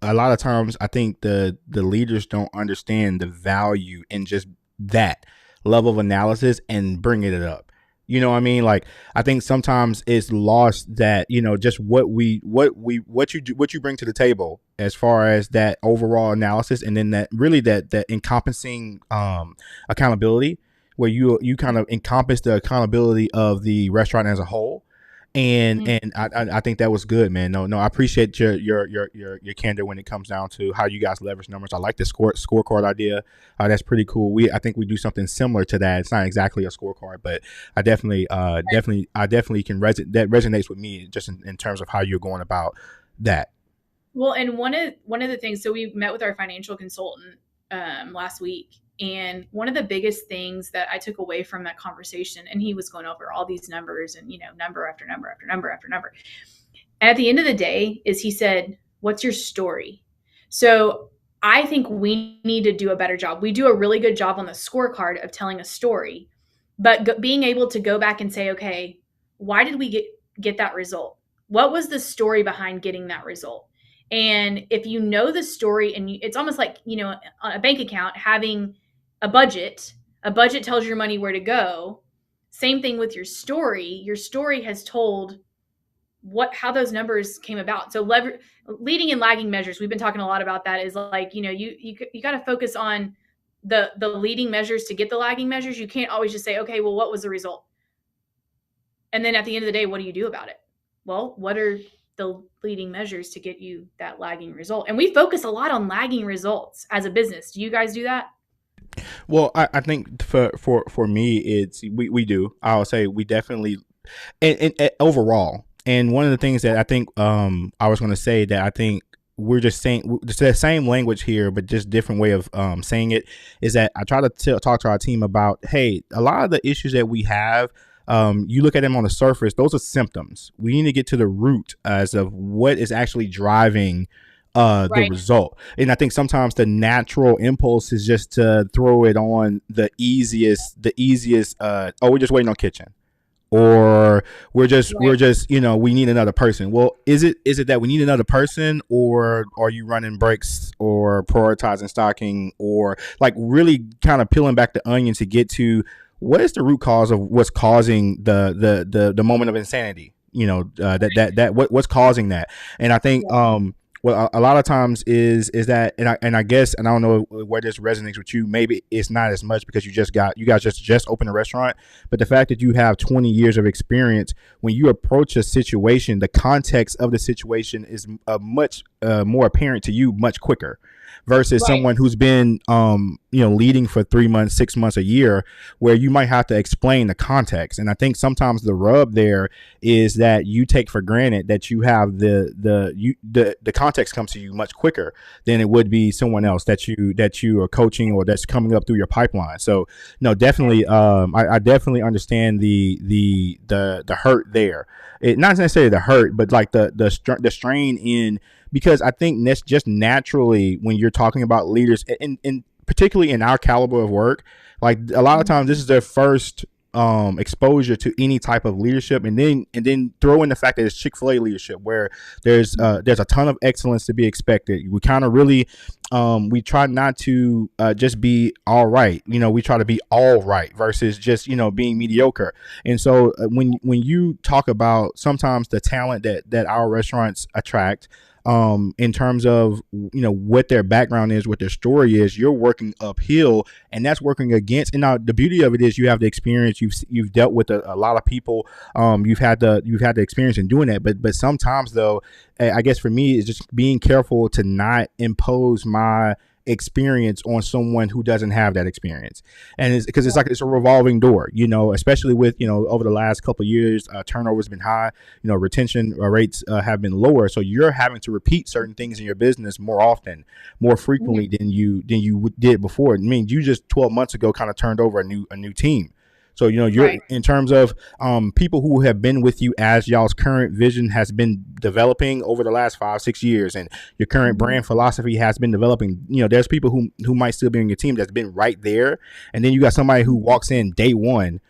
a lot of times I think the leaders don't understand the value in just that level of analysis and bringing it up. You know what I mean? Like, I think sometimes it's lost that, just what you bring to the table as far as that overall analysis, and then that encompassing accountability. where you kind of encompass the accountability of the restaurant as a whole. And I think that was good, man. No, I appreciate your candor when it comes down to how you guys leverage numbers. I like the scorecard idea. That's pretty cool. I think we do something similar to that. It's not exactly a scorecard, but I definitely can that resonates with me just in terms of how you're going about that. Well, and one of the things, so we met with our financial consultant last week, and one of the biggest things that I took away from that conversation, and he was going over all these numbers and, number after number after number after number. And at the end of the day is he said, what's your story? So I think we need to do a better job. We do a really good job on the scorecard of telling a story, but being able to go back and say, okay, why did we get that result? What was the story behind getting that result? And if you know the story, and it's almost like, on a bank account, having a budget tells your money where to go. Same thing with your story. Your story has told how those numbers came about. So leading and lagging measures, we've been talking a lot about that, is like, you got to focus on the leading measures to get the lagging measures. You can't always just say, okay, well, what was the result? And then at the end of the day, what do you do about it? Well, what are the leading measures to get you that lagging result? And we focus a lot on lagging results as a business. Do you guys do that? Well, I think for me, it's we do. I'll say we definitely, and overall. And one of the things that I think I was going to say that I think we're just saying the same language here, but just different way of saying it, is that I try to talk to our team about, hey, a lot of the issues that we have, you look at them on the surface, those are symptoms. We need to get to the root as of what is actually driving the result. And I think sometimes the natural impulse is just to throw it on the easiest, oh, we're just waiting on kitchen. Or we're just we need another person. Well, is it that we need another person, or are you running breaks or prioritizing stocking, or like really kind of peeling back the onion to get to what is the root cause of what's causing the moment of insanity? What's causing that? And I think well, a lot of times is that, and I guess, and I don't know where this resonates with you. Maybe it's not as much because you guys just opened a restaurant, but the fact that you have 20 years of experience, when you approach a situation, the context of the situation is much more apparent to you much quicker, versus someone who's been leading for 3 months, 6 months, a year, where you might have to explain the context. And I think sometimes the rub there is that you take for granted that you have the context comes to you much quicker than it would be someone else that you are coaching or that's coming up through your pipeline. So no, definitely, I definitely understand the hurt there. It not necessarily the hurt, but like the strain in. Because I think that's just naturally when you're talking about leaders, and particularly in our caliber of work, like a lot of times this is their first exposure to any type of leadership, and then throw in the fact that it's Chick-fil-A leadership, where there's a ton of excellence to be expected. We kind of really we try not to just be all right. We try to be all right versus just being mediocre. And so when you talk about sometimes the talent that our restaurants attract, in terms of what their background is, what their story is, you're working uphill, and that's working against. And now the beauty of it is you have the experience. You've dealt with a lot of people. You've had the experience in doing that. But sometimes though, I guess for me, it's just being careful to not impose my experience on someone who doesn't have that experience. And it's because it's a revolving door, especially with over the last couple of years, turnover has been high, retention rates have been lower, so you're having to repeat certain things in your business more often, more frequently than you did before. I mean, you just 12 months ago kind of turned over a new team. So, you're in terms of people who have been with you as y'all's current vision has been developing over the last 5-6 years, and your current brand philosophy has been developing. There's people who might still be on your team that's been right there. And then you got somebody who walks in day one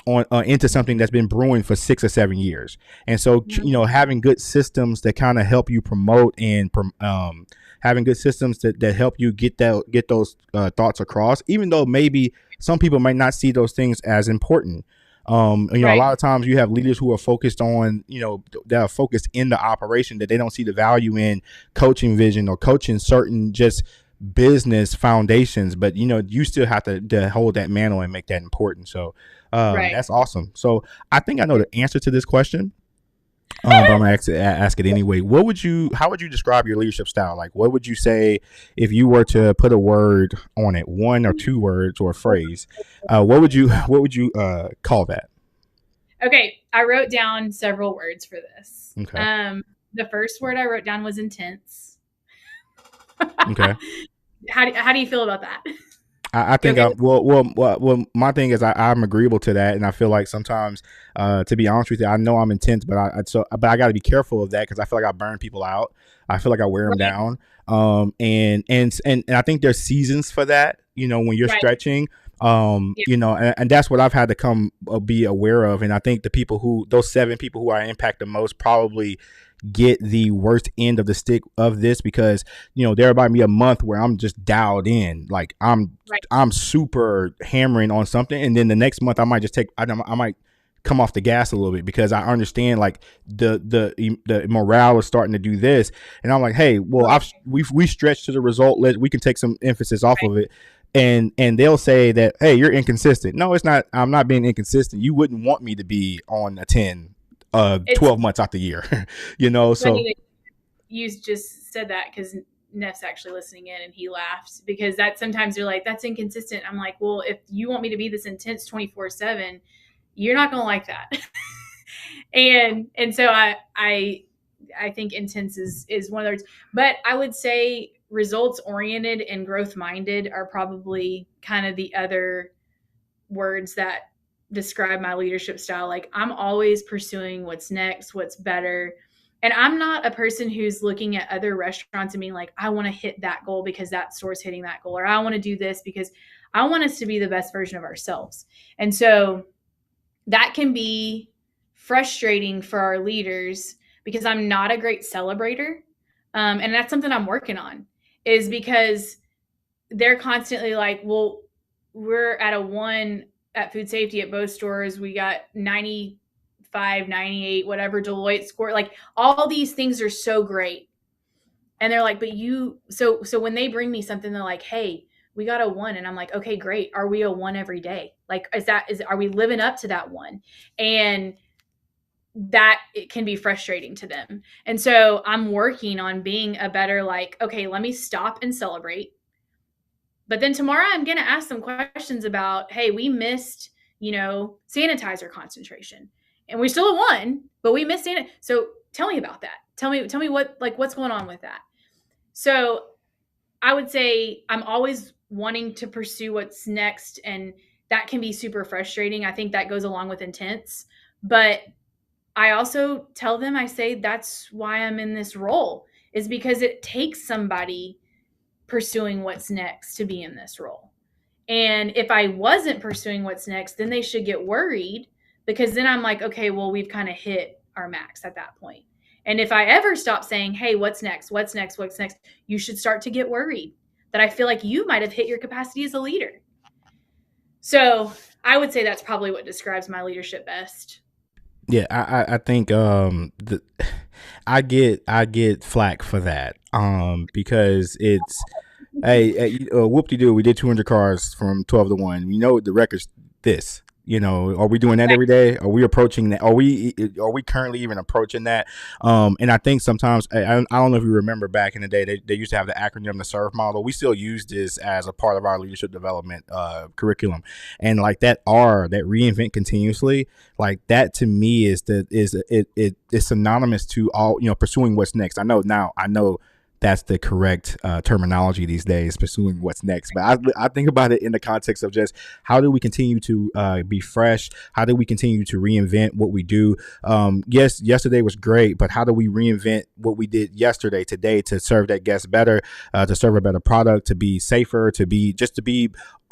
on into something that's been brewing for 6 or 7 years. And so, having good systems that kind of help you promote and having good systems that help you get those thoughts across, even though maybe some people might not see those things as important. A lot of times you have leaders who are focused on, that are focused in the operation, that they don't see the value in coaching vision or coaching certain just business foundations, but you still have to hold that mantle and make that important. So Right. that's awesome. So I think I know the answer to this question. But I'm gonna ask it anyway. How would you describe your leadership style? Like, what would you say if you were to put a word on it, one or two words or a phrase? What would you call that? Okay, I wrote down several words for this. Okay. The first word I wrote down was intense. Okay. How do you feel about that? I think Okay. well, my thing is I'm agreeable to that, and I feel like sometimes, to be honest with you, I know I'm intense, but I got to be careful of that because I feel like I burn people out. I feel like I wear them Right. down. And I think there's seasons for that. When you're Right. stretching, and that's what I've had to come be aware of. And I think those 7 people who I impact the most probably get the worst end of the stick of this because there might be a month where I'm just dialed in, like I'm super hammering on something, and then the next month I might just I might come off the gas a little bit because I understand like the morale is starting to do this, and I'm like, hey, well, we stretched to the result, we can take some emphasis off of it. And they'll say that, hey, you're inconsistent. No, it's not. I'm not being inconsistent. You wouldn't want me to be on a 10 12 months out the year. So Funny that you just said that because Neff's actually listening in and he laughed because that sometimes you're like, that's inconsistent. I'm like, well, if you want me to be this intense 24/7, you're not going to like that. and so I think intense is one of those, but I would say results oriented and growth minded are probably kind of the other words that describe my leadership style. Like I'm always pursuing what's next, what's better. And I'm not a person who's looking at other restaurants and being like, I want to hit that goal because that store's hitting that goal, or I want to do this because I want us to be the best version of ourselves. And so that can be frustrating for our leaders because I'm not a great celebrator. And that's something I'm working on, is because they're constantly like, well, we're at a 1 at food safety at both stores. We got 95, 98, whatever Deloitte score. Like all these things are so great. And they're like, but so when they bring me something, they're like, hey, we got a 1. And I'm like, okay, great. Are we a 1 every day? Like, are we living up to that 1? And that it can be frustrating to them. And so I'm working on being a better, like, okay, let me stop and celebrate. But then tomorrow I'm going to ask them questions about, hey, we missed, sanitizer concentration and we still at 1, but we missed it. So tell me about that. Tell me what's going on with that. So I would say I'm always wanting to pursue what's next, and that can be super frustrating. I think that goes along with intense, but I also tell them, I say, that's why I'm in this role, is because it takes somebody pursuing what's next to be in this role. And if I wasn't pursuing what's next, then they should get worried, because then I'm like, okay, well, we've kind of hit our max at that point. And if I ever stop saying, hey, what's next? What's next? What's next? You should start to get worried that I feel like you might have hit your capacity as a leader. So I would say that's probably what describes my leadership best. Yeah, I think I get flack for that because it's hey, whoop-de-doo, we did 200 cars from 12 to 1. The record's this. Are we doing that every day? Are we approaching that? Are we currently even approaching that? And I think sometimes, I don't know if you remember back in the day, they used to have the acronym, the SERVE model. We still use this as a part of our leadership development curriculum. And like that reinvent continuously, like that to me is synonymous to all, pursuing what's next. I know that's the correct terminology these days, pursuing what's next. But I think about it in the context of just how do we continue to be fresh? How do we continue to reinvent what we do? Yes, yesterday was great, but how do we reinvent what we did yesterday, today, to serve that guest better, to serve a better product, to be safer, to be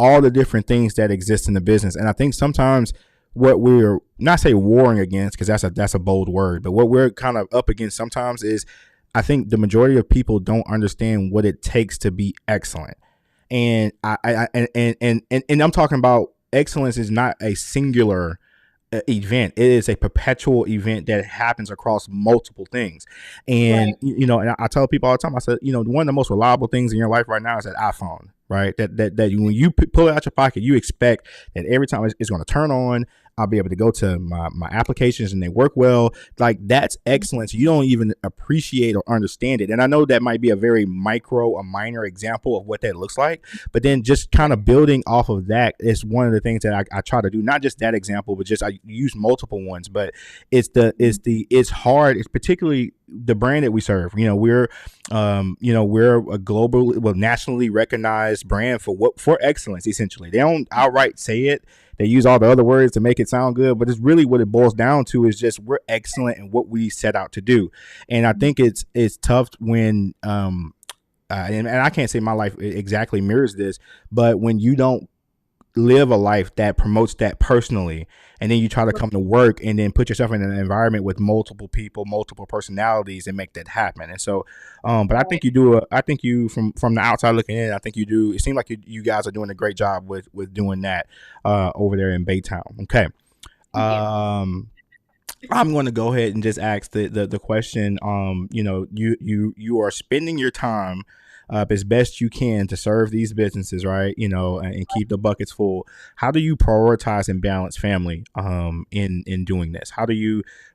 all the different things that exist in the business. And I think sometimes what we're not say warring against, because that's a bold word, but what we're kind of up against sometimes is, I think the majority of people don't understand what it takes to be excellent. And I'm talking about excellence is not a singular event. It is a perpetual event that happens across multiple things. And, and I tell people all the time, I said, one of the most reliable things in your life right now is that iPhone, right? That when you pull it out your pocket, you expect that every time it's going to turn on, I'll be able to go to my applications and they work well. Like, that's excellence. You don't even appreciate or understand it. And I know that might be a very minor example of what that looks like, but then just kind of building off of that is one of the things that I try to do. Not just that example, but just I use multiple ones. But it's hard. It's particularly the brand that we serve. We're a global, nationally recognized brand for excellence. Essentially, they don't outright say it. They use all the other words to make it sound good, but it's really what it boils down to is just we're excellent in what we set out to do. And I think it's tough when and I can't say my life exactly mirrors this, but when you don't live a life that promotes that personally, and then you try to come to work and then put yourself in an environment with multiple people, multiple personalities, and make that happen. And so, but I think you from the outside looking in, I think you do. It seems like you guys are doing a great job with doing that over there in Baytown. Okay. I'm going to go ahead and just ask the question. You are spending your time as best you can to serve these businesses, right? And keep the buckets full. How do you prioritize and balance family in doing this?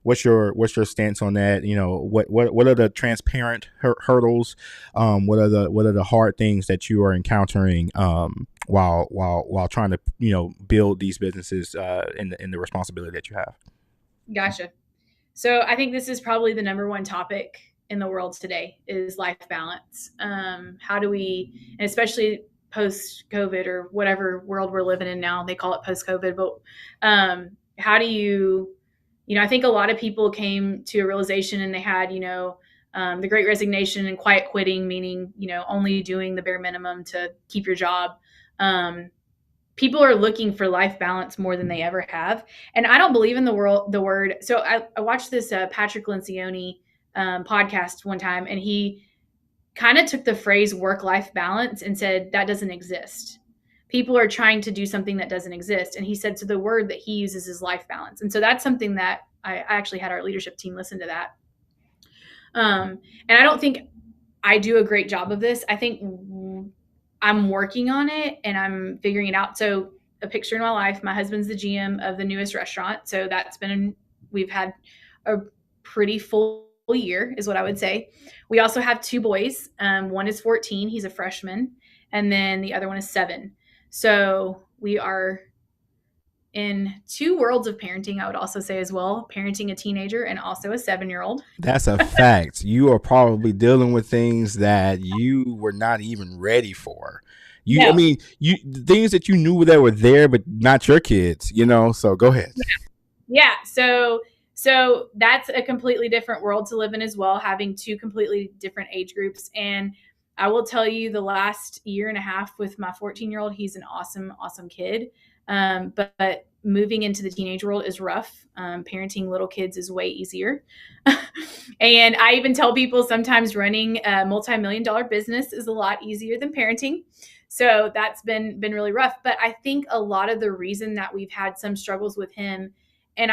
What's your stance on that? What are the transparent hurdles? What are the hard things that you are encountering while trying to build these businesses in the responsibility that you have? Gotcha. So I think this is probably the number one topic in the world today is life balance. How do we, and especially post-COVID or whatever world we're living in now, they call it post-COVID, but how do you, I think a lot of people came to a realization and they had, the great resignation and quiet quitting, meaning, only doing the bare minimum to keep your job. People are looking for life balance more than they ever have. And I don't believe in the word. So I watched this Patrick Lencioni podcast one time, and he kind of took the phrase work-life balance and said that doesn't exist. People are trying to do something that doesn't exist. And he said, so the word that he uses is life balance. And so that's something that I actually had our leadership team listen to that. And I don't think I do a great job of this. I think I'm working on it and I'm figuring it out. So a picture in my life, my husband's the GM of the newest restaurant. So we've had a pretty full year is what I would say. We also have two boys. One is 14. He's a freshman. And then the other one is 7. So we are in two worlds of parenting, I would also say as well, parenting a teenager and also a 7-year-old. That's a fact. You are probably dealing with things that you were not even ready for. I mean, things that you knew that were there, but not your kids, so go ahead. Yeah. So that's a completely different world to live in as well, having two completely different age groups. And I will tell you the last year and a half with my 14-year-old, he's an awesome, awesome kid. But moving into the teenage world is rough. Parenting little kids is way easier. And I even tell people sometimes running a multi-million-dollar business is a lot easier than parenting. So that's been really rough. But I think a lot of the reason that we've had some struggles with him, and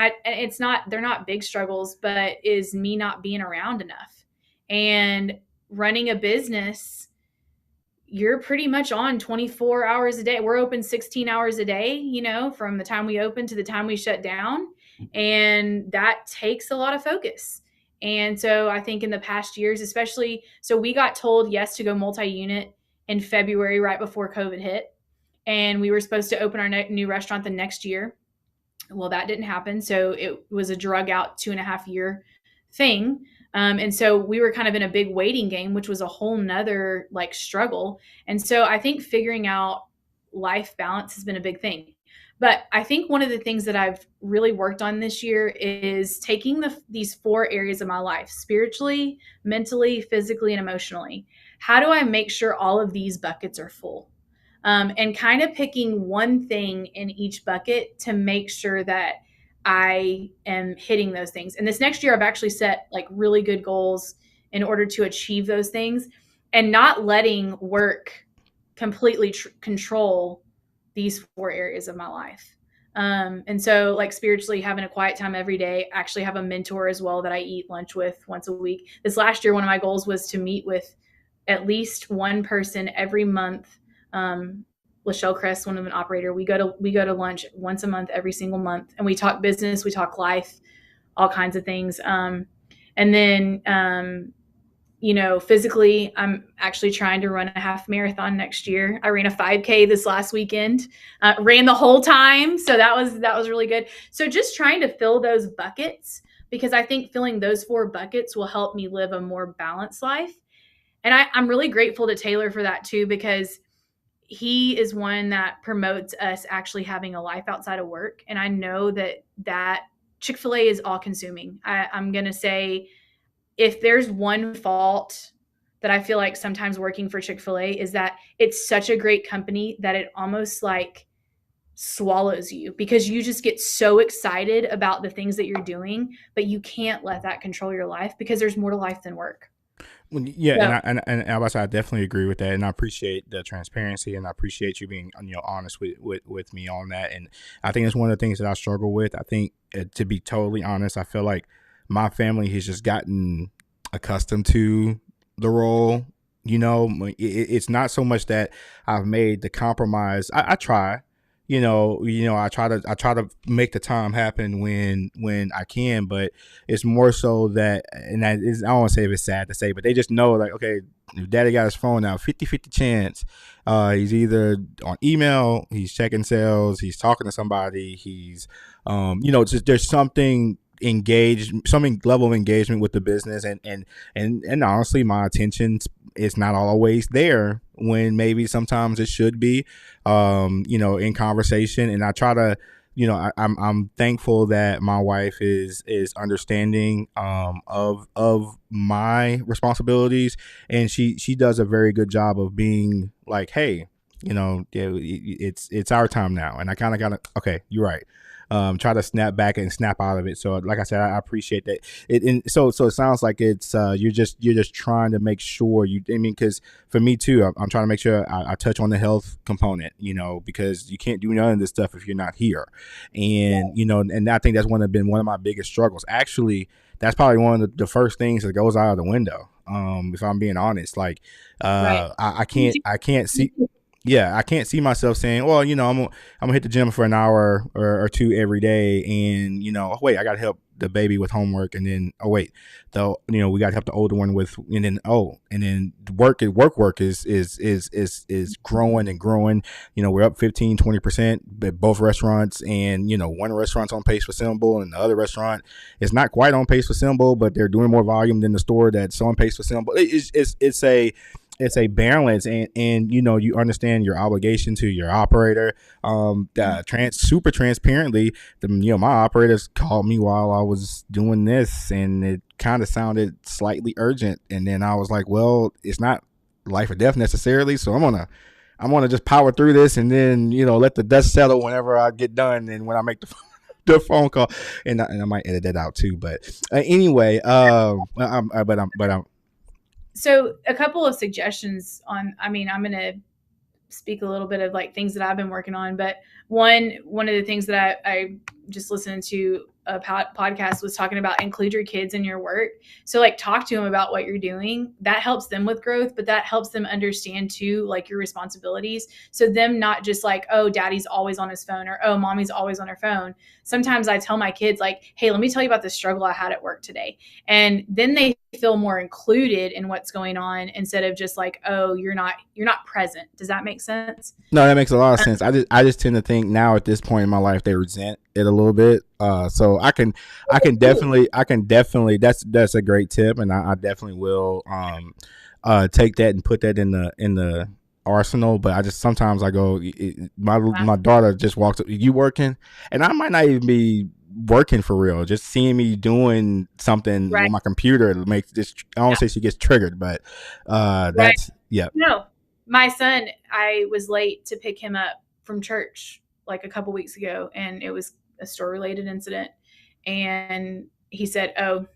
they're not big struggles, but is me not being around enough. And running a business, you're pretty much on 24 hours a day. We're open 16 hours a day, from the time we open to the time we shut down. And that takes a lot of focus. And so I think in the past years, especially, so we got told yes to go multi-unit in February, right before COVID hit. And we were supposed to open our new restaurant the next year. Well, that didn't happen. So it was a drug out 2.5-year thing. And so we were kind of in a big waiting game, which was a whole nother struggle. And so I think figuring out life balance has been a big thing. But I think one of the things that I've really worked on this year is taking these 4 areas of my life: spiritually, mentally, physically, and emotionally. How do I make sure all of these buckets are full? And kind of picking one thing in each bucket to make sure that I am hitting those things. And this next year, I've actually set really good goals in order to achieve those things, and not letting work completely control these 4 areas of my life. And so like spiritually having a quiet time every day, actually have a mentor as well that I eat lunch with once a week. This last year, one of my goals was to meet with at least one person every month. Lachelle Crest, one of an operator, we go to lunch once a month, every single month. And we talk business, we talk life, all kinds of things. And then, physically, I'm actually trying to run a half marathon next year. I ran a 5K this last weekend, ran the whole time. So that was really good. So just trying to fill those buckets, because I think filling those 4 buckets will help me live a more balanced life. And I'm really grateful to Taylor for that too, because he is one that promotes us actually having a life outside of work. And I know that Chick-fil-A is all consuming. I'm going to say, if there's one fault that I feel like sometimes working for Chick-fil-A is that it's such a great company that it almost like swallows you, because you just get so excited about the things that you're doing, but you can't let that control your life, because there's more to life than work. Well, yeah, So, and I definitely agree with that, and I appreciate the transparency, and I appreciate you being honest with me on that. And I think it's one of the things that I struggle with. I think, to be totally honest, I feel like my family has just gotten accustomed to the role. It's not so much that I've made the compromise. I try. I try to make the time happen when I can, but it's more so that, and that is, I don't want to say if it's sad to say, but they just know, like, okay, if daddy got his phone now, 50-50 chance. He's either on email, he's checking sales, he's talking to somebody, he's, just there's something some level of engagement with the business, and honestly, my attention is not always there when maybe sometimes it should be, in conversation. And I try to, I'm thankful that my wife is understanding of my responsibilities, and she does a very good job of being like, hey, yeah, it's our time now, and I kind of got to, okay, you're right. Try to snap back and snap out of it. So, like I said, I appreciate that. So it sounds like it's you're just trying to make sure because for me too, I'm trying to make sure I touch on the health component, because you can't do none of this stuff if you're not here. And and I think that's been one of my biggest struggles. Actually, that's probably one of the first things that goes out of the window. If I'm being honest, like, right. I can't see. Yeah, I can't see myself saying, well, I'm gonna hit the gym for an hour or 2 every day, and wait, I gotta help the baby with homework, and then though we gotta help the older one with, and then work is growing and growing. We're up 15-20% at both restaurants, and one restaurant's on pace for symbol, and the other restaurant is not quite on pace for symbol, but they're doing more volume than the store that's on pace for symbol. It's a balance, and you understand your obligation to your operator. Super transparently, my operators called me while I was doing this, and it kind of sounded slightly urgent, and then I was like, well, it's not life or death necessarily, so I'm gonna just power through this, and then let the dust settle whenever I get done, and when I make the phone call, and I might edit that out too, but anyway, I'm So a couple of suggestions I'm going to speak a little bit of like things that I've been working on, but one of the things that I just listened to a podcast was talking about include your kids in your work. So like talk to them about what you're doing. That helps them with growth, but that helps them understand too, like your responsibilities. So them not just like, oh, daddy's always on his phone, or, oh, mommy's always on her phone. Sometimes I tell my kids like, hey, let me tell you about the struggle I had at work today. And then they feel more included in what's going on, instead of just like, oh, you're not present. Does that make sense? No, that makes a lot of sense. I just tend to think now at this point in my life they resent it a little bit. So I can definitely that's a great tip, and I definitely will take that and put that in the arsenal. But I just sometimes I go, my daughter just walks up, you working, and I might not even be working for real. Just seeing me doing something Right. on my computer makes this. I don't say she gets triggered, but that's yeah. No, my son, I was late to pick him up from church like a couple weeks ago, and it was a store related incident. And he said, oh,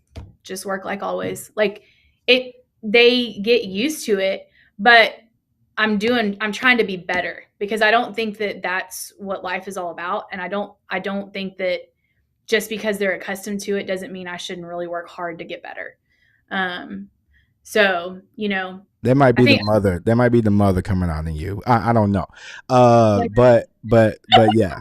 just work like always. Like they get used to it, but I'm trying to be better. because I don't think that that's what life is all about. And I don't think that just because they're accustomed to it doesn't mean I shouldn't really work hard to get better. So, That might I be the think mother. That might be the mother coming out in you. I don't know. But yeah,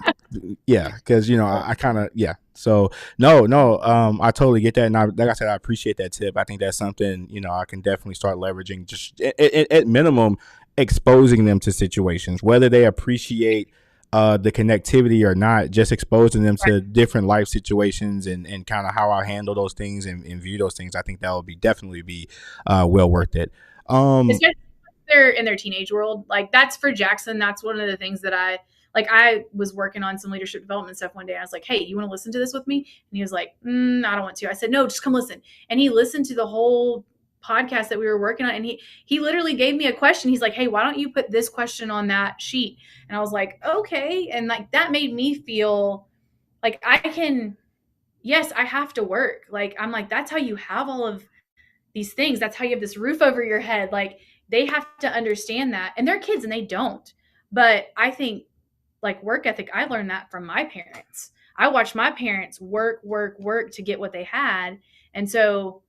yeah, because I kind of So no. I totally get that, and like I said, I appreciate that tip. I think that's something I can definitely start leveraging. Just at minimum, exposing them to situations, whether they appreciate the connectivity or not, just exposing them to different life situations and kind of how I handle those things and view those things. I think that would definitely be well worth it. Especially if they're in their teenage world. Like that's for Jackson. That's one of the things that I was working on some leadership development stuff one day. And I was like, hey, you want to listen to this with me? And he was like, I don't want to. I said, no, just come listen. And he listened to the whole podcast that we were working on. And he literally gave me a question. He's like, hey, why don't you put this question on that sheet? And I was like, okay. And like, that made me feel like yes, I have to work. Like, I'm like, that's how you have all of these things. That's how you have this roof over your head. Like they have to understand that, and they're kids and they don't. But I think like work ethic, I learned that from my parents. I watched my parents work to get what they had. And so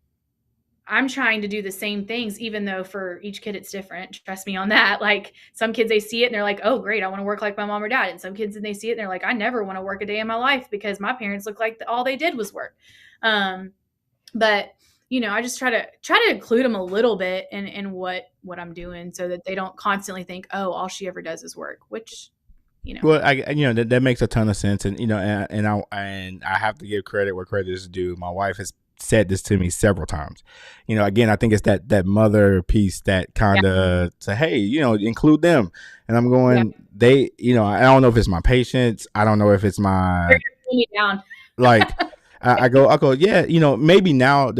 I'm trying to do the same things, even though for each kid it's different. Trust me on that. Like some kids, they see it and they're like, oh, great, I want to work like my mom or dad. And some kids, and they see it and they're like, I never want to work a day in my life because my parents look like all they did was work. But I just try to include them a little bit in what I'm doing, so that they don't constantly think, oh, all she ever does is work, which. Well, that makes a ton of sense, and I have to give credit where credit is due. My wife has said this to me several times. Again, I think it's that mother piece that kind of say, hey, include them, and I'm going, they, I don't know if it's my patience, I don't know if it's my me down. like. I go, yeah, maybe now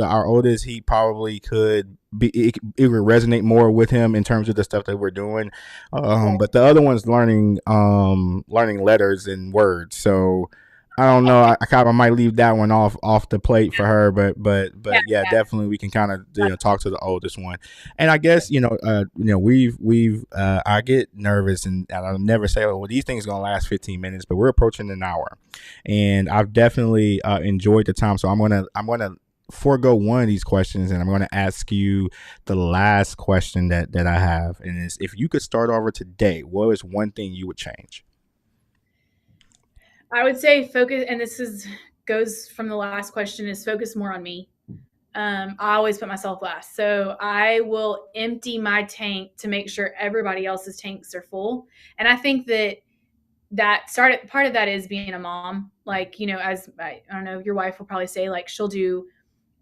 our oldest, he probably could be, it would resonate more with him in terms of the stuff that we're doing. But the other one's learning letters and words. So I don't know. I might leave that one off the plate for her, but yeah, definitely we can kind of talk to the oldest one. And I guess we've I get nervous and I'll never say, well, these things are gonna last 15 minutes, but we're approaching an hour, and I've definitely enjoyed the time. So I'm gonna forego one of these questions, and I'm gonna ask you the last question that I have, and is, if you could start over today, what is one thing you would change? I would say focus, and goes from the last question, is focus more on me. I always put myself last. So I will empty my tank to make sure everybody else's tanks are full. And I think part of that is being a mom. Like, as I don't know, your wife will probably say, like, she'll do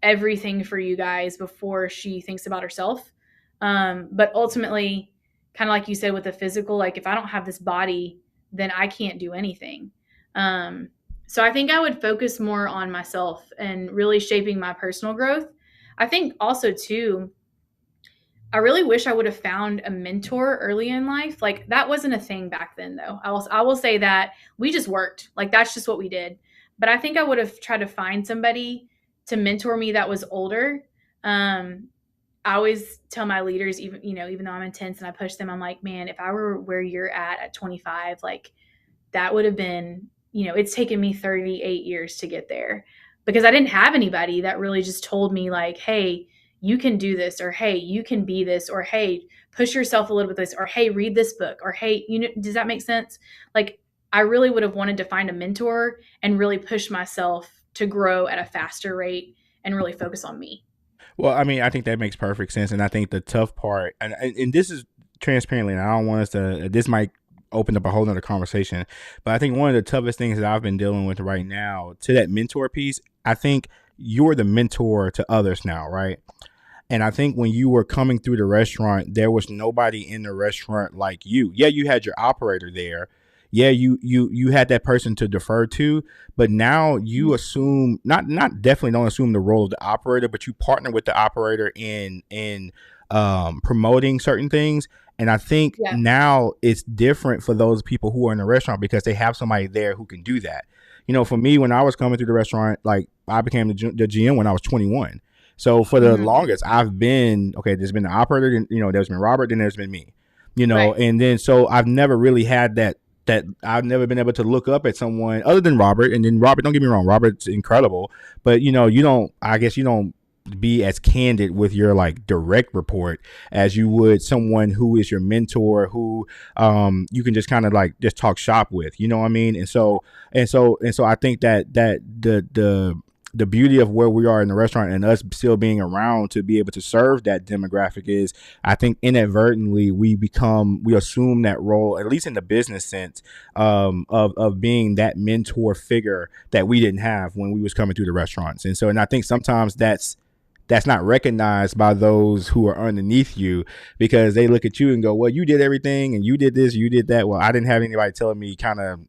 everything for you guys before she thinks about herself. But ultimately, kind of like you said with the physical, like if I don't have this body, then I can't do anything. So I think I would focus more on myself and really shaping my personal growth. I think also too, I really wish I would have found a mentor early in life. Like that wasn't a thing back then though. I will say that we just worked. Like that's just what we did. But I think I would have tried to find somebody to mentor me that was older. I always tell my leaders, even though I'm intense and I push them, I'm like, man, if I were where you're at 25, like that would have been, it's taken me 38 years to get there because I didn't have anybody that really just told me like, hey, you can do this, or hey, you can be this, or hey, push yourself a little bit this, or hey, read this book, or hey, does that make sense? Like I really would have wanted to find a mentor and really push myself to grow at a faster rate and really focus on me. Well, I mean, I think that makes perfect sense, and I think the tough part, and this is transparently, and I don't want us to. This might open up a whole nother conversation, but I think one of the toughest things that I've been dealing with right now, to that mentor piece, I think you're the mentor to others now, right? And I think when you were coming through the restaurant, there was nobody in the restaurant like you. Yeah, you had your operator there. Yeah, you had that person to defer to, but now you assume not definitely don't assume the role of the operator, but you partner with the operator in promoting certain things. And I think now it's different for those people who are in the restaurant because they have somebody there who can do that. For me, when I was coming through the restaurant, like I became the GM when I was 21. So for the longest, I've been, okay, there's been the operator, then, there's been Robert, then there's been me. you know. Right. And then so I've never really had that I've never been able to look up at someone other than Robert. And then Robert, don't get me wrong, Robert's incredible, but you know, I guess you don't be as candid with your like direct report as you would someone who is your mentor, who you can just kind of like just talk shop with, you know what I mean? And so I think that the beauty of where we are in the restaurant and us still being around to be able to serve that demographic is, I think inadvertently we assume that role, at least in the business sense, of being that mentor figure that we didn't have when we was coming through the restaurants. And I think sometimes that's not recognized by those who are underneath you, because they look at you and go, well, you did everything and you did this, you did that. Well, I didn't have anybody telling me kind of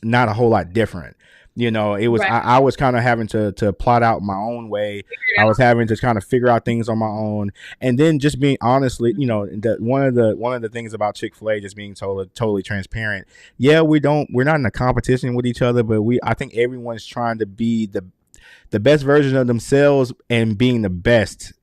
not a whole lot different. You know, it was, Right. I was kind of having to plot out my own way. I was having to kind of figure out things on my own. And then just being honestly, you know, one of the things about Chick-fil-A, just being totally transparent. Yeah, we're not in a competition with each other, but I think everyone's trying to be the best version of themselves and being the best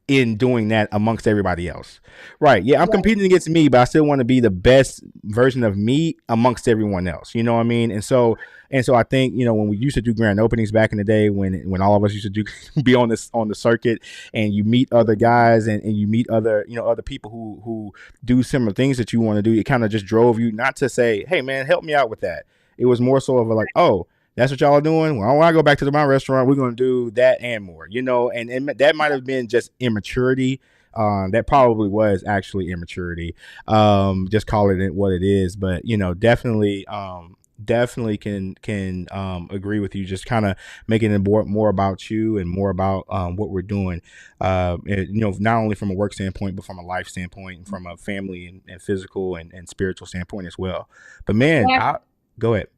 in doing that amongst everybody else. Right. Yeah, I'm competing against me, but I still want to be the best version of me amongst everyone else. You know what I mean? And so I think, you know, when we used to do grand openings back in the day, when all of us used to be on the circuit, and you meet other guys and you meet other people who do similar things that you want to do, it kind of just drove you not to say, hey man, help me out with that. It was more so of a like, oh, that's what y'all are doing. Well, when I go back to my restaurant, we're going to do that and more, you know, and that might have been just immaturity. That probably was actually immaturity. Just calling it what it is. But, you know, definitely can agree with you, just kind of making it more about you and more about what we're doing, you know, not only from a work standpoint, but from a life standpoint and from a family and physical and spiritual standpoint as well. But man, Yeah. go ahead.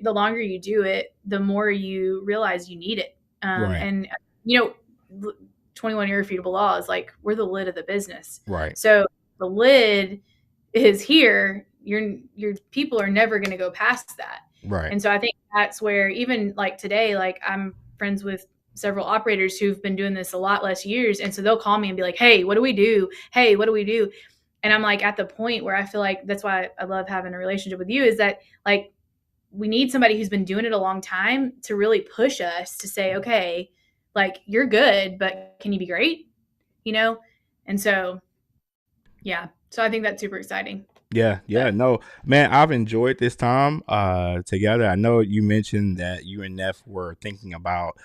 The longer you do it, the more you realize you need it. Right. And, you know, 21 irrefutable law is like, we're the lid of the business. Right. So the lid is here. Your people are never going to go past that. Right. And so I think that's where, even like today, like I'm friends with several operators who've been doing this a lot less years. And so they'll call me and be like, hey, what do we do? Hey, what do we do? And I'm like at the point where I feel like that's why I love having a relationship with you, is that like, we need somebody who's been doing it a long time to really push us to say, okay, like you're good, but can you be great? You know? And so, yeah. So I think that's super exciting. Yeah. No, man, I've enjoyed this time together. I know you mentioned that you and Neff were thinking about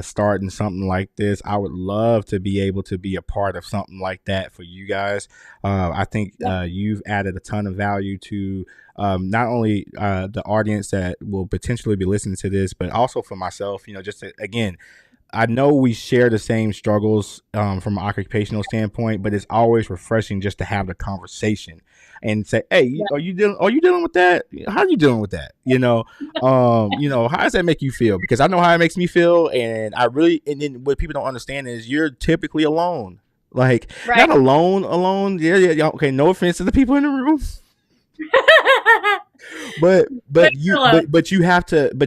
starting something like this. I would love to be able to be a part of something like that for you guys. I think you've added a ton of value to not only the audience that will potentially be listening to this, but also for myself, you know, just to, again, I know we share the same struggles from an occupational standpoint, but it's always refreshing just to have the conversation and say, "Hey, are you dealing with that? How are you dealing with that? You know, how does that make you feel? Because I know how it makes me feel, and and then what people don't understand is you're typically alone, like not alone. Yeah. Okay, no offense to the people in the room." but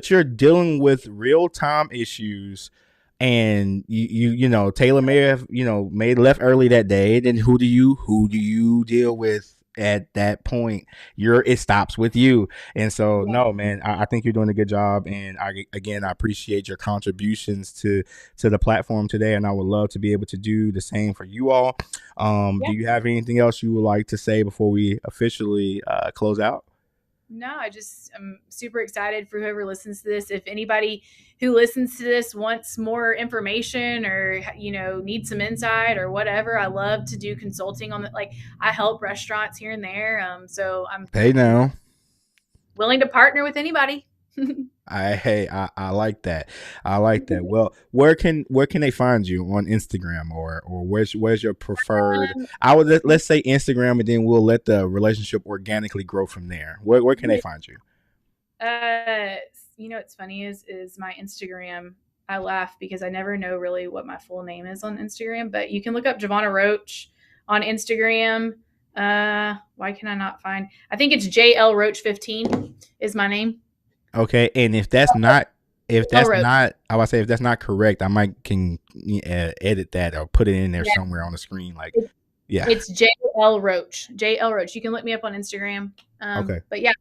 you're dealing with real time issues, and you know, Taylor may have, you know, may left early that day. Then who do you deal with at that point? It stops with you. And so no, man, I think you're doing a good job, and I appreciate your contributions to the platform today, and I would love to be able to do the same for you all. Do you have anything else you would like to say before we officially close out? No, I'm super excited for whoever listens to this. If anybody who listens to this wants more information, or, you know, needs some insight or whatever, I love to do consulting on it. Like I help restaurants here and there. So I'm willing to partner with anybody. I like that. I like that. Well, where can they find you on Instagram, or where's your preferred? Let's say Instagram, and then we'll let the relationship organically grow from there. Where can they find you? You know, what's funny is my Instagram. I laugh because I never know really what my full name is on Instagram, but you can look up Javonna Roach on Instagram. Why can I not find? I think it's JL Roach 15 is my name. Okay, and if that's not correct, I might can edit that or put it in there somewhere on the screen. Like Yeah. It's JL Roach. JL Roach. You can look me up on Instagram. Okay. But yeah,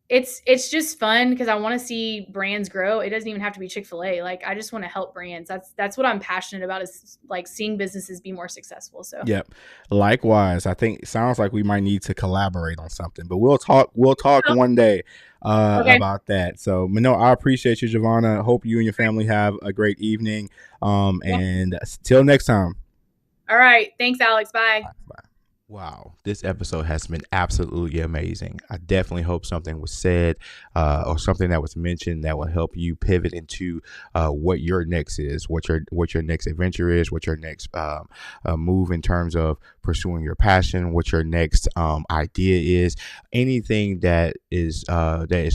it's just fun because I want to see brands grow. It doesn't even have to be Chick-fil-A. Like I just want to help brands. That's what I'm passionate about, is like seeing businesses be more successful. So Yep. Likewise, I think it sounds like we might need to collaborate on something, but we'll talk one day Okay. about that. So, no, I appreciate you, Giovanna. Hope you and your family have a great evening. And till next time. All right. Thanks, Alex. Bye. Wow, this episode has been absolutely amazing. I definitely hope something was said or something that was mentioned that will help you pivot into what your next is, what your next adventure is, what your next move in terms of pursuing your passion, what your next idea is, anything that is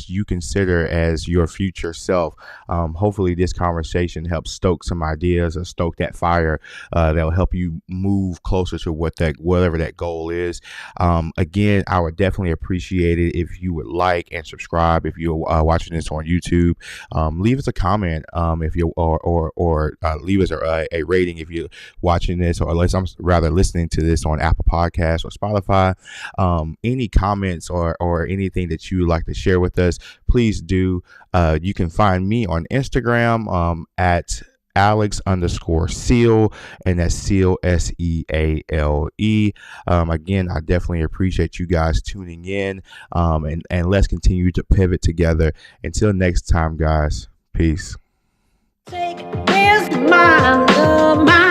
you consider as your future self. Hopefully, this conversation helps stoke some ideas or stoke that fire that will help you move closer to whatever that goal is. Again, I would definitely appreciate it if you would like and subscribe. If you're watching this on YouTube, leave us a comment if you or leave us a rating if you're watching this, or unless I'm rather listening to this on Apple Podcasts or Spotify. Any comments or anything that you would like to share with us, please do. You can find me on Instagram at Alex_Seal, and that's Seal SEALE. Again, I definitely appreciate you guys tuning in, and let's continue to pivot together. Until next time, guys, peace. Where's my love, my